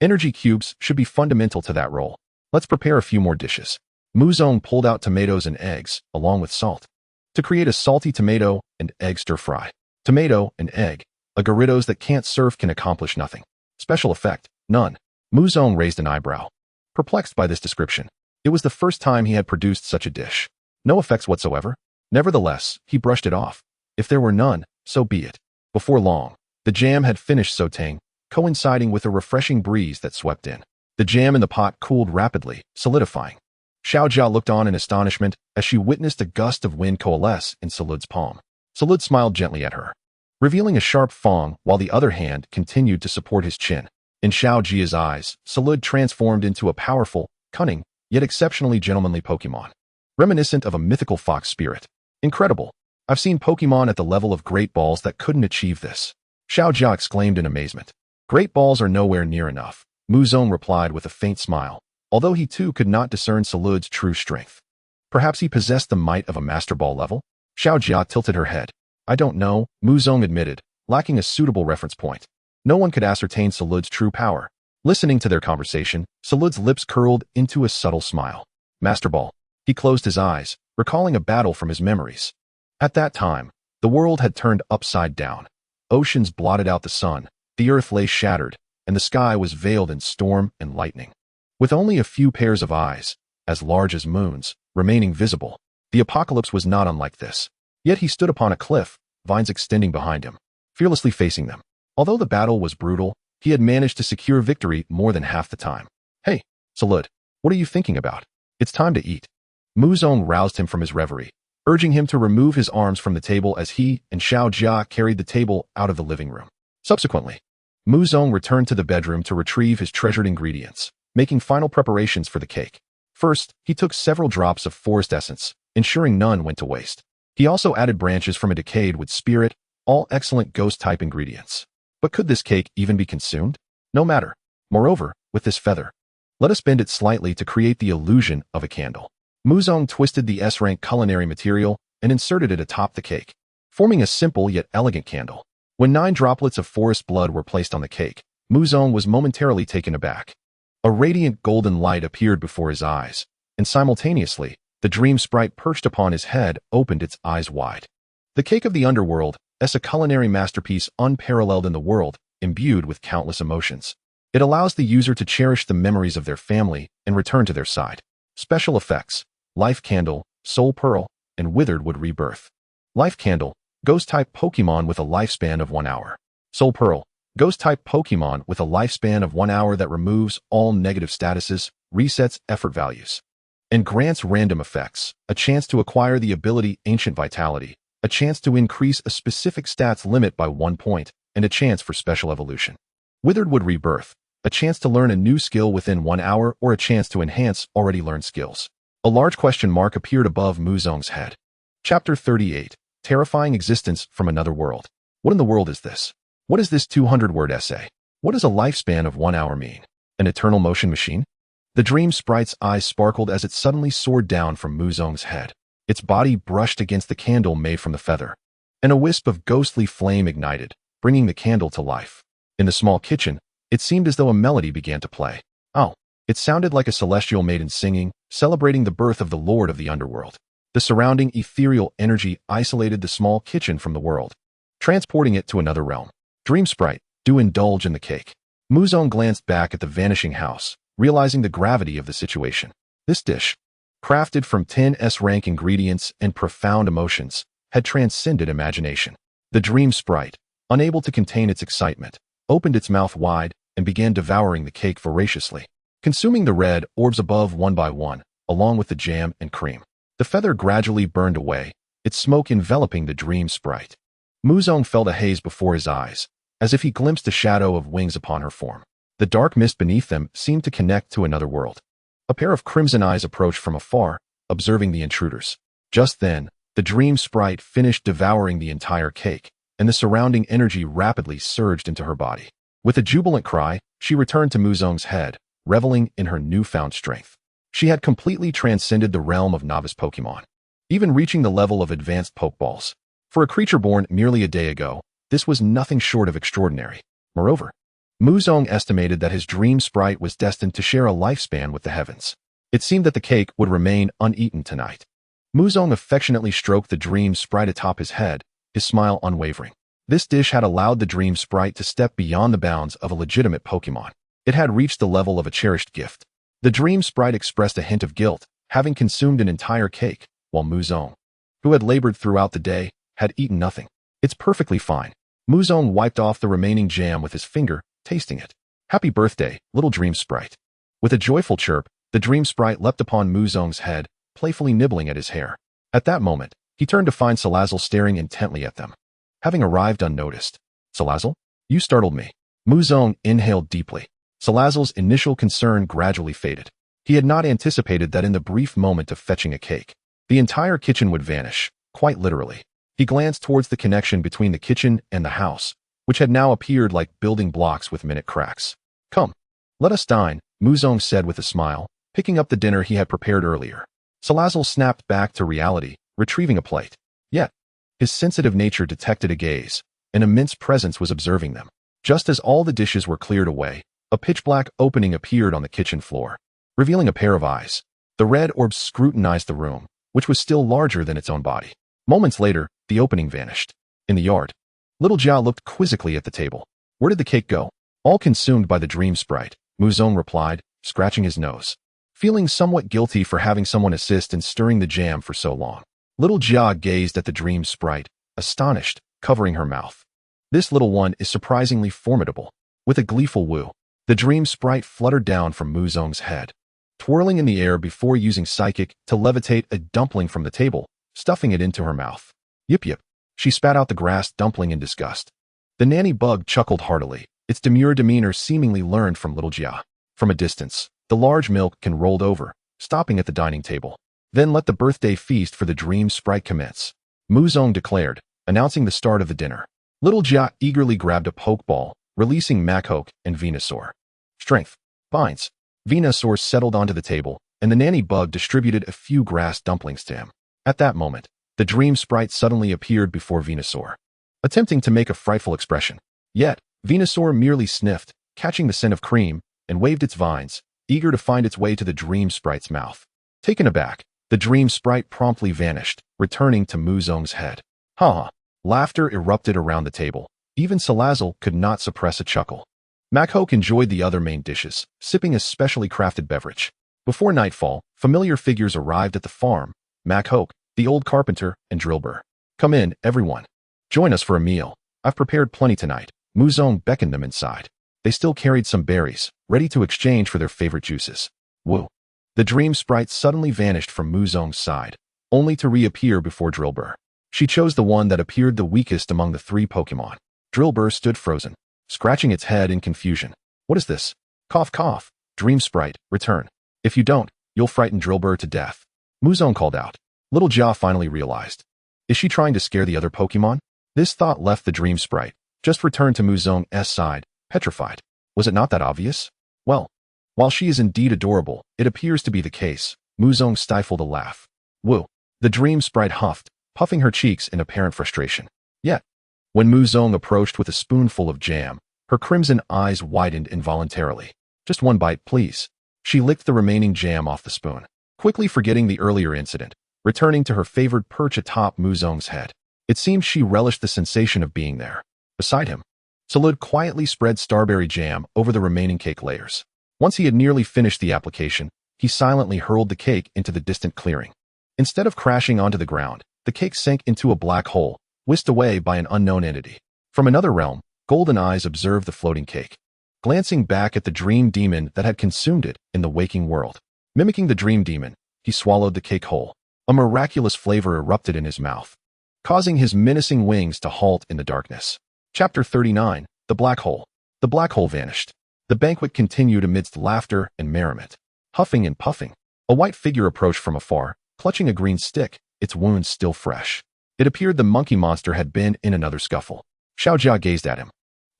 A: Energy cubes should be fundamental to that role. Let's prepare a few more dishes. Muzong pulled out tomatoes and eggs, along with salt, to create a salty tomato and egg stir-fry. Tomato and egg, a Gyarados that can't surf can accomplish nothing. Special effect, none. Muzong raised an eyebrow. Perplexed by this description, it was the first time he had produced such a dish. No effects whatsoever. Nevertheless, he brushed it off. If there were none, so be it. Before long, the jam had finished sautéing, coinciding with a refreshing breeze that swept in. The jam in the pot cooled rapidly, solidifying. Xiaojia looked on in astonishment as she witnessed a gust of wind coalesce in Zarude's palm. Zarude smiled gently at her, revealing a sharp fang while the other hand continued to support his chin. In Xiaojia's eyes, Zarude transformed into a powerful, cunning, yet exceptionally gentlemanly Pokemon, reminiscent of a mythical fox spirit. Incredible. I've seen Pokemon at the level of Great Balls that couldn't achieve this. Xiaojia exclaimed in amazement. Great Balls are nowhere near enough, Muzong replied with a faint smile, although he too could not discern Zarude's true strength. Perhaps he possessed the might of a Master Ball level? Xiaojia tilted her head. I don't know, Muzong admitted, lacking a suitable reference point. No one could ascertain Zarude's true power. Listening to their conversation, Zarude's lips curled into a subtle smile. Master Ball. He closed his eyes, recalling a battle from his memories. At that time, the world had turned upside down. Oceans blotted out the sun, the earth lay shattered, and the sky was veiled in storm and lightning. With only a few pairs of eyes, as large as moons, remaining visible, the apocalypse was not unlike this. Yet he stood upon a cliff, vines extending behind him, fearlessly facing them. Although the battle was brutal, he had managed to secure victory more than half the time. Hey, Zarude, what are you thinking about? It's time to eat. Muzong roused him from his reverie, urging him to remove his arms from the table as he and Xiaojia carried the table out of the living room. Subsequently, Muzong returned to the bedroom to retrieve his treasured ingredients, making final preparations for the cake. First, he took several drops of forest essence, ensuring none went to waste. He also added branches from a decayed wood spirit, all excellent ghost-type ingredients. But could this cake even be consumed? No matter. Moreover, with this feather, let us bend it slightly to create the illusion of a candle. Muzong twisted the S-rank culinary material and inserted it atop the cake, forming a simple yet elegant candle. When 9 droplets of forest blood were placed on the cake, Muzong was momentarily taken aback. A radiant golden light appeared before his eyes, and simultaneously, the dream sprite perched upon his head opened its eyes wide. The cake of the underworld is a culinary masterpiece unparalleled in the world, imbued with countless emotions. It allows the user to cherish the memories of their family and return to their side. Special effects: Life Candle, Soul Pearl, and Withered Wood Rebirth. Life Candle, Ghost-type Pokemon with a lifespan of 1 hour. Soul Pearl, Ghost-type Pokemon with a lifespan of 1 hour that removes all negative statuses, resets effort values, and grants random effects, a chance to acquire the ability Ancient Vitality, a chance to increase a specific stats limit by 1 point, and a chance for special evolution. Withered Wood Rebirth, a chance to learn a new skill within 1 hour or a chance to enhance already learned skills. A large question mark appeared above Muzong's head. Chapter 38. Terrifying Existence from Another World. What in the world is this? What is this 200-word essay? What does a lifespan of 1 hour mean? An eternal motion machine? The dream sprite's eyes sparkled as it suddenly soared down from Muzong's head. Its body brushed against the candle made from the feather, and a wisp of ghostly flame ignited, bringing the candle to life. In the small kitchen, it seemed as though a melody began to play. Oh, it sounded like a celestial maiden singing, celebrating the birth of the Lord of the Underworld. The surrounding ethereal energy isolated the small kitchen from the world, transporting it to another realm. Dream Sprite, do indulge in the cake. Muzong glanced back at the vanishing house, realizing the gravity of the situation. This dish, crafted from 10s rank ingredients and profound emotions, had transcended imagination. The dream sprite, unable to contain its excitement, opened its mouth wide and began devouring the cake voraciously, consuming the red orbs above one by one, along with the jam and cream. The feather gradually burned away, its smoke enveloping the dream sprite. Muzong felt a haze before his eyes, as if he glimpsed a shadow of wings upon her form. The dark mist beneath them seemed to connect to another world. A pair of crimson eyes approached from afar, observing the intruders. Just then, the dream sprite finished devouring the entire cake, and the surrounding energy rapidly surged into her body. With a jubilant cry, she returned to Muzong's head, reveling in her newfound strength. She had completely transcended the realm of novice Pokemon, even reaching the level of advanced Pokeballs. For a creature born merely a day ago, this was nothing short of extraordinary. Moreover, Muzong estimated that his dream sprite was destined to share a lifespan with the heavens. It seemed that the cake would remain uneaten tonight. Muzong affectionately stroked the dream sprite atop his head, his smile unwavering. This dish had allowed the dream sprite to step beyond the bounds of a legitimate Pokemon. It had reached the level of a cherished gift. The dream sprite expressed a hint of guilt, having consumed an entire cake, while Muzong, who had labored throughout the day, had eaten nothing. It's perfectly fine. Muzong wiped off the remaining jam with his finger, tasting it. Happy birthday, little dream sprite. With a joyful chirp, the dream sprite leapt upon Muzong's head, playfully nibbling at his hair. At that moment, he turned to find Salazzle staring intently at them. Having arrived unnoticed. Salazzle? You startled me. Muzong inhaled deeply. Salazzle's initial concern gradually faded. He had not anticipated that in the brief moment of fetching a cake, the entire kitchen would vanish, quite literally. He glanced towards the connection between the kitchen and the house, which had now appeared like building blocks with minute cracks. Come, let us dine, Muzong said with a smile, picking up the dinner he had prepared earlier. Salazzle snapped back to reality, retrieving a plate. Yet, his sensitive nature detected a gaze. An immense presence was observing them. Just as all the dishes were cleared away, a pitch-black opening appeared on the kitchen floor, revealing a pair of eyes. The red orbs scrutinized the room, which was still larger than its own body. Moments later, the opening vanished. In the yard, Little Jia looked quizzically at the table. Where did the cake go? All consumed by the dream sprite, Muzong replied, scratching his nose, feeling somewhat guilty for having someone assist in stirring the jam for so long. Little Jia gazed at the dream sprite, astonished, covering her mouth. This little one is surprisingly formidable. With a gleeful woo, the dream sprite fluttered down from Muzong's head, twirling in the air before using Psychic to levitate a dumpling from the table, stuffing it into her mouth. Yip yip. She spat out the grass dumpling in disgust. The nanny bug chuckled heartily, its demure demeanor seemingly learned from Little Jia. From a distance, the large milk can rolled over, stopping at the dining table. Then let the birthday feast for the dream sprite commence, Muzong declared, announcing the start of the dinner. Little Jia eagerly grabbed a Pokeball, releasing Machoke and Venusaur. Strength. Binds. Venusaur settled onto the table, and the nanny bug distributed a few grass dumplings to him. At that moment, the dream sprite suddenly appeared before Venusaur, attempting to make a frightful expression. Yet, Venusaur merely sniffed, catching the scent of cream, and waved its vines, eager to find its way to the dream sprite's mouth. Taken aback, the dream sprite promptly vanished, returning to Muzong's head. Ha ha! Laughter erupted around the table. Even Salazzle could not suppress a chuckle. Machoke enjoyed the other main dishes, sipping a specially crafted beverage. Before nightfall, familiar figures arrived at the farm. Machoke, the old carpenter, and Drillbur. Come in, everyone. Join us for a meal. I've prepared plenty tonight. Muzong beckoned them inside. They still carried some berries, ready to exchange for their favorite juices. Woo! The dream sprite suddenly vanished from Muzong's side, only to reappear before Drillbur. She chose the one that appeared the weakest among the three Pokemon. Drillbur stood frozen, scratching its head in confusion. What is this? Cough cough. Dream sprite, return. If you don't, you'll frighten Drillbur to death. Muzong called out. Little Jia finally realized. Is she trying to scare the other Pokemon? This thought left the dream sprite, just returned to Muzong's side, petrified. Was it not that obvious? Well, while she is indeed adorable, it appears to be the case. Muzong stifled a laugh. Woo! The dream sprite huffed, puffing her cheeks in apparent frustration. Yet, when Muzong approached with a spoonful of jam, her crimson eyes widened involuntarily. Just one bite, please. She licked the remaining jam off the spoon, quickly forgetting the earlier incident, returning to her favored perch atop Muzong's head. It seemed she relished the sensation of being there. Beside him, Zarude quietly spread starberry jam over the remaining cake layers. Once he had nearly finished the application, he silently hurled the cake into the distant clearing. Instead of crashing onto the ground, the cake sank into a black hole, whisked away by an unknown entity. From another realm, golden eyes observed the floating cake, glancing back at the dream demon that had consumed it in the waking world. Mimicking the dream demon, he swallowed the cake whole. A miraculous flavor erupted in his mouth, causing his menacing wings to halt in the darkness. Chapter 39. The Black Hole. The black hole vanished. The banquet continued amidst laughter and merriment. Huffing and puffing, a white figure approached from afar, clutching a green stick, its wounds still fresh. It appeared the monkey monster had been in another scuffle. Xiaojia gazed at him.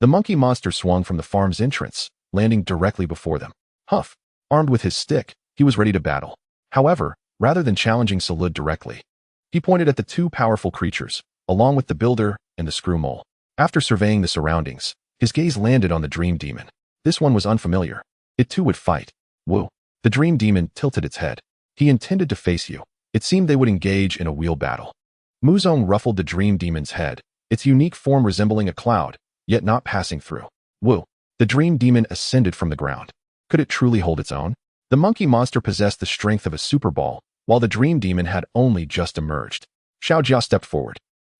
A: The monkey monster swung from the farm's entrance, landing directly before them. Huff. Armed with his stick, he was ready to battle. However, rather than challenging Zarude directly, he pointed at the two powerful creatures, along with the builder and the screw mole. After surveying the surroundings, his gaze landed on the dream demon. This one was unfamiliar. It too would fight. Woo. The dream demon tilted its head. He intended to face you. It seemed they would engage in a wheel battle. Muzong ruffled the dream demon's head, its unique form resembling a cloud, yet not passing through. Woo. The dream demon ascended from the ground. Could it truly hold its own? The monkey monster possessed the strength of a super ball, while the dream demon had only just emerged. Xiaojia stepped forward,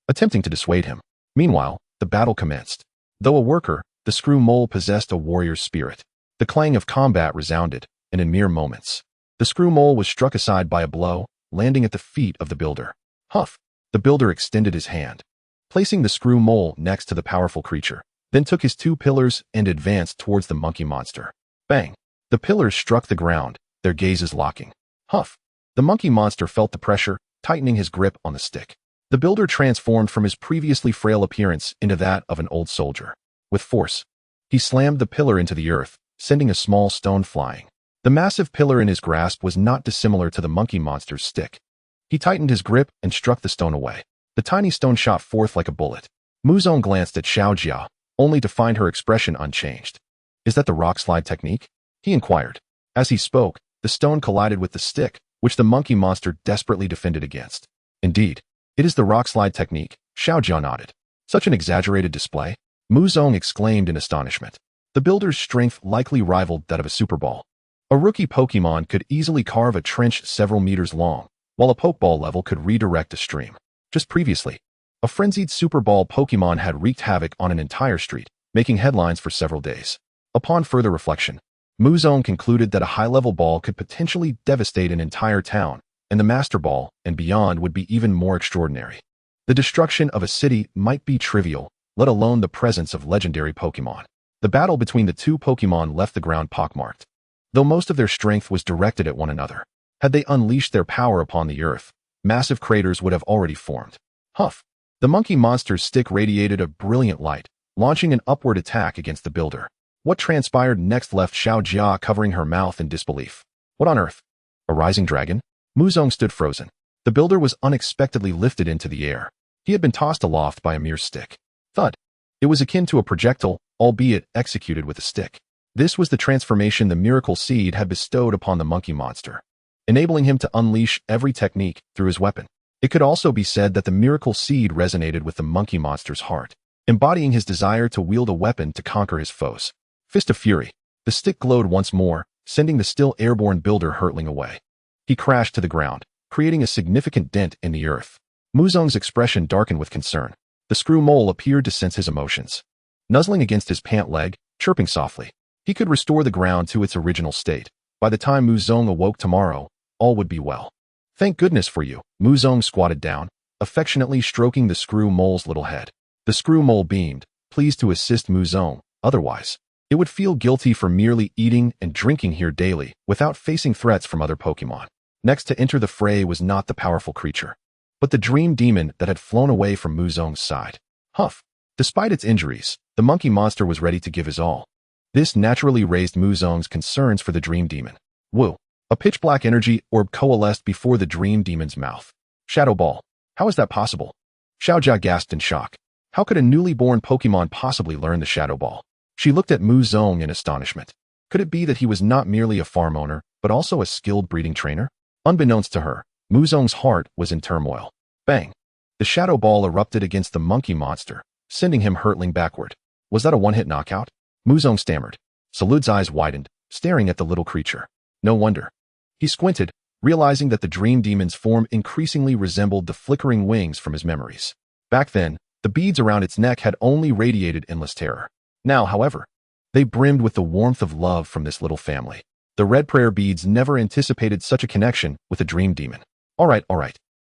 A: attempting to dissuade him. Meanwhile, the battle commenced. Though a worker, the screw mole possessed a warrior's spirit. The clang of combat resounded, and in mere moments, the screw mole was struck aside by a blow, landing at the feet of the builder. Huff. The builder extended his hand, placing the screw mole next to the powerful creature, then took his two pillars and advanced towards the monkey monster. Bang. The pillars struck the ground, their gazes locking. Huff. The monkey monster felt the pressure, tightening his grip on the stick. The builder transformed from his previously frail appearance into that of an old soldier. With force, he slammed the pillar into the earth, sending a small stone flying. The massive pillar in his grasp was not dissimilar to the monkey monster's stick. He tightened his grip and struck the stone away. The tiny stone shot forth like a bullet. Muzong glanced at Xiaojia, only to find her expression unchanged. Is that the rock slide technique? He inquired. As he spoke, the stone collided with the stick, which the monkey monster desperately defended against. Indeed, it is the rock slide technique, Xiaojia nodded. Such an exaggerated display? Muzong exclaimed in astonishment. The builder's strength likely rivaled that of a super ball. A rookie Pokemon could easily carve a trench several meters long, while a Pokeball level could redirect a stream. Just previously, a frenzied Super Ball Pokemon had wreaked havoc on an entire street, making headlines for several days. Upon further reflection, Muzong concluded that a high-level ball could potentially devastate an entire town, and the Master Ball and beyond would be even more extraordinary. The destruction of a city might be trivial, let alone the presence of legendary Pokemon. The battle between the two Pokemon left the ground pockmarked. Though most of their strength was directed at one another, had they unleashed their power upon the earth, massive craters would have already formed. Huff. The monkey monster's stick radiated a brilliant light, launching an upward attack against the builder. What transpired next left Xiaojia covering her mouth in disbelief. What on earth? A rising dragon? Muzong stood frozen. The builder was unexpectedly lifted into the air. He had been tossed aloft by a mere stick. Thud. It was akin to a projectile, albeit executed with a stick. This was the transformation the miracle seed had bestowed upon the monkey monster, enabling him to unleash every technique through his weapon. It could also be said that the miracle seed resonated with the monkey monster's heart, embodying his desire to wield a weapon to conquer his foes. Fist of Fury. The stick glowed once more, sending the still airborne builder hurtling away. He crashed to the ground, creating a significant dent in the earth. Muzong's expression darkened with concern. The screw mole appeared to sense his emotions. Nuzzling against his pant leg, chirping softly, he could restore the ground to its original state. By the time Muzong awoke tomorrow, all would be well. Thank goodness for you. Muzong squatted down, affectionately stroking the screw mole's little head. The screw mole beamed, pleased to assist Muzong. Otherwise, it would feel guilty for merely eating and drinking here daily without facing threats from other Pokemon. Next to enter the fray was not the powerful creature, but the dream demon that had flown away from Muzong's side. Huff. Despite its injuries, the monkey monster was ready to give his all. This naturally raised Muzong's concerns for the dream demon. Woo. A pitch-black energy orb coalesced before the dream demon's mouth. Shadow Ball. How is that possible? Xiaojia gasped in shock. How could a newly born Pokemon possibly learn the Shadow Ball? She looked at Muzong in astonishment. Could it be that he was not merely a farm owner, but also a skilled breeding trainer? Unbeknownst to her, Muzong's heart was in turmoil. Bang! The Shadow Ball erupted against the monkey monster, sending him hurtling backward. Was that a one-hit knockout? Muzong stammered. Zarude's eyes widened, staring at the little creature. No wonder. He squinted, realizing that the dream demon's form increasingly resembled the flickering wings from his memories. Back then, the beads around its neck had only radiated endless terror. Now, however, they brimmed with the warmth of love from this little family. The red prayer beads never anticipated such a connection with a dream demon. All right.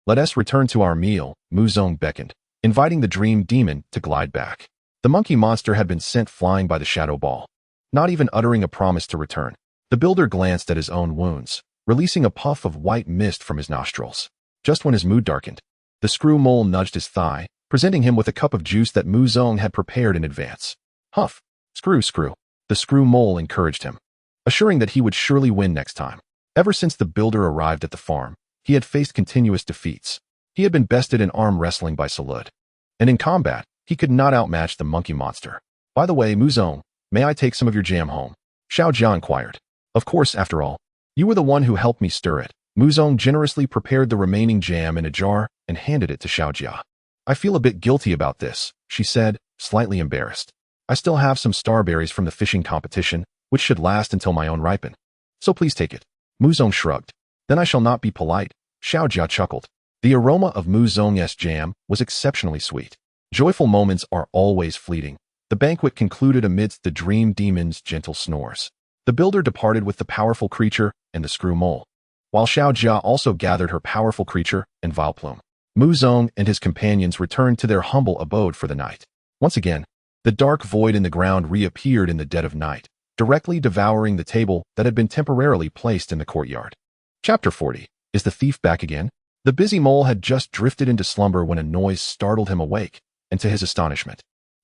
A: Let us return to our meal, Muzong beckoned, inviting the dream demon to glide back. The monkey monster had been sent flying by the shadow ball. Not even uttering a promise to return, the builder glanced at his own wounds, releasing a puff of white mist from his nostrils. Just when his mood darkened, the screw mole nudged his thigh, presenting him with a cup of juice that Muzong had prepared in advance. Huff. Screw. The screw mole encouraged him, assuring that he would surely win next time. Ever since the builder arrived at the farm, he had faced continuous defeats. He had been bested in arm wrestling by Zarude, and in combat, he could not outmatch the monkey monster. By the way, Muzong, may I take some of your jam home? Xiaojia inquired. Of course, after all. You were the one who helped me stir it. Muzong generously prepared the remaining jam in a jar and handed it to Xiaojia. I feel a bit guilty about this, she said, slightly embarrassed. I still have some starberries from the fishing competition, which should last until my own ripen. So please take it. Muzong shrugged. Then I shall not be polite, Xiaojia chuckled. The aroma of Muzong's jam was exceptionally sweet. Joyful moments are always fleeting. The banquet concluded amidst the dream demon's gentle snores. The builder departed with the powerful creature and the screw mole, while Xiaojia also gathered her powerful creature and Vileplume. Muzong and his companions returned to their humble abode for the night. Once again, the dark void in the ground reappeared in the dead of night, directly devouring the table that had been temporarily placed in the courtyard. Chapter 40. Is the thief back again? The busy mole had just drifted into slumber when a noise startled him awake, and to his astonishment,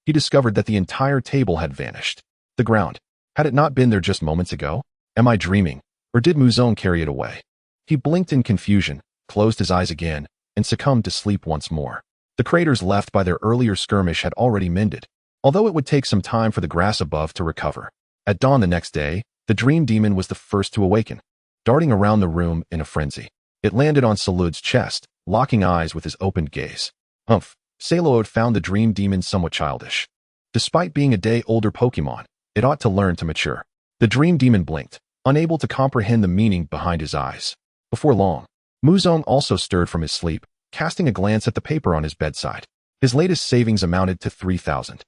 A: he discovered that the entire table had vanished. The ground. Had it not been there just moments ago? Am I dreaming, or did Muzong carry it away? He blinked in confusion, closed his eyes again, and succumbed to sleep once more. The craters left by their earlier skirmish had already mended, although it would take some time for the grass above to recover. At dawn the next day, the dream demon was the first to awaken, darting around the room in a frenzy. It landed on Zarude's chest, locking eyes with his opened gaze. Humph. Zarude found the dream demon somewhat childish. Despite being a day older Pokemon, it ought to learn to mature. The dream demon blinked, unable to comprehend the meaning behind his eyes. Before long, Muzong also stirred from his sleep, casting a glance at the paper on his bedside. His latest savings amounted to 3,000.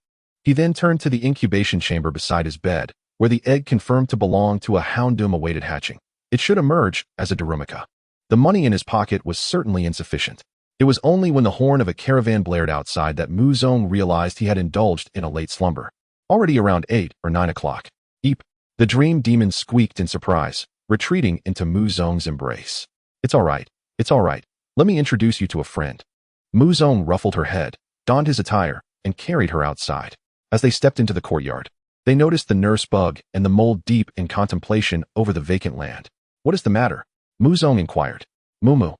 A: He then turned to the incubation chamber beside his bed, where the egg confirmed to belong to a Houndoom awaited hatching. It should emerge as a Darumaka. The money in his pocket was certainly insufficient. It was only when the horn of a caravan blared outside that Muzong realized he had indulged in a late slumber. Already around 8 or 9 o'clock. Eep. The dream demon squeaked in surprise, retreating into Muzong's embrace. It's all right. Let me introduce you to a friend. Muzong ruffled her head, donned his attire, and carried her outside. As they stepped into the courtyard, they noticed the nurse bug and the mole deep in contemplation over the vacant land. What is the matter? Muzong inquired. Mumu.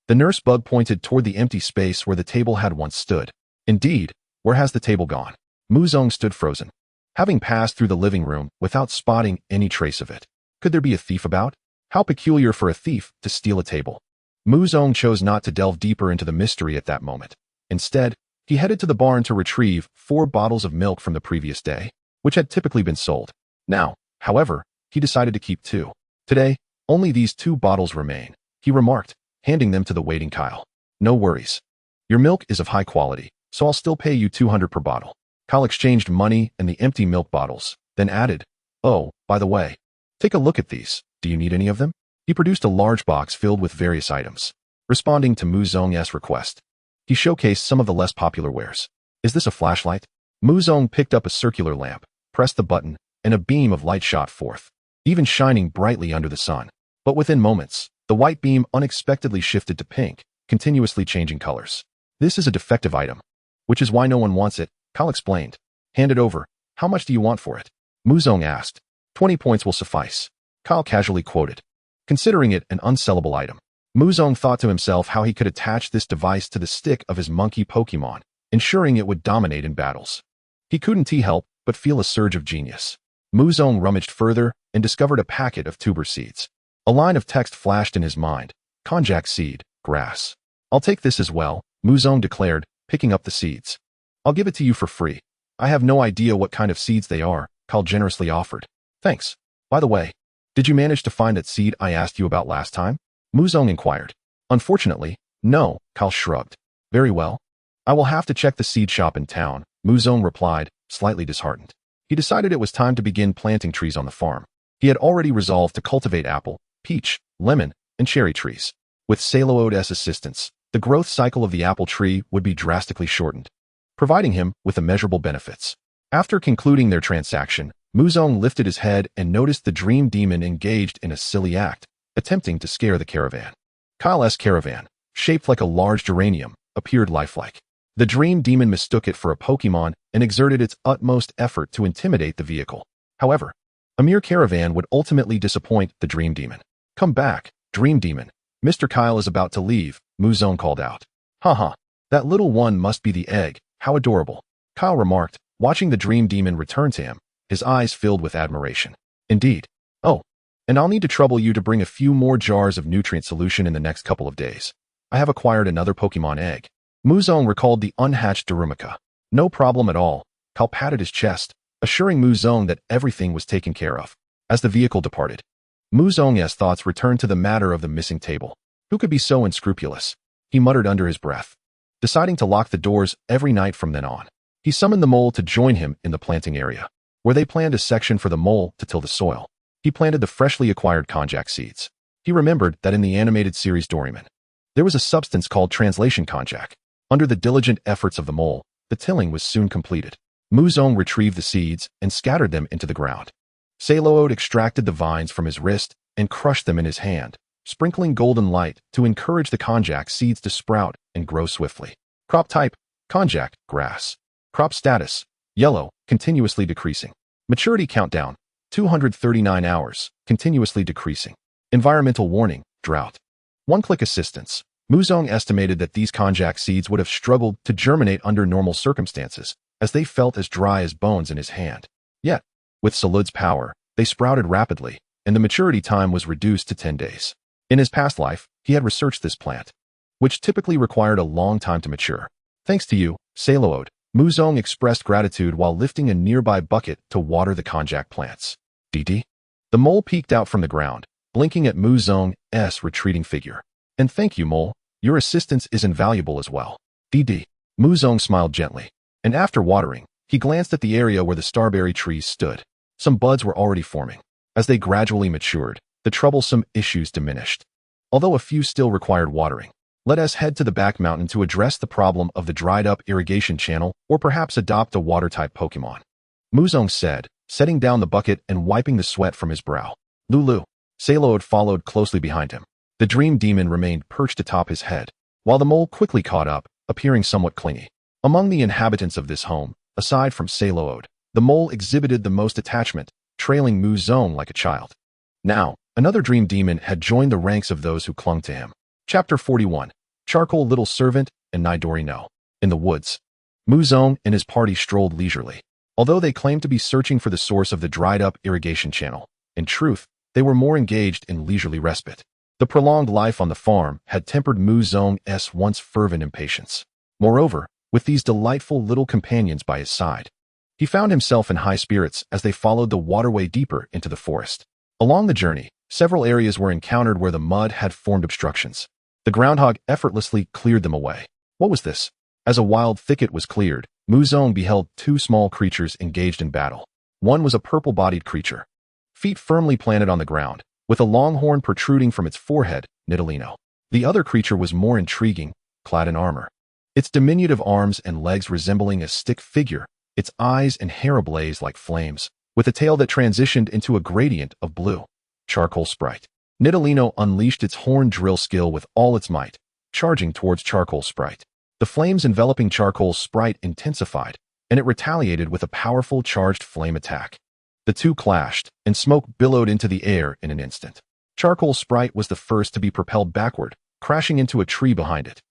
A: The nurse bug pointed toward the empty space where the table had once stood. Indeed, where has the table gone? Muzong stood frozen, having passed through the living room without spotting any trace of it. Could there be a thief about? How peculiar for a thief to steal a table. Muzong chose not to delve deeper into the mystery at that moment. Instead, he headed to the barn to retrieve 4 bottles of milk from the previous day, which had typically been sold. Now, however, he decided to keep 2. Today, only these 2 bottles remain, he remarked, handing them to the waiting Kyle. No worries. Your milk is of high quality, so I'll still pay you 200 per bottle. Kyle exchanged money and the empty milk bottles, then added, oh, by the way, take a look at these. Do you need any of them? He produced a large box filled with various items. Responding to Muzong's request, he showcased some of the less popular wares. Is this a flashlight? Muzong picked up a circular lamp, pressed the button, and a beam of light shot forth, even shining brightly under the sun. But within moments, the white beam unexpectedly shifted to pink, continuously changing colors. This is a defective item, which is why no one wants it, Kyle explained. Hand it over. How much do you want for it? Muzong asked. 20 points will suffice, Kyle casually quoted. Considering it an unsellable item, Muzong thought to himself how he could attach this device to the stick of his monkey Pokemon, ensuring it would dominate in battles. He couldn't help but feel a surge of genius. Muzong rummaged further and discovered a packet of tuber seeds. A line of text flashed in his mind. Konjac seed, grass. I'll take this as well, Muzong declared, picking up the seeds. I'll give it to you for free. I have no idea what kind of seeds they are, Kyle generously offered. Thanks. By the way, Did you manage to find that seed I asked you about last time? Muzong inquired. Unfortunately, no, Kyle shrugged. Very well. I will have to check the seed shop in town, Muzong replied, slightly disheartened. He decided it was time to begin planting trees on the farm. He had already resolved to cultivate apple, peach, lemon, and cherry trees. With Zarude's assistance, the growth cycle of the apple tree would be drastically shortened, providing him with immeasurable benefits. After concluding their transaction, Muzong lifted his head and noticed the dream demon engaged in a silly act, attempting to scare the caravan. Kyle's caravan, shaped like a large geranium, appeared lifelike. The dream demon mistook it for a Pokemon and exerted its utmost effort to intimidate the vehicle. However, a mere caravan would ultimately disappoint the dream demon. Come back, dream demon. Mr. Kyle is about to leave, Muzong called out. Haha, that little one must be the egg, how adorable, Kyle remarked, watching the dream demon return to him, his eyes filled with admiration. Indeed. Oh, and I'll need to trouble you to bring a few more jars of nutrient solution in the next couple of days. I have acquired another Pokemon egg. Muzong recalled the unhatched Darumaka. No problem at all, Kyle patted his chest, assuring Muzong that everything was taken care of. As the vehicle departed, Muzong's thoughts returned to the matter of the missing table. Who could be so unscrupulous? He muttered under his breath, deciding to lock the doors every night from then on. He summoned the mole to join him in the planting area, where they planned a section for the mole to till the soil. He planted the freshly acquired konjac seeds. He remembered that in the animated series Doraemon, there was a substance called translation konjac. Under the diligent efforts of the mole, the tilling was soon completed. Muzong retrieved the seeds and scattered them into the ground. Zarude extracted the vines from his wrist and crushed them in his hand, sprinkling golden light to encourage the konjac seeds to sprout and grow swiftly. Crop type, konjac, grass. Crop status, yellow, continuously decreasing. Maturity countdown, 239 hours, continuously decreasing. Environmental warning, drought. One-click assistance. Muzong estimated that these konjac seeds would have struggled to germinate under normal circumstances, as they felt as dry as bones in his hand. Yet, with Zarude's power, they sprouted rapidly, and the maturity time was reduced to 10 days. In his past life, he had researched this plant, which typically required a long time to mature. Thanks to you, Zarude, Muzong expressed gratitude while lifting a nearby bucket to water the konjac plants. DD? The mole peeked out from the ground, blinking at Muzong's retreating figure. And thank you, mole. Your assistance is invaluable as well. DD. Muzong smiled gently, and after watering, he glanced at the area where the starberry trees stood. Some buds were already forming. As they gradually matured, the troublesome issues diminished. Although a few still required watering. Let us head to the back mountain to address the problem of the dried-up irrigation channel or perhaps adopt a water-type Pokemon. Muzong said, setting down the bucket and wiping the sweat from his brow. Lulu. Zarude followed closely behind him. The dream demon remained perched atop his head, while the mole quickly caught up, appearing somewhat clingy. Among the inhabitants of this home, aside from Zarude, the mole exhibited the most attachment, trailing Muzong like a child. Now, another dream demon had joined the ranks of those who clung to him. Chapter 41. Charcoal Little Servant and Nidori No. In the woods, Muzong and his party strolled leisurely. Although they claimed to be searching for the source of the dried-up irrigation channel, in truth, they were more engaged in leisurely respite. The prolonged life on the farm had tempered Muzong's once fervent impatience. Moreover, with these delightful little companions by his side, he found himself in high spirits as they followed the waterway deeper into the forest. Along the journey, several areas were encountered where the mud had formed obstructions. The groundhog effortlessly cleared them away. What was this? As a wild thicket was cleared, Muzong beheld two small creatures engaged in battle. One was a purple-bodied creature, feet firmly planted on the ground, with a long horn protruding from its forehead, Nidalino. The other creature was more intriguing, clad in armor. Its diminutive arms and legs resembling a stick figure, its eyes and hair ablaze like flames, with a tail that transitioned into a gradient of blue. Charcoal Sprite. Nidalino unleashed its horn drill skill with all its might, charging towards Charcoal Sprite. The flames enveloping Charcoal Sprite intensified, and it retaliated with a powerful charged flame attack. The two clashed, and smoke billowed into the air in an instant. Charcoal Sprite was the first to be propelled backward, crashing into a tree behind it.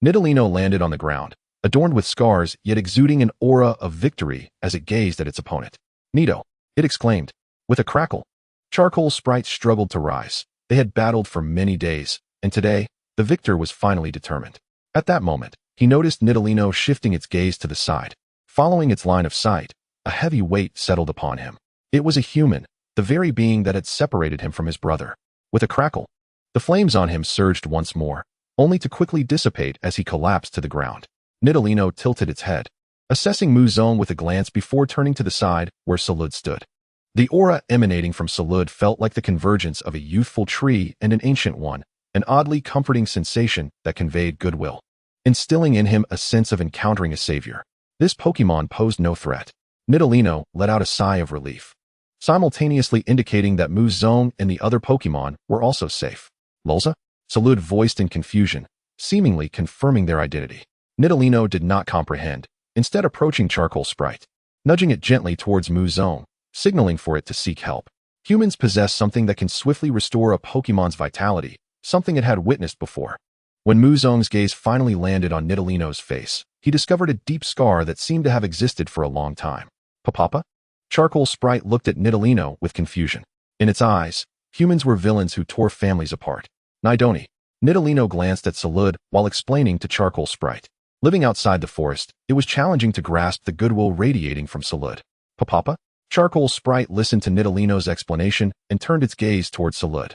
A: Nidalino landed on the ground, adorned with scars yet exuding an aura of victory as it gazed at its opponent. Nido, it exclaimed. With a crackle, Charcoal Sprite struggled to rise. They had battled for many days, and today, the victor was finally determined. At that moment, he noticed Nidalino shifting its gaze to the side. Following its line of sight, a heavy weight settled upon him. It was a human, the very being that had separated him from his brother. With a crackle, the flames on him surged once more, only to quickly dissipate as he collapsed to the ground. Nidalino tilted its head, assessing Muzong with a glance before turning to the side where Zarude stood. The aura emanating from Zarude felt like the convergence of a youthful tree and an ancient one, an oddly comforting sensation that conveyed goodwill, instilling in him a sense of encountering a savior. This Pokemon posed no threat. Nidalino let out a sigh of relief, simultaneously indicating that Muzong and the other Pokemon were also safe. Lolza? Zarude voiced in confusion, seemingly confirming their identity. Nidalino did not comprehend, instead approaching Charcoal Sprite, nudging it gently towards Muzong, signaling for it to seek help. Humans possess something that can swiftly restore a Pokemon's vitality, something it had witnessed before. When Muzong's gaze finally landed on Nidalino's face, he discovered a deep scar that seemed to have existed for a long time. Papa? Charcoal Sprite looked at Nidalino with confusion. In its eyes, humans were villains who tore families apart. Nidoni. Nidalino glanced at Zarude while explaining to Charcoal Sprite. Living outside the forest, it was challenging to grasp the goodwill radiating from Zarude. Papa? Charcoal Sprite listened to Nidalino's explanation and turned its gaze towards Zarude.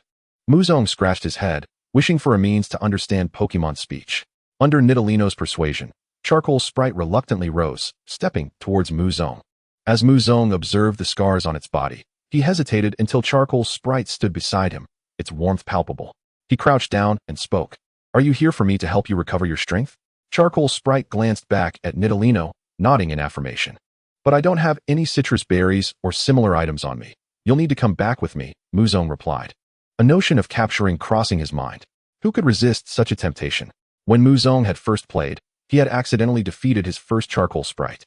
A: Muzong scratched his head, wishing for a means to understand Pokemon speech. Under Nidalino's persuasion, Charcoal Sprite reluctantly rose, stepping towards Muzong. As Muzong observed the scars on its body, he hesitated until Charcoal Sprite stood beside him, its warmth palpable. He crouched down and spoke. Are you here for me to help you recover your strength? Charcoal Sprite glanced back at Nidalino, nodding in affirmation. But I don't have any citrus berries or similar items on me. You'll need to come back with me, Muzong replied. A notion of capturing crossing his mind. Who could resist such a temptation? When Muzong had first played, he had accidentally defeated his first Charcoal Sprite,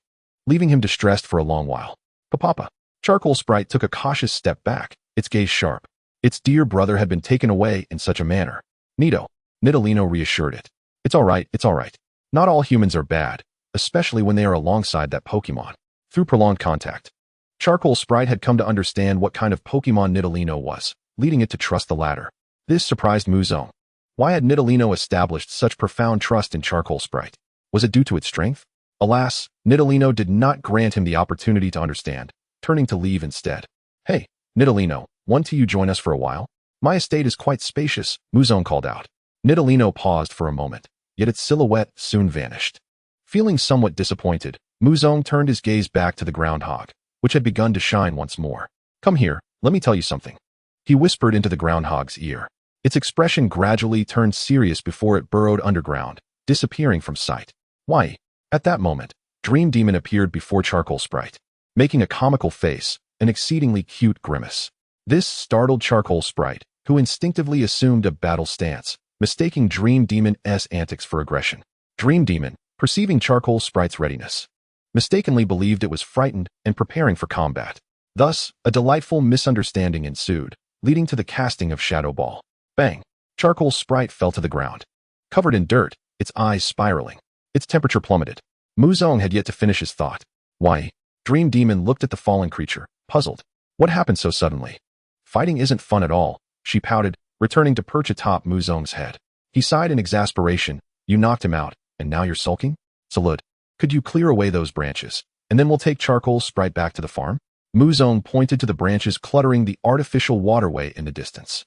A: leaving him distressed for a long while. Papa. Charcoal Sprite took a cautious step back, its gaze sharp. Its dear brother had been taken away in such a manner. Nidalino reassured it. It's all right. Not all humans are bad, especially when they are alongside that Pokemon. Through prolonged contact, Charcoal Sprite had come to understand what kind of Pokemon Nidalino was, leading it to trust the latter. This surprised Muzong. Why had Nidalino established such profound trust in Charcoal Sprite? Was it due to its strength? Alas, Nidalino did not grant him the opportunity to understand, turning to leave instead. Hey, Nidalino, want you join us for a while? My estate is quite spacious, Muzong called out. Nidalino paused for a moment, yet its silhouette soon vanished. Feeling somewhat disappointed, Muzong turned his gaze back to the groundhog, which had begun to shine once more. Come here, let me tell you something. He whispered into the groundhog's ear. Its expression gradually turned serious before it burrowed underground, disappearing from sight. Why? At that moment, Dream Demon appeared before Charcoal Sprite, making a comical face, an exceedingly cute grimace. This startled Charcoal Sprite, who instinctively assumed a battle stance, mistaking Dream Demon's antics for aggression. Dream Demon, perceiving Charcoal Sprite's readiness, mistakenly believed it was frightened and preparing for combat. Thus, a delightful misunderstanding ensued, leading to the casting of Shadow Ball. Bang! Charcoal Sprite fell to the ground, covered in dirt, its eyes spiraling. Its temperature plummeted. Muzong had yet to finish his thought. Why? Dream Demon looked at the fallen creature, puzzled. What happened so suddenly? Fighting isn't fun at all, she pouted, returning to perch atop Muzong's head. He sighed in exasperation. You knocked him out, and now you're sulking? Zarude, could you clear away those branches, and then we'll take Charcoal Sprite back to the farm? Muzong pointed to the branches cluttering the artificial waterway in the distance.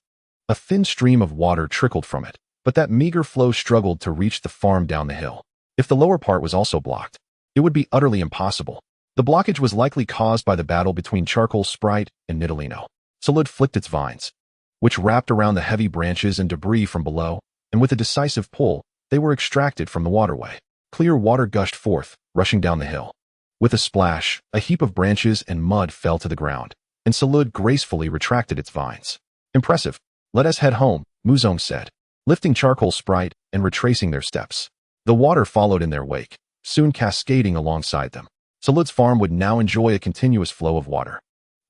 A: A thin stream of water trickled from it, but that meager flow struggled to reach the farm down the hill. If the lower part was also blocked, it would be utterly impossible. The blockage was likely caused by the battle between Charcoal Sprite and Nidalino. Zarude flicked its vines, which wrapped around the heavy branches and debris from below, and with a decisive pull, they were extracted from the waterway. Clear water gushed forth, rushing down the hill. With a splash, a heap of branches and mud fell to the ground, and Zarude gracefully retracted its vines. Impressive. Let us head home, Muzong said, lifting Charcoal Sprite and retracing their steps. The water followed in their wake, soon cascading alongside them. Zarude's farm would now enjoy a continuous flow of water.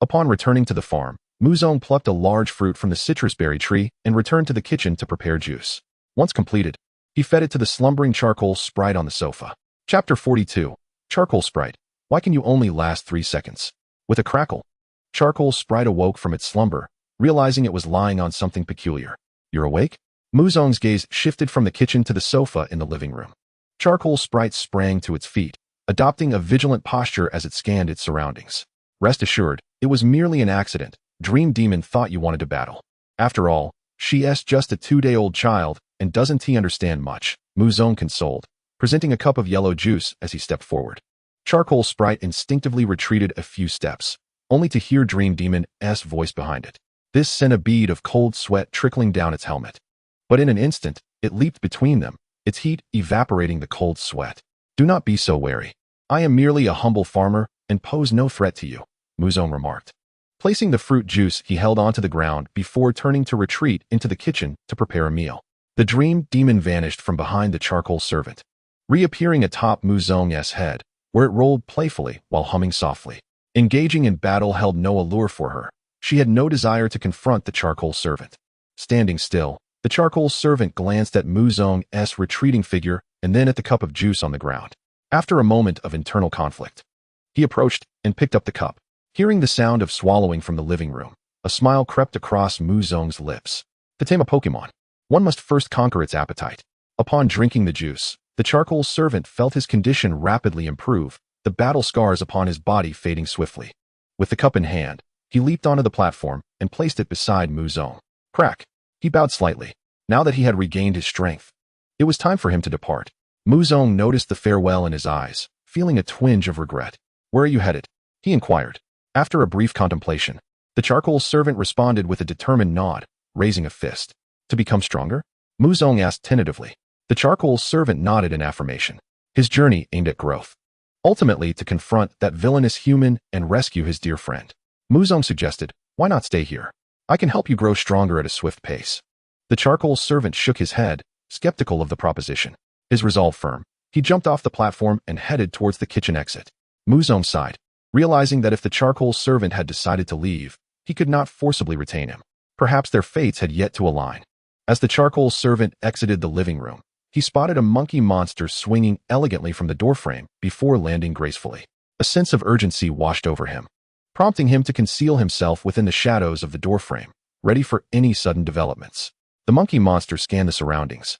A: Upon returning to the farm, Muzong plucked a large fruit from the citrus berry tree and returned to the kitchen to prepare juice. Once completed, he fed it to the slumbering Charcoal Sprite on the sofa. Chapter 42. Charcoal Sprite, why can you only last 3 seconds? With a crackle, Charcoal Sprite awoke from its slumber, realizing it was lying on something peculiar. You're awake? Muzong's gaze shifted from the kitchen to the sofa in the living room. Charcoal Sprite sprang to its feet, adopting a vigilant posture as it scanned its surroundings. Rest assured, it was merely an accident, Dream Demon thought you wanted to battle. After all, she's just a 2-day-old child and doesn't he understand much, Muzong consoled, presenting a cup of yellow juice as he stepped forward. Charcoal Sprite instinctively retreated a few steps, only to hear Dream Demon's voice behind it. This sent a bead of cold sweat trickling down its helmet. But in an instant, it leaped between them, its heat evaporating the cold sweat. Do not be so wary. I am merely a humble farmer and pose no threat to you, Muzong remarked. Placing the fruit juice he held onto the ground before turning to retreat into the kitchen to prepare a meal. The Dream Demon vanished from behind the charcoal servant, reappearing atop Muzong's head, where it rolled playfully while humming softly. Engaging in battle held no allure for her. She had no desire to confront the charcoal servant. Standing still, the charcoal servant glanced at Muzong's retreating figure and then at the cup of juice on the ground. After a moment of internal conflict, he approached and picked up the cup. Hearing the sound of swallowing from the living room, a smile crept across Muzong's lips. To tame a Pokemon, one must first conquer its appetite. Upon drinking the juice, the charcoal servant felt his condition rapidly improve, the battle scars upon his body fading swiftly. With the cup in hand, he leaped onto the platform and placed it beside Muzong. Crack! He bowed slightly. Now that he had regained his strength, it was time for him to depart. Muzong noticed the farewell in his eyes, feeling a twinge of regret. Where are you headed? He inquired. After a brief contemplation, the charcoal servant responded with a determined nod, raising a fist. To become stronger? Muzong asked tentatively. The charcoal servant nodded in affirmation. His journey aimed at growth. Ultimately, to confront that villainous human and rescue his dear friend. Muzong suggested, why not stay here? I can help you grow stronger at a swift pace. The charcoal servant shook his head, skeptical of the proposition. His resolve firm, he jumped off the platform and headed towards the kitchen exit. Muzong sighed, realizing that if the charcoal servant had decided to leave, he could not forcibly retain him. Perhaps their fates had yet to align. As the charcoal servant exited the living room, he spotted a monkey monster swinging elegantly from the doorframe before landing gracefully. A sense of urgency washed over him, prompting him to conceal himself within the shadows of the doorframe, ready for any sudden developments. The monkey monster scanned the surroundings,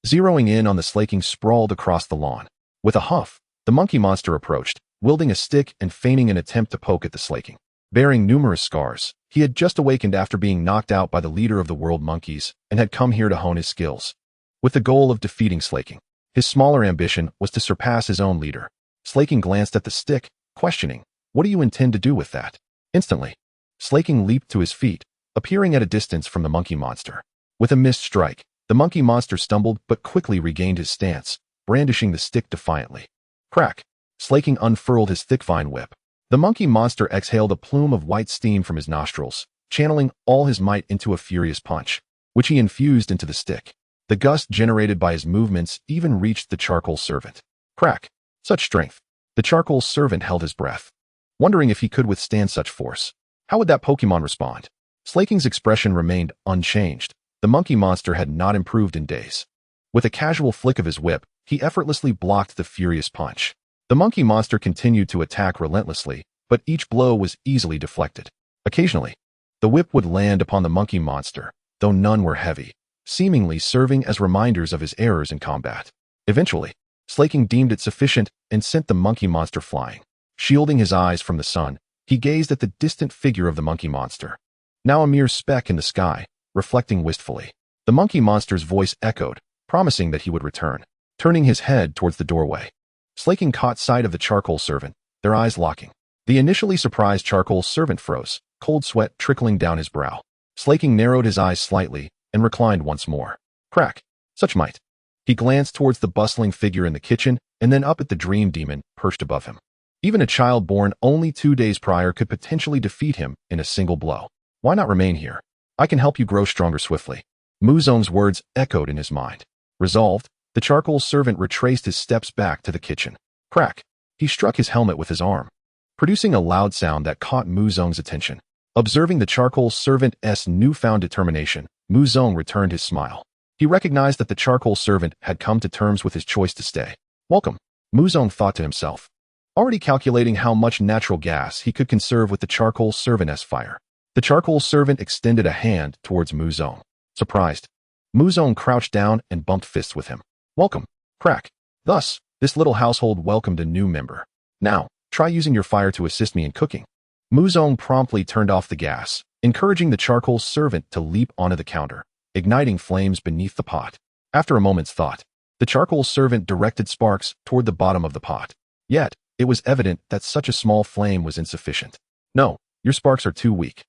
A: zeroing in on the slaking sprawled across the lawn. With a huff, the monkey monster approached, wielding a stick and feigning an attempt to poke at the slaking. Bearing numerous scars, he had just awakened after being knocked out by the leader of the world monkeys and had come here to hone his skills, with the goal of defeating Slaking. His smaller ambition was to surpass his own leader. Slaking glanced at the stick, questioning, what do you intend to do with that? Instantly, Slaking leaped to his feet, appearing at a distance from the monkey monster. With a missed strike, the monkey monster stumbled but quickly regained his stance, brandishing the stick defiantly. Crack! Slaking unfurled his thick vine whip. The monkey monster exhaled a plume of white steam from his nostrils, channeling all his might into a furious punch, which he infused into the stick. The gust generated by his movements even reached the charcoal servant. Crack! Such strength! The charcoal servant held his breath, wondering if he could withstand such force. How would that Pokemon respond? Slaking's expression remained unchanged. The monkey monster had not improved in days. With a casual flick of his whip, he effortlessly blocked the furious punch. The monkey monster continued to attack relentlessly, but each blow was easily deflected. Occasionally, the whip would land upon the monkey monster, though none were heavy, seemingly serving as reminders of his errors in combat. Eventually, Slaking deemed it sufficient and sent the monkey monster flying. Shielding his eyes from the sun, he gazed at the distant figure of the monkey monster, now a mere speck in the sky, reflecting wistfully. The monkey monster's voice echoed, promising that he would return. Turning his head towards the doorway, Slaking caught sight of the charcoal servant, their eyes locking. The initially surprised charcoal servant froze, cold sweat trickling down his brow. Slaking narrowed his eyes slightly and reclined once more. Crack! Such might! He glanced towards the bustling figure in the kitchen and then up at the dream demon perched above him. Even a child born only 2 days prior could potentially defeat him in a single blow. Why not remain here? I can help you grow stronger swiftly. Muzong's words echoed in his mind. Resolved, the charcoal servant retraced his steps back to the kitchen. Crack! He struck his helmet with his arm, producing a loud sound that caught Muzong's attention. Observing the charcoal servant's newfound determination, Muzong returned his smile. He recognized that the charcoal servant had come to terms with his choice to stay. Welcome, Muzong thought to himself, already calculating how much natural gas he could conserve with the charcoal servant's fire. The charcoal servant extended a hand towards Muzong. Surprised, Muzong crouched down and bumped fists with him. Welcome, Crack. Thus, this little household welcomed a new member. Now, try using your fire to assist me in cooking. Muzong promptly turned off the gas, encouraging the charcoal servant to leap onto the counter, igniting flames beneath the pot. After a moment's thought, the charcoal servant directed sparks toward the bottom of the pot. Yet, it was evident that such a small flame was insufficient. "No, your sparks are too weak.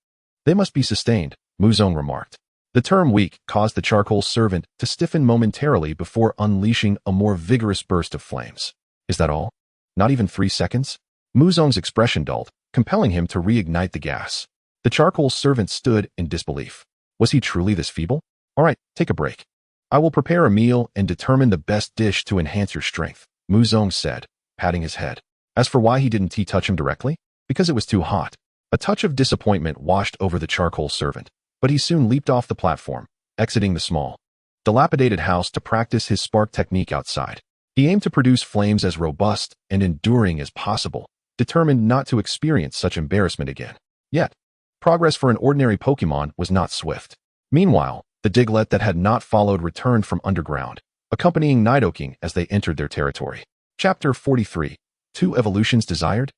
A: They must be sustained," Muzong remarked. The term weak caused the charcoal servant to stiffen momentarily before unleashing a more vigorous burst of flames. "Is that all? Not even 3 seconds?" Muzong's expression dulled, compelling him to reignite the gas. The charcoal servant stood in disbelief. Was he truly this feeble? "All right, take a break. I will prepare a meal and determine the best dish to enhance your strength," Muzong said, patting his head. As for why he didn't touch him directly, because it was too hot. A touch of disappointment washed over the charcoal servant, but he soon leaped off the platform, exiting the small, dilapidated house to practice his spark technique outside. He aimed to produce flames as robust and enduring as possible, determined not to experience such embarrassment again. Yet, progress for an ordinary Pokemon was not swift. Meanwhile, the Diglett that had not followed returned from underground, accompanying Nidoking as they entered their territory. Chapter 43. 2 Evolutions Desired?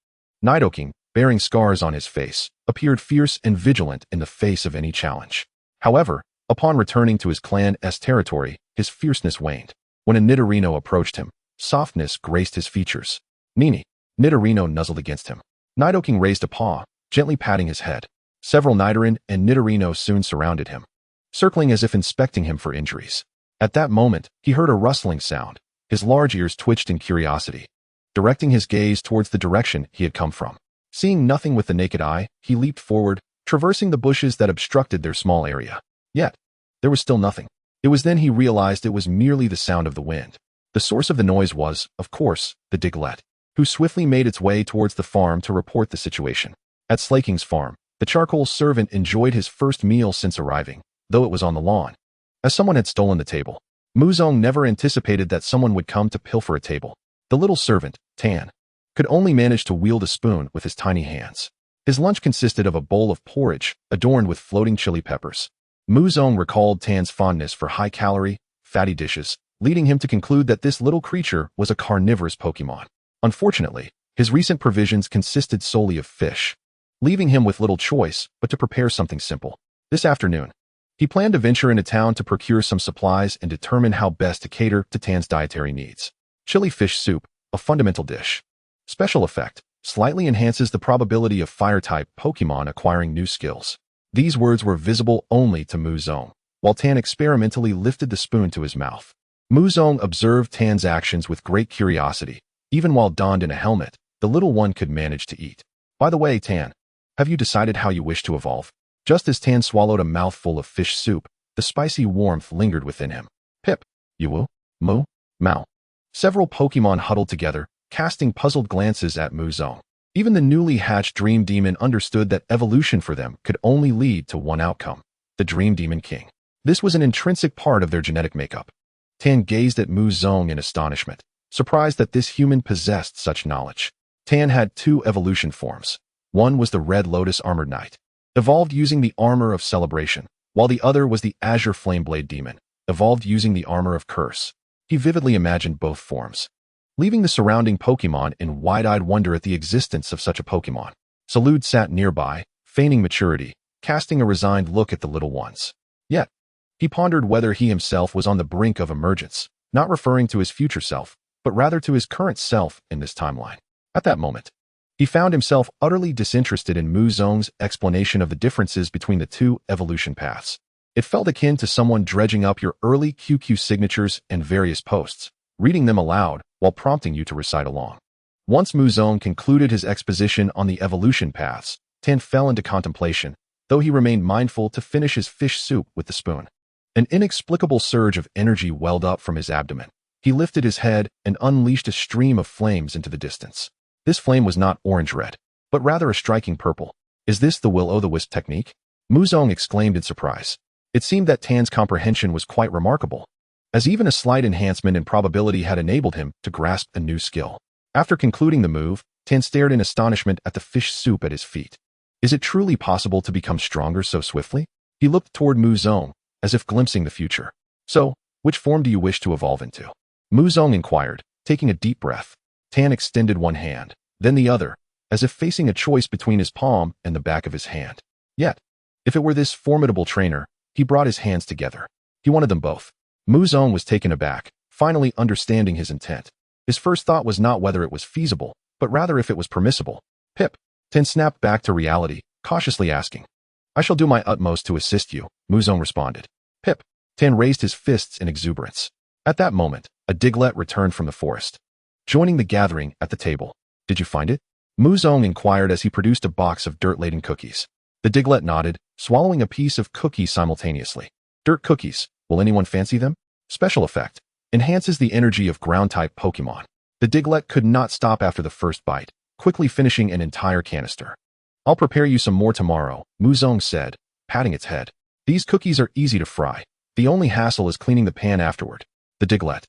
A: Nidoking, bearing scars on his face, appeared fierce and vigilant in the face of any challenge. However, upon returning to his clan's territory, his fierceness waned. When a Nidorino approached him, softness graced his features. "Nini." Nidorino nuzzled against him. Nidoking raised a paw, gently patting his head. Several Nidoran and Nidorino soon surrounded him, circling as if inspecting him for injuries. At that moment, he heard a rustling sound. His large ears twitched in curiosity. Directing his gaze towards the direction he had come from. Seeing nothing with the naked eye, he leaped forward, traversing the bushes that obstructed their small area. Yet, there was still nothing. It was then he realized it was merely the sound of the wind. The source of the noise was, of course, the Diglett, who swiftly made its way towards the farm to report the situation. At Slaking's farm, the charcoal servant enjoyed his first meal since arriving, though it was on the lawn, as someone had stolen the table. Muzong never anticipated that someone would come to pilfer a table. The little servant, Tan, could only manage to wield a spoon with his tiny hands. His lunch consisted of a bowl of porridge, adorned with floating chili peppers. Muzong recalled Tan's fondness for high-calorie, fatty dishes, leading him to conclude that this little creature was a carnivorous Pokemon. Unfortunately, his recent provisions consisted solely of fish, leaving him with little choice but to prepare something simple. This afternoon, he planned to venture into town to procure some supplies and determine how best to cater to Tan's dietary needs. Chili fish soup, a fundamental dish. Special effect, slightly enhances the probability of fire-type Pokemon acquiring new skills. These words were visible only to Muzong, while Tan experimentally lifted the spoon to his mouth. Muzong observed Tan's actions with great curiosity. Even while donned in a helmet, the little one could manage to eat. "By the way, Tan, have you decided how you wish to evolve?" Just as Tan swallowed a mouthful of fish soup, the spicy warmth lingered within him. "Pip, Yuwu, Mu, Mao." Several Pokemon huddled together, casting puzzled glances at Muzong. Even the newly hatched Dream Demon understood that evolution for them could only lead to one outcome, the Dream Demon King. This was an intrinsic part of their genetic makeup. Tan gazed at Muzong in astonishment, surprised that this human possessed such knowledge. Tan had 2 evolution forms. One was the Red Lotus Armored Knight, evolved using the armor of Celebration, while the other was the Azure Flameblade Demon, evolved using the armor of Curse. He vividly imagined both forms, leaving the surrounding Pokemon in wide-eyed wonder at the existence of such a Pokemon. Zarude sat nearby, feigning maturity, casting a resigned look at the little ones. Yet, he pondered whether he himself was on the brink of emergence, not referring to his future self, but rather to his current self in this timeline. At that moment, he found himself utterly disinterested in Muzong's explanation of the differences between the 2 evolution paths. It felt akin to someone dredging up your early QQ signatures and various posts, reading them aloud while prompting you to recite along. Once Muzong concluded his exposition on the evolution paths, Tan fell into contemplation, though he remained mindful to finish his fish soup with the spoon. An inexplicable surge of energy welled up from his abdomen. He lifted his head and unleashed a stream of flames into the distance. This flame was not orange-red, but rather a striking purple. "Is this the Will-O-the-Wisp technique?" Muzong exclaimed in surprise. It seemed that Tan's comprehension was quite remarkable, as even a slight enhancement in probability had enabled him to grasp a new skill. After concluding the move, Tan stared in astonishment at the fish soup at his feet. Is it truly possible to become stronger so swiftly? He looked toward Muzong, as if glimpsing the future. "So, which form do you wish to evolve into?" Muzong inquired, taking a deep breath. Tan extended one hand, then the other, as if facing a choice between his palm and the back of his hand. Yet, If it were this formidable trainer, he brought his hands together. He wanted them both. Muzong was taken aback, finally understanding his intent. His first thought was not whether it was feasible, but rather if it was permissible. Pip. Ten snapped back to reality, cautiously asking. I shall do my utmost to assist you, Muzong responded. Pip. Ten raised his fists in exuberance. At that moment, a Diglett returned from the forest, joining the gathering at the table. Did you find it? Muzong inquired as he produced a box of dirt-laden cookies. The Diglett nodded, swallowing a piece of cookie simultaneously. Dirt cookies. Will anyone fancy them? Special effect. Enhances the energy of ground-type Pokémon. The Diglett could not stop after the first bite, quickly finishing an entire canister. I'll prepare you some more tomorrow, Muzong said, patting its head. These cookies are easy to fry. The only hassle is cleaning the pan afterward. The Diglett,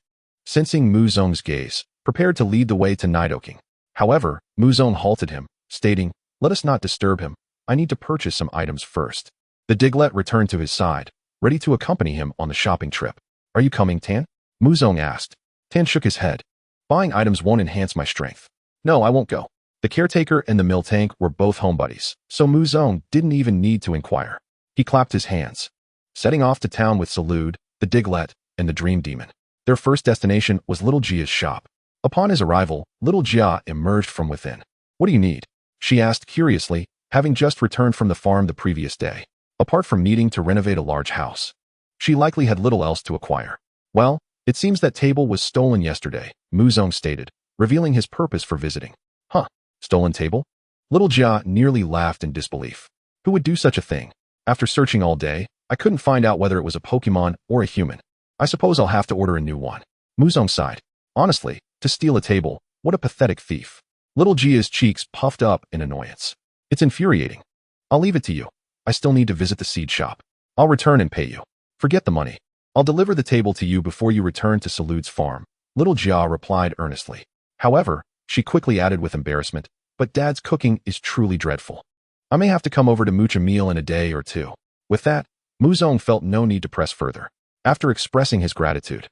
A: sensing Muzong's gaze, prepared to lead the way to nidoking. However, Muzong halted him, stating, let us not disturb him. I need to purchase some items first. The Diglett returned to his side, ready to accompany him on the shopping trip. Are you coming, Tan? Muzong asked. Tan shook his head. Buying items won't enhance my strength. No, I won't go. The caretaker and the Miltank were both home buddies, so Muzong didn't even need to inquire. He clapped his hands, setting off to town with Zarude, the Diglett, and the Dream Demon. Their first destination was Little Jia's shop. Upon his arrival, Little Jia emerged from within. What do you need? She asked curiously, having just returned from the farm the previous day. Apart from needing to renovate a large house, she likely had little else to acquire. Well, it seems that table was stolen yesterday, Muzong stated, revealing his purpose for visiting. Huh, stolen table? Little Jia nearly laughed in disbelief. Who would do such a thing? After searching all day, I couldn't find out whether it was a Pokemon or a human. I suppose I'll have to order a new one. Muzong sighed. Honestly, to steal a table, what a pathetic thief. Little Jia's cheeks puffed up in annoyance. It's infuriating. I'll leave it to you. I still need to visit the seed shop. I'll return and pay you. Forget the money. I'll deliver the table to you before you return to Zarude's farm, Little Jia replied earnestly. However, she quickly added with embarrassment, but Dad's cooking is truly dreadful. I may have to come over to mooch a meal in a day or two. With that, Muzong felt no need to press further. After expressing his gratitude,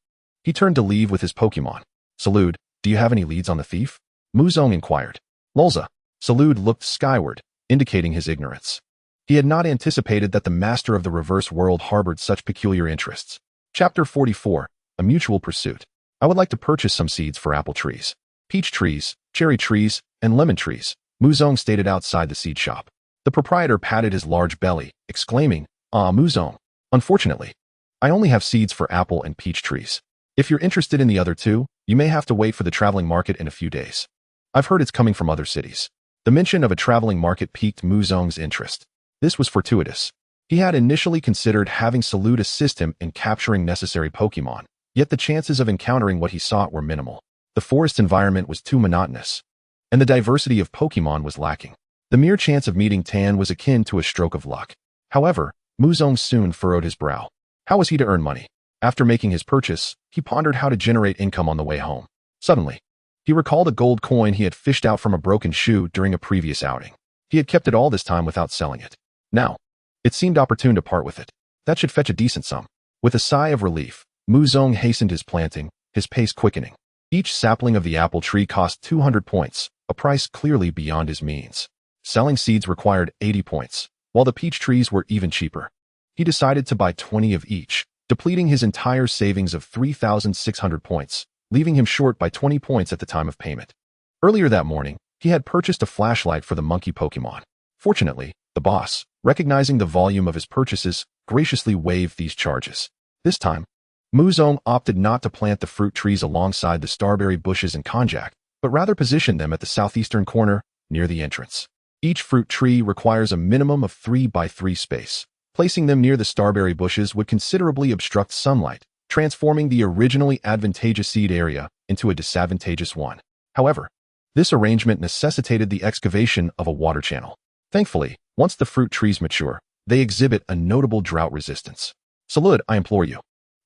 A: he turned to leave with his Pokemon. Zarude, do you have any leads on the thief? Muzong inquired. Lolza. Zarude looked skyward, indicating his ignorance. He had not anticipated that the master of the reverse world harbored such peculiar interests. Chapter 44, A Mutual Pursuit. I would like to purchase some seeds for apple trees, peach trees, cherry trees, and lemon trees, Muzong stated outside the seed shop. The proprietor patted his large belly, exclaiming, Ah, Muzong. Unfortunately, I only have seeds for apple and peach trees. If you're interested in the other two, you may have to wait for the traveling market in a few days. I've heard it's coming from other cities. The mention of a traveling market piqued Muzong's interest. This was fortuitous. He had initially considered having Zarude assist him in capturing necessary Pokemon, yet the chances of encountering what he sought were minimal. The forest environment was too monotonous, and the diversity of Pokemon was lacking. The mere chance of meeting Tan was akin to a stroke of luck. However, Muzong soon furrowed his brow. How was he to earn money? After making his purchase, he pondered how to generate income on the way home. Suddenly, he recalled a gold coin he had fished out from a broken shoe during a previous outing. He had kept it all this time without selling it. Now, it seemed opportune to part with it. That should fetch a decent sum. With a sigh of relief, Muzong hastened his planting, his pace quickening. Each sapling of the apple tree cost 200 points, a price clearly beyond his means. Selling seeds required 80 points, while the peach trees were even cheaper. He decided to buy 20 of each, depleting his entire savings of 3,600 points, leaving him short by 20 points at the time of payment. Earlier that morning, he had purchased a flashlight for the monkey Pokemon. Fortunately, the boss, recognizing the volume of his purchases, graciously waived these charges. This time, Muzong opted not to plant the fruit trees alongside the starberry bushes and konjac, but rather positioned them at the southeastern corner, near the entrance. Each fruit tree requires a minimum of 3 by 3 space. Placing them near the starberry bushes would considerably obstruct sunlight, transforming the originally advantageous seed area into a disadvantageous one. However, this arrangement necessitated the excavation of a water channel. Thankfully, once the fruit trees mature, they exhibit a notable drought resistance. Zarude, I implore you.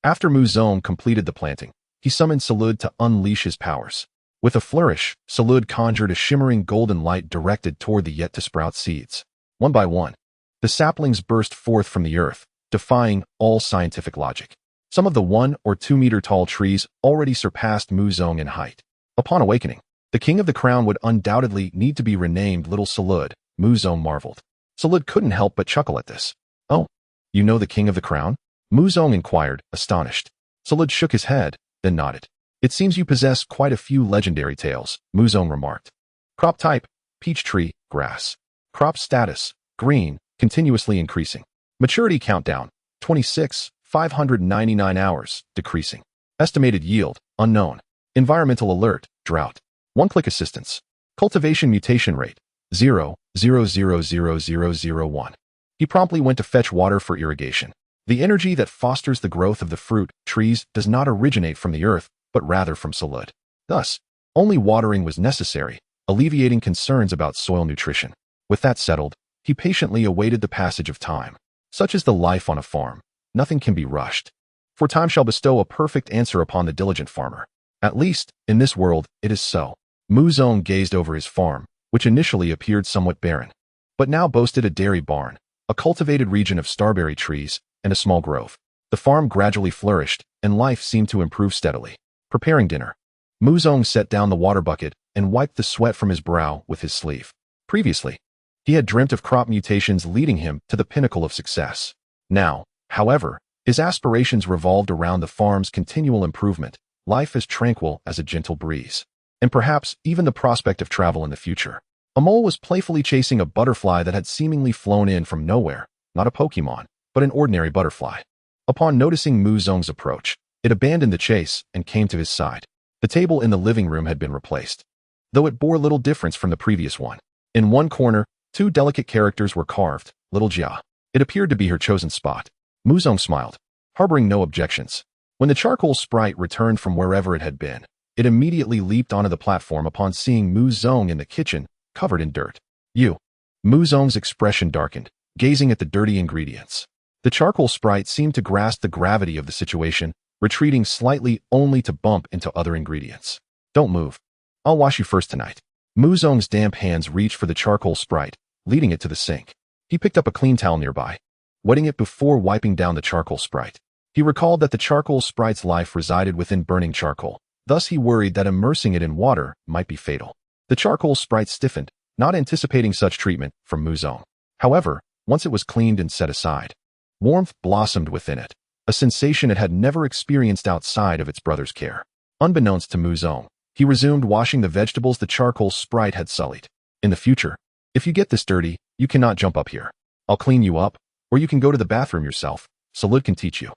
A: After Muzong completed the planting, he summoned Zarude to unleash his powers. With a flourish, Zarude conjured a shimmering golden light directed toward the yet-to-sprout seeds. One by one, the saplings burst forth from the earth, defying all scientific logic. Some of the 1 or 2 meter tall trees already surpassed Muzong in height. Upon awakening, the king of the crown would undoubtedly need to be renamed Little Zarude, Muzong marveled. Zarude couldn't help but chuckle at this. You know the king of the crown? Muzong inquired, astonished. Salud shook his head, then nodded. It seems you possess quite a few legendary tales, Muzong remarked. Crop type, peach tree, grass. Crop status, green, continuously increasing. Maturity countdown, 26, 599 hours, decreasing. Estimated yield, unknown. Environmental alert, drought. One-click assistance. Cultivation mutation rate, 0.0000001. He promptly went to fetch water for irrigation. The energy that fosters the growth of the fruit trees does not originate from the earth, but rather from Salud. Thus, only watering was necessary, alleviating concerns about soil nutrition. With that settled, he patiently awaited the passage of time. Such is the life on a farm. Nothing can be rushed. For time shall bestow a perfect answer upon the diligent farmer. At least, in this world, it is so. Muzong gazed over his farm, which initially appeared somewhat barren, but now boasted a dairy barn, a cultivated region of starberry trees, and a small grove. The farm gradually flourished, and life seemed to improve steadily. Preparing dinner, Muzong set down the water bucket and wiped the sweat from his brow with his sleeve. Previously, he had dreamt of crop mutations leading him to the pinnacle of success. Now, however, his aspirations revolved around the farm's continual improvement, life as tranquil as a gentle breeze, and perhaps even the prospect of travel in the future. A mole was playfully chasing a butterfly that had seemingly flown in from nowhere, not a Pokémon, but an ordinary butterfly. Upon noticing Muzong's approach, it abandoned the chase and came to his side. The table in the living room had been replaced, though it bore little difference from the previous one. In one corner, two delicate characters were carved, Little Jia. It appeared to be her chosen spot. Muzong smiled, harboring no objections. When the charcoal sprite returned from wherever it had been, it immediately leaped onto the platform upon seeing Muzong in the kitchen, covered in dirt. You. Muzong's expression darkened, gazing at the dirty ingredients. The charcoal sprite seemed to grasp the gravity of the situation, retreating slightly only to bump into other ingredients. Don't move. I'll wash you first tonight. Muzong's damp hands reached for the charcoal sprite, leading it to the sink. He picked up a clean towel nearby, wetting it before wiping down the charcoal sprite. He recalled that the charcoal sprite's life resided within burning charcoal. Thus he worried that immersing it in water might be fatal. The charcoal sprite stiffened, not anticipating such treatment from Muzong. However, once it was cleaned and set aside, warmth blossomed within it, a sensation it had never experienced outside of its brother's care. Unbeknownst to Muzong, he resumed washing the vegetables the charcoal sprite had sullied. In the future, if you get this dirty, you cannot jump up here. I'll clean you up, or you can go to the bathroom yourself. Salud can teach you.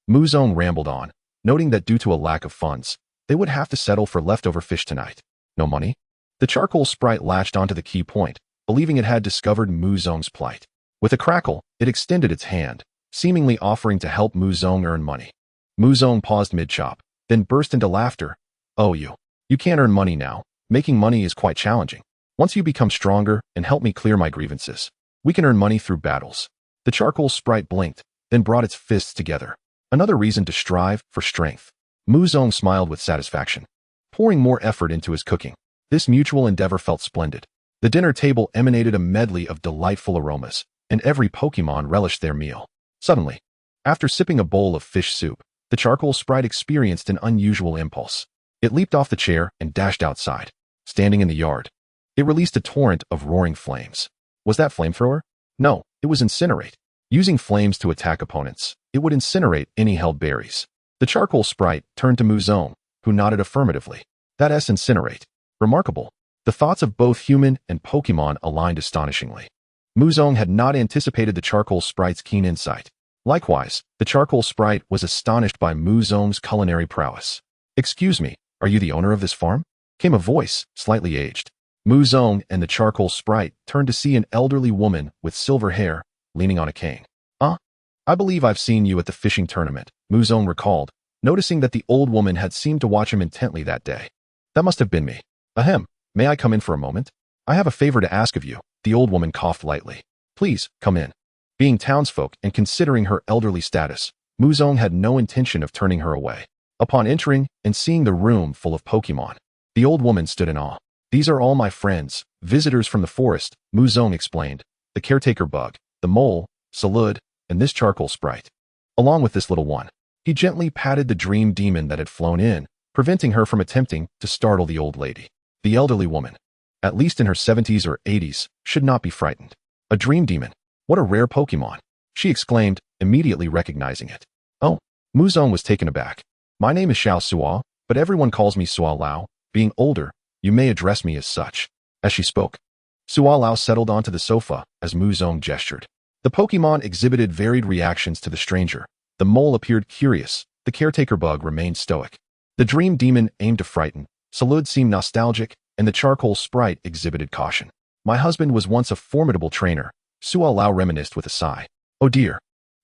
A: Muzong rambled on, noting that due to a lack of funds, they would have to settle for leftover fish tonight. No money? The charcoal sprite latched onto the key point, believing it had discovered Muzong's plight. With a crackle, it extended its hand, seemingly offering to help Muzong earn money. Muzong paused mid-chop, then burst into laughter. Oh, you can't earn money now. Making money is quite challenging. Once you become stronger and help me clear my grievances, we can earn money through battles. The charcoal sprite blinked, then brought its fists together. Another reason to strive for strength. Muzong smiled with satisfaction, pouring more effort into his cooking. This mutual endeavor felt splendid. The dinner table emanated a medley of delightful aromas, and every Pokémon relished their meal. Suddenly, after sipping a bowl of fish soup, the charcoal sprite experienced an unusual impulse. It leaped off the chair and dashed outside. Standing in the yard, it released a torrent of roaring flames. Was that flamethrower? No, it was incinerate. Using flames to attack opponents, it would incinerate any held berries. The charcoal sprite turned to Muzong, who nodded affirmatively. That's incinerate. Remarkable. The thoughts of both human and Pokémon aligned astonishingly. Muzong had not anticipated the charcoal sprite's keen insight. Likewise, the charcoal sprite was astonished by Muzong's culinary prowess. Excuse me, are you the owner of this farm? Came a voice, slightly aged. Muzong and the charcoal sprite turned to see an elderly woman with silver hair, leaning on a cane. I believe I've seen you at the fishing tournament, Muzong recalled, noticing that the old woman had seemed to watch him intently that day. That must have been me. Ahem, may I come in for a moment? I have a favor to ask of you. The old woman coughed lightly. Please, come in. Being townsfolk and considering her elderly status, Muzong had no intention of turning her away. Upon entering and seeing the room full of Pokémon, the old woman stood in awe. These are all my friends, visitors from the forest, Muzong explained. The caretaker bug, the mole, Salud, and this charcoal sprite. Along with this little one. He gently patted the dream demon that had flown in, preventing her from attempting to startle the old lady. The elderly woman, at least in her 70s or 80s, should not be frightened. A dream demon? What a rare Pokémon! She exclaimed, immediately recognizing it. Oh, Muzong was taken aback. My name is Xiao Suo, but everyone calls me Suo Lao. Being older, you may address me as such. As she spoke, Suo Lao settled onto the sofa as Muzong gestured. The Pokemon exhibited varied reactions to the stranger. The mole appeared curious. The caretaker bug remained stoic. The dream demon aimed to frighten. Zarude seemed nostalgic, and the charcoal sprite exhibited caution. My husband was once a formidable trainer, Suo Lao reminisced with a sigh. Oh dear.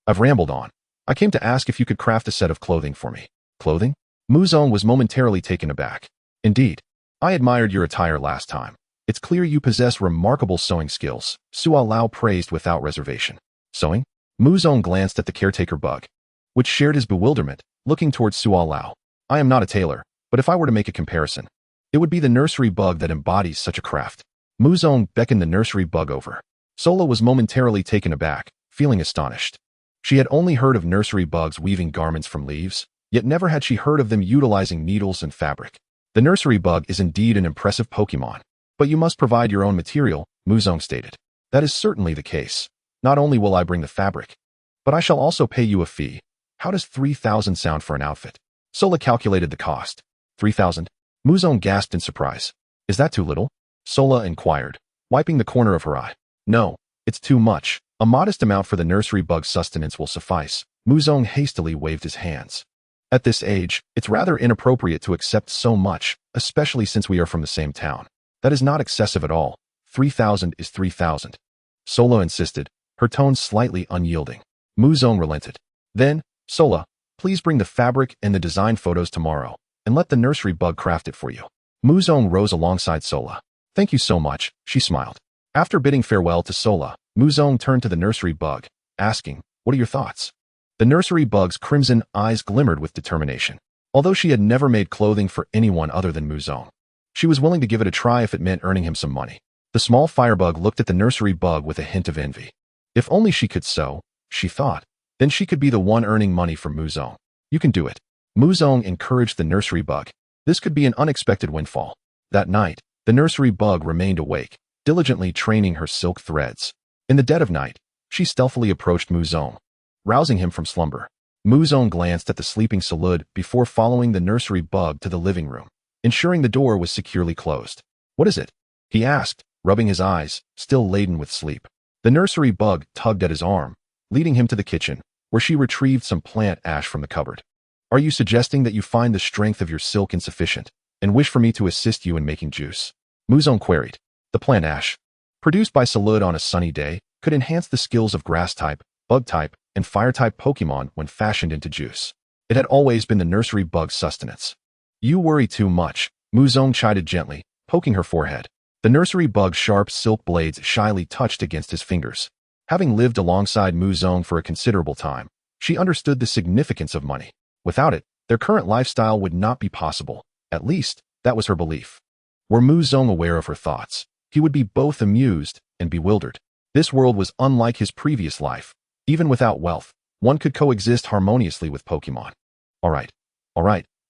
A: I've rambled on. I came to ask if you could craft a set of clothing for me. Clothing? Muzong was momentarily taken aback. Indeed. I admired your attire last time. It's clear you possess remarkable sewing skills, Suo Lao praised without reservation. Sewing? Muzong glanced at the caretaker bug, which shared his bewilderment, looking towards Suo Lao. I am not a tailor, but if I were to make a comparison, it would be the nursery bug that embodies such a craft. Muzong beckoned the nursery bug over. Sola was momentarily taken aback, feeling astonished. She had only heard of nursery bugs weaving garments from leaves, yet never had she heard of them utilizing needles and fabric. The nursery bug is indeed an impressive Pokemon, but you must provide your own material, Muzong stated. That is certainly the case. Not only will I bring the fabric, but I shall also pay you a fee. How does 3,000 sound for an outfit? Sola calculated the cost. 3,000? Muzong gasped in surprise. Is that too little? Sola inquired, wiping the corner of her eye. No, it's too much. A modest amount for the nursery bug's sustenance will suffice. Muzong hastily waved his hands. At this age, it's rather inappropriate to accept so much, especially since we are from the same town. That is not excessive at all. 3,000 is 3,000. Sola insisted, her tone slightly unyielding. Muzong relented. Then, Sola, please bring the fabric and the design photos tomorrow, and let the nursery bug craft it for you. Muzong rose alongside Sola. Thank you so much, she smiled. After bidding farewell to Sola, Muzong turned to the nursery bug, asking, what are your thoughts? The nursery bug's crimson eyes glimmered with determination. Although she had never made clothing for anyone other than Muzong, she was willing to give it a try if it meant earning him some money. The small firebug looked at the nursery bug with a hint of envy. If only she could sew, she thought, then she could be the one earning money from Muzong. You can do it. Muzong encouraged the nursery bug. This could be an unexpected windfall. That night, the nursery bug remained awake, diligently training her silk threads. In the dead of night, she stealthily approached Muzong, rousing him from slumber. Muzong glanced at the sleeping Zarude before following the nursery bug to the living room, ensuring the door was securely closed. What is it? He asked, rubbing his eyes, still laden with sleep. The nursery bug tugged at his arm, leading him to the kitchen, where she retrieved some plant ash from the cupboard. Are you suggesting that you find the strength of your silk insufficient, and wish for me to assist you in making juice? Muzong queried. The plant ash, produced by Zarude on a sunny day, could enhance the skills of grass-type, bug-type, and fire-type Pokemon when fashioned into juice. It had always been the nursery bug's sustenance. You worry too much, Muzong chided gently, poking her forehead. The nursery bug's sharp silk blades shyly touched against his fingers. Having lived alongside Muzong for a considerable time, she understood the significance of money. Without it, their current lifestyle would not be possible. At least, that was her belief. Were Muzong aware of her thoughts, he would be both amused and bewildered. This world was unlike his previous life. Even without wealth, one could coexist harmoniously with Pokemon. All right,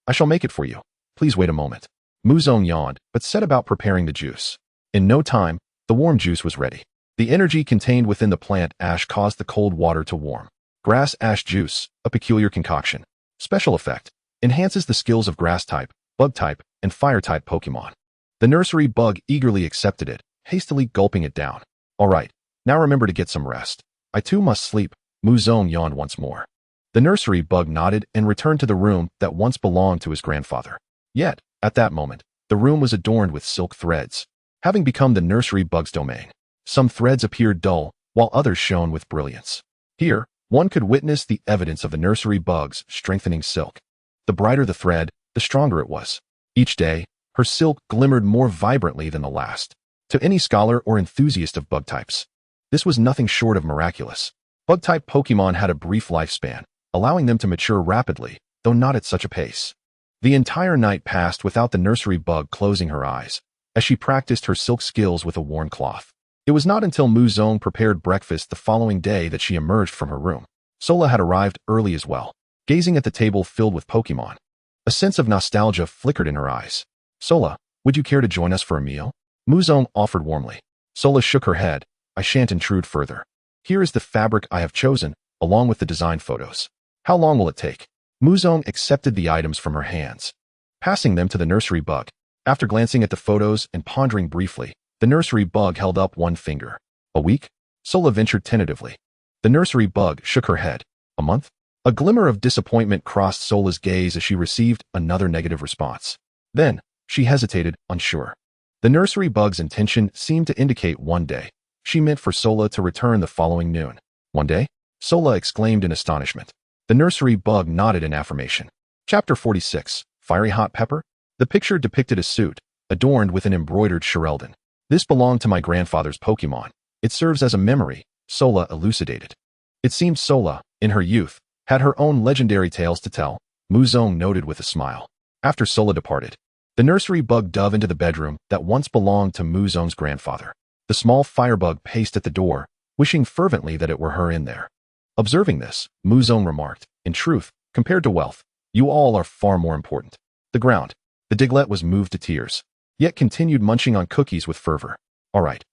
A: I shall make it for you. Please wait a moment. Muzong yawned, but set about preparing the juice. In no time, the warm juice was ready. The energy contained within the plant ash caused the cold water to warm. Grass ash juice, a peculiar concoction. Special effect. Enhances the skills of grass-type, bug-type, and fire-type Pokemon. The nursery bug eagerly accepted it, hastily gulping it down. All right, now remember to get some rest. I too must sleep. Muzong yawned once more. The nursery bug nodded and returned to the room that once belonged to his grandfather. Yet, at that moment, the room was adorned with silk threads, having become the nursery bug's domain. Some threads appeared dull, while others shone with brilliance. Here, one could witness the evidence of the nursery bug's strengthening silk. The brighter the thread, the stronger it was. Each day, her silk glimmered more vibrantly than the last. To any scholar or enthusiast of bug types, this was nothing short of miraculous. Bug-type Pokemon had a brief lifespan, allowing them to mature rapidly, though not at such a pace. The entire night passed without the nursery bug closing her eyes, as she practiced her silk skills with a worn cloth. It was not until Muzong prepared breakfast the following day that she emerged from her room. Sola had arrived early as well, gazing at the table filled with Pokemon. A sense of nostalgia flickered in her eyes. Sola, would you care to join us for a meal? Muzong offered warmly. Sola shook her head. I shan't intrude further. Here is the fabric I have chosen, along with the design photos. How long will it take? Muzong accepted the items from her hands, passing them to the nursery bug. After glancing at the photos and pondering briefly, the nursery bug held up one finger. A week? Sola ventured tentatively. The nursery bug shook her head. A month? A glimmer of disappointment crossed Sola's gaze as she received another negative response. Then, she hesitated, unsure. The nursery bug's intention seemed to indicate one day. She meant for Sola to return the following noon. One day? Sola exclaimed in astonishment. The nursery bug nodded in affirmation. Chapter 46. Fiery Hot Pepper? The picture depicted a suit, adorned with an embroidered Sherelden. This belonged to my grandfather's Pokémon. It serves as a memory, Sola elucidated. It seemed Sola, in her youth, had her own legendary tales to tell, Muzong noted with a smile. After Sola departed, the nursery bug dove into the bedroom that once belonged to Muzong's grandfather. The small firebug paced at the door, wishing fervently that it were her in there. Observing this, Muzong remarked, in truth, compared to wealth, you all are far more important. The ground. The Diglett was moved to tears, yet continued munching on cookies with fervor. All right,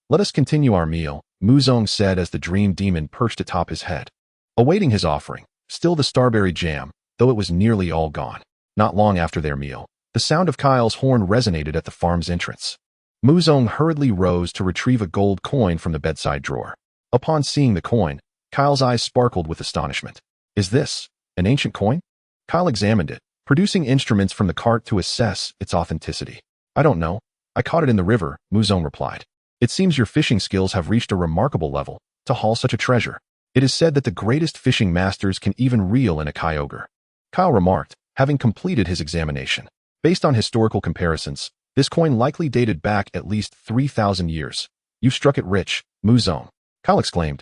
A: let us continue our meal, Muzong said as the dream demon perched atop his head, awaiting his offering, still the starberry jam, though it was nearly all gone. Not long after their meal, the sound of Kyle's horn resonated at the farm's entrance. Muzong hurriedly rose to retrieve a gold coin from the bedside drawer. Upon seeing the coin, Kyle's eyes sparkled with astonishment. Is this an ancient coin? Kyle examined it, producing instruments from the cart to assess its authenticity. I don't know. I caught it in the river, Muzong replied. It seems your fishing skills have reached a remarkable level to haul such a treasure. It is said that the greatest fishing masters can even reel in a Kyogre. Kyle remarked, having completed his examination. Based on historical comparisons, this coin likely dated back at least 3,000 years. You struck it rich, Muzong. Kyle exclaimed,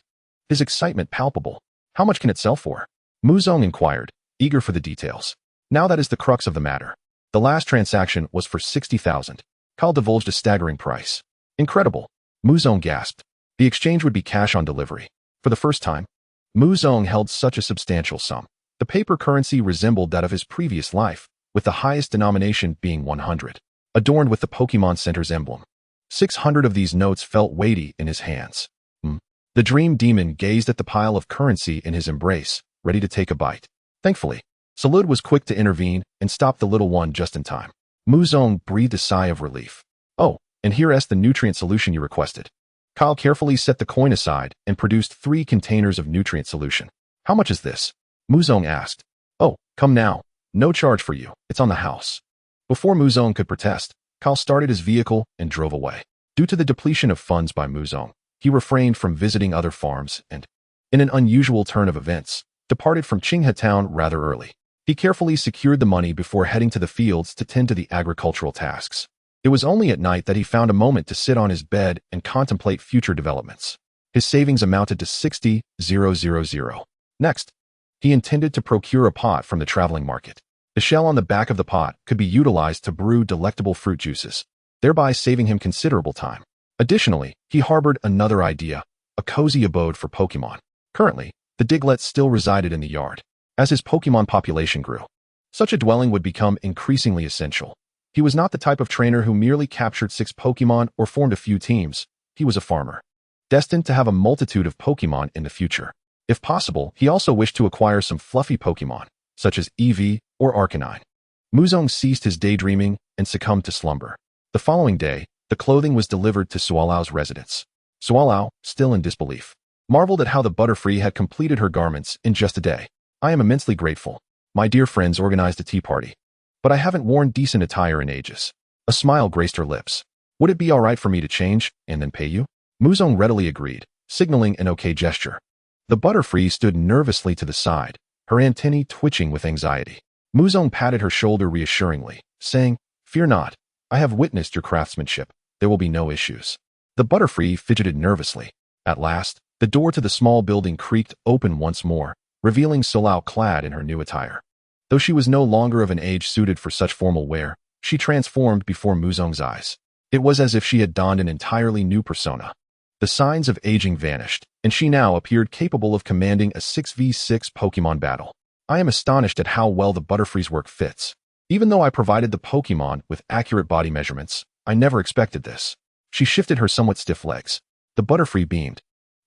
A: his excitement palpable. How much can it sell for? Muzong inquired, eager for the details. Now that is the crux of the matter. The last transaction was for 60,000. Kyle divulged a staggering price. Incredible. Muzong gasped. The exchange would be cash on delivery. For the first time, Muzong held such a substantial sum. The paper currency resembled that of his previous life, with the highest denomination being 100, adorned with the Pokemon Center's emblem. 600 of these notes felt weighty in his hands. The dream demon gazed at the pile of currency in his embrace, ready to take a bite. Thankfully, Zarude was quick to intervene and stop the little one just in time. Muzong breathed a sigh of relief. Oh, and here's the nutrient solution you requested. Kyle carefully set the coin aside and produced 3 containers of nutrient solution. How much is this? Muzong asked. Oh, come now. No charge for you. It's on the house. Before Muzong could protest, Kyle started his vehicle and drove away. Due to the depletion of funds by Muzong, he refrained from visiting other farms and, in an unusual turn of events, departed from Qinghe Town rather early. He carefully secured the money before heading to the fields to tend to the agricultural tasks. It was only at night that he found a moment to sit on his bed and contemplate future developments. His savings amounted to 60,000. Next, he intended to procure a pot from the traveling market. The shell on the back of the pot could be utilized to brew delectable fruit juices, thereby saving him considerable time. Additionally, he harbored another idea, a cozy abode for Pokemon. Currently, the Diglett still resided in the yard. As his Pokemon population grew, such a dwelling would become increasingly essential. He was not the type of trainer who merely captured 6 Pokemon or formed a few teams. He was a farmer, destined to have a multitude of Pokemon in the future. If possible, he also wished to acquire some fluffy Pokemon, such as Eevee or Arcanine. Muzong ceased his daydreaming and succumbed to slumber. The following day, the clothing was delivered to Sualao's residence. Sualao, still in disbelief, marveled at how the Butterfree had completed her garments in just a day. I am immensely grateful. My dear friends organized a tea party, but I haven't worn decent attire in ages. A smile graced her lips. Would it be all right for me to change and then pay you? Muzong readily agreed, signaling an okay gesture. The Butterfree stood nervously to the side, her antennae twitching with anxiety. Muzong patted her shoulder reassuringly, saying, Fear not. I have witnessed your craftsmanship. There will be no issues. The Butterfree fidgeted nervously. At last, the door to the small building creaked open once more, revealing Sualao clad in her new attire. Though she was no longer of an age suited for such formal wear, she transformed before Muzong's eyes. It was as if she had donned an entirely new persona. The signs of aging vanished, and she now appeared capable of commanding a 6v6 Pokemon battle. I am astonished at how well the Butterfree's work fits. Even though I provided the Pokemon with accurate body measurements, I never expected this. She shifted her somewhat stiff legs. The Butterfree beamed.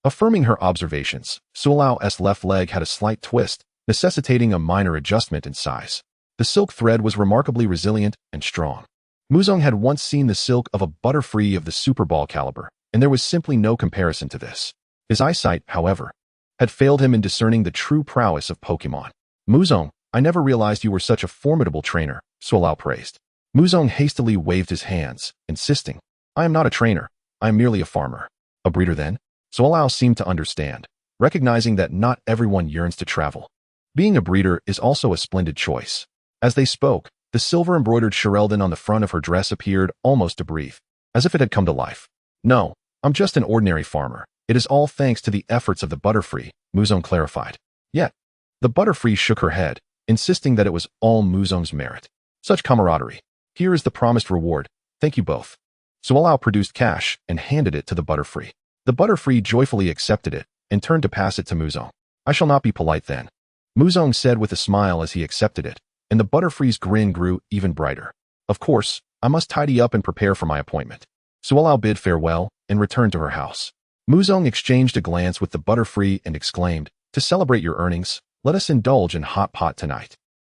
A: Affirming her observations, Sualao's left leg had a slight twist, necessitating a minor adjustment in size. The silk thread was remarkably resilient and strong. Muzong had once seen the silk of a Butterfree of the Super Ball caliber, and there was simply no comparison to this. His eyesight, however, had failed him in discerning the true prowess of Pokemon. Muzong, I never realized you were such a formidable trainer, Sualao praised. Muzong hastily waved his hands, insisting, I am not a trainer, I am merely a farmer. A breeder then? Sualao seemed to understand, recognizing that not everyone yearns to travel. Being a breeder is also a splendid choice. As they spoke, the silver-embroidered Shereldon on the front of her dress appeared almost to breathe, as if it had come to life. No, I'm just an ordinary farmer. It is all thanks to the efforts of the Butterfree, Muzong clarified. Yet, the Butterfree shook her head, insisting that it was all Muzong's merit. Such camaraderie. Here is the promised reward. Thank you both. Sualao produced cash and handed it to the Butterfree. The Butterfree joyfully accepted it and turned to pass it to Muzong. I shall not be polite then, Muzong said with a smile as he accepted it, and the Butterfree's grin grew even brighter. Of course, I must tidy up and prepare for my appointment. Sualao bid farewell and returned to her house. Muzong exchanged a glance with the Butterfree and exclaimed, to celebrate your earnings, let us indulge in hot pot tonight.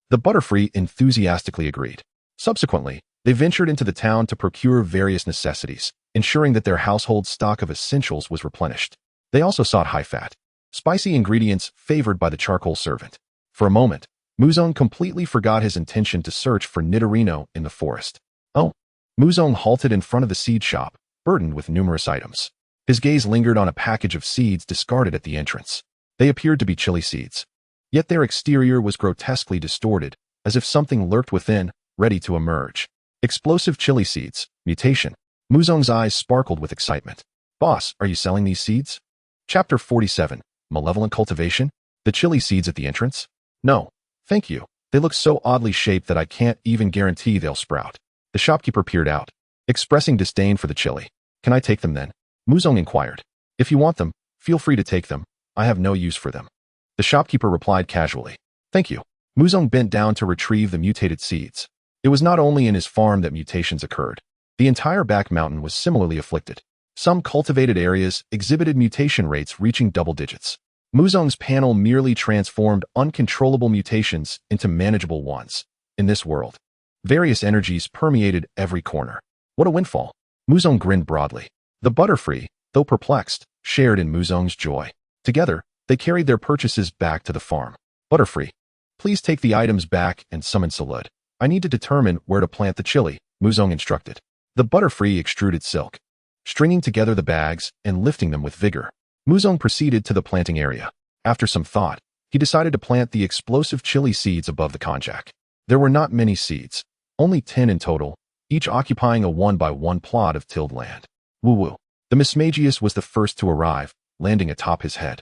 A: The Butterfree enthusiastically agreed. Subsequently, they ventured into the town to procure various necessities, ensuring that their household stock of essentials was replenished. They also sought high-fat, spicy ingredients favored by the charcoal servant. For a moment, Muzong completely forgot his intention to search for Nidorino in the forest. Oh! Muzong halted in front of the seed shop, burdened with numerous items. His gaze lingered on a package of seeds discarded at the entrance. They appeared to be chili seeds. Yet their exterior was grotesquely distorted, as if something lurked within, ready to emerge. Explosive chili seeds, mutation. Muzong's eyes sparkled with excitement. Boss, are you selling these seeds? Chapter 47, Malevolent Cultivation? The chili seeds at the entrance? No, thank you. They look so oddly shaped that I can't even guarantee they'll sprout. The shopkeeper peered out, expressing disdain for the chili. Can I take them then? Muzong inquired. If you want them, feel free to take them. I have no use for them. The shopkeeper replied casually. Thank you. Muzong bent down to retrieve the mutated seeds. It was not only in his farm that mutations occurred. The entire back mountain was similarly afflicted. Some cultivated areas exhibited mutation rates reaching double digits. Muzong's panel merely transformed uncontrollable mutations into manageable ones. In this world, various energies permeated every corner. What a windfall! Muzong grinned broadly. The Butterfree, though perplexed, shared in Muzong's joy. Together, they carried their purchases back to the farm. Butterfree, please take the items back and summon Zarude. I need to determine where to plant the chili, Muzong instructed. The Butterfree extruded silk, stringing together the bags and lifting them with vigor. Muzong proceeded to the planting area. After some thought, he decided to plant the explosive chili seeds above the konjac. There were not many seeds, only 10 in total, each occupying a 1-by-1 plot of tilled land. Woo-woo. The Mismagius was the first to arrive, landing atop his head.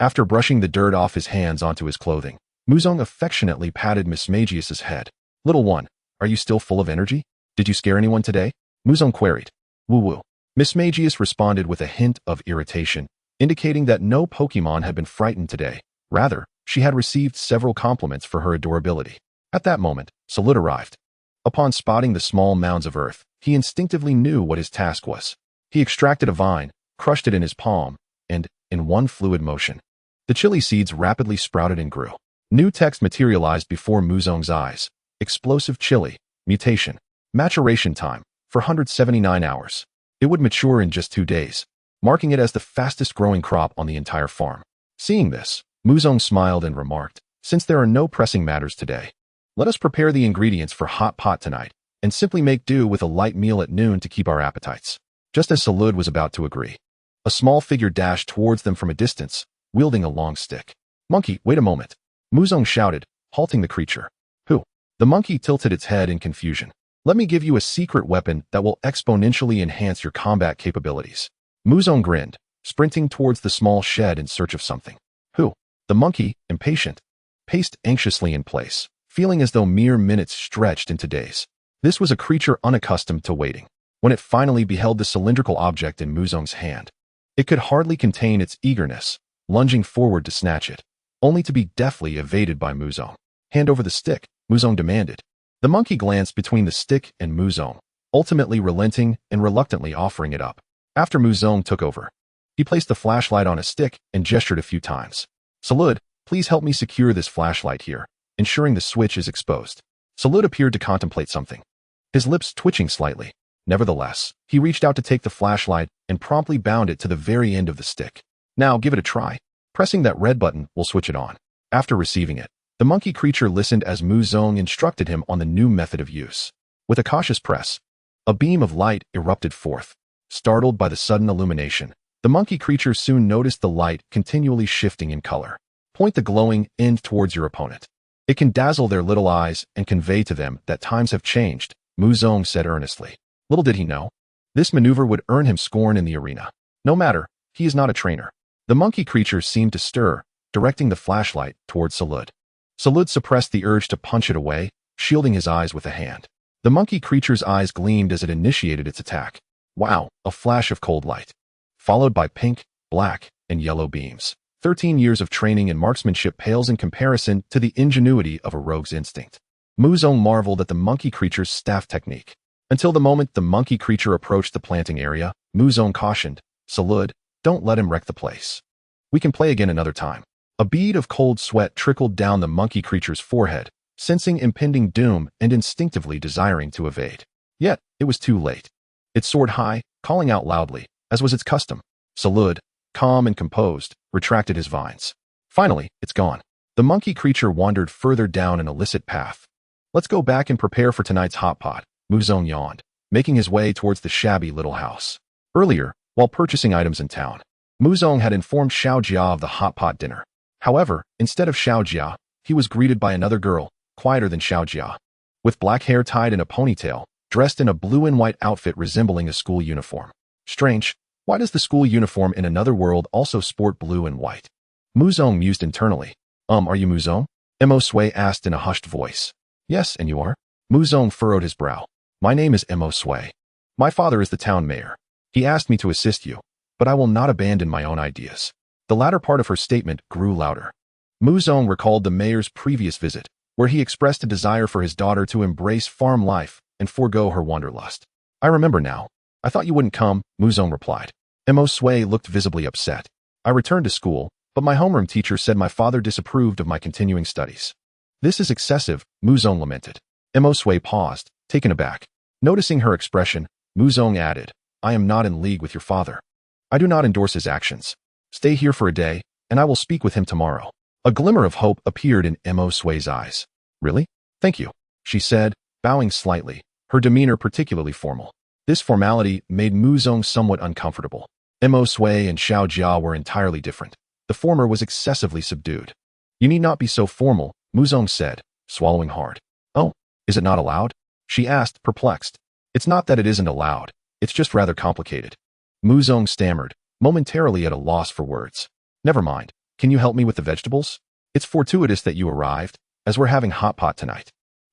A: After brushing the dirt off his hands onto his clothing, Muzong affectionately patted Mismagius's head. Little one, are you still full of energy? Did you scare anyone today? Muzong queried. Woo-woo. Mismagius responded with a hint of irritation, indicating that no Pokemon had been frightened today. Rather, she had received several compliments for her adorability. At that moment, Zarude arrived. Upon spotting the small mounds of earth, he instinctively knew what his task was. He extracted a vine, crushed it in his palm, and, in one fluid motion, the chili seeds rapidly sprouted and grew. New text materialized before Muzong's eyes. Explosive chili, mutation, maturation time, for 179 hours. It would mature in just 2 days, marking it as the fastest growing crop on the entire farm. Seeing this, Muzong smiled and remarked, since there are no pressing matters today, let us prepare the ingredients for hot pot tonight, and simply make do with a light meal at noon to keep our appetites. Just as Zarude was about to agree, a small figure dashed towards them from a distance, wielding a long stick. Monkey, wait a moment, Muzong shouted, halting the creature. Who? The monkey tilted its head in confusion. Let me give you a secret weapon that will exponentially enhance your combat capabilities. Muzong grinned, sprinting towards the small shed in search of something. Who? The monkey, impatient, paced anxiously in place, feeling as though mere minutes stretched into days. This was a creature unaccustomed to waiting. When it finally beheld the cylindrical object in Muzong's hand, it could hardly contain its eagerness, lunging forward to snatch it, only to be deftly evaded by Muzong. Hand over the stick, Muzong demanded. The monkey glanced between the stick and Muzong, ultimately relenting and reluctantly offering it up. After Muzong took over, He placed the flashlight on a stick and gestured a few times. Salud, please help me secure this flashlight here, ensuring the switch is exposed. Salud appeared to contemplate something, his lips twitching slightly. Nevertheless, he reached out to take the flashlight and promptly bound it to the very end of the stick. Now give it a try. Pressing that red button will switch it on. After receiving it, the monkey creature listened as Muzong instructed him on the new method of use. With a cautious press, a beam of light erupted forth. Startled by the sudden illumination, the monkey creature soon noticed the light continually shifting in color. Point the glowing end towards your opponent. It can dazzle their little eyes and convey to them that times have changed, Muzong said earnestly. Little did he know, this maneuver would earn him scorn in the arena. No matter, he is not a trainer. The monkey creature seemed to stir, directing the flashlight towards Salud. Salud suppressed the urge to punch it away, shielding his eyes with a hand. The monkey creature's eyes gleamed as it initiated its attack. Wow, a flash of cold light, followed by pink, black, and yellow beams. 13 years of training in marksmanship pales in comparison to the ingenuity of a rogue's instinct. Muzong marveled at the monkey creature's staff technique. Until the moment the monkey creature approached the planting area, Muzong cautioned, Salud, don't let him wreck the place. We can play again another time. A bead of cold sweat trickled down the monkey creature's forehead, sensing impending doom and instinctively desiring to evade. Yet, it was too late. It soared high, calling out loudly, as was its custom. Salud, calm and composed, retracted his vines. Finally, it's gone. The monkey creature wandered further down an illicit path. Let's go back and prepare for tonight's hot pot, Muzong yawned, making his way towards the shabby little house. Earlier, while purchasing items in town, Muzong had informed Xiao Jia of the hot pot dinner. However, instead of Xiao Jia, he was greeted by another girl, quieter than Xiao Jia. With black hair tied in a ponytail, dressed in a blue and white outfit resembling a school uniform. Strange, why does the school uniform in another world also sport blue and white? Muzong mused internally. Are you Muzong? Mo Sui asked in a hushed voice. Yes, and you are? Muzong furrowed his brow. My name is Mo Sui. My father is the town mayor. He asked me to assist you, but I will not abandon my own ideas. The latter part of her statement grew louder. Muzong recalled the mayor's previous visit, where he expressed a desire for his daughter to embrace farm life and forego her wanderlust. I remember now. I thought you wouldn't come, Muzong replied. Mo Sui looked visibly upset. I returned to school, but my homeroom teacher said my father disapproved of my continuing studies. This is excessive, Muzong lamented. Mo Sui paused, taken aback. Noticing her expression, Muzong added, I am not in league with your father. I do not endorse his actions. Stay here for a day, and I will speak with him tomorrow. A glimmer of hope appeared in Mo Sui's eyes. Really? Thank you, she said, bowing slightly, her demeanor particularly formal. This formality made Muzong somewhat uncomfortable. Mo Sui and Xiao Jia were entirely different. The former was excessively subdued. You need not be so formal, Muzong said, swallowing hard. Oh, is it not allowed? She asked, perplexed. It's not that it isn't allowed. It's just rather complicated. Muzong stammered, momentarily at a loss for words. Never mind. Can you help me with the vegetables? It's fortuitous that you arrived, as we're having hot pot tonight.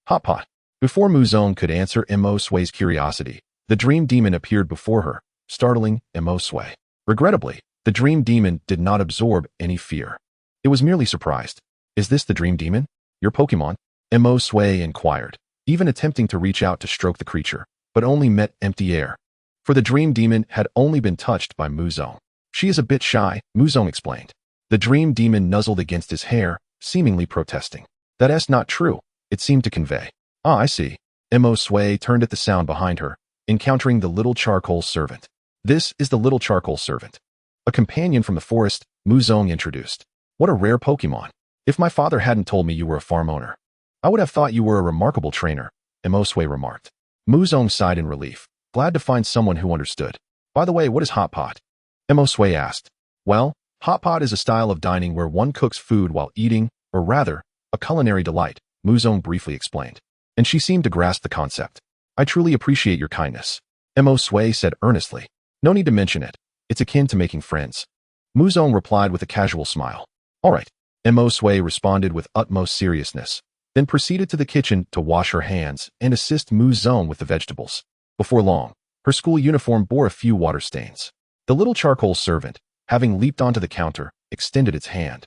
A: Hot pot. Before Muzong could answer Mo Sui's curiosity, the dream demon appeared before her, startling Mo Sui. Regrettably, the dream demon did not absorb any fear. It was merely surprised. Is this the dream demon? Your Pokemon? Mo Sui inquired, even attempting to reach out to stroke the creature, but only met empty air. For the dream demon had only been touched by Muzong. She is a bit shy, Muzong explained. The dream demon nuzzled against his hair, seemingly protesting. That's not true, it seemed to convey. Ah, I see. Mo Sui turned at the sound behind her, encountering the little charcoal servant. This is the little charcoal servant. A companion from the forest, Muzong introduced. What a rare Pokemon. If my father hadn't told me you were a farm owner, I would have thought you were a remarkable trainer, Mo Sui remarked. Muzong sighed in relief, glad to find someone who understood. By the way, what is hot pot? Mo Sui asked. Well, hot pot is a style of dining where one cooks food while eating, or rather, a culinary delight, Muzong briefly explained. And she seemed to grasp the concept. I truly appreciate your kindness, Mo Sui said earnestly. No need to mention it. It's akin to making friends. Muzong replied with a casual smile. All right. Mo Sui responded with utmost seriousness, then proceeded to the kitchen to wash her hands and assist Muzong with the vegetables. Before long, her school uniform bore a few water stains. The little charcoal servant, having leaped onto the counter, extended its hand,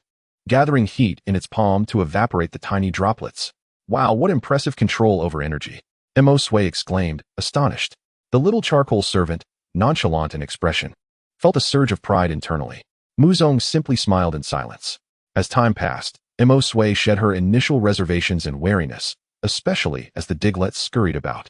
A: gathering heat in its palm to evaporate the tiny droplets. Wow, what impressive control over energy, Mo Sui exclaimed, astonished. The little charcoal servant, nonchalant in expression, felt a surge of pride internally. Muzong simply smiled in silence. As time passed, Emosue shed her initial reservations and wariness, especially as the Diglets scurried about.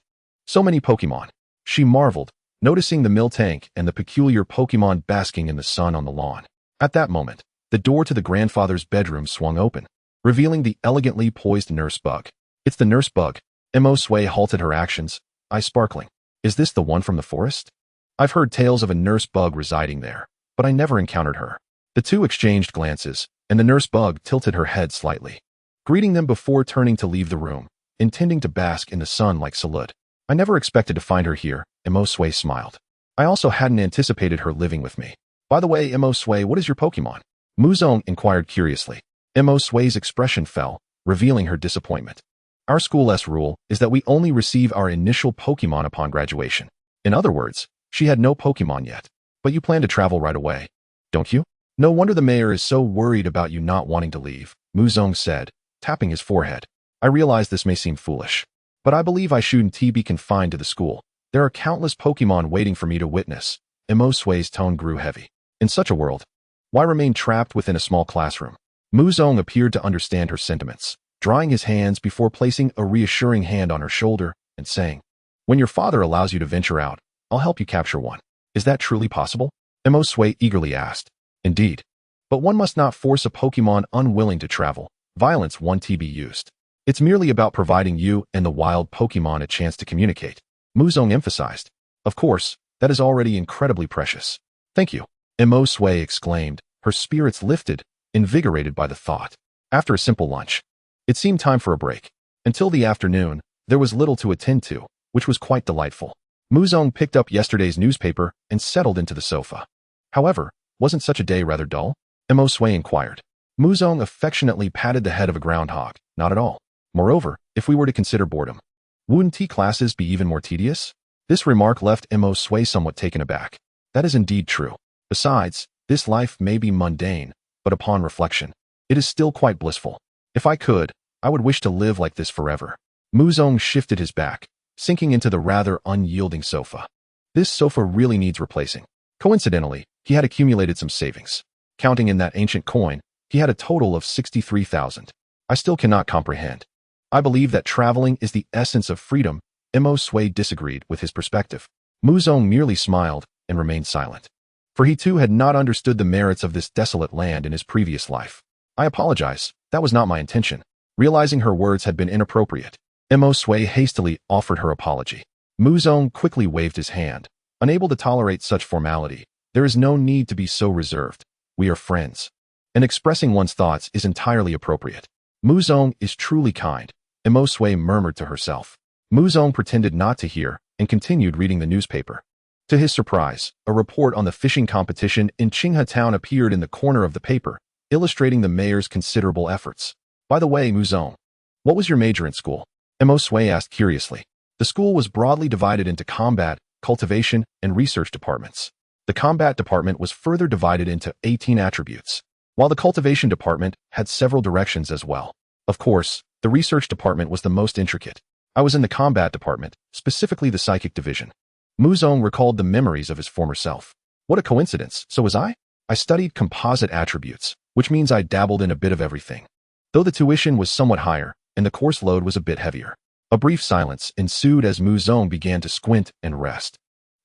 A: So many Pokemon. She marveled, noticing the Miltank and the peculiar Pokemon basking in the sun on the lawn. At that moment, the door to the grandfather's bedroom swung open, revealing the elegantly poised nurse bug. It's the nurse bug. Emosue halted her actions, eyes sparkling. Is this the one from the forest? I've heard tales of a nurse bug residing there, but I never encountered her. The two exchanged glances, and the nurse bug tilted her head slightly, greeting them before turning to leave the room, intending to bask in the sun like Zarude. I never expected to find her here, Emosue smiled. I also hadn't anticipated her living with me. By the way, Emosue, what is your Pokemon? Muzong inquired curiously. Emosue's expression fell, revealing her disappointment. Our school's rule is that we only receive our initial Pokemon upon graduation. In other words, she had no Pokemon yet. But you plan to travel right away, don't you? No wonder the mayor is so worried about you not wanting to leave, Muzong said, tapping his forehead. I realize this may seem foolish, but I believe I shouldn't be confined to the school. There are countless Pokemon waiting for me to witness. Emosue's tone grew heavy. In such a world, why remain trapped within a small classroom? Muzong appeared to understand her sentiments, drying his hands before placing a reassuring hand on her shoulder and saying, when your father allows you to venture out, I'll help you capture one. Is that truly possible? Emosue eagerly asked. Indeed. But one must not force a Pokemon unwilling to travel. Violence won't be used. It's merely about providing you and the wild Pokemon a chance to communicate. Muzong emphasized. Of course, that is already incredibly precious. Thank you. Emosue exclaimed, her spirits lifted, invigorated by the thought. After a simple lunch, it seemed time for a break. Until the afternoon, there was little to attend to, which was quite delightful. Muzong picked up yesterday's newspaper and settled into the sofa. However, wasn't such a day rather dull? Emosue inquired. Muzong affectionately patted the head of a groundhog. Not at all. Moreover, if we were to consider boredom, wouldn't classes be even more tedious? This remark left Emosue somewhat taken aback. That is indeed true. Besides, this life may be mundane, but upon reflection, it is still quite blissful. If I could, I would wish to live like this forever. Muzong shifted his back, sinking into the rather unyielding sofa. This sofa really needs replacing. Coincidentally, he had accumulated some savings. Counting in that ancient coin, he had a total of 63,000. I still cannot comprehend. I believe that traveling is the essence of freedom. Emosue disagreed with his perspective. Muzong merely smiled and remained silent. For he too had not understood the merits of this desolate land in his previous life. I apologize, that was not my intention. Realizing her words had been inappropriate, Emosue hastily offered her apology. Muzong quickly waved his hand, unable to tolerate such formality. There is no need to be so reserved. We are friends. And expressing one's thoughts is entirely appropriate. Muzong is truly kind, Emosue murmured to herself. Muzong pretended not to hear and continued reading the newspaper. To his surprise, a report on the fishing competition in Qinghe Town appeared in the corner of the paper, illustrating the mayor's considerable efforts. By the way, Muzong, what was your major in school? Emosue asked curiously. The school was broadly divided into combat, cultivation, and research departments. The combat department was further divided into 18 attributes, while the cultivation department had several directions as well. Of course, the research department was the most intricate. I was in the combat department, specifically the psychic division. Muzong recalled the memories of his former self. What a coincidence, so was I? I studied composite attributes, which means I dabbled in a bit of everything. Though the tuition was somewhat higher, and the course load was a bit heavier. A brief silence ensued as Muzong began to squint and rest.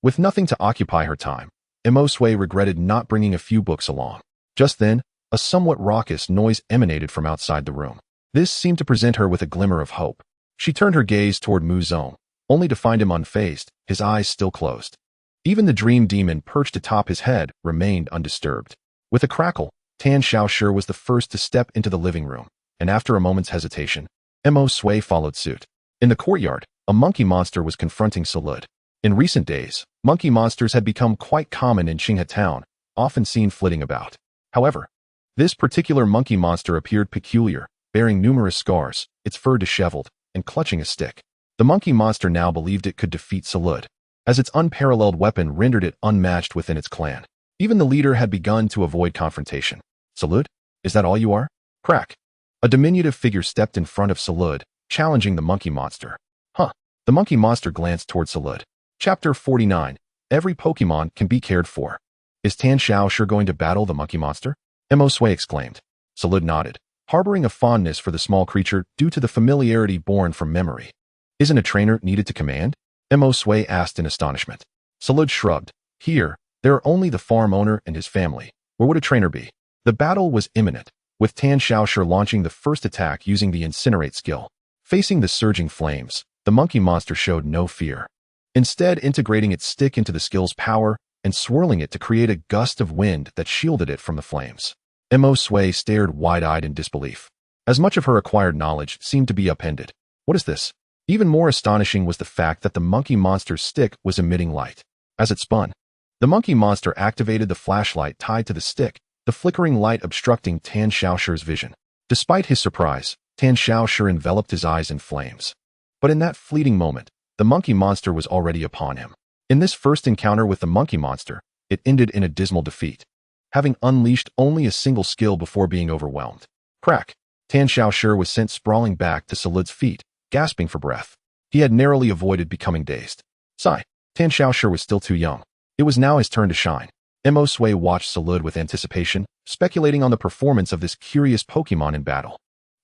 A: With nothing to occupy her time, Emosue regretted not bringing a few books along. Just then, a somewhat raucous noise emanated from outside the room. This seemed to present her with a glimmer of hope. She turned her gaze toward Muzong, only to find him unfazed, his eyes still closed. Even the dream demon perched atop his head remained undisturbed. With a crackle, Tan Xiaoshi was the first to step into the living room, and after a moment's hesitation, Emosue followed suit. In the courtyard, a monkey monster was confronting Zarude. In recent days, monkey monsters had become quite common in Qinghe Town, often seen flitting about. However, this particular monkey monster appeared peculiar, bearing numerous scars, its fur disheveled, and clutching a stick. The monkey monster now believed it could defeat Zarude, as its unparalleled weapon rendered it unmatched within its clan. Even the leader had begun to avoid confrontation. Zarude? Is that all you are? Crack. A diminutive figure stepped in front of Zarude, challenging the monkey monster. Huh. The monkey monster glanced toward Zarude. Chapter 49. Every Pokemon can be cared for. Is Tan Xiao sure going to battle the monkey monster? Mo Sui exclaimed. Salud nodded, harboring a fondness for the small creature due to the familiarity born from memory. Isn't a trainer needed to command? Mo Sui asked in astonishment. Salud shrugged. Here, there are only the farm owner and his family. Where would a trainer be? The battle was imminent, with Tan Xiaoshu launching the first attack using the Incinerate skill. Facing the surging flames, the monkey monster showed no fear. Instead, integrating its stick into the skill's power and swirling it to create a gust of wind that shielded it from the flames. Mo Sui stared wide-eyed in disbelief. As much of her acquired knowledge seemed to be upended. What is this? Even more astonishing was the fact that the monkey monster's stick was emitting light. As it spun, the monkey monster activated the flashlight tied to the stick, the flickering light obstructing Tan Xiaoshu's vision. Despite his surprise, Tan Xiaoshu enveloped his eyes in flames. But in that fleeting moment, the monkey monster was already upon him. In this first encounter with the monkey monster, it ended in a dismal defeat, having unleashed only a single skill before being overwhelmed. Crack! Tan Xiaoshu was sent sprawling back to Salud's feet, gasping for breath. He had narrowly avoided becoming dazed. Sigh. Tan Xiaoshu was still too young. It was now his turn to shine. Mo Sui watched Salud with anticipation, speculating on the performance of this curious Pokemon in battle.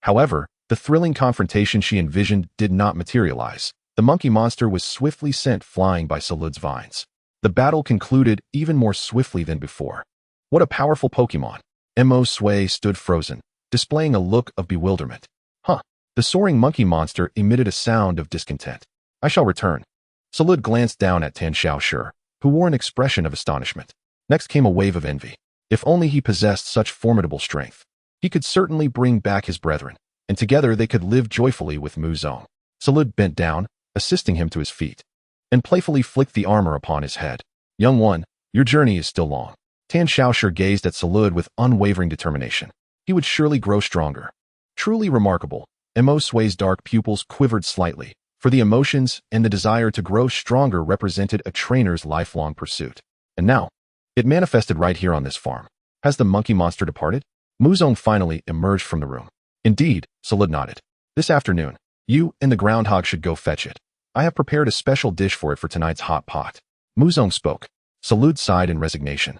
A: However, the thrilling confrontation she envisioned did not materialize. The monkey monster was swiftly sent flying by Salud's vines. The battle concluded even more swiftly than before. What a powerful Pokemon! Mo Sui stood frozen, displaying a look of bewilderment. The soaring monkey monster emitted a sound of discontent. I shall return. Salud glanced down at Tan Xiaoshu, who wore an expression of astonishment. Next came a wave of envy. If only he possessed such formidable strength. He could certainly bring back his brethren, and together they could live joyfully with Mu Zong. Salud bent down, assisting him to his feet, and playfully flicked the armor upon his head. Young one, your journey is still long. Tan Xiaoshu gazed at Salud with unwavering determination. He would surely grow stronger. Truly remarkable. Mo Sui's dark pupils quivered slightly, for the emotions and the desire to grow stronger represented a trainer's lifelong pursuit. And now, it manifested right here on this farm. Has the monkey monster departed? Mu Zong finally emerged from the room. Indeed, Salud nodded. This afternoon, you and the groundhog should go fetch it. I have prepared a special dish for it for tonight's hot pot. Mu Zong spoke. Salud sighed in resignation,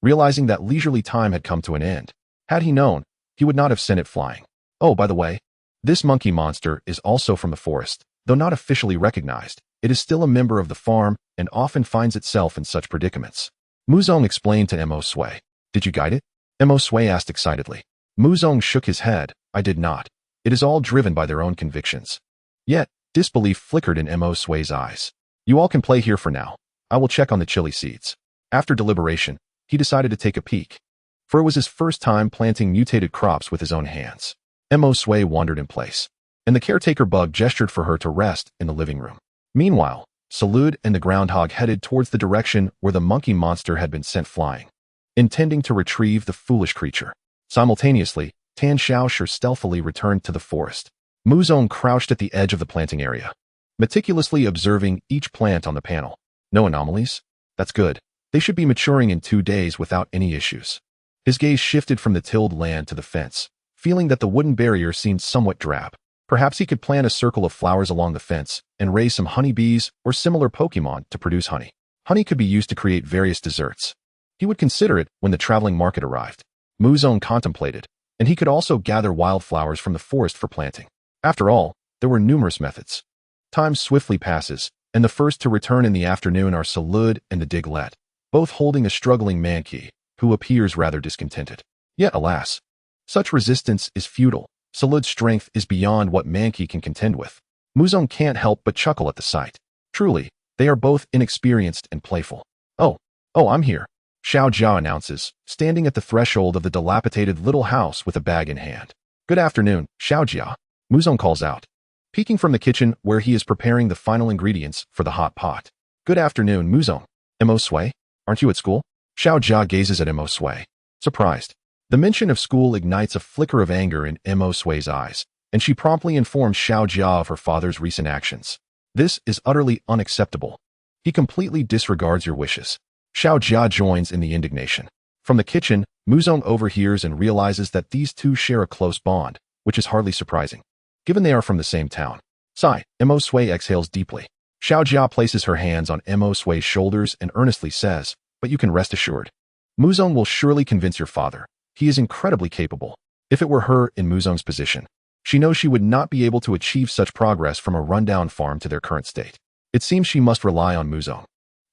A: realizing that leisurely time had come to an end. Had he known, he would not have sent it flying. Oh, by the way, this monkey monster is also from the forest. Though not officially recognized, it is still a member of the farm and often finds itself in such predicaments. Mu Zong explained to Mo Sui. Did you guide it? Mo Sui asked excitedly. Mu Zong shook his head. I did not. It is all driven by their own convictions. Yet, disbelief flickered in Mo Sui's eyes. You all can play here for now. I will check on the chili seeds. After deliberation, he decided to take a peek, for it was his first time planting mutated crops with his own hands. Mo Sui wandered in place, and the caretaker bug gestured for her to rest in the living room. Meanwhile, Salud and the groundhog headed towards the direction where the monkey monster had been sent flying, intending to retrieve the foolish creature. Simultaneously, Tan Xiaoshu stealthily returned to the forest. Mu Zong crouched at the edge of the planting area, meticulously observing each plant on the panel. No anomalies? That's good. They should be maturing in 2 days without any issues. His gaze shifted from the tilled land to the fence, feeling that the wooden barrier seemed somewhat drab. Perhaps he could plant a circle of flowers along the fence and raise some honeybees or similar Pokemon to produce honey. Honey could be used to create various desserts. He would consider it when the traveling market arrived. Mu Zong contemplated, and he could also gather wildflowers from the forest for planting. After all, there were numerous methods. Time swiftly passes, and the first to return in the afternoon are Salud and the Diglett, both holding a struggling Mankey, who appears rather discontented. Yet, alas, such resistance is futile. Salud's strength is beyond what Mankey can contend with. Mu Zong can't help but chuckle at the sight. Truly, they are both inexperienced and playful. Oh, I'm here, Xiao Jia announces, standing at the threshold of the dilapidated little house with a bag in hand. Good afternoon, Xiao Jia, Mu Zong calls out, peeking from the kitchen where he is preparing the final ingredients for the hot pot. Good afternoon, Mu Zong. Mo Sui, aren't you at school? Xiao Jia gazes at Mo Sui, surprised. The mention of school ignites a flicker of anger in Mo Sui's eyes, and she promptly informs Xiao Jia of her father's recent actions. This is utterly unacceptable. He completely disregards your wishes. Xiao Jia joins in the indignation. From the kitchen, Mu Zong overhears and realizes that these two share a close bond, which is hardly surprising, given they are from the same town. Sigh, Mo Sui exhales deeply. Xiao Jia places her hands on Mo Sui's shoulders and earnestly says, but you can rest assured. Muzong will surely convince your father. He is incredibly capable. If it were her in Muzong's position, she knows she would not be able to achieve such progress from a rundown farm to their current state. It seems she must rely on Muzong.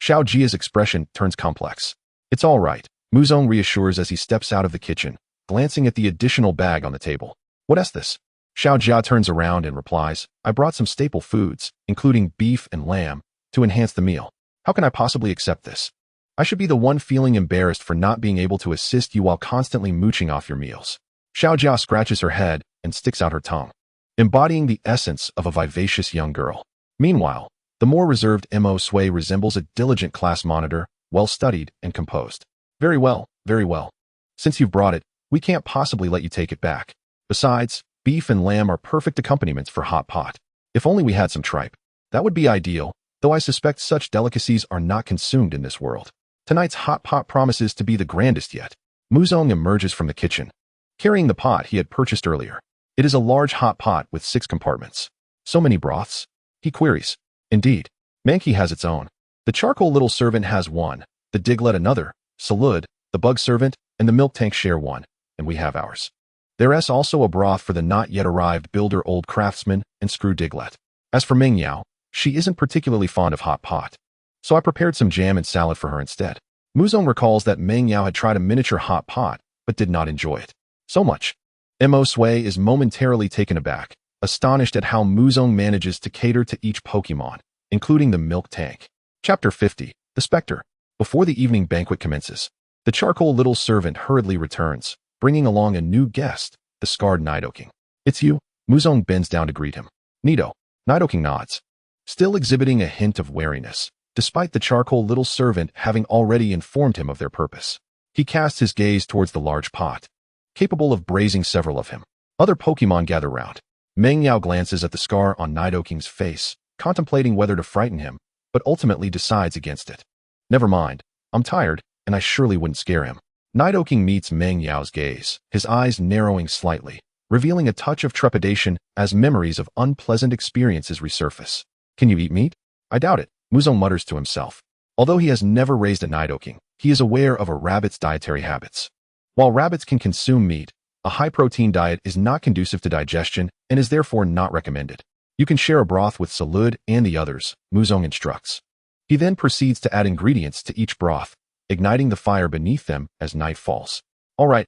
A: Xiao Jia's expression turns complex. It's all right, Muzong reassures as he steps out of the kitchen, glancing at the additional bag on the table. What is this? Xiao Jia turns around and replies, I brought some staple foods, including beef and lamb, to enhance the meal. How can I possibly accept this? I should be the one feeling embarrassed for not being able to assist you while constantly mooching off your meals. Xiao Jia scratches her head and sticks out her tongue, embodying the essence of a vivacious young girl. Meanwhile, the more reserved Mo Sui resembles a diligent class monitor, well-studied and composed. Very well, very well. Since you've brought it, we can't possibly let you take it back. Besides, beef and lamb are perfect accompaniments for hot pot. If only we had some tripe. That would be ideal, though I suspect such delicacies are not consumed in this world. Tonight's hot pot promises to be the grandest yet. Muzong emerges from the kitchen, carrying the pot he had purchased earlier. It is a large hot pot with 6 compartments. So many broths? He queries. Indeed. Mankey has its own. The charcoal little servant has one, the Diglett another, Zarude, the bug servant, and the milk tank share one, and we have ours. There's also a broth for the not yet arrived builder old craftsman and screw Diglett. As for Ming Yao, she isn't particularly fond of hot pot, so I prepared some jam and salad for her instead. Muzong recalls that Ming Yao had tried a miniature hot pot, but did not enjoy it so much. Mo Sui is momentarily taken aback, astonished at how Muzong manages to cater to each Pokemon, including the milk tank. Chapter 50, The Spectre. Before the evening banquet commences, the charcoal little servant hurriedly returns, bringing along a new guest, the scarred Nidoking. It's you? Muzong bends down to greet him. Nido. Nidoking nods, still exhibiting a hint of wariness, despite the charcoal little servant having already informed him of their purpose. He casts his gaze towards the large pot, capable of braising several of him. Other Pokemon gather round. Meng Yao glances at the scar on Nidoking's face, contemplating whether to frighten him, but ultimately decides against it. Never mind, I'm tired, and I surely wouldn't scare him. Nidoking meets Meng Yao's gaze, his eyes narrowing slightly, revealing a touch of trepidation as memories of unpleasant experiences resurface. Can you eat meat? I doubt it, Muzong mutters to himself. Although he has never raised a Nidoking, he is aware of a rabbit's dietary habits. While rabbits can consume meat, a high-protein diet is not conducive to digestion and is therefore not recommended. You can share a broth with Zarude and the others, Muzong instructs. He then proceeds to add ingredients to each broth, igniting the fire beneath them as night falls. All right,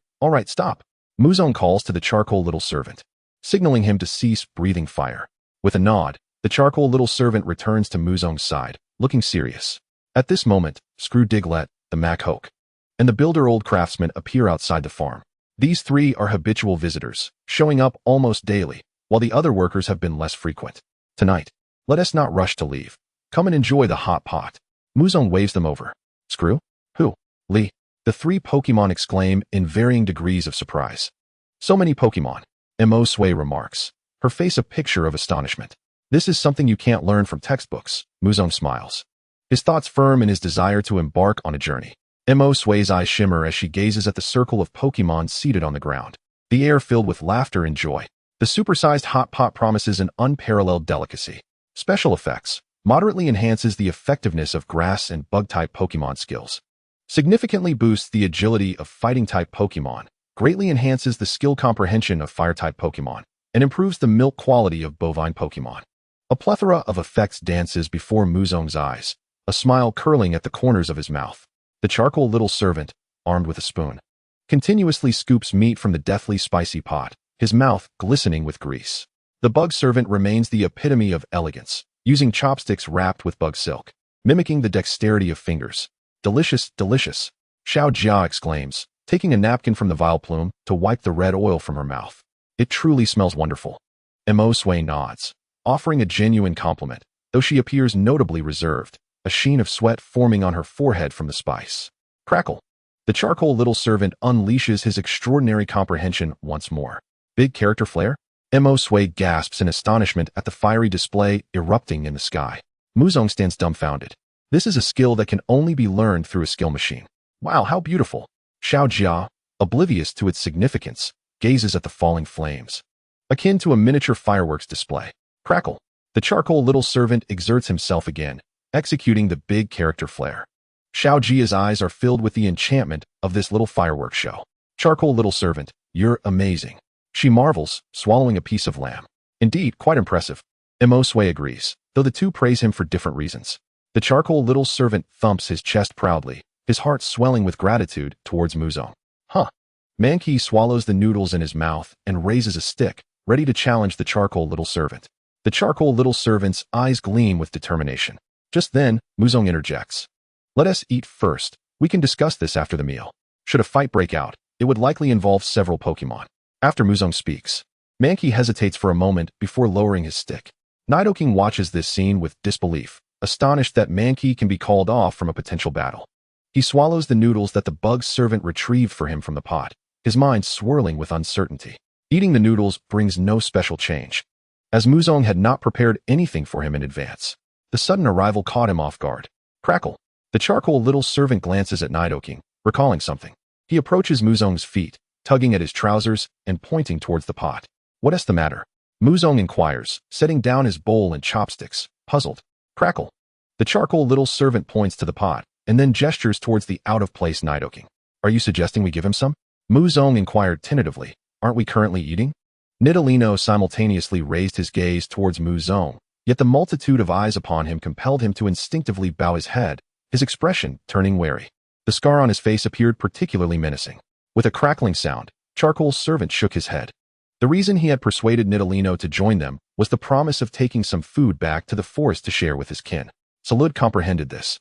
A: stop. Muzong calls to the charcoal little servant, signaling him to cease breathing fire. With a nod, the charcoal little servant returns to Muzong's side, looking serious. At this moment, Screw Diglett, the Machoke, and the builder old craftsman appear outside the farm. These 3 are habitual visitors, showing up almost daily, while the other workers have been less frequent. Tonight, let us not rush to leave. Come and enjoy the hot pot. Muzong waves them over. Screw? Who? Li. The 3 Pokemon exclaim in varying degrees of surprise. So many Pokemon. Mo Sui remarks, her face a picture of astonishment. This is something you can't learn from textbooks, Muzong smiles, his thoughts firm in his desire to embark on a journey. Mo Sui's eyes shimmer as she gazes at the circle of Pokemon seated on the ground, the air filled with laughter and joy. The supersized hot pot promises an unparalleled delicacy. Special effects moderately enhances the effectiveness of grass and bug-type Pokemon skills, significantly boosts the agility of fighting-type Pokemon, greatly enhances the skill comprehension of fire-type Pokemon, and improves the milk quality of bovine Pokemon. A plethora of effects dances before Muzong's eyes, a smile curling at the corners of his mouth. The charcoal little servant, armed with a spoon, continuously scoops meat from the deathly spicy pot, his mouth glistening with grease. The bug servant remains the epitome of elegance, using chopsticks wrapped with bug silk, mimicking the dexterity of fingers. Delicious, delicious, Xiao Jia exclaims, taking a napkin from the vial plume to wipe the red oil from her mouth. It truly smells wonderful. Mo Sui nods, offering a genuine compliment, though she appears notably reserved, a sheen of sweat forming on her forehead from the spice. Crackle. The charcoal little servant unleashes his extraordinary comprehension once more. Big character flare? Mo Sui gasps in astonishment at the fiery display erupting in the sky. Muzong stands dumbfounded. This is a skill that can only be learned through a skill machine. Wow, how beautiful. Xiao Jia, oblivious to its significance, gazes at the falling flames, akin to a miniature fireworks display. Crackle. The charcoal little servant exerts himself again, executing the big character flare. Xiao Jia's eyes are filled with the enchantment of this little fireworks show. Charcoal little servant, you're amazing. She marvels, swallowing a piece of lamb. Indeed, quite impressive. Emosue agrees, though the two praise him for different reasons. The charcoal little servant thumps his chest proudly, his heart swelling with gratitude towards Muzong. Huh. Mankey swallows the noodles in his mouth and raises a stick, ready to challenge the charcoal little servant. The charcoal little servant's eyes gleam with determination. Just then, Muzong interjects. Let us eat first. We can discuss this after the meal. Should a fight break out, it would likely involve several Pokemon. After Muzong speaks, Mankey hesitates for a moment before lowering his stick. Nidoking watches this scene with disbelief, astonished that Mankey can be called off from a potential battle. He swallows the noodles that the bug servant retrieved for him from the pot, his mind swirling with uncertainty. Eating the noodles brings no special change, as Muzong had not prepared anything for him in advance. The sudden arrival caught him off guard. Crackle. The charcoal little servant glances at Nidoking, recalling something. He approaches Muzong's feet, tugging at his trousers and pointing towards the pot. What is the matter? Muzong inquires, setting down his bowl and chopsticks, puzzled. Crackle. The charcoal little servant points to the pot, and then gestures towards the out-of-place Nidoking. Are you suggesting we give him some? Muzong inquired tentatively. Aren't we currently eating? Nidalino simultaneously raised his gaze towards Muzong, yet the multitude of eyes upon him compelled him to instinctively bow his head, his expression turning wary. The scar on his face appeared particularly menacing. With a crackling sound, Charcoal's servant shook his head. The reason he had persuaded Nidalino to join them was the promise of taking some food back to the forest to share with his kin. Zarude comprehended this,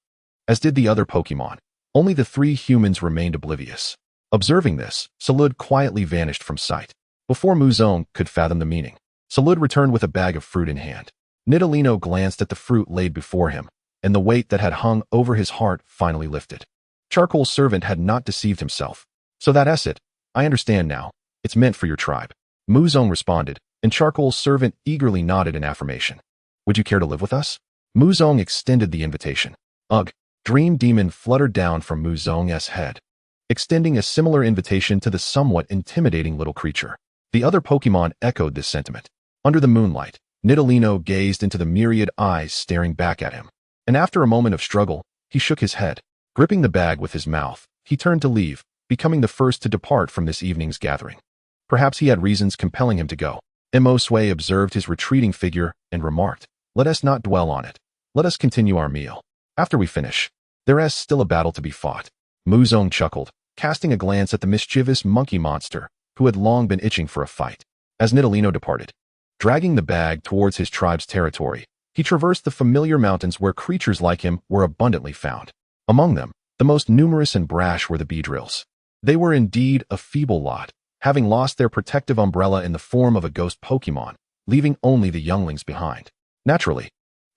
A: as did the other Pokemon. Only the three humans remained oblivious. Observing this, Zarude quietly vanished from sight. Before Muzong could fathom the meaning, Zarude returned with a bag of fruit in hand. Nidalino glanced at the fruit laid before him, and the weight that had hung over his heart finally lifted. Charcoal's servant had not deceived himself. So that's it. I understand now. It's meant for your tribe. Muzong responded, and Charcoal's servant eagerly nodded in affirmation. Would you care to live with us? Muzong extended the invitation. Ugh! Dream Demon fluttered down from Muzong's head, extending a similar invitation to the somewhat intimidating little creature. The other Pokemon echoed this sentiment. Under the moonlight, Nidalino gazed into the myriad eyes staring back at him, and after a moment of struggle, he shook his head. Gripping the bag with his mouth, he turned to leave, becoming the first to depart from this evening's gathering. Perhaps he had reasons compelling him to go. Emosue observed his retreating figure and remarked, let us not dwell on it. Let us continue our meal. After we finish, there is still a battle to be fought. Muzong chuckled, casting a glance at the mischievous monkey monster, who had long been itching for a fight. As Nidalino departed, dragging the bag towards his tribe's territory, he traversed the familiar mountains where creatures like him were abundantly found. Among them, the most numerous and brash were the Beedrills. They were indeed a feeble lot, having lost their protective umbrella in the form of a ghost Pokemon, leaving only the younglings behind. Naturally,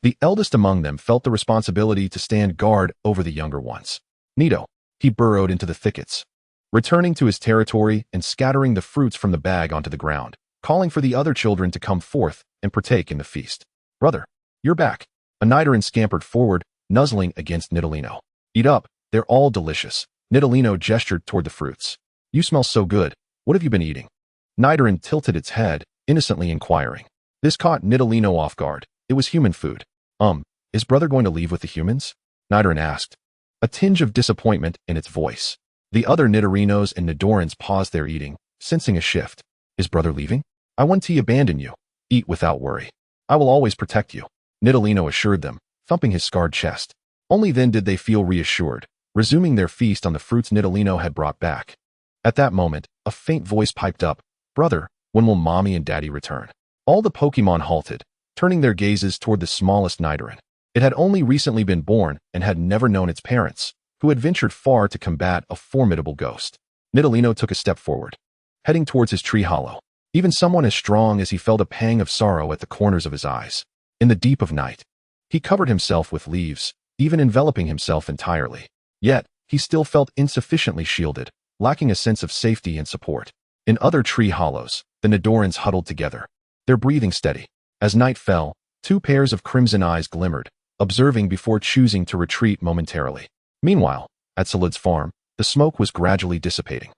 A: the eldest among them felt the responsibility to stand guard over the younger ones. Nido, he burrowed into the thickets, returning to his territory and scattering the fruits from the bag onto the ground, calling for the other children to come forth and partake in the feast. Brother, you're back. A Nidoran scampered forward, nuzzling against Nidalino. Eat up, they're all delicious. Nidalino gestured toward the fruits. You smell so good. What have you been eating? Nidoran tilted its head, innocently inquiring. This caught Nidalino off guard. It was human food. Is brother going to leave with the humans? Nidoran asked, a tinge of disappointment in its voice. The other Nidorinos and Nidorans paused their eating, sensing a shift. Is brother leaving? I won't abandon you. Eat without worry. I will always protect you, Nidalino assured them, thumping his scarred chest. Only then did they feel reassured, resuming their feast on the fruits Nidalino had brought back. At that moment, a faint voice piped up, Brother, when will mommy and daddy return? All the Pokemon halted, turning their gazes toward the smallest Nidoran. It had only recently been born and had never known its parents, who had ventured far to combat a formidable ghost. Nidalino took a step forward, heading towards his tree hollow. Even someone as strong as he felt a pang of sorrow at the corners of his eyes. In the deep of night, he covered himself with leaves, even enveloping himself entirely. Yet, he still felt insufficiently shielded, lacking a sense of safety and support. In other tree hollows, the Nidorans huddled together, their breathing steady. As night fell, two pairs of crimson eyes glimmered, observing before choosing to retreat momentarily. Meanwhile, at Zarude's farm, the smoke was gradually dissipating.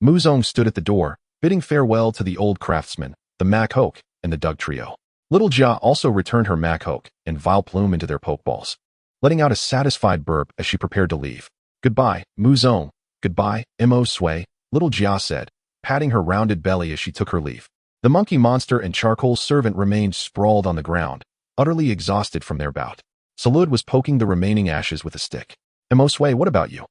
A: Muzong stood at the door, bidding farewell to the old craftsman, the Machoke, and the Doug trio. Little Jia also returned her Machoke and Vileplume into their Pokeballs. letting out a satisfied burp as she prepared to leave. Goodbye, Muzong. Goodbye, Mo Sui, little Jia said, patting her rounded belly as she took her leave. The monkey monster and charcoal servant remained sprawled on the ground, utterly exhausted from their bout. Salud was poking the remaining ashes with a stick. Mo Sui, what about you?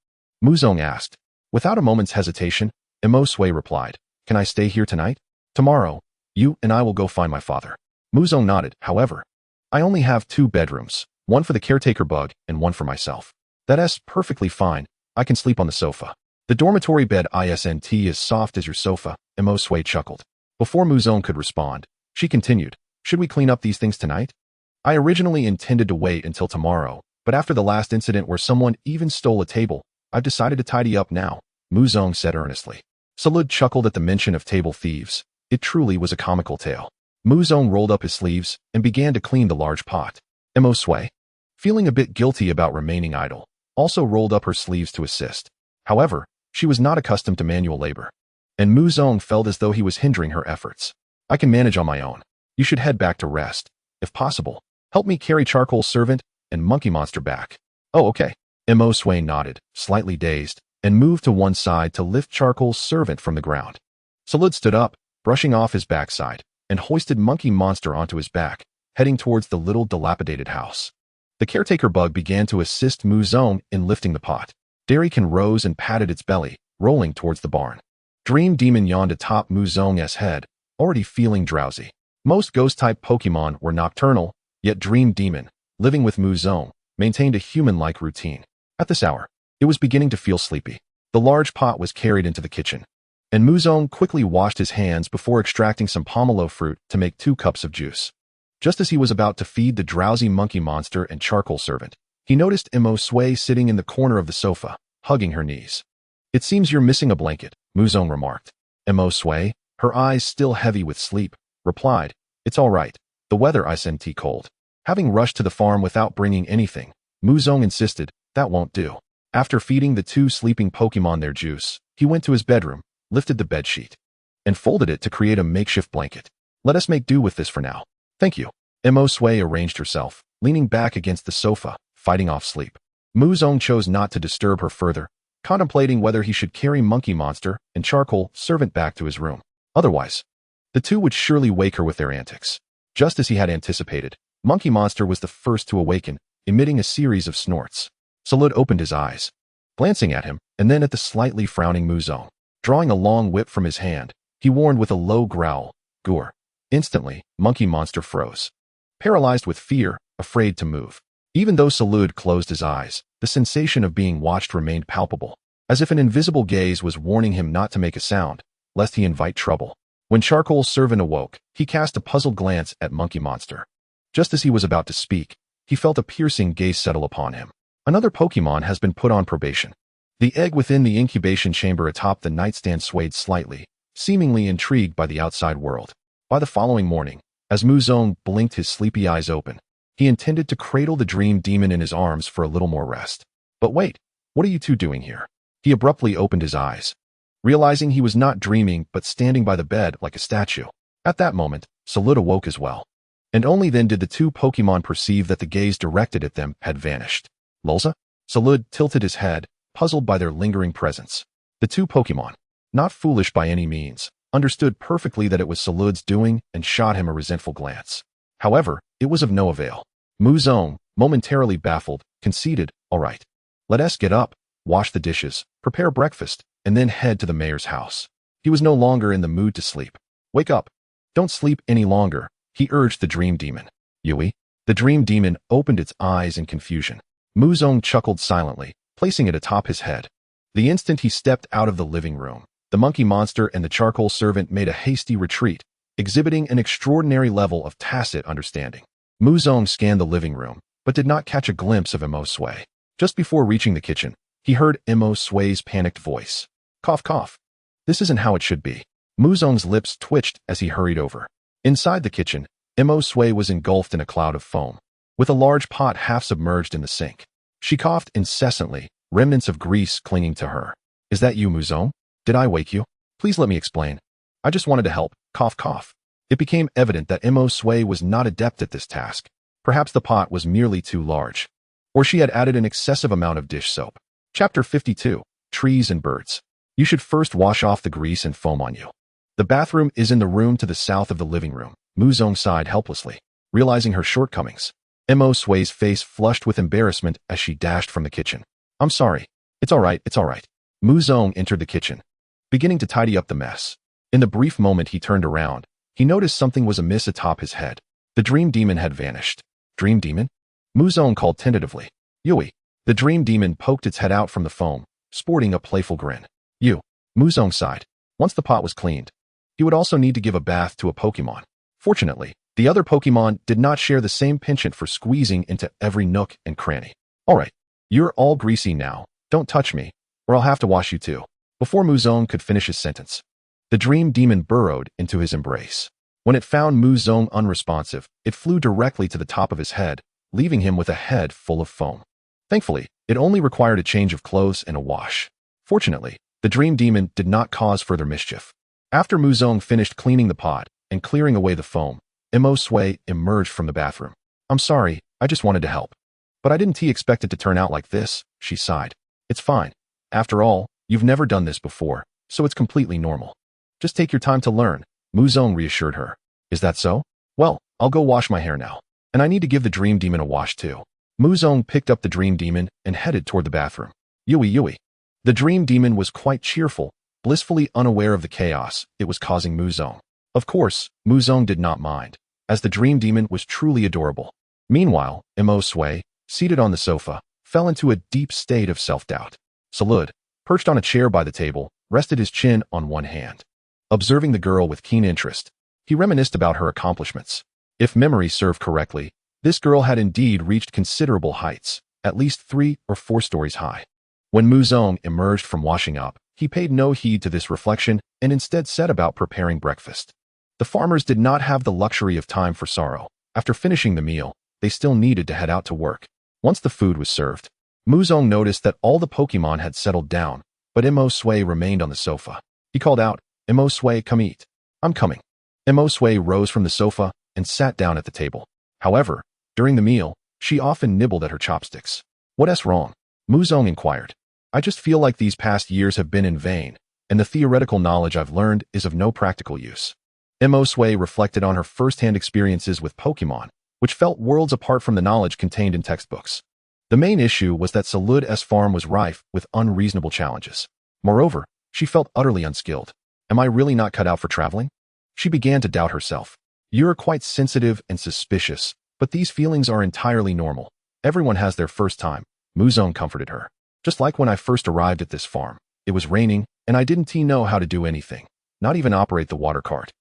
A: Muzong asked. Without a moment's hesitation, Mo Sui replied, Can I stay here tonight? Tomorrow, you and I will go find my father. Muzong nodded. However, I only have 2 bedrooms, one for the caretaker bug and one for myself. That's perfectly fine. I can sleep on the sofa. The dormitory bed isn't as soft as your sofa, Mo Sui chuckled. Before Muzong could respond, she continued, Should we clean up these things tonight? I originally intended to wait until tomorrow, but after the last incident where someone even stole a table, I've decided to tidy up now, Muzong said earnestly. Salud chuckled at the mention of table thieves. It truly was a comical tale. Muzong rolled up his sleeves and began to clean the large pot. Mo Sui, feeling a bit guilty about remaining idle, also rolled up her sleeves to assist. However, she was not accustomed to manual labor, and Muzong felt as though he was hindering her efforts. I can manage on my own. You should head back to rest. If possible, help me carry Charcoal Servant and Monkey Monster back. Oh, okay. Mo Sui nodded, slightly dazed, and moved to one side to lift Charcoal's Servant from the ground. Salud stood up, brushing off his backside, and hoisted Monkey Monster onto his back, heading towards the little dilapidated house. The caretaker bug began to assist Muzong in lifting the pot. Dairykin rose and patted its belly, rolling towards the barn. Dream Demon yawned atop Muzong's head, already feeling drowsy. Most ghost-type Pokemon were nocturnal, yet Dream Demon, living with Muzong, maintained a human-like routine. At this hour, it was beginning to feel sleepy. The large pot was carried into the kitchen, and Muzong quickly washed his hands before extracting some pomelo fruit to make 2 cups of juice. Just as he was about to feed the drowsy Monkey Monster and Charcoal Servant, he noticed Mo Sui sitting in the corner of the sofa, hugging her knees. It seems you're missing a blanket, Muzong remarked. Mo Sui, her eyes still heavy with sleep, replied, It's all right. The weather isn't cold. Having rushed to the farm without bringing anything, Muzong insisted, That won't do. After feeding the 2 sleeping Pokemon their juice, he went to his bedroom, lifted the bedsheet, and folded it to create a makeshift blanket. Let us make do with this for now. Thank you. Mo Sui arranged herself, leaning back against the sofa, fighting off sleep. Muzong chose not to disturb her further, contemplating whether he should carry Monkey Monster and Charcoal Servant back to his room. Otherwise, the 2 would surely wake her with their antics. Just as he had anticipated, Monkey Monster was the first to awaken, emitting a series of snorts. Salud opened his eyes, glancing at him, and then at the slightly frowning Muzong. Drawing a long whip from his hand, he warned with a low growl, Gore. Instantly, Monkey Monster froze. Paralyzed with fear, afraid to move. Even though Salud closed his eyes, the sensation of being watched remained palpable, as if an invisible gaze was warning him not to make a sound, lest he invite trouble. When Charcoal Servant awoke, he cast a puzzled glance at Monkey Monster. Just as he was about to speak, he felt a piercing gaze settle upon him. Another Pokemon has been put on probation. The egg within the incubation chamber atop the nightstand swayed slightly, seemingly intrigued by the outside world. By the following morning, as Muzong blinked his sleepy eyes open, he intended to cradle the Dream Demon in his arms for a little more rest. But wait, what are you 2 doing here? He abruptly opened his eyes, realizing he was not dreaming but standing by the bed like a statue. At that moment, Salud awoke as well. And only then did the 2 Pokemon perceive that the gaze directed at them had vanished. Lulza? Salud tilted his head, puzzled by their lingering presence. The 2 Pokemon, not foolish by any means, understood perfectly that it was Salud's doing and shot him a resentful glance. However, it was of no avail. Muzong, momentarily baffled, conceded, All right. Let us get up, wash the dishes, prepare breakfast, and then head to the mayor's house. He was no longer in the mood to sleep. Wake up. Don't sleep any longer, he urged the Dream Demon. Yui? The Dream Demon opened its eyes in confusion. Muzong chuckled silently, placing it atop his head. The instant he stepped out of the living room, the Monkey Monster and the Charcoal Servant made a hasty retreat, exhibiting an extraordinary level of tacit understanding. Muzong scanned the living room, but did not catch a glimpse of Mo Sui. Just before reaching the kitchen, he heard Mo Sui's panicked voice. Cough, cough. This isn't how it should be. Muzong's lips twitched as he hurried over. Inside the kitchen, Mo Sui was engulfed in a cloud of foam, with a large pot half submerged in the sink. She coughed incessantly, remnants of grease clinging to her. Is that you, Muzong? Did I wake you? Please let me explain. I just wanted to help. Cough, cough. It became evident that Mo Sui was not adept at this task. Perhaps the pot was merely too large. or she had added an excessive amount of dish soap. Chapter 52. Trees and Birds. You should first wash off the grease and foam on you. The bathroom is in the room to the south of the living room. Muzong sighed helplessly, realizing her shortcomings. Mo Sui's face flushed with embarrassment as she dashed from the kitchen. I'm sorry. It's all right, it's all right. Muzong entered the kitchen, beginning to tidy up the mess. In the brief moment he turned around, he noticed something was amiss atop his head. The dream demon had vanished. Dream demon? Muzong called tentatively. Yui. The dream demon poked its head out from the foam, sporting a playful grin. You. Muzong sighed. Once the pot was cleaned, he would also need to give a bath to a Pokémon. Fortunately, the other Pokémon did not share the same penchant for squeezing into every nook and cranny. All right, you're all greasy now. Don't touch me, or I'll have to wash you too. Before Muzong could finish his sentence, the dream demon burrowed into his embrace. When it found Muzong unresponsive, it flew directly to the top of his head, leaving him with a head full of foam. Thankfully, it only required a change of clothes and a wash. Fortunately, the dream demon did not cause further mischief. After Muzong finished cleaning the pot and clearing away the foam, Mo Sui emerged from the bathroom. I'm sorry, I just wanted to help. But I didn't expect it to turn out like this, she sighed. It's fine. After all, you've never done this before, so it's completely normal. Just take your time to learn, Muzong reassured her. Is that so? Well, I'll go wash my hair now. And I need to give the dream demon a wash too. Muzong picked up the dream demon and headed toward the bathroom. Yui. The dream demon was quite cheerful, blissfully unaware of the chaos it was causing Muzong. Of course, Muzong did not mind, as the dream demon was truly adorable. Meanwhile, Mo Sui, seated on the sofa, fell into a deep state of self-doubt. Zarude, perched on a chair by the table, rested his chin on one hand. Observing the girl with keen interest, he reminisced about her accomplishments. If memory served correctly, this girl had indeed reached considerable heights, at least 3 or 4 stories high. When Muzong emerged from washing up, he paid no heed to this reflection and instead set about preparing breakfast. The farmers did not have the luxury of time for sorrow. After finishing the meal, they still needed to head out to work. Once the food was served, Muzong noticed that all the Pokémon had settled down, but Mo Sui remained on the sofa. He called out, Mo Sui, come eat. I'm coming. Mo Sui rose from the sofa and sat down at the table. However, during the meal, she often nibbled at her chopsticks. What's wrong? Muzong inquired. I just feel like these past years have been in vain, and the theoretical knowledge I've learned is of no practical use. Mo Sui reflected on her first-hand experiences with Pokémon, which felt worlds apart from the knowledge contained in textbooks. The main issue was that Zarude's farm was rife with unreasonable challenges. Moreover, she felt utterly unskilled. Am I really not cut out for traveling? She began to doubt herself. You're quite sensitive and suspicious, but these feelings are entirely normal. Everyone has their first time, Muzong comforted her. Just like when I first arrived at this farm, it was raining, and I didn't know how to do anything, not even operate the water cart.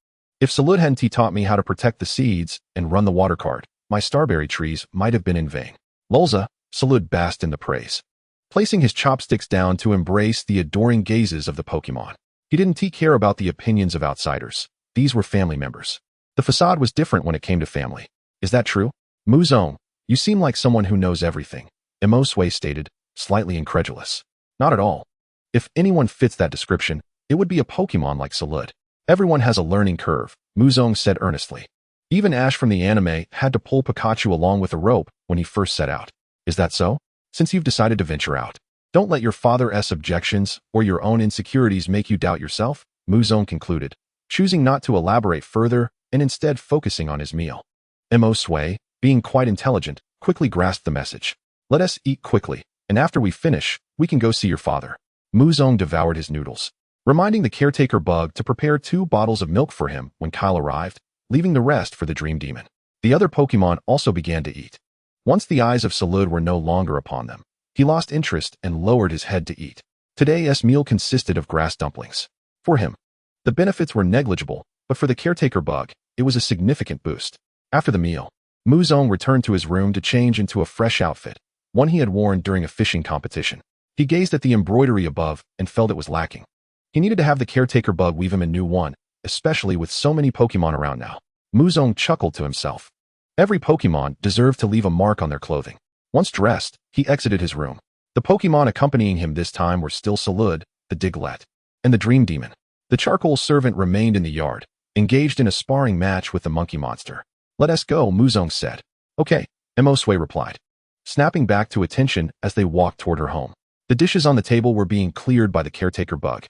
A: If Zarude hadn't taught me how to protect the seeds and run the water cart, my starberry trees might have been in vain. Lolza, Zarude basked in the praise, placing his chopsticks down to embrace the adoring gazes of the Pokémon. He didn't care about the opinions of outsiders. These were family members. The facade was different when it came to family. Is that true? Muzong, you seem like someone who knows everything, Mo Sui stated, slightly incredulous. Not at all. If anyone fits that description, it would be a Pokémon like Zarude. Everyone has a learning curve, Muzong said earnestly. Even Ash from the anime had to pull Pikachu along with a rope when he first set out. Is that so? Since you've decided to venture out, don't let your father's objections or your own insecurities make you doubt yourself, Muzong concluded, choosing not to elaborate further and instead focusing on his meal. Mo Sui, being quite intelligent, quickly grasped the message. Let us eat quickly, and after we finish, we can go see your father. Muzong devoured his noodles, reminding the caretaker bug to prepare 2 bottles of milk for him when Kyle arrived, leaving the rest for the dream demon. The other Pokémon also began to eat. Once the eyes of Zarude were no longer upon them, he lost interest and lowered his head to eat. Today's meal consisted of grass dumplings. For him, the benefits were negligible, but for the caretaker bug, it was a significant boost. After the meal, Muzong returned to his room to change into a fresh outfit, one he had worn during a fishing competition. He gazed at the embroidery above and felt it was lacking. He needed to have the caretaker bug weave him a new one, especially with so many Pokémon around now. Muzong chuckled to himself. Every Pokémon deserved to leave a mark on their clothing. Once dressed, he exited his room. The Pokémon accompanying him this time were still Zarude, the Diglett, and the Dream Demon. The charcoal servant remained in the yard, engaged in a sparring match with the monkey monster. Let us go, Muzong said. Okay, Mo Sui replied. snapping back to attention as they walked toward her home. The dishes on the table were being cleared by the caretaker bug,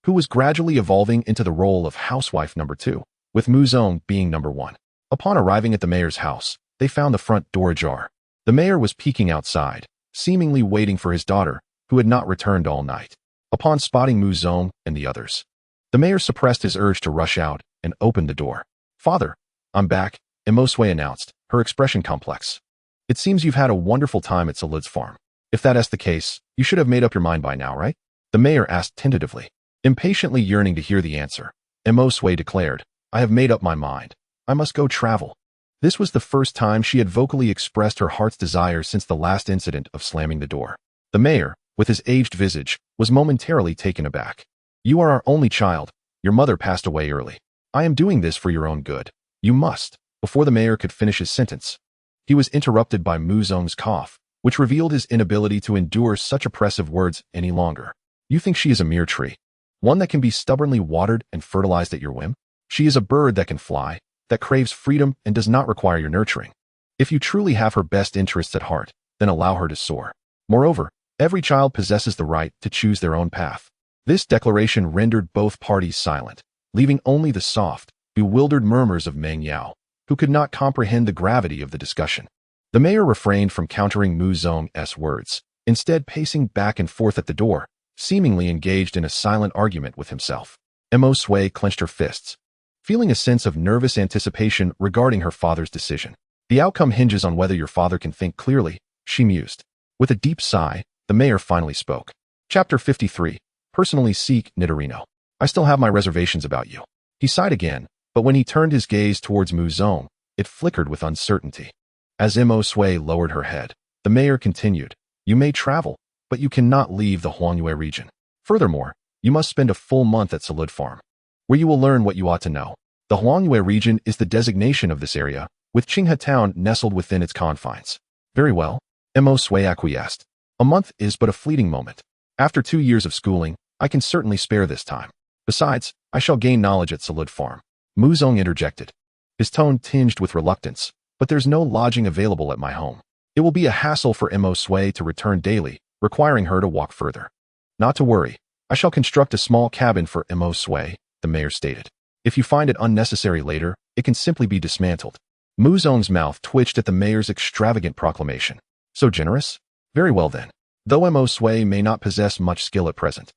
A: who was gradually evolving into the role of housewife number 2, with Muzong being number 1. Upon arriving at the mayor's house, they found the front door ajar. The mayor was peeking outside, seemingly waiting for his daughter, who had not returned all night. Upon spotting Muzong and the others, the mayor suppressed his urge to rush out and opened the door. "Father, I'm back," Emosue announced, her expression complex. "It seems you've had a wonderful time at Zarude Farm. If that's the case, you should have made up your mind by now, right?" the mayor asked tentatively. Impatiently yearning to hear the answer, Emosue declared, "I have made up my mind. I must go travel." This was the first time she had vocally expressed her heart's desire since the last incident of slamming the door. The mayor, with his aged visage, was momentarily taken aback. "You are our only child. Your mother passed away early. I am doing this for your own good. You must." Before the mayor could finish his sentence, he was interrupted by Muzong's cough, which revealed his inability to endure such oppressive words any longer. "You think she is a mere tree, one that can be stubbornly watered and fertilized at your whim? She is a bird that can fly, that craves freedom and does not require your nurturing. If you truly have her best interests at heart, then allow her to soar. Moreover, every child possesses the right to choose their own path." This declaration rendered both parties silent, leaving only the soft, bewildered murmurs of Meng Yao, who could not comprehend the gravity of the discussion. The mayor refrained from countering Muzong's words, instead pacing back and forth at the door, seemingly engaged in a silent argument with himself. Emosue clenched her fists, feeling a sense of nervous anticipation regarding her father's decision. "The outcome hinges on whether your father can think clearly," she mused. With a deep sigh, the mayor finally spoke. Chapter 53. Personally seek Nidorino. "I still have my reservations about you." He sighed again, but when he turned his gaze towards Muzong, it flickered with uncertainty. As Emosue lowered her head, the mayor continued, "You may travel, but you cannot leave the Huangyue region. Furthermore, you must spend a full month at Zarude Farm, where you will learn what you ought to know. The Huangyue region is the designation of this area, with Qinghe Town nestled within its confines." "Very well," Emosue acquiesced. "A month is but a fleeting moment. After 2 years of schooling, I can certainly spare this time. Besides, I shall gain knowledge at Zarude Farm." Muzong interjected, his tone tinged with reluctance, "But there's no lodging available at my home. It will be a hassle for Emosue to return daily, requiring her to walk further." "Not to worry. I shall construct a small cabin for Emosue," the mayor stated. "If you find it unnecessary later, it can simply be dismantled." Muzong's mouth twitched at the mayor's extravagant proclamation. "So generous? Very well then. Though Emosue may not possess much skill at present,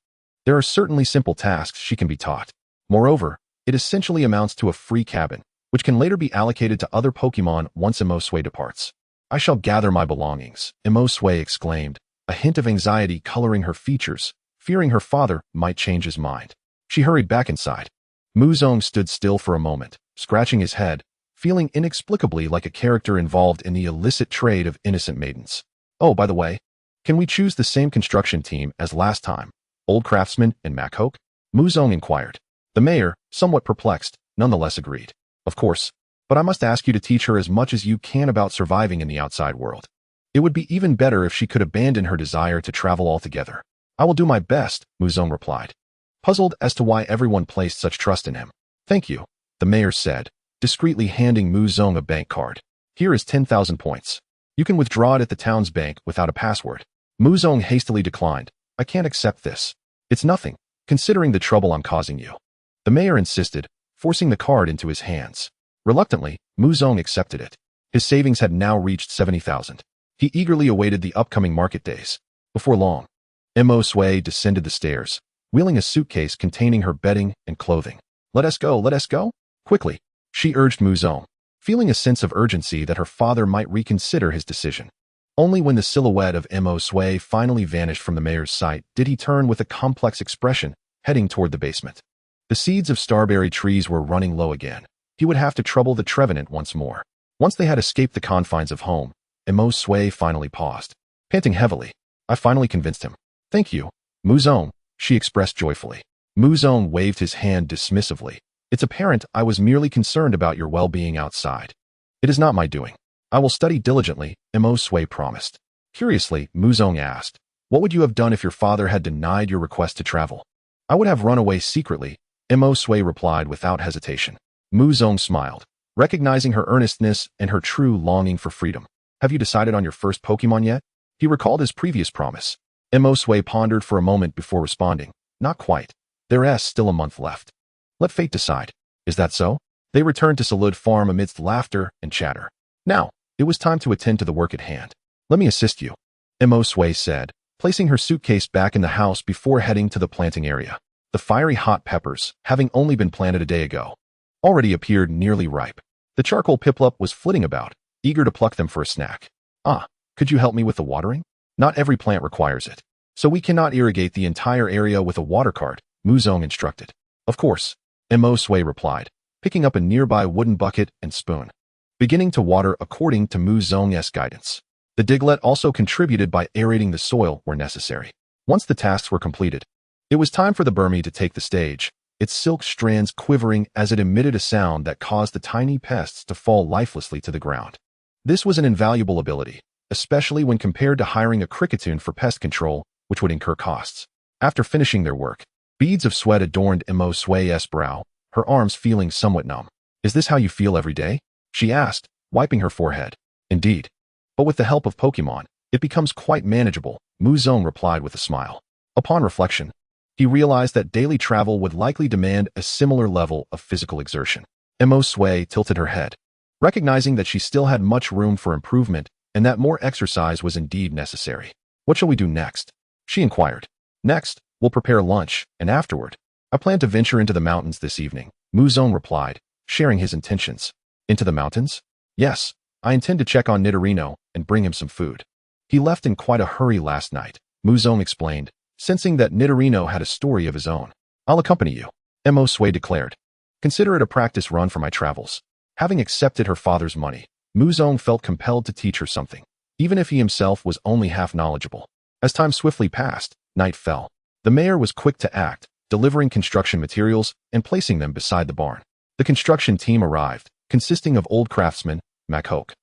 A: there are certainly simple tasks she can be taught. Moreover, it essentially amounts to a free cabin, which can later be allocated to other Pokemon once Emosue departs." "I shall gather my belongings," Emosue exclaimed, a hint of anxiety coloring her features, fearing her father might change his mind. She hurried back inside. Muzong stood still for a moment, scratching his head, feeling inexplicably like a character involved in the illicit trade of innocent maidens. "Oh, by the way, can we choose the same construction team as last time, Old Craftsman and Machoke?" Muzong inquired. The mayor, somewhat perplexed, nonetheless agreed. "Of course, but I must ask you to teach her as much as you can about surviving in the outside world. It would be even better if she could abandon her desire to travel altogether." "I will do my best," Muzong replied, puzzled as to why everyone placed such trust in him. "Thank you," the mayor said, discreetly handing Muzong a bank card. "Here is 10,000 points. You can withdraw it at the town's bank without a password." Muzong hastily declined. "I can't accept this. It's nothing, considering the trouble I'm causing you." The mayor insisted, forcing the card into his hands. Reluctantly, Muzong accepted it. His savings had now reached 70,000. He eagerly awaited the upcoming market days. Before long, Emosue descended the stairs, wheeling a suitcase containing her bedding and clothing. Let us go, quickly," she urged Muzong, feeling a sense of urgency that her father might reconsider his decision. Only when the silhouette of Emosue finally vanished from the mayor's sight did he turn with a complex expression, heading toward the basement. The seeds of starberry trees were running low again. He would have to trouble the Trevenant once more. Once they had escaped the confines of home, Emosue finally paused, panting heavily. "I finally convinced him. Thank you, Muzong," she expressed joyfully. Muzong waved his hand dismissively. "It's apparent I was merely concerned about your well-being outside. It is not my doing. I will study diligently," Emosue promised. Curiously, Muzong asked, "What would you have done if your father had denied your request to travel?" "I would have run away secretly," Emosue replied without hesitation. Muzong smiled, recognizing her earnestness and her true longing for freedom. Have you decided on your first Pokemon yet? He recalled his previous promise. Emosue pondered for a moment before responding. Not quite. There's still a month left. Let fate decide. Is that so? They returned to Zarude Farm amidst laughter and chatter. Now, it was time to attend to the work at hand. Let me assist you, Emosue said, placing her suitcase back in the house before heading to the planting area. The fiery hot peppers, having only been planted a day ago, already appeared nearly ripe. The charcoal Piplup was flitting about, eager to pluck them for a snack. Ah, could you help me with the watering? Not every plant requires it, so we cannot irrigate the entire area with a water cart, Muzong instructed. Of course, Emosue replied, picking up a nearby wooden bucket and spoon, beginning to water according to Muzong's guidance. The Diglett also contributed by aerating the soil where necessary. Once the tasks were completed, it was time for the Burmy to take the stage, its silk strands quivering as it emitted a sound that caused the tiny pests to fall lifelessly to the ground. This was an invaluable ability, especially when compared to hiring a cricketune for pest control, which would incur costs. After finishing their work, beads of sweat adorned Emosue's brow, her arms feeling somewhat numb. Is this how you feel every day? She asked, wiping her forehead. Indeed. But with the help of Pokemon, it becomes quite manageable, Muzong replied with a smile. Upon reflection, he realized that daily travel would likely demand a similar level of physical exertion. Emosue tilted her head, recognizing that she still had much room for improvement and that more exercise was indeed necessary. What shall we do next? She inquired. Next, we'll prepare lunch, and afterward, I plan to venture into the mountains this evening, Muzong replied, sharing his intentions. Into the mountains? Yes, I intend to check on Nidorino and bring him some food. He left in quite a hurry last night, Muzong explained, sensing that Nidorino had a story of his own. I'll accompany you, Emosue declared. Consider it a practice run for my travels. Having accepted her father's money, Muzong felt compelled to teach her something, even if he himself was only half knowledgeable. As time swiftly passed, night fell. The mayor was quick to act, delivering construction materials and placing them beside the barn. The construction team arrived, consisting of old craftsmen, Makok,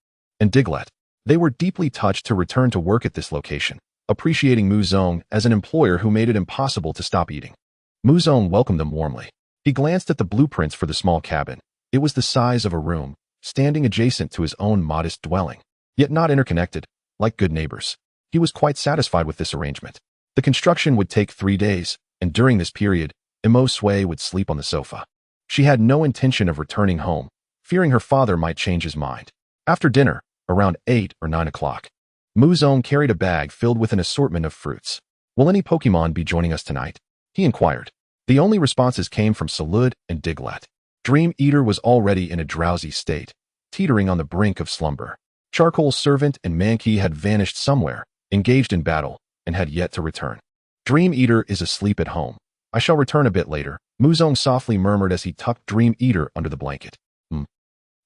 A: and Diglett. They were deeply touched to return to work at this location, appreciating Muzong as an employer who made it impossible to stop eating. Muzong welcomed them warmly. He glanced at the blueprints for the small cabin. It was the size of a room, standing adjacent to his own modest dwelling, yet not interconnected, like good neighbors. He was quite satisfied with this arrangement. The construction would take 3 days, and during this period, Emosue would sleep on the sofa. She had no intention of returning home, fearing her father might change his mind. After dinner, around 8 or 9 o'clock, Muzong carried a bag filled with an assortment of fruits. Will any Pokemon be joining us tonight? He inquired. The only responses came from Zarude and Diglett. Dream Eater was already in a drowsy state, teetering on the brink of slumber. Charcoal's servant and Mankey had vanished somewhere, engaged in battle, and had yet to return. Dream Eater is asleep at home. I shall return a bit later, Muzong softly murmured as he tucked Dream Eater under the blanket.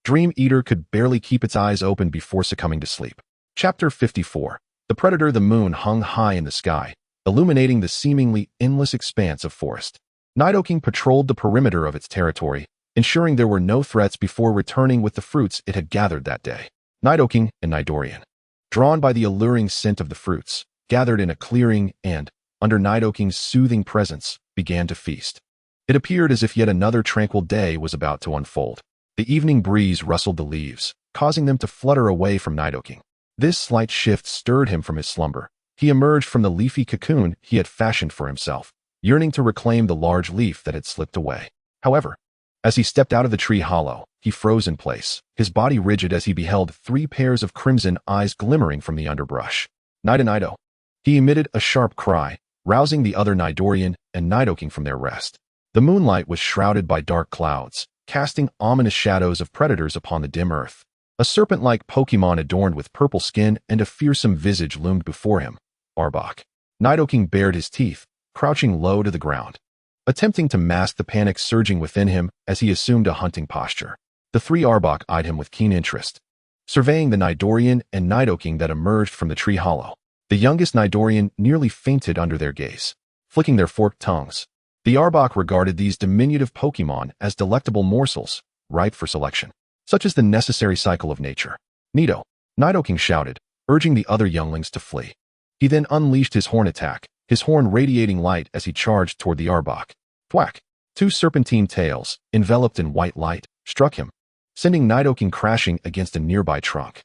A: Dream Eater could barely keep its eyes open before succumbing to sleep. Chapter 54. The Predator. The moon hung high in the sky, illuminating the seemingly endless expanse of forest. Nidoking patrolled the perimeter of its territory, ensuring there were no threats before returning with the fruits it had gathered that day. Nidoking and Nidorian, drawn by the alluring scent of the fruits, gathered in a clearing and, under Nidoking's soothing presence, began to feast. It appeared as if yet another tranquil day was about to unfold. The evening breeze rustled the leaves, causing them to flutter away from Nidoking. This slight shift stirred him from his slumber. He emerged from the leafy cocoon he had fashioned for himself, yearning to reclaim the large leaf that had slipped away. However, as he stepped out of the tree hollow, he froze in place, his body rigid as he beheld 3 pairs of crimson eyes glimmering from the underbrush. Nido! He emitted a sharp cry, rousing the other Nidorian and Nidoking from their rest. The moonlight was shrouded by dark clouds, casting ominous shadows of predators upon the dim earth. A serpent-like Pokemon adorned with purple skin and a fearsome visage loomed before him, Arbok. Nidoking bared his teeth, crouching low to the ground, attempting to mask the panic surging within him as he assumed a hunting posture. The 3 Arbok eyed him with keen interest, surveying the Nidorian and Nidoking that emerged from the tree hollow. The youngest Nidorian nearly fainted under their gaze, flicking their forked tongues. The Arbok regarded these diminutive Pokemon as delectable morsels, ripe for selection. Such is the necessary cycle of nature. Nidoking shouted, urging the other younglings to flee. He then unleashed his horn attack, his horn radiating light as he charged toward the Arbok. Thwack! 2 serpentine tails, enveloped in white light, struck him, sending Nidoking crashing against a nearby trunk.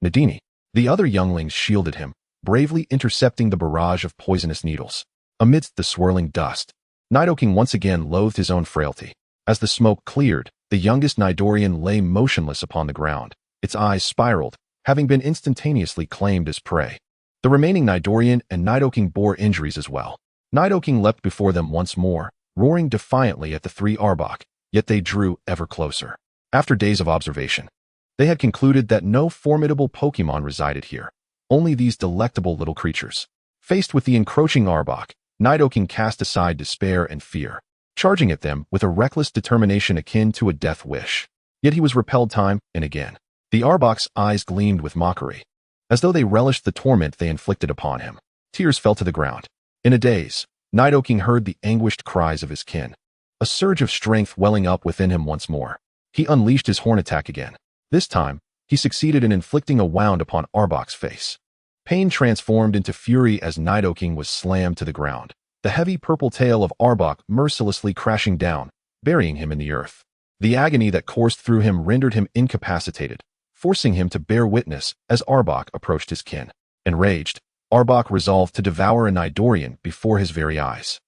A: Nadini. The other younglings shielded him, bravely intercepting the barrage of poisonous needles. Amidst the swirling dust, Nidoking once again loathed his own frailty. As the smoke cleared, the youngest Nidorian lay motionless upon the ground, its eyes spiraled, having been instantaneously claimed as prey. The remaining Nidorian and Nidoking bore injuries as well. Nidoking leapt before them once more, roaring defiantly at the three Arbok, yet they drew ever closer. After days of observation, they had concluded that no formidable Pokémon resided here, only these delectable little creatures. Faced with the encroaching Arbok, Nidoking cast aside despair and fear, charging at them with a reckless determination akin to a death wish. Yet he was repelled time and again. The Arbok's eyes gleamed with mockery, as though they relished the torment they inflicted upon him. Tears fell to the ground. In a daze, Nidoking heard the anguished cries of his kin, a surge of strength welling up within him once more. He unleashed his horn attack again. This time, he succeeded in inflicting a wound upon Arbok's face. Pain transformed into fury as Nidoking was slammed to the ground, the heavy purple tail of Arbok mercilessly crashing down, burying him in the earth. The agony that coursed through him rendered him incapacitated, forcing him to bear witness as Arbok approached his kin. Enraged, Arbok resolved to devour a Nidorian before his very eyes.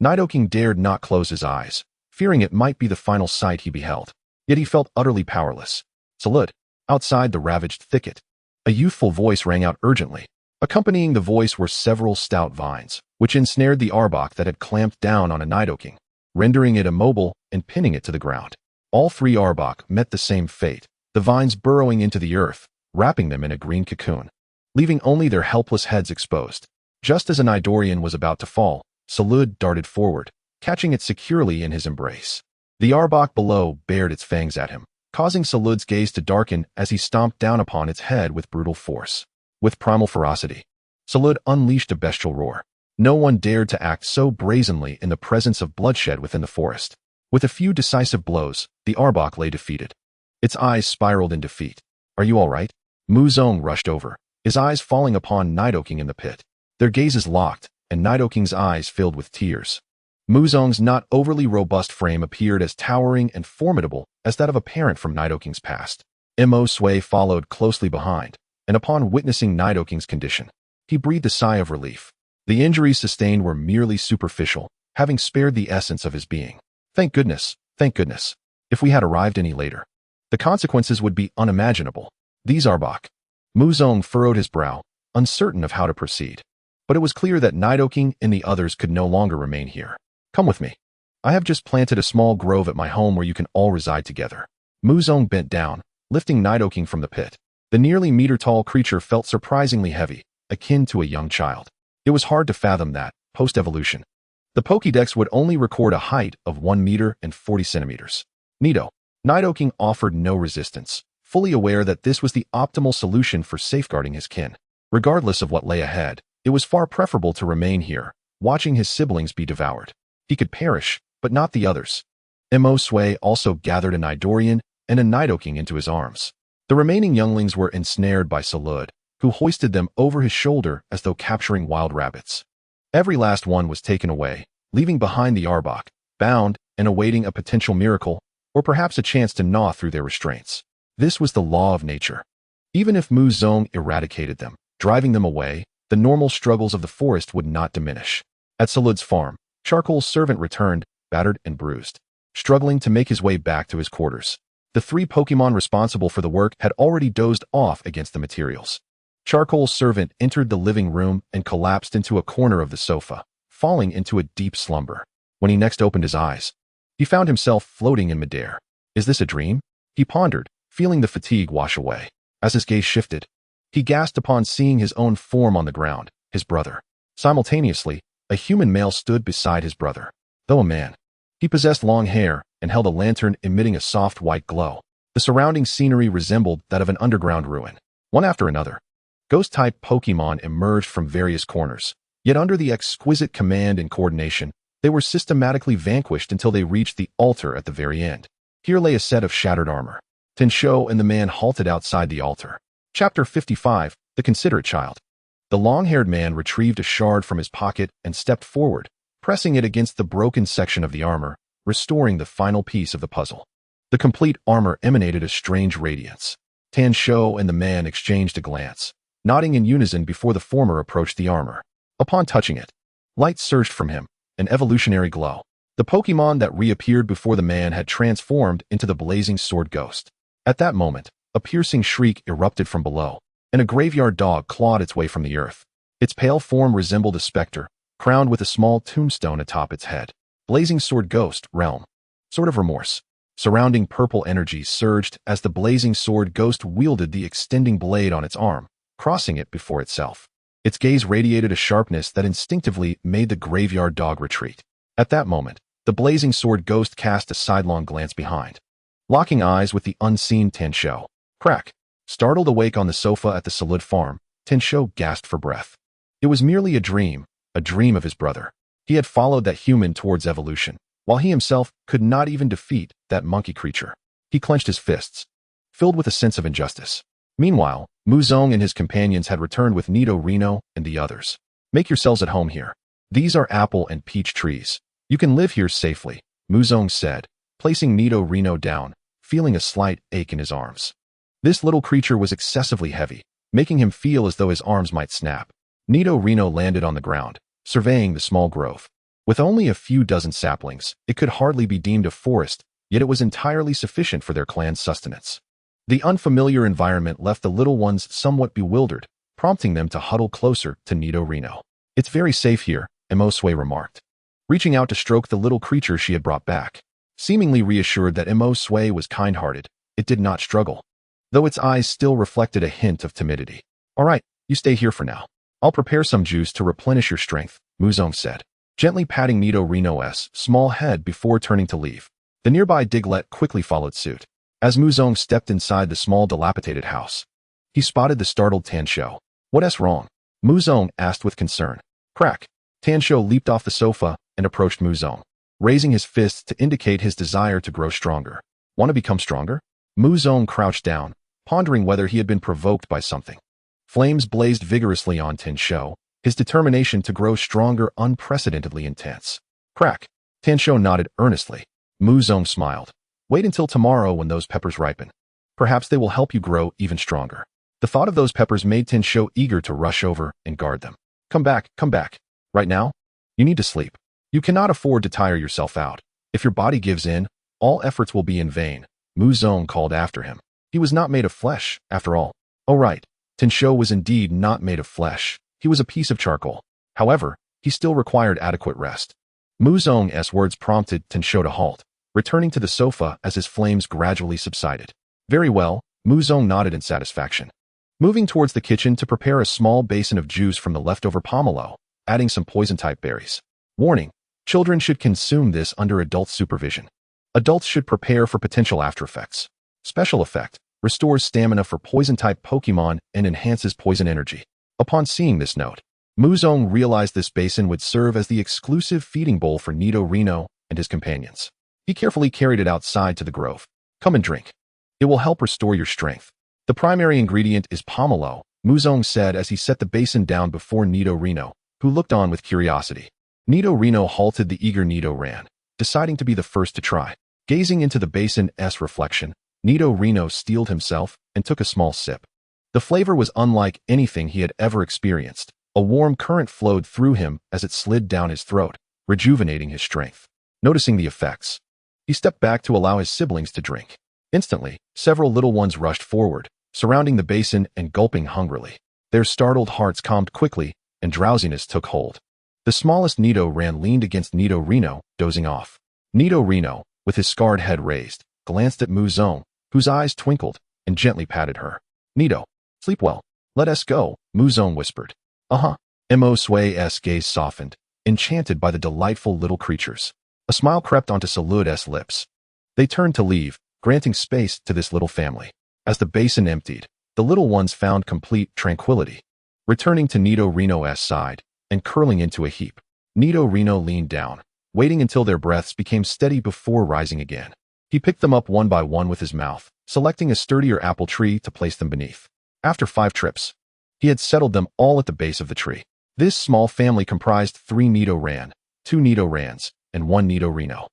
A: Nidoking dared not close his eyes, fearing it might be the final sight he beheld. Yet he felt utterly powerless. Zarude, outside the ravaged thicket, a youthful voice rang out urgently. Accompanying the voice were several stout vines, which ensnared the Arbok that had clamped down on a Nidoking, rendering it immobile and pinning it to the ground. All three Arbok met the same fate, the vines burrowing into the earth, wrapping them in a green cocoon, leaving only their helpless heads exposed. Just as a Nidorian was about to fall, Zarude darted forward, catching it securely in his embrace. The Arbok below bared its fangs at him, causing Zarude's gaze to darken as he stomped down upon its head with brutal force. With primal ferocity, Zarude unleashed a bestial roar. No one dared to act so brazenly in the presence of bloodshed within the forest. With a few decisive blows, the Arbok lay defeated. Its eyes spiraled in defeat. "Are you all right?" Muzong rushed over, his eyes falling upon Nidoking in the pit. Their gazes locked, and Nidoking's eyes filled with tears. Muzong's not overly robust frame appeared as towering and formidable as that of a parent from Nidoking's past. Mo Sui followed closely behind, and upon witnessing Nidoking's condition, he breathed a sigh of relief. The injuries sustained were merely superficial, having spared the essence of his being. Thank goodness, thank goodness. If we had arrived any later, the consequences would be unimaginable. These Arbok. Muzong furrowed his brow, uncertain of how to proceed. But it was clear that Nidoking and the others could no longer remain here. "Come with me. I have just planted a small grove at my home where you can all reside together." Muzong bent down, lifting Nidoking from the pit. The nearly meter-tall creature felt surprisingly heavy, akin to a young child. It was hard to fathom that, post-evolution, the Pokédex would only record a height of 1 meter and 40 centimeters. Nidoking offered no resistance, fully aware that this was the optimal solution for safeguarding his kin. Regardless of what lay ahead, it was far preferable to remain here, watching his siblings be devoured. He could perish, but not the others. Mo Sui also gathered a Nidorian and a Nidoking into his arms. The remaining younglings were ensnared by Zarude, who hoisted them over his shoulder as though capturing wild rabbits. Every last one was taken away, leaving behind the Arbok, bound and awaiting a potential miracle, or perhaps a chance to gnaw through their restraints. This was the law of nature. Even if Muzong eradicated them, driving them away, the normal struggles of the forest would not diminish. At Zarude's farm, Charcoal's servant returned, battered and bruised, struggling to make his way back to his quarters. The 3 Pokémon responsible for the work had already dozed off against the materials. Charcoal's servant entered the living room and collapsed into a corner of the sofa, falling into a deep slumber. When he next opened his eyes, he found himself floating in midair. Is this a dream? He pondered, feeling the fatigue wash away. As his gaze shifted, he gasped upon seeing his own form on the ground, his brother. Simultaneously, a human male stood beside his brother. Though a man, he possessed long hair and held a lantern emitting a soft white glow. The surrounding scenery resembled that of an underground ruin. One after another, ghost-type Pokémon emerged from various corners, yet under the exquisite command and coordination, they were systematically vanquished until they reached the altar at the very end. Here lay a set of shattered armor. Tenshou and the man halted outside the altar. Chapter 55, The Considerate Child. The long-haired man retrieved a shard from his pocket and stepped forward, pressing it against the broken section of the armor, restoring the final piece of the puzzle. The complete armor emanated a strange radiance. Tanshou and the man exchanged a glance, nodding in unison before the former approached the armor. Upon touching it, light surged from him, an evolutionary glow. The Pokemon that reappeared before the man had transformed into the blazing sword ghost. At that moment, a piercing shriek erupted from below, and a graveyard dog clawed its way from the earth. Its pale form resembled a specter, crowned with a small tombstone atop its head. Blazing sword ghost, realm. Sort of remorse. Surrounding purple energies surged as the blazing sword ghost wielded the extending blade on its arm, crossing it before itself. Its gaze radiated a sharpness that instinctively made the graveyard dog retreat. At that moment, the blazing sword ghost cast a sidelong glance behind, locking eyes with the unseen Tanshou. Crack! Startled awake on the sofa at the Zarude Farm, Tanshou gasped for breath. It was merely a dream of his brother. He had followed that human towards evolution, while he himself could not even defeat that monkey creature. He clenched his fists, filled with a sense of injustice. Meanwhile, Muzong and his companions had returned with Nidorino and the others. Make yourselves at home here. These are apple and peach trees. You can live here safely, Muzong said, placing Nidorino down, feeling a slight ache in his arms. This little creature was excessively heavy, making him feel as though his arms might snap. Nidorino landed on the ground, surveying the small grove. With only a few dozen saplings, it could hardly be deemed a forest, yet it was entirely sufficient for their clan's sustenance. The unfamiliar environment left the little ones somewhat bewildered, prompting them to huddle closer to Nidorino. It's very safe here, Emosue remarked, reaching out to stroke the little creature she had brought back. Seemingly reassured that Emosue was kind-hearted, it did not struggle, though its eyes still reflected a hint of timidity. All right, you stay here for now. I'll prepare some juice to replenish your strength, Muzong said, gently patting Nidorino's small head before turning to leave. The nearby Diglett quickly followed suit. As Muzong stepped inside the small dilapidated house, he spotted the startled Tanshou. What's wrong? Muzong asked with concern. Crack! Tanshou leaped off the sofa and approached Muzong, raising his fists to indicate his desire to grow stronger. Want to become stronger? Muzong crouched down, pondering whether he had been provoked by something. Flames blazed vigorously on Tanshou, his determination to grow stronger unprecedentedly intense. Crack! Tanshou nodded earnestly. Muzong smiled. Wait until tomorrow when those peppers ripen. Perhaps they will help you grow even stronger. The thought of those peppers made Tanshou eager to rush over and guard them. Come back. Right now, you need to sleep. You cannot afford to tire yourself out. If your body gives in, all efforts will be in vain, Muzong called after him. He was not made of flesh, after all. Oh right, Tanshou was indeed not made of flesh. He was a piece of charcoal. However, he still required adequate rest. Muzong's words prompted Tanshou to halt, returning to the sofa as his flames gradually subsided. Very well, Muzong nodded in satisfaction, moving towards the kitchen to prepare a small basin of juice from the leftover pomelo, adding some poison-type berries. Warning: children should consume this under adult supervision. Adults should prepare for potential after-effects. Special effect: restores stamina for poison-type Pokemon and enhances poison energy. Upon seeing this note, Muzong realized this basin would serve as the exclusive feeding bowl for Nidorino and his companions. He carefully carried it outside to the grove. Come and drink. It will help restore your strength. The primary ingredient is pomelo, Muzong said as he set the basin down before Nidorino, who looked on with curiosity. Nidorino halted the eager Nidoran, deciding to be the first to try. Gazing into the basin's reflection, Nidorino steeled himself and took a small sip. The flavor was unlike anything he had ever experienced. A warm current flowed through him as it slid down his throat, rejuvenating his strength. Noticing the effects, he stepped back to allow his siblings to drink. Instantly, several little ones rushed forward, surrounding the basin and gulping hungrily. Their startled hearts calmed quickly, and drowsiness took hold. The smallest Nidoran leaned against Nidorino, dozing off. Nidorino, with his scarred head raised, glanced at Muzong, whose eyes twinkled, and gently patted her. Nido, sleep well. Let us go, Muzong whispered. Emosue's gaze softened, enchanted by the delightful little creatures. A smile crept onto Zarude's lips. They turned to leave, granting space to this little family. As the basin emptied, the little ones found complete tranquility, returning to Nidorino's side and curling into a heap. Nidorino leaned down, waiting until their breaths became steady before rising again. He picked them up one by one with his mouth, selecting a sturdier apple tree to place them beneath. After 5 trips, he had settled them all at the base of the tree. This small family comprised 3 Nidoran, 2 Nidorans, and 1 Nidorino.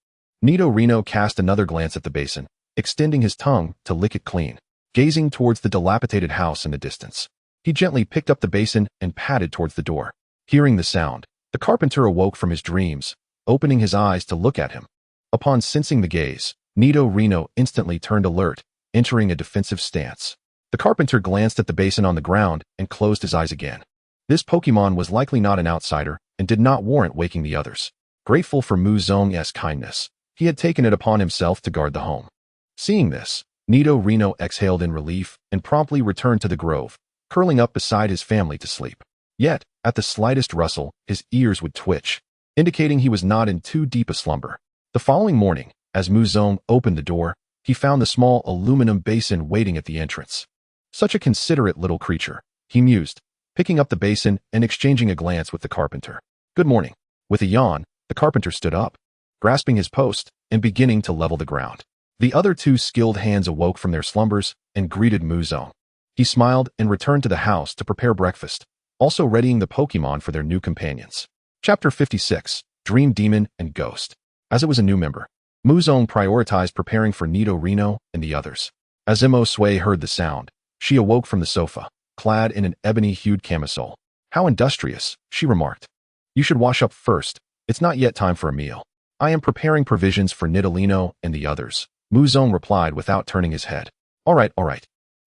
A: Nidorino cast another glance at the basin, extending his tongue to lick it clean. gazing towards the dilapidated house in the distance. He gently picked up the basin and padded towards the door. Hearing the sound, the carpenter awoke from his dreams, opening his eyes to look at him. Upon sensing the gaze, Nidorino instantly turned alert, entering a defensive stance. The carpenter glanced at the basin on the ground and closed his eyes again. This Pokemon was likely not an outsider and did not warrant waking the others. Grateful for Muzong's kindness, he had taken it upon himself to guard the home. Seeing this, Nidorino exhaled in relief and promptly returned to the grove, curling up beside his family to sleep. Yet, at the slightest rustle, his ears would twitch, indicating he was not in too deep a slumber. The following morning, as Muzong opened the door, he found the small aluminum basin waiting at the entrance. Such a considerate little creature, he mused, picking up the basin and exchanging a glance with the carpenter. Good morning. With a yawn, the carpenter stood up, grasping his post and beginning to level the ground. The other two skilled hands awoke from their slumbers and greeted Muzong. He smiled and returned to the house to prepare breakfast, also readying the Pokemon for their new companions. Chapter 56, Dream Demon and Ghost. As it was a new member, Muzong prioritized preparing for Nidorino and the others. As Imosue heard the sound, she awoke from the sofa, clad in an ebony-hued camisole. How industrious, she remarked. You should wash up first. It's not yet time for a meal. I am preparing provisions for Nidorino and the others, Muzong replied without turning his head. All right.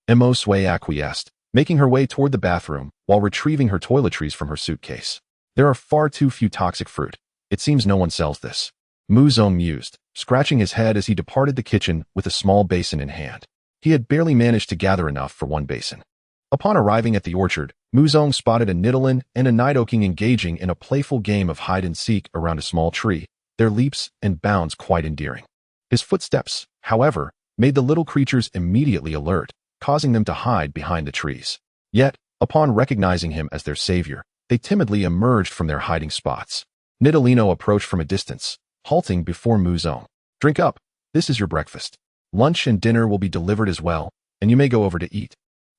A: Imosue acquiesced, making her way toward the bathroom while retrieving her toiletries from her suitcase. There are far too few toxic fruit. It seems no one sells this. Muzong mused, scratching his head as he departed the kitchen with a small basin in hand. He had barely managed to gather enough for one basin. Upon arriving at the orchard, Muzong spotted a Nidoran and a Nidoking engaging in a playful game of hide-and-seek around a small tree, their leaps and bounds quite endearing. His footsteps, however, made the little creatures immediately alert, causing them to hide behind the trees. Yet, upon recognizing him as their savior, they timidly emerged from their hiding spots. Nidorino approached from a distance, halting before Muzong. Drink up. This is your breakfast. Lunch and dinner will be delivered as well, and you may go over to eat.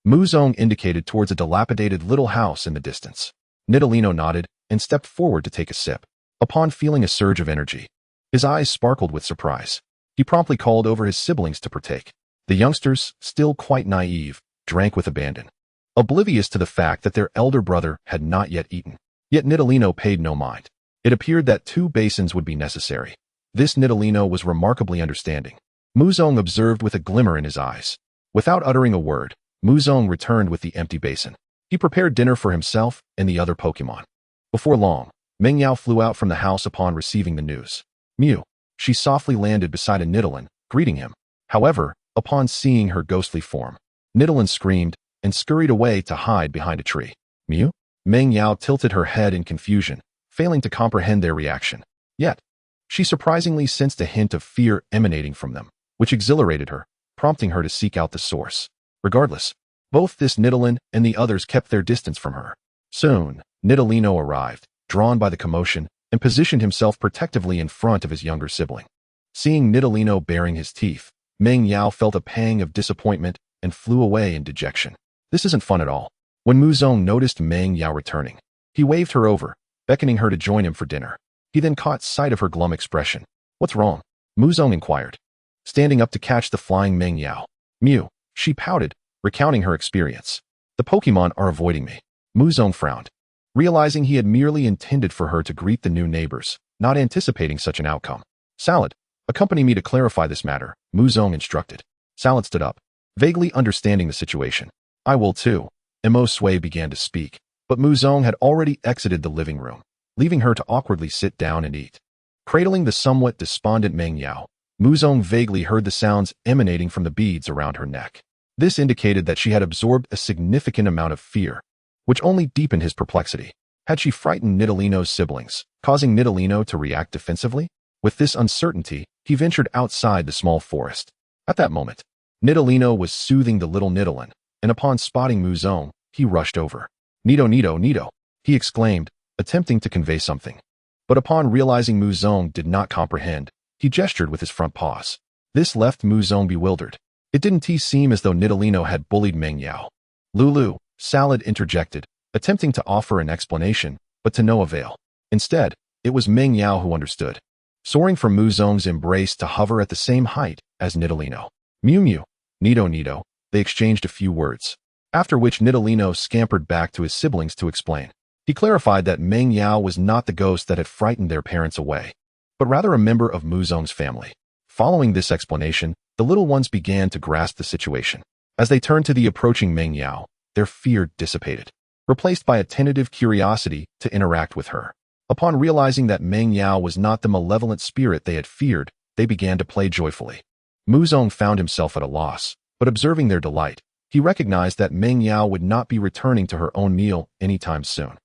A: Muzong indicated towards a dilapidated little house in the distance. Nidorino nodded and stepped forward to take a sip. Upon feeling a surge of energy, his eyes sparkled with surprise. He promptly called over his siblings to partake. The youngsters, still quite naive, drank with abandon, oblivious to the fact that their elder brother had not yet eaten. Yet Nidorino paid no mind. It appeared that 2 basins would be necessary. This Nidorino was remarkably understanding. Muzong observed with a glimmer in his eyes. Without uttering a word, Muzong returned with the empty basin. He prepared dinner for himself and the other Pokemon. Before long, Mengyao flew out from the house upon receiving the news. Mew. She softly landed beside a Nidoran, greeting him. However, upon seeing her ghostly form, Nidoran screamed and scurried away to hide behind a tree. Mew? Mengyao tilted her head in confusion, failing to comprehend their reaction. Yet, she surprisingly sensed a hint of fear emanating from them, which exhilarated her, prompting her to seek out the source. Regardless, both this Nidoran and the others kept their distance from her. Soon, Nidorino arrived, drawn by the commotion, and positioned himself protectively in front of his younger sibling. Seeing Nidorino baring his teeth, Mengyao felt a pang of disappointment and flew away in dejection. This isn't fun at all. When Muzong noticed Mengyao returning, he waved her over, beckoning her to join him for dinner. He then caught sight of her glum expression. What's wrong? Muzong inquired, standing up to catch the flying Mengyao. Mew. She pouted, recounting her experience. The Pokemon are avoiding me. Muzong frowned, realizing he had merely intended for her to greet the new neighbors, not anticipating such an outcome. Salad, accompany me to clarify this matter, Muzong instructed. Salad stood up, vaguely understanding the situation. I will too. Imosue began to speak, but Muzong had already exited the living room, leaving her to awkwardly sit down and eat. Cradling the somewhat despondent Mengyao, Muzong vaguely heard the sounds emanating from the beads around her neck. This indicated that she had absorbed a significant amount of fear, which only deepened his perplexity. Had she frightened Nidorino's siblings, causing Nidorino to react defensively? With this uncertainty, he ventured outside the small forest. At that moment, Nidorino was soothing the little Nidoran, and upon spotting Muzong, he rushed over. Nido, he exclaimed, attempting to convey something. But upon realizing Muzong did not comprehend, he gestured with his front paws. This left Muzong bewildered. It didn't seem as though Nidorino had bullied Mengyao. Lulu, Salad interjected, attempting to offer an explanation, but to no avail. Instead, it was Mengyao who understood, soaring from Muzong's embrace to hover at the same height as Nidorino. Mew, Nido, They exchanged a few words, after which Nidalino scampered back to his siblings to explain. He clarified that Meng Yao was not the ghost that had frightened their parents away, but rather a member of Muzong's family. Following this explanation, the little ones began to grasp the situation. As they turned to the approaching Meng Yao, their fear dissipated, replaced by a tentative curiosity to interact with her. Upon realizing that Meng Yao was not the malevolent spirit they had feared, they began to play joyfully. Muzong found himself at a loss, but observing their delight, he recognized that Meng Yao would not be returning to her own meal anytime soon.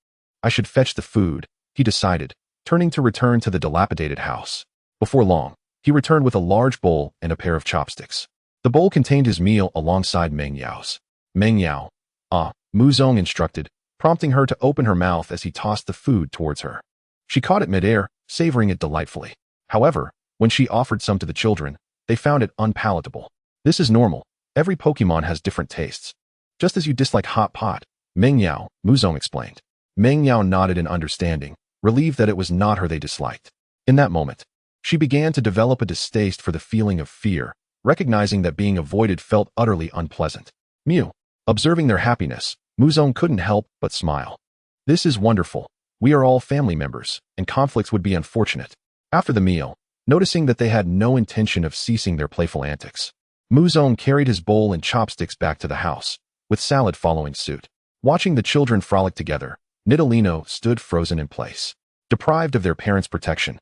A: I should fetch the food, he decided, turning to return to the dilapidated house. Before long, he returned with a large bowl and a pair of chopsticks. The bowl contained his meal alongside Meng Yao's. Meng Yao, Muzong instructed, prompting her to open her mouth as he tossed the food towards her. She caught it midair, savoring it delightfully. However, when she offered some to the children, they found it unpalatable. This is normal. Every Pokemon has different tastes. Just as you dislike hot pot, Meng Yao, Muzong explained. Meng Yao nodded in understanding, relieved that it was not her they disliked. In that moment, she began to develop a distaste for the feeling of fear, recognizing that being avoided felt utterly unpleasant. Mew. Observing their happiness, Muzong couldn't help but smile. This is wonderful. We are all family members, and conflicts would be unfortunate. After the meal, noticing that they had no intention of ceasing their playful antics, Muzong carried his bowl and chopsticks back to the house, with salad following suit. Watching the children frolic together, Nidalino stood frozen in place, deprived of their parents' protection.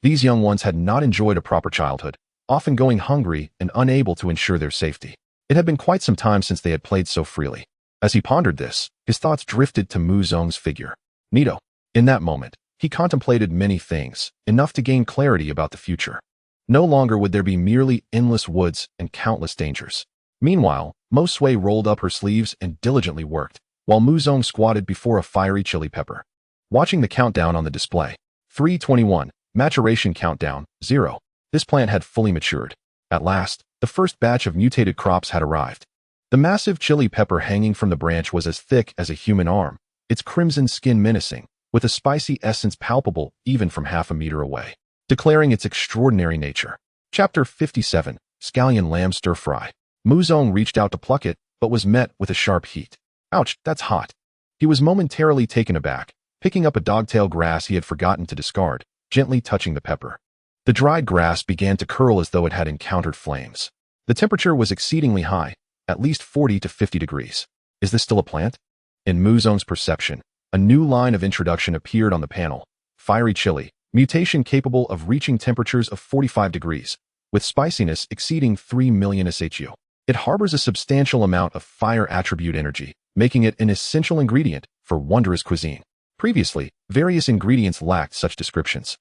A: These young ones had not enjoyed a proper childhood, often going hungry and unable to ensure their safety. It had been quite some time since they had played so freely. As he pondered this, his thoughts drifted to Muzong's figure. Nido. In that moment, he contemplated many things, enough to gain clarity about the future. No longer would there be merely endless woods and countless dangers. Meanwhile, Mo Sui rolled up her sleeves and diligently worked, while Muzong squatted before a fiery chili pepper. Watching the countdown on the display. 3:21, maturation countdown, 0. This plant had fully matured. At last, the first batch of mutated crops had arrived. The massive chili pepper hanging from the branch was as thick as a human arm, its crimson skin menacing, with a spicy essence palpable even from half a meter away, declaring its extraordinary nature. Chapter 57, Scallion Lamb Stir Fry. Muzong reached out to pluck it, but was met with a sharp heat. Ouch, that's hot. He was momentarily taken aback, picking up a dogtail grass he had forgotten to discard, gently touching the pepper. The dried grass began to curl as though it had encountered flames. The temperature was exceedingly high, at least 40 to 50 degrees. Is this still a plant? In Muzong's perception, a new line of introduction appeared on the panel. Fiery chili, mutation capable of reaching temperatures of 45 degrees, with spiciness exceeding 3 million SHU. It harbors a substantial amount of fire attribute energy, making it an essential ingredient for wondrous cuisine. Previously, various ingredients lacked such descriptions,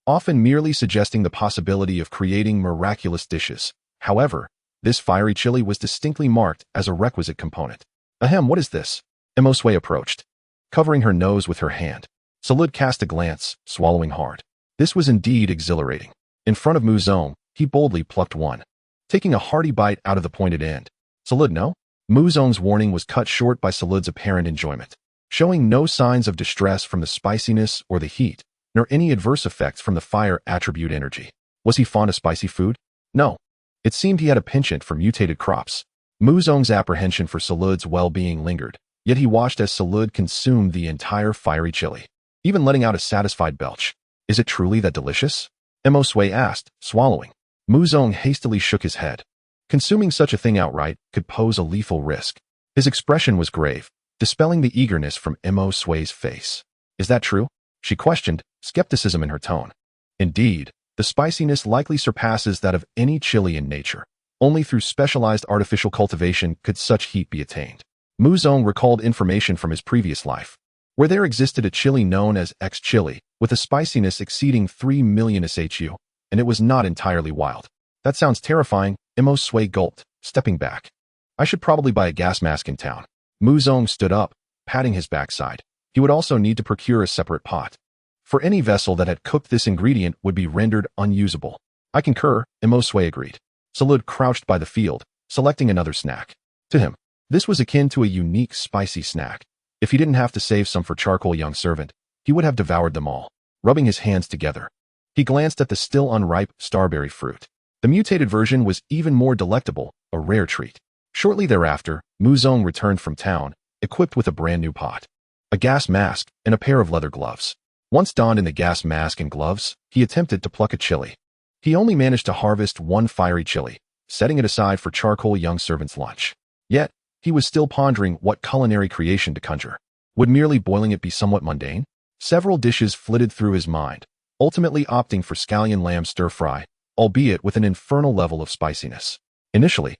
A: often merely suggesting the possibility of creating miraculous dishes. However, this fiery chili was distinctly marked as a requisite component. Ahem, what is this? Mo Sui approached, covering her nose with her hand. Zarude cast a glance, swallowing hard. This was indeed exhilarating. In front of Muzong, he boldly plucked one, taking a hearty bite out of the pointed end. Zarude, no? Muzong's warning was cut short by Zarude's apparent enjoyment, showing no signs of distress from the spiciness or the heat, nor any adverse effects from the fire attribute energy. Was he fond of spicy food? No. It seemed he had a penchant for mutated crops. Muzong's apprehension for Zarude's well-being lingered, yet he watched as Zarude consumed the entire fiery chili, even letting out a satisfied belch. Is it truly that delicious? Mo Sui asked, swallowing. Muzong hastily shook his head. Consuming such a thing outright could pose a lethal risk. His expression was grave, dispelling the eagerness from Mo Sui's face. Is that true? She questioned, skepticism in her tone. Indeed, the spiciness likely surpasses that of any chili in nature. Only through specialized artificial cultivation could such heat be attained. Muzong recalled information from his previous life, where there existed a chili known as X chili, with a spiciness exceeding 3 million SHU, and it was not entirely wild. That sounds terrifying, Mo Sui gulped, stepping back. I should probably buy a gas mask in town. Muzong stood up, patting his backside. He would also need to procure a separate pot, for any vessel that had cooked this ingredient would be rendered unusable. I concur, Mo Sui agreed. Zarude crouched by the field, selecting another snack. To him, this was akin to a unique spicy snack. If he didn't have to save some for Charcoal young servant, he would have devoured them all. Rubbing his hands together, he glanced at the still unripe starberry fruit. The mutated version was even more delectable, a rare treat. Shortly thereafter, Muzong returned from town, equipped with a brand new pot, a gas mask, and a pair of leather gloves. Once donned in the gas mask and gloves, he attempted to pluck a chili. He only managed to harvest one fiery chili, setting it aside for charcoal young servant's lunch. Yet, he was still pondering what culinary creation to conjure. Would merely boiling it be somewhat mundane? Several dishes flitted through his mind, ultimately opting for scallion lamb stir-fry, albeit with an infernal level of spiciness. Initially,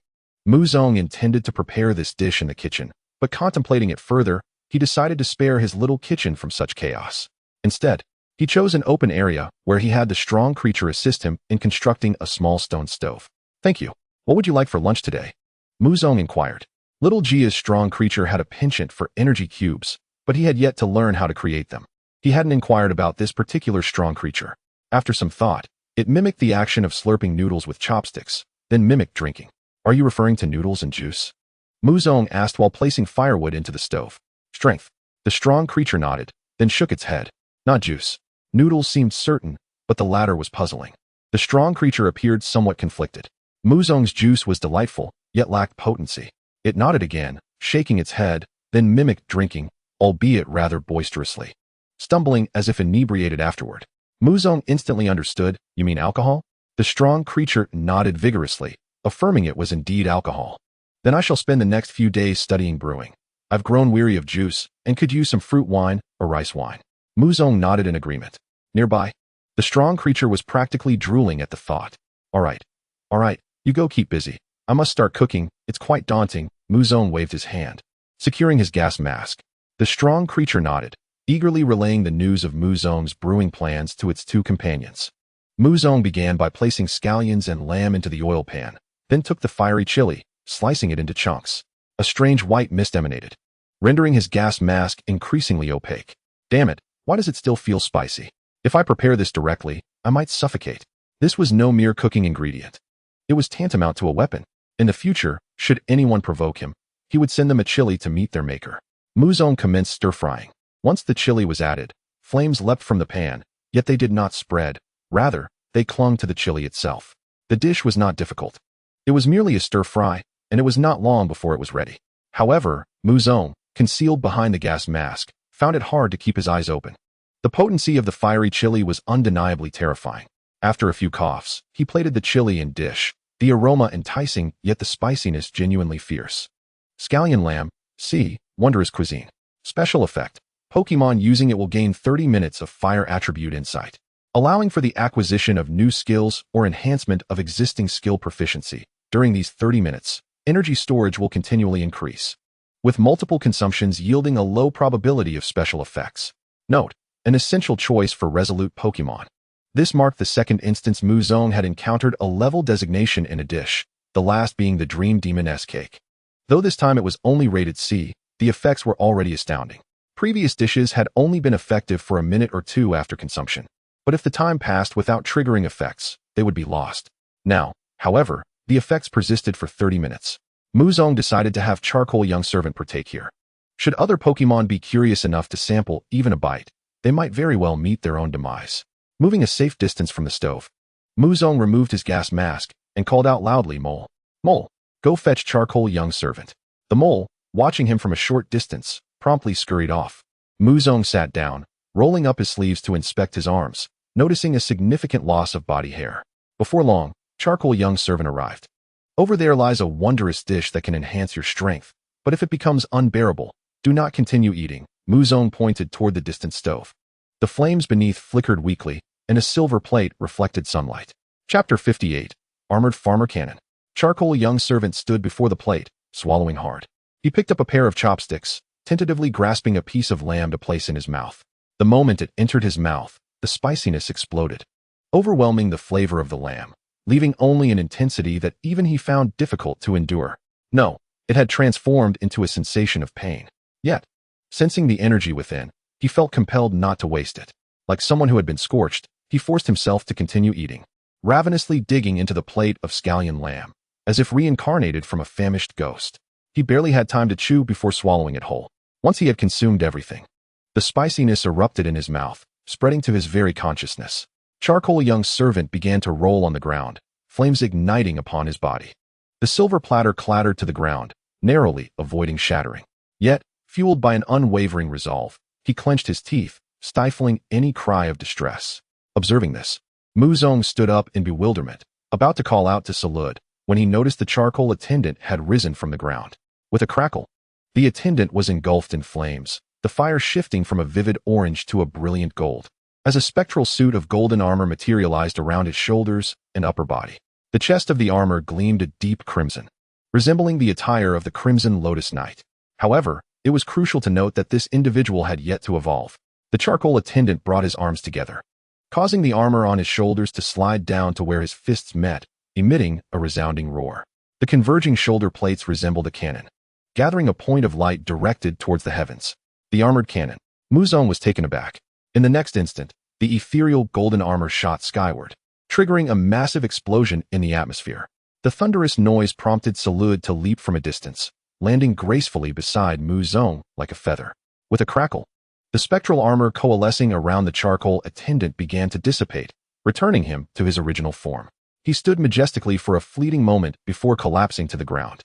A: Muzong intended to prepare this dish in the kitchen, but contemplating it further, he decided to spare his little kitchen from such chaos. Instead, he chose an open area where he had the strong creature assist him in constructing a small stone stove. "Thank you. What would you like for lunch today?" Muzong inquired. Little Gia's strong creature had a penchant for energy cubes, but he had yet to learn how to create them. He hadn't inquired about this particular strong creature. After some thought, it mimicked the action of slurping noodles with chopsticks, then mimicked drinking. "Are you referring to noodles and juice?" Muzong asked while placing firewood into the stove. "Strength." The strong creature nodded, then shook its head. "Not juice." Noodles seemed certain, but the latter was puzzling. The strong creature appeared somewhat conflicted. Muzong's juice was delightful, yet lacked potency. It nodded again, shaking its head, then mimicked drinking, albeit rather boisterously, stumbling as if inebriated afterward. Muzong instantly understood. "You mean alcohol?" The strong creature nodded vigorously, affirming it was indeed alcohol. "Then I shall spend the next few days studying brewing. I've grown weary of juice, and could use some fruit wine or rice wine." Muzong nodded in agreement. Nearby, the strong creature was practically drooling at the thought. All right, you go keep busy. I must start cooking, it's quite daunting." Muzong waved his hand, securing his gas mask. The strong creature nodded, eagerly relaying the news of Muzong's brewing plans to its two companions. Muzong began by placing scallions and lamb into the oil pan, then took the fiery chili, slicing it into chunks. A strange white mist emanated, rendering his gas mask increasingly opaque. "Damn it, why does it still feel spicy? If I prepare this directly, I might suffocate." This was no mere cooking ingredient. It was tantamount to a weapon. In the future, should anyone provoke him, he would send them a chili to meet their maker. Muzong commenced stir-frying. Once the chili was added, flames leapt from the pan, yet they did not spread. Rather, they clung to the chili itself. The dish was not difficult. It was merely a stir-fry, and it was not long before it was ready. However, Muzong, concealed behind the gas mask, found it hard to keep his eyes open. The potency of the fiery chili was undeniably terrifying. After a few coughs, he plated the chili in dish, the aroma enticing, yet the spiciness genuinely fierce. Scallion lamb, C, wondrous cuisine. Special effect. Pokemon using it will gain 30 minutes of fire attribute insight, allowing for the acquisition of new skills or enhancement of existing skill proficiency. During these 30 minutes, energy storage will continually increase, with multiple consumptions yielding a low probability of special effects. Note: an essential choice for resolute Pokemon. This marked the second instance Muzong had encountered a level designation in a dish, the last being the Dream Demon S-Cake. Though this time it was only rated C, the effects were already astounding. Previous dishes had only been effective for a minute or two after consumption, but if the time passed without triggering effects, they would be lost. Now, however, the effects persisted for 30 minutes. Muzong decided to have Charcoal Young Servant partake here. Should other Pokemon be curious enough to sample even a bite, they might very well meet their own demise. Moving a safe distance from the stove, Muzong removed his gas mask and called out loudly, "Mole! Mole! Go fetch Charcoal Young Servant." The mole, watching him from a short distance, promptly scurried off. Muzong sat down, rolling up his sleeves to inspect his arms, noticing a significant loss of body hair. Before long, Charcoal Young Servant arrived. "Over there lies a wondrous dish that can enhance your strength, but if it becomes unbearable, do not continue eating." Muzong pointed toward the distant stove. The flames beneath flickered weakly, and a silver plate reflected sunlight. Chapter 58. Armored Farmer Cannon. Charcoal Young Servant stood before the plate, swallowing hard. He picked up a pair of chopsticks, tentatively grasping a piece of lamb to place in his mouth. The moment it entered his mouth, the spiciness exploded, overwhelming the flavor of the lamb, leaving only an intensity that even he found difficult to endure. No, it had transformed into a sensation of pain. Yet, sensing the energy within, he felt compelled not to waste it. Like someone who had been scorched, he forced himself to continue eating, ravenously digging into the plate of scallion lamb, as if reincarnated from a famished ghost. He barely had time to chew before swallowing it whole. Once he had consumed everything, the spiciness erupted in his mouth, spreading to his very consciousness. Charcoal Young Servant began to roll on the ground, flames igniting upon his body. The silver platter clattered to the ground, narrowly avoiding shattering. Yet, fueled by an unwavering resolve, he clenched his teeth, stifling any cry of distress. Observing this, Muzong stood up in bewilderment, about to call out to Zarude, when he noticed the charcoal attendant had risen from the ground. With a crackle, the attendant was engulfed in flames, the fire shifting from a vivid orange to a brilliant gold. As a spectral suit of golden armor materialized around its shoulders and upper body, the chest of the armor gleamed a deep crimson, resembling the attire of the Crimson Lotus Knight. However, it was crucial to note that this individual had yet to evolve. The charcoal attendant brought his arms together, causing the armor on his shoulders to slide down to where his fists met, emitting a resounding roar. The converging shoulder plates resembled a cannon, gathering a point of light directed towards the heavens. The armored cannon. Muzong was taken aback. In the next instant, the ethereal golden armor shot skyward, triggering a massive explosion in the atmosphere. The thunderous noise prompted Zarude to leap from a distance, landing gracefully beside Muzong like a feather. With a crackle, the spectral armor coalescing around the charcoal attendant began to dissipate, returning him to his original form. He stood majestically for a fleeting moment before collapsing to the ground.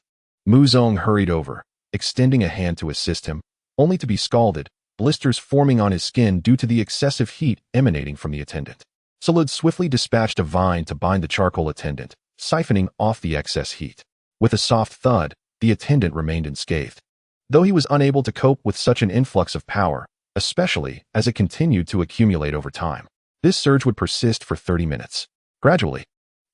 A: Muzong hurried over, extending a hand to assist him, only to be scalded, blisters forming on his skin due to the excessive heat emanating from the attendant. Zarude swiftly dispatched a vine to bind the charcoal attendant, siphoning off the excess heat. With a soft thud, the attendant remained unscathed. Though he was unable to cope with such an influx of power, especially as it continued to accumulate over time, this surge would persist for 30 minutes. Gradually,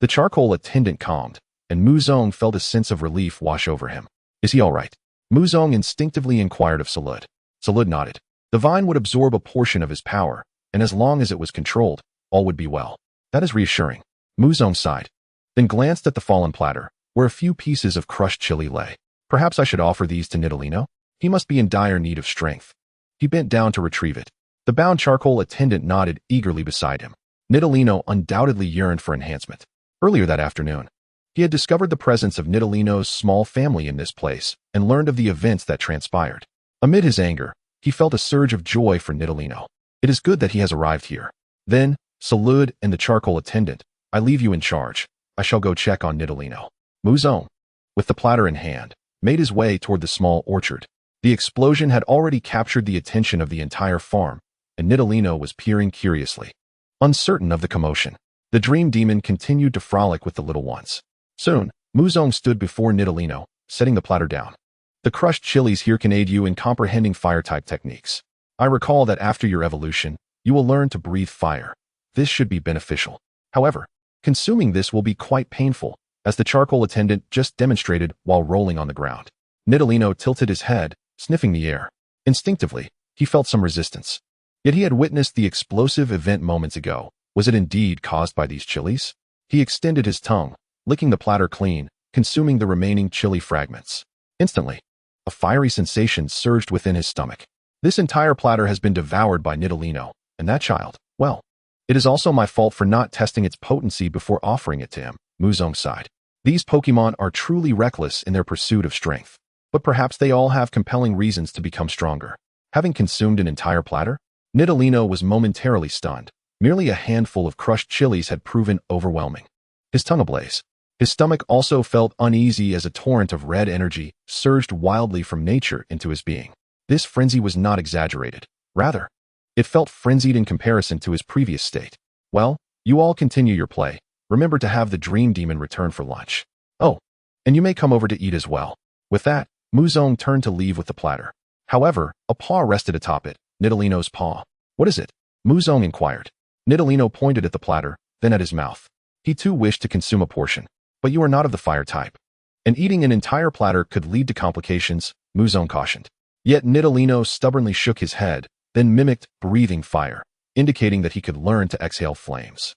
A: the charcoal attendant calmed, and Muzong felt a sense of relief wash over him. Is he all right? Muzong instinctively inquired of Zarude. Zarude nodded. The vine would absorb a portion of his power, and as long as it was controlled, all would be well. That is reassuring. Muzong sighed, then glanced at the fallen platter, where a few pieces of crushed chili lay. Perhaps I should offer these to Nidalino? He must be in dire need of strength. He bent down to retrieve it. The bound charcoal attendant nodded eagerly beside him. Nidalino undoubtedly yearned for enhancement. Earlier that afternoon, he had discovered the presence of Nidalino's small family in this place and learned of the events that transpired. Amid his anger, he felt a surge of joy for Nidalino. It is good that he has arrived here. Then, Zarude and the charcoal attendant, I leave you in charge. I shall go check on Nidalino. Muzong, with the platter in hand, made his way toward the small orchard. The explosion had already captured the attention of the entire farm, and Nidalino was peering curiously, uncertain of the commotion. The dream demon continued to frolic with the little ones. Soon, Muzong stood before Nidalino, setting the platter down. The crushed chilies here can aid you in comprehending fire-type techniques. I recall that after your evolution, you will learn to breathe fire. This should be beneficial. However, consuming this will be quite painful, as the charcoal attendant just demonstrated while rolling on the ground. Nidalino tilted his head, sniffing the air. Instinctively, he felt some resistance. Yet he had witnessed the explosive event moments ago. Was it indeed caused by these chilies? He extended his tongue, licking the platter clean, consuming the remaining chili fragments. Instantly, a fiery sensation surged within his stomach. This entire platter has been devoured by Nidalino, and that child, well, it is also my fault for not testing its potency before offering it to him, Muzong sighed. These Pokemon are truly reckless in their pursuit of strength, but perhaps they all have compelling reasons to become stronger. Having consumed an entire platter, Nidalino was momentarily stunned. Merely a handful of crushed chilies had proven overwhelming. His tongue ablaze. His stomach also felt uneasy as a torrent of red energy surged wildly from nature into his being. This frenzy was not exaggerated. Rather, it felt frenzied in comparison to his previous state. Well, you all continue your play. Remember to have the dream demon return for lunch. Oh, and you may come over to eat as well. With that, Muzong turned to leave with the platter. However, a paw rested atop it, Nidalino's paw. What is it? Muzong inquired. Nidalino pointed at the platter, then at his mouth. He too wished to consume a portion. But you are not of the fire type. And eating an entire platter could lead to complications, Muzong cautioned. Yet Nidalino stubbornly shook his head, then mimicked breathing fire, indicating that he could learn to exhale flames.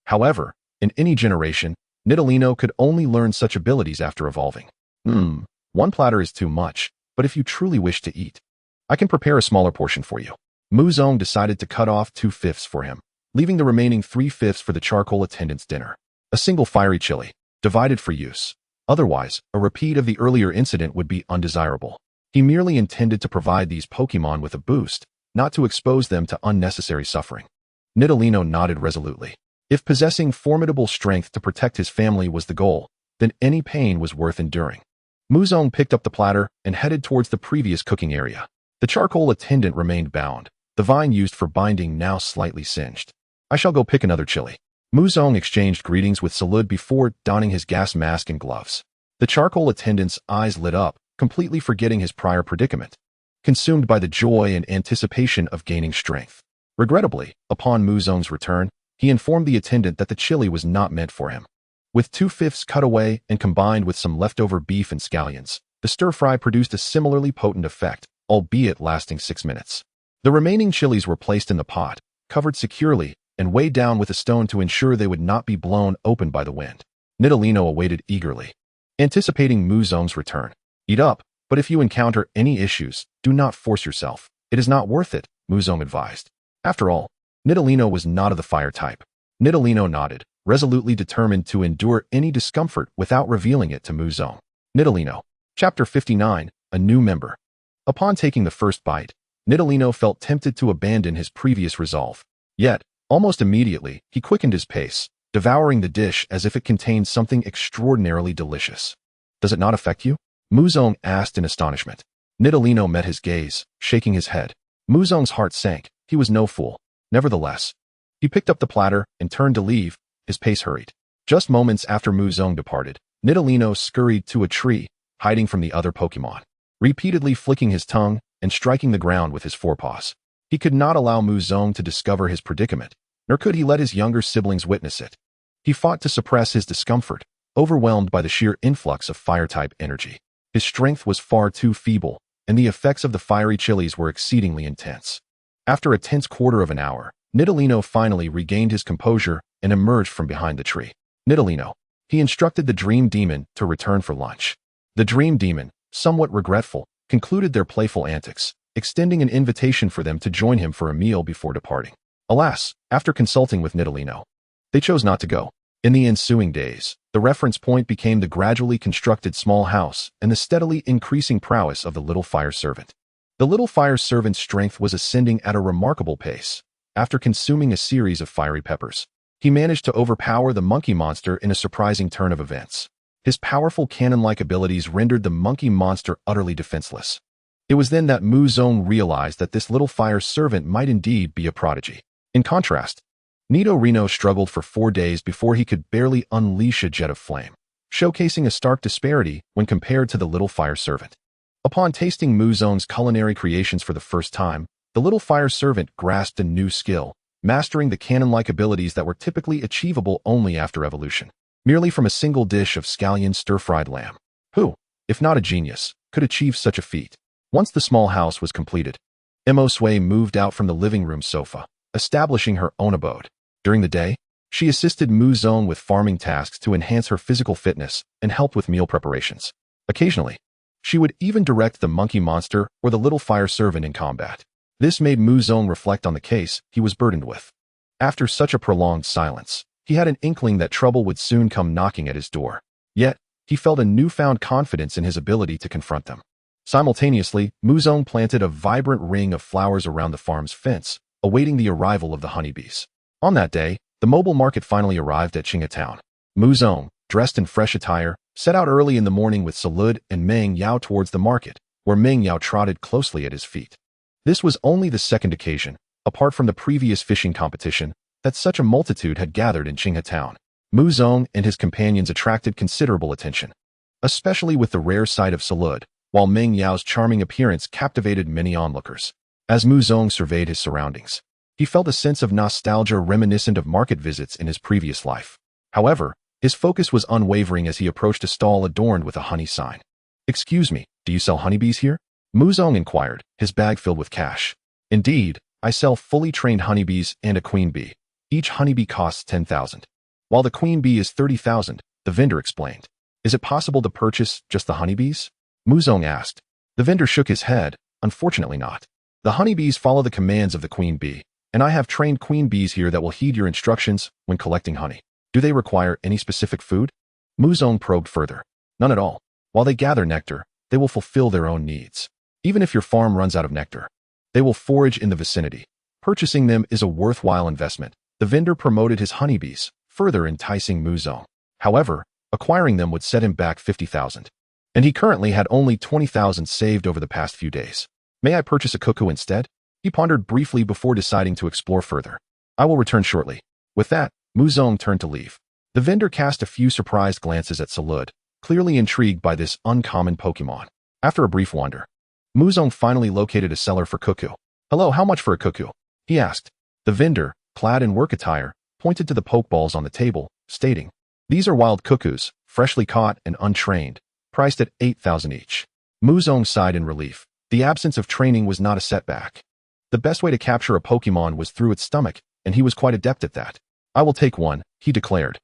A: However, in any generation, Nidalino could only learn such abilities after evolving. One platter is too much, but if you truly wish to eat, I can prepare a smaller portion for you. Muzong decided to cut off 2/5 for him, leaving the remaining 3/5 for the charcoal attendant's dinner. A single fiery chili, divided for use. Otherwise, a repeat of the earlier incident would be undesirable. He merely intended to provide these Pokemon with a boost, not to expose them to unnecessary suffering. Nidalino nodded resolutely. If possessing formidable strength to protect his family was the goal, then any pain was worth enduring. Muzong picked up the platter and headed towards the previous cooking area. The charcoal attendant remained bound, the vine used for binding now slightly singed. I shall go pick another chili. Muzong exchanged greetings with Zarude before donning his gas mask and gloves. The charcoal attendant's eyes lit up, completely forgetting his prior predicament, consumed by the joy and anticipation of gaining strength. Regrettably, upon Muzong's return, he informed the attendant that the chili was not meant for him. With 2/5 cut away and combined with some leftover beef and scallions, the stir-fry produced a similarly potent effect, albeit lasting 6 minutes. The remaining chilies were placed in the pot, covered securely, and weighed down with a stone to ensure they would not be blown open by the wind. Nidalino awaited eagerly, anticipating Muzong's return. Eat up, but if you encounter any issues, do not force yourself. It is not worth it, Muzong advised. After all, Nidalino was not of the fire type. Nidalino nodded, resolutely determined to endure any discomfort without revealing it to Muzong. Nidalino. Chapter 59, A New Member. Upon taking the first bite, Nidalino felt tempted to abandon his previous resolve. Yet, almost immediately, he quickened his pace, devouring the dish as if it contained something extraordinarily delicious. Does it not affect you? Muzong asked in astonishment. Nidalino met his gaze, shaking his head. Muzong's heart sank. He was no fool. Nevertheless, he picked up the platter and turned to leave. His pace hurried. Just moments after Muzong departed, Nidalino scurried to a tree, hiding from the other Pokémon, repeatedly flicking his tongue and striking the ground with his forepaws. He could not allow Muzong to discover his predicament, nor could he let his younger siblings witness it. He fought to suppress his discomfort, overwhelmed by the sheer influx of fire-type energy. His strength was far too feeble, and the effects of the fiery chilies were exceedingly intense. After a tense quarter of an hour, Nidalino finally regained his composure and emerged from behind the tree. Nidalino. He instructed the Dream Demon to return for lunch. The Dream Demon, somewhat regretful, concluded their playful antics, extending an invitation for them to join him for a meal before departing. Alas, after consulting with Nidalino, they chose not to go. In the ensuing days, the reference point became the gradually constructed small house and the steadily increasing prowess of the little fire servant. The little fire servant's strength was ascending at a remarkable pace. After consuming a series of fiery peppers, he managed to overpower the monkey monster in a surprising turn of events. His powerful cannon-like abilities rendered the monkey monster utterly defenseless. It was then that Muzong realized that this little fire servant might indeed be a prodigy. In contrast, Nidorino struggled for 4 days before he could barely unleash a jet of flame, showcasing a stark disparity when compared to the little fire servant. Upon tasting Muzong's culinary creations for the first time, the little fire servant grasped a new skill, mastering the cannon-like abilities that were typically achievable only after evolution, merely from a single dish of scallion stir-fried lamb. Who, if not a genius, could achieve such a feat? Once the small house was completed, Emosue moved out from the living room sofa, establishing her own abode. During the day, she assisted Muzong with farming tasks to enhance her physical fitness and help with meal preparations. Occasionally, she would even direct the monkey monster or the little fire servant in combat. This made Muzong reflect on the case he was burdened with. After such a prolonged silence, he had an inkling that trouble would soon come knocking at his door. Yet, he felt a newfound confidence in his ability to confront them. Simultaneously, Muzong planted a vibrant ring of flowers around the farm's fence, awaiting the arrival of the honeybees. On that day, the mobile market finally arrived at Town. Muzong, dressed in fresh attire, set out early in the morning with Zarude and Meng Yao towards the market, where Meng Yao trotted closely at his feet. This was only the second occasion, apart from the previous fishing competition, that such a multitude had gathered in Town. Muzong and his companions attracted considerable attention, especially with the rare sight of Zarude, while Meng Yao's charming appearance captivated many onlookers. As Muzong surveyed his surroundings, he felt a sense of nostalgia reminiscent of market visits in his previous life. However, his focus was unwavering as he approached a stall adorned with a honey sign. "Excuse me, do you sell honeybees here?" Muzong inquired, his bag filled with cash. "Indeed, I sell fully trained honeybees and a queen bee. Each honeybee costs 10,000. While the queen bee is 30,000, the vendor explained. "Is it possible to purchase just the honeybees?" Muzong asked. The vendor shook his head. "Unfortunately not. The honeybees follow the commands of the queen bee, and I have trained queen bees here that will heed your instructions when collecting honey." "Do they require any specific food?" Muzong probed further. "None at all. While they gather nectar, they will fulfill their own needs. Even if your farm runs out of nectar, they will forage in the vicinity. Purchasing them is a worthwhile investment." The vendor promoted his honeybees, further enticing Muzong. However, Acquiring them would set him back 50,000. And he currently had only 20,000 saved over the past few days. May I purchase a cuckoo instead? He pondered briefly before deciding to explore further. I will return shortly. With that, Muzong turned to leave. The vendor cast a few surprised glances at Zarude, clearly intrigued by this uncommon Pokemon. After a brief wander, Muzong finally located a seller for cuckoo. Hello, how much for a cuckoo? He asked. The vendor, clad in work attire, pointed to the pokeballs on the table, stating, These are wild cuckoos, freshly caught and untrained, priced at 8,000 each. Muzong sighed in relief. The absence of training was not a setback. The best way to capture a Pokemon was through its stomach, and he was quite adept at that. I will take one, he declared.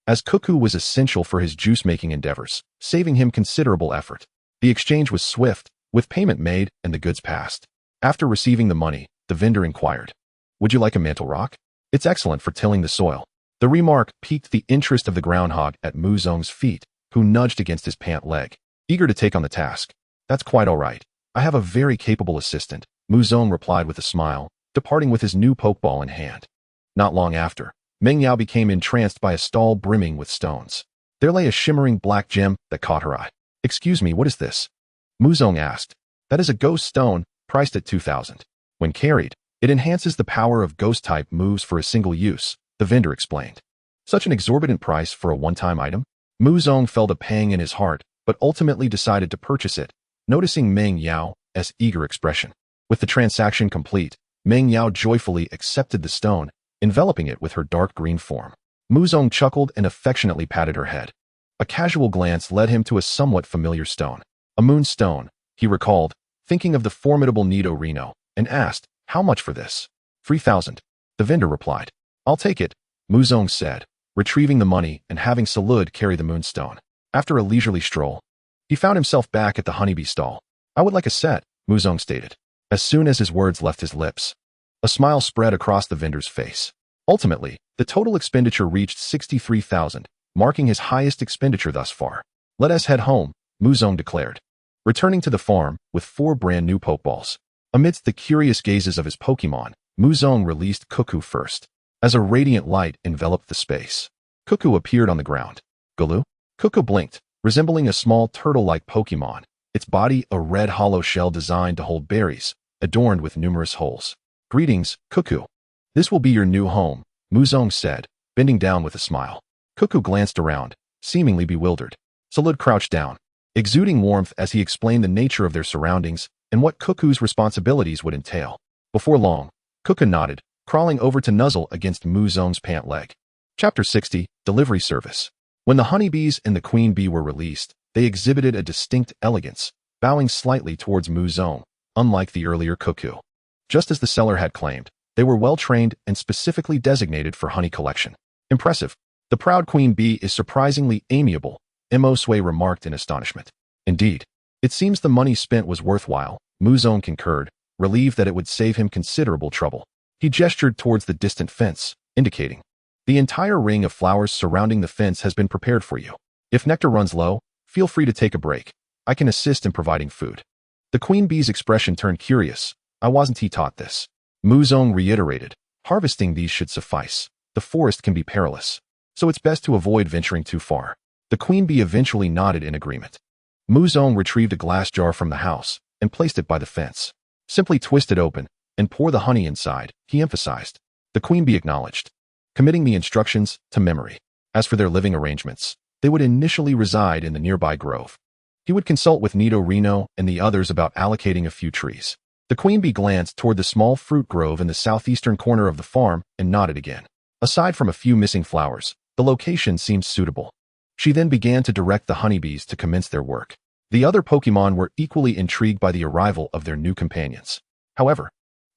A: As cuckoo was essential for his juice-making endeavors, saving him considerable effort. The exchange was swift, with payment made and the goods passed. After receiving the money, the vendor inquired, Would you like a mantle rock? It's excellent for tilling the soil. The remark piqued the interest of the groundhog at Muzong's feet, who nudged against his pant leg, eager to take on the task. That's quite all right. I have a very capable assistant, Muzong replied with a smile, departing with his new pokeball in hand. Not long after, Meng Yao became entranced by a stall brimming with stones. There lay a shimmering black gem that caught her eye. Excuse me, what is this? Muzong asked. That is a ghost stone, priced at 2,000. When carried, it enhances the power of ghost-type moves for a single use, the vendor explained. Such an exorbitant price for a one-time item? Muzong felt a pang in his heart, but ultimately decided to purchase it, noticing Meng Yao's eager expression. With the transaction complete, Meng Yao joyfully accepted the stone, enveloping it with her dark green form. Muzong chuckled and affectionately patted her head. A casual glance led him to a somewhat familiar stone. A moonstone, he recalled, thinking of the formidable Nidorino, and asked, How much for this? 3,000. The vendor replied. I'll take it, Muzong said, retrieving the money and having Zarude carry the moonstone. After a leisurely stroll, he found himself back at the honeybee stall. I would like a set, Muzong stated. As soon as his words left his lips, a smile spread across the vendor's face. Ultimately, the total expenditure reached 63,000, marking his highest expenditure thus far. Let us head home, Muzong declared, returning to the farm with 4 brand new Pokeballs. Amidst the curious gazes of his Pokemon, Muzong released Cuckoo first. As a radiant light enveloped the space, Cuckoo appeared on the ground. Gulu? Cuckoo blinked, resembling a small turtle-like Pokemon, its body a red hollow shell designed to hold berries, adorned with numerous holes. Greetings, Cuckoo. This will be your new home, Muzong said, bending down with a smile. Cuckoo glanced around, seemingly bewildered. Zarude crouched down, exuding warmth as he explained the nature of their surroundings and what Cuckoo's responsibilities would entail. Before long, Cuckoo nodded, crawling over to nuzzle against Muzong's pant leg. Chapter 60, Delivery Service. When the honeybees and the queen bee were released, they exhibited a distinct elegance, bowing slightly towards Muzong, unlike the earlier Cuckoo. Just as the seller had claimed, they were well-trained and specifically designated for honey collection. Impressive. The proud queen bee is surprisingly amiable, Mosue remarked in astonishment. Indeed, it seems the money spent was worthwhile, Muzong concurred, relieved that it would save him considerable trouble. He gestured towards the distant fence, indicating, The entire ring of flowers surrounding the fence has been prepared for you. If nectar runs low, feel free to take a break. I can assist in providing food. The queen bee's expression turned curious. I wasn't he taught this. Muzong reiterated, harvesting these should suffice. The forest can be perilous, so it's best to avoid venturing too far. The queen bee eventually nodded in agreement. Muzong retrieved a glass jar from the house and placed it by the fence. Simply twist it open and pour the honey inside, he emphasized. The queen bee acknowledged, committing the instructions to memory. As for their living arrangements, they would initially reside in the nearby grove. He would consult with Nidorino and the others about allocating a few trees. The queen bee glanced toward the small fruit grove in the southeastern corner of the farm and nodded again. Aside from a few missing flowers, the location seemed suitable. She then began to direct the honeybees to commence their work. The other Pokemon were equally intrigued by the arrival of their new companions. However,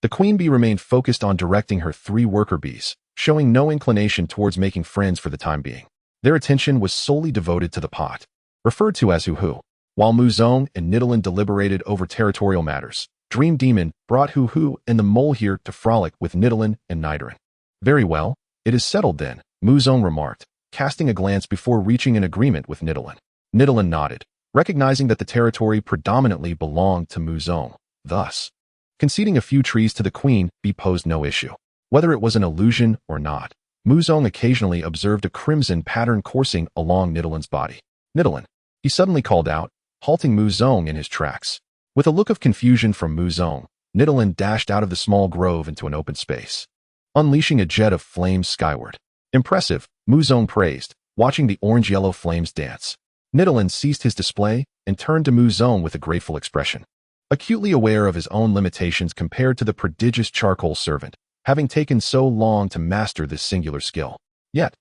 A: the queen bee remained focused on directing her 3 worker bees, showing no inclination towards making friends for the time being. Their attention was solely devoted to the pot, referred to as Hoo-Hoo. While Muzong and Nidolan deliberated over territorial matters, Dream Demon brought Hoo-Hoo and the mole here to frolic with Nidolan and Nidoran. Very well, it is settled then, Muzong remarked, casting a glance before reaching an agreement with Nidolan. Nidolan nodded, recognizing that the territory predominantly belonged to Muzong. Thus, conceding a few trees to the queen bee posed no issue. Whether it was an illusion or not, Muzong occasionally observed a crimson pattern coursing along Nidalee's body. "Nidalee," he suddenly called out, halting Muzong in his tracks. With a look of confusion from Muzong, Nidalee dashed out of the small grove into an open space, unleashing a jet of flames skyward. "Impressive," Muzong praised, watching the orange-yellow flames dance. Nidalee ceased his display and turned to Muzong with a grateful expression. Acutely aware of his own limitations compared to the prodigious charcoal servant, having taken so long to master this singular skill. Yet,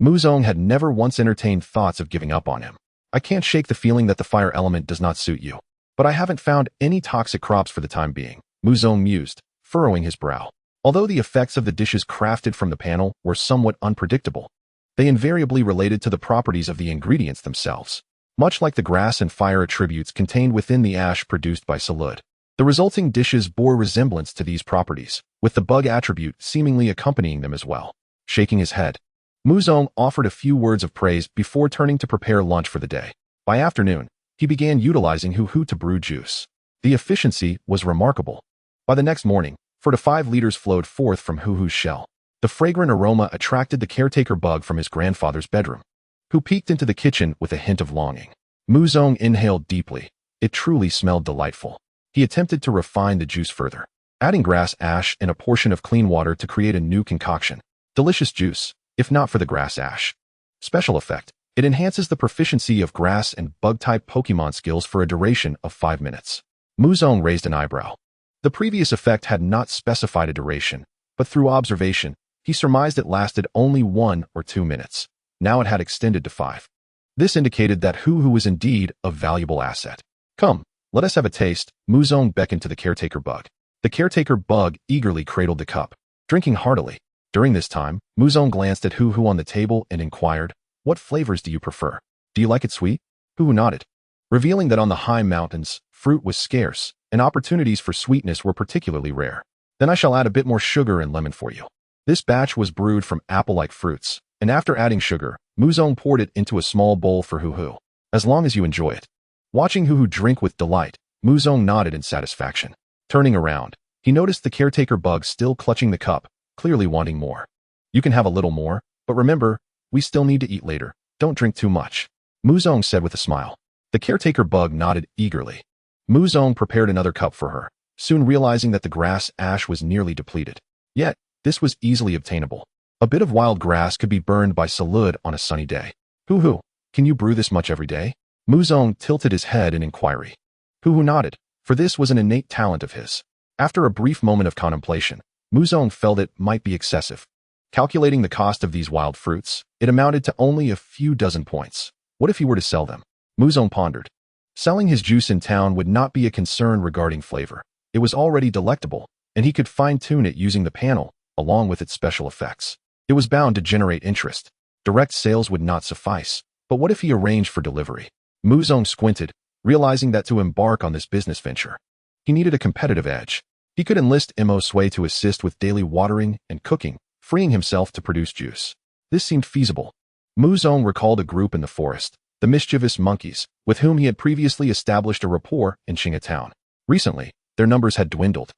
A: Muzong had never once entertained thoughts of giving up on him. "I can't shake the feeling that the fire element does not suit you. But I haven't found any toxic crops for the time being," Muzong mused, furrowing his brow. Although the effects of the dishes crafted from the panel were somewhat unpredictable, they invariably related to the properties of the ingredients themselves, much like the grass and fire attributes contained within the ash produced by Zarude. The resulting dishes bore resemblance to these properties, with the bug attribute seemingly accompanying them as well. Shaking his head, Muzong offered a few words of praise before turning to prepare lunch for the day. By afternoon, he began utilizing Hoo-Hoo to brew juice. The efficiency was remarkable. By the next morning, 4 to 5 liters flowed forth from Hoo-Hoo's shell. The fragrant aroma attracted the caretaker bug from his grandfather's bedroom, who peeked into the kitchen with a hint of longing. Muzong inhaled deeply. It truly smelled delightful. He attempted to refine the juice further, adding grass ash and a portion of clean water to create a new concoction. Delicious juice, if not for the grass ash. Special effect: it enhances the proficiency of grass and bug-type Pokemon skills for a duration of 5 minutes. Muzong raised an eyebrow. The previous effect had not specified a duration, but through observation, he surmised it lasted only 1 or 2 minutes. Now it had extended to 5. This indicated that Hoo-Hoo was indeed a valuable asset. "Come, let us have a taste," Muzong beckoned to the caretaker bug. The caretaker bug eagerly cradled the cup, drinking heartily. During this time, Muzong glanced at Hoo-Hoo on the table and inquired, "What flavors do you prefer? Do you like it sweet?" Hoo-Hoo nodded, revealing that on the high mountains, fruit was scarce, and opportunities for sweetness were particularly rare. "Then I shall add a bit more sugar and lemon for you." This batch was brewed from apple-like fruits, and after adding sugar, Muzong poured it into a small bowl for Hoo-Hoo. "As long as you enjoy it." Watching Hoo-Hoo drink with delight, Muzong nodded in satisfaction. Turning around, he noticed the caretaker bug still clutching the cup, clearly wanting more. "You can have a little more, but remember, we still need to eat later. Don't drink too much," Muzong said with a smile. The caretaker bug nodded eagerly. Muzong prepared another cup for her, soon realizing that the grass ash was nearly depleted. Yet, this was easily obtainable. A bit of wild grass could be burned by Zarude on a sunny day. "Hoo-Hoo, can you brew this much every day?" Muzong tilted his head in inquiry. Hoo-Hoo nodded, for this was an innate talent of his. After a brief moment of contemplation, Muzong felt it might be excessive. Calculating the cost of these wild fruits, it amounted to only a few dozen points. What if he were to sell them? Muzong pondered. Selling his juice in town would not be a concern regarding flavor. It was already delectable, and he could fine-tune it using the panel, along with its special effects. It was bound to generate interest. Direct sales would not suffice, but what if he arranged for delivery? Muzong squinted, realizing that to embark on this business venture, he needed a competitive edge. He could enlist Mo Sui to assist with daily watering and cooking, freeing himself to produce juice. This seemed feasible. Muzong recalled a group in the forest, the mischievous monkeys, with whom he had previously established a rapport in Xinga Town. Recently, their numbers had dwindled.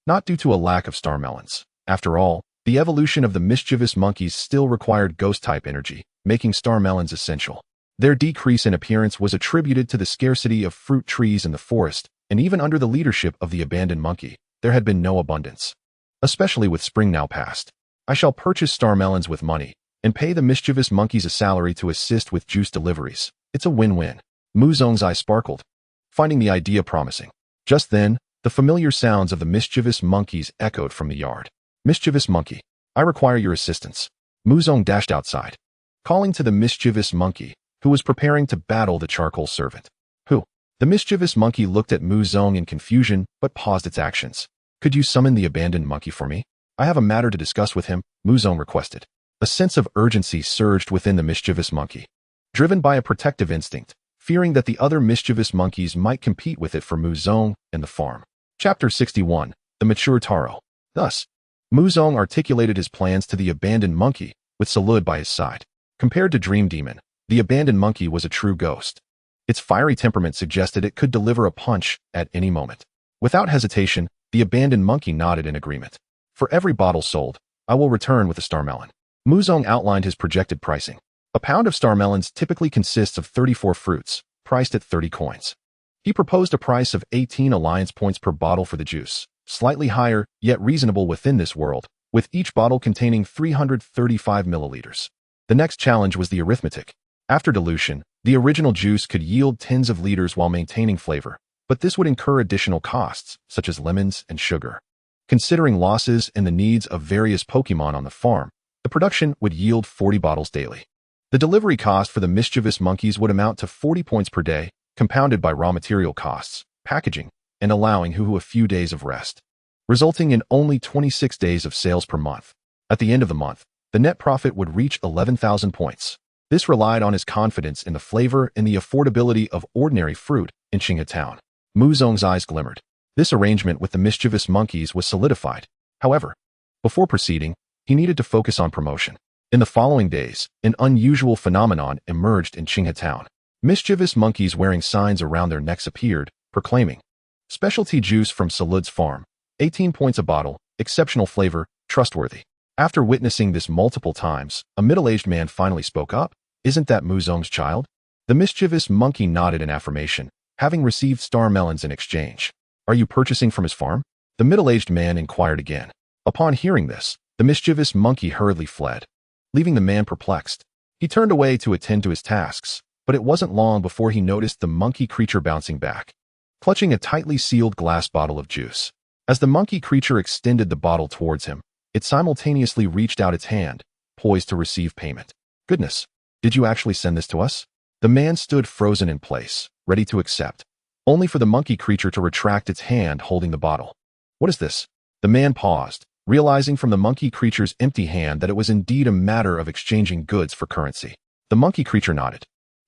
A: Not due to a lack of star melons. After all, the evolution of the mischievous monkeys still required ghost-type energy, making star melons essential. Their decrease in appearance was attributed to the scarcity of fruit trees in the forest, and even under the leadership of the abandoned monkey, there had been no abundance. Especially with spring now past. "I shall purchase star melons with money, and pay the mischievous monkeys a salary to assist with juice deliveries. It's a win-win." Muzong's eye sparkled, finding the idea promising. Just then, the familiar sounds of the mischievous monkeys echoed from the yard. "Mischievous monkey, I require your assistance." Muzong dashed outside, calling to the mischievous monkey, who was preparing to battle the charcoal servant. "Who?" The mischievous monkey looked at Muzong in confusion, but paused its actions. "Could you summon the abandoned monkey for me? I have a matter to discuss with him," Muzong requested. A sense of urgency surged within the mischievous monkey, driven by a protective instinct, fearing that the other mischievous monkeys might compete with it for Muzong and the farm. Chapter 61. The Mature Taro. Thus, Muzong articulated his plans to the abandoned monkey, with Zarude by his side. Compared to Dream Demon, the abandoned monkey was a true ghost. Its fiery temperament suggested it could deliver a punch at any moment. Without hesitation, the abandoned monkey nodded in agreement. "For every bottle sold, I will return with a star melon." Muzong outlined his projected pricing. A pound of star melons typically consists of 34 fruits, priced at 30 coins. He proposed a price of 18 alliance points per bottle for the juice, slightly higher, yet reasonable within this world, with each bottle containing 335 milliliters. The next challenge was the arithmetic. After dilution, the original juice could yield tens of liters while maintaining flavor, but this would incur additional costs, such as lemons and sugar. Considering losses and the needs of various Pokemon on the farm, the production would yield 40 bottles daily. The delivery cost for the mischievous monkeys would amount to 40 points per day, compounded by raw material costs, packaging, and allowing Huhu a few days of rest, resulting in only 26 days of sales per month. At the end of the month, the net profit would reach 11,000 points. This relied on his confidence in the flavor and the affordability of ordinary fruit in Qinghe Town. Muzong's eyes glimmered. This arrangement with the mischievous monkeys was solidified. However, before proceeding, he needed to focus on promotion. In the following days, an unusual phenomenon emerged in Qinghe Town. Mischievous monkeys wearing signs around their necks appeared, proclaiming, "Specialty juice from Zarude's farm, 18 points a bottle, exceptional flavor, trustworthy." After witnessing this multiple times, a middle-aged man finally spoke up. "Isn't that Muzong's child?" The mischievous monkey nodded in affirmation, having received star melons in exchange. "Are you purchasing from his farm?" The middle-aged man inquired again. Upon hearing this, the mischievous monkey hurriedly fled, leaving the man perplexed. He turned away to attend to his tasks, but it wasn't long before he noticed the monkey creature bouncing back, clutching a tightly sealed glass bottle of juice. As the monkey creature extended the bottle towards him, it simultaneously reached out its hand, poised to receive payment. "Goodness, did you actually send this to us?" The man stood frozen in place, ready to accept, only for the monkey creature to retract its hand holding the bottle. "What is this?" The man paused, realizing from the monkey creature's empty hand that it was indeed a matter of exchanging goods for currency. The monkey creature nodded,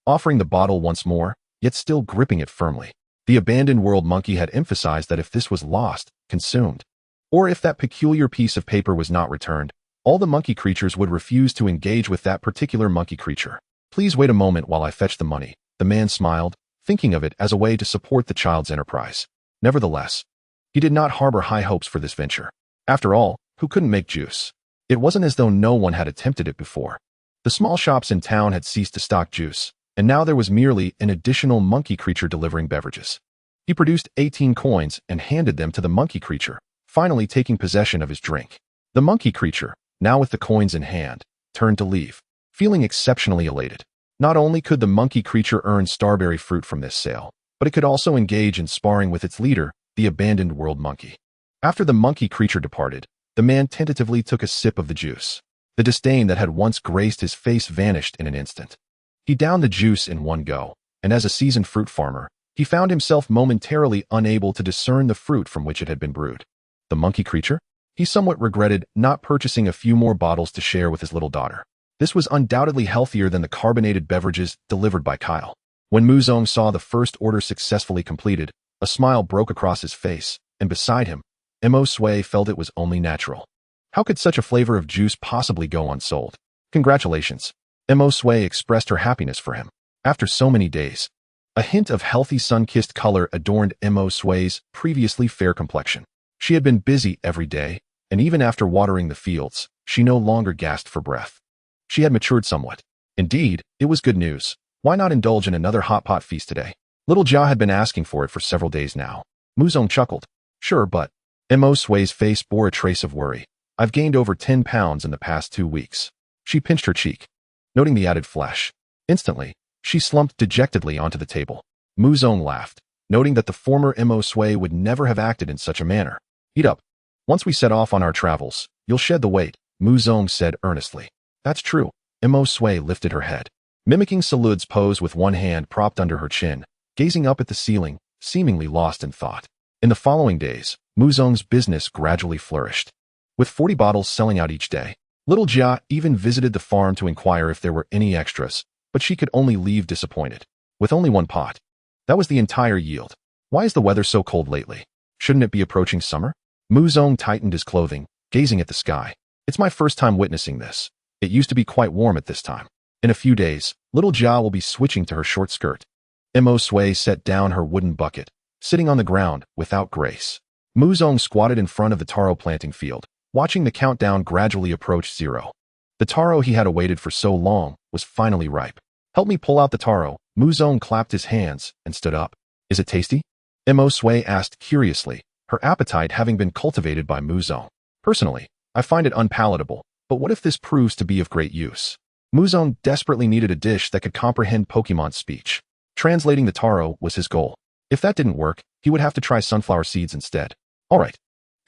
A: offering the bottle once more, yet still gripping it firmly. The abandoned world monkey had emphasized that if this was lost, consumed, or if that peculiar piece of paper was not returned, all the monkey creatures would refuse to engage with that particular monkey creature. "Please wait a moment while I fetch the money," the man smiled, thinking of it as a way to support the child's enterprise. Nevertheless, he did not harbor high hopes for this venture. After all, who couldn't make juice? It wasn't as though no one had attempted it before. The small shops in town had ceased to stock juice, and now there was merely an additional monkey creature delivering beverages. He produced 18 coins and handed them to the monkey creature, finally taking possession of his drink. The monkey creature, now with the coins in hand, turned to leave, feeling exceptionally elated. Not only could the monkey creature earn starberry fruit from this sale, but it could also engage in sparring with its leader, the abandoned world monkey. After the monkey creature departed, the man tentatively took a sip of the juice. The disdain that had once graced his face vanished in an instant. He downed the juice in one go, and as a seasoned fruit farmer, he found himself momentarily unable to discern the fruit from which it had been brewed. The monkey creature? He somewhat regretted not purchasing a few more bottles to share with his little daughter. This was undoubtedly healthier than the carbonated beverages delivered by Kyle. When Muzong saw the first order successfully completed, a smile broke across his face, and beside him, Mo Sui felt it was only natural. How could such a flavor of juice possibly go unsold? "Congratulations." Mo Sui expressed her happiness for him. After so many days, a hint of healthy sun-kissed color adorned Mo Sui's previously fair complexion. She had been busy every day, and even after watering the fields, she no longer gasped for breath. She had matured somewhat. Indeed, it was good news. Why not indulge in another hot pot feast today? Little Jia had been asking for it for several days now. Muzong chuckled. "Sure, but..." Mo Sui's face bore a trace of worry. "I've gained over 10 pounds in the past 2 weeks." She pinched her cheek, noting the added flesh. Instantly, she slumped dejectedly onto the table. Muzong laughed, noting that the former Mo Sui would never have acted in such a manner. "Eat up. Once we set off on our travels, you'll shed the weight," Muzong said earnestly. "That's true." Mo Sui lifted her head, mimicking Zarude's pose with one hand propped under her chin, gazing up at the ceiling, seemingly lost in thought. In the following days, Muzong's business gradually flourished, with 40 bottles selling out each day. Little Jia even visited the farm to inquire if there were any extras, but she could only leave disappointed. With only one pot. That was the entire yield. "Why is the weather so cold lately? Shouldn't it be approaching summer?" Muzong tightened his clothing, gazing at the sky. "It's my first time witnessing this. It used to be quite warm at this time. In a few days, little Jia will be switching to her short skirt." Mo Sui set down her wooden bucket, sitting on the ground without grace. Muzong squatted in front of the taro planting field, watching the countdown gradually approach 0. The taro he had awaited for so long was finally ripe. Help me pull out the taro. Muzong clapped his hands and stood up. Is it tasty? Mo Sui asked curiously, her appetite having been cultivated by Muzong. Personally, I find it unpalatable, but what if this proves to be of great use? Muzong desperately needed a dish that could comprehend Pokemon's speech. Translating the taro was his goal. If that didn't work, he would have to try sunflower seeds instead. All right.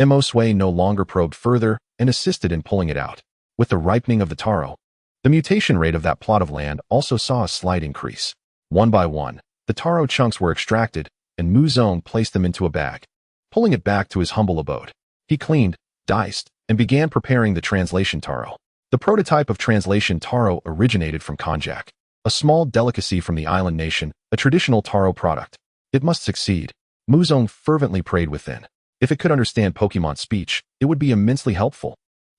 A: Mo Sui no longer probed further and assisted in pulling it out. With the ripening of the taro, the mutation rate of that plot of land also saw a slight increase. One by one, the taro chunks were extracted, and Muzong placed them into a bag. Pulling it back to his humble abode, he cleaned, diced, and began preparing the translation taro. The prototype of translation taro originated from konjac, a small delicacy from the island nation, a traditional taro product. It must succeed. Muzong fervently prayed within. If it could understand Pokemon's speech, it would be immensely helpful.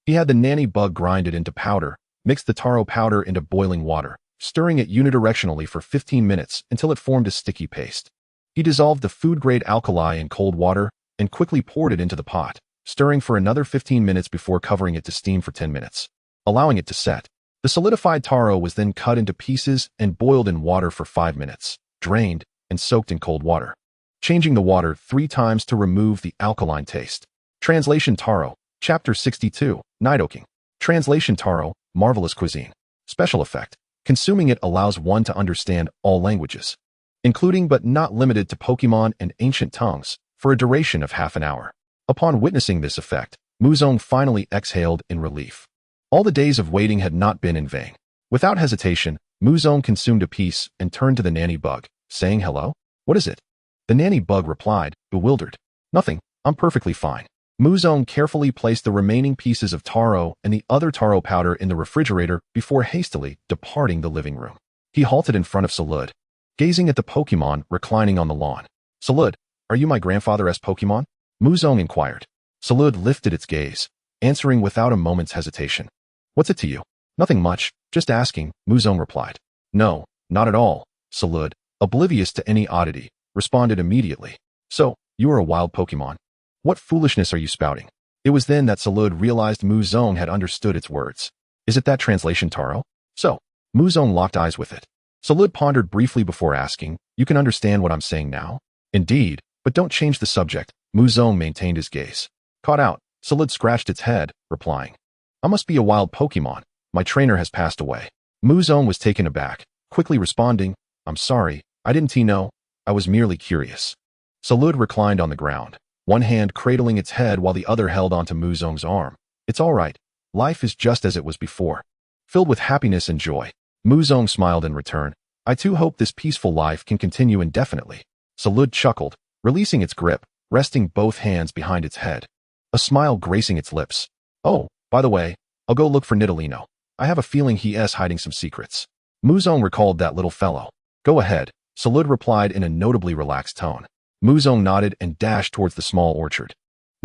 A: He had the nanny bug grind it into powder, mixed the taro powder into boiling water, stirring it unidirectionally for 15 minutes until it formed a sticky paste. He dissolved the food-grade alkali in cold water and quickly poured it into the pot, stirring for another 15 minutes before covering it to steam for 10 minutes, allowing it to set. The solidified taro was then cut into pieces and boiled in water for 5 minutes, drained, and soaked in cold water, changing the water 3 times to remove the alkaline taste. Translation Taro, Chapter 62, Nidoking. Translation Taro, Marvelous Cuisine. Special effect. Consuming it allows one to understand all languages, including but not limited to Pokemon and ancient tongues, for a duration of half an hour. Upon witnessing this effect, Muzong finally exhaled in relief. All the days of waiting had not been in vain. Without hesitation, Muzong consumed a piece and turned to the nanny bug, saying, "Hello? What is it?" The nanny bug replied, bewildered, "Nothing, I'm perfectly fine." Muzong carefully placed the remaining pieces of taro and the other taro powder in the refrigerator before hastily departing the living room. He halted in front of Zarude, gazing at the Pokemon reclining on the lawn. "Zarude, are you my grandfather's Pokemon?" Muzong inquired. Zarude lifted its gaze, answering without a moment's hesitation. "What's it to you?" "Nothing much, just asking," Muzong replied. "No, not at all," Zarude, oblivious to any oddity, responded immediately. "So, you are a wild Pokemon? What foolishness are you spouting?" It was then that Zarude realized Muzong had understood its words. "Is it that translation Taro?" "So." Muzong locked eyes with it. Zarude pondered briefly before asking, "You can understand what I'm saying now?" "Indeed, but don't change the subject." Muzong maintained his gaze. Caught out, Zarude scratched its head, replying, "I must be a wild Pokemon. My trainer has passed away." Muzong was taken aback, quickly responding, "I'm sorry, I didn't know. I was merely curious." Zarude reclined on the ground, one hand cradling its head while the other held onto Muzong's arm. "It's all right. Life is just as it was before." Filled with happiness and joy, Muzong smiled in return. "I too hope this peaceful life can continue indefinitely." Zarude chuckled, releasing its grip, resting both hands behind its head, a smile gracing its lips. "Oh, by the way, I'll go look for Nidalino. I have a feeling he is hiding some secrets." Muzong recalled that little fellow. "Go ahead," Zarude replied in a notably relaxed tone. Muzong nodded and dashed towards the small orchard.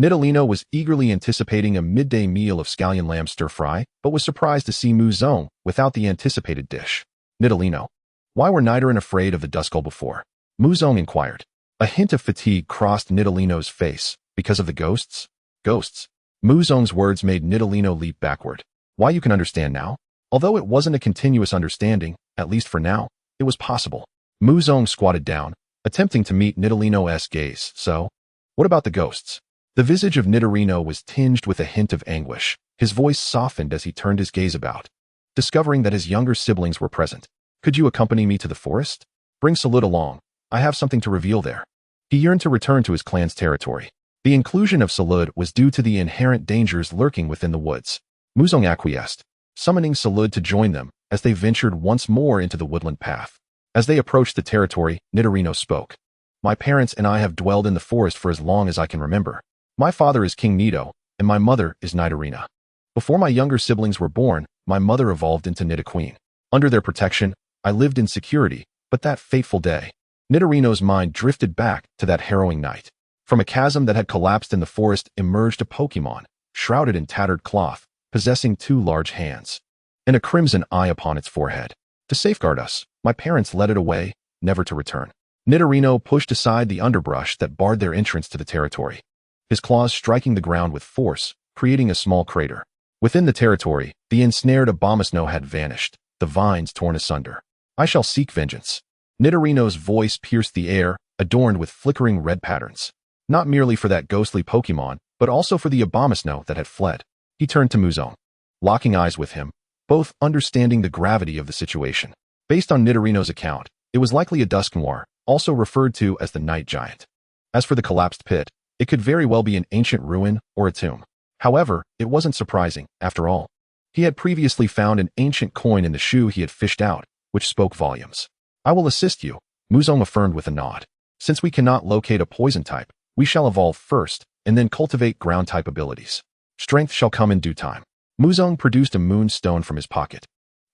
A: Nidalino was eagerly anticipating a midday meal of scallion lamb stir-fry, but was surprised to see Muzong without the anticipated dish. "Nidalino, why were Nidoran afraid of the Duskull before?" Muzong inquired. A hint of fatigue crossed Nidalino's face. "Because of the ghosts?" "Ghosts." Muzong's words made Nidalino leap backward. "Why, you can understand now?" Although it wasn't a continuous understanding, at least for now, it was possible. Muzong squatted down, attempting to meet Nidalino's gaze. "So, what about the ghosts?" The visage of Nidorino was tinged with a hint of anguish. His voice softened as he turned his gaze about, discovering that his younger siblings were present. "Could you accompany me to the forest? Bring Zarude along. I have something to reveal there." He yearned to return to his clan's territory. The inclusion of Zarude was due to the inherent dangers lurking within the woods. Muzong acquiesced, summoning Zarude to join them as they ventured once more into the woodland path. As they approached the territory, Nidorino spoke. "My parents and I have dwelled in the forest for as long as I can remember. My father is King Nido, and my mother is Nidorina. Before my younger siblings were born, my mother evolved into Nidoqueen. Under their protection, I lived in security, but that fateful day..." Nidorino's mind drifted back to that harrowing night. From a chasm that had collapsed in the forest emerged a Pokemon, shrouded in tattered cloth, possessing 2 large hands, and a crimson eye upon its forehead. "To safeguard us, my parents led it away, never to return." Nidorino pushed aside the underbrush that barred their entrance to the territory, his claws striking the ground with force, creating a small crater. Within the territory, the ensnared Abomasnow had vanished, the vines torn asunder. I shall seek vengeance. Nidorino's voice pierced the air, adorned with flickering red patterns. Not merely for that ghostly Pokemon, but also for the Abomasnow that had fled. He turned to Muzong, locking eyes with him, both understanding the gravity of the situation. Based on Nidorino's account, it was likely a Dusknoir, also referred to as the Night Giant. As for the collapsed pit, it could very well be an ancient ruin or a tomb. However, it wasn't surprising, after all. He had previously found an ancient coin in the shoe he had fished out, which spoke volumes. I will assist you, Muzong affirmed with a nod. Since we cannot locate a poison type, we shall evolve first, and then cultivate ground-type abilities. Strength shall come in due time. Muzong produced a moonstone from his pocket,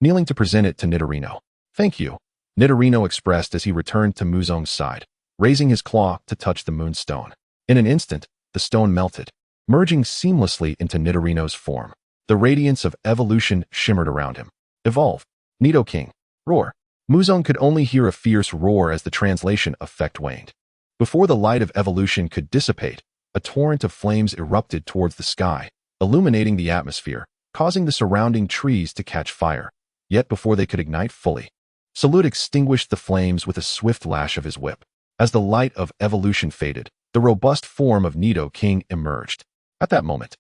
A: kneeling to present it to Nidorino. Thank you, Nidorino expressed as he returned to Muzong's side, raising his claw to touch the moonstone. In an instant, the stone melted, merging seamlessly into Nidorino's form. The radiance of evolution shimmered around him. Evolve. Nidoking. Roar. Muzong could only hear a fierce roar as the translation effect waned. Before the light of evolution could dissipate, a torrent of flames erupted towards the sky, illuminating the atmosphere, causing the surrounding trees to catch fire. Yet before they could ignite fully, Zarude extinguished the flames with a swift lash of his whip. As the light of evolution faded, the robust form of Nidoking emerged. At that moment,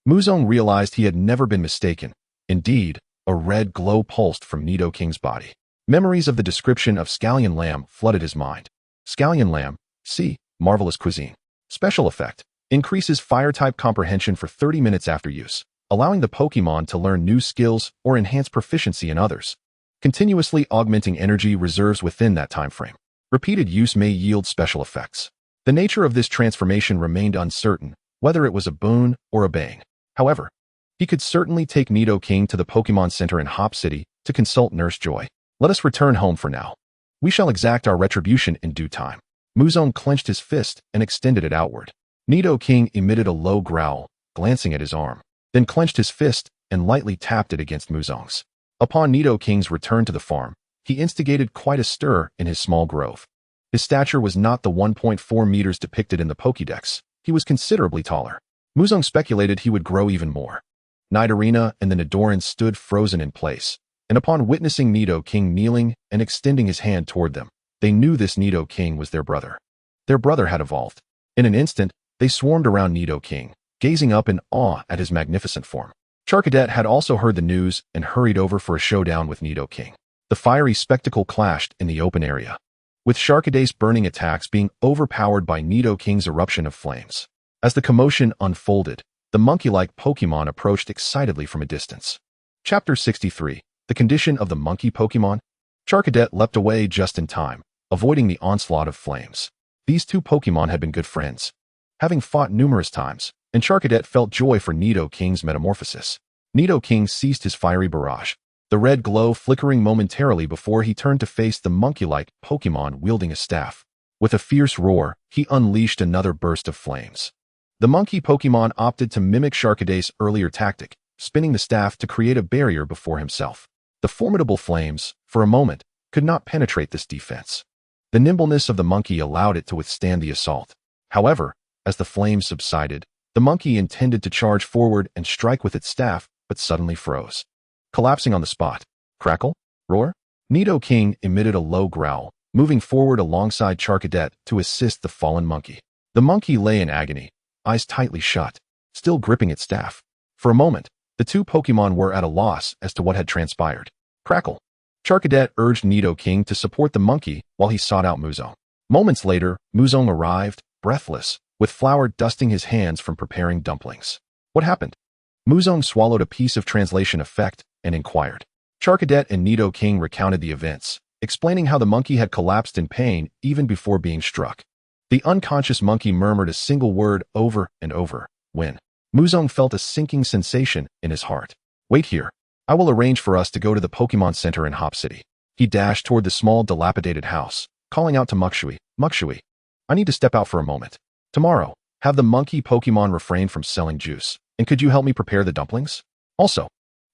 A: Muzong realized he had never been mistaken. Indeed, a red glow pulsed from Nidoking's body. Memories of the description of scallion lamb flooded his mind. Scallion lamb, see, marvelous cuisine. Special effect, increases fire-type comprehension for 30 minutes after use, allowing the Pokemon to learn new skills or enhance proficiency in others. Continuously augmenting energy reserves within that time frame. Repeated use may yield special effects. The nature of this transformation remained uncertain, whether it was a boon or a bane. However, he could certainly take Nidoking to the Pokemon Center in Hop City to consult Nurse Joy. Let us return home for now. We shall exact our retribution in due time. Muzong clenched his fist and extended it outward. Nidoking emitted a low growl, glancing at his arm, then clenched his fist and lightly tapped it against Muzong's. Upon Nidoking's return to the farm, he instigated quite a stir in his small grove. His stature was not the 1.4 meters depicted in the Pokédex. He was considerably taller. Muzong speculated he would grow even more. Nidorina and the Nidorans stood frozen in place, and upon witnessing Nidoking kneeling and extending his hand toward them, they knew this Nidoking was their brother. Their brother had evolved. In an instant, they swarmed around Nidoking, gazing up in awe at his magnificent form. Charcadet had also heard the news and hurried over for a showdown with Nidoking. The fiery spectacle clashed in the open area, with Charcadet's burning attacks being overpowered by Nidoking's eruption of flames. As the commotion unfolded, the monkey-like Pokemon approached excitedly from a distance. Chapter 63. The Condition of the Monkey Pokemon. Charcadet leapt away just in time, avoiding the onslaught of flames. These two Pokemon had been good friends, having fought numerous times, and Charcadet felt joy for Nidoking's metamorphosis. Nidoking ceased his fiery barrage, the red glow flickering momentarily before he turned to face the monkey-like Pokemon wielding a staff. With a fierce roar, he unleashed another burst of flames. The monkey Pokemon opted to mimic Charcadet's earlier tactic, spinning the staff to create a barrier before himself. The formidable flames, for a moment, could not penetrate this defense. The nimbleness of the monkey allowed it to withstand the assault. However, as the flames subsided, the monkey intended to charge forward and strike with its staff, but suddenly froze, collapsing on the spot. Crackle? Roar? Nidoking emitted a low growl, moving forward alongside Charcadet to assist the fallen monkey. The monkey lay in agony, eyes tightly shut, still gripping its staff. For a moment, the two Pokemon were at a loss as to what had transpired. Crackle. Charcadet urged Nidoking to support the monkey while he sought out Muzong. Moments later, Muzong arrived, breathless, with flour dusting his hands from preparing dumplings. What happened? Muzong swallowed a piece of translation effect and inquired. Charcadet and Nidoking recounted the events, explaining how the monkey had collapsed in pain even before being struck. The unconscious monkey murmured a single word over and over, when Muzong felt a sinking sensation in his heart. Wait here. I will arrange for us to go to the Pokemon Center in Hop City. He dashed toward the small, dilapidated house, calling out to Mukshui, Mukshui, I need to step out for a moment. Tomorrow, have the monkey Pokemon refrain from selling juice, and could you help me prepare the dumplings? Also,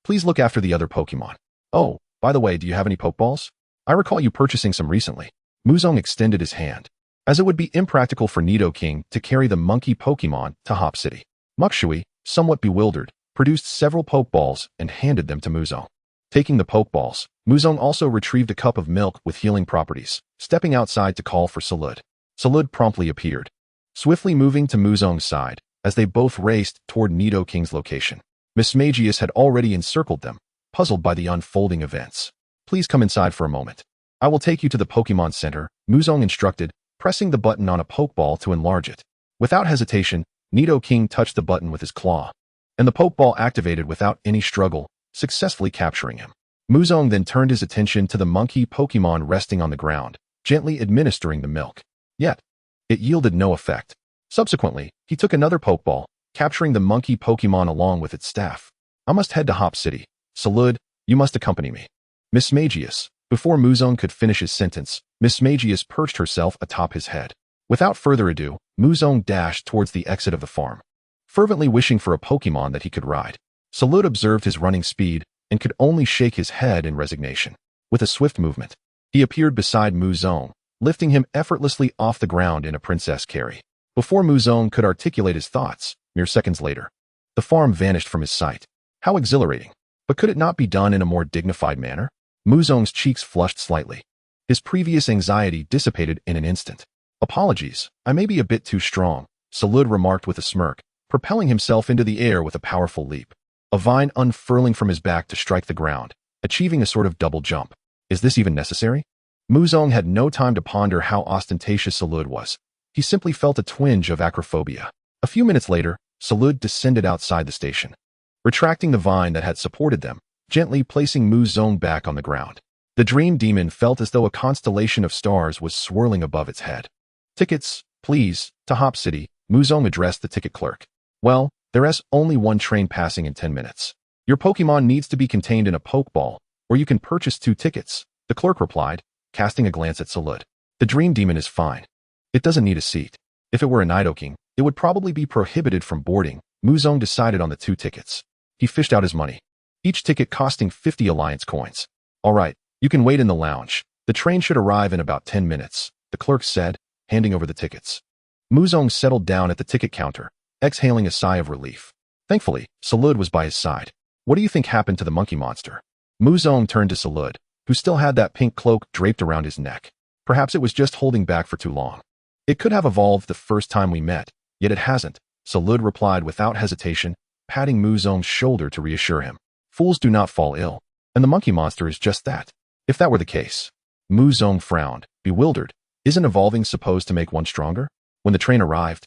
A: please look after the other Pokemon. Oh, by the way, do you have any Pokeballs? I recall you purchasing some recently. Muzong extended his hand, as it would be impractical for Nidoking to carry the monkey Pokemon to Hop City. Mukshui, somewhat bewildered, produced several Pokeballs and handed them to Muzong. Taking the Pokeballs, Muzong also retrieved a cup of milk with healing properties, stepping outside to call for Zarude. Zarude promptly appeared, swiftly moving to Muzong's side as they both raced toward Nidoking's location. Mismagius had already encircled them, puzzled by the unfolding events. Please come inside for a moment. I will take you to the Pokemon Center, Muzong instructed, pressing the button on a Pokeball to enlarge it. Without hesitation, Nidoking touched the button with his claw, and the Pokeball activated without any struggle, successfully capturing him. Muzong then turned his attention to the monkey Pokemon resting on the ground, gently administering the milk. Yet, it yielded no effect. Subsequently, he took another Pokeball, capturing the monkey Pokemon along with its staff. I must head to Hop City. Zarude, you must accompany me. Mismagius. Before Muzong could finish his sentence, Mismagius perched herself atop his head. Without further ado, Muzong dashed towards the exit of the farm, fervently wishing for a Pokemon that he could ride. Zarude observed his running speed and could only shake his head in resignation. With a swift movement, he appeared beside Muzong, lifting him effortlessly off the ground in a princess carry. Before Muzong could articulate his thoughts, mere seconds later, the farm vanished from his sight. How exhilarating! But could it not be done in a more dignified manner? Muzong's cheeks flushed slightly. His previous anxiety dissipated in an instant. Apologies, I may be a bit too strong, Zarude remarked with a smirk, propelling himself into the air with a powerful leap. A vine unfurling from his back to strike the ground, achieving a sort of double jump. Is this even necessary? Muzong had no time to ponder how ostentatious Zarude was. He simply felt a twinge of acrophobia. A few minutes later, Zarude descended outside the station, retracting the vine that had supported them, gently placing Muzong back on the ground. The Dream Demon felt as though a constellation of stars was swirling above its head. Tickets, please, to Hop City, Muzong addressed the ticket clerk. Well, there's only one train passing in 10 minutes. Your Pokemon needs to be contained in a Pokeball, or you can purchase 2 tickets, the clerk replied, casting a glance at Zarude. The Dream Demon is fine. It doesn't need a seat. If it were a Nidoking, it would probably be prohibited from boarding. Muzong decided on the 2 tickets. He fished out his money, each ticket costing 50 Alliance coins. All right, you can wait in the lounge. The train should arrive in about 10 minutes, the clerk said, handing over the tickets. Muzong settled down at the ticket counter, exhaling a sigh of relief. Thankfully, Zarude was by his side. What do you think happened to the monkey monster? Muzong turned to Zarude, who still had that pink cloak draped around his neck. Perhaps it was just holding back for too long. It could have evolved the first time we met, yet it hasn't, Zarude replied without hesitation, patting Muzong's shoulder to reassure him. Fools do not fall ill, and the monkey monster is just that. If that were the case, Muzong frowned, bewildered. Isn't evolving supposed to make one stronger? When the train arrived,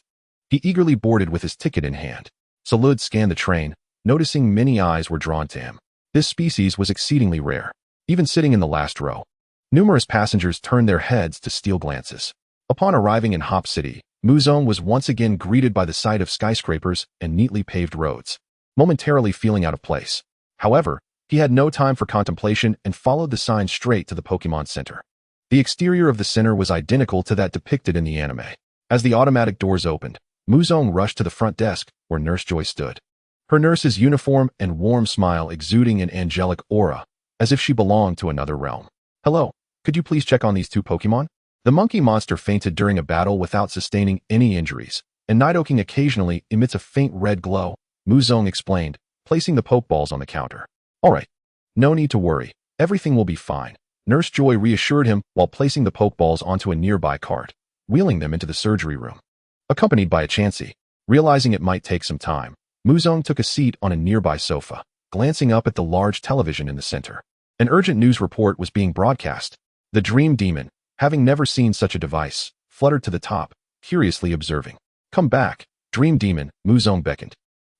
A: he eagerly boarded with his ticket in hand. Zarude scanned the train, noticing many eyes were drawn to him. This species was exceedingly rare, even sitting in the last row. Numerous passengers turned their heads to steal glances. Upon arriving in Hop City, Muzong was once again greeted by the sight of skyscrapers and neatly paved roads, momentarily feeling out of place. However, he had no time for contemplation and followed the sign straight to the Pokemon Center. The exterior of the center was identical to that depicted in the anime. As the automatic doors opened, Muzong rushed to the front desk where Nurse Joy stood. Her nurse's uniform and warm smile exuding an angelic aura, as if she belonged to another realm. Hello, could you please check on these 2 Pokemon? The monkey monster fainted during a battle without sustaining any injuries, and Nidoking occasionally emits a faint red glow, Muzong explained, placing the Pokeballs on the counter. All right, no need to worry, everything will be fine, Nurse Joy reassured him while placing the Pokeballs onto a nearby cart, wheeling them into the surgery room. Accompanied by a Chansey, realizing it might take some time, Muzong took a seat on a nearby sofa, glancing up at the large television in the center. An urgent news report was being broadcast. The Dream Demon, having never seen such a device, fluttered to the top, curiously observing. Come back, Dream Demon, Muzong beckoned,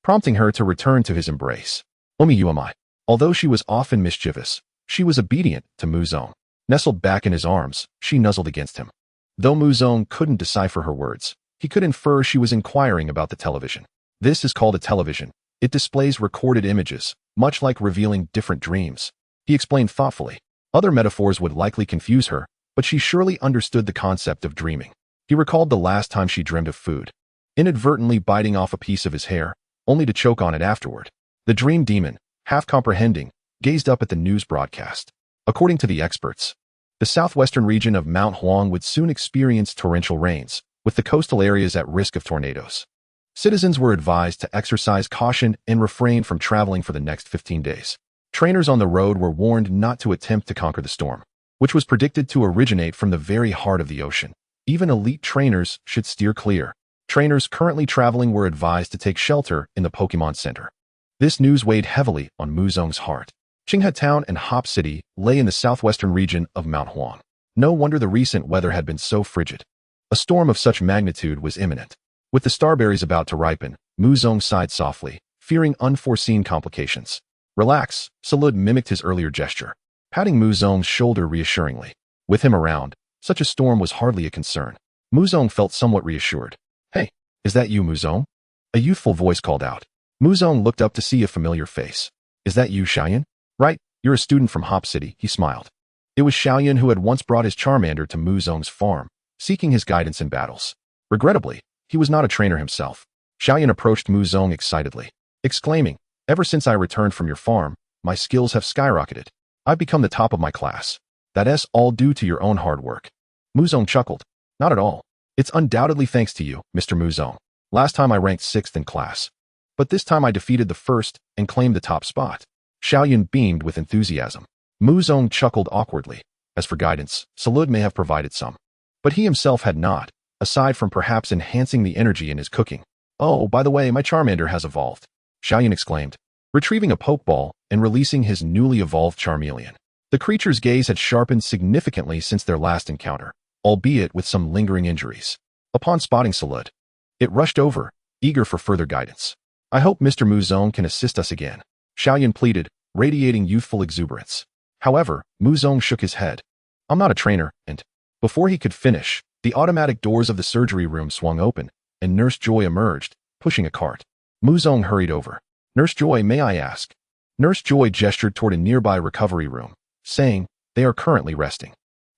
A: prompting her to return to his embrace. Omiyuamai. Although she was often mischievous, she was obedient to Muzong. Nestled back in his arms, she nuzzled against him. Though Muzong couldn't decipher her words, he could infer she was inquiring about the television. This is called a television. It displays recorded images, much like revealing different dreams. He explained thoughtfully. Other metaphors would likely confuse her, but she surely understood the concept of dreaming. He recalled the last time she dreamed of food, inadvertently biting off a piece of his hair, only to choke on it afterward. The Dream Demon, half comprehending, gazed up at the news broadcast. According to the experts, the southwestern region of Mount Huang would soon experience torrential rains, with the coastal areas at risk of tornadoes. Citizens were advised to exercise caution and refrain from traveling for the next 15 days. Trainers on the road were warned not to attempt to conquer the storm, which was predicted to originate from the very heart of the ocean. Even elite trainers should steer clear. Trainers currently traveling were advised to take shelter in the Pokemon Center. This news weighed heavily on Muzong's heart. Qinghe Town and Hop City lay in the southwestern region of Mount Huang. No wonder the recent weather had been so frigid. A storm of such magnitude was imminent. With the starberries about to ripen, Muzong sighed softly, fearing unforeseen complications. Relax, Zarude mimicked his earlier gesture, patting Muzong's shoulder reassuringly. With him around, such a storm was hardly a concern. Muzong felt somewhat reassured. Hey, is that you, Muzong? A youthful voice called out. Muzong looked up to see a familiar face. Is that you, Xiaoyan? Right, you're a student from Hop City, he smiled. It was Xiaoyan who had once brought his Charmander to Muzong's farm, seeking his guidance in battles. Regrettably, he was not a trainer himself. Xiaoyan approached Muzong excitedly, exclaiming, ever since I returned from your farm, my skills have skyrocketed. I've become the top of my class. That's all due to your own hard work. Muzong chuckled. Not at all. It's undoubtedly thanks to you, Mr. Muzong. Last time I ranked 6th in class. But this time I defeated the 1st and claimed the top spot. Xiaoyan beamed with enthusiasm. Muzong chuckled awkwardly. As for guidance, Zarude may have provided some. But he himself had not, aside from perhaps enhancing the energy in his cooking. Oh, by the way, my Charmander has evolved. Xiaoyan exclaimed, retrieving a Pokeball and releasing his newly evolved Charmeleon. The creature's gaze had sharpened significantly since their last encounter, albeit with some lingering injuries. Upon spotting Zarude, it rushed over, eager for further guidance. I hope Mr. Muzong can assist us again, Xiaoyan pleaded, radiating youthful exuberance. However, Muzong shook his head. I'm not a trainer, and before he could finish, the automatic doors of the surgery room swung open, and Nurse Joy emerged, pushing a cart. Muzong hurried over. Nurse Joy, may I ask? Nurse Joy gestured toward a nearby recovery room, saying, they are currently resting.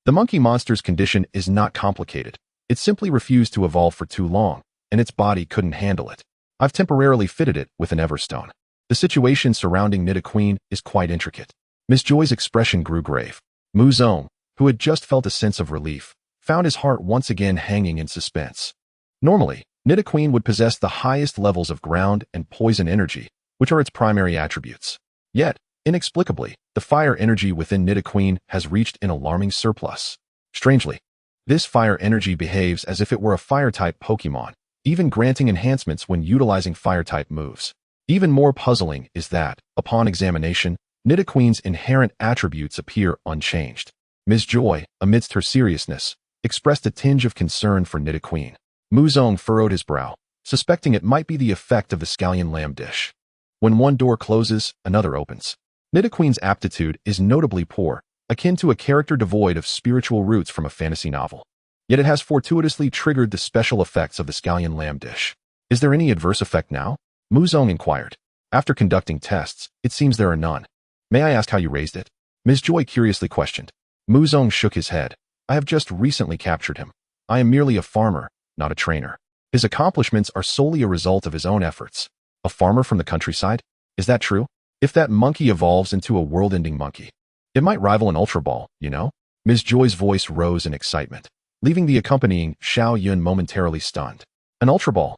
A: The monkey monster's condition is not complicated. It simply refused to evolve for too long, and its body couldn't handle it. I've temporarily fitted it with an Everstone. The situation surrounding Nidoqueen is quite intricate. Miss Joy's expression grew grave. Muzong, who had just felt a sense of relief, found his heart once again hanging in suspense. Normally, Nidoqueen would possess the highest levels of ground and poison energy, which are its primary attributes. Yet, inexplicably, the fire energy within Nidoqueen has reached an alarming surplus. Strangely, this fire energy behaves as if it were a fire-type Pokemon, even granting enhancements when utilizing fire-type moves. Even more puzzling is that, upon examination, Nidoqueen's inherent attributes appear unchanged. Ms. Joy, amidst her seriousness, expressed a tinge of concern for Nidoqueen. Muzong furrowed his brow, suspecting it might be the effect of the scallion lamb dish. When one door closes, another opens. Nidoqueen's aptitude is notably poor, akin to a character devoid of spiritual roots from a fantasy novel. Yet it has fortuitously triggered the special effects of the scallion lamb dish. Is there any adverse effect now? Muzong inquired. After conducting tests, it seems there are none. May I ask how you raised it? Ms. Joy curiously questioned. Muzong shook his head. I have just recently captured him. I am merely a farmer, not a trainer. His accomplishments are solely a result of his own efforts. A farmer from the countryside? Is that true? If that monkey evolves into a world-ending monkey, it might rival an Ultra Ball, you know? Ms. Joy's voice rose in excitement, leaving the accompanying Xiaoyan momentarily stunned. An Ultra Ball?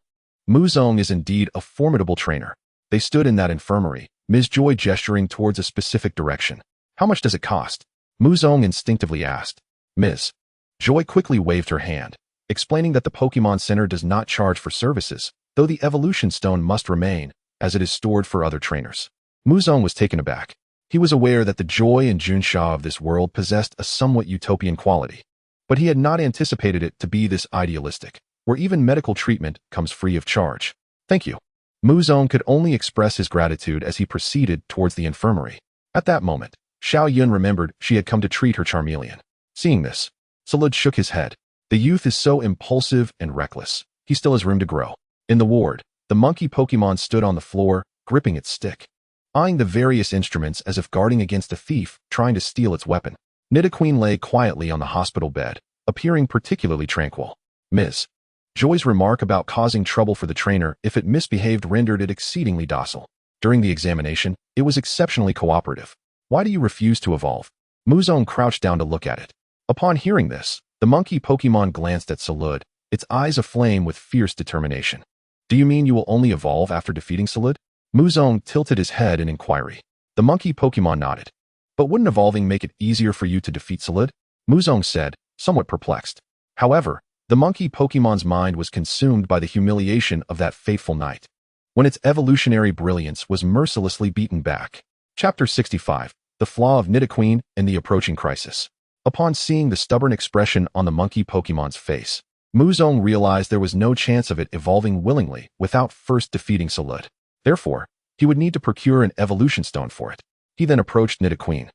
A: Muzong is indeed a formidable trainer. They stood in that infirmary, Ms. Joy gesturing towards a specific direction. How much does it cost? Muzong instinctively asked. Ms. Joy quickly waved her hand, explaining that the Pokemon Center does not charge for services, though the evolution stone must remain, as it is stored for other trainers. Muzong was taken aback. He was aware that the Joy and Junsha of this world possessed a somewhat utopian quality, but he had not anticipated it to be this idealistic, where even medical treatment comes free of charge. Thank you. Muzong could only express his gratitude as he proceeded towards the infirmary. At that moment, Xiaoyan remembered she had come to treat her Charmeleon. Seeing this, Zarude shook his head. The youth is so impulsive and reckless. He still has room to grow. In the ward, the monkey Pokemon stood on the floor, gripping its stick, eyeing the various instruments as if guarding against a thief trying to steal its weapon. Nidoqueen lay quietly on the hospital bed, appearing particularly tranquil. Ms. Joy's remark about causing trouble for the trainer if it misbehaved rendered it exceedingly docile. During the examination, it was exceptionally cooperative. Why do you refuse to evolve? Muzong crouched down to look at it. Upon hearing this, the monkey Pokemon glanced at Zarude, its eyes aflame with fierce determination. Do you mean you will only evolve after defeating Zarude? Muzong tilted his head in inquiry. The monkey Pokemon nodded. But wouldn't evolving make it easier for you to defeat Zarude? Muzong said, somewhat perplexed. However, the monkey Pokemon's mind was consumed by the humiliation of that fateful night, when its evolutionary brilliance was mercilessly beaten back. Chapter 65, The Flaw of Nidoqueen and the Approaching Crisis. Upon seeing the stubborn expression on the monkey Pokemon's face, Muzong realized there was no chance of it evolving willingly without first defeating Zarude. Therefore, he would need to procure an evolution stone for it. He then approached Nidoqueen,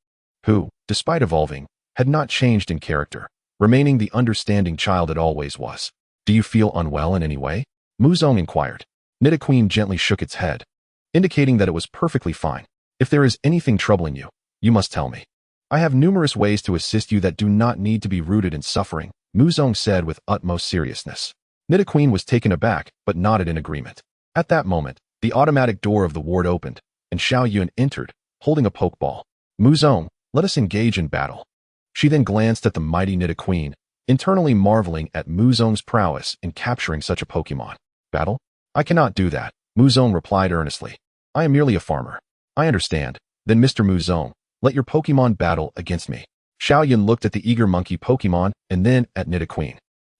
A: who, despite evolving, had not changed in character, remaining the understanding child it always was. Do you feel unwell in any way? Muzong inquired. Nidoqueen gently shook its head, indicating that it was perfectly fine. If there is anything troubling you, you must tell me. I have numerous ways to assist you that do not need to be rooted in suffering, Muzong said with utmost seriousness. Nidoqueen was taken aback, but nodded in agreement. At that moment, the automatic door of the ward opened, and Xiao Yun entered, holding a Pokeball. Muzong, let us engage in battle. She then glanced at the mighty Nidoqueen, internally marveling at Muzong's prowess in capturing such a Pokemon. Battle? I cannot do that, Muzong replied earnestly. I am merely a farmer. I understand. Then Mr. Muzong, let your Pokemon battle against me. Xiao Yun looked at the eager monkey Pokemon and then at Nidoqueen.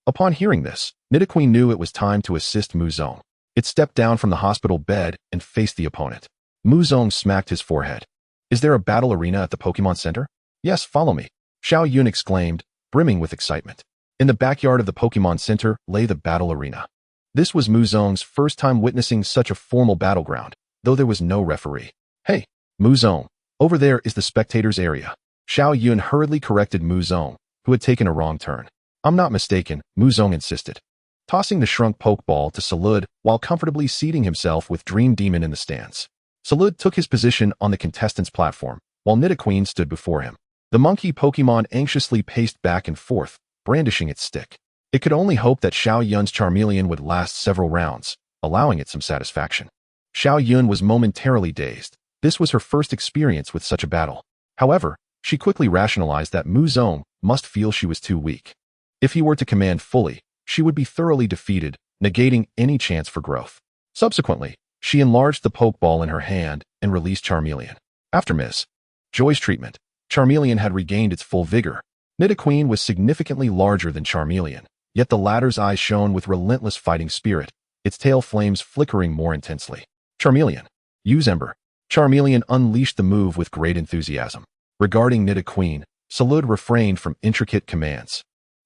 A: Upon hearing this, Nidoqueen knew it was time to assist Muzong. It stepped down from the hospital bed and faced the opponent. Muzong smacked his forehead. Is there a battle arena at the Pokemon Center? Yes, follow me, Xiao Yun exclaimed, brimming with excitement. In the backyard of the Pokemon Center lay the battle arena. This was Muzong's first time witnessing such a formal battleground, though there was no referee. Hey, Muzong, over there is the spectators area. Xiao Yun hurriedly corrected Muzong, who had taken a wrong turn. I'm not mistaken, Muzong insisted, tossing the shrunk Pokeball to Zarude while comfortably seating himself with Dream Demon in the stands. Zarude took his position on the contestants' platform, while Nidoqueen stood before him. The monkey Pokemon anxiously paced back and forth, brandishing its stick. It could only hope that Xiao Yun's Charmeleon would last several rounds, allowing it some satisfaction. Xiao Yun was momentarily dazed. This was her first experience with such a battle. However, she quickly rationalized that Muzong must feel she was too weak. If he were to command fully, she would be thoroughly defeated, negating any chance for growth. Subsequently, she enlarged the Pokeball in her hand and released Charmeleon. After Ms. Joy's treatment, Charmeleon had regained its full vigor. Nidoqueen was significantly larger than Charmeleon, yet the latter's eyes shone with relentless fighting spirit, its tail flames flickering more intensely. Charmeleon, use Ember. Charmeleon unleashed the move with great enthusiasm. Regarding Nidoqueen, Zarude refrained from intricate commands,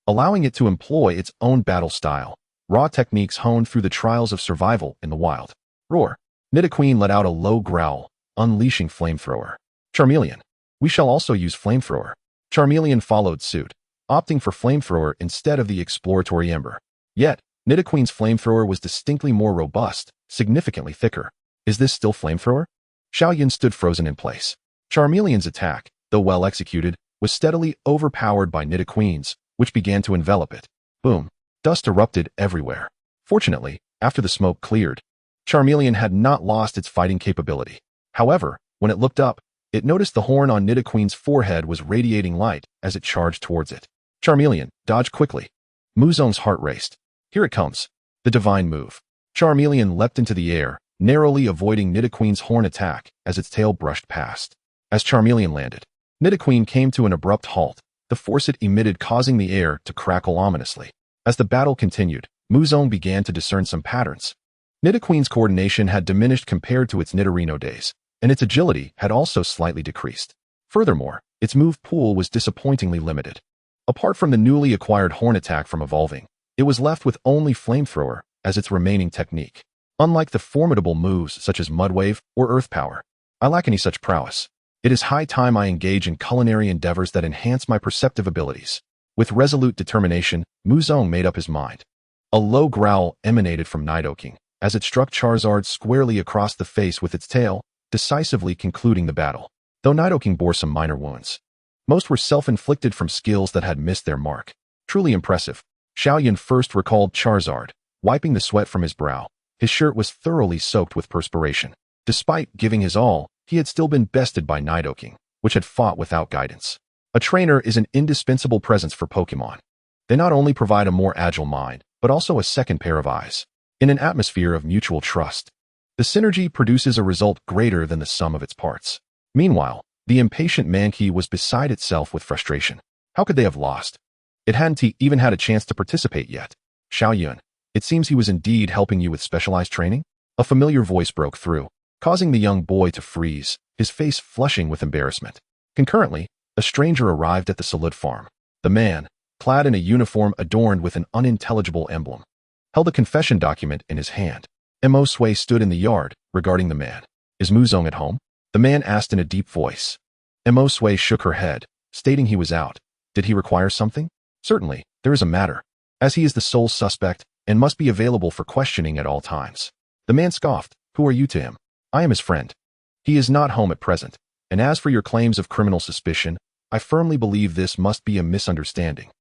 A: allowing it to employ its own battle style, raw techniques honed through the trials of survival in the wild. Roar. Nidoqueen let out a low growl, unleashing Flamethrower. Charmeleon, we shall also use Flamethrower. Charmeleon followed suit, opting for Flamethrower instead of the exploratory Ember. Yet, Nidoqueen's Flamethrower was distinctly more robust, significantly thicker. Is this still Flamethrower? Xiao Yun stood frozen in place. Charmeleon's attack, though well executed, was steadily overpowered by Nidoqueen's, which began to envelop it. Boom. Dust erupted everywhere. Fortunately, after the smoke cleared, Charmeleon had not lost its fighting capability. However, when it looked up, it noticed the horn on Nidoqueen's forehead was radiating light as it charged towards it. Charmeleon, dodge quickly. Muzong's heart raced. Here it comes. The divine move. Charmeleon leapt into the air, narrowly avoiding Nidoqueen's horn attack as its tail brushed past. As Charmeleon landed, Nidoqueen came to an abrupt halt, the force it emitted causing the air to crackle ominously. As the battle continued, Muzong began to discern some patterns. Nidoqueen's coordination had diminished compared to its Nidorino days, and its agility had also slightly decreased. Furthermore, its move pool was disappointingly limited. Apart from the newly acquired horn attack from evolving, it was left with only Flamethrower as its remaining technique. Unlike the formidable moves such as Mudwave or Earth Power, I lack any such prowess. It is high time I engage in culinary endeavors that enhance my perceptive abilities. With resolute determination, Muzong made up his mind. A low growl emanated from Nidoking as it struck Charizard squarely across the face with its tail, decisively concluding the battle. Though Nidoking bore some minor wounds, most were self-inflicted from skills that had missed their mark. Truly impressive. Xiao Yun first recalled Charizard, wiping the sweat from his brow. His shirt was thoroughly soaked with perspiration. Despite giving his all, he had still been bested by Nidoking, which had fought without guidance. A trainer is an indispensable presence for Pokemon. They not only provide a more agile mind, but also a second pair of eyes. in an atmosphere of mutual trust. The synergy produces a result greater than the sum of its parts. Meanwhile, the impatient Mankey was beside itself with frustration. How could they have lost? It hadn't even had a chance to participate yet. Xiao Yun, it seems he was indeed helping you with specialized training? A familiar voice broke through, causing the young boy to freeze, his face flushing with embarrassment. Concurrently, a stranger arrived at the Zarude Farm. The man, clad in a uniform adorned with an unintelligible emblem, held a confession document in his hand. Mo Sui stood in the yard, regarding the man. Is Muzong at home? The man asked in a deep voice. Mo Sui shook her head, stating he was out. Did he require something? Certainly, there is a matter, as he is the sole suspect and must be available for questioning at all times. The man scoffed. Who are you to him? I am his friend. He is not home at present, and as for your claims of criminal suspicion, I firmly believe this must be a misunderstanding.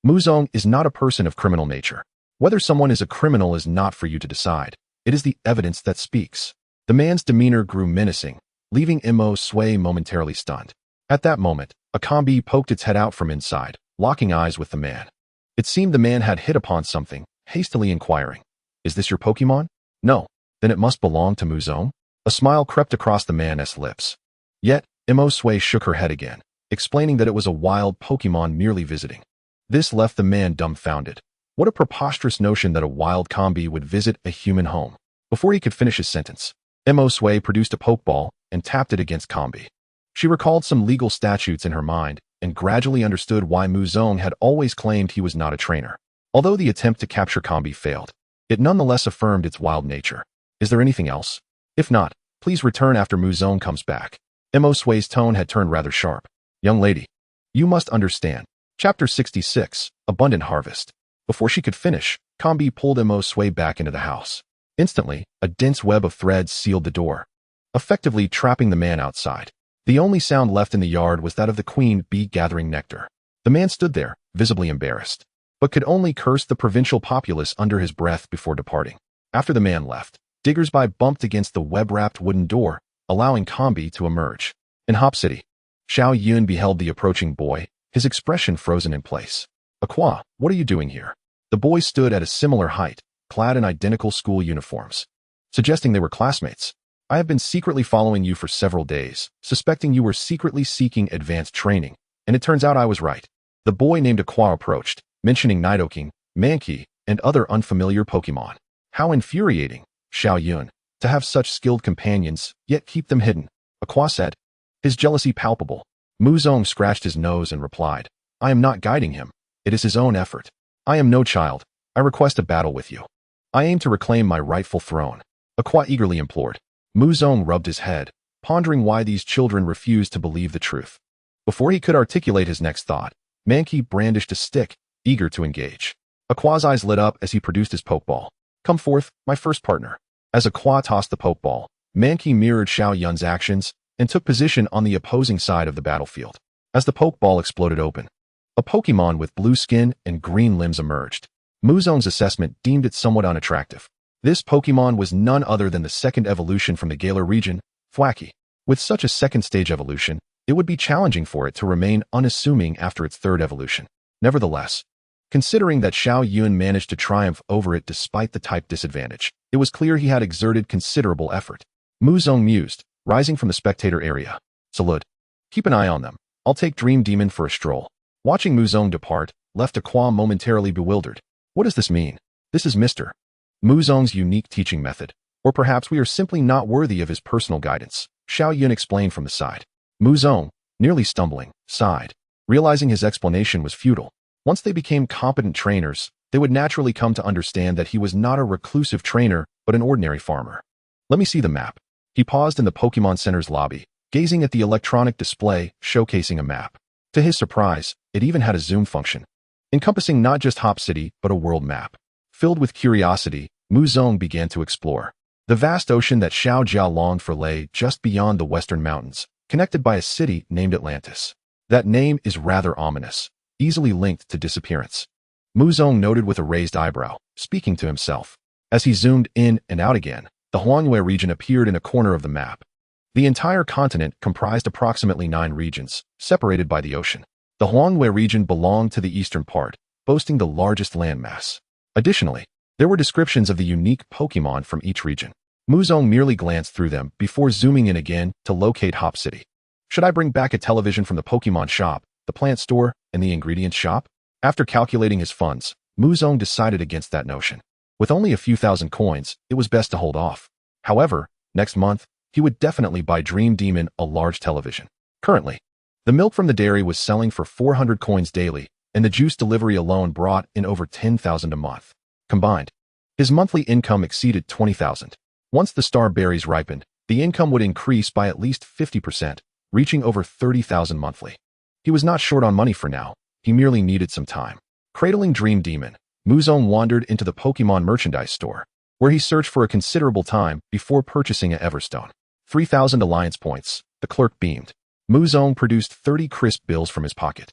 A: Muzong is not a person of criminal nature. Whether someone is a criminal is not for you to decide. It is the evidence that speaks. The man's demeanor grew menacing, leaving Mo Sui momentarily stunned. At that moment, a combi poked its head out from inside, locking eyes with the man. It seemed the man had hit upon something, hastily inquiring. Is this your Pokemon? No. Then it must belong to Muzong? A smile crept across the man's lips. Yet, Mo Sui shook her head again, explaining that it was a wild Pokemon merely visiting. This left the man dumbfounded. What a preposterous notion that a wild combi would visit a human home. Before he could finish his sentence, Mo Sui produced a Pokeball and tapped it against combi. She recalled some legal statutes in her mind and gradually understood why Muzong had always claimed he was not a trainer. Although the attempt to capture combi failed, it nonetheless affirmed its wild nature. Is there anything else? If not, please return after Muzong comes back. Mo Sui's tone had turned rather sharp. Young lady, you must understand. Chapter 66, Abundant Harvest. Before she could finish, combi pulled Mo Sui back into the house. Instantly, a dense web of threads sealed the door, effectively trapping the man outside. The only sound left in the yard was that of the queen bee gathering nectar. The man stood there, visibly embarrassed, but could only curse the provincial populace under his breath before departing. After the man left, diggers-by bumped against the web-wrapped wooden door, allowing combi to emerge. In Hop City, Xiao Yun beheld the approaching boy, his expression frozen in place. Aqua, what are you doing here? The boys stood at a similar height, clad in identical school uniforms, suggesting they were classmates. I have been secretly following you for several days, suspecting you were secretly seeking advanced training, and it turns out I was right. The boy named Aqua approached, mentioning Nidoking, Mankey, and other unfamiliar Pokemon. How infuriating, Xiao Yun, to have such skilled companions, yet keep them hidden, Aqua said, his jealousy palpable. Muzong scratched his nose and replied, I am not guiding him. It is his own effort. I am no child. I request a battle with you. I aim to reclaim my rightful throne. Aqua eagerly implored. Muzong rubbed his head, pondering why these children refused to believe the truth. Before he could articulate his next thought, Mankey brandished a stick, eager to engage. Aqua's eyes lit up as he produced his Pokeball. Come forth, my first partner. As Aqua tossed the Pokeball, Mankey mirrored Xiao Yun's actions and took position on the opposing side of the battlefield. As the Pokeball exploded open, a Pokemon with blue skin and green limbs emerged. Muzong's assessment deemed it somewhat unattractive. This Pokemon was none other than the second evolution from the Galar region, Thwackey. With such a second-stage evolution, it would be challenging for it to remain unassuming after its third evolution. Nevertheless, considering that Xiao Yun managed to triumph over it despite the type disadvantage, it was clear he had exerted considerable effort. Muzong mused, rising from the spectator area. Salud. Keep an eye on them. I'll take Dream Demon for a stroll. Watching Muzong depart, left Aqua momentarily bewildered. What does this mean? This is Mr. Muzong's unique teaching method. Or perhaps we are simply not worthy of his personal guidance, Xiao Yun explained from the side. Muzong, nearly stumbling, sighed, realizing his explanation was futile. Once they became competent trainers, they would naturally come to understand that he was not a reclusive trainer, but an ordinary farmer. Let me see the map. He paused in the Pokemon Center's lobby, gazing at the electronic display showcasing a map. To his surprise, it even had a zoom function, encompassing not just Hop City, but a world map. Filled with curiosity, Muzong began to explore. The vast ocean that Xiao Jiao longed for lay just beyond the western mountains, connected by a city named Atlantis. That name is rather ominous, easily linked to disappearance. Muzong noted with a raised eyebrow, speaking to himself. As he zoomed in and out again, the Huangyue region appeared in a corner of the map. The entire continent comprised approximately 9 regions, separated by the ocean. The Huangyue region belonged to the eastern part, boasting the largest landmass. Additionally, There were descriptions of the unique Pokemon from each region. Muzong merely glanced through them before zooming in again to locate Hop City. Should I bring back a television from the Pokemon shop, the plant store, and the ingredients shop? After calculating his funds, Muzong decided against that notion. With only a few thousand coins, it was best to hold off. However, next month, he would definitely buy Dream Demon a large television. Currently, the milk from the dairy was selling for 400 coins daily, and the juice delivery alone brought in over 10,000 a month. Combined, his monthly income exceeded 20,000. Once the star berries ripened, the income would increase by at least 50%, reaching over 30,000 monthly. He was not short on money for now, he merely needed some time. Cradling Dream Demon, Muzong wandered into the Pokemon merchandise store, where he searched for a considerable time before purchasing an Everstone. 3,000 alliance points, the clerk beamed. Muzong produced 30 crisp bills from his pocket,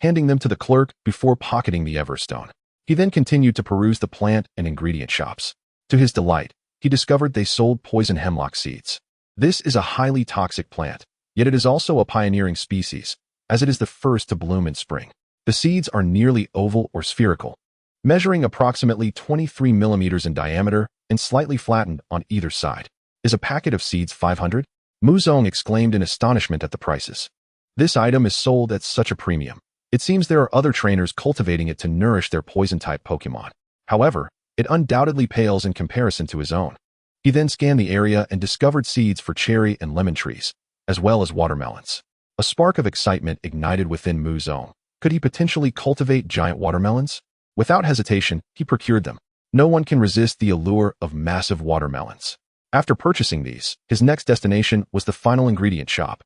A: handing them to the clerk before pocketing the Everstone. He then continued to peruse the plant and ingredient shops. To his delight, he discovered they sold poison hemlock seeds. This is a highly toxic plant, yet it is also a pioneering species, as it is the first to bloom in spring. The seeds are nearly oval or spherical, measuring approximately 23 millimeters in diameter and slightly flattened on either side. Is a packet of seeds 500? Muzong exclaimed in astonishment at the prices. This item is sold at such a premium. It seems there are other trainers cultivating it to nourish their poison-type Pokemon. However, it undoubtedly pales in comparison to his own. He then scanned the area and discovered seeds for cherry and lemon trees, as well as watermelons. A spark of excitement ignited within Muzong. Could he potentially cultivate giant watermelons? Without hesitation, he procured them. No one can resist the allure of massive watermelons. After purchasing these, his next destination was the final ingredient shop,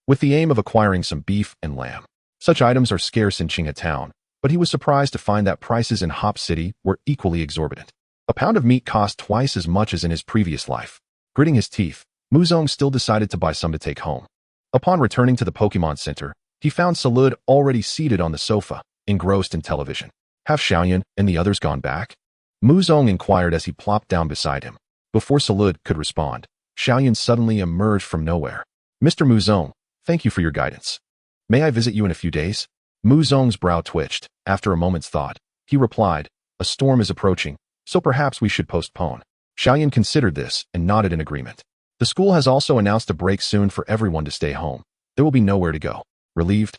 A: with the aim of acquiring some beef and lamb. Such items are scarce in Town, but he was surprised to find that prices in Hop City were equally exorbitant. A pound of meat cost twice as much as in his previous life. Gritting his teeth, Muzong still decided to buy some to take home. Upon returning to the Pokemon Center, he found Zarude already seated on the sofa, engrossed in television. Have Xiaoyan and the others gone back? Muzong inquired as he plopped down beside him. Before Zarude could respond, Xiaoyan suddenly emerged from nowhere. Mr. Muzong, thank you for your guidance. May I visit you in a few days? Muzong's brow twitched. After a moment's thought, he replied, a storm is approaching, so perhaps we should postpone. Xiaoyan considered this and nodded in agreement. The school has also announced a break soon for everyone to stay home. There will be nowhere to go. Relieved?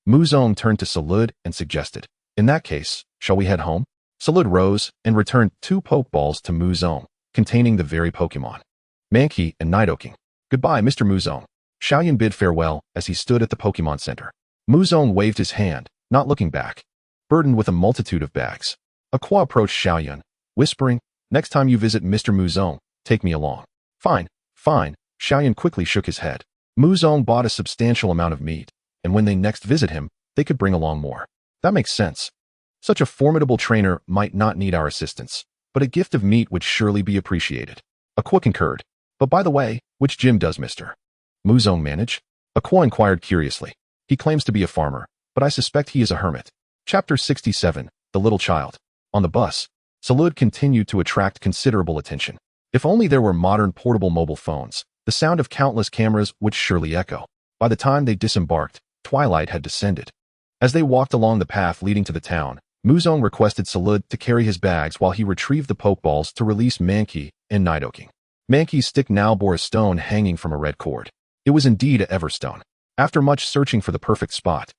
A: Muzong turned to Zarude and suggested, in that case, shall we head home? Zarude rose and returned 2 Pokeballs to Muzong, containing the very Pokemon, Mankey and Nidoking. Goodbye, Mr. Muzong. Xiaoyan bid farewell as he stood at the Pokemon Center. Muzong waved his hand, not looking back, burdened with a multitude of bags. Aqua approached Xiaoyan, whispering, next time you visit Mr. Muzong, take me along. Fine, fine. Xiaoyan quickly shook his head. Muzong bought a substantial amount of meat, and when they next visit him, they could bring along more. That makes sense. Such a formidable trainer might not need our assistance, but a gift of meat would surely be appreciated. Aqua concurred. But by the way, which gym does Mr. Muzong manage? Aqua inquired curiously. He claims to be a farmer, but I suspect he is a hermit. Chapter 67, The Little Child. On the bus, Zarude continued to attract considerable attention. If only there were modern portable mobile phones, the sound of countless cameras would surely echo. By the time they disembarked, twilight had descended. As they walked along the path leading to the town, Muzong requested Zarude to carry his bags while he retrieved the Pokeballs to release Mankey and Nidoking. Mankey's stick now bore a stone hanging from a red cord. It was indeed a Everstone. After much searching for the perfect spot,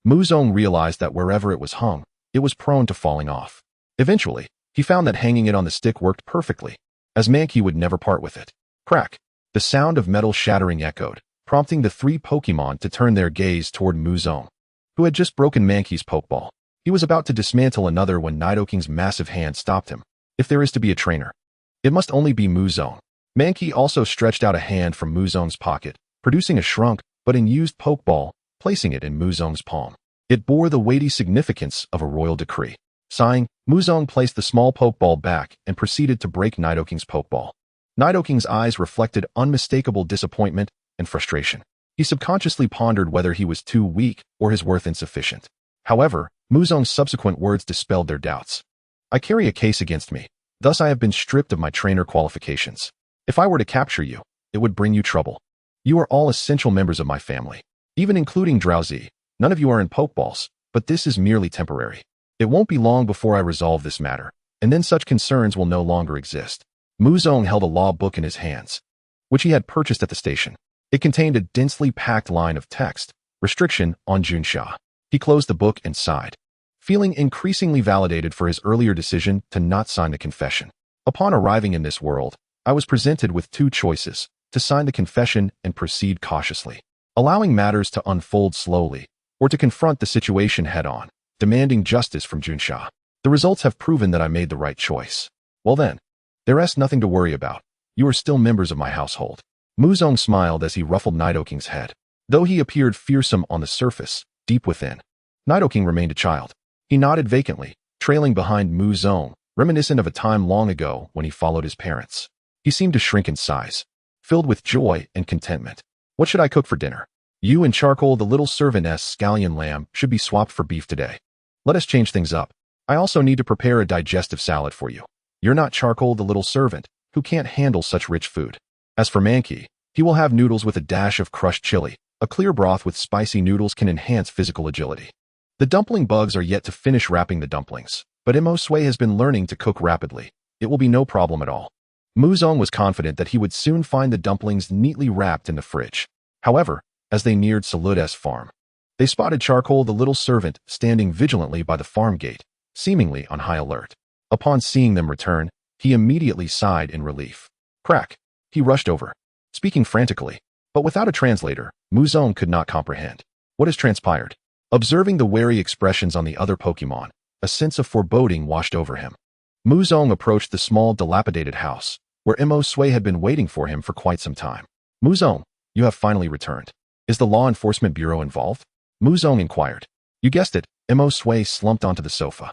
A: Muzong realized that wherever it was hung, it was prone to falling off. Eventually, he found that hanging it on the stick worked perfectly, as Mankey would never part with it. Crack! The sound of metal shattering echoed, prompting the 3 Pokemon to turn their gaze toward Muzong, who had just broken Mankey's Pokeball. He was about to dismantle another when Nidoking's massive hand stopped him. If there is to be a trainer, it must only be Muzong. Mankey also stretched out a hand from Muzong's pocket, producing a shrunk but unused Pokeball, placing it in Muzong's palm. It bore the weighty significance of a royal decree. Sighing, Muzong placed the small Pokeball back and proceeded to break Nidoking's Pokeball. Nidoking's eyes reflected unmistakable disappointment and frustration. He subconsciously pondered whether he was too weak or his worth insufficient. However, Muzong's subsequent words dispelled their doubts. I carry a case against me. Thus I have been stripped of my trainer qualifications. If I were to capture you, it would bring you trouble. You are all essential members of my family, even including Drowsy. None of you are in Pokeballs, but this is merely temporary. It won't be long before I resolve this matter. and then such concerns will no longer exist. Muzong held a law book in his hands, which he had purchased at the station. It contained a densely packed line of text, restriction on Junsha. He closed the book and sighed, feeling increasingly validated for his earlier decision to not sign the confession. Upon arriving in this world, I was presented with two choices: to sign the confession and proceed cautiously, allowing matters to unfold slowly, or to confront the situation head-on, demanding justice from Junsha. The results have proven that I made the right choice. Well then, there's nothing to worry about. You are still members of my household. Muzong smiled as he ruffled Nidoking's head. Though he appeared fearsome on the surface, deep within, Nidoking remained a child. He nodded vacantly, trailing behind Muzong, reminiscent of a time long ago when he followed his parents. He seemed to shrink in size, filled with joy and contentment. What should I cook for dinner? You and Charcoal, the little servant's scallion lamb, should be swapped for beef today. Let us change things up. I also need to prepare a digestive salad for you. You're not Charcoal, the little servant, who can't handle such rich food. As for Mankey, he will have noodles with a dash of crushed chili. A clear broth with spicy noodles can enhance physical agility. The dumpling bugs are yet to finish wrapping the dumplings, but Sui has been learning to cook rapidly. It will be no problem at all. Muzong was confident that he would soon find the dumplings neatly wrapped in the fridge. However, as they neared Zarude Farm, they spotted Charcoal, the little servant, standing vigilantly by the farm gate, seemingly on high alert. Upon seeing them return, he immediately sighed in relief. Crack! He rushed over, speaking frantically, but without a translator, Muzong could not comprehend what has transpired. Observing the wary expressions on the other Pokemon, a sense of foreboding washed over him. Muzong approached the small, dilapidated house, where Sui had been waiting for him for quite some time. Muzong, you have finally returned. Is the Law Enforcement Bureau involved? Muzong inquired. You guessed it, Sui slumped onto the sofa.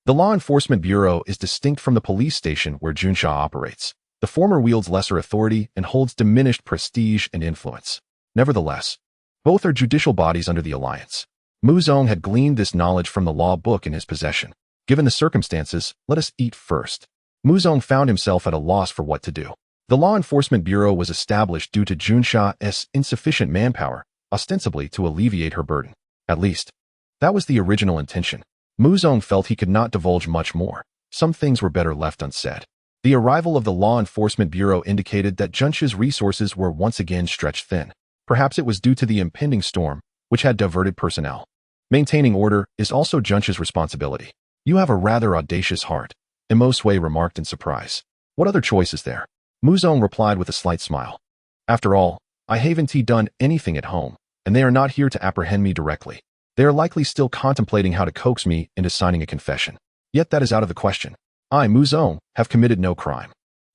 A: The Law Enforcement Bureau is distinct from the police station where Junsha operates. The former wields lesser authority and holds diminished prestige and influence. Nevertheless, both are judicial bodies under the Alliance. Muzong had gleaned this knowledge from the law book in his possession. Given the circumstances, let us eat first. Muzong found himself at a loss for what to do. The Law Enforcement Bureau was established due to Junsha's insufficient manpower, ostensibly to alleviate her burden. At least, that was the original intention. Muzong felt he could not divulge much more. Some things were better left unsaid. The arrival of the Law Enforcement Bureau indicated that Junsha's resources were once again stretched thin. Perhaps it was due to the impending storm, which had diverted personnel. Maintaining order is also Junsha's responsibility. You have a rather audacious heart, Sui remarked in surprise. What other choice is there? Muzong replied with a slight smile. After all, I haven't done anything at home, and they are not here to apprehend me directly. They are likely still contemplating how to coax me into signing a confession. Yet that is out of the question. I, Muzong, have committed no crime.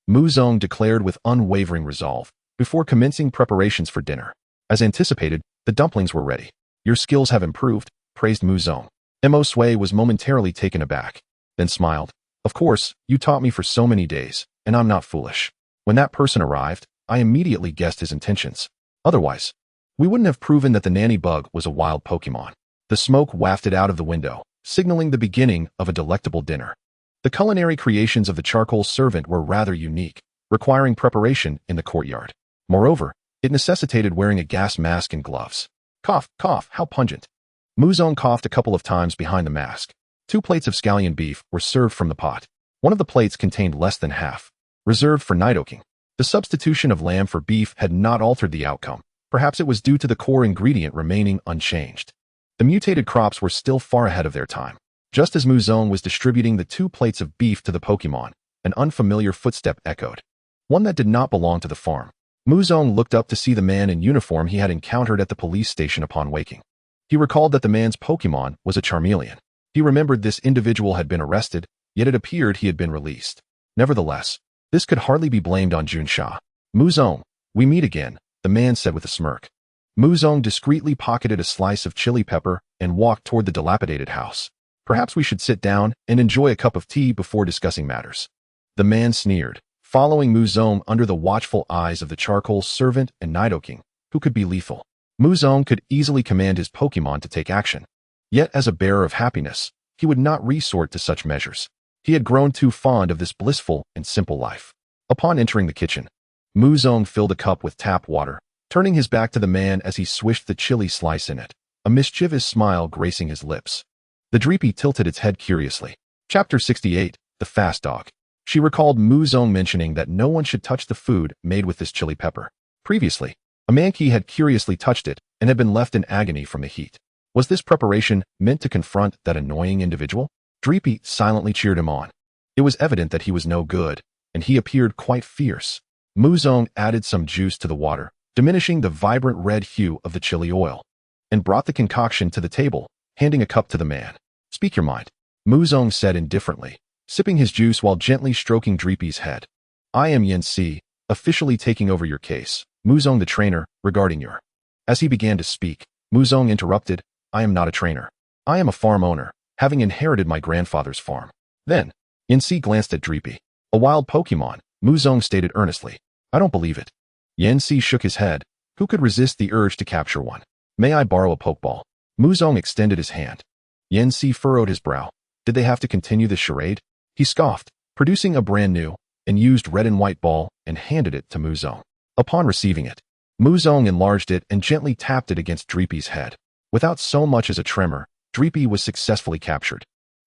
A: Muzong declared with unwavering resolve, before commencing preparations for dinner. As anticipated, the dumplings were ready. Your skills have improved, praised Muzong. Sui was momentarily taken aback, then smiled. Of course, you taught me for so many days, and I'm not foolish. When that person arrived, I immediately guessed his intentions. Otherwise, we wouldn't have proven that the nanny bug was a wild Pokemon. The smoke wafted out of the window, signaling the beginning of a delectable dinner. The culinary creations of the charcoal servant were rather unique, requiring preparation in the courtyard. Moreover, it necessitated wearing a gas mask and gloves. Cough, cough, how pungent. Muzong coughed a couple of times behind the mask. 2 plates of scallion beef were served from the pot. One of the plates contained less than half, reserved for Nidoking. The substitution of lamb for beef had not altered the outcome. Perhaps it was due to the core ingredient remaining unchanged. The mutated crops were still far ahead of their time. Just as Muzong was distributing the 2 plates of beef to the Pokemon, an unfamiliar footstep echoed. One that did not belong to the farm. Muzong looked up to see the man in uniform he had encountered at the police station upon waking. He recalled that the man's Pokemon was a Charmeleon. He remembered this individual had been arrested, yet it appeared he had been released. Nevertheless, this could hardly be blamed on Junsha. Muzong, we meet again, the man said with a smirk. Muzong discreetly pocketed a slice of chili pepper and walked toward the dilapidated house. Perhaps we should sit down and enjoy a cup of tea before discussing matters. The man sneered, following Muzong under the watchful eyes of the charcoal servant and Nidoking, who could be lethal. Muzong could easily command his Pokemon to take action. Yet as a bearer of happiness, he would not resort to such measures. He had grown too fond of this blissful and simple life. Upon entering the kitchen, Muzong filled a cup with tap water, turning his back to the man as he swished the chili slice in it, a mischievous smile gracing his lips. The Dreepy tilted its head curiously. Chapter 68, the fast dog. She recalled Mu Zong mentioning that no one should touch the food made with this chili pepper. Previously, a monkey had curiously touched it and had been left in agony from the heat. Was this preparation meant to confront that annoying individual? Dreepy silently cheered him on. It was evident that he was no good, and he appeared quite fierce. Mu Zong added some juice to the water, diminishing the vibrant red hue of the chili oil, and brought the concoction to the table, handing a cup to the man. Speak your mind, Mu Zong said indifferently, sipping his juice while gently stroking Dreepy's head. I am Yen Si, officially taking over your case, Mu Zong the trainer, regarding your. As he began to speak, Mu Zong interrupted, I am not a trainer. I am a farm owner, having inherited my grandfather's farm. Then, Yen Si glanced at Dreepy. A wild Pokemon, Mu Zong stated earnestly. I don't believe it. Yen Si shook his head. Who could resist the urge to capture one? May I borrow a Pokeball? Mu Zong extended his hand. Yen Si furrowed his brow. Did they have to continue this charade? He scoffed, producing a brand new and used red and white ball and handed it to Mu Zong. Upon receiving it, Mu Zong enlarged it and gently tapped it against Dreepy's head. Without so much as a tremor, Dreepy was successfully captured.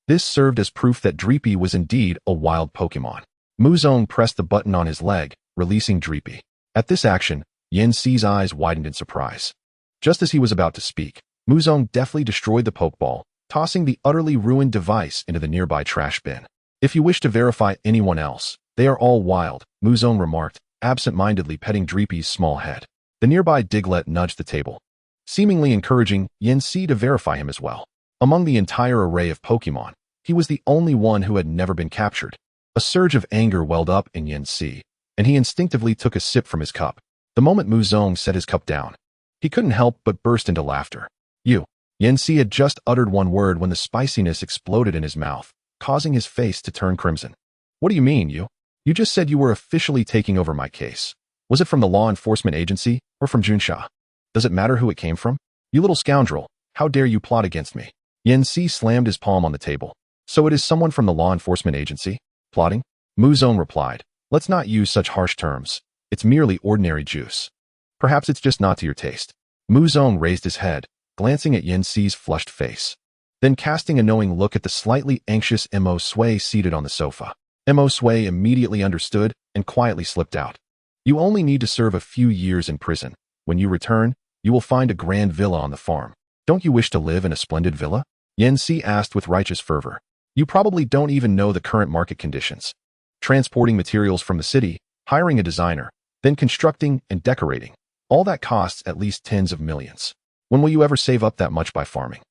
A: This served as proof that Dreepy was indeed a wild Pokemon. Mu Zong pressed the button on his leg, releasing Dreepy. At this action, Yen Si's eyes widened in surprise. Just as he was about to speak, Mu Zong deftly destroyed the Pokeball, tossing the utterly ruined device into the nearby trash bin. If you wish to verify anyone else, they are all wild, Mu Zong remarked, absent-mindedly petting Dreepy's small head. The nearby Diglett nudged the table, seemingly encouraging Yen Si to verify him as well. Among the entire array of Pokemon, he was the only one who had never been captured. A surge of anger welled up in Yen Si, and he instinctively took a sip from his cup. The moment Mu Zong set his cup down, he couldn't help but burst into laughter. Yen Si had just uttered one word when the spiciness exploded in his mouth, causing his face to turn crimson. What do you mean, you? You just said you were officially taking over my case. Was it from the law enforcement agency or from Junsha? Does it matter who it came from? You little scoundrel, how dare you plot against me? Yen Si slammed his palm on the table. So it is someone from the law enforcement agency? Plotting? Mu Zong replied. Let's not use such harsh terms. It's merely ordinary juice. Perhaps it's just not to your taste. Mu Zong raised his head, glancing at Yen Si's flushed face. Then casting a knowing look at the slightly anxious Mo Sui seated on the sofa. Mo Sui immediately understood and quietly slipped out. You only need to serve a few years in prison. When you return, you will find a grand villa on the farm. Don't you wish to live in a splendid villa? Yen Si asked with righteous fervor. You probably don't even know the current market conditions. Transporting materials from the city, hiring a designer, then constructing and decorating. All that costs at least tens of millions. When will you ever save up that much by farming?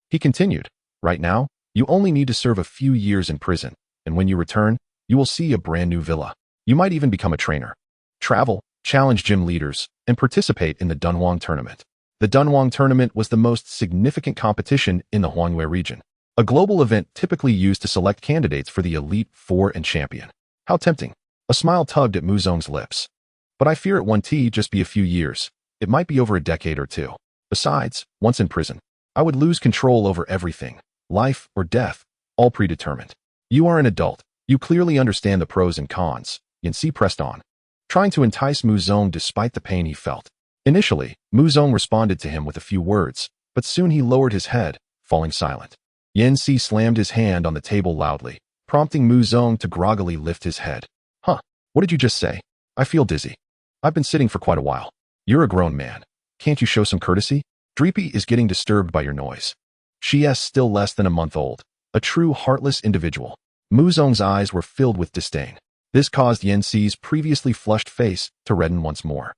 A: He continued. Right now, you only need to serve a few years in prison, and when you return, you will see a brand new villa. You might even become a trainer. Travel, challenge gym leaders, and participate in the Dunhuang tournament. The Dunhuang tournament was the most significant competition in the Huangyue region, a global event typically used to select candidates for the Elite Four and Champion. How tempting. A smile tugged at Mu Zong's lips. But I fear it won't just be a few years. It might be over a decade or two. Besides, once in prison, I would lose control over everything, life or death, all predetermined. You are an adult. You clearly understand the pros and cons, Yen Si pressed on, trying to entice Mu Zong despite the pain he felt. Initially, Mu Zong responded to him with a few words, but soon he lowered his head, falling silent. Yen Si slammed his hand on the table loudly, prompting Mu Zong to groggily lift his head. Huh, what did you just say? I feel dizzy. I've been sitting for quite a while. You're a grown man. Can't you show some courtesy? Dreepy is getting disturbed by your noise. She is still less than a month old, a true heartless individual. Mu Zong's eyes were filled with disdain. This caused Yen Si's previously flushed face to redden once more.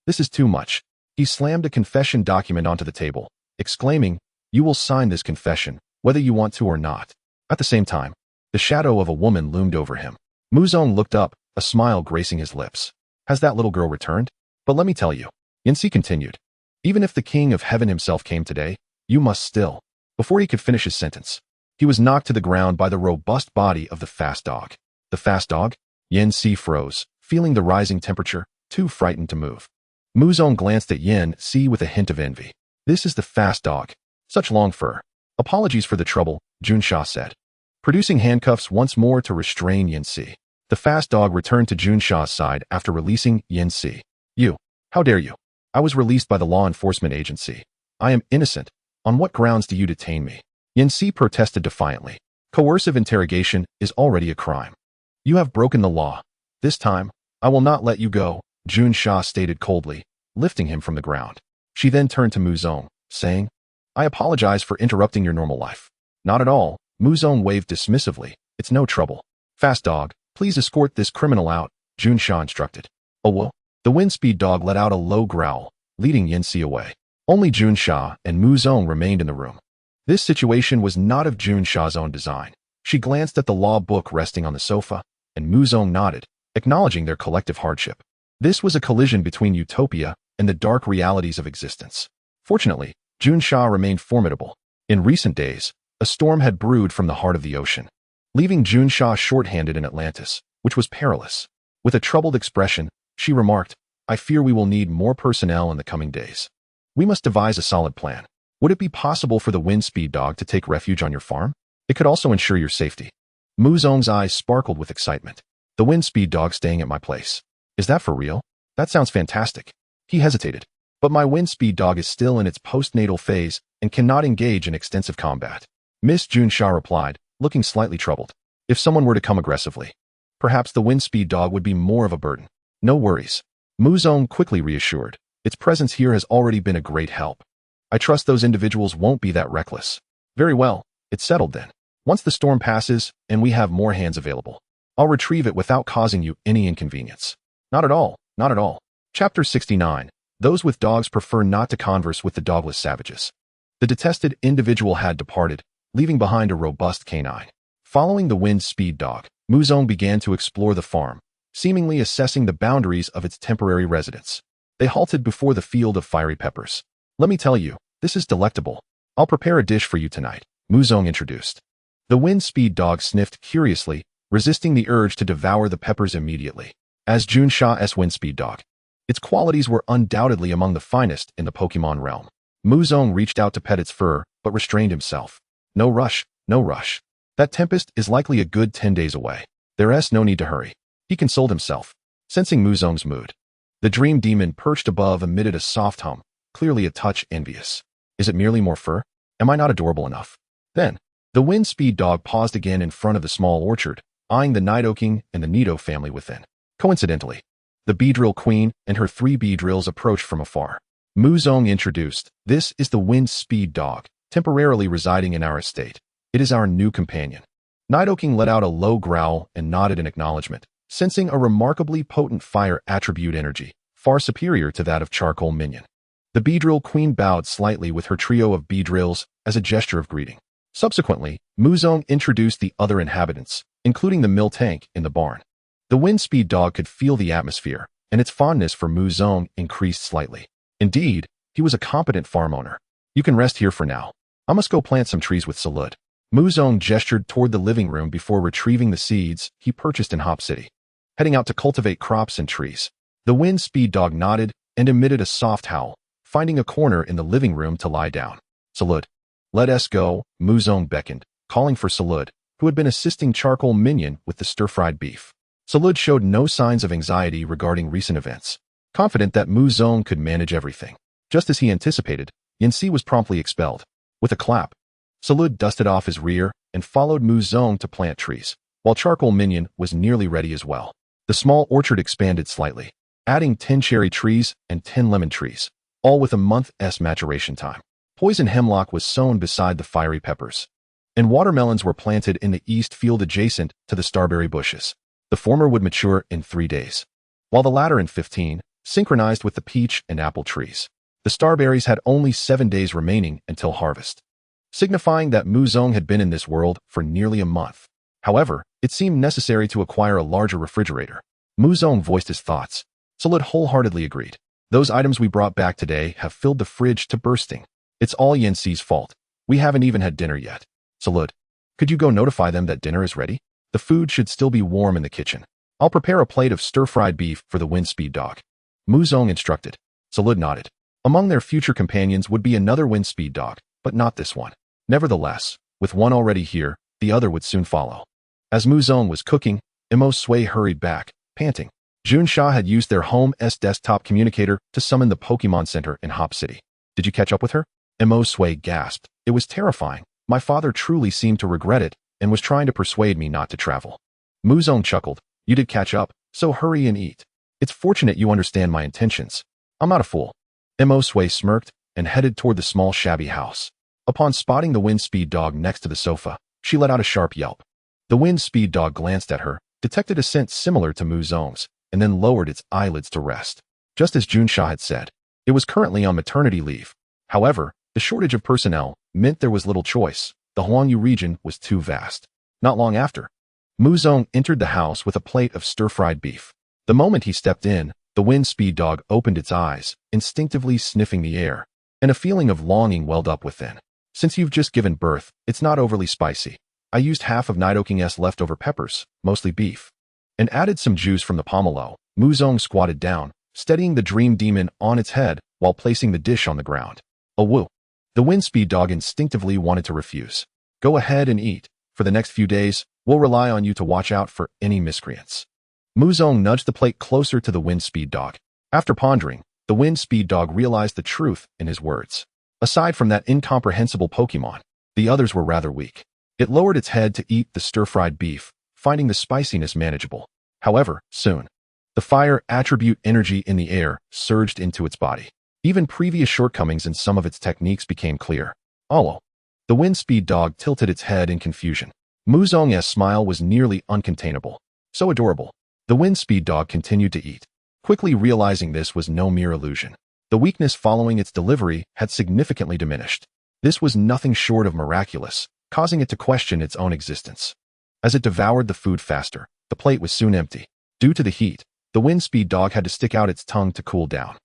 A: This is too much. He slammed a confession document onto the table, exclaiming, You will sign this confession, whether you want to or not. At the same time, the shadow of a woman loomed over him. Mu Zong looked up, a smile gracing his lips. Has that little girl returned? But let me tell you, Yen Si continued. Even if the King of Heaven himself came today, you must still. Before he could finish his sentence, he was knocked to the ground by the robust body of the fast dog. The fast dog? Yen Si froze, feeling the rising temperature, too frightened to move. Mu Zong glanced at Yen Si with a hint of envy. This is the fast dog. Such long fur. Apologies for the trouble, Junsha said, producing handcuffs once more to restrain Yen Si. The fast dog returned to Junsha's side after releasing Yen Si. You. How dare you? I was released by the law enforcement agency. I am innocent. On what grounds do you detain me? Yen Si protested defiantly. Coercive interrogation is already a crime. You have broken the law. This time, I will not let you go, Junsha stated coldly, lifting him from the ground. She then turned to Muzong, saying, I apologize for interrupting your normal life. Not at all, Muzong waved dismissively. It's no trouble. Fast dog, please escort this criminal out, Junsha instructed. Oh well. The wind speed dog let out a low growl, leading Yanxi away. Only Junsha and Muzong remained in the room. This situation was not of Junsha's own design. She glanced at the law book resting on the sofa, and Muzong nodded, acknowledging their collective hardship. This was a collision between utopia and the dark realities of existence. Fortunately, Junsha remained formidable. In recent days, a storm had brewed from the heart of the ocean, leaving Junsha short-handed in Atlantis, which was perilous. With a troubled expression, she remarked, I fear we will need more personnel in the coming days. We must devise a solid plan. Would it be possible for the wind speed dog to take refuge on your farm? It could also ensure your safety. Muzong's eyes sparkled with excitement. The wind speed dog staying at my place. Is that for real? That sounds fantastic. He hesitated. But my wind speed dog is still in its postnatal phase and cannot engage in extensive combat. Miss Junsha replied, looking slightly troubled. If someone were to come aggressively, perhaps the wind speed dog would be more of a burden. No worries. Muzong quickly reassured. Its presence here has already been a great help. I trust those individuals won't be that reckless. Very well, it's settled then. Once the storm passes and we have more hands available, I'll retrieve it without causing you any inconvenience. Not at all, not at all. Chapter 69. Those with dogs prefer not to converse with the dogless savages. The detested individual had departed, leaving behind a robust canine. Following the wind speed dog, Muzong began to explore the farm, seemingly assessing the boundaries of its temporary residence. They halted before the field of fiery peppers. Let me tell you, this is delectable. I'll prepare a dish for you tonight, Muzong introduced. The wind speed dog sniffed curiously, resisting the urge to devour the peppers immediately. As Junsha's wind speed dog, its qualities were undoubtedly among the finest in the Pokemon realm. Muzong reached out to pet its fur, but restrained himself. No rush, no rush. That tempest is likely a good 10 days away. There's no need to hurry. He consoled himself, sensing Muzong's mood. The dream demon perched above emitted a soft hum, clearly a touch envious. Is it merely more fur? Am I not adorable enough? Then, the wind speed dog paused again in front of the small orchard, eyeing the Nidoking and the Nido family within. Coincidentally, the Beedrill Queen and her 3 Beedrills approached from afar. Muzong introduced, this is the wind speed dog, temporarily residing in our estate. It is our new companion. Nidoking let out a low growl and nodded in acknowledgement, sensing a remarkably potent fire attribute energy, far superior to that of Charcoal Minion. The Beedrill Queen bowed slightly with her trio of Beedrills as a gesture of greeting. Subsequently, Muzong introduced the other inhabitants, including the Miltank in the barn. The wind speed dog could feel the atmosphere, and its fondness for Muzong increased slightly. Indeed, he was a competent farm owner. You can rest here for now. I must go plant some trees with Zarude. Muzong gestured toward the living room before retrieving the seeds he purchased in Hop City. Heading out to cultivate crops and trees. The wind speed dog nodded and emitted a soft howl, finding a corner in the living room to lie down. Zarude. Let us go, Muzong beckoned, calling for Zarude, who had been assisting Charcoal Minion with the stir-fried beef. Zarude showed no signs of anxiety regarding recent events, confident that Muzong could manage everything. Just as he anticipated, Yanxi was promptly expelled. With a clap, Zarude dusted off his rear and followed Muzong to plant trees, while Charcoal Minion was nearly ready as well. The small orchard expanded slightly, adding 10 cherry trees and 10 lemon trees, all with a month's maturation time. Poison hemlock was sown beside the fiery peppers, and watermelons were planted in the east field adjacent to the starberry bushes. The former would mature in 3 days, while the latter in 15, synchronized with the peach and apple trees. The starberries had only 7 days remaining until harvest, signifying that Muzong had been in this world for nearly a month. However, it seemed necessary to acquire a larger refrigerator. Muzong voiced his thoughts. Zarude wholeheartedly agreed. Those items we brought back today have filled the fridge to bursting. It's all Yanxi's fault. We haven't even had dinner yet. Zarude, could you go notify them that dinner is ready? The food should still be warm in the kitchen. I'll prepare a plate of stir-fried beef for the wind speed dog. Muzong instructed. Zarude nodded. Among their future companions would be another wind speed dog, but not this one. Nevertheless, with one already here, the other would soon follow. As Muzong was cooking, Emosue hurried back, panting. Junsha had used their home's desktop communicator to summon the Pokemon Center in Hop City. Did you catch up with her? Emosue gasped. It was terrifying. My father truly seemed to regret it, and was trying to persuade me not to travel. Muzong chuckled. You did catch up, so hurry and eat. It's fortunate you understand my intentions. I'm not a fool. Mosue smirked and headed toward the small shabby house. Upon spotting the wind speed dog next to the sofa, she let out a sharp yelp. The wind speed dog glanced at her, detected a scent similar to Muzong's, and then lowered its eyelids to rest. Just as Junsha had said, it was currently on maternity leave. However, the shortage of personnel meant there was little choice. The Huangyu region was too vast. Not long after, Muzong entered the house with a plate of stir-fried beef. The moment he stepped in, the wind speed dog opened its eyes, instinctively sniffing the air, and a feeling of longing welled up within. Since you've just given birth, it's not overly spicy. I used half of Nidoking's leftover peppers, mostly beef, and added some juice from the pomelo. Muzong squatted down, steadying the dream demon on its head while placing the dish on the ground. Oh woo. The wind speed dog instinctively wanted to refuse. Go ahead and eat. For the next few days, we'll rely on you to watch out for any miscreants. Muzong nudged the plate closer to the wind speed dog. After pondering, the wind speed dog realized the truth in his words. Aside from that incomprehensible Pokemon, the others were rather weak. It lowered its head to eat the stir-fried beef, finding the spiciness manageable. However, soon, the fire attribute energy in the air surged into its body. Even previous shortcomings in some of its techniques became clear. Olo. The wind speed dog tilted its head in confusion. Muzong's smile was nearly uncontainable. So adorable. The wind speed dog continued to eat, quickly realizing this was no mere illusion. The weakness following its delivery had significantly diminished. This was nothing short of miraculous, causing it to question its own existence. As it devoured the food faster, the plate was soon empty. Due to the heat, the wind speed dog had to stick out its tongue to cool down.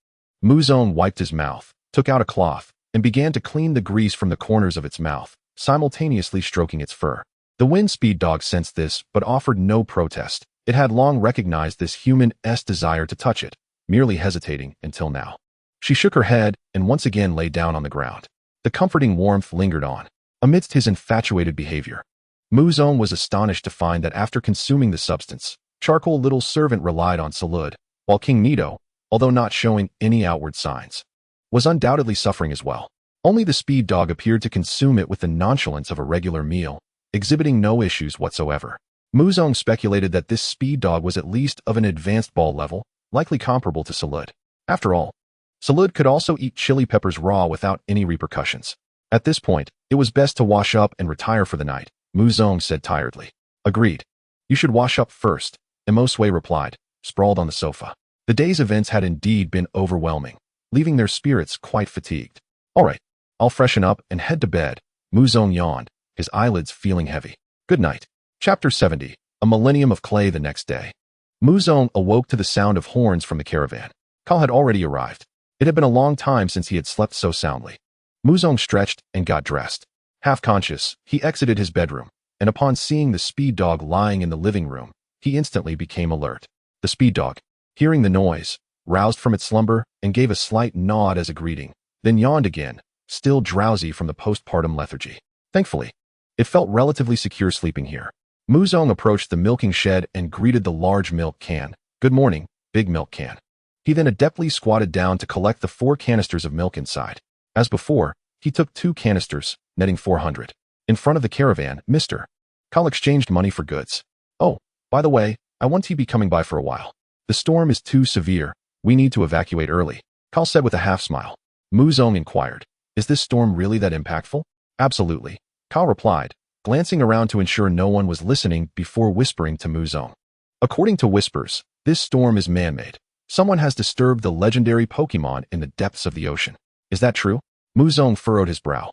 A: Muzong wiped his mouth, took out a cloth, and began to clean the grease from the corners of its mouth, simultaneously stroking its fur. The wind speed dog sensed this but offered no protest. It had long recognized this human's desire to touch it, merely hesitating until now. She shook her head and once again lay down on the ground. The comforting warmth lingered on, amidst his infatuated behavior. Muzong was astonished to find that after consuming the substance, Charcoal Little Servant relied on Zarude, while King Nido, although not showing any outward signs, was undoubtedly suffering as well. Only the speed dog appeared to consume it with the nonchalance of a regular meal, exhibiting no issues whatsoever. Muzong speculated that this speed dog was at least of an advanced ball level, likely comparable to Zarude. After all, Zarude could also eat chili peppers raw without any repercussions. At this point, it was best to wash up and retire for the night, Muzong said tiredly. Agreed. You should wash up first, Mosue replied, sprawled on the sofa. The day's events had indeed been overwhelming, leaving their spirits quite fatigued. All right, I'll freshen up and head to bed. Muzong yawned, his eyelids feeling heavy. Good night. Chapter 70. A Millennium of Clay. The next day, Muzong awoke to the sound of horns from the caravan. Cal had already arrived. It had been a long time since he had slept so soundly. Muzong stretched and got dressed. Half conscious, he exited his bedroom, and upon seeing the speed dog lying in the living room, he instantly became alert. The speed dog, hearing the noise, roused from its slumber and gave a slight nod as a greeting, then yawned again, still drowsy from the postpartum lethargy. Thankfully, it felt relatively secure sleeping here. Muzong approached the milking shed and greeted the large milk can. Good morning, big milk can. He then adeptly squatted down to collect the 4 canisters of milk inside. As before, he took 2 canisters, netting 400. In front of the caravan, Mr. Cal exchanged money for goods. Oh, by the way, I want you to be coming by for a while. The storm is too severe. We need to evacuate early, Cal said with a half smile. Muzong inquired, is this storm really that impactful? Absolutely, Cal replied, glancing around to ensure no one was listening before whispering to Muzong. According to whispers, this storm is man-made. Someone has disturbed the legendary Pokemon in the depths of the ocean. Is that true? Muzong furrowed his brow.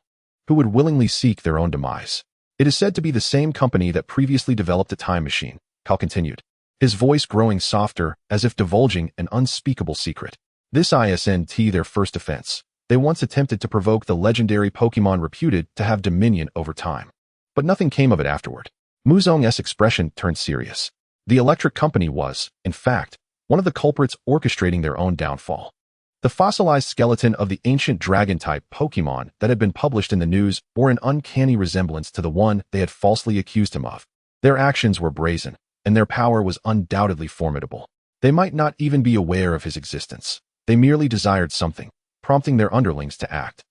A: Who would willingly seek their own demise? It is said to be the same company that previously developed a time machine, Cal continued, his voice growing softer as if divulging an unspeakable secret. This isn't their first offense. They once attempted to provoke the legendary Pokemon reputed to have dominion over time. But nothing came of it afterward. Muzong's expression turned serious. The electric company was, in fact, one of the culprits orchestrating their own downfall. The fossilized skeleton of the ancient dragon-type Pokemon that had been published in the news bore an uncanny resemblance to the one they had falsely accused him of. Their actions were brazen, and their power was undoubtedly formidable. They might not even be aware of his existence. They merely desired something, prompting their underlings to act.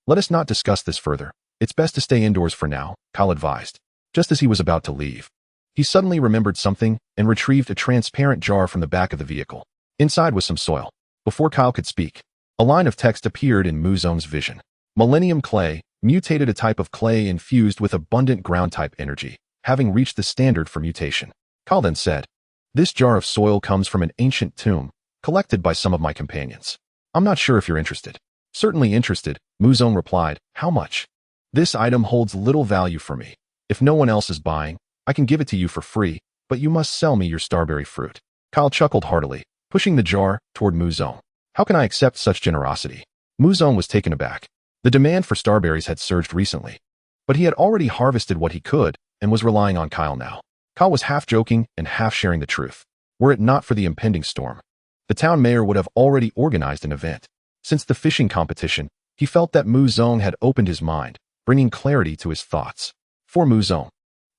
A: Let us not discuss this further. It's best to stay indoors for now, Cal advised. Just as he was about to leave, he suddenly remembered something and retrieved a transparent jar from the back of the vehicle. Inside was some soil. Before Kyle could speak, a line of text appeared in Muzong's vision. Millennium Clay, mutated, a type of clay infused with abundant ground-type energy, having reached the standard for mutation. Kyle then said, "This jar of soil comes from an ancient tomb, collected by some of my companions. I'm not sure if you're interested." "Certainly interested," Muzong replied. "How much?" "This item holds little value for me. If no one else is buying, I can give it to you for free, but you must sell me your starberry fruit." Kyle chuckled heartily, pushing the jar toward Muzong. "How can I accept such generosity?" Muzong was taken aback. The demand for starberries had surged recently, but he had already harvested what he could and was relying on Kyle now. Kyle was half joking and half sharing the truth. Were it not for the impending storm, the town mayor would have already organized an event. Since the fishing competition, he felt that Muzong had opened his mind, bringing clarity to his thoughts. For Muzong,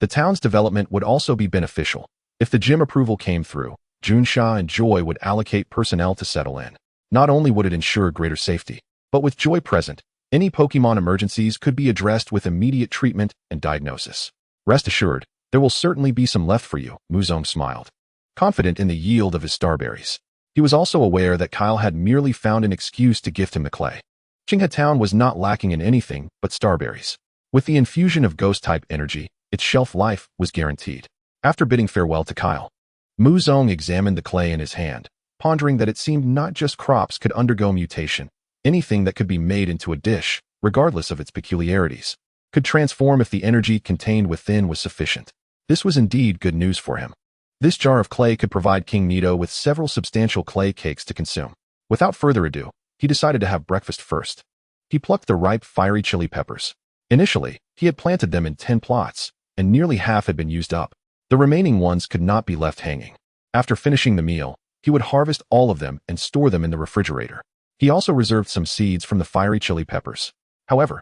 A: the town's development would also be beneficial. If the gym approval came through, Junsha and Joy would allocate personnel to settle in. Not only would it ensure greater safety, but with Joy present, any Pokemon emergencies could be addressed with immediate treatment and diagnosis. "Rest assured, there will certainly be some left for you," Muzong smiled, confident in the yield of his starberries. He was also aware that Kyle had merely found an excuse to gift him the clay. Qinghe Town was not lacking in anything but starberries. With the infusion of ghost-type energy, its shelf life was guaranteed. After bidding farewell to Kyle, Muzong examined the clay in his hand, pondering that it seemed not just crops could undergo mutation. Anything that could be made into a dish, regardless of its peculiarities, could transform if the energy contained within was sufficient. This was indeed good news for him. This jar of clay could provide King Nito with several substantial clay cakes to consume. Without further ado, he decided to have breakfast first. He plucked the ripe, fiery chili peppers. Initially, he had planted them in 10 plots, and nearly half had been used up. The remaining ones could not be left hanging. After finishing the meal, he would harvest all of them and store them in the refrigerator. He also reserved some seeds from the fiery chili peppers. However,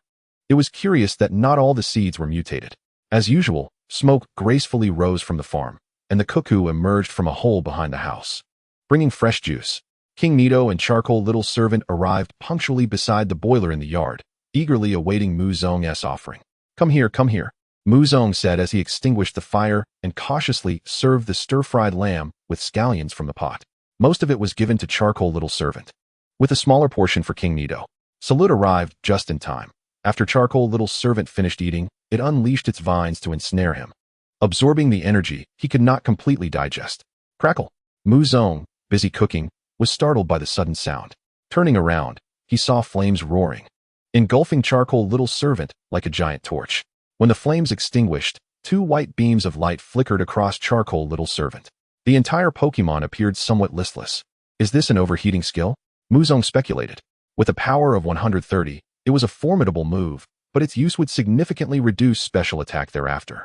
A: it was curious that not all the seeds were mutated. As usual, smoke gracefully rose from the farm, and the cuckoo emerged from a hole behind the house, bringing fresh juice. King Nito and Charcoal Little Servant arrived punctually beside the boiler in the yard, eagerly awaiting Muzong's offering. Come here," Muzong said as he extinguished the fire and cautiously served the stir-fried lamb with scallions from the pot. Most of it was given to Charcoal Little Servant, with a smaller portion for King Nito. Salud arrived just in time. After Charcoal Little Servant finished eating, it unleashed its vines to ensnare him, absorbing the energy he could not completely digest. Crackle! Muzong, busy cooking, was startled by the sudden sound. Turning around, he saw flames roaring, engulfing Charcoal Little Servant like a giant torch. When the flames extinguished, 2 white beams of light flickered across Charcoal Little Servant. The entire Pokemon appeared somewhat listless. Is this an overheating skill? Muzong speculated. With a power of 130, it was a formidable move, but its use would significantly reduce special attack thereafter.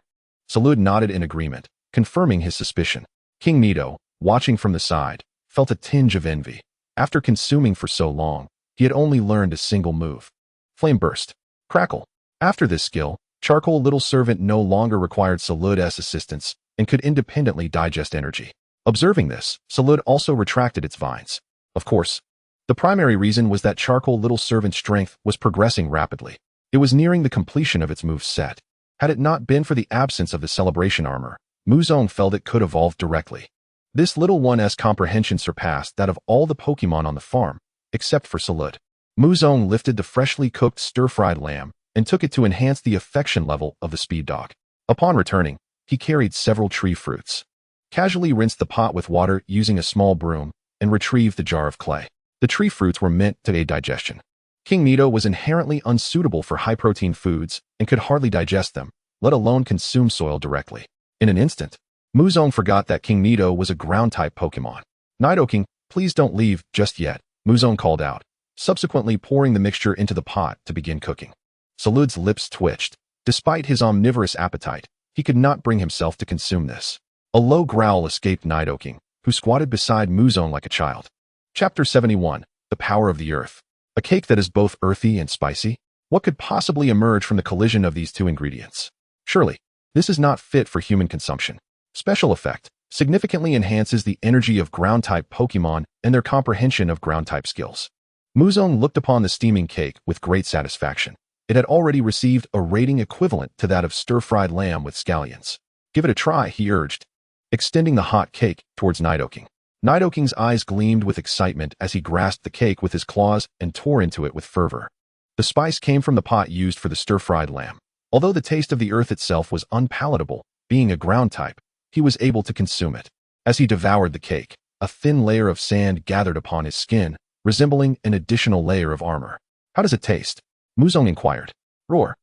A: Salud nodded in agreement, confirming his suspicion. King Nito, watching from the side, felt a tinge of envy. After consuming for so long, he had only learned a single move. Flame Burst. Crackle. After this skill, Charcoal Little Servant no longer required Salud's assistance and could independently digest energy. Observing this, Salud also retracted its vines. Of course, the primary reason was that Charcoal Little Servant's strength was progressing rapidly. It was nearing the completion of its move set. Had it not been for the absence of the celebration armor, Muzong felt it could evolve directly. This little one's comprehension surpassed that of all the Pokemon on the farm, except for Salud. Muzong lifted the freshly cooked stir-fried lamb and took it to enhance the affection level of the speed dog. Upon returning, he carried several tree fruits, casually rinsed the pot with water using a small broom, and retrieved the jar of clay. The tree fruits were meant to aid digestion. King Nito was inherently unsuitable for high-protein foods and could hardly digest them, let alone consume soil directly. In an instant, Muzong forgot that King Nito was a ground-type Pokemon. "Nidoking, please don't leave just yet," Muzong called out, subsequently pouring the mixture into the pot to begin cooking. Salud's lips twitched. Despite his omnivorous appetite, he could not bring himself to consume this. A low growl escaped Nidoking, who squatted beside Muzong like a child. Chapter 71, The Power of the Earth. A cake that is both earthy and spicy? What could possibly emerge from the collision of these two ingredients? Surely, this is not fit for human consumption. Special Effect significantly enhances the energy of ground-type Pokemon and their comprehension of ground-type skills. Muzong looked upon the steaming cake with great satisfaction. It had already received a rating equivalent to that of stir-fried lamb with scallions. "Give it a try," he urged, extending the hot cake towards Nidoking. Nidoking's eyes gleamed with excitement as he grasped the cake with his claws and tore into it with fervor. The spice came from the pot used for the stir-fried lamb. Although the taste of the earth itself was unpalatable, being a ground type, he was able to consume it. As he devoured the cake, a thin layer of sand gathered upon his skin, resembling an additional layer of armor. "How does it taste?" Muzong inquired. "Roar."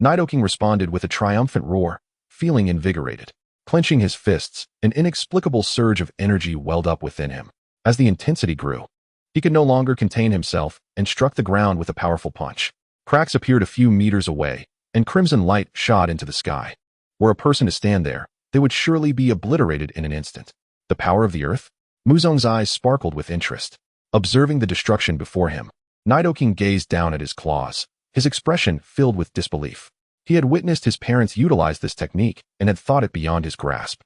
A: Nidoking responded with a triumphant roar, feeling invigorated. Clenching his fists, an inexplicable surge of energy welled up within him. As the intensity grew, he could no longer contain himself and struck the ground with a powerful punch. Cracks appeared a few meters away, and crimson light shot into the sky. Were a person to stand there, they would surely be obliterated in an instant. The power of the earth? Muzong's eyes sparkled with interest. Observing the destruction before him, Nidoking gazed down at his claws, his expression filled with disbelief. He had witnessed his parents utilize this technique and had thought it beyond his grasp.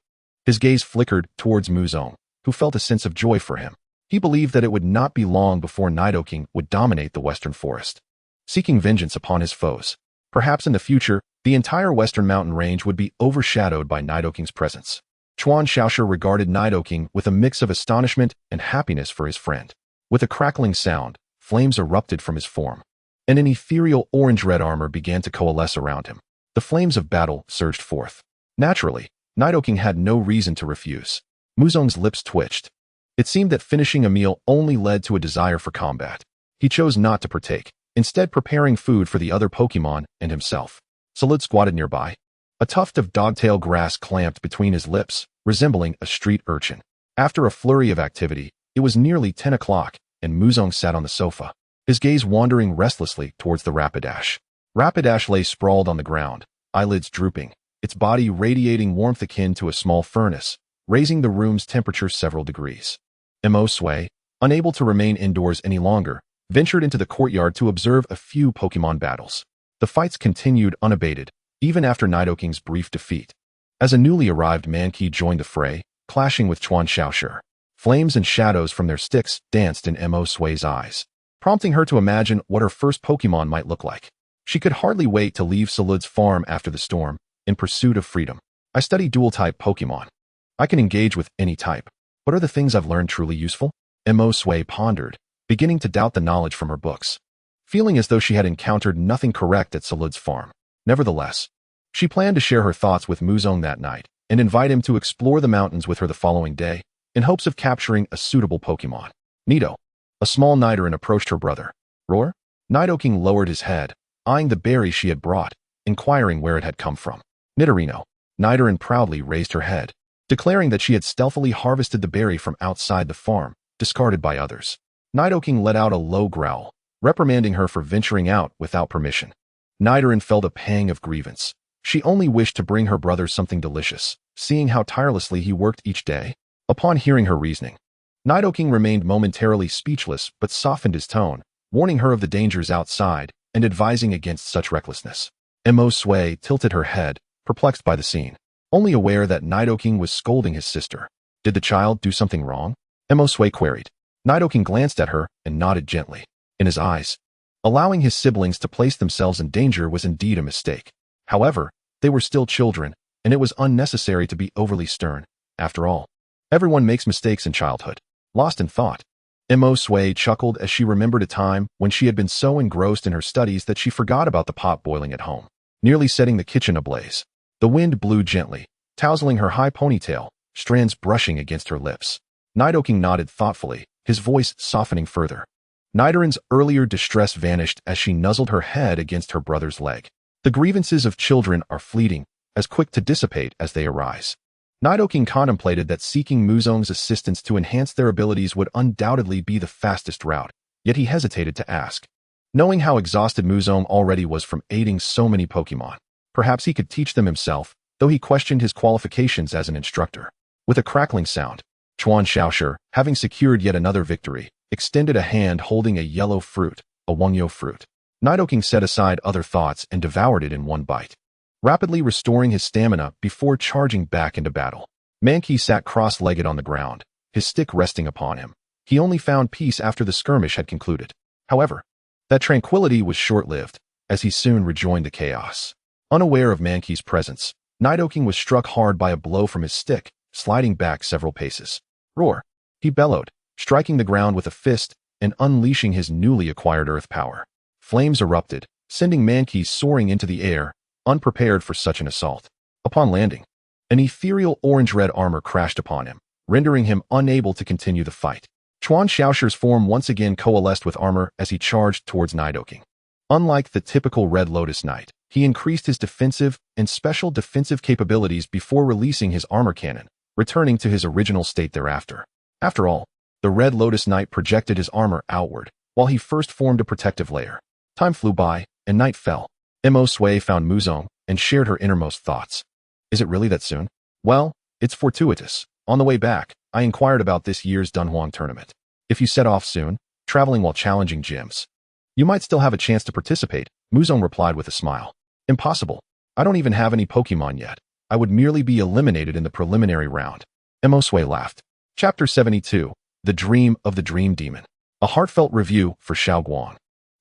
A: His gaze flickered towards Muzong, who felt a sense of joy for him. He believed that it would not be long before Nidoking would dominate the western forest, seeking vengeance upon his foes. Perhaps in the future, the entire western mountain range would be overshadowed by Nidoking's presence. Chuan Xiaoshi regarded Nidoking with a mix of astonishment and happiness for his friend. With a crackling sound, flames erupted from his form, and an ethereal orange-red armor began to coalesce around him. The flames of battle surged forth. Naturally, Nidoking had no reason to refuse. Muzong's lips twitched. It seemed that finishing a meal only led to a desire for combat. He chose not to partake, instead preparing food for the other Pokémon and himself. Zarude squatted nearby. A tuft of dogtail grass clamped between his lips, resembling a street urchin. After a flurry of activity, it was nearly 10 o'clock, and Muzong sat on the sofa, his gaze wandering restlessly towards the Rapidash. Rapidash lay sprawled on the ground, eyelids drooping, its body radiating warmth akin to a small furnace, raising the room's temperature several degrees. Mo Sui, unable to remain indoors any longer, ventured into the courtyard to observe a few Pokémon battles. The fights continued unabated, even after Nidoking's brief defeat. As a newly arrived Mankey joined the fray, clashing with Chuan Xiaoshi, flames and shadows from their sticks danced in Mo Sui's eyes, prompting her to imagine what her first Pokémon might look like. She could hardly wait to leave Zarude's farm after the storm, in pursuit of freedom. "I study dual-type Pokémon. I can engage with any type. What are the things I've learned truly useful?" Mo Sui pondered, beginning to doubt the knowledge from her books, feeling as though she had encountered nothing correct at Zarude's farm. Nevertheless, she planned to share her thoughts with Muzong that night and invite him to explore the mountains with her the following day, in hopes of capturing a suitable Pokémon. "Nido." A small Nidoran approached her brother. "Roar?" Nidoking lowered his head, eyeing the berry she had brought, inquiring where it had come from. "Nidorino." Nidoran proudly raised her head, declaring that she had stealthily harvested the berry from outside the farm, discarded by others. Nidoking let out a low growl, reprimanding her for venturing out without permission. Nidoran felt a pang of grievance. She only wished to bring her brother something delicious, seeing how tirelessly he worked each day. Upon hearing her reasoning, Nidoking remained momentarily speechless but softened his tone, warning her of the dangers outside and advising against such recklessness. Mo Sui tilted her head, perplexed by the scene, only aware that Nidoking was scolding his sister. Did the child do something wrong? Mo Sui queried. Nidoking glanced at her and nodded gently. In his eyes, allowing his siblings to place themselves in danger was indeed a mistake. However, they were still children, and it was unnecessary to be overly stern. After all, everyone makes mistakes in childhood. Lost in thought, Mo Sui chuckled as she remembered a time when she had been so engrossed in her studies that she forgot about the pot boiling at home, nearly setting the kitchen ablaze. The wind blew gently, tousling her high ponytail, strands brushing against her lips. Nidoking nodded thoughtfully, his voice softening further. Nidoran's earlier distress vanished as she nuzzled her head against her brother's leg. The grievances of children are fleeting, as quick to dissipate as they arise. Nidoking contemplated that seeking Muzong's assistance to enhance their abilities would undoubtedly be the fastest route, yet he hesitated to ask. Knowing how exhausted Muzong already was from aiding so many Pokémon, perhaps he could teach them himself, though he questioned his qualifications as an instructor. With a crackling sound, Chuan Xiaoshi, having secured yet another victory, extended a hand holding a yellow fruit, a Wangyo fruit. Nidoking set aside other thoughts and devoured it in one bite, rapidly restoring his stamina before charging back into battle. Mankey sat cross-legged on the ground, his stick resting upon him. He only found peace after the skirmish had concluded. However, that tranquility was short-lived, as he soon rejoined the chaos. Unaware of Mankey's presence, Nidoking was struck hard by a blow from his stick, sliding back several paces. Roar! He bellowed, striking the ground with a fist and unleashing his newly acquired earth power. Flames erupted, sending Mankey soaring into the air, unprepared for such an assault. Upon landing, an ethereal orange-red armor crashed upon him, rendering him unable to continue the fight. Chuan Xiaoshi's form once again coalesced with armor as he charged towards Nidoking. Unlike the typical Red Lotus Knight, he increased his defensive and special defensive capabilities before releasing his armor cannon, returning to his original state thereafter. After all, the Red Lotus Knight projected his armor outward, while he first formed a protective layer. Time flew by, and night fell. Mo Sui found Muzong and shared her innermost thoughts. Is it really that soon? Well, it's fortuitous. On the way back, I inquired about this year's Dunhuang tournament. If you set off soon, traveling while challenging gyms, you might still have a chance to participate, Muzong replied with a smile. Impossible. I don't even have any Pokemon yet. I would merely be eliminated in the preliminary round. Mo Sui laughed. Chapter 72. The Dream of the Dream Demon. A heartfelt review for Xiao Guang.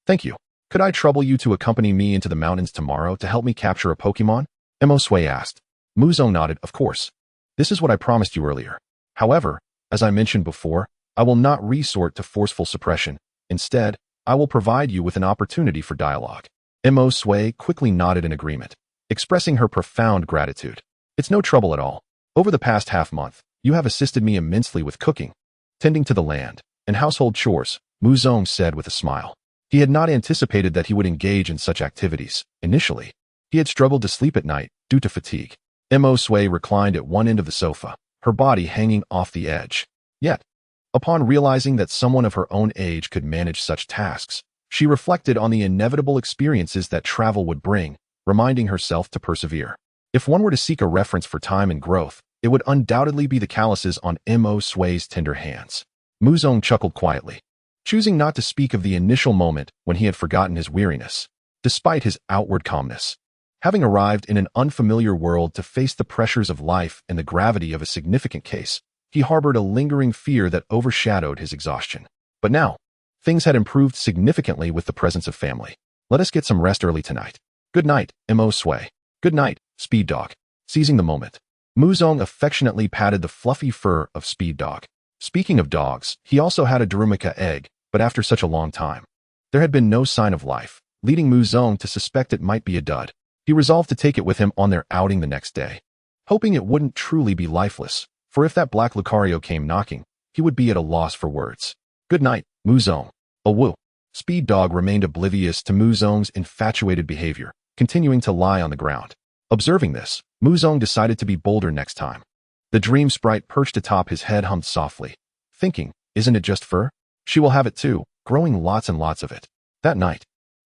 A: Thank you. Could I trouble you to accompany me into the mountains tomorrow to help me capture a Pokemon? Mo Sui asked. Muzong nodded, of course. This is what I promised you earlier. However, as I mentioned before, I will not resort to forceful suppression. Instead, I will provide you with an opportunity for dialogue. Mo Sui quickly nodded in agreement, expressing her profound gratitude. It's no trouble at all. Over the past half-month, you have assisted me immensely with cooking, tending to the land, and household chores, Muzong said with a smile. He had not anticipated that he would engage in such activities. Initially, he had struggled to sleep at night due to fatigue. Mo Sui reclined at one end of the sofa, her body hanging off the edge. Yet, upon realizing that someone of her own age could manage such tasks, she reflected on the inevitable experiences that travel would bring, reminding herself to persevere. If one were to seek a reference for time and growth, it would undoubtedly be the calluses on Mo Sui's tender hands. Muzong chuckled quietly, choosing not to speak of the initial moment when he had forgotten his weariness. Despite his outward calmness, having arrived in an unfamiliar world to face the pressures of life and the gravity of a significant case, he harbored a lingering fear that overshadowed his exhaustion. But now, things had improved significantly with the presence of family. Let us get some rest early tonight. Good night, Mo Sui. Good night, Speed Dog. Seizing the moment, Muzong affectionately patted the fluffy fur of Speed Dog. Speaking of dogs, he also had a Darumaka egg, but after such a long time, there had been no sign of life, leading Muzong to suspect it might be a dud. He resolved to take it with him on their outing the next day, hoping it wouldn't truly be lifeless, for if that black Lucario came knocking, he would be at a loss for words. Good night, Muzong. Woo. Speed Dog remained oblivious to Muzong's infatuated behavior, continuing to lie on the ground. Observing this, Muzong decided to be bolder next time. The dream sprite perched atop his head hummed softly, thinking, isn't it just fur? She will have it too, growing lots and lots of it. That night,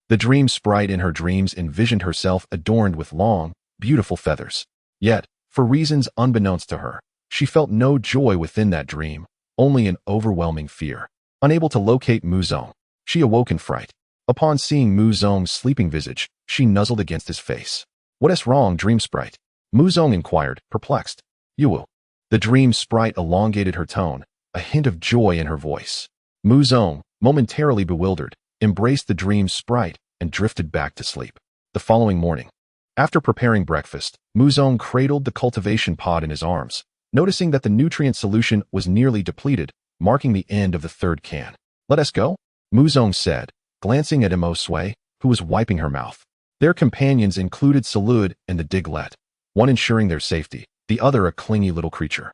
A: the dream sprite in her dreams envisioned herself adorned with long, beautiful feathers. Yet, for reasons unbeknownst to her, she felt no joy within that dream, only an overwhelming fear. Unable to locate Muzong, she awoke in fright. Upon seeing Muzong's sleeping visage, she nuzzled against his face. What is wrong, dream sprite? Muzong inquired, perplexed. You. The dream sprite elongated her tone, a hint of joy in her voice. Muzong, momentarily bewildered, embraced the dream sprite and drifted back to sleep. The following morning, after preparing breakfast, Muzong cradled the cultivation pod in his arms, noticing that the nutrient solution was nearly depleted, marking the end of the third can. Let us go? Muzong said, glancing at Mo Sui, who was wiping her mouth. Their companions included Zarude and the Diglett, one ensuring their safety, the other a clingy little creature,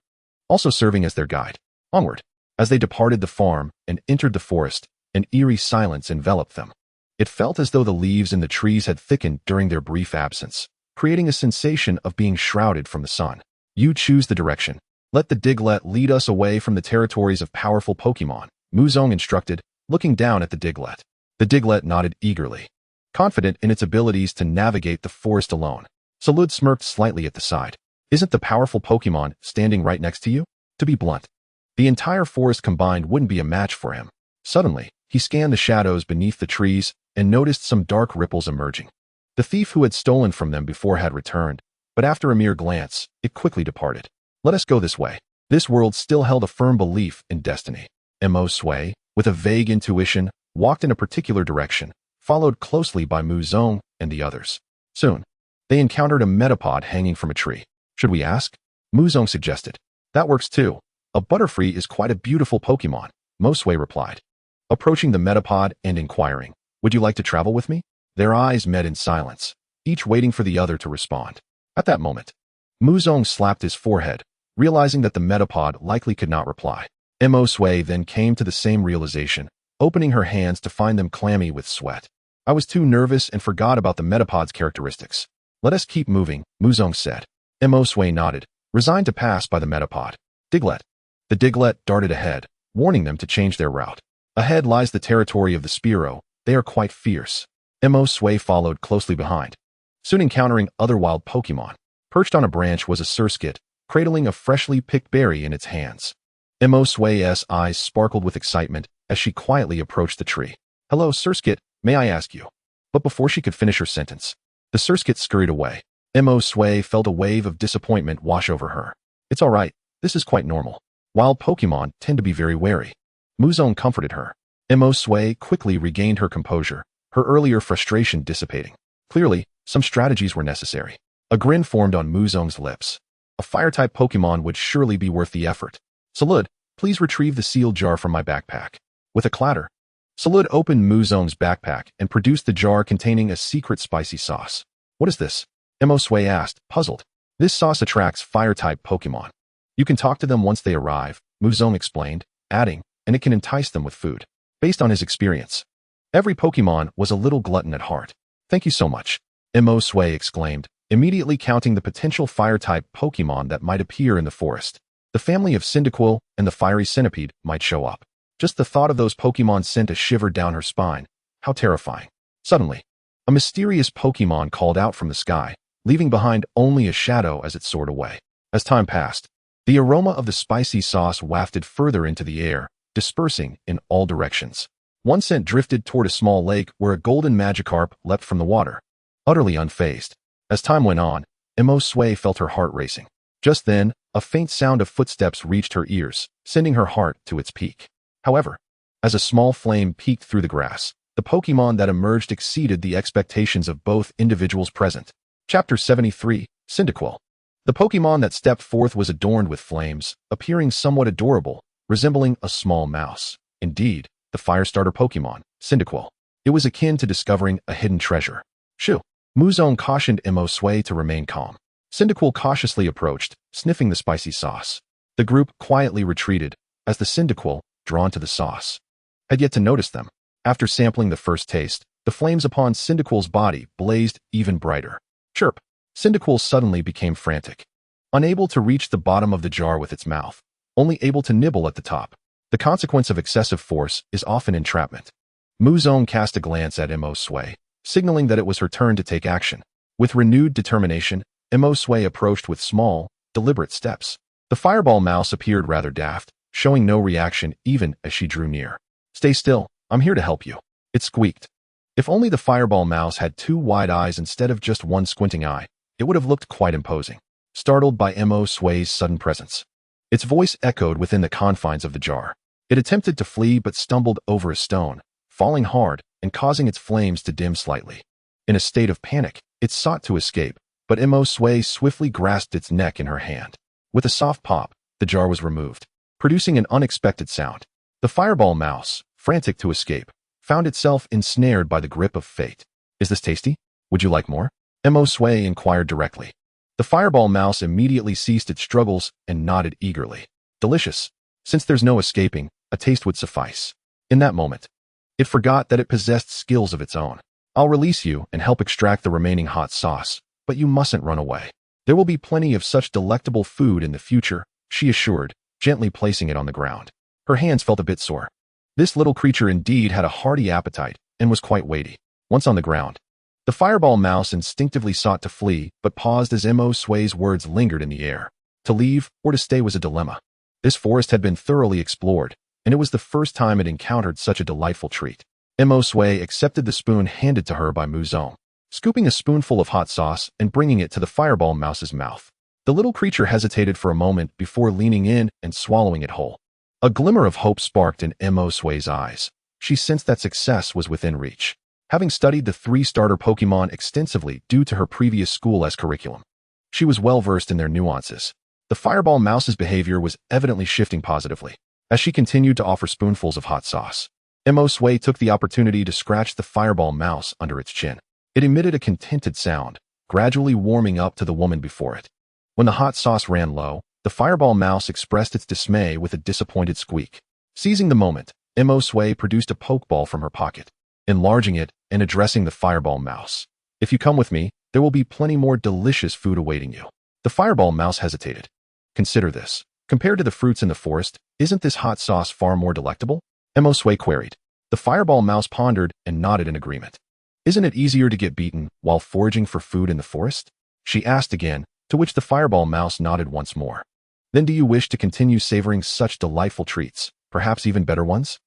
A: also serving as their guide. Onward. As they departed the farm and entered the forest, an eerie silence enveloped them. It felt as though the leaves in the trees had thickened during their brief absence, creating a sensation of being shrouded from the sun. You choose the direction. Let the Diglett lead us away from the territories of powerful Pokemon, Muzong instructed, looking down at the Diglett. The Diglett nodded eagerly, confident in its abilities to navigate the forest alone. Zarude smirked slightly at the side. Isn't the powerful Pokemon standing right next to you? To be blunt, the entire forest combined wouldn't be a match for him. Suddenly, he scanned the shadows beneath the trees and noticed some dark ripples emerging. The thief who had stolen from them before had returned, but after a mere glance, it quickly departed. Let us go this way. This world still held a firm belief in destiny. Mo Sui, with a vague intuition, walked in a particular direction, followed closely by Muzong and the others. Soon, they encountered a metapod hanging from a tree. Should we ask? Muzong suggested. That works too. A Butterfree is quite a beautiful Pokemon, Mosway replied. Approaching the metapod and inquiring, would you like to travel with me? Their eyes met in silence, each waiting for the other to respond. At that moment, Muzong slapped his forehead, realizing that the metapod likely could not reply. Mosway then came to the same realization, opening her hands to find them clammy with sweat. I was too nervous and forgot about the metapod's characteristics. Let us keep moving, Muzong said. Mosway nodded, resigned to pass by the metapod. Diglett. The Diglett darted ahead, warning them to change their route. Ahead lies the territory of the Spearow. They are quite fierce. Mosway followed closely behind, soon encountering other wild Pokemon. Perched on a branch was a Surskit, cradling a freshly picked berry in its hands. Mosway's eyes sparkled with excitement as she quietly approached the tree. Hello, Surskit, may I ask you? But before she could finish her sentence, the Surskit scurried away. Mosway felt a wave of disappointment wash over her. It's all right, this is quite normal. Wild Pokemon tend to be very wary. Muzong comforted her. Mosway quickly regained her composure, her earlier frustration dissipating. Clearly, some strategies were necessary. A grin formed on Muzong's lips. A fire-type Pokemon would surely be worth the effort. Salud, please retrieve the sealed jar from my backpack. With a clatter, Salud opened Muzong's backpack and produced the jar containing a secret spicy sauce. What is this? Mosway asked, puzzled. This sauce attracts fire-type Pokemon. You can talk to them once they arrive, Muzong explained, adding, and it can entice them with food. Based on his experience, every Pokemon was a little glutton at heart. Thank you so much, Mosway exclaimed, immediately counting the potential fire-type Pokemon that might appear in the forest. The family of Cyndaquil and the fiery centipede might show up. Just the thought of those Pokemon sent a shiver down her spine. How terrifying. Suddenly, a mysterious Pokemon called out from the sky, leaving behind only a shadow as it soared away. As time passed, the aroma of the spicy sauce wafted further into the air, dispersing in all directions. One scent drifted toward a small lake where a golden Magikarp leapt from the water, utterly unfazed. As time went on, Mosway felt her heart racing. Just then, a faint sound of footsteps reached her ears, sending her heart to its peak. However, as a small flame peeked through the grass, the Pokemon that emerged exceeded the expectations of both individuals present. Chapter 73, Cyndaquil. The Pokemon that stepped forth was adorned with flames, appearing somewhat adorable, resembling a small mouse. Indeed, the Firestarter Pokemon, Cyndaquil. It was akin to discovering a hidden treasure. Shoo! Muzong cautioned Mosway to remain calm. Cyndaquil cautiously approached, sniffing the spicy sauce. The group quietly retreated, as the Cyndaquil, drawn to the sauce, had yet to notice them. After sampling the first taste, the flames upon Cyndaquil's body blazed even brighter. Chirp! Cyndaquil suddenly became frantic. Unable to reach the bottom of the jar with its mouth, only able to nibble at the top. The consequence of excessive force is often entrapment. Muzong cast a glance at Mosway, signaling that it was her turn to take action. With renewed determination, Mosway approached with small, deliberate steps. The fireball mouse appeared rather daft, showing no reaction even as she drew near. Stay still, I'm here to help you. It squeaked. If only the fireball mouse had two wide eyes instead of just one squinting eye, it would have looked quite imposing. Startled by Mosway's sudden presence, its voice echoed within the confines of the jar. It attempted to flee but stumbled over a stone, falling hard and causing its flames to dim slightly. In a state of panic, it sought to escape, but Mosway swiftly grasped its neck in her hand. With a soft pop, the jar was removed, producing an unexpected sound. The fireball mouse, frantic to escape, found itself ensnared by the grip of fate. Is this tasty? Would you like more? Mosway inquired directly. The fireball mouse immediately ceased its struggles and nodded eagerly. Delicious. Since there's no escaping, a taste would suffice. In that moment, it forgot that it possessed skills of its own. I'll release you and help extract the remaining hot sauce, but you mustn't run away. There will be plenty of such delectable food in the future, she assured, gently placing it on the ground. Her hands felt a bit sore. This little creature indeed had a hearty appetite and was quite weighty. Once on the ground, the fireball mouse instinctively sought to flee, but paused as Mosway's words lingered in the air. To leave or to stay was a dilemma. This forest had been thoroughly explored, and it was the first time it encountered such a delightful treat. Mosway accepted the spoon handed to her by Muzong, scooping a spoonful of hot sauce and bringing it to the fireball mouse's mouth. The little creature hesitated for a moment before leaning in and swallowing it whole. A glimmer of hope sparked in Mosway's eyes. She sensed that success was within reach. having studied the 3-starter Pokemon extensively due to her previous school's curriculum. She was well versed in their nuances. The Fireball Mouse's behavior was evidently shifting positively. As she continued to offer spoonfuls of hot sauce, Sway took the opportunity to scratch the Fireball Mouse under its chin. It emitted a contented sound, gradually warming up to the woman before it. When the hot sauce ran low, the Fireball Mouse expressed its dismay with a disappointed squeak. Seizing the moment, Sway produced a Pokeball from her pocket, enlarging it and addressing the Fireball Mouse. "If you come with me, there will be plenty more delicious food awaiting you." The Fireball Mouse hesitated. "Consider this. Compared to the fruits in the forest, isn't this hot sauce far more delectable?" Sway queried. The Fireball Mouse pondered and nodded in agreement. "Isn't it easier to get beaten while foraging for food in the forest?" she asked again, to which the Fireball Mouse nodded once more. "Then do you wish to continue savoring such delightful treats, perhaps even better ones?"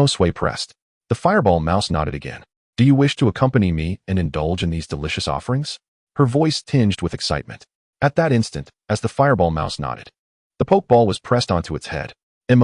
A: Sway pressed. The Fireball Mouse nodded again. "Do you wish to accompany me and indulge in these delicious offerings?" Her voice tinged with excitement. At that instant, as the Fireball Mouse nodded, the Pokeball was pressed onto its head.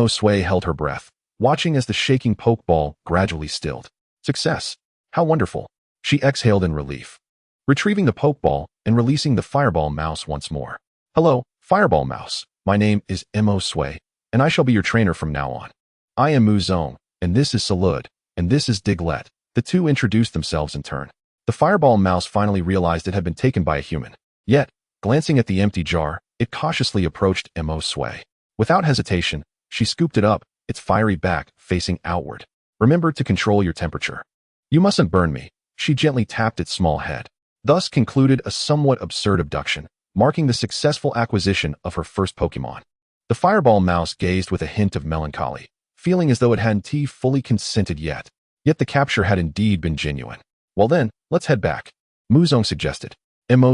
A: Sway held her breath, watching as the shaking Pokeball gradually stilled. "Success! How wonderful!" She exhaled in relief, retrieving the Pokeball and releasing the Fireball Mouse once more. "Hello, Fireball Mouse. My name is Sway, and I shall be your trainer from now on. I am Muzong, and this is Zarude, and this is Diglett." The two introduced themselves in turn. The Fireball Mouse finally realized it had been taken by a human. Yet, glancing at the empty jar, it cautiously approached Sway. Without hesitation, she scooped it up, its fiery back facing outward. "Remember to control your temperature. You mustn't burn me." She gently tapped its small head. Thus concluded a somewhat absurd abduction, marking the successful acquisition of her first Pokemon. The Fireball Mouse gazed with a hint of melancholy, feeling as though it hadn't fully consented yet. Yet the capture had indeed been genuine. "Well then, let's head back," Muzong suggested.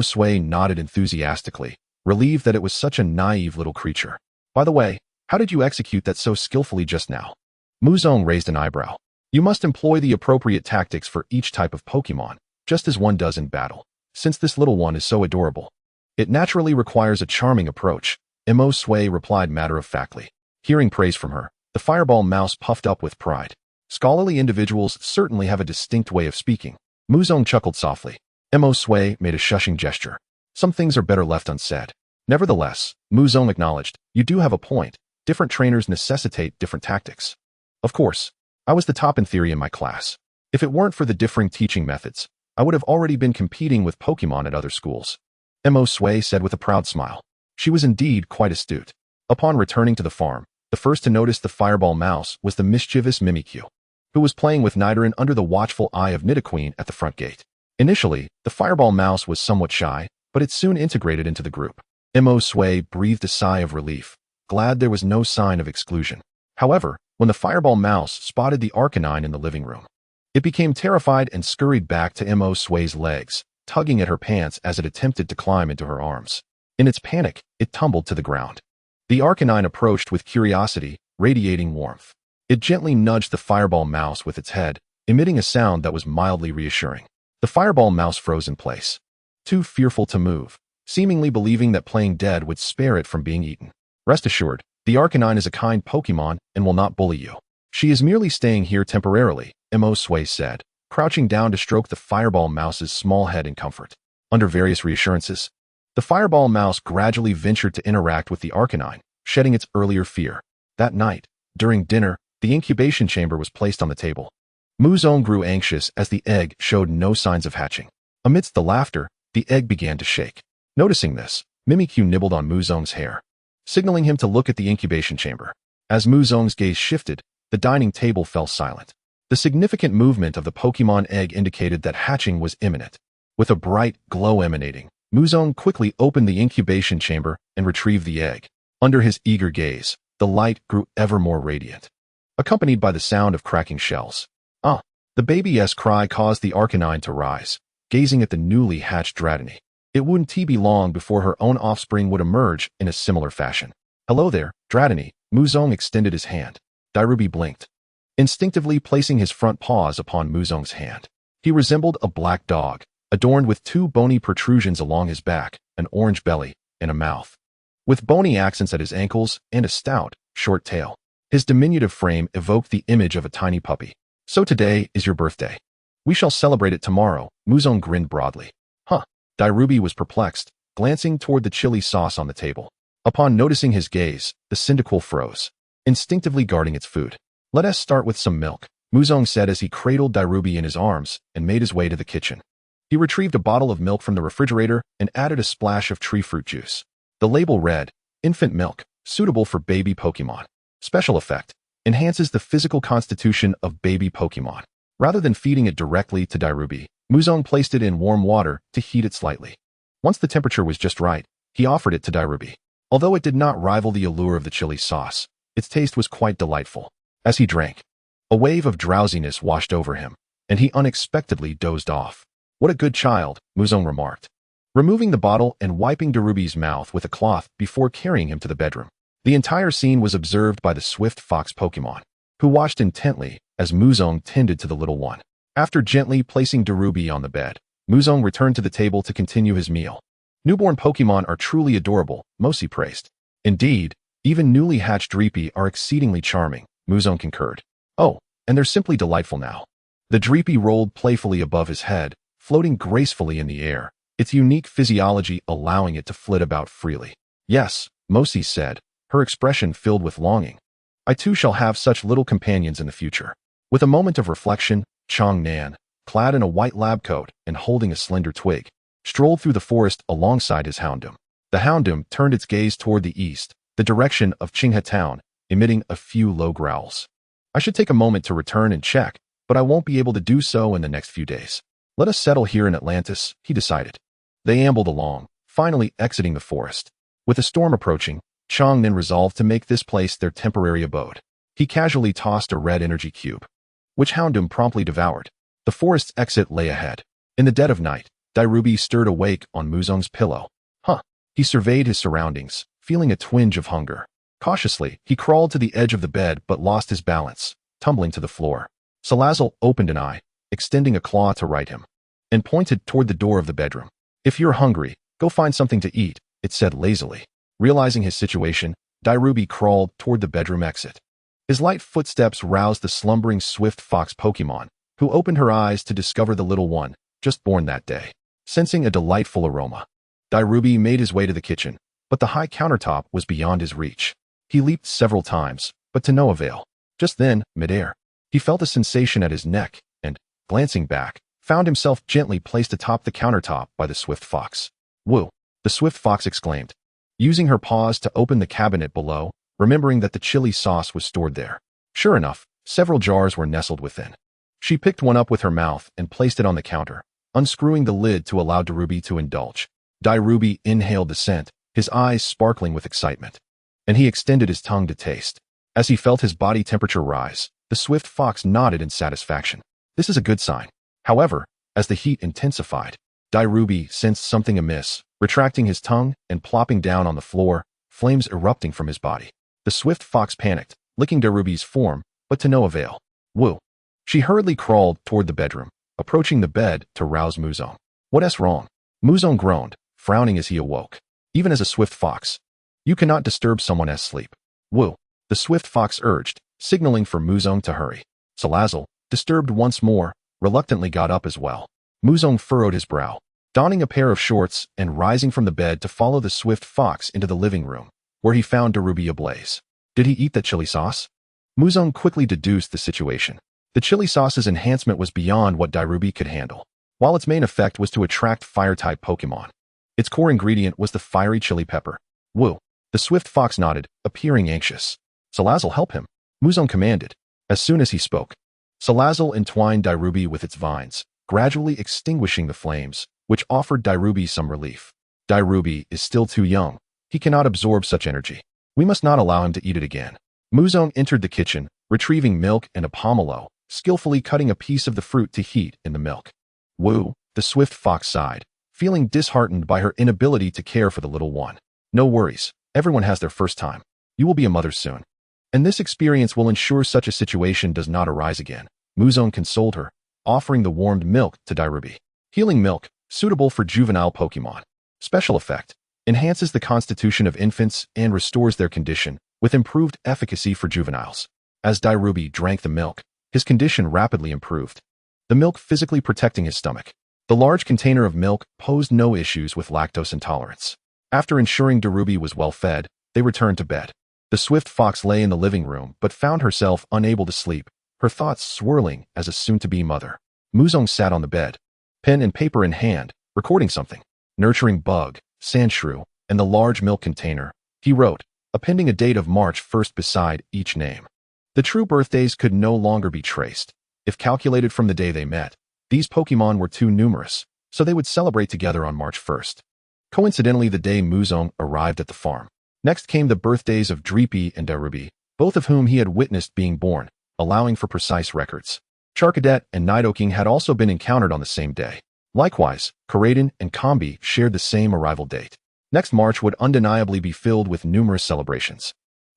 A: Sway nodded enthusiastically, relieved that it was such a naive little creature. "By the way, how did you execute that so skillfully just now?" Muzong raised an eyebrow. "You must employ the appropriate tactics for each type of Pokemon, just as one does in battle. Since this little one is so adorable, it naturally requires a charming approach," Sway replied matter-of-factly. Hearing praise from her, the Fireball Mouse puffed up with pride. "Scholarly individuals certainly have a distinct way of speaking." Muzong chuckled softly. Sway made a shushing gesture. "Some things are better left unsaid." "Nevertheless," Muzong acknowledged, "you do have a point. Different trainers necessitate different tactics. Of course, I was the top in theory in my class. If it weren't for the differing teaching methods, I would have already been competing with Pokemon at other schools," Sway said with a proud smile. She was indeed quite astute. Upon returning to the farm, the first to notice the Fireball Mouse was the mischievous Mimikyu, who was playing with Nidoran under the watchful eye of Nidoqueen at the front gate. Initially, the Fireball Mouse was somewhat shy, but it soon integrated into the group. Sway breathed a sigh of relief, glad there was no sign of exclusion. However, when the Fireball Mouse spotted the Arcanine in the living room, it became terrified and scurried back to Sway's legs, tugging at her pants as it attempted to climb into her arms. In its panic, it tumbled to the ground. The Arcanine approached with curiosity, radiating warmth. It gently nudged the Fireball Mouse with its head, emitting a sound that was mildly reassuring. The Fireball Mouse froze in place, too fearful to move, seemingly believing that playing dead would spare it from being eaten. "Rest assured, the Arcanine is a kind Pokemon and will not bully you. She is merely staying here temporarily," Sway said, crouching down to stroke the Fireball Mouse's small head in comfort. Under various reassurances, the Fireball Mouse gradually ventured to interact with the Arcanine, shedding its earlier fear. That night, during dinner, the incubation chamber was placed on the table. Muzong grew anxious as the egg showed no signs of hatching. Amidst the laughter, the egg began to shake. Noticing this, Mimikyu nibbled on Muzong's hair, signaling him to look at the incubation chamber. As Muzong's gaze shifted, the dining table fell silent. The significant movement of the Pokemon egg indicated that hatching was imminent. With a bright glow emanating, Muzong quickly opened the incubation chamber and retrieved the egg. Under his eager gaze, the light grew ever more radiant, accompanied by the sound of cracking shells. "Ah!" The baby's cry caused the Arcanine to rise, gazing at the newly hatched Dragonite. It wouldn't be long before her own offspring would emerge in a similar fashion. "Hello there, Dragonite." Muzong extended his hand. Dairubi blinked, instinctively placing his front paws upon Muzong's hand. He resembled a black dog, adorned with two bony protrusions along his back, an orange belly, and a mouth, with bony accents at his ankles and a stout, short tail. His diminutive frame evoked the image of a tiny puppy. "So today is your birthday. We shall celebrate it tomorrow, Muzong grinned broadly. Huh. Dairubi was perplexed, glancing toward the chili sauce on the table. Upon noticing his gaze, the Cyndaquil froze, instinctively guarding its food. Let us start with some milk, Muzong said as he cradled Dairubi in his arms and made his way to the kitchen. He retrieved a bottle of milk from the refrigerator and added a splash of tree fruit juice. The label read, "Infant milk, suitable for baby Pokemon. Special effect, enhances the physical constitution of baby Pokemon." Rather than feeding it directly to Dairubi, Muzong placed it in warm water to heat it slightly. Once the temperature was just right, he offered it to Dairubi. Although it did not rival the allure of the chili sauce, its taste was quite delightful. As he drank, a wave of drowsiness washed over him, and he unexpectedly dozed off. What a good child, Muzong remarked, removing the bottle and wiping Dairubi's mouth with a cloth before carrying him to the bedroom. The entire scene was observed by the swift fox Pokemon, who watched intently as Muzong tended to the little one. After gently placing Dairubi on the bed, Muzong returned to the table to continue his meal. Newborn Pokemon are truly adorable, Mosi praised. Indeed, even newly hatched Dreepy are exceedingly charming, Muzong concurred. Oh, and they're simply delightful now. The Dreepy rolled playfully above his head, floating gracefully in the air, its unique physiology allowing it to flit about freely. Yes, Mosi said, her expression filled with longing. I too shall have such little companions in the future. With a moment of reflection, Chong Nan, clad in a white lab coat and holding a slender twig, strolled through the forest alongside his Houndoom. The Houndoom turned its gaze toward the east, the direction of Qinghe Town, emitting a few low growls. I should take a moment to return and check, but I won't be able to do so in the next few days. Let us settle here in Atlantis, he decided. They ambled along, finally exiting the forest. With the storm approaching, Chong Nan resolved to make this place their temporary abode. He casually tossed a red energy cube, which Houndoom promptly devoured. The forest's exit lay ahead. In the dead of night, Dairubi stirred awake on Muzong's pillow. Huh. He surveyed his surroundings, feeling a twinge of hunger. Cautiously, he crawled to the edge of the bed but lost his balance, tumbling to the floor. Salazzle opened an eye, extending a claw to right him, and pointed toward the door of the bedroom. If you're hungry, go find something to eat, it said lazily. Realizing his situation, Dairubi crawled toward the bedroom exit. His light footsteps roused the slumbering swift fox Pokemon, who opened her eyes to discover the little one, just born that day. Sensing a delightful aroma, Dairubi made his way to the kitchen, but the high countertop was beyond his reach. He leaped several times, but to no avail. Just then, midair, he felt a sensation at his neck and, glancing back, found himself gently placed atop the countertop by the swift fox. Woo! The swift fox exclaimed, using her paws to open the cabinet below, remembering that the chili sauce was stored there. Sure enough, several jars were nestled within. She picked one up with her mouth and placed it on the counter, unscrewing the lid to allow Dairubi to indulge. Dairubi inhaled the scent, his eyes sparkling with excitement, and he extended his tongue to taste. As he felt his body temperature rise, the swift fox nodded in satisfaction. This is a good sign. However, as the heat intensified, Dairubi sensed something amiss, retracting his tongue and plopping down on the floor, flames erupting from his body. The swift fox panicked, licking Dairubi's form, but to no avail. Woo! She hurriedly crawled toward the bedroom, approaching the bed to rouse Muzong. What's wrong? Muzong groaned, frowning as he awoke. Even as a swift fox, you cannot disturb someone asleep. Woo! The swift fox urged, signaling for Muzong to hurry. Salazzle, disturbed once more, reluctantly got up as well. Muzong furrowed his brow, donning a pair of shorts and rising from the bed to follow the swift fox into the living room, where he found Dairubi ablaze. Did he eat that chili sauce? Muzong quickly deduced the situation. The chili sauce's enhancement was beyond what Dairubi could handle. While its main effect was to attract fire-type Pokemon, its core ingredient was the fiery chili pepper. Woo! The swift fox nodded, appearing anxious. Salazzle, help him, Muzong commanded. As soon as he spoke, Salazzle entwined Dairubi with its vines, gradually extinguishing the flames, which offered Dairubi some relief. Dairubi is still too young. He cannot absorb such energy. We must not allow him to eat it again. Muzong entered the kitchen, retrieving milk and a pomelo, skillfully cutting a piece of the fruit to heat in the milk. Woo! The swift fox sighed, feeling disheartened by her inability to care for the little one. No worries. Everyone has their first time. You will be a mother soon, and this experience will ensure such a situation does not arise again. Muzong consoled her, offering the warmed milk to Dairubi. Healing milk, suitable for juvenile Pokemon. Special effect, enhances the constitution of infants and restores their condition, with improved efficacy for juveniles. As Dairubi drank the milk, his condition rapidly improved. the milk physically protecting his stomach. The large container of milk posed no issues with lactose intolerance. After ensuring Darubi was well fed, they returned to bed. The swift fox lay in the living room but found herself unable to sleep, her thoughts swirling as a soon-to-be mother. Muzong sat on the bed, pen and paper in hand, recording something. Nurturing bug, sandshrew, and the large milk container, he wrote, appending a date of March 1st beside each name. The true birthdays could no longer be traced. If calculated from the day they met, these Pokemon were too numerous, so they would celebrate together on March 1st. Coincidentally, the day Muzong arrived at the farm. Next came the birthdays of Dreepy and Darubi, both of whom he had witnessed being born, allowing for precise records. Charcadet and Nidoking had also been encountered on the same day. Likewise, Koraidon and Combi shared the same arrival date. Next March would undeniably be filled with numerous celebrations.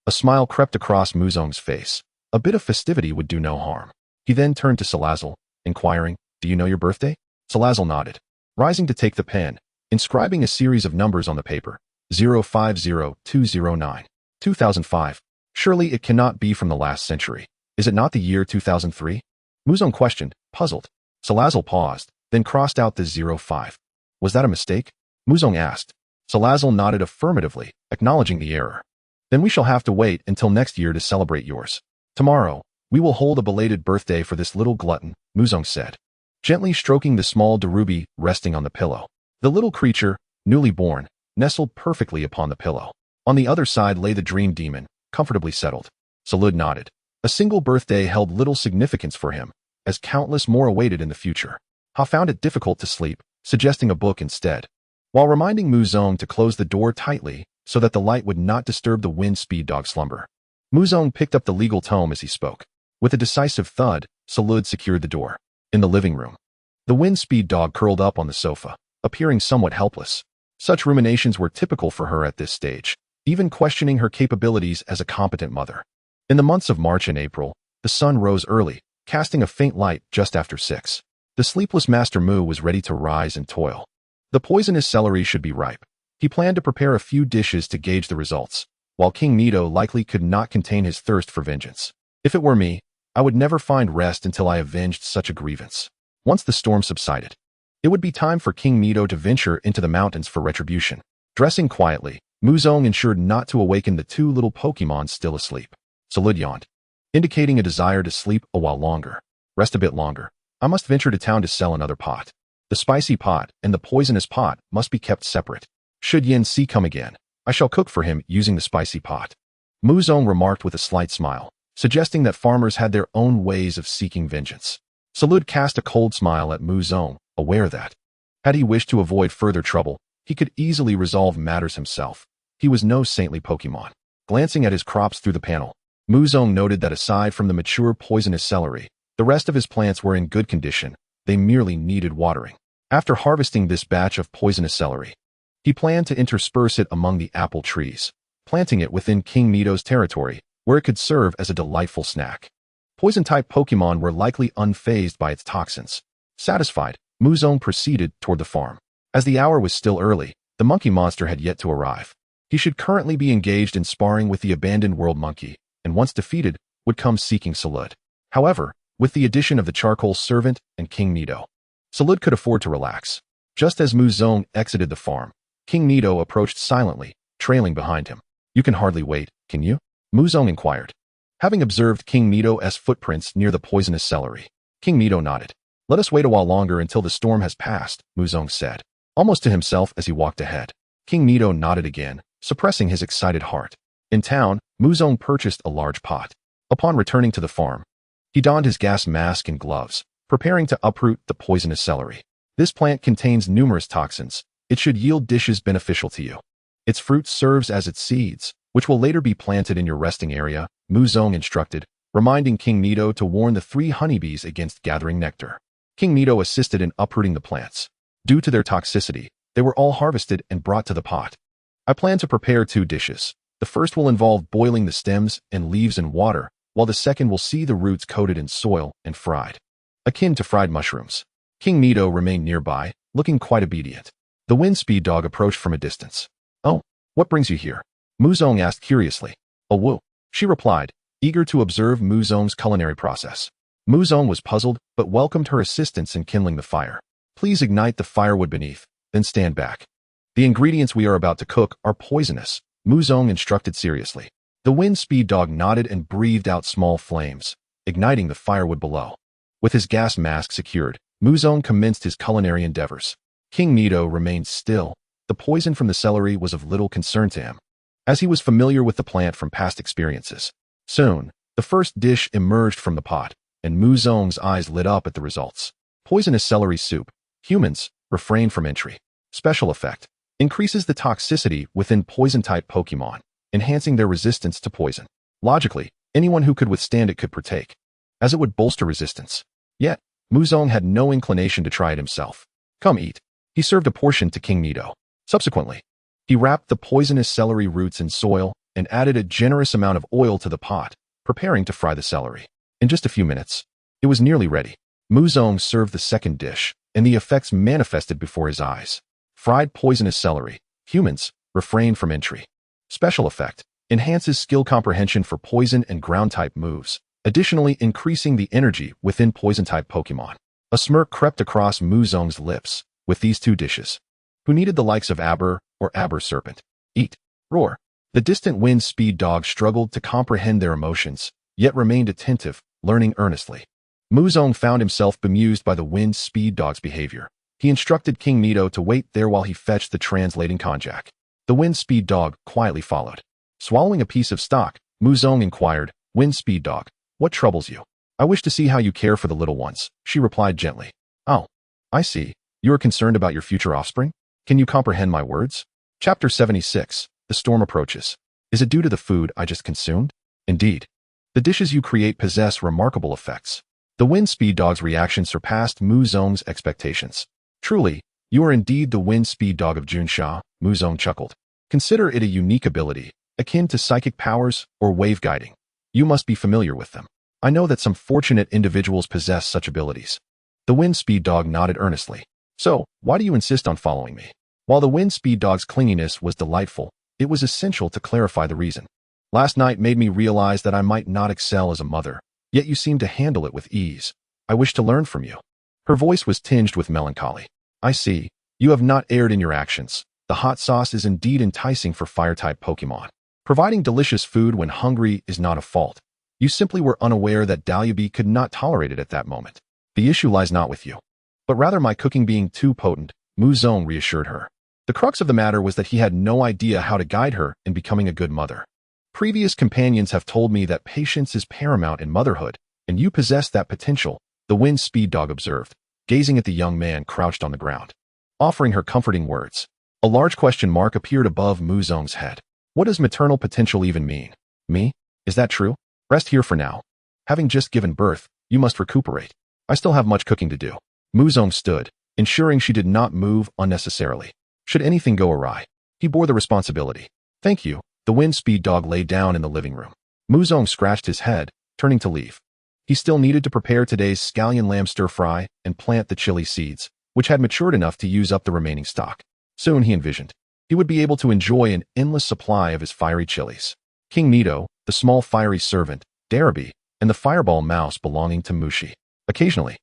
A: A smile crept across Muzong's face. A bit of festivity would do no harm. He then turned to Salazzle, inquiring, "Do you know your birthday?" Salazzle nodded, rising to take the pen, inscribing a series of numbers on the paper. 050209. 2005. Surely it cannot be from the last century. Is it not the year 2003? Muzong questioned, puzzled. Salazzle paused, then crossed out the 05. Was that a mistake? Muzong asked. Salazzle nodded affirmatively, acknowledging the error. Then we shall have to wait until next year to celebrate yours. Tomorrow, we will hold a belated birthday for this little glutton, Muzong said, gently stroking the small Darubi resting on the pillow. The little creature, newly born, nestled perfectly upon the pillow. On the other side lay the dream demon, comfortably settled. Zarude nodded. A single birthday held little significance for him, as countless more awaited in the future. Ha found it difficult to sleep, suggesting a book instead. While reminding Muzong to close the door tightly so that the light would not disturb the wind speed dog slumber. Muzong picked up the legal tome as he spoke. With a decisive thud, Zarude secured the door. In the living room, the wind speed dog curled up on the sofa, appearing somewhat helpless. Such ruminations were typical for her at this stage, even questioning her capabilities as a competent mother. In the months of March and April, the sun rose early, casting a faint light just after 6. The sleepless Master Mu was ready to rise and toil. The poisonous celery should be ripe. He planned to prepare a few dishes to gauge the results, while King Nido likely could not contain his thirst for vengeance. If it were me, I would never find rest until I avenged such a grievance. Once the storm subsided, it would be time for King Nido to venture into the mountains for retribution. Dressing quietly, Muzong ensured not to awaken the two little Pokemon still asleep. Zarude yawned, indicating a desire to sleep a while longer. Rest a bit longer. I must venture to town to sell another pot. The spicy pot and the poisonous pot must be kept separate. Should Yin Si come again, I shall cook for him using the spicy pot. Muzong remarked with a slight smile, suggesting that farmers had their own ways of seeking vengeance. Zarude cast a cold smile at Muzong, aware that, had he wished to avoid further trouble, he could easily resolve matters himself. He was no saintly Pokemon. Glancing at his crops through the panel, Muzong noted that aside from the mature poisonous celery, the rest of his plants were in good condition. They merely needed watering. After harvesting this batch of poisonous celery, he planned to intersperse it among the apple trees, planting it within King Nido's territory, where it could serve as a delightful snack. Poison-type Pokemon were likely unfazed by its toxins. Satisfied, Muzong proceeded toward the farm. As the hour was still early, the monkey monster had yet to arrive. He should currently be engaged in sparring with the abandoned world monkey, and once defeated, would come seeking Zarude. However, with the addition of the charcoal servant and King Nido, Zarude could afford to relax. Just as Muzong exited the farm, King Nido approached silently, trailing behind him. You can hardly wait, can you? Muzong inquired. Having observed King Nido's footprints near the poisonous celery, King Nido nodded. Let us wait a while longer until the storm has passed, Muzong said, almost to himself as he walked ahead. King Nido nodded again, suppressing his excited heart. In town, Muzong purchased a large pot. Upon returning to the farm, he donned his gas mask and gloves, preparing to uproot the poisonous celery. This plant contains numerous toxins. It should yield dishes beneficial to you. Its fruit serves as its seeds, which will later be planted in your resting area, Muzong instructed, reminding King Nido to warn the 3 honeybees against gathering nectar. King Nido assisted in uprooting the plants. Due to their toxicity, they were all harvested and brought to the pot. I plan to prepare 2 dishes. The first will involve boiling the stems and leaves in water, while the second will see the roots coated in soil and fried, akin to fried mushrooms. King Nido remained nearby, looking quite obedient. The wind speed dog approached from a distance. Oh, what brings you here? Muzong asked curiously. Oh woo, she replied, eager to observe Muzong's culinary process. Muzong was puzzled, but welcomed her assistance in kindling the fire. Please ignite the firewood beneath, then stand back. The ingredients we are about to cook are poisonous, Muzong instructed seriously. The wind speed dog nodded and breathed out small flames, igniting the firewood below. With his gas mask secured, Muzong commenced his culinary endeavors. King Nido remained still. The poison from the celery was of little concern to him, as he was familiar with the plant from past experiences. Soon, the first dish emerged from the pot, and Muzong's eyes lit up at the results. Poisonous celery soup. Humans, refrain from entry. Special effect. Increases the toxicity within poison-type Pokémon, enhancing their resistance to poison. Logically, anyone who could withstand it could partake, as it would bolster resistance. Yet, Muzong had no inclination to try it himself. Come eat. He served a portion to King Nido. Subsequently, he wrapped the poisonous celery roots in soil and added a generous amount of oil to the pot, preparing to fry the celery. In just a few minutes, it was nearly ready. Muzong served the second dish, and the effects manifested before his eyes. Fried poisonous celery. Humans, refrain from entry. Special effect. Enhances skill comprehension for poison and ground-type moves, additionally increasing the energy within poison-type Pokémon. A smirk crept across Muzong's lips with these two dishes. Who needed the likes of Aber or Aber Serpent? Eat. Roar. The distant wind speed dog struggled to comprehend their emotions, yet remained attentive, learning earnestly. Muzong found himself bemused by the wind speed dog's behavior. He instructed King Nido to wait there while he fetched the translating konjac. The wind speed dog quietly followed. Swallowing a piece of stock, Muzong inquired, "Wind speed dog, what troubles you?" "I wish to see how you care for the little ones," she replied gently. "Oh, I see. You are concerned about your future offspring? Can you comprehend my words?" Chapter 76. The storm approaches. Is it due to the food I just consumed? Indeed. The dishes you create possess remarkable effects. The wind speed dog's reaction surpassed Muzong's expectations. Truly, you are indeed the wind speed dog of Junsha, Muzong chuckled. Consider it a unique ability, akin to psychic powers or wave guiding. You must be familiar with them. I know that some fortunate individuals possess such abilities. The wind speed dog nodded earnestly. So, why do you insist on following me? While the wind speed dog's clinginess was delightful, it was essential to clarify the reason. Last night made me realize that I might not excel as a mother, yet you seem to handle it with ease. I wish to learn from you. Her voice was tinged with melancholy. I see. You have not erred in your actions. The hot sauce is indeed enticing for fire-type Pokémon. Providing delicious food when hungry is not a fault. You simply were unaware that Dalyabee could not tolerate it at that moment. The issue lies not with you, but rather my cooking being too potent, Muzong reassured her. The crux of the matter was that he had no idea how to guide her in becoming a good mother. Previous companions have told me that patience is paramount in motherhood, and you possess that potential, the wind speed dog observed, gazing at the young man crouched on the ground. Offering her comforting words. A large question mark appeared above Muzong's head. What does maternal potential even mean? Me? Is that true? Rest here for now. Having just given birth, you must recuperate. I still have much cooking to do. Muzong stood, ensuring she did not move unnecessarily. Should anything go awry, he bore the responsibility. Thank you. The wind speed dog lay down in the living room. Muzong scratched his head, turning to leave. He still needed to prepare today's scallion lamb stir-fry and plant the chili seeds, which had matured enough to use up the remaining stock. Soon, he envisioned, he would be able to enjoy an endless supply of his fiery chilies. King Nido, the small fiery servant, Darabee, and the fireball mouse belonging to Mushi. Occasionally,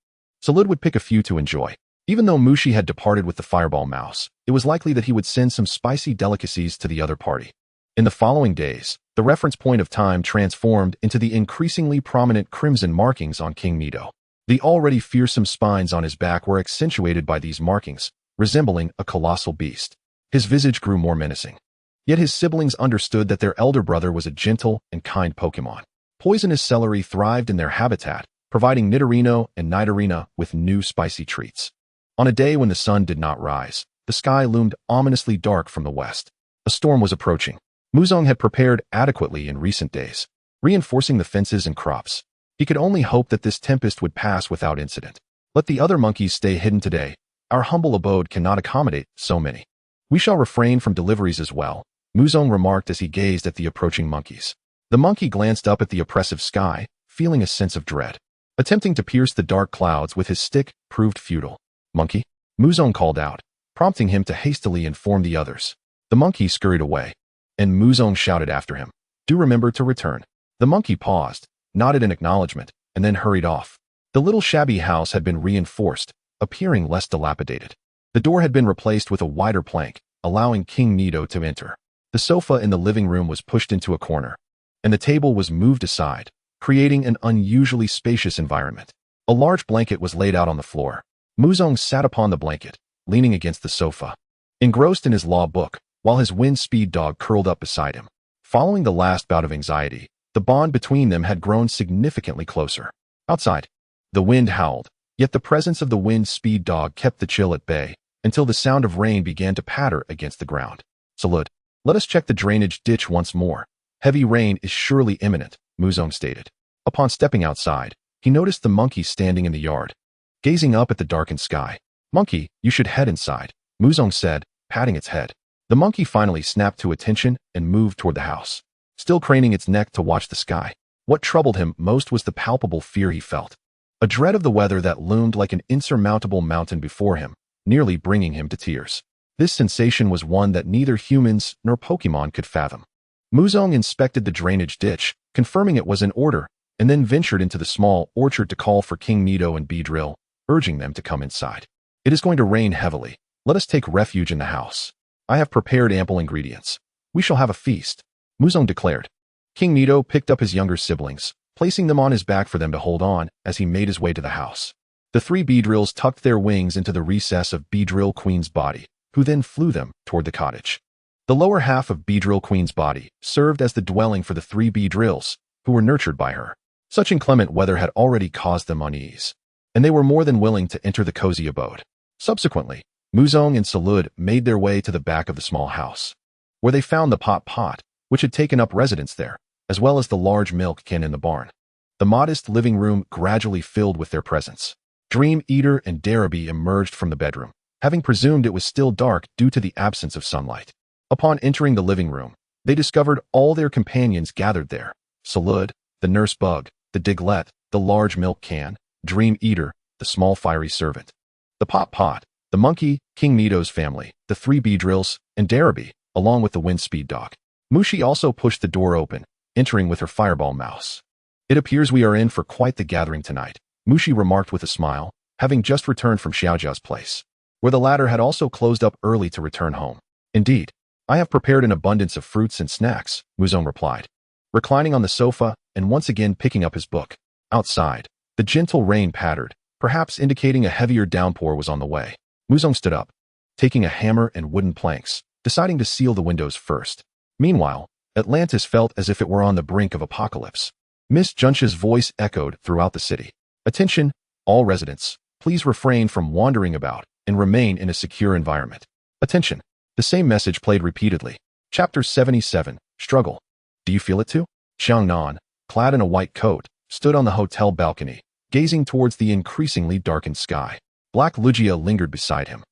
A: Zarude would pick a few to enjoy. Even though Mushi had departed with the fireball mouse, it was likely that he would send some spicy delicacies to the other party. In the following days, the reference point of time transformed into the increasingly prominent crimson markings on King Nido. The already fearsome spines on his back were accentuated by these markings, resembling a colossal beast. His visage grew more menacing. Yet his siblings understood that their elder brother was a gentle and kind Pokémon. Poisonous celery thrived in their habitat, providing Nidorino and Nidorina with new spicy treats. On a day when the sun did not rise, the sky loomed ominously dark from the west. A storm was approaching. Muzong had prepared adequately in recent days, reinforcing the fences and crops. He could only hope that this tempest would pass without incident. Let the other monkeys stay hidden today. Our humble abode cannot accommodate so many. We shall refrain from deliveries as well, Muzong remarked as he gazed at the approaching monkeys. The monkey glanced up at the oppressive sky, feeling a sense of dread. Attempting to pierce the dark clouds with his stick proved futile. Monkey? Muzong called out, prompting him to hastily inform the others. The monkey scurried away, and Muzong shouted after him, "Do remember to return." The monkey paused, nodded in acknowledgement, and then hurried off. The little shabby house had been reinforced, appearing less dilapidated. The door had been replaced with a wider plank, allowing King Nito to enter. The sofa in the living room was pushed into a corner, and the table was moved aside, creating an unusually spacious environment. A large blanket was laid out on the floor. Muzong sat upon the blanket, leaning against the sofa, engrossed in his law book, while his wind speed dog curled up beside him. Following the last bout of anxiety, the bond between them had grown significantly closer. Outside, the wind howled, yet the presence of the wind speed dog kept the chill at bay until the sound of rain began to patter against the ground. Zarude, let us check the drainage ditch once more. Heavy rain is surely imminent, Muzong stated. Upon stepping outside, he noticed the monkey standing in the yard, gazing up at the darkened sky. Monkey, you should head inside, Muzong said, patting its head. The monkey finally snapped to attention and moved toward the house, still craning its neck to watch the sky. What troubled him most was the palpable fear he felt, a dread of the weather that loomed like an insurmountable mountain before him, nearly bringing him to tears. This sensation was one that neither humans nor Pokemon could fathom. Muzong inspected the drainage ditch, confirming it was in order, and then ventured into the small orchard to call for King Nito and Beedrill, urging them to come inside. It is going to rain heavily. Let us take refuge in the house. I have prepared ample ingredients. We shall have a feast, Muzong declared. King Nito picked up his younger siblings, placing them on his back for them to hold on as he made his way to the house. The three Beedrills tucked their wings into the recess of Beedrill Queen's body, who then flew them toward the cottage. The lower half of Beedrill Queen's body served as the dwelling for the three Beedrills, who were nurtured by her. Such inclement weather had already caused them unease, and they were more than willing to enter the cozy abode. Subsequently, Muzong and Zarude made their way to the back of the small house, where they found the pot, which had taken up residence there, as well as the large milk can in the barn. The modest living room gradually filled with their presence. Dream Eater and Darabee emerged from the bedroom, having presumed it was still dark due to the absence of sunlight. Upon entering the living room, they discovered all their companions gathered there. Zarude, the nurse bug, the Diglett, the large milk can, Dream Eater, the small fiery servant, the pot, the monkey, King Nito's family, the three Beedrills, and Darabee, along with the wind speed dog. Mushi also pushed the door open, entering with her fireball mouse. It appears we are in for quite the gathering tonight, Mushi remarked with a smile, having just returned from Xiaojia's place, where the latter had also closed up early to return home. Indeed, I have prepared an abundance of fruits and snacks, Muzong replied, reclining on the sofa and once again picking up his book. Outside, the gentle rain pattered, perhaps indicating a heavier downpour was on the way. Muzong stood up, taking a hammer and wooden planks, deciding to seal the windows first. Meanwhile, Atlantis felt as if it were on the brink of apocalypse. Miss Junsh's voice echoed throughout the city. Attention, all residents, please refrain from wandering about and remain in a secure environment. Attention. The same message played repeatedly. Chapter 77, Struggle. Do you feel it too? Xiangnan, clad in a white coat, stood on the hotel balcony, gazing towards the increasingly darkened sky. Black Lugia lingered beside him,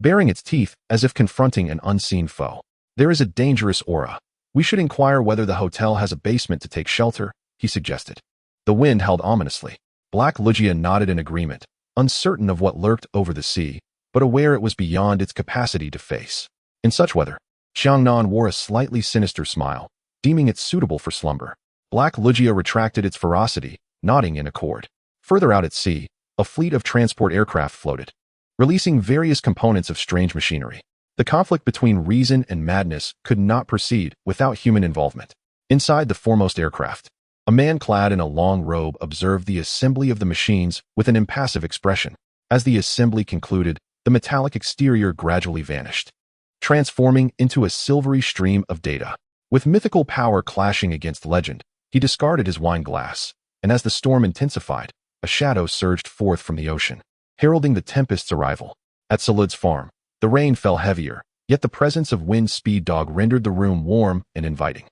A: baring its teeth as if confronting an unseen foe. There is a dangerous aura. We should inquire whether the hotel has a basement to take shelter, he suggested. The wind howled ominously. Black Lugia nodded in agreement, uncertain of what lurked over the sea, but aware it was beyond its capacity to face. In such weather, Xiangnan wore a slightly sinister smile, deeming it suitable for slumber. Black Lugia retracted its ferocity, nodding in accord. Further out at sea, a fleet of transport aircraft floated, releasing various components of strange machinery. The conflict between reason and madness could not proceed without human involvement. Inside the foremost aircraft, a man clad in a long robe observed the assembly of the machines with an impassive expression. As the assembly concluded, the metallic exterior gradually vanished, transforming into a silvery stream of data. With mythical power clashing against legend, he discarded his wine glass, and as the storm intensified, a shadow surged forth from the ocean, heralding the tempest's arrival. At Zarude's farm, the rain fell heavier, yet the presence of Wind Speed Dog rendered the room warm and inviting.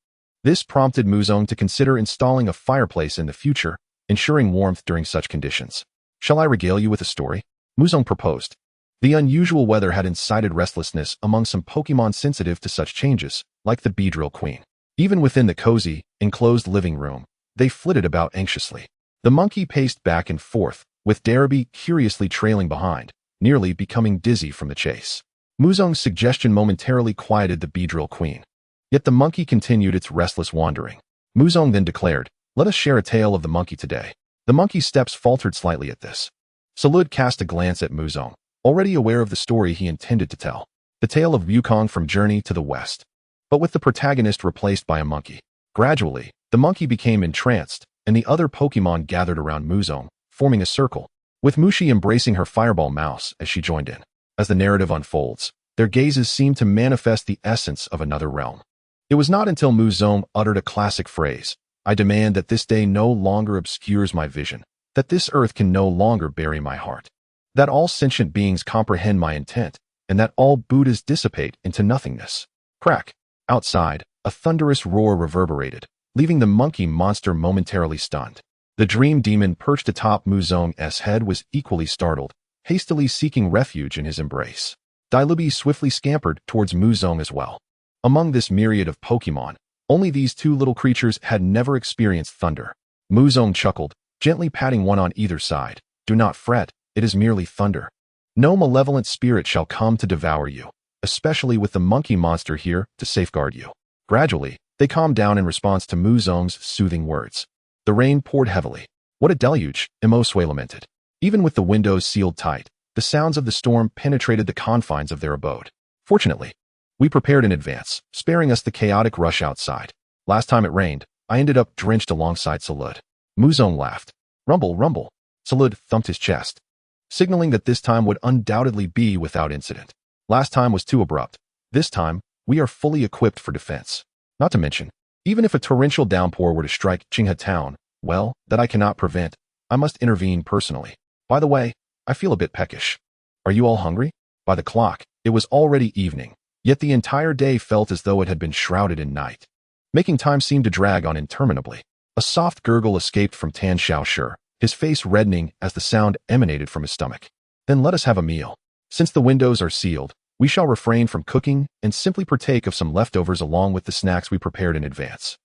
A: This prompted Muzong to consider installing a fireplace in the future, ensuring warmth during such conditions. Shall I regale you with a story? Muzong proposed. The unusual weather had incited restlessness among some Pokemon sensitive to such changes, like the Beedrill Queen. Even within the cozy, enclosed living room, they flitted about anxiously. The monkey paced back and forth, with Darabee curiously trailing behind, nearly becoming dizzy from the chase. Muzong's suggestion momentarily quieted the Beedrill Queen. Yet the monkey continued its restless wandering. Muzong then declared, "Let us share a tale of the monkey today." The monkey's steps faltered slightly at this. Zarude cast a glance at Muzong, already aware of the story he intended to tell. The tale of Wukong from Journey to the West. But with the protagonist replaced by a monkey. Gradually, the monkey became entranced, and the other Pokemon gathered around Muzong, forming a circle, with Mushi embracing her fireball mouse as she joined in. As the narrative unfolds, their gazes seem to manifest the essence of another realm. It was not until Muzong uttered a classic phrase, "I demand that this day no longer obscures my vision, that this earth can no longer bury my heart, that all sentient beings comprehend my intent, and that all Buddhas dissipate into nothingness." Crack! Outside, a thunderous roar reverberated, leaving the monkey monster momentarily stunned. The dream demon perched atop Muzong's head was equally startled, hastily seeking refuge in his embrace. Dilubi swiftly scampered towards Muzong as well. Among this myriad of Pokemon, only these two little creatures had never experienced thunder. Muzong chuckled, gently patting one on either side. "Do not fret, it is merely thunder. No malevolent spirit shall come to devour you, especially with the monkey monster here to safeguard you." Gradually, they calmed down in response to Muzong's soothing words. The rain poured heavily. "What a deluge," Emosue lamented. Even with the windows sealed tight, the sounds of the storm penetrated the confines of their abode. "Fortunately, we prepared in advance, sparing us the chaotic rush outside. Last time it rained, I ended up drenched alongside Zarude." Muzong laughed. "Rumble, rumble." Zarude thumped his chest, signaling that this time would undoubtedly be without incident. "Last time was too abrupt. This time, we are fully equipped for defense. Not to mention, even if a torrential downpour were to strike Qinghe Town, well, that I cannot prevent. I must intervene personally. By the way, I feel a bit peckish. Are you all hungry?" By the clock, it was already evening, yet the entire day felt as though it had been shrouded in night, making time seem to drag on interminably. A soft gurgle escaped from Tan Xiaoshi, his face reddening as the sound emanated from his stomach. "Then let us have a meal. Since the windows are sealed, we shall refrain from cooking and simply partake of some leftovers along with the snacks we prepared in advance."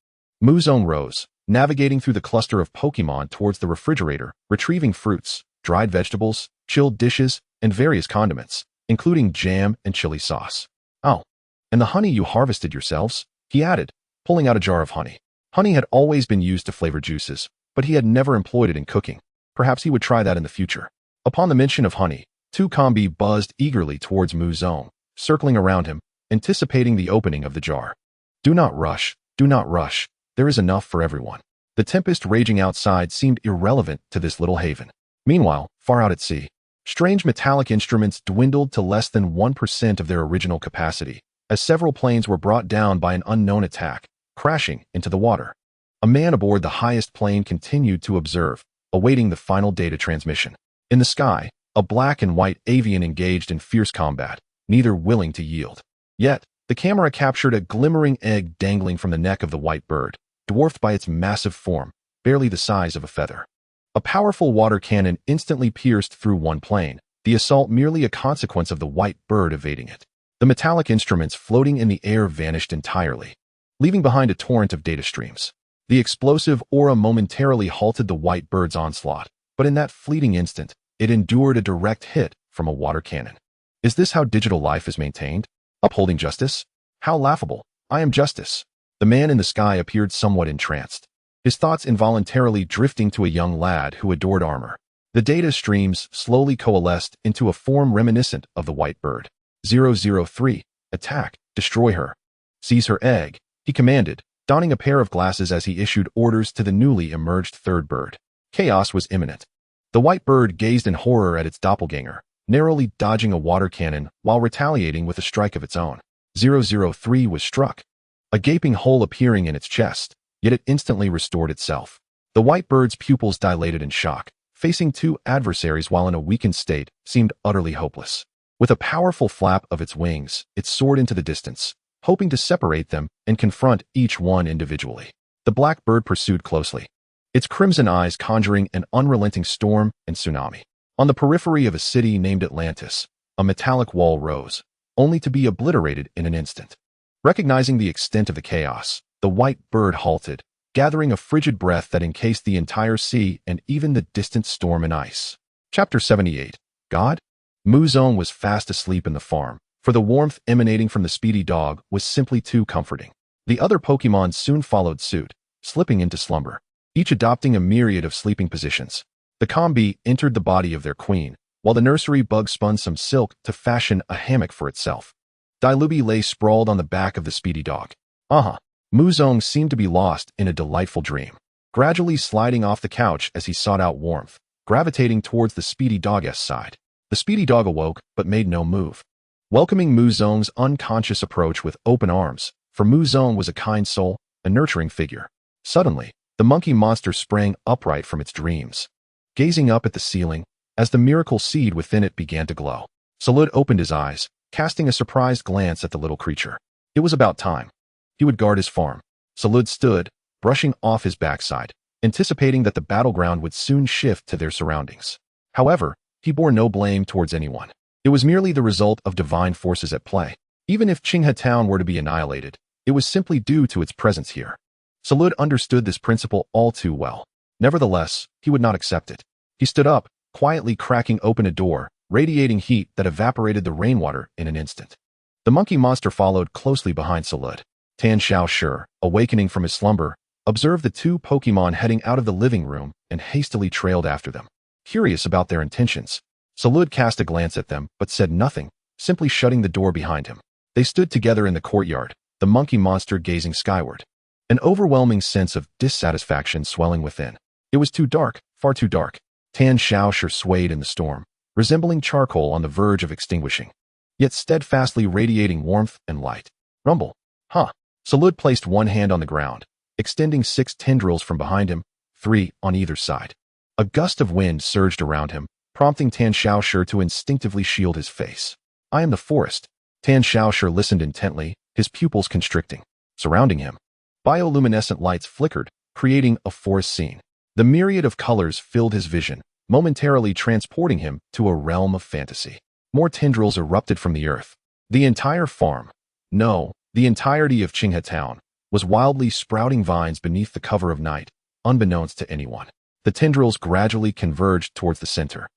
A: Muzong rose, navigating through the cluster of Pokemon towards the refrigerator, retrieving fruits, dried vegetables, chilled dishes, and various condiments, including jam and chili sauce. "Oh, and the honey you harvested yourselves," he added, pulling out a jar of honey. Honey had always been used to flavor juices, but he had never employed it in cooking. Perhaps he would try that in the future. Upon the mention of honey, two Combi buzzed eagerly towards Muzong, circling around him, anticipating the opening of the jar. "Do not rush, do not rush. There is enough for everyone." The tempest raging outside seemed irrelevant to this little haven. Meanwhile, far out at sea, strange metallic instruments dwindled to less than 1% of their original capacity, as several planes were brought down by an unknown attack, crashing into the water. A man aboard the highest plane continued to observe, awaiting the final data transmission. In the sky, a black and white avian engaged in fierce combat, neither willing to yield. Yet, the camera captured a glimmering egg dangling from the neck of the white bird, dwarfed by its massive form, barely the size of a feather. A powerful water cannon instantly pierced through one plane, the assault merely a consequence of the white bird evading it. The metallic instruments floating in the air vanished entirely, leaving behind a torrent of data streams. The explosive aura momentarily halted the white bird's onslaught, but in that fleeting instant, it endured a direct hit from a water cannon. Is this how digital life is maintained? Upholding justice? How laughable. I am justice. The man in the sky appeared somewhat entranced, his thoughts involuntarily drifting to a young lad who adored armor. The data streams slowly coalesced into a form reminiscent of the white bird. 003. Attack. Destroy her. Seize her egg, he commanded, donning a pair of glasses as he issued orders to the newly emerged third bird. Chaos was imminent. The white bird gazed in horror at its doppelganger, narrowly dodging a water cannon while retaliating with a strike of its own. 003 was struck, a gaping hole appearing in its chest, yet it instantly restored itself. The white bird's pupils dilated in shock, facing two adversaries while in a weakened state, seemed utterly hopeless. With a powerful flap of its wings, it soared into the distance, hoping to separate them and confront each one individually. The black bird pursued closely, its crimson eyes conjuring an unrelenting storm and tsunami. On the periphery of a city named Atlantis, a metallic wall rose, only to be obliterated in an instant. Recognizing the extent of the chaos, the white bird halted, gathering a frigid breath that encased the entire sea and even the distant storm and ice. Chapter 78. God? Muzong was fast asleep in the farm, for the warmth emanating from the speedy dog was simply too comforting. The other Pokemon soon followed suit, slipping into slumber. each adopting a myriad of sleeping positions. The combi entered the body of their queen, while the nursery bug spun some silk to fashion a hammock for itself. Dilubi lay sprawled on the back of the speedy dog. Muzong seemed to be lost in a delightful dream, gradually sliding off the couch as he sought out warmth, gravitating towards the speedy dog's side. The speedy dog awoke, but made no move, welcoming Muzong's unconscious approach with open arms, for Muzong was a kind soul, a nurturing figure. Suddenly, the monkey monster sprang upright from its dreams, gazing up at the ceiling as the miracle seed within it began to glow. Salud opened his eyes, casting a surprised glance at the little creature. It was about time. He would guard his farm. Salud stood, brushing off his backside, anticipating that the battleground would soon shift to their surroundings. However, he bore no blame towards anyone. It was merely the result of divine forces at play. Even if Qinghe Town were to be annihilated, it was simply due to its presence here. Salud understood this principle all too well. Nevertheless, he would not accept it. He stood up, quietly cracking open a door, radiating heat that evaporated the rainwater in an instant. The monkey monster followed closely behind Salud. Tan Xiaoshi, awakening from his slumber, observed the two Pokemon heading out of the living room and hastily trailed after them. Curious about their intentions, Salud cast a glance at them but said nothing, simply shutting the door behind him. They stood together in the courtyard, the monkey monster gazing skyward. An overwhelming sense of dissatisfaction swelling within. It was too dark, far too dark. Tan Xiaoshi swayed in the storm, resembling charcoal on the verge of extinguishing, yet steadfastly radiating warmth and light. Rumble. Salud placed one hand on the ground, extending 6 tendrils from behind him, 3 on either side. A gust of wind surged around him, prompting Tan Xiaoshi to instinctively shield his face. I am the forest. Tan Xiaoshi listened intently, his pupils constricting. Surrounding him, bioluminescent lights flickered, creating a forest scene. The myriad of colors filled his vision, momentarily transporting him to a realm of fantasy. More tendrils erupted from the earth. The entire farm, the entirety of Qinghe Town, was wildly sprouting vines beneath the cover of night, unbeknownst to anyone. The tendrils gradually converged towards the center,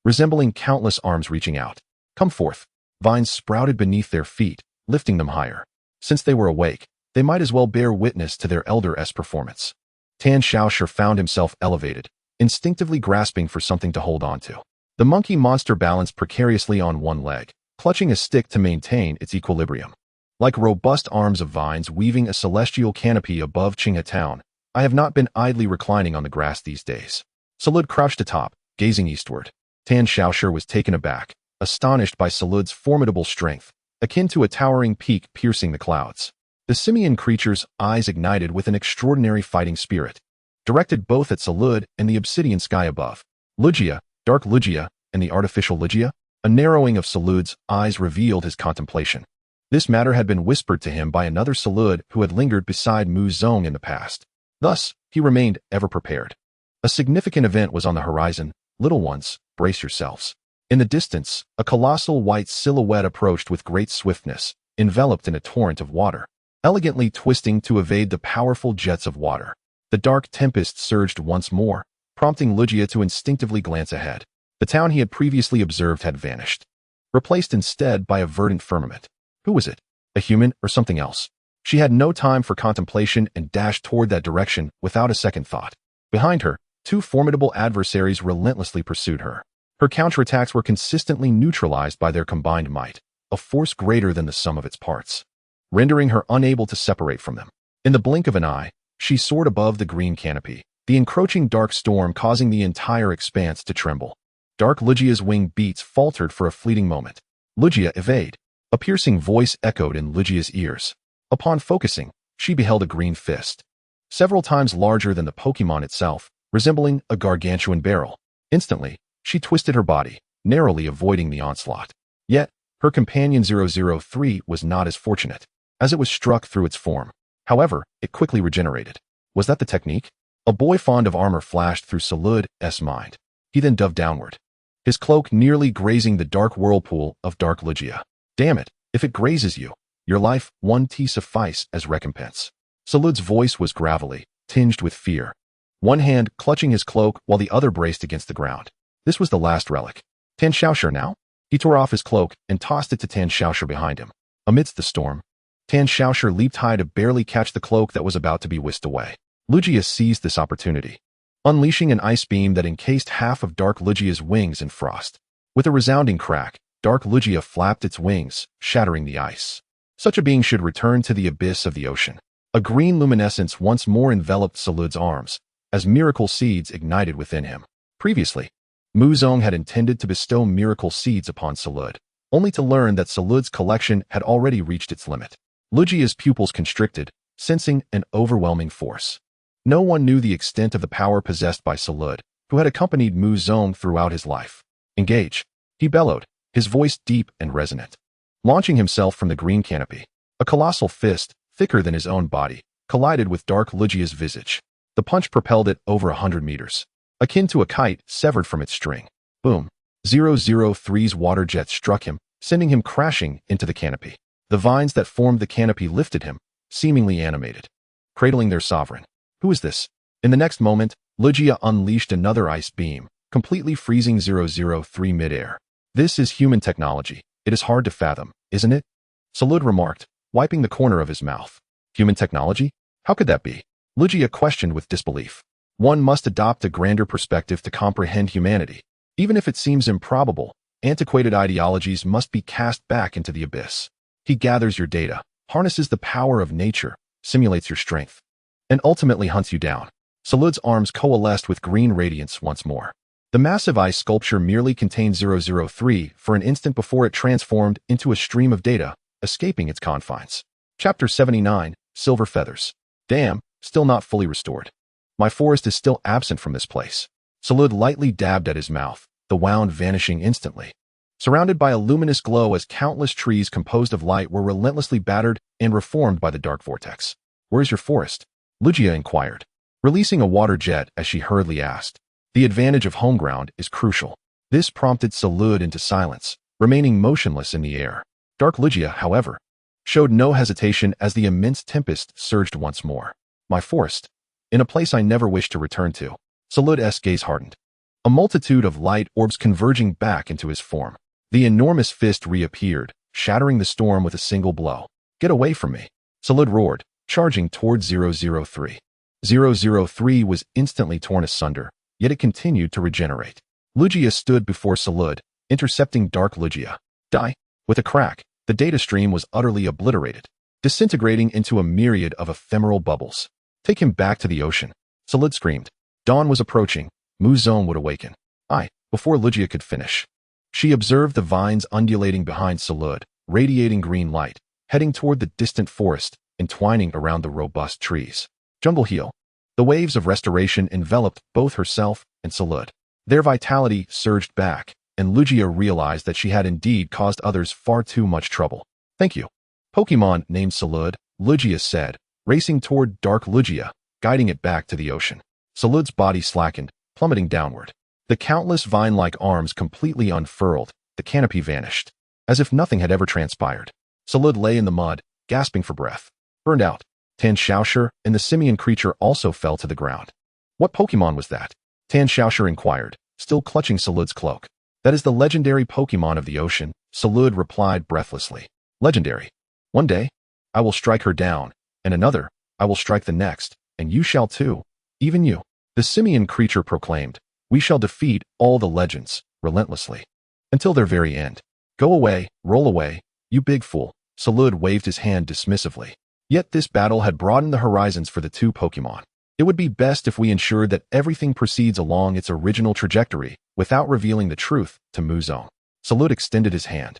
A: resembling countless arms reaching out. Come forth. Vines sprouted beneath their feet, lifting them higher. Since they were awake, they might as well bear witness to their elder-esque performance. Tan Xiaoshi found himself elevated, instinctively grasping for something to hold on to. The monkey monster balanced precariously on one leg, clutching a stick to maintain its equilibrium. Like robust arms of vines weaving a celestial canopy above Qinghe Town, I have not been idly reclining on the grass these days. Salud crouched atop, gazing eastward. Tan Xiaoshi was taken aback, astonished by Salud's formidable strength, akin to a towering peak piercing the clouds. The simian creature's eyes ignited with an extraordinary fighting spirit, directed both at Salud and the obsidian sky above. Lugia, dark Lugia, and the artificial Lugia? A narrowing of Salud's eyes revealed his contemplation. This matter had been whispered to him by another Salud who had lingered beside Muzong in the past. Thus, he remained ever prepared. A significant event was on the horizon. Little ones, brace yourselves. In the distance, a colossal white silhouette approached with great swiftness, enveloped in a torrent of water, elegantly twisting to evade the powerful jets of water. The dark tempest surged once more, prompting Lugia to instinctively glance ahead. The town he had previously observed had vanished, replaced instead by a verdant firmament. Who was it? A human or something else? She had no time for contemplation and dashed toward that direction without a second thought. Behind her, 2 formidable adversaries relentlessly pursued her. Her counterattacks were consistently neutralized by their combined might, a force greater than the sum of its parts, rendering her unable to separate from them. In the blink of an eye, she soared above the green canopy, the encroaching dark storm causing the entire expanse to tremble. Dark Lugia's wing beats faltered for a fleeting moment. Lugia, evade! A piercing voice echoed in Lugia's ears. Upon focusing, she beheld a green fist, several times larger than the Pokemon itself, resembling a gargantuan barrel. Instantly, she twisted her body, narrowly avoiding the onslaught. Yet, her companion 003 was not as fortunate, as it was struck through its form. However, it quickly regenerated. Was that the technique? A boy fond of armor flashed through Salud's mind. He then dove downward, his cloak nearly grazing the dark whirlpool of dark Lugia. Damn it, if it grazes you, your life, 1 T suffice as recompense. Salud's voice was gravelly, tinged with fear, one hand clutching his cloak while the other braced against the ground. This was the last relic. Tan Xiaoshi now? He tore off his cloak and tossed it to Tan Xiaoshi behind him. Amidst the storm, Tan Xiaoshi leaped high to barely catch the cloak that was about to be whisked away. Lugia seized this opportunity, unleashing an ice beam that encased half of Dark Lugia's wings in frost. With a resounding crack, Dark Lugia flapped its wings, shattering the ice. Such a being should return to the abyss of the ocean. A green luminescence once more enveloped Salude's arms, as miracle seeds ignited within him. Previously, Muzong had intended to bestow miracle seeds upon Zarude, only to learn that Salude's collection had already reached its limit. Lugia's pupils constricted, sensing an overwhelming force. No one knew the extent of the power possessed by Zarude, who had accompanied Muzong throughout his life. Engage, he bellowed, his voice deep and resonant. Launching himself from the green canopy, a colossal fist, thicker than his own body, collided with Dark Lugia's visage. The punch propelled it over 100 meters, akin to a kite severed from its string. Boom. 003's water jet struck him, sending him crashing into the canopy. The vines that formed the canopy lifted him, seemingly animated, cradling their sovereign. Who is this? In the next moment, Lugia unleashed another ice beam, completely freezing 003 midair. This is human technology. It is hard to fathom, isn't it? Zarude remarked, wiping the corner of his mouth. Human technology? How could that be? Lugia questioned with disbelief. One must adopt a grander perspective to comprehend humanity. Even if it seems improbable, antiquated ideologies must be cast back into the abyss. He gathers your data, harnesses the power of nature, simulates your strength, and ultimately hunts you down. Zarude's arms coalesced with green radiance once more. The massive ice sculpture merely contained 003 for an instant before it transformed into a stream of data, escaping its confines. Chapter 79, Silver Feathers. Damn, still not fully restored. My forest is still absent from this place. Zarude lightly dabbed at his mouth, the wound vanishing instantly. Surrounded by a luminous glow as countless trees composed of light were relentlessly battered and reformed by the dark vortex. Where's your forest? Lugia inquired, releasing a water jet as she hurriedly asked. The advantage of home ground is crucial. This prompted Zarude into silence, remaining motionless in the air. Dark Lugia, however, showed no hesitation as the immense tempest surged once more. My forest, in a place I never wished to return to. Zarude's gaze hardened. A multitude of light orbs converging back into his form. The enormous fist reappeared, shattering the storm with a single blow. Get away from me, Zarude roared, charging toward 003. 003 was instantly torn asunder, yet it continued to regenerate. Lugia stood before Zarude, intercepting Dark Lugia. Die! With a crack, the data stream was utterly obliterated, disintegrating into a myriad of ephemeral bubbles. Take him back to the ocean, Zarude screamed. Dawn was approaching. Muzong would awaken. Before Lugia could finish. She observed the vines undulating behind Zarude, radiating green light, heading toward the distant forest, entwining around the robust trees. Jungle heal. The waves of restoration enveloped both herself and Zarude. Their vitality surged back, and Lugia realized that she had indeed caused others far too much trouble. Thank you. Pokemon named Zarude, Lugia said, racing toward Dark Lugia, guiding it back to the ocean. Zarude's body slackened, plummeting downward. The countless vine-like arms completely unfurled, the canopy vanished, as if nothing had ever transpired. Zarude lay in the mud, gasping for breath. Burned out. Tan Xiaoxia and the simian creature also fell to the ground. What Pokemon was that? Tan Xiaoxia inquired, still clutching Zarude's cloak. That is the legendary Pokemon of the ocean, Zarude replied breathlessly. Legendary. One day, I will strike her down, and another, I will strike the next, and you shall too. Even you. The simian creature proclaimed. We shall defeat all the legends, relentlessly. Until their very end. Go away, roll away, you big fool. Zarude waved his hand dismissively. Yet this battle had broadened the horizons for the two Pokemon. It would be best if we ensured that everything proceeds along its original trajectory, without revealing the truth to Muzong. Zarude extended his hand,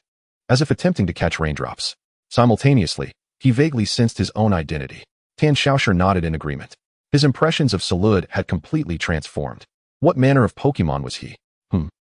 A: as if attempting to catch raindrops. Simultaneously, he vaguely sensed his own identity. Tan Xiaoxia nodded in agreement. His impressions of Zarude had completely transformed. What manner of Pokemon was he?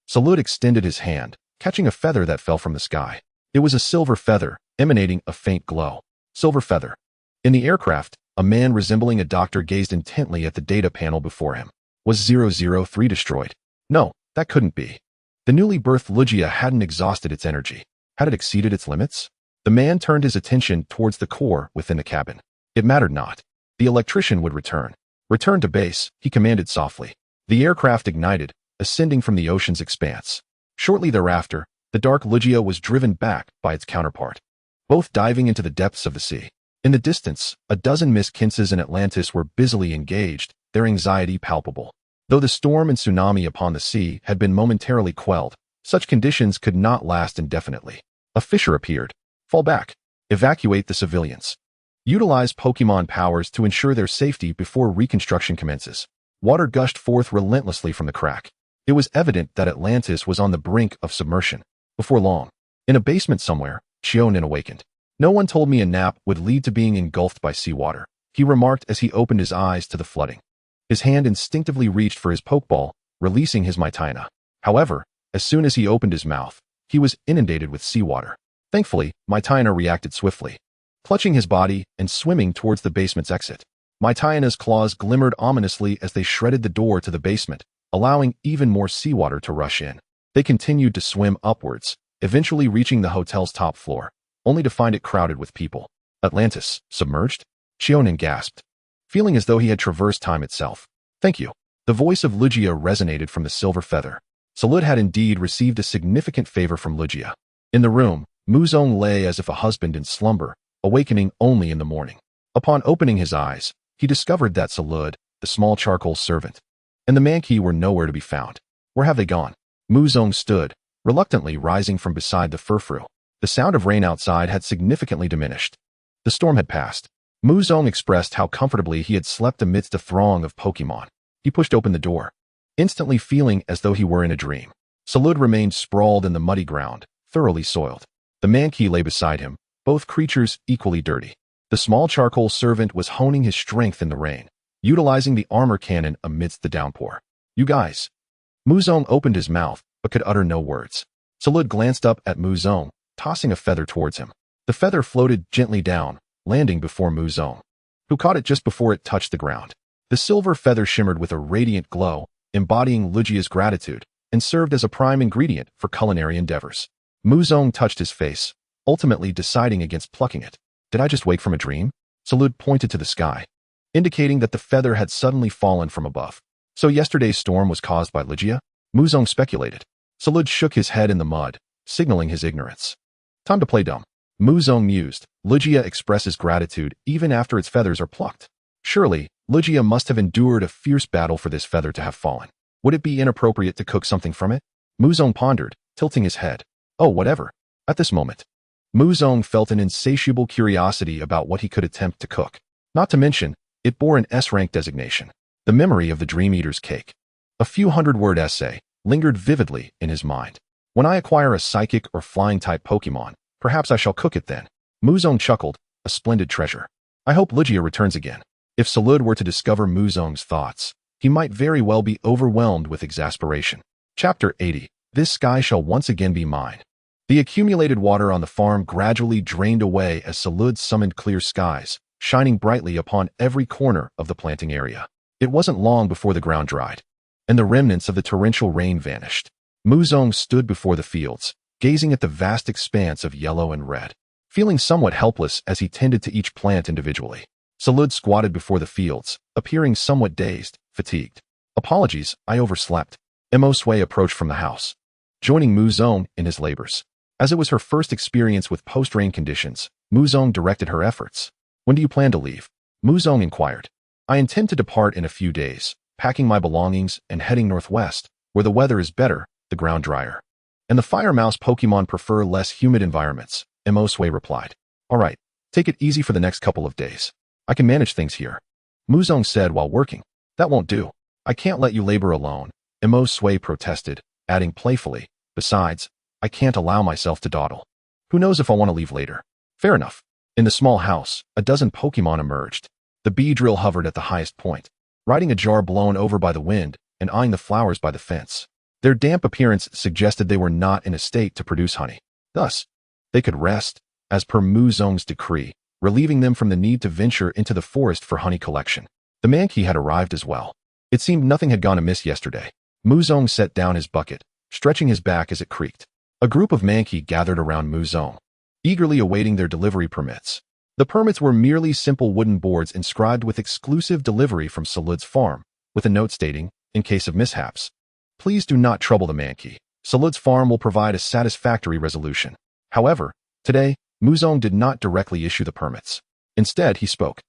A: Zarude extended his hand, catching a feather that fell from the sky. It was a silver feather, emanating a faint glow. Silver feather. In the aircraft, a man resembling a doctor gazed intently at the data panel before him. Was 003 destroyed? No, that couldn't be. The newly birthed Lugia hadn't exhausted its energy. Had it exceeded its limits? The man turned his attention towards the core within the cabin. It mattered not. The electrician would return. Return to base, he commanded softly. The aircraft ignited, ascending from the ocean's expanse. Shortly thereafter, the Dark Lugia was driven back by its counterpart, both diving into the depths of the sea. In the distance, a dozen Miss Kinses and Atlantis were busily engaged, their anxiety palpable. Though the storm and tsunami upon the sea had been momentarily quelled, such conditions could not last indefinitely. A fissure appeared. Fall back. Evacuate the civilians. Utilize Pokemon powers to ensure their safety before reconstruction commences. Water gushed forth relentlessly from the crack. It was evident that Atlantis was on the brink of submersion. Before long, in a basement somewhere, Chionin awakened. No one told me a nap would lead to being engulfed by seawater, he remarked as he opened his eyes to the flooding. His hand instinctively reached for his Pokeball, releasing his Mitina. However, as soon as he opened his mouth, he was inundated with seawater. Thankfully, Mitina reacted swiftly, clutching his body and swimming towards the basement's exit. Mitina's claws glimmered ominously as they shredded the door to the basement, allowing even more seawater to rush in. They continued to swim upwards, eventually reaching the hotel's top floor, only to find it crowded with people. Atlantis, submerged? Chionin gasped, feeling as though he had traversed time itself. Thank you. The voice of Lugia resonated from the silver feather. Salud had indeed received a significant favor from Lugia. In the room, Muzong lay as if a husband in slumber, awakening only in the morning. Upon opening his eyes, he discovered that Salud, the small charcoal servant, and the Mankey were nowhere to be found. Where have they gone? Muzong stood, reluctantly rising from beside the furfrou. The sound of rain outside had significantly diminished. The storm had passed. Muzong expressed how comfortably he had slept amidst a throng of Pokemon. He pushed open the door, instantly feeling as though he were in a dream. Salud remained sprawled in the muddy ground, thoroughly soiled. The Mankey lay beside him, both creatures equally dirty. The small charcoal servant was honing his strength in the rain, utilizing the armor cannon amidst the downpour. You guys. Muzong opened his mouth, but could utter no words. Salud glanced up at Muzong, tossing a feather towards him. The feather floated gently down, landing before Muzong, who caught it just before it touched the ground. The silver feather shimmered with a radiant glow, embodying Lugia's gratitude, and served as a prime ingredient for culinary endeavors. Muzong touched his face, ultimately deciding against plucking it. Did I just wake from a dream? Salud pointed to the sky, indicating that the feather had suddenly fallen from above. So yesterday's storm was caused by Lugia? Muzong speculated. Salud shook his head in the mud, signaling his ignorance. Time to play dumb. Muzong mused. Lugia expresses gratitude even after its feathers are plucked. Surely, Lugia must have endured a fierce battle for this feather to have fallen. Would it be inappropriate to cook something from it? Muzong pondered, tilting his head. Oh, whatever. At this moment, Muzong felt an insatiable curiosity about what he could attempt to cook. Not to mention, it bore an S-rank designation. The memory of the Dream Eater's cake. A few hundred-word essay lingered vividly in his mind. When I acquire a psychic or flying-type Pokemon, perhaps I shall cook it then. Muzong chuckled, a splendid treasure. I hope Lugia returns again. If Salud were to discover Muzong's thoughts, he might very well be overwhelmed with exasperation. Chapter 80. This sky shall once again be mine. The accumulated water on the farm gradually drained away as Salud summoned clear skies, shining brightly upon every corner of the planting area. It wasn't long before the ground dried, and the remnants of the torrential rain vanished. Muzong stood before the fields, gazing at the vast expanse of yellow and red, feeling somewhat helpless as he tended to each plant individually. Salud squatted before the fields, appearing somewhat dazed, fatigued. Apologies, I overslept. Emosue approached from the house, joining Muzong in his labors. As it was her first experience with post-rain conditions, Muzong directed her efforts. When do you plan to leave? Muzong inquired. I intend to depart in a few days, packing my belongings and heading northwest, where the weather is better, the ground drier. And the fire mouse Pokemon prefer less humid environments, Emosue replied. All right, take it easy for the next couple of days. I can manage things here, Muzong said while working. That won't do. I can't let you labor alone, Emosue protested, adding playfully. Besides, I can't allow myself to dawdle. Who knows if I'll want to leave later? Fair enough. In the small house, a dozen Pokemon emerged. The bee drill hovered at the highest point, riding a jar blown over by the wind and eyeing the flowers by the fence. Their damp appearance suggested they were not in a state to produce honey. Thus, they could rest, as per Muzong's decree, relieving them from the need to venture into the forest for honey collection. The Mankey had arrived as well. It seemed nothing had gone amiss yesterday. Muzong set down his bucket, stretching his back as it creaked. A group of Mankey gathered around Muzong, eagerly awaiting their delivery permits. The permits were merely simple wooden boards inscribed with exclusive delivery from Salud's farm, with a note stating, in case of mishaps, please do not trouble the Mankey. Salud's farm will provide a satisfactory resolution. However, today, Muzong did not directly issue the permits. Instead, he spoke.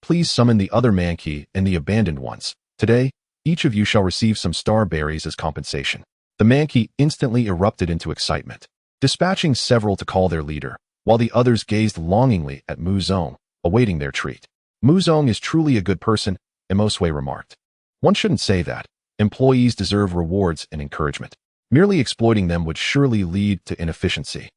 A: Please summon the other Mankey and the abandoned ones. Today, each of you shall receive some star berries as compensation. The Mankey instantly erupted into excitement, dispatching several to call their leader, while the others gazed longingly at Muzong, awaiting their treat. Muzong is truly a good person, Emosue remarked. One shouldn't say that. Employees deserve rewards and encouragement. Merely exploiting them would surely lead to inefficiency.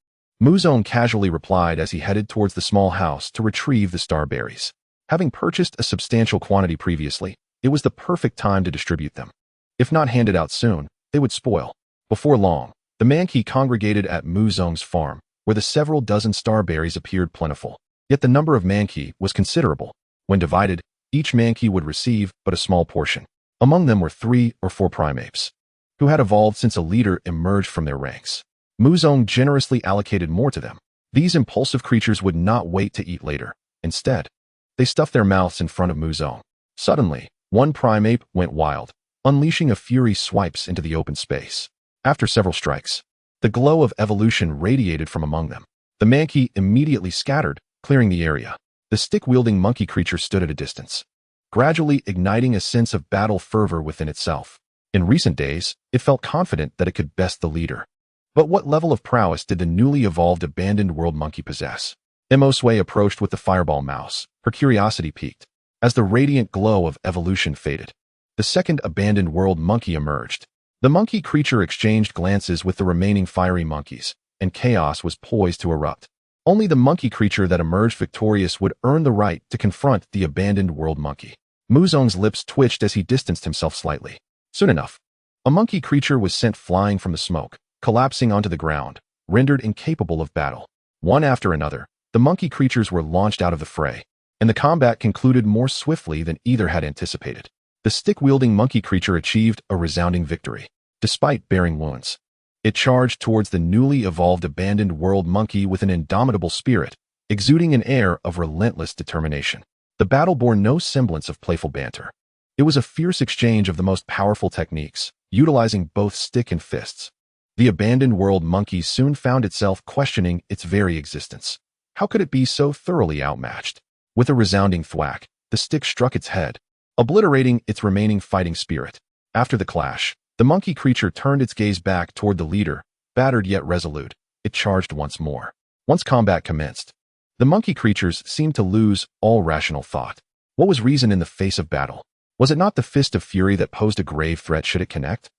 A: Muzong casually replied as he headed towards the small house to retrieve the star berries. Having purchased a substantial quantity previously, it was the perfect time to distribute them. If not handed out soon, they would spoil. Before long, the Mankey congregated at Muzong's farm, where the several dozen star berries appeared plentiful. Yet the number of Mankey was considerable. When divided, each Mankey would receive but a small portion. Among them were 3 or 4 primates, who had evolved since a leader emerged from their ranks. Muzong generously allocated more to them. These impulsive creatures would not wait to eat later. Instead, they stuffed their mouths in front of Muzong. Suddenly, one primate went wild, unleashing a fury swipes into the open space. After several strikes, the glow of evolution radiated from among them. The Mankey immediately scattered, clearing the area. The stick-wielding monkey creature stood at a distance, gradually igniting a sense of battle fervor within itself. In recent days, it felt confident that it could best the leader. But what level of prowess did the newly evolved abandoned world monkey possess? Emosue approached with the fireball mouse, her curiosity piqued. As the radiant glow of evolution faded, the second abandoned world monkey emerged. The monkey creature exchanged glances with the remaining fiery monkeys, and chaos was poised to erupt. Only the monkey creature that emerged victorious would earn the right to confront the abandoned world monkey. Muzong's lips twitched as he distanced himself slightly. Soon enough, a monkey creature was sent flying from the smoke, collapsing onto the ground, rendered incapable of battle. One after another, the monkey creatures were launched out of the fray, and the combat concluded more swiftly than either had anticipated. The stick-wielding monkey creature achieved a resounding victory, despite bearing wounds. It charged towards the newly evolved abandoned world monkey with an indomitable spirit, exuding an air of relentless determination. The battle bore no semblance of playful banter. It was a fierce exchange of the most powerful techniques, utilizing both stick and fists. The abandoned world monkey soon found itself questioning its very existence. How could it be so thoroughly outmatched? With a resounding thwack, the stick struck its head, obliterating its remaining fighting spirit. After the clash, the monkey creature turned its gaze back toward the leader, battered yet resolute. It charged once more. Once combat commenced, the monkey creatures seemed to lose all rational thought. What was reason in the face of battle? Was it not the fist of fury that posed a grave threat should it connect?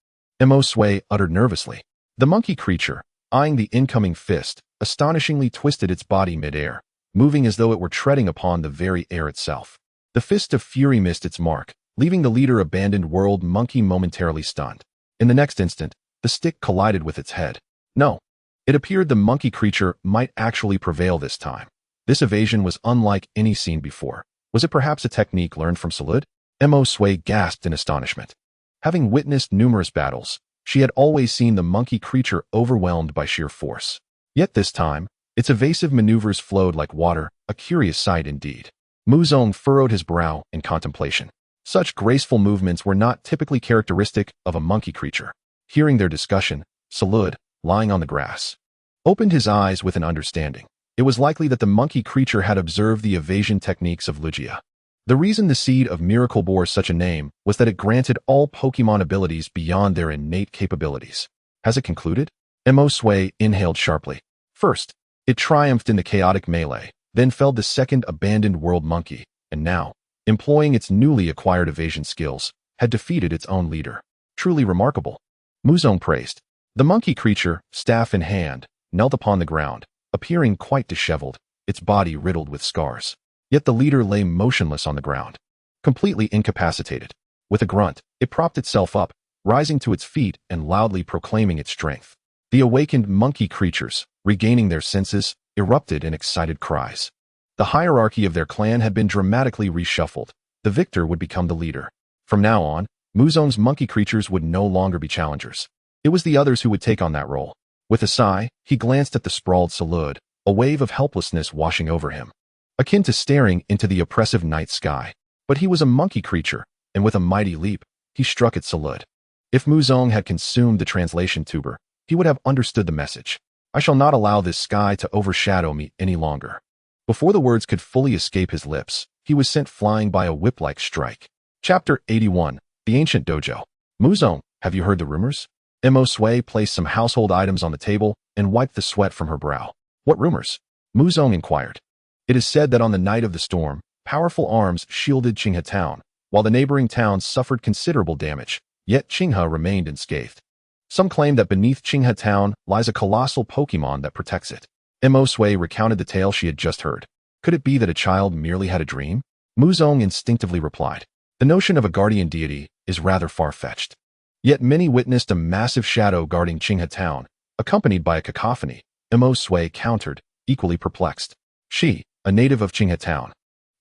A: Emosue uttered nervously. The monkey creature, eyeing the incoming fist, astonishingly twisted its body mid-air, moving as though it were treading upon the very air itself. The fist of fury missed its mark, leaving the leader abandoned world monkey momentarily stunned. In the next instant, the stick collided with its head. No. It appeared the monkey creature might actually prevail this time. This evasion was unlike any seen before. Was it perhaps a technique learned from Zarude? Emosue gasped in astonishment. Having witnessed numerous battles, she had always seen the monkey creature overwhelmed by sheer force. Yet this time, its evasive maneuvers flowed like water, a curious sight indeed. Muzong furrowed his brow in contemplation. Such graceful movements were not typically characteristic of a monkey creature. Hearing their discussion, Zarude, lying on the grass, opened his eyes with an understanding. It was likely that the monkey creature had observed the evasion techniques of Lugia. The reason the seed of miracle bore such a name was that it granted all Pokemon abilities beyond their innate capabilities. Has it concluded? Emosue inhaled sharply. First, it triumphed in the chaotic melee, then felled the second abandoned world monkey, and now, employing its newly acquired evasion skills, had defeated its own leader. Truly remarkable. Muzong praised. The monkey creature, staff in hand, knelt upon the ground, appearing quite disheveled, its body riddled with scars. Yet the leader lay motionless on the ground, completely incapacitated. With a grunt, it propped itself up, rising to its feet and loudly proclaiming its strength. The awakened monkey creatures, regaining their senses, erupted in excited cries. The hierarchy of their clan had been dramatically reshuffled. The victor would become the leader. From now on, Muzong's monkey creatures would no longer be challengers. It was the others who would take on that role. With a sigh, he glanced at the sprawled Zarude, a wave of helplessness washing over him, akin to staring into the oppressive night sky. But he was a monkey creature, and with a mighty leap, he struck at Zarude. If Muzong had consumed the translation tuber, he would have understood the message. I shall not allow this sky to overshadow me any longer. Before the words could fully escape his lips, he was sent flying by a whip-like strike. Chapter 81. The Ancient Dojo. Muzong, have you heard the rumors? Mo Sui placed some household items on the table and wiped the sweat from her brow. What rumors? Muzong inquired. It is said that on the night of the storm, powerful arms shielded Qinghe town, while the neighboring towns suffered considerable damage, yet Qinghe remained unscathed. Some claim that beneath Qinghe town lies a colossal Pokémon that protects it. Mo Sui recounted the tale she had just heard. Could it be that a child merely had a dream? Muzong instinctively replied. The notion of a guardian deity is rather far-fetched. Yet many witnessed a massive shadow guarding Qinghe town, accompanied by a cacophony. Mo Sui countered, equally perplexed. She, a native of Qinghe town,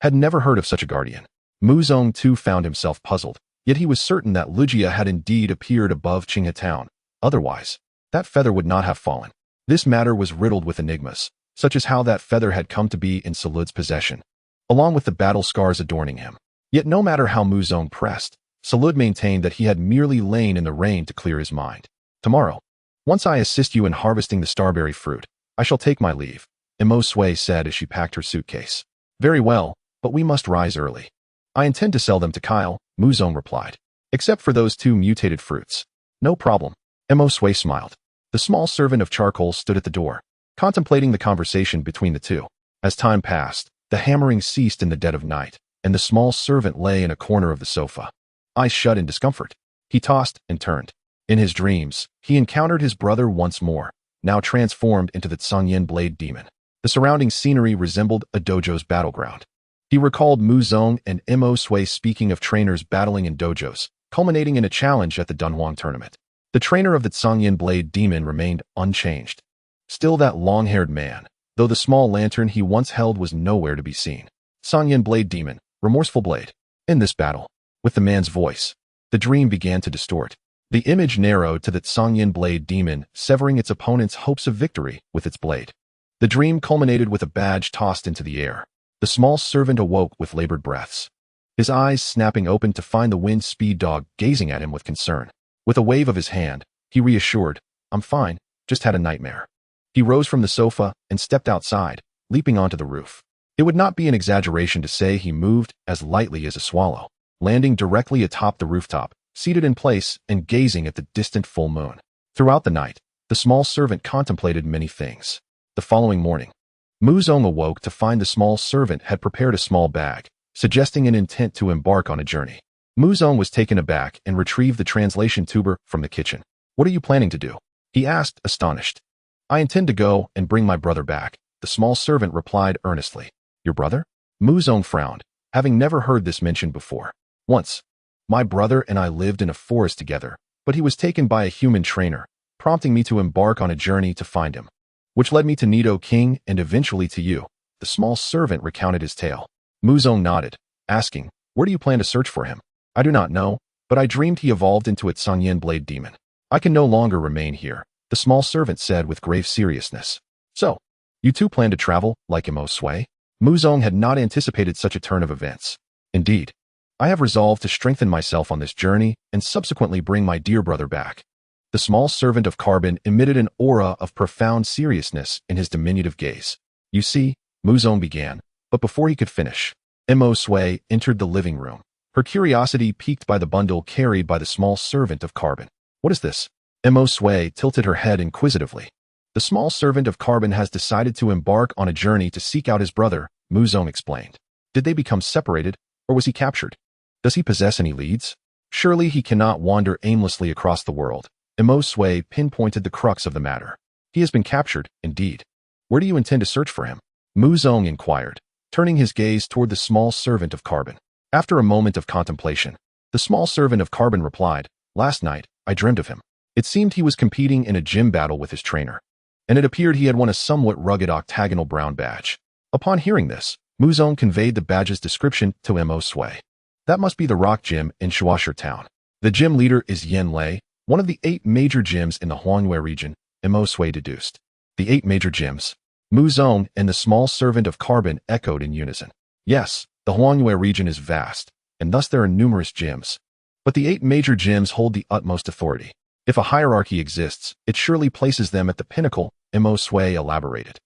A: had never heard of such a guardian. Muzong too found himself puzzled, yet he was certain that Lugia had indeed appeared above Qinghe town. Otherwise, that feather would not have fallen. This matter was riddled with enigmas, such as how that feather had come to be in Salude's possession, along with the battle scars adorning him. Yet no matter how Muzong pressed, Zarude maintained that he had merely lain in the rain to clear his mind. Tomorrow, once I assist you in harvesting the starberry fruit, I shall take my leave, Mo Sui said as she packed her suitcase. Very well, but we must rise early. I intend to sell them to Kyle, Muzong replied. Except for those 2 mutated fruits. No problem. Mo Sui smiled. The small servant of charcoal stood at the door, contemplating the conversation between the two. As time passed, the hammering ceased in the dead of night, and the small servant lay in a corner of the sofa, eyes shut in discomfort. He tossed and turned. In his dreams, he encountered his brother once more, now transformed into the Tsangyin Blade Demon. The surrounding scenery resembled a dojo's battleground. He recalled Muzong and Mo Sui speaking of trainers battling in dojos, culminating in a challenge at the Dunhuang tournament. The trainer of the Tsangyin Blade Demon remained unchanged. Still that long-haired man, though the small lantern he once held was nowhere to be seen. Tsangyin Blade Demon, remorseful blade. In this battle, with the man's voice, the dream began to distort. The image narrowed to the Tsangyin Blade Demon, severing its opponent's hopes of victory with its blade. The dream culminated with a badge tossed into the air. The small servant awoke with labored breaths, his eyes snapping open to find the wind speed dog gazing at him with concern. With a wave of his hand, he reassured, I'm fine, just had a nightmare. He rose from the sofa and stepped outside, leaping onto the roof. It would not be an exaggeration to say he moved as lightly as a swallow, landing directly atop the rooftop, seated in place and gazing at the distant full moon. Throughout the night, the small servant contemplated many things. The following morning, Muzong awoke to find the small servant had prepared a small bag, suggesting an intent to embark on a journey. Muzong was taken aback and retrieved the translation tuber from the kitchen. What are you planning to do? He asked, astonished. I intend to go and bring my brother back, the small servant replied earnestly. Your brother? Muzong frowned, having never heard this mentioned before. Once, my brother and I lived in a forest together, but he was taken by a human trainer, prompting me to embark on a journey to find him, which led me to Nido King and eventually to you. The small servant recounted his tale. Muzong nodded, asking, where do you plan to search for him? I do not know, but I dreamed he evolved into a Tsangyin Blade Demon. I can no longer remain here, the small servant said with grave seriousness. So, you two plan to travel, like Mo Sui? Muzong had not anticipated such a turn of events. Indeed, I have resolved to strengthen myself on this journey and subsequently bring my dear brother back. The small servant of carbon emitted an aura of profound seriousness in his diminutive gaze. You see, Muzong began, but before he could finish, Mo Sui entered the living room, her curiosity piqued by the bundle carried by the small servant of carbon. What is this? Mo Sui tilted her head inquisitively. The small servant of carbon has decided to embark on a journey to seek out his brother, Muzong explained. Did they become separated, or was he captured? Does he possess any leads? Surely he cannot wander aimlessly across the world. Mo Sui pinpointed the crux of the matter. He has been captured, indeed. Where do you intend to search for him? Muzong inquired, turning his gaze toward the small servant of carbon. After a moment of contemplation, the small servant of carbon replied, Last night, I dreamed of him. It seemed he was competing in a gym battle with his trainer, and it appeared he had won a somewhat rugged octagonal brown badge. Upon hearing this, Muzong conveyed the badge's description to Mo Sui. That must be the rock gym in Shuasher town. The gym leader is Yen Lei, one of the 8 major gyms in the Huangyue region, Mo Sui deduced. The 8 major gyms. Muzong and the small servant of carbon echoed in unison. Yes, the Huangyue region is vast, and thus there are numerous gyms. But the 8 major gyms hold the utmost authority. If a hierarchy exists, it surely places them at the pinnacle, Mo Sui elaborated.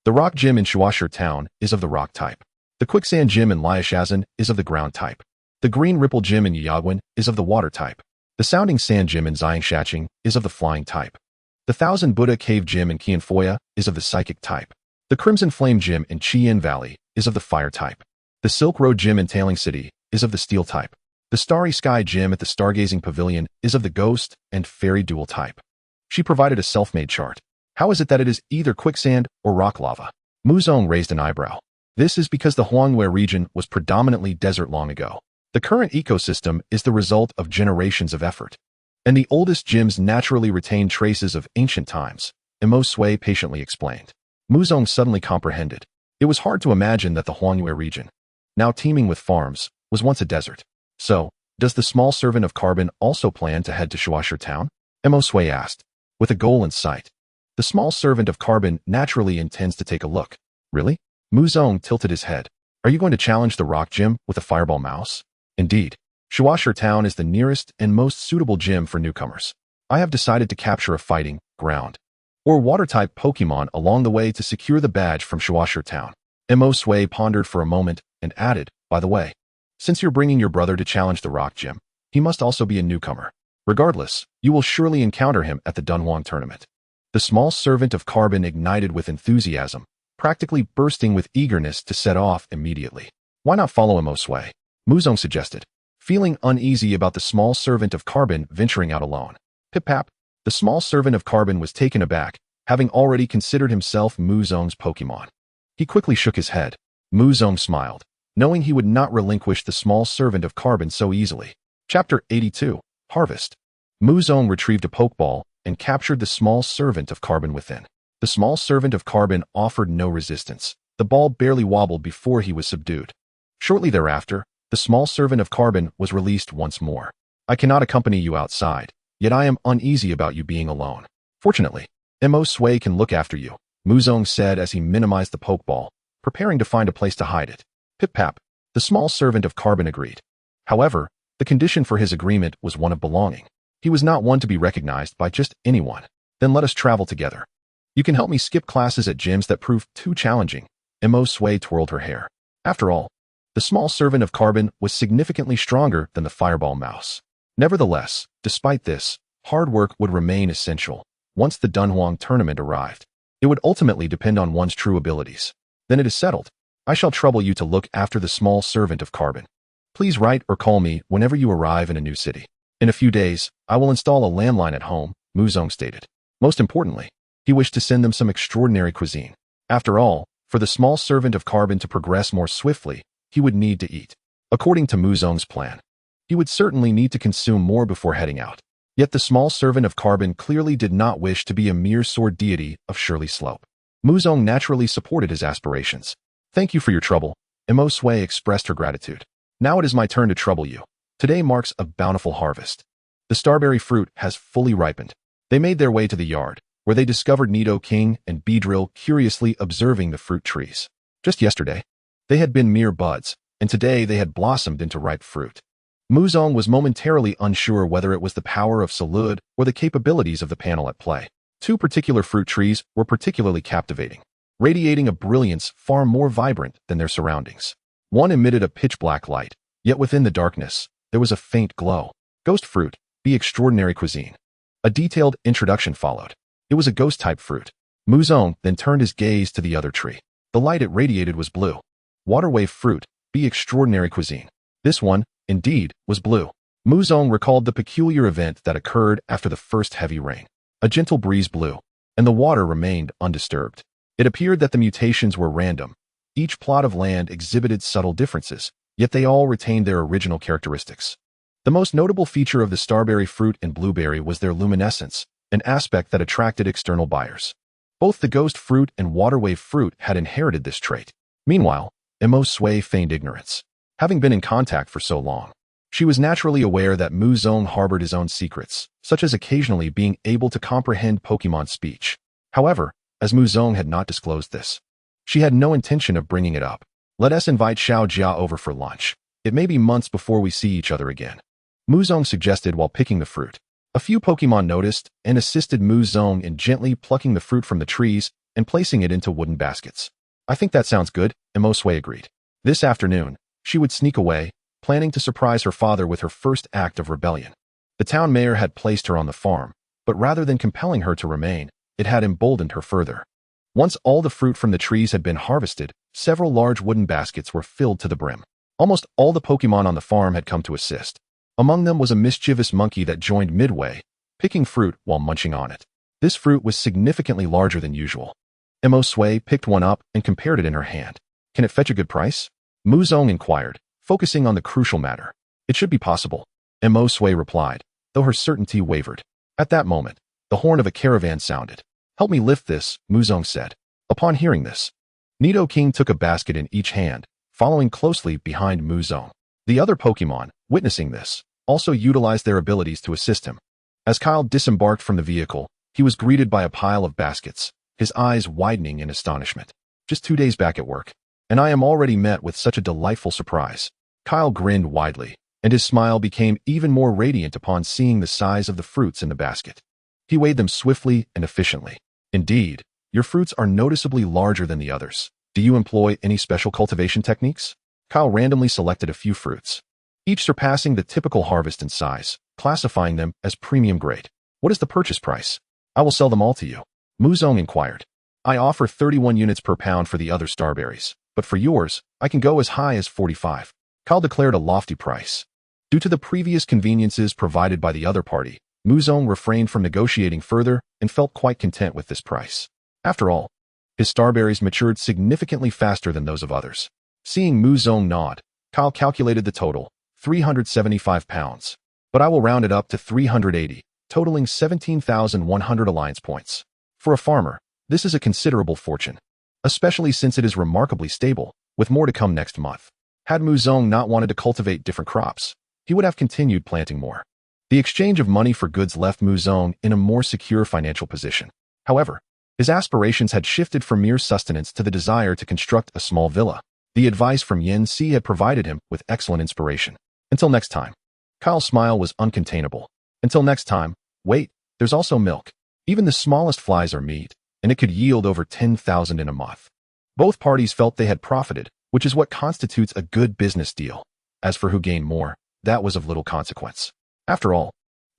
A: The rock gym in Shuashir Town is of the rock type. The quicksand gym in Liashazan is of the ground type. The green ripple gym in Yagwin is of the water type. The sounding sand gym in Xiangshaching is of the flying type. The Thousand Buddha Cave gym in Qianfoya is of the psychic type. The Crimson Flame gym in Qian Valley is of the fire type. The Silk Road gym in Tailing City is of the steel type. The Starry Sky gym at the Stargazing Pavilion is of the ghost and fairy dual type. She provided a self-made chart. How is it that it is either quicksand or rock lava? Muzong raised an eyebrow. This is because the Huanghue region was predominantly desert long ago. The current ecosystem is the result of generations of effort. And the oldest gyms naturally retain traces of ancient times, Imo Sui patiently explained. Muzong suddenly comprehended. It was hard to imagine that the Huanghue region, now teeming with farms, was once a desert. So, does the small servant of carbon also plan to head to Shuashir Town? Imo Sui asked, with a goal in sight. The small servant of carbon naturally intends to take a look. Really? Muzong tilted his head. Are you going to challenge the rock gym with a fireball mouse? Indeed. Shuashir Town is the nearest and most suitable gym for newcomers. I have decided to capture a fighting, ground, or water-type Pokemon along the way to secure the badge from Shuashir Town. Imo Sui pondered for a moment and added, by the way, since you're bringing your brother to challenge the rock gym, he must also be a newcomer. Regardless, you will surely encounter him at the Dunhuang tournament. The small servant of carbon ignited with enthusiasm, practically bursting with eagerness to set off immediately. Why not follow Imo Sui? Muzong suggested, feeling uneasy about the small servant of carbon venturing out alone. Pip-pap, the small servant of carbon was taken aback, having already considered himself Muzong's Pokemon. He quickly shook his head. Muzong smiled, knowing he would not relinquish the small servant of carbon so easily. Chapter 82, Harvest. Muzong retrieved a Pokeball and captured the small servant of carbon within. The small servant of carbon offered no resistance. The ball barely wobbled before he was subdued. Shortly thereafter, the small servant of carbon was released once more. I cannot accompany you outside, yet I am uneasy about you being alone. Fortunately, Imo Sui can look after you, Muzong said as he minimized the Pokeball, preparing to find a place to hide it. Pip-pap, the small servant of carbon agreed. However, the condition for his agreement was one of belonging. He was not one to be recognized by just anyone. Then let us travel together. You can help me skip classes at gyms that prove too challenging. Imo Sui twirled her hair. After all, the small servant of carbon was significantly stronger than the fireball mouse. Nevertheless, despite this, hard work would remain essential. Once the Dunhuang tournament arrived, it would ultimately depend on one's true abilities. Then it is settled. I shall trouble you to look after the small servant of carbon. Please write or call me whenever you arrive in a new city. In a few days, I will install a landline at home, Muzong stated. Most importantly, he wished to send them some extraordinary cuisine. After all, for the small servant of carbon to progress more swiftly, he would need to eat. According to Muzong's plan, he would certainly need to consume more before heading out. Yet the small servant of carbon clearly did not wish to be a mere sword deity of Shirley Slope. Muzong naturally supported his aspirations. Thank you for your trouble. Imo Sui expressed her gratitude. Now it is my turn to trouble you. Today marks a bountiful harvest. The starberry fruit has fully ripened. They made their way to the yard, where they discovered Nido King and Beedrill curiously observing the fruit trees. Just yesterday, they had been mere buds, and today they had blossomed into ripe fruit. Muzong was momentarily unsure whether it was the power of Zarude or the capabilities of the panel at play. Two particular fruit trees were particularly captivating, radiating a brilliance far more vibrant than their surroundings. One emitted a pitch-black light, yet within the darkness, there was a faint glow. Ghost fruit, be extraordinary cuisine. A detailed introduction followed. It was a ghost-type fruit. Muzong then turned his gaze to the other tree. The light it radiated was blue. Waterwave fruit, be extraordinary cuisine. This one, indeed, was blue. Muzong recalled the peculiar event that occurred after the first heavy rain. A gentle breeze blew, and the water remained undisturbed. It appeared that the mutations were random. Each plot of land exhibited subtle differences, yet they all retained their original characteristics. The most notable feature of the starberry fruit and blueberry was their luminescence, an aspect that attracted external buyers. Both the ghost fruit and waterwave fruit had inherited this trait. Meanwhile, Imo Sui feigned ignorance. Having been in contact for so long, she was naturally aware that Muzong harbored his own secrets, such as occasionally being able to comprehend Pokemon speech. However, as Muzong had not disclosed this, she had no intention of bringing it up. Let us invite Xiao Jia over for lunch. It may be months before we see each other again, Muzong suggested while picking the fruit. A few Pokemon noticed and assisted Muzong in gently plucking the fruit from the trees and placing it into wooden baskets. I think that sounds good, Emosue agreed. This afternoon, she would sneak away, planning to surprise her father with her first act of rebellion. The town mayor had placed her on the farm, but rather than compelling her to remain, it had emboldened her further. Once all the fruit from the trees had been harvested, several large wooden baskets were filled to the brim. Almost all the Pokemon on the farm had come to assist. Among them was a mischievous monkey that joined midway, picking fruit while munching on it. This fruit was significantly larger than usual. Emosue picked one up and compared it in her hand. Can it fetch a good price? Muzong inquired, focusing on the crucial matter. It should be possible, Emosue replied, though her certainty wavered. At that moment, the horn of a caravan sounded. Help me lift this, Muzong said. Upon hearing this, Nido King took a basket in each hand, following closely behind Muzong. The other Pokemon, witnessing this, also utilized their abilities to assist him. As Kyle disembarked from the vehicle, he was greeted by a pile of baskets, his eyes widening in astonishment. Just 2 days back at work, and I am already met with such a delightful surprise. Kyle grinned widely, and his smile became even more radiant upon seeing the size of the fruits in the basket. He weighed them swiftly and efficiently. Indeed, your fruits are noticeably larger than the others. Do you employ any special cultivation techniques? Kyle randomly selected a few fruits, each surpassing the typical harvest in size, classifying them as premium grade. What is the purchase price? I will sell them all to you, Muzong inquired. I offer 31 units per pound for the other starberries, but for yours, I can go as high as 45. Kyle declared a lofty price. Due to the previous conveniences provided by the other party, Muzong refrained from negotiating further and felt quite content with this price. After all, his starberries matured significantly faster than those of others. Seeing Muzong nod, Kyle calculated the total, 375 pounds. But I will round it up to 380, totaling 17,100 alliance points. For a farmer, this is a considerable fortune, especially since it is remarkably stable, with more to come next month. Had Muzong not wanted to cultivate different crops, he would have continued planting more. The exchange of money for goods left Muzong in a more secure financial position. However, his aspirations had shifted from mere sustenance to the desire to construct a small villa. The advice from Yen Si had provided him with excellent inspiration. Until next time. Kyle's smile was uncontainable. Until next time, wait, there's also milk. Even the smallest flies are meat, and it could yield over 10,000 in a month. Both parties felt they had profited, which is what constitutes a good business deal. As for who gained more, that was of little consequence. After all,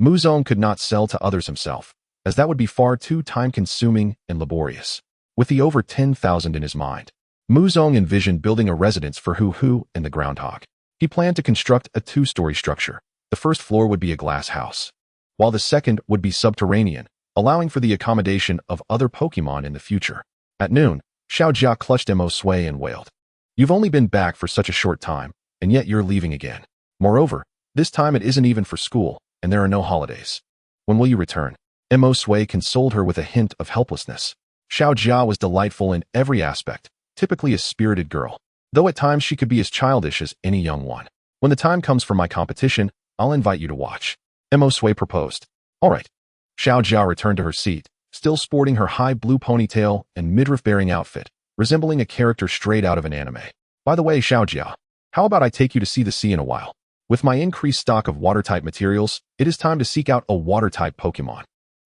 A: Muzong could not sell to others himself, as that would be far too time-consuming and laborious. With the over 10,000 in his mind, Muzong envisioned building a residence for Hoo and the groundhog. He planned to construct a 2-story structure. The first floor would be a glass house, while the second would be subterranean, allowing for the accommodation of other Pokemon in the future. At noon, Xiaojia clutched Emosue and wailed. You've only been back for such a short time, and yet you're leaving again. Moreover, this time it isn't even for school, and there are no holidays. When will you return? Emosue consoled her with a hint of helplessness. Xiaojia was delightful in every aspect, typically a spirited girl, though at times she could be as childish as any young one. When the time comes for my competition, I'll invite you to watch, Emosue proposed. All right. Xiaojia returned to her seat, still sporting her high blue ponytail and midriff-bearing outfit, resembling a character straight out of an anime. By the way, Xiaojia, how about I take you to see the sea in a while? With my increased stock of water-type materials, it is time to seek out a water-type Pokemon.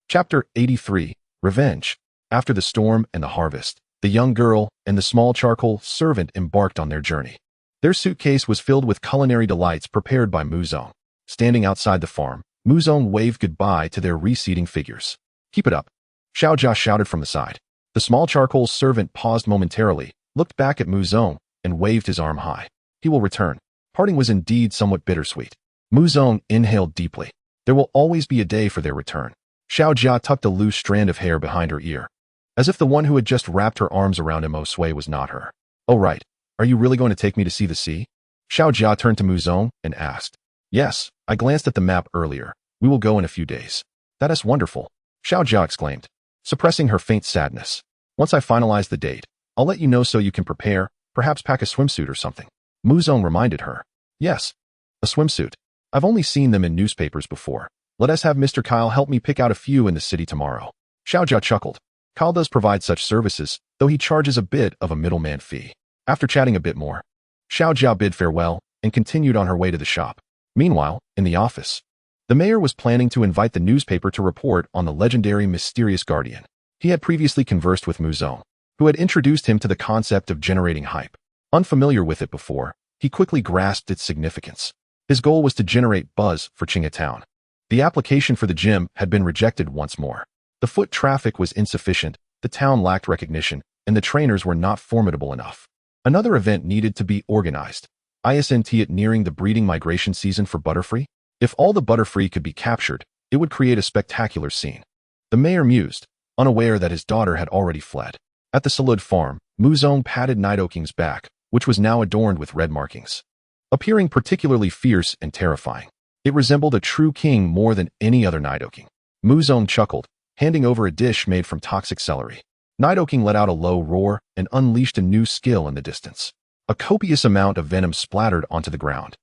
A: Chapter 83, Revenge. After the storm and the harvest, the young girl and the small charcoal servant embarked on their journey. Their suitcase was filled with culinary delights prepared by Muzong. Standing outside the farm, Muzong waved goodbye to their receding figures. Keep it up, Xiaojia shouted from the side. The small charcoal servant paused momentarily, looked back at Muzong, and waved his arm high. He will return. Parting was indeed somewhat bittersweet. Muzong inhaled deeply. There will always be a day for their return. Xiaojia tucked a loose strand of hair behind her ear, as if the one who had just wrapped her arms around Emosue was not her. Oh right, are you really going to take me to see the sea? Xiaojia turned to Muzong and asked. Yes, I glanced at the map earlier. We will go in a few days. That is wonderful, Xiaojia exclaimed, suppressing her faint sadness. Once I finalize the date, I'll let you know so you can prepare, perhaps pack a swimsuit or something. Muzong reminded her. Yes, a swimsuit. I've only seen them in newspapers before. Let us have Mr. Kyle help me pick out a few in the city tomorrow. Xiaojia chuckled. Kyle does provide such services, though he charges a bit of a middleman fee. After chatting a bit more, Xiaojia bid farewell and continued on her way to the shop. Meanwhile, in the office, the mayor was planning to invite the newspaper to report on the legendary mysterious guardian. He had previously conversed with Muzong, who had introduced him to the concept of generating hype. Unfamiliar with it before, he quickly grasped its significance. His goal was to generate buzz for Qinghe Town. The application for the gym had been rejected once more. The foot traffic was insufficient, the town lacked recognition, and the trainers were not formidable enough. Another event needed to be organized. Isn't it nearing the breeding migration season for Butterfree? If all the Butterfree could be captured, it would create a spectacular scene. The mayor mused, unaware that his daughter had already fled. At the Zarude Farm, Muzong patted Nidoking's back, which was now adorned with red markings. Appearing particularly fierce and terrifying, it resembled a true king more than any other Nidoking. Muzong chuckled, handing over a dish made from toxic celery. Nidoking let out a low roar and unleashed a new skill in the distance. A copious amount of venom splattered onto the ground,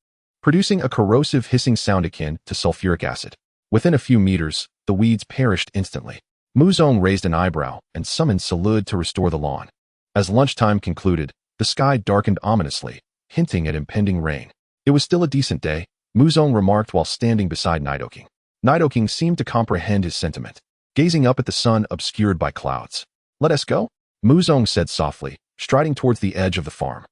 A: producing a corrosive hissing sound akin to sulfuric acid. Within a few meters, the weeds perished instantly. Muzong raised an eyebrow and summoned Zarude to restore the lawn. As lunchtime concluded, the sky darkened ominously, hinting at impending rain. It was still a decent day, Muzong remarked while standing beside Nidoking. Nidoking seemed to comprehend his sentiment, gazing up at the sun obscured by clouds. "Let us go," Muzong said softly, striding towards the edge of the farm.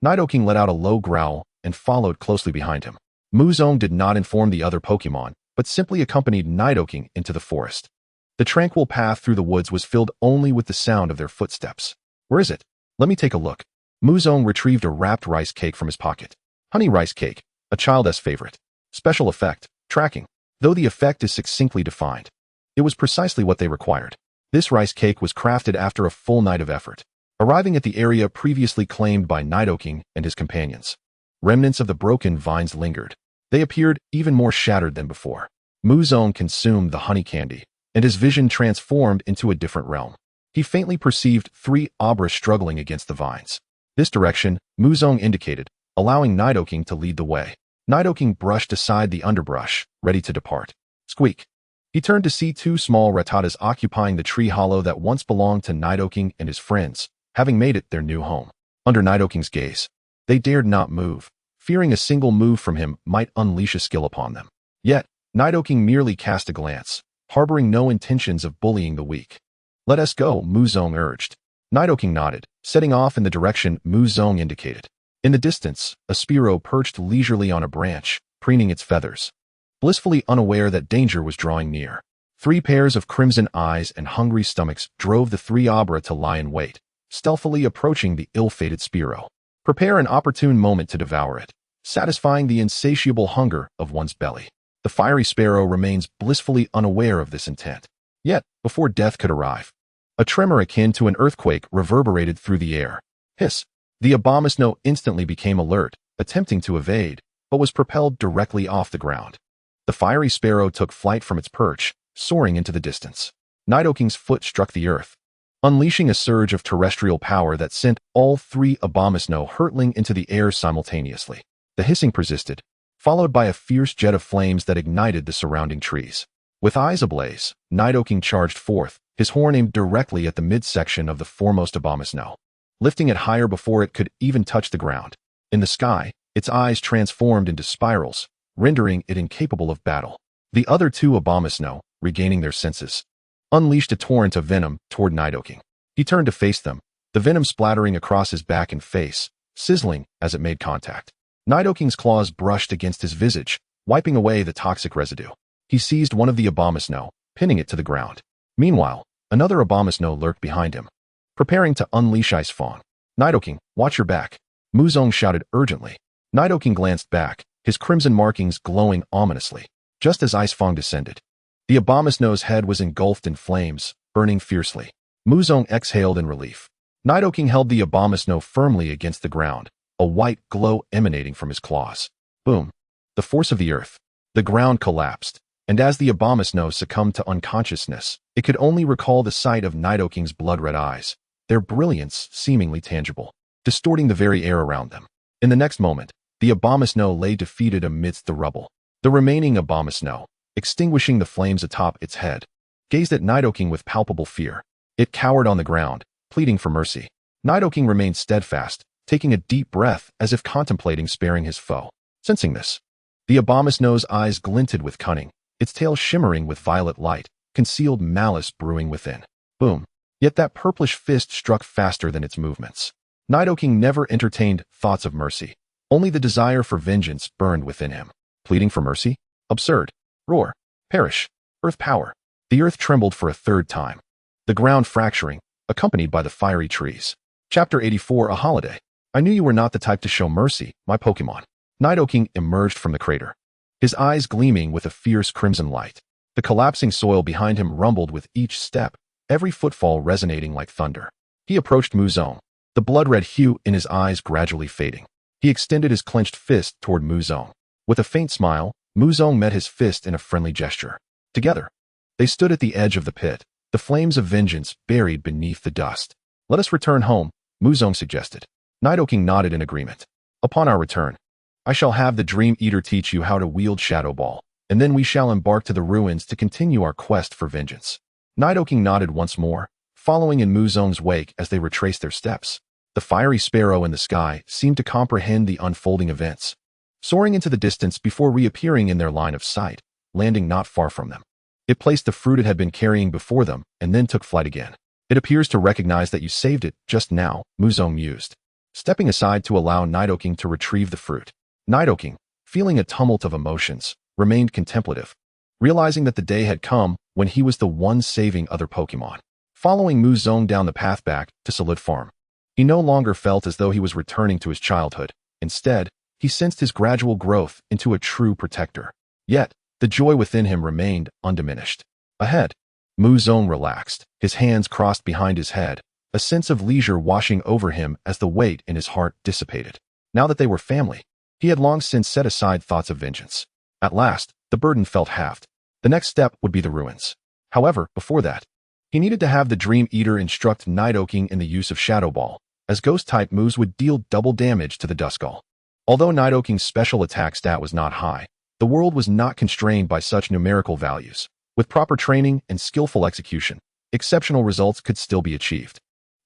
A: Nidoking let out a low growl and followed closely behind him. Muzong did not inform the other Pokémon, but simply accompanied Nidoking into the forest. The tranquil path through the woods was filled only with the sound of their footsteps. "Where is it? Let me take a look." Muzong retrieved a wrapped rice cake from his pocket. Honey rice cake, a child's favorite. Special effect, tracking. Though the effect is succinctly defined, it was precisely what they required. This rice cake was crafted after a full night of effort. Arriving at the area previously claimed by Nidoking and his companions, remnants of the broken vines lingered. They appeared even more shattered than before. Muzong consumed the honey candy, and his vision transformed into a different realm. He faintly perceived 3 Abras struggling against the vines. This direction, Muzong indicated, allowing Nidoking to lead the way. Nidoking brushed aside the underbrush, ready to depart. Squeak. He turned to see 2 small Rattatas occupying the tree hollow that once belonged to Nidoking and his friends, having made it their new home. Under Nidoking's gaze, they dared not move, fearing a single move from him might unleash a skill upon them. Yet, Nidoking merely cast a glance, harboring no intentions of bullying the weak. "Let us go," Muzong urged. Nidoking nodded, setting off in the direction Muzong indicated. In the distance, a Spearow perched leisurely on a branch, preening its feathers, blissfully unaware that danger was drawing near. 3 pairs of crimson eyes and hungry stomachs drove the 3 Abra to lie in wait, stealthily approaching the ill-fated Spearow. Prepare an opportune moment to devour it, satisfying the insatiable hunger of one's belly. The fiery sparrow remains blissfully unaware of this intent. Yet, before death could arrive, a tremor akin to an earthquake reverberated through the air. Hiss! The Abomasnow instantly became alert, attempting to evade, but was propelled directly off the ground. The fiery sparrow took flight from its perch, soaring into the distance. Nidoking's foot struck the earth, unleashing a surge of terrestrial power that sent all 3 Abomasnow hurtling into the air simultaneously. The hissing persisted, followed by a fierce jet of flames that ignited the surrounding trees. With eyes ablaze, Nidoking charged forth, his horn aimed directly at the midsection of the foremost Abomasnow, lifting it higher before it could even touch the ground. In the sky, its eyes transformed into spirals, rendering it incapable of battle. The other 2 Abomasnow, regaining their senses, unleashed a torrent of venom toward Nidoking. He turned to face them, the venom splattering across his back and face, sizzling as it made contact. Nidoking's claws brushed against his visage, wiping away the toxic residue. He seized one of the Abomasnow, pinning it to the ground. Meanwhile, another Abomasnow lurked behind him, preparing to unleash Ice Fang. "Nidoking, watch your back," Muzong shouted urgently. Nidoking glanced back, his crimson markings glowing ominously. Just as Ice Fang descended, the Abomasnow's head was engulfed in flames, burning fiercely. Muzong exhaled in relief. Nidoking held the Abomasnow firmly against the ground, a white glow emanating from his claws. Boom! The force of the earth. The ground collapsed, and as the Abomasnow succumbed to unconsciousness, it could only recall the sight of Nidoking's blood-red eyes, their brilliance seemingly tangible, distorting the very air around them. In the next moment, the Abomasnow lay defeated amidst the rubble. The remaining Abomasnow, extinguishing the flames atop its head, gazed at Nidoking with palpable fear. It cowered on the ground, pleading for mercy. Nidoking remained steadfast, taking a deep breath as if contemplating sparing his foe. Sensing this, the Abomasnow's eyes glinted with cunning, its tail shimmering with violet light, concealed malice brewing within. Boom! Yet that purplish fist struck faster than its movements. Nidoking never entertained thoughts of mercy. Only the desire for vengeance burned within him. Pleading for mercy? Absurd. Roar. Perish. Earth power. The earth trembled for a third time. The ground fracturing, accompanied by the fiery trees. Chapter 84, A Holiday. I knew you were not the type to show mercy, my Pokemon. Nidoking emerged from the crater, his eyes gleaming with a fierce crimson light. The collapsing soil behind him rumbled with each step, every footfall resonating like thunder. He approached Muzong, the blood-red hue in his eyes gradually fading. He extended his clenched fist toward Muzong. With a faint smile, Muzong met his fist in a friendly gesture. Together, they stood at the edge of the pit, the flames of vengeance buried beneath the dust. Let us return home, Muzong suggested. Nidoking nodded in agreement. Upon our return, I shall have the Dream Eater teach you how to wield Shadow Ball, and then we shall embark to the ruins to continue our quest for vengeance. Nidoking nodded once more, following in Muzong's wake as they retraced their steps. The fiery sparrow in the sky seemed to comprehend the unfolding events, soaring into the distance before reappearing in their line of sight, landing not far from them. It placed the fruit it had been carrying before them and then took flight again. It appears to recognize that you saved it just now, Muzong mused, stepping aside to allow Nidoking to retrieve the fruit. Nidoking, feeling a tumult of emotions, remained contemplative, realizing that the day had come when he was the one saving other Pokemon. Following Muzong down the path back to Zarude Farm, he no longer felt as though he was returning to his childhood. Instead, he sensed his gradual growth into a true protector. Yet, the joy within him remained undiminished. Ahead, Muzong relaxed, his hands crossed behind his head, a sense of leisure washing over him as the weight in his heart dissipated. Now that they were family, he had long since set aside thoughts of vengeance. At last, the burden felt halved. The next step would be the ruins. However, before that, he needed to have the Dream Eater instruct Nidoking in the use of Shadow Ball, as Ghost-type moves would deal double damage to the Duskull. Although Nidoking's special attack stat was not high, the world was not constrained by such numerical values. With proper training and skillful execution, exceptional results could still be achieved.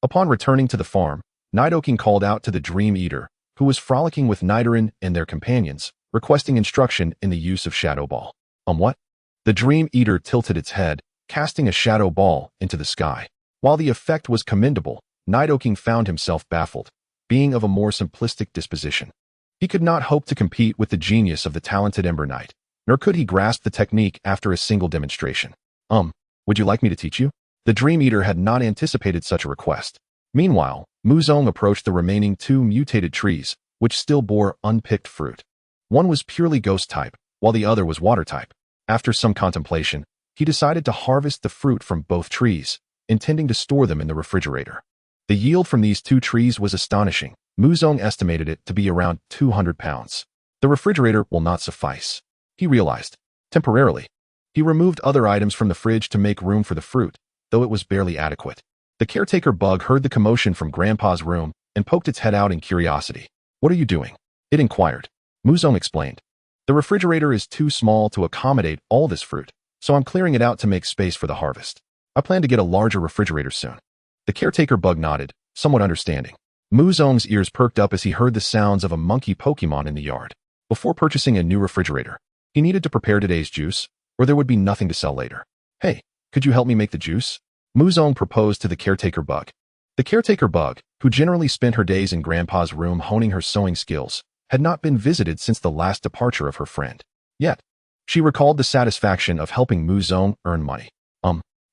A: Upon returning to the farm, Nidoking called out to the Dream Eater, who was frolicking with Nidoran and their companions, requesting instruction in the use of Shadow Ball. What? The Dream Eater tilted its head, casting a Shadow Ball into the sky. While the effect was commendable, Nidoking found himself baffled, being of a more simplistic disposition. He could not hope to compete with the genius of the talented Ember Knight, nor could he grasp the technique after a single demonstration. Would you like me to teach you? The Dream Eater had not anticipated such a request. Meanwhile, Muzong approached the remaining 2 mutated trees, which still bore unpicked fruit. One was purely Ghost-type, while the other was Water-type. After some contemplation, he decided to harvest the fruit from both trees, intending to store them in the refrigerator. The yield from these 2 trees was astonishing. Muzong estimated it to be around 200 pounds. The refrigerator will not suffice, he realized. Temporarily, he removed other items from the fridge to make room for the fruit, though it was barely adequate. The caretaker bug heard the commotion from Grandpa's room and poked its head out in curiosity. What are you doing? It inquired. Muzong explained. The refrigerator is too small to accommodate all this fruit, so I'm clearing it out to make space for the harvest. I plan to get a larger refrigerator soon. The caretaker bug nodded, somewhat understanding. Muzong's ears perked up as he heard the sounds of a monkey Pokemon in the yard. Before purchasing a new refrigerator, he needed to prepare today's juice, or there would be nothing to sell later. Hey, could you help me make the juice? Muzong proposed to the caretaker bug. The caretaker bug, who generally spent her days in Grandpa's room honing her sewing skills, had not been visited since the last departure of her friend. Yet, she recalled the satisfaction of helping Muzong earn money.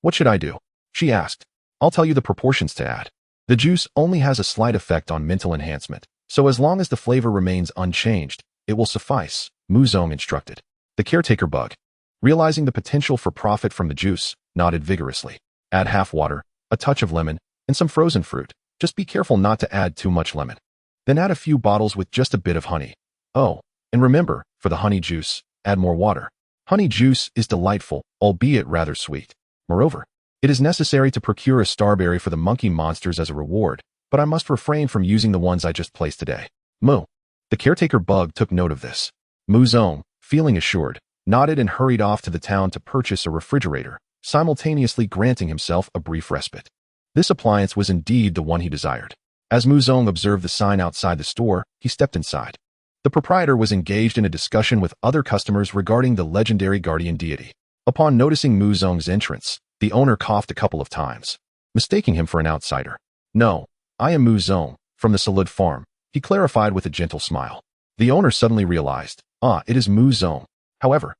A: What should I do? She asked. I'll tell you the proportions to add. The juice only has a slight effect on mental enhancement, so as long as the flavor remains unchanged, it will suffice, Muzong instructed. The caretaker bug, realizing the potential for profit from the juice, nodded vigorously. Add half water, a touch of lemon, and some frozen fruit. Just be careful not to add too much lemon. Then add a few bottles with just a bit of honey. Oh, and remember, for the honey juice, add more water. Honey juice is delightful, albeit rather sweet. Moreover, it is necessary to procure a starberry for the monkey monsters as a reward, but I must refrain from using the ones I just placed today. Moo. The caretaker bug took note of this. Muzong, feeling assured, nodded and hurried off to the town to purchase a refrigerator, simultaneously granting himself a brief respite. This appliance was indeed the one he desired. As Muzong observed the sign outside the store, he stepped inside. The proprietor was engaged in a discussion with other customers regarding the legendary guardian deity. Upon noticing Muzong's entrance, the owner coughed a couple of times. mistaking him for an outsider. "No, I am Mu Zong, from the Zarude Farm," he clarified with a gentle smile. The owner suddenly realized, it is Mu Zong. "However,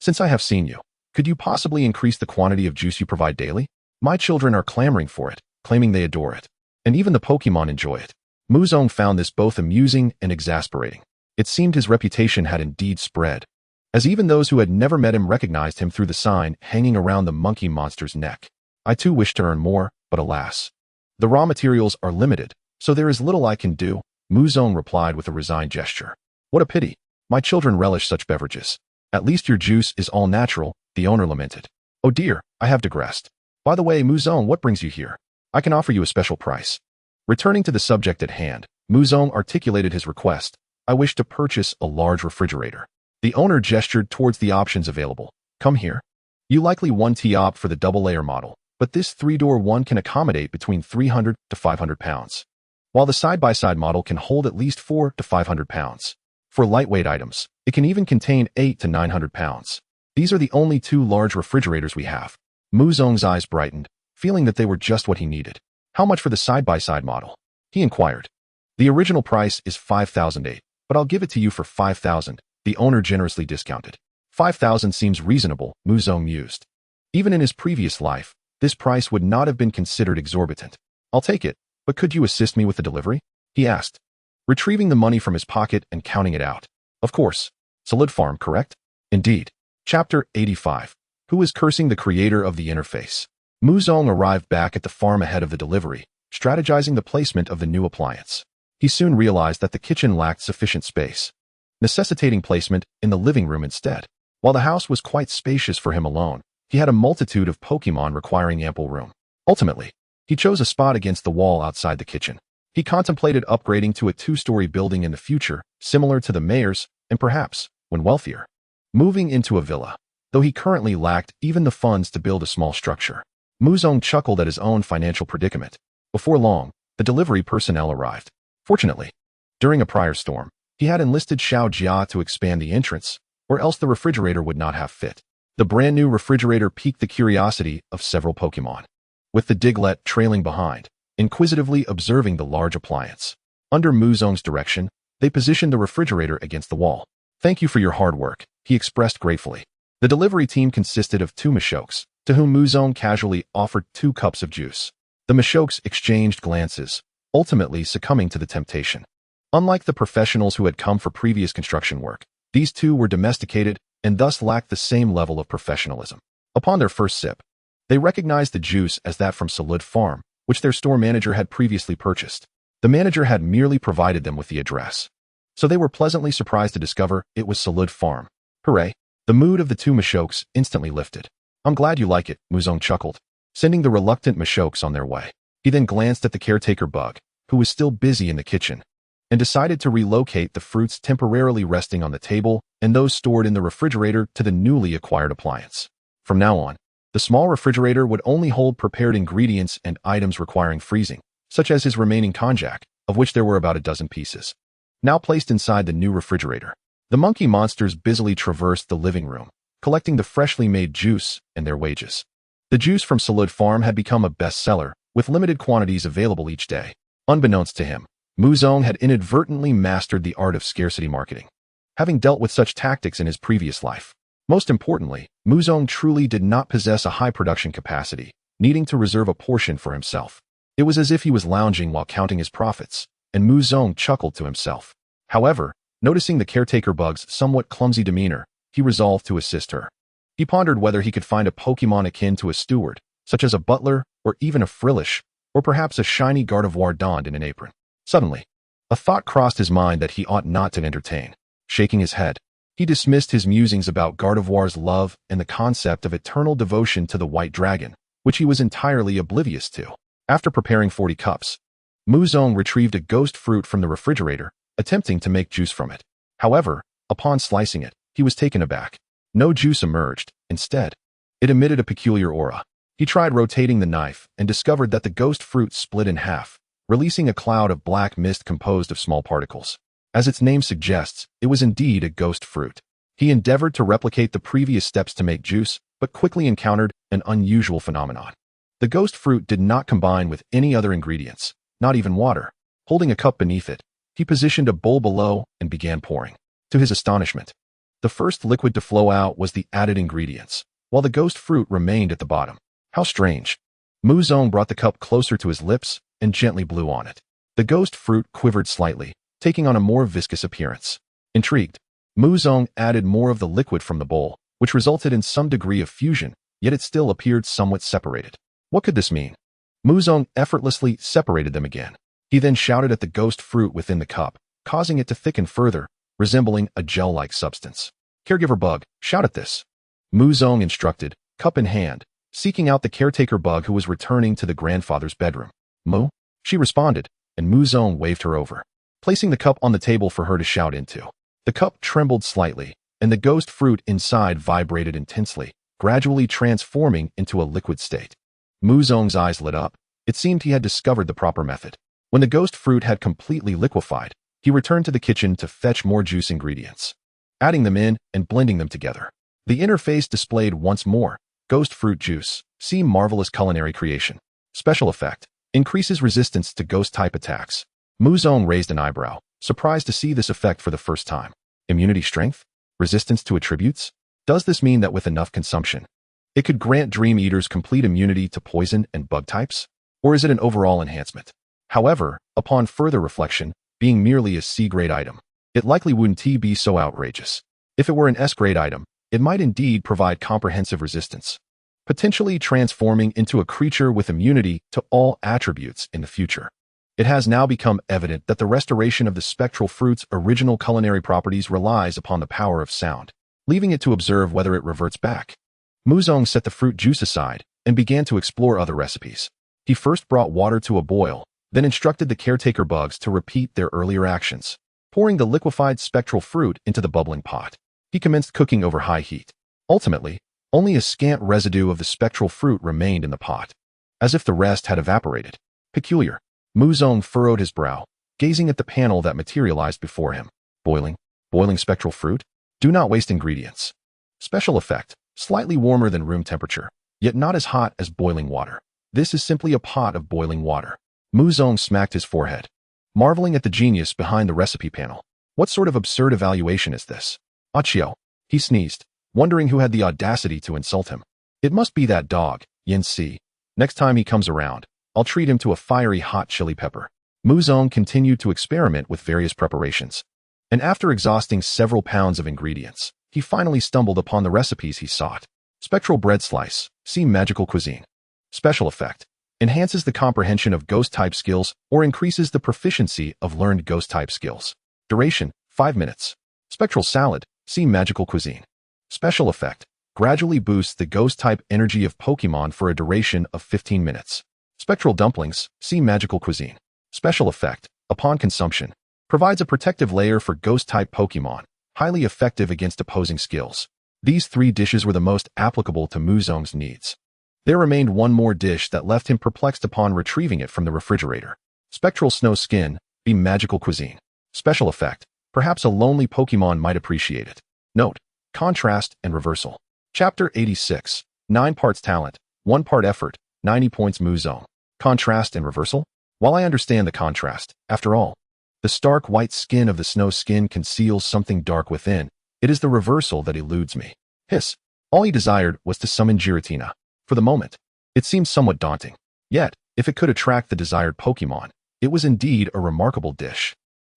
A: since I have seen you, could you possibly increase the quantity of juice you provide daily? My children are clamoring for it, claiming they adore it. And even the Pokemon enjoy it." Mu Zong found this both amusing and exasperating. It seemed his reputation had indeed spread, as even those who had never met him recognized him through the sign hanging around the monkey monster's neck. "I too wish to earn more, but alas, the raw materials are limited, so there is little I can do," Mu Zong replied with a resigned gesture. "What a pity. My children relish such beverages. At least your juice is all natural," the owner lamented. "Oh dear, I have digressed. By the way, Mu Zong, what brings you here? I can offer you a special price." Returning to the subject at hand, Mu Zong articulated his request. "I wish to purchase a large refrigerator." The owner gestured towards the options available. "Come here. You likely want to opt for the double-layer model, but this 3-door one can accommodate between 300 to 500 pounds, while the side-by-side model can hold at least 4 to 500 pounds. For lightweight items, it can even contain 8 to 900 pounds. These are the only 2 large refrigerators we have." Mu Zong's eyes brightened, feeling that they were just what he needed. "How much for the side-by-side model?" he inquired. "The original price is 5,008, but I'll give it to you for 5,000, the owner generously discounted. 5,000 seems reasonable, Mu Zong mused. Even in his previous life, this price would not have been considered exorbitant. "I'll take it, but could you assist me with the delivery?" he asked, retrieving the money from his pocket and counting it out. "Of course. Zarude Farm, correct?" "Indeed." Chapter 85. Who is cursing the creator of the interface? Mu Zong arrived back at the farm ahead of the delivery, strategizing the placement of the new appliance. He soon realized that the kitchen lacked sufficient space, necessitating placement in the living room instead. While the house was quite spacious for him alone, he had a multitude of Pokemon requiring ample room. Ultimately, he chose a spot against the wall outside the kitchen. He contemplated upgrading to a 2-story building in the future, similar to the mayor's, and perhaps, when wealthier, moving into a villa, though he currently lacked even the funds to build a small structure. Mu Zong chuckled at his own financial predicament. Before long, the delivery personnel arrived. Fortunately, during a prior storm, he had enlisted Xiao Jia to expand the entrance, or else the refrigerator would not have fit. The brand new refrigerator piqued the curiosity of several Pokemon, with the Diglett trailing behind, inquisitively observing the large appliance. Under Mu Zong's direction, they positioned the refrigerator against the wall. "Thank you for your hard work," he expressed gratefully. The delivery team consisted of 2 Mashokes, to whom Mu Zong casually offered 2 cups of juice. The Mashokes exchanged glances, ultimately succumbing to the temptation. Unlike the professionals who had come for previous construction work, these 2 were domesticated and thus lacked the same level of professionalism. Upon their first sip, they recognized the juice as that from Zarude Farm, which their store manager had previously purchased. The manager had merely provided them with the address, so they were pleasantly surprised to discover it was Zarude Farm. Hooray! The mood of the 2 Mashokes instantly lifted. "I'm glad you like it," Mu Zong chuckled, sending the reluctant Mashokes on their way. He then glanced at the caretaker bug, who was still busy in the kitchen, and decided to relocate the fruits temporarily resting on the table and those stored in the refrigerator to the newly acquired appliance. From now on, the small refrigerator would only hold prepared ingredients and items requiring freezing, such as his remaining konjac, of which there were about a dozen pieces. Now placed inside the new refrigerator, the monkey monsters busily traversed the living room, collecting the freshly made juice and their wages. The juice from Zarude Farm had become a bestseller, with limited quantities available each day. Unbeknownst to him, Mu Zong had inadvertently mastered the art of scarcity marketing, having dealt with such tactics in his previous life. Most importantly, Mu Zong truly did not possess a high production capacity, needing to reserve a portion for himself. It was as if he was lounging while counting his profits, and Mu Zong chuckled to himself. However, noticing the caretaker bug's somewhat clumsy demeanor, he resolved to assist her. He pondered whether he could find a Pokemon akin to a steward, such as a butler or even a Frillish, or perhaps a shiny Gardevoir donned in an apron. Suddenly, a thought crossed his mind that he ought not to entertain. Shaking his head, he dismissed his musings about Gardevoir's love and the concept of eternal devotion to the white dragon, which he was entirely oblivious to. After preparing 40 cups, Mu Zong retrieved a ghost fruit from the refrigerator, attempting to make juice from it. However, upon slicing it, he was taken aback. No juice emerged. Instead, it emitted a peculiar aura. He tried rotating the knife and discovered that the ghost fruit split in half, releasing a cloud of black mist composed of small particles. As its name suggests, it was indeed a ghost fruit. He endeavored to replicate the previous steps to make juice, but quickly encountered an unusual phenomenon. The ghost fruit did not combine with any other ingredients, not even water. Holding a cup beneath it, he positioned a bowl below and began pouring. To his astonishment, the first liquid to flow out was the added ingredients, while the ghost fruit remained at the bottom. How strange. Muzong brought the cup closer to his lips and gently blew on it. The ghost fruit quivered slightly, taking on a more viscous appearance. Intrigued, Muzong added more of the liquid from the bowl, which resulted in some degree of fusion, yet it still appeared somewhat separated. What could this mean? Muzong effortlessly separated them again. He then shouted at the ghost fruit within the cup, causing it to thicken further, resembling a gel-like substance. Caregiver bug, shout at this. Muzong instructed, cup in hand, seeking out the caretaker bug who was returning to the grandfather's bedroom. Mu? She responded, and Muzong waved her over, placing the cup on the table for her to shout into. The cup trembled slightly, and the ghost fruit inside vibrated intensely, gradually transforming into a liquid state. Muzong's eyes lit up. It seemed he had discovered the proper method. When the ghost fruit had completely liquefied, he returned to the kitchen to fetch more juice ingredients, adding them in and blending them together. The interface displayed once more, ghost fruit juice, see marvelous culinary creation. Special effect, increases resistance to ghost-type attacks. Muzong raised an eyebrow, surprised to see this effect for the first time. Immunity strength? Resistance to attributes? Does this mean that with enough consumption, it could grant Dream Eaters complete immunity to poison and bug types? Or is it an overall enhancement? However, upon further reflection, being merely a C-grade item, it likely wouldn't be so outrageous. If it were an S-grade item, it might indeed provide comprehensive resistance, potentially transforming into a creature with immunity to all attributes in the future. It has now become evident that the restoration of the spectral fruit's original culinary properties relies upon the power of sound, leaving it to observe whether it reverts back. Muzong set the fruit juice aside and began to explore other recipes. He first brought water to a boil, then instructed the caretaker bugs to repeat their earlier actions, pouring the liquefied spectral fruit into the bubbling pot. He commenced cooking over high heat. Ultimately, only a scant residue of the spectral fruit remained in the pot, as if the rest had evaporated. Peculiar. Muzong furrowed his brow, gazing at the panel that materialized before him. Boiling spectral fruit? Do not waste ingredients. Special effect, slightly warmer than room temperature, yet not as hot as boiling water. This is simply a pot of boiling water. Muzong smacked his forehead, marveling at the genius behind the recipe panel. What sort of absurd evaluation is this? Achio. He sneezed, wondering who had the audacity to insult him. It must be that dog, Yin Si. Next time he comes around, I'll treat him to a fiery hot chili pepper. Muzong continued to experiment with various preparations, and after exhausting several pounds of ingredients, he finally stumbled upon the recipes he sought. Spectral bread slice, see magical cuisine. Special effect, enhances the comprehension of ghost-type skills or increases the proficiency of learned ghost-type skills. Duration, 5 minutes. Spectral salad, see magical cuisine. Special effect, gradually boosts the ghost-type energy of Pokemon for a duration of 15 minutes. Spectral dumplings, see magical cuisine. Special effect, upon consumption, provides a protective layer for ghost-type Pokemon, highly effective against opposing skills. These 3 dishes were the most applicable to Muzong's needs. There remained one more dish that left him perplexed upon retrieving it from the refrigerator. Spectral snow skin, be magical cuisine. Special effect, perhaps a lonely Pokemon might appreciate it. Note, contrast and reversal. Chapter 86, 9 parts talent, 1 part effort, 90 points Muzong. Contrast and reversal? While I understand the contrast, after all, the stark white skin of the snow skin conceals something dark within. It is the reversal that eludes me. Hiss. All he desired was to summon Giratina. For the moment, it seemed somewhat daunting. Yet, if it could attract the desired Pokemon, it was indeed a remarkable dish.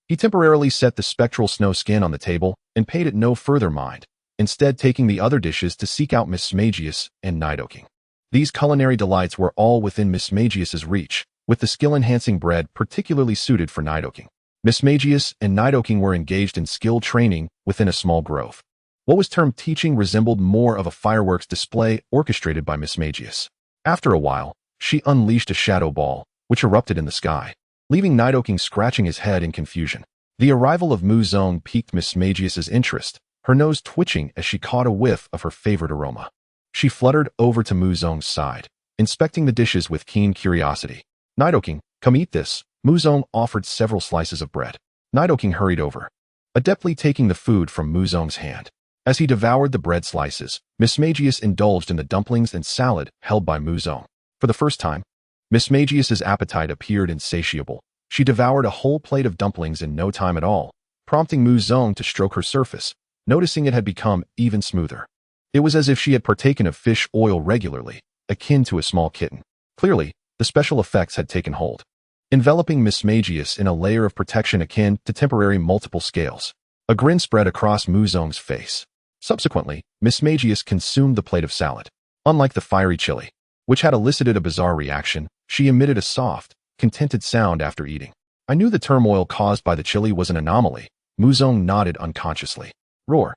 A: He temporarily set the spectral snow skin on the table and paid it no further mind, instead taking the other dishes to seek out Mismagius and Nidoking. These culinary delights were all within Mismagius's reach, with the skill-enhancing bread particularly suited for Nidoking. Mismagius and Nidoking were engaged in skill training within a small grove. What was termed teaching resembled more of a fireworks display orchestrated by Mismagius. After a while, she unleashed a shadow ball, which erupted in the sky, leaving Nidoking scratching his head in confusion. The arrival of Muzong piqued Mismagius's interest, her nose twitching as she caught a whiff of her favorite aroma. She fluttered over to Muzong's side, inspecting the dishes with keen curiosity. Nidoking, come eat this. Muzong offered several slices of bread. Nidoking hurried over, adeptly taking the food from Muzong's hand. As he devoured the bread slices, Mismagius indulged in the dumplings and salad held by Muzong. For the first time, Miss Magius's appetite appeared insatiable. She devoured a whole plate of dumplings in no time at all, prompting Muzong to stroke her surface, noticing it had become even smoother. It was as if she had partaken of fish oil regularly, akin to a small kitten. Clearly, the special effects had taken hold, enveloping Miss Magius in a layer of protection akin to temporary multiple scales. A grin spread across Muzong's face. Subsequently, Miss Magius consumed the plate of salad. Unlike the fiery chili, which had elicited a bizarre reaction, she emitted a soft, contented sound after eating. I knew the turmoil caused by the chili was an anomaly. Muzong nodded unconsciously. Roar.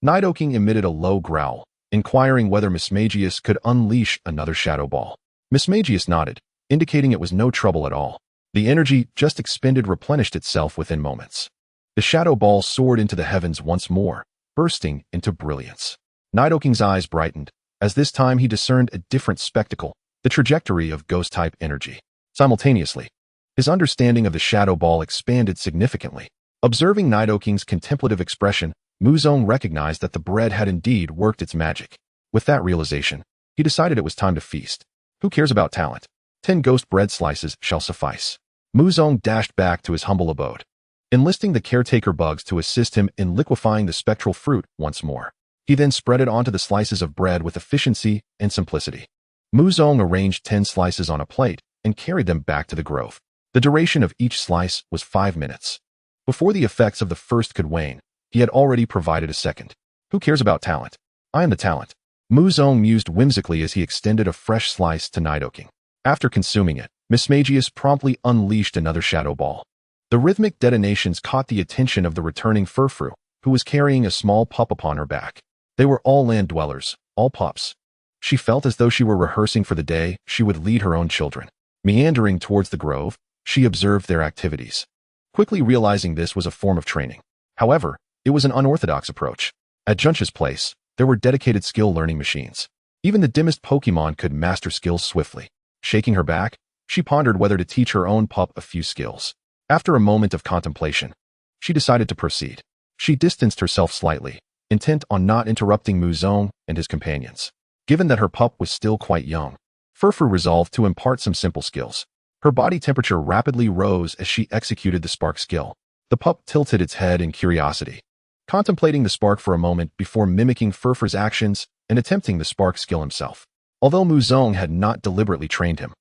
A: Nidoking emitted a low growl, inquiring whether Miss Magius could unleash another shadow ball. Miss Magius nodded, indicating it was no trouble at all. The energy just expended replenished itself within moments. The shadow ball soared into the heavens once more, bursting into brilliance. Nidoking's eyes brightened, as this time he discerned a different spectacle, the trajectory of ghost-type energy. Simultaneously, his understanding of the shadow ball expanded significantly. Observing Nidoking's contemplative expression, Muzong recognized that the bread had indeed worked its magic. With that realization, he decided it was time to feast. Who cares about talent? 10 ghost bread slices shall suffice. Muzong dashed back to his humble abode, enlisting the caretaker bugs to assist him in liquefying the spectral fruit once more. He then spread it onto the slices of bread with efficiency and simplicity. Muzong arranged 10 slices on a plate and carried them back to the grove. The duration of each slice was 5 minutes. Before the effects of the first could wane, he had already provided a second. Who cares about talent? I am the talent. Muzong mused whimsically as he extended a fresh slice to Nidoking. After consuming it, Miss Magius promptly unleashed another shadow ball. The rhythmic detonations caught the attention of the returning Furfru, who was carrying a small pup upon her back. They were all land dwellers, all pups. She felt as though she were rehearsing for the day she would lead her own children. Meandering towards the grove, she observed their activities, quickly realizing this was a form of training. However, it was an unorthodox approach. At Junch's place, there were dedicated skill learning machines. Even the dimmest Pokemon could master skills swiftly. Shaking her back, she pondered whether to teach her own pup a few skills. After a moment of contemplation, she decided to proceed. She distanced herself slightly, intent on not interrupting Muzong and his companions. Given that her pup was still quite young, Furfur resolved to impart some simple skills. Her body temperature rapidly rose as she executed the spark skill. The pup tilted its head in curiosity, contemplating the spark for a moment before mimicking Furfur's actions and attempting the spark skill himself. Although Muzong had not deliberately trained him,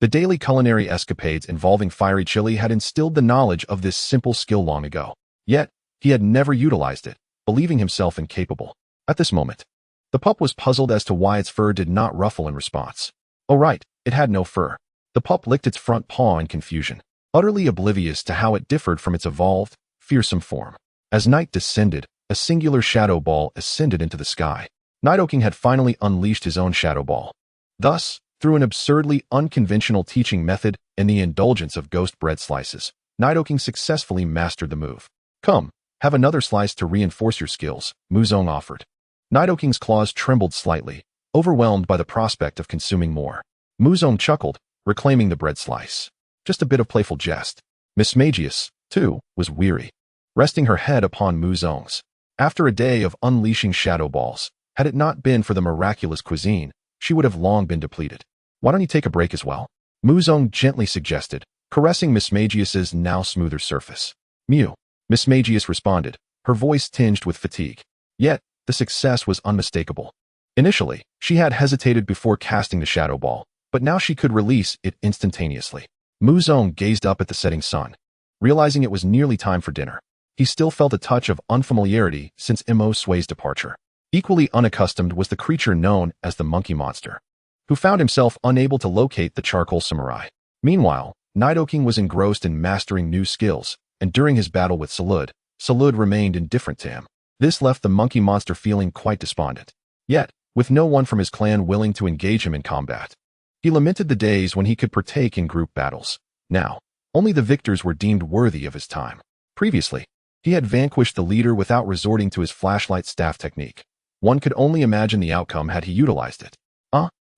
A: the daily culinary escapades involving fiery chili had instilled the knowledge of this simple skill long ago. Yet, he had never utilized it, believing himself incapable. At this moment, the pup was puzzled as to why its fur did not ruffle in response. Oh right, it had no fur. The pup licked its front paw in confusion, utterly oblivious to how it differed from its evolved, fearsome form. As night descended, a singular shadow ball ascended into the sky. Nidoking had finally unleashed his own shadow ball. Thus, through an absurdly unconventional teaching method and the indulgence of ghost bread slices, Nidoking successfully mastered the move. Come, have another slice to reinforce your skills, Muzong offered. Nidoking's claws trembled slightly, overwhelmed by the prospect of consuming more. Muzong chuckled, reclaiming the bread slice. Just a bit of playful jest. Miss Magius, too, was weary, resting her head upon Muzong's. After a day of unleashing shadow balls, had it not been for the miraculous cuisine, she would have long been depleted. Why don't you take a break as well? Muzong gently suggested, caressing Miss Magius's now smoother surface. Mew. Miss Magius responded, her voice tinged with fatigue. Yet, the success was unmistakable. Initially, she had hesitated before casting the shadow ball, but now she could release it instantaneously. Muzong gazed up at the setting sun, realizing it was nearly time for dinner. He still felt a touch of unfamiliarity since Imo Sui's departure. Equally unaccustomed was the creature known as the monkey monster, who found himself unable to locate the charcoal samurai. Meanwhile, Nidoking was engrossed in mastering new skills, and during his battle with Zarude, Zarude remained indifferent to him. This left the monkey monster feeling quite despondent. Yet, with no one from his clan willing to engage him in combat, he lamented the days when he could partake in group battles. Now, only the victors were deemed worthy of his time. Previously, he had vanquished the leader without resorting to his flashlight staff technique. One could only imagine the outcome had he utilized it.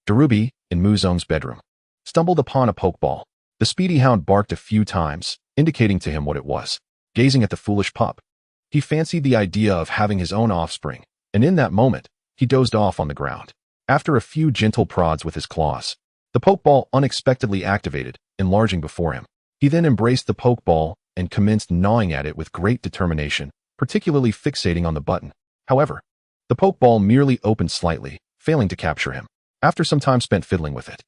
A: Darubi, in Muzong's bedroom, stumbled upon a pokeball. The speedy hound barked a few times, indicating to him what it was. Gazing at the foolish pup, he fancied the idea of having his own offspring, and in that moment, he dozed off on the ground. After a few gentle prods with his claws, The Pokeball unexpectedly activated, enlarging before him. He then embraced the Pokeball and commenced gnawing at it with great determination, particularly fixating on the button. However, the Pokeball merely opened slightly, failing to capture him. After some time spent fiddling with it,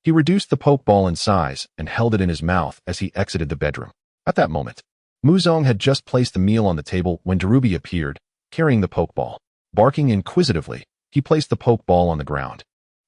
A: he reduced the Pokeball in size and held it in his mouth as he exited the bedroom. At that moment, Muzong had just placed the meal on the table when Darubi appeared, carrying the Pokeball. Barking inquisitively, he placed the Pokeball on the ground.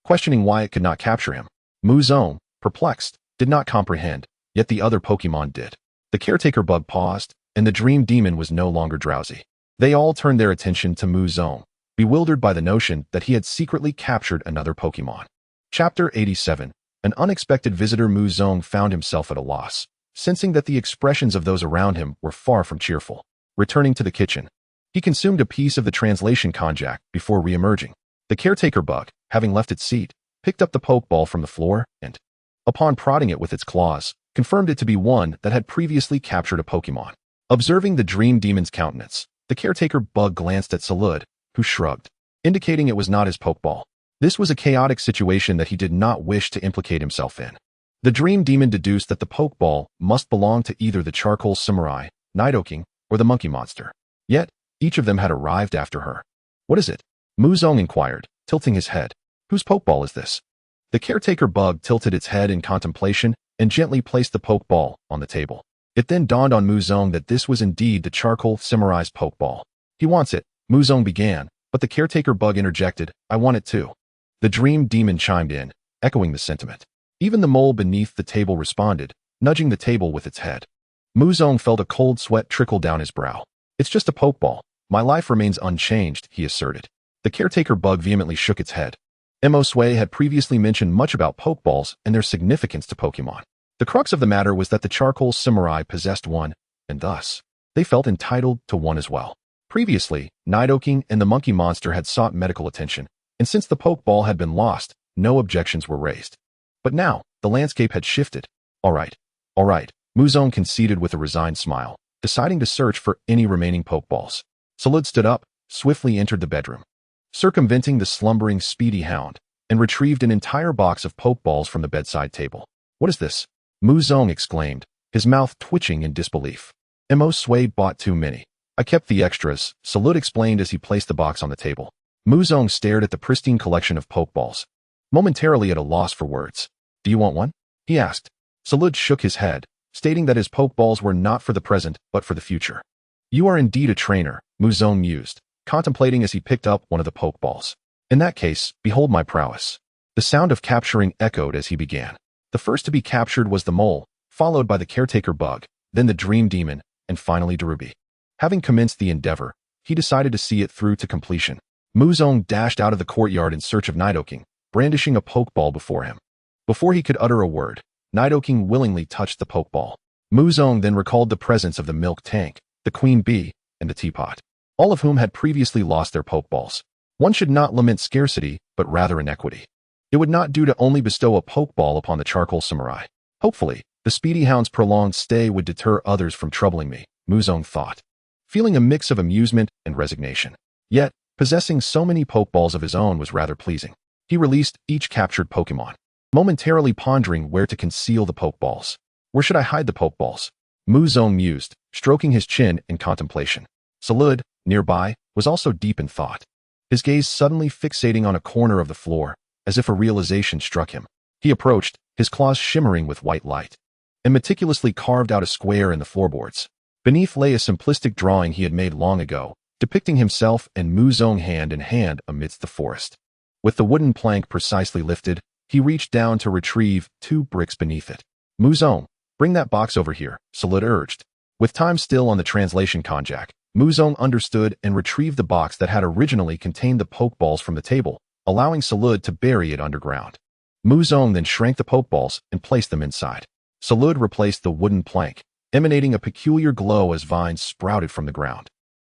A: Questioning why it could not capture him, Muzong, perplexed, did not comprehend, yet the other Pokemon did. The caretaker bug paused, and the dream demon was no longer drowsy. They all turned their attention to Muzong, bewildered by the notion that he had secretly captured another Pokemon. Chapter 87. An unexpected visitor. Muzong found himself at a loss, sensing that the expressions of those around him were far from cheerful. Returning to the kitchen, he consumed a piece of the translation konjac before re-emerging. The caretaker bug, having left its seat, picked up the Pokeball from the floor and, upon prodding it with its claws, confirmed it to be one that had previously captured a Pokemon. Observing the dream demon's countenance, the caretaker bug glanced at Zarude, who shrugged, indicating it was not his Pokeball. This was a chaotic situation that he did not wish to implicate himself in. The dream demon deduced that the Pokeball must belong to either the charcoal samurai, Nidoking, or the monkey monster. Yet, each of them had arrived after her. What is it? Muzong inquired, tilting his head. Whose Pokeball is this? The caretaker bug tilted its head in contemplation and gently placed the Pokeball on the table. It then dawned on Muzong that this was indeed the charcoal samurai's Pokeball. He wants it, Muzong began, but the caretaker bug interjected, I want it too. The dream demon chimed in, echoing the sentiment. Even the mole beneath the table responded, nudging the table with its head. Muzong felt a cold sweat trickle down his brow. It's just a Pokeball. My life remains unchanged, he asserted. The caretaker bug vehemently shook its head. Mo Sui had previously mentioned much about Pokeballs and their significance to Pokemon. The crux of the matter was that the charcoal samurai possessed one, and thus, they felt entitled to one as well. Previously, Nidoking and the monkey monster had sought medical attention, and since the Pokeball had been lost, no objections were raised. But now, the landscape had shifted. All right, Muzong conceded with a resigned smile, deciding to search for any remaining Pokeballs. Zarude stood up, swiftly entered the bedroom, circumventing the slumbering Speedy Hound, and retrieved an entire box of Pokeballs from the bedside table. What is this? Muzong exclaimed, his mouth twitching in disbelief. Mo Sui bought too many. I kept the extras, Zarude explained as he placed the box on the table. Muzong stared at the pristine collection of Pokeballs, momentarily at a loss for words. Do you want one? He asked. Zarude shook his head, stating that his Pokeballs were not for the present, but for the future. You are indeed a trainer, Muzong mused, contemplating as he picked up one of the Pokeballs. In that case, behold my prowess. The sound of capturing echoed as he began. The first to be captured was the mole, followed by the caretaker bug, then the dream demon, and finally Darubi. Having commenced the endeavor, he decided to see it through to completion. Muzong dashed out of the courtyard in search of Nidoking, brandishing a Pokeball before him. Before he could utter a word, Nidoking willingly touched the Pokeball. Muzong then recalled the presence of the milk tank, the queen bee, and the teapot, all of whom had previously lost their Pokeballs. One should not lament scarcity, but rather inequity. It would not do to only bestow a Pokeball upon the charcoal samurai. Hopefully, the Speedy Hound's prolonged stay would deter others from troubling me, Muzong thought, feeling a mix of amusement and resignation. Yet, possessing so many Pokeballs of his own was rather pleasing. He released each captured Pokemon, momentarily pondering where to conceal the Pokeballs. Where should I hide the Pokeballs? Muzong mused, stroking his chin in contemplation. Zarude, nearby, was also deep in thought, his gaze suddenly fixating on a corner of the floor, as if a realization struck him. He approached, his claws shimmering with white light, and meticulously carved out a square in the floorboards. Beneath lay a simplistic drawing he had made long ago, depicting himself and Muzong hand in hand amidst the forest. With the wooden plank precisely lifted, he reached down to retrieve 2 bricks beneath it. Muzong, bring that box over here, Zarude urged. With time still on the translation konjac, Muzong understood and retrieved the box that had originally contained the Pokeballs from the table, allowing Zarude to bury it underground. Muzong then shrank the Pokeballs and placed them inside. Zarude replaced the wooden plank, emanating a peculiar glow as vines sprouted from the ground,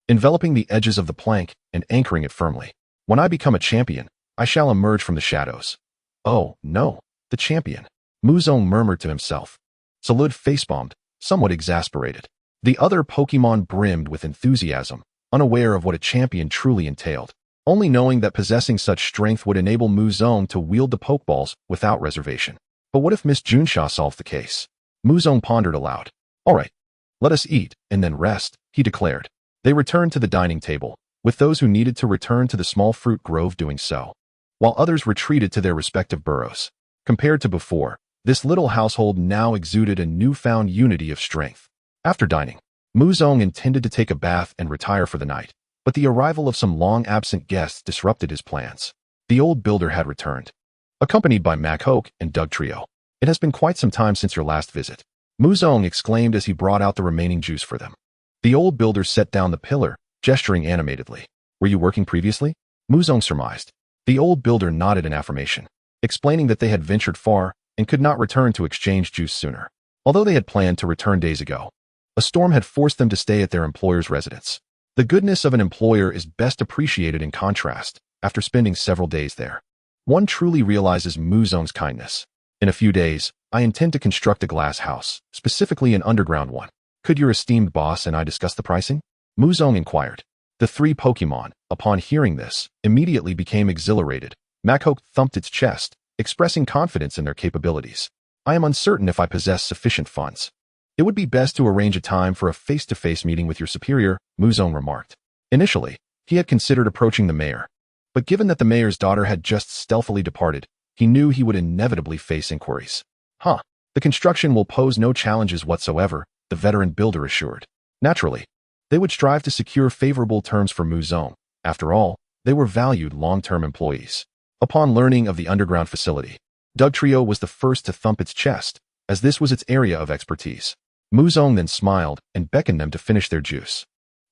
A: enveloping the edges of the plank and anchoring it firmly. When I become a champion, I shall emerge from the shadows. Oh, no, the champion, Muzong murmured to himself. Zarude facepalmed, somewhat exasperated. The other Pokemon brimmed with enthusiasm, unaware of what a champion truly entailed. only knowing that possessing such strength would enable Mu Zong to wield the Pokeballs without reservation. But what if Miss Junsha solved the case? Mu Zong pondered aloud. All right, let us eat and then rest, he declared. They returned to the dining table, with those who needed to return to the small fruit grove doing so, while others retreated to their respective burrows. Compared to before, this little household now exuded a newfound unity of strength. After dining, Mu Zong intended to take a bath and retire for the night, but the arrival of some long-absent guests disrupted his plans. The old builder had returned, accompanied by Mac and Doug Trio. It has been quite some time since your last visit, Mu Zong exclaimed as he brought out the remaining juice for them. The old builder set down the pillar, gesturing animatedly. Were you working previously? Mu Zong surmised. The old builder nodded in affirmation, explaining that they had ventured far and could not return to exchange juice sooner. Although they had planned to return days ago, a storm had forced them to stay at their employer's residence. The goodness of an employer is best appreciated in contrast after spending several days there. One truly realizes Mu Zong's kindness. In a few days, I intend to construct a glass house, specifically an underground one. Could your esteemed boss and I discuss the pricing? Mu Zong inquired. The three Pokemon, upon hearing this, immediately became exhilarated. Machoke thumped its chest, expressing confidence in their capabilities. I am uncertain if I possess sufficient funds. It would be best to arrange a time for a face-to-face meeting with your superior, Mu Zong remarked. Initially, he had considered approaching the mayor, but given that the mayor's daughter had just stealthily departed, he knew he would inevitably face inquiries. The construction will pose no challenges whatsoever, the veteran builder assured. Naturally, they would strive to secure favorable terms for Mu Zong. After all, they were valued long-term employees. Upon learning of the underground facility, Doug Trio was the first to thump its chest, as this was its area of expertise. Mu Zong then smiled and beckoned them to finish their juice.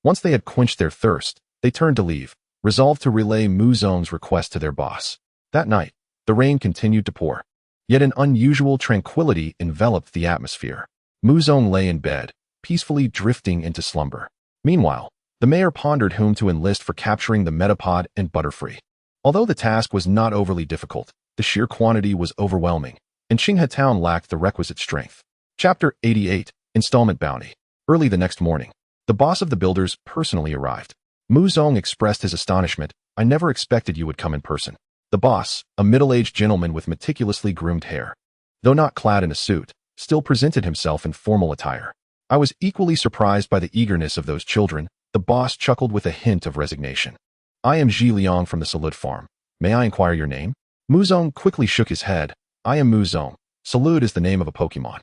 A: Once they had quenched their thirst, they turned to leave, resolved to relay Mu Zong's request to their boss. That night, the rain continued to pour. Yet an unusual tranquility enveloped the atmosphere. Mu Zong lay in bed, peacefully drifting into slumber. Meanwhile, the mayor pondered whom to enlist for capturing the Metapod and Butterfree. Although the task was not overly difficult, the sheer quantity was overwhelming, and Qinghe Town lacked the requisite strength. Chapter 88, Installment Bounty. Early the next morning, the boss of the builders personally arrived. Mu Zong expressed his astonishment. I never expected you would come in person. The boss, a middle-aged gentleman with meticulously groomed hair, though not clad in a suit, still presented himself in formal attire. I was equally surprised by the eagerness of those children. The boss chuckled with a hint of resignation. I am Zhi Liang from the Zarude Farm. May I inquire your name? Mu Zong quickly shook his head. I am Mu Zong. Zarude is the name of a Pokemon.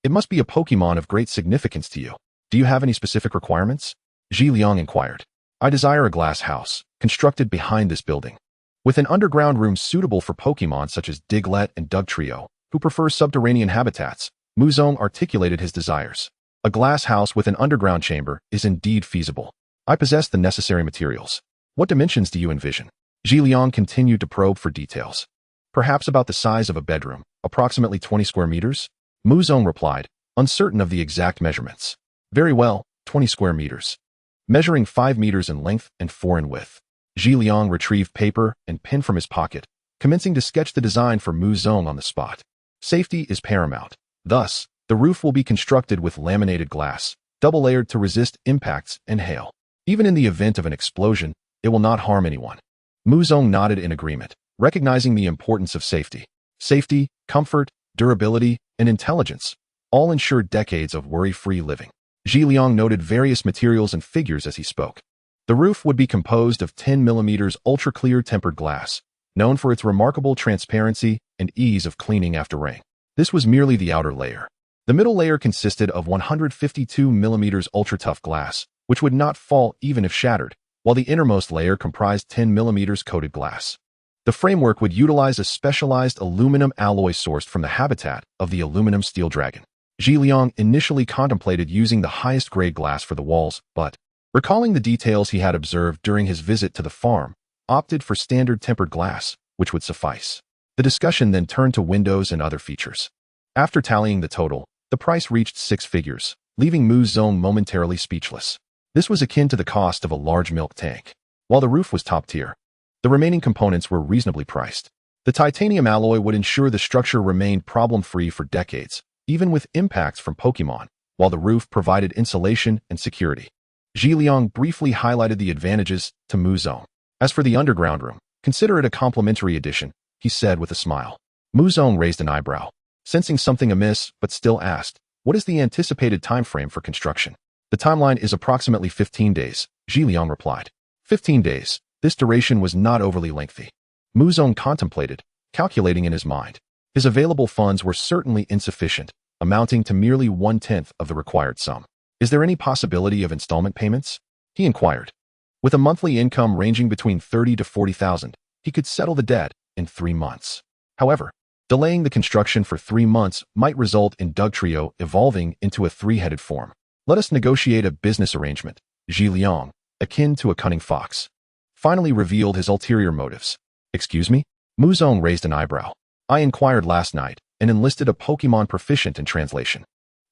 A: It must be a Pokemon of great significance to you. Do you have any specific requirements? Zhi Liang inquired. I desire a glass house, constructed behind this building, with an underground room suitable for Pokemon such as Diglett and Doug Trio, who prefer subterranean habitats. Mu Zong articulated his desires. A glass house with an underground chamber is indeed feasible. I possess the necessary materials. What dimensions do you envision? Zhi Liang continued to probe for details. Perhaps about the size of a bedroom, approximately 20 square meters? Mu Zong replied, uncertain of the exact measurements. Very well, 20 square meters. Measuring 5 meters in length and 4 in width. Zhi Liang retrieved paper and pen from his pocket, commencing to sketch the design for Mu Zong on the spot. Safety is paramount. Thus, the roof will be constructed with laminated glass, double-layered to resist impacts and hail. Even in the event of an explosion, it will not harm anyone. Mu Zong nodded in agreement, recognizing the importance of safety. Safety, comfort, durability, and intelligence all ensure decades of worry-free living. Zhi Liang noted various materials and figures as he spoke. The roof would be composed of 10 mm ultra-clear tempered glass, known for its remarkable transparency and ease of cleaning after rain. This was merely the outer layer. The middle layer consisted of 152 mm ultra-tough glass, which would not fall even if shattered, while the innermost layer comprised 10 mm coated glass. The framework would utilize a specialized aluminum alloy sourced from the habitat of the aluminum steel dragon. Zhi Liang initially contemplated using the highest grade glass for the walls, but, recalling the details he had observed during his visit to the farm, opted for standard tempered glass, which would suffice. The discussion then turned to windows and other features. After tallying the total, the price reached 6 figures, leaving Mu Zong momentarily speechless. This was akin to the cost of a large milk tank. While the roof was top tier, the remaining components were reasonably priced. The titanium alloy would ensure the structure remained problem-free for decades, even with impacts from Pokemon, while the roof provided insulation and security. Zhi Liang briefly highlighted the advantages to Mu Zong. As for the underground room, consider it a complimentary addition, he said with a smile. Muzong raised an eyebrow, sensing something amiss, but still asked, what is the anticipated time frame for construction? The timeline is approximately 15 days, Zhiliang replied. 15 days. This duration was not overly lengthy. Muzong contemplated, calculating in his mind. His available funds were certainly insufficient, amounting to merely 1/10 of the required sum. Is there any possibility of installment payments? He inquired. With a monthly income ranging between 30 to 40,000, he could settle the debt in 3 months. However, delaying the construction for 3 months might result in Dugtrio evolving into a 3-headed form. Let us negotiate a business arrangement, Zhiliang, akin to a cunning fox, finally revealed his ulterior motives. Excuse me? Muzong raised an eyebrow. I inquired last night and enlisted a Pokemon proficient in translation.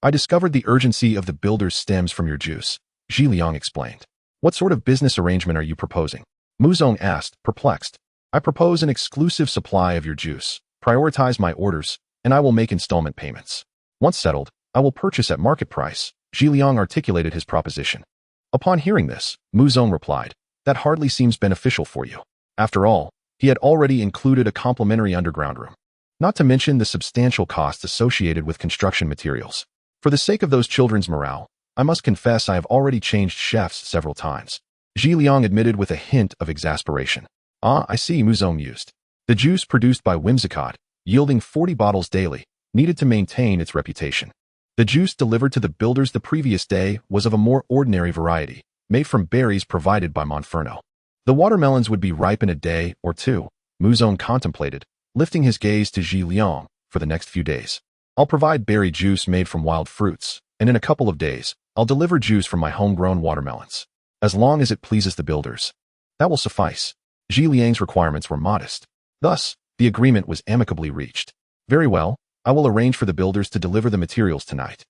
A: I discovered the urgency of the builder's stems from your juice, Zhiliang explained. What sort of business arrangement are you proposing? Muzong asked, perplexed. I propose an exclusive supply of your juice, prioritize my orders, and I will make installment payments. Once settled, I will purchase at market price, Zhiliang articulated his proposition. Upon hearing this, Muzong replied, that hardly seems beneficial for you. After all, he had already included a complimentary underground room, not to mention the substantial costs associated with construction materials. For the sake of those children's morale, I must confess I have already changed chefs several times, Zhiliang admitted with a hint of exasperation. Ah, I see, Muzong mused. The juice produced by Whimsicott, yielding 40 bottles daily, needed to maintain its reputation. The juice delivered to the builders the previous day was of a more ordinary variety, made from berries provided by Monferno. The watermelons would be ripe in a day or two, Muzong contemplated, lifting his gaze to Zhiliang for the next few days. I'll provide berry juice made from wild fruits, and in a couple of days, I'll deliver juice from my homegrown watermelons. As long as it pleases the builders. That will suffice. Zhiliang's requirements were modest. Thus, the agreement was amicably reached. Very well, I will arrange for the builders to deliver the materials tonight.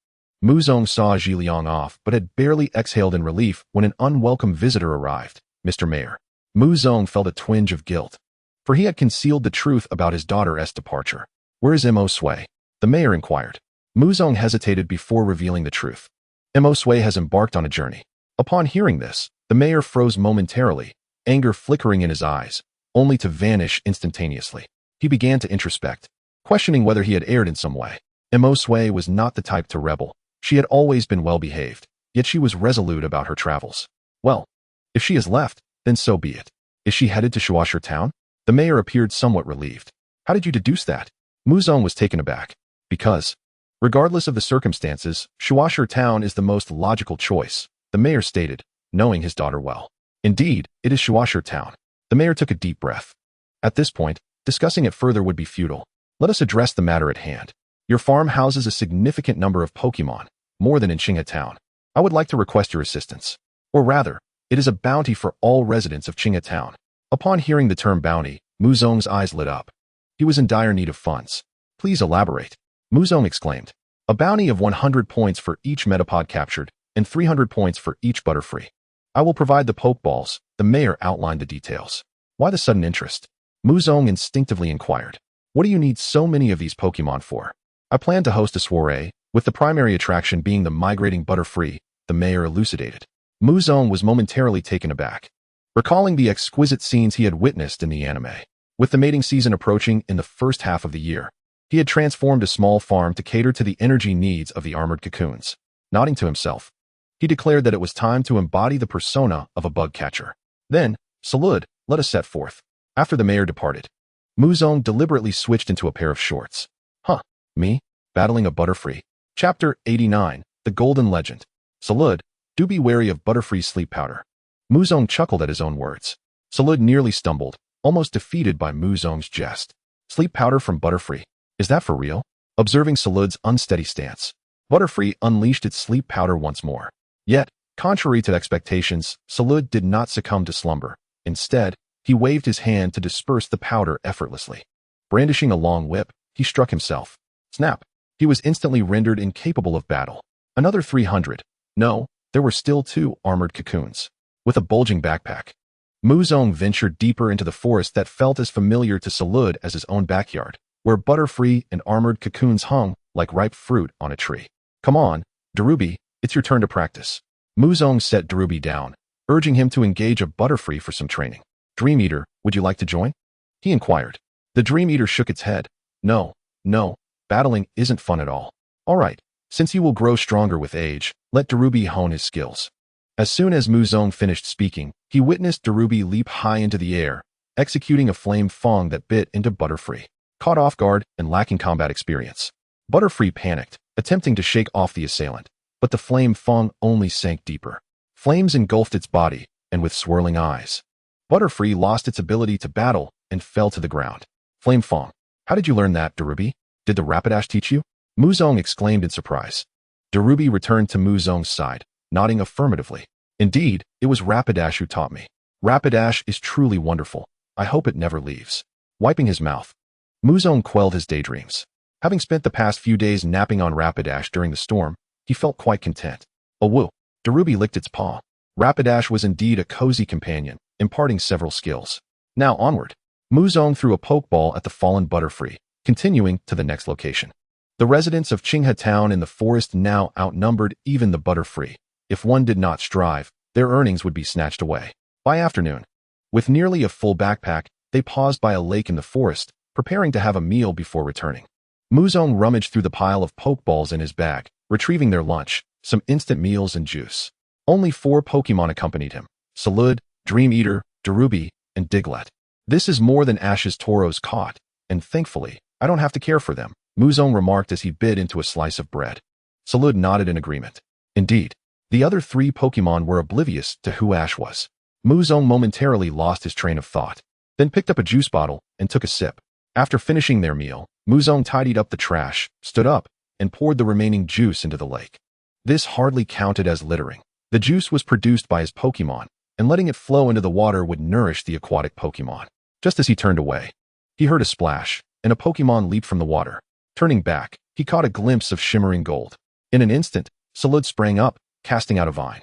A: Muzong saw Zhiliang off but had barely exhaled in relief when an unwelcome visitor arrived. Mr. Mayor. Muzong felt a twinge of guilt, for he had concealed the truth about his daughter's departure. Where is Mo Sui? The mayor inquired. Muzong hesitated before revealing the truth. Mo Sui has embarked on a journey. Upon hearing this, the mayor froze momentarily, anger flickering in his eyes, only to vanish instantaneously. He began to introspect, questioning whether he had erred in some way. Mo Sui was not the type to rebel. She had always been well-behaved, yet she was resolute about her travels. Well, if she has left, then so be it. Is she headed to Shuasher Town? The mayor appeared somewhat relieved. How did you deduce that? Muzong was taken aback. Because, regardless of the circumstances, Shuasher Town is the most logical choice, the mayor stated, knowing his daughter well. Indeed, it is Shuasher Town. The mayor took a deep breath. At this point, discussing it further would be futile. Let us address the matter at hand. Your farm houses a significant number of Pokemon, more than in Qinghe Town. I would like to request your assistance. Or rather, it is a bounty for all residents of Qinghe Town. Upon hearing the term bounty, Muzong's eyes lit up. He was in dire need of funds. Please elaborate. Muzong exclaimed. A bounty of 100 points for each Metapod captured, and 300 points for each Butterfree. I will provide the Pokeballs. The mayor outlined the details. Why the sudden interest? Muzong instinctively inquired. What do you need so many of these Pokemon for? I plan to host a soiree, with the primary attraction being the migrating Butterfree, the mayor elucidated. Muzong was momentarily taken aback, recalling the exquisite scenes he had witnessed in the anime. With the mating season approaching in the first half of the year, he had transformed a small farm to cater to the energy needs of the armored cocoons. Nodding to himself, he declared that it was time to embody the persona of a bug catcher. Then, Salud, let us set forth. After the mayor departed, Muzong deliberately switched into a pair of shorts. Huh, me? Battling a Butterfree. Chapter 89, The Golden Legend. Salud, do be wary of Butterfree's sleep powder. Muzong chuckled at his own words. Salud nearly stumbled, almost defeated by Muzong's jest. Sleep powder from Butterfree. Is that for real? Observing Salud's unsteady stance, Butterfree unleashed its sleep powder once more. Yet, contrary to expectations, Salud did not succumb to slumber. Instead, he waved his hand to disperse the powder effortlessly. Brandishing a long whip, he struck himself. Snap! He was instantly rendered incapable of battle. Another 300. No, there were still 2 armored cocoons. With a bulging backpack, Muzong ventured deeper into the forest that felt as familiar to Salud as his own backyard, where Butterfree and armored cocoons hung like ripe fruit on a tree. Come on, Darubi, it's your turn to practice. Muzong set Darubi down, urging him to engage a Butterfree for some training. Dream Eater, would you like to join? He inquired. The Dream Eater shook its head. No, no, battling isn't fun at all. All right, since you will grow stronger with age, let Darubi hone his skills. As soon as Muzong finished speaking, he witnessed Darubi leap high into the air, executing a flame fong that bit into Butterfree. Caught off guard and lacking combat experience, Butterfree panicked, attempting to shake off the assailant, but the flame fong only sank deeper. Flames engulfed its body, and with swirling eyes, Butterfree lost its ability to battle and fell to the ground. Flame fong, how did you learn that, Darubi? Did the Rapidash teach you? Muzong exclaimed in surprise. Darubi returned to Muzong's side, nodding affirmatively. Indeed, it was Rapidash who taught me. Rapidash is truly wonderful. I hope it never leaves. Wiping his mouth, Muzong quelled his daydreams. Having spent the past few days napping on Rapidash during the storm, he felt quite content. Oh woo! Darubi licked its paw. Rapidash was indeed a cozy companion, imparting several skills. Now onward. Muzong threw a Pokeball at the fallen Butterfree, continuing to the next location. The residents of Qinghe Town in the forest now outnumbered even the Butterfree. If one did not strive, their earnings would be snatched away. By afternoon, with nearly a full backpack, they paused by a lake in the forest, preparing to have a meal before returning. Muzong rummaged through the pile of Pokeballs in his bag, retrieving their lunch, some instant meals and juice. Only 4 Pokemon accompanied him: Zarude, Dream Eater, Darubi, and Diglett. This is more than Ash's Tauros caught, and thankfully, I don't have to care for them, Muzong remarked as he bit into a slice of bread. Zarude nodded in agreement. Indeed, the other 3 Pokemon were oblivious to who Ash was. Muzong momentarily lost his train of thought, then picked up a juice bottle and took a sip. After finishing their meal, Muzong tidied up the trash, stood up, and poured the remaining juice into the lake. This hardly counted as littering. The juice was produced by his Pokemon, and letting it flow into the water would nourish the aquatic Pokemon. Just as he turned away, he heard a splash, and a Pokemon leaped from the water. Turning back, he caught a glimpse of shimmering gold. In an instant, Zarude sprang up, casting out a vine.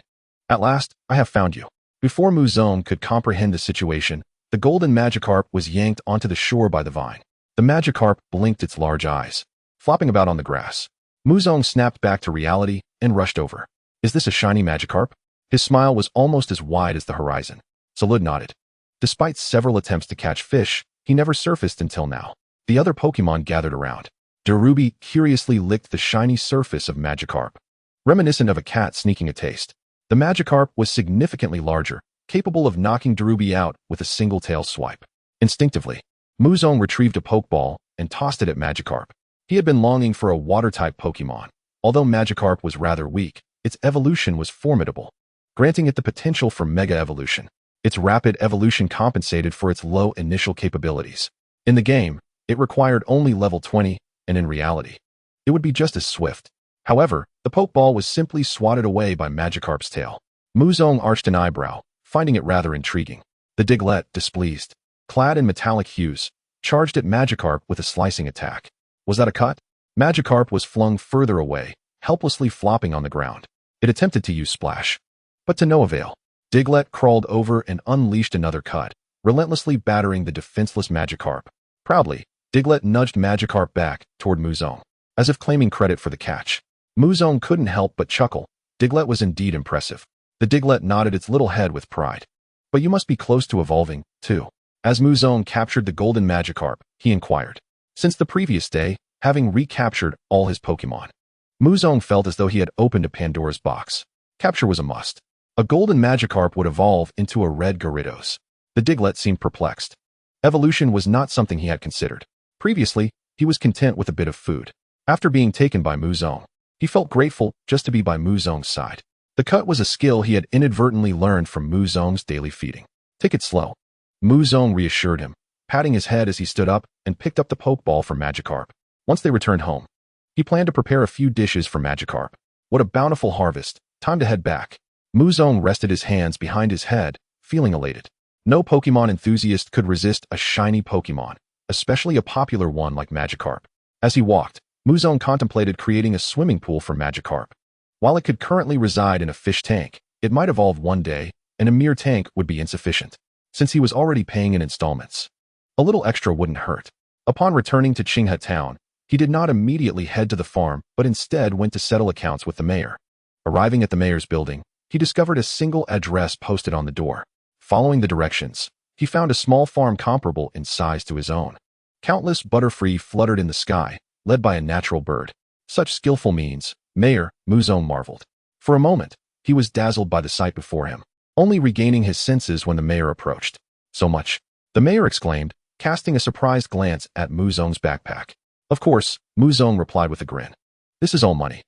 A: At last, I have found you. Before Muzong could comprehend the situation, the golden Magikarp was yanked onto the shore by the vine. The Magikarp blinked its large eyes, flopping about on the grass. Muzong snapped back to reality and rushed over. Is this a shiny Magikarp? His smile was almost as wide as the horizon. Zarude nodded. Despite several attempts to catch fish, he never surfaced until now. The other Pokemon gathered around. Darubi curiously licked the shiny surface of Magikarp, reminiscent of a cat sneaking a taste. The Magikarp was significantly larger, capable of knocking Darubi out with a single tail swipe. Instinctively, Muzong retrieved a Pokeball and tossed it at Magikarp. He had been longing for a water-type Pokemon. Although Magikarp was rather weak, its evolution was formidable, granting it the potential for Mega Evolution. Its rapid evolution compensated for its low initial capabilities. In the game, it required only level 20, and in reality, it would be just as swift. However, the Pokeball was simply swatted away by Magikarp's tail. Muzong arched an eyebrow, finding it rather intriguing. The Diglett, displeased, clad in metallic hues, charged at Magikarp with a slicing attack. Was that a cut? Magikarp was flung further away, helplessly flopping on the ground. It attempted to use Splash, but to no avail. Diglett crawled over and unleashed another cut, relentlessly battering the defenseless Magikarp. Proudly, Diglett nudged Magikarp back toward Muzong, as if claiming credit for the catch. Muzong couldn't help but chuckle. Diglett was indeed impressive. The Diglett nodded its little head with pride. But you must be close to evolving, too. As Muzong captured the golden Magikarp, he inquired. Since the previous day, having recaptured all his Pokemon, Muzong felt as though he had opened a Pandora's box. Capture was a must. A golden Magikarp would evolve into a red Gyarados. The Diglett seemed perplexed. Evolution was not something he had considered. Previously, he was content with a bit of food. After being taken by Muzong, he felt grateful just to be by Muzong's side. The cut was a skill he had inadvertently learned from Muzong's daily feeding. Take it slow, Muzong reassured him, patting his head as he stood up and picked up the Pokeball for Magikarp. Once they returned home, he planned to prepare a few dishes for Magikarp. What a bountiful harvest. Time to head back. Muzong rested his hands behind his head, feeling elated. No Pokemon enthusiast could resist a shiny Pokemon, especially a popular one like Magikarp. As he walked, Muzong contemplated creating a swimming pool for Magikarp. While it could currently reside in a fish tank, it might evolve one day, and a mere tank would be insufficient, since he was already paying in installments. A little extra wouldn't hurt. Upon returning to Qinghe Town, he did not immediately head to the farm, but instead went to settle accounts with the mayor. Arriving at the mayor's building, he discovered a single address posted on the door. Following the directions, he found a small farm comparable in size to his own. Countless butterfree fluttered in the sky, led by a natural bird. Such skillful means, Mayor Muzone marveled. For a moment, he was dazzled by the sight before him, only regaining his senses when the mayor approached. So much, the mayor exclaimed, casting a surprised glance at Muzone's backpack. Of course, Muzone replied with a grin. This is all money.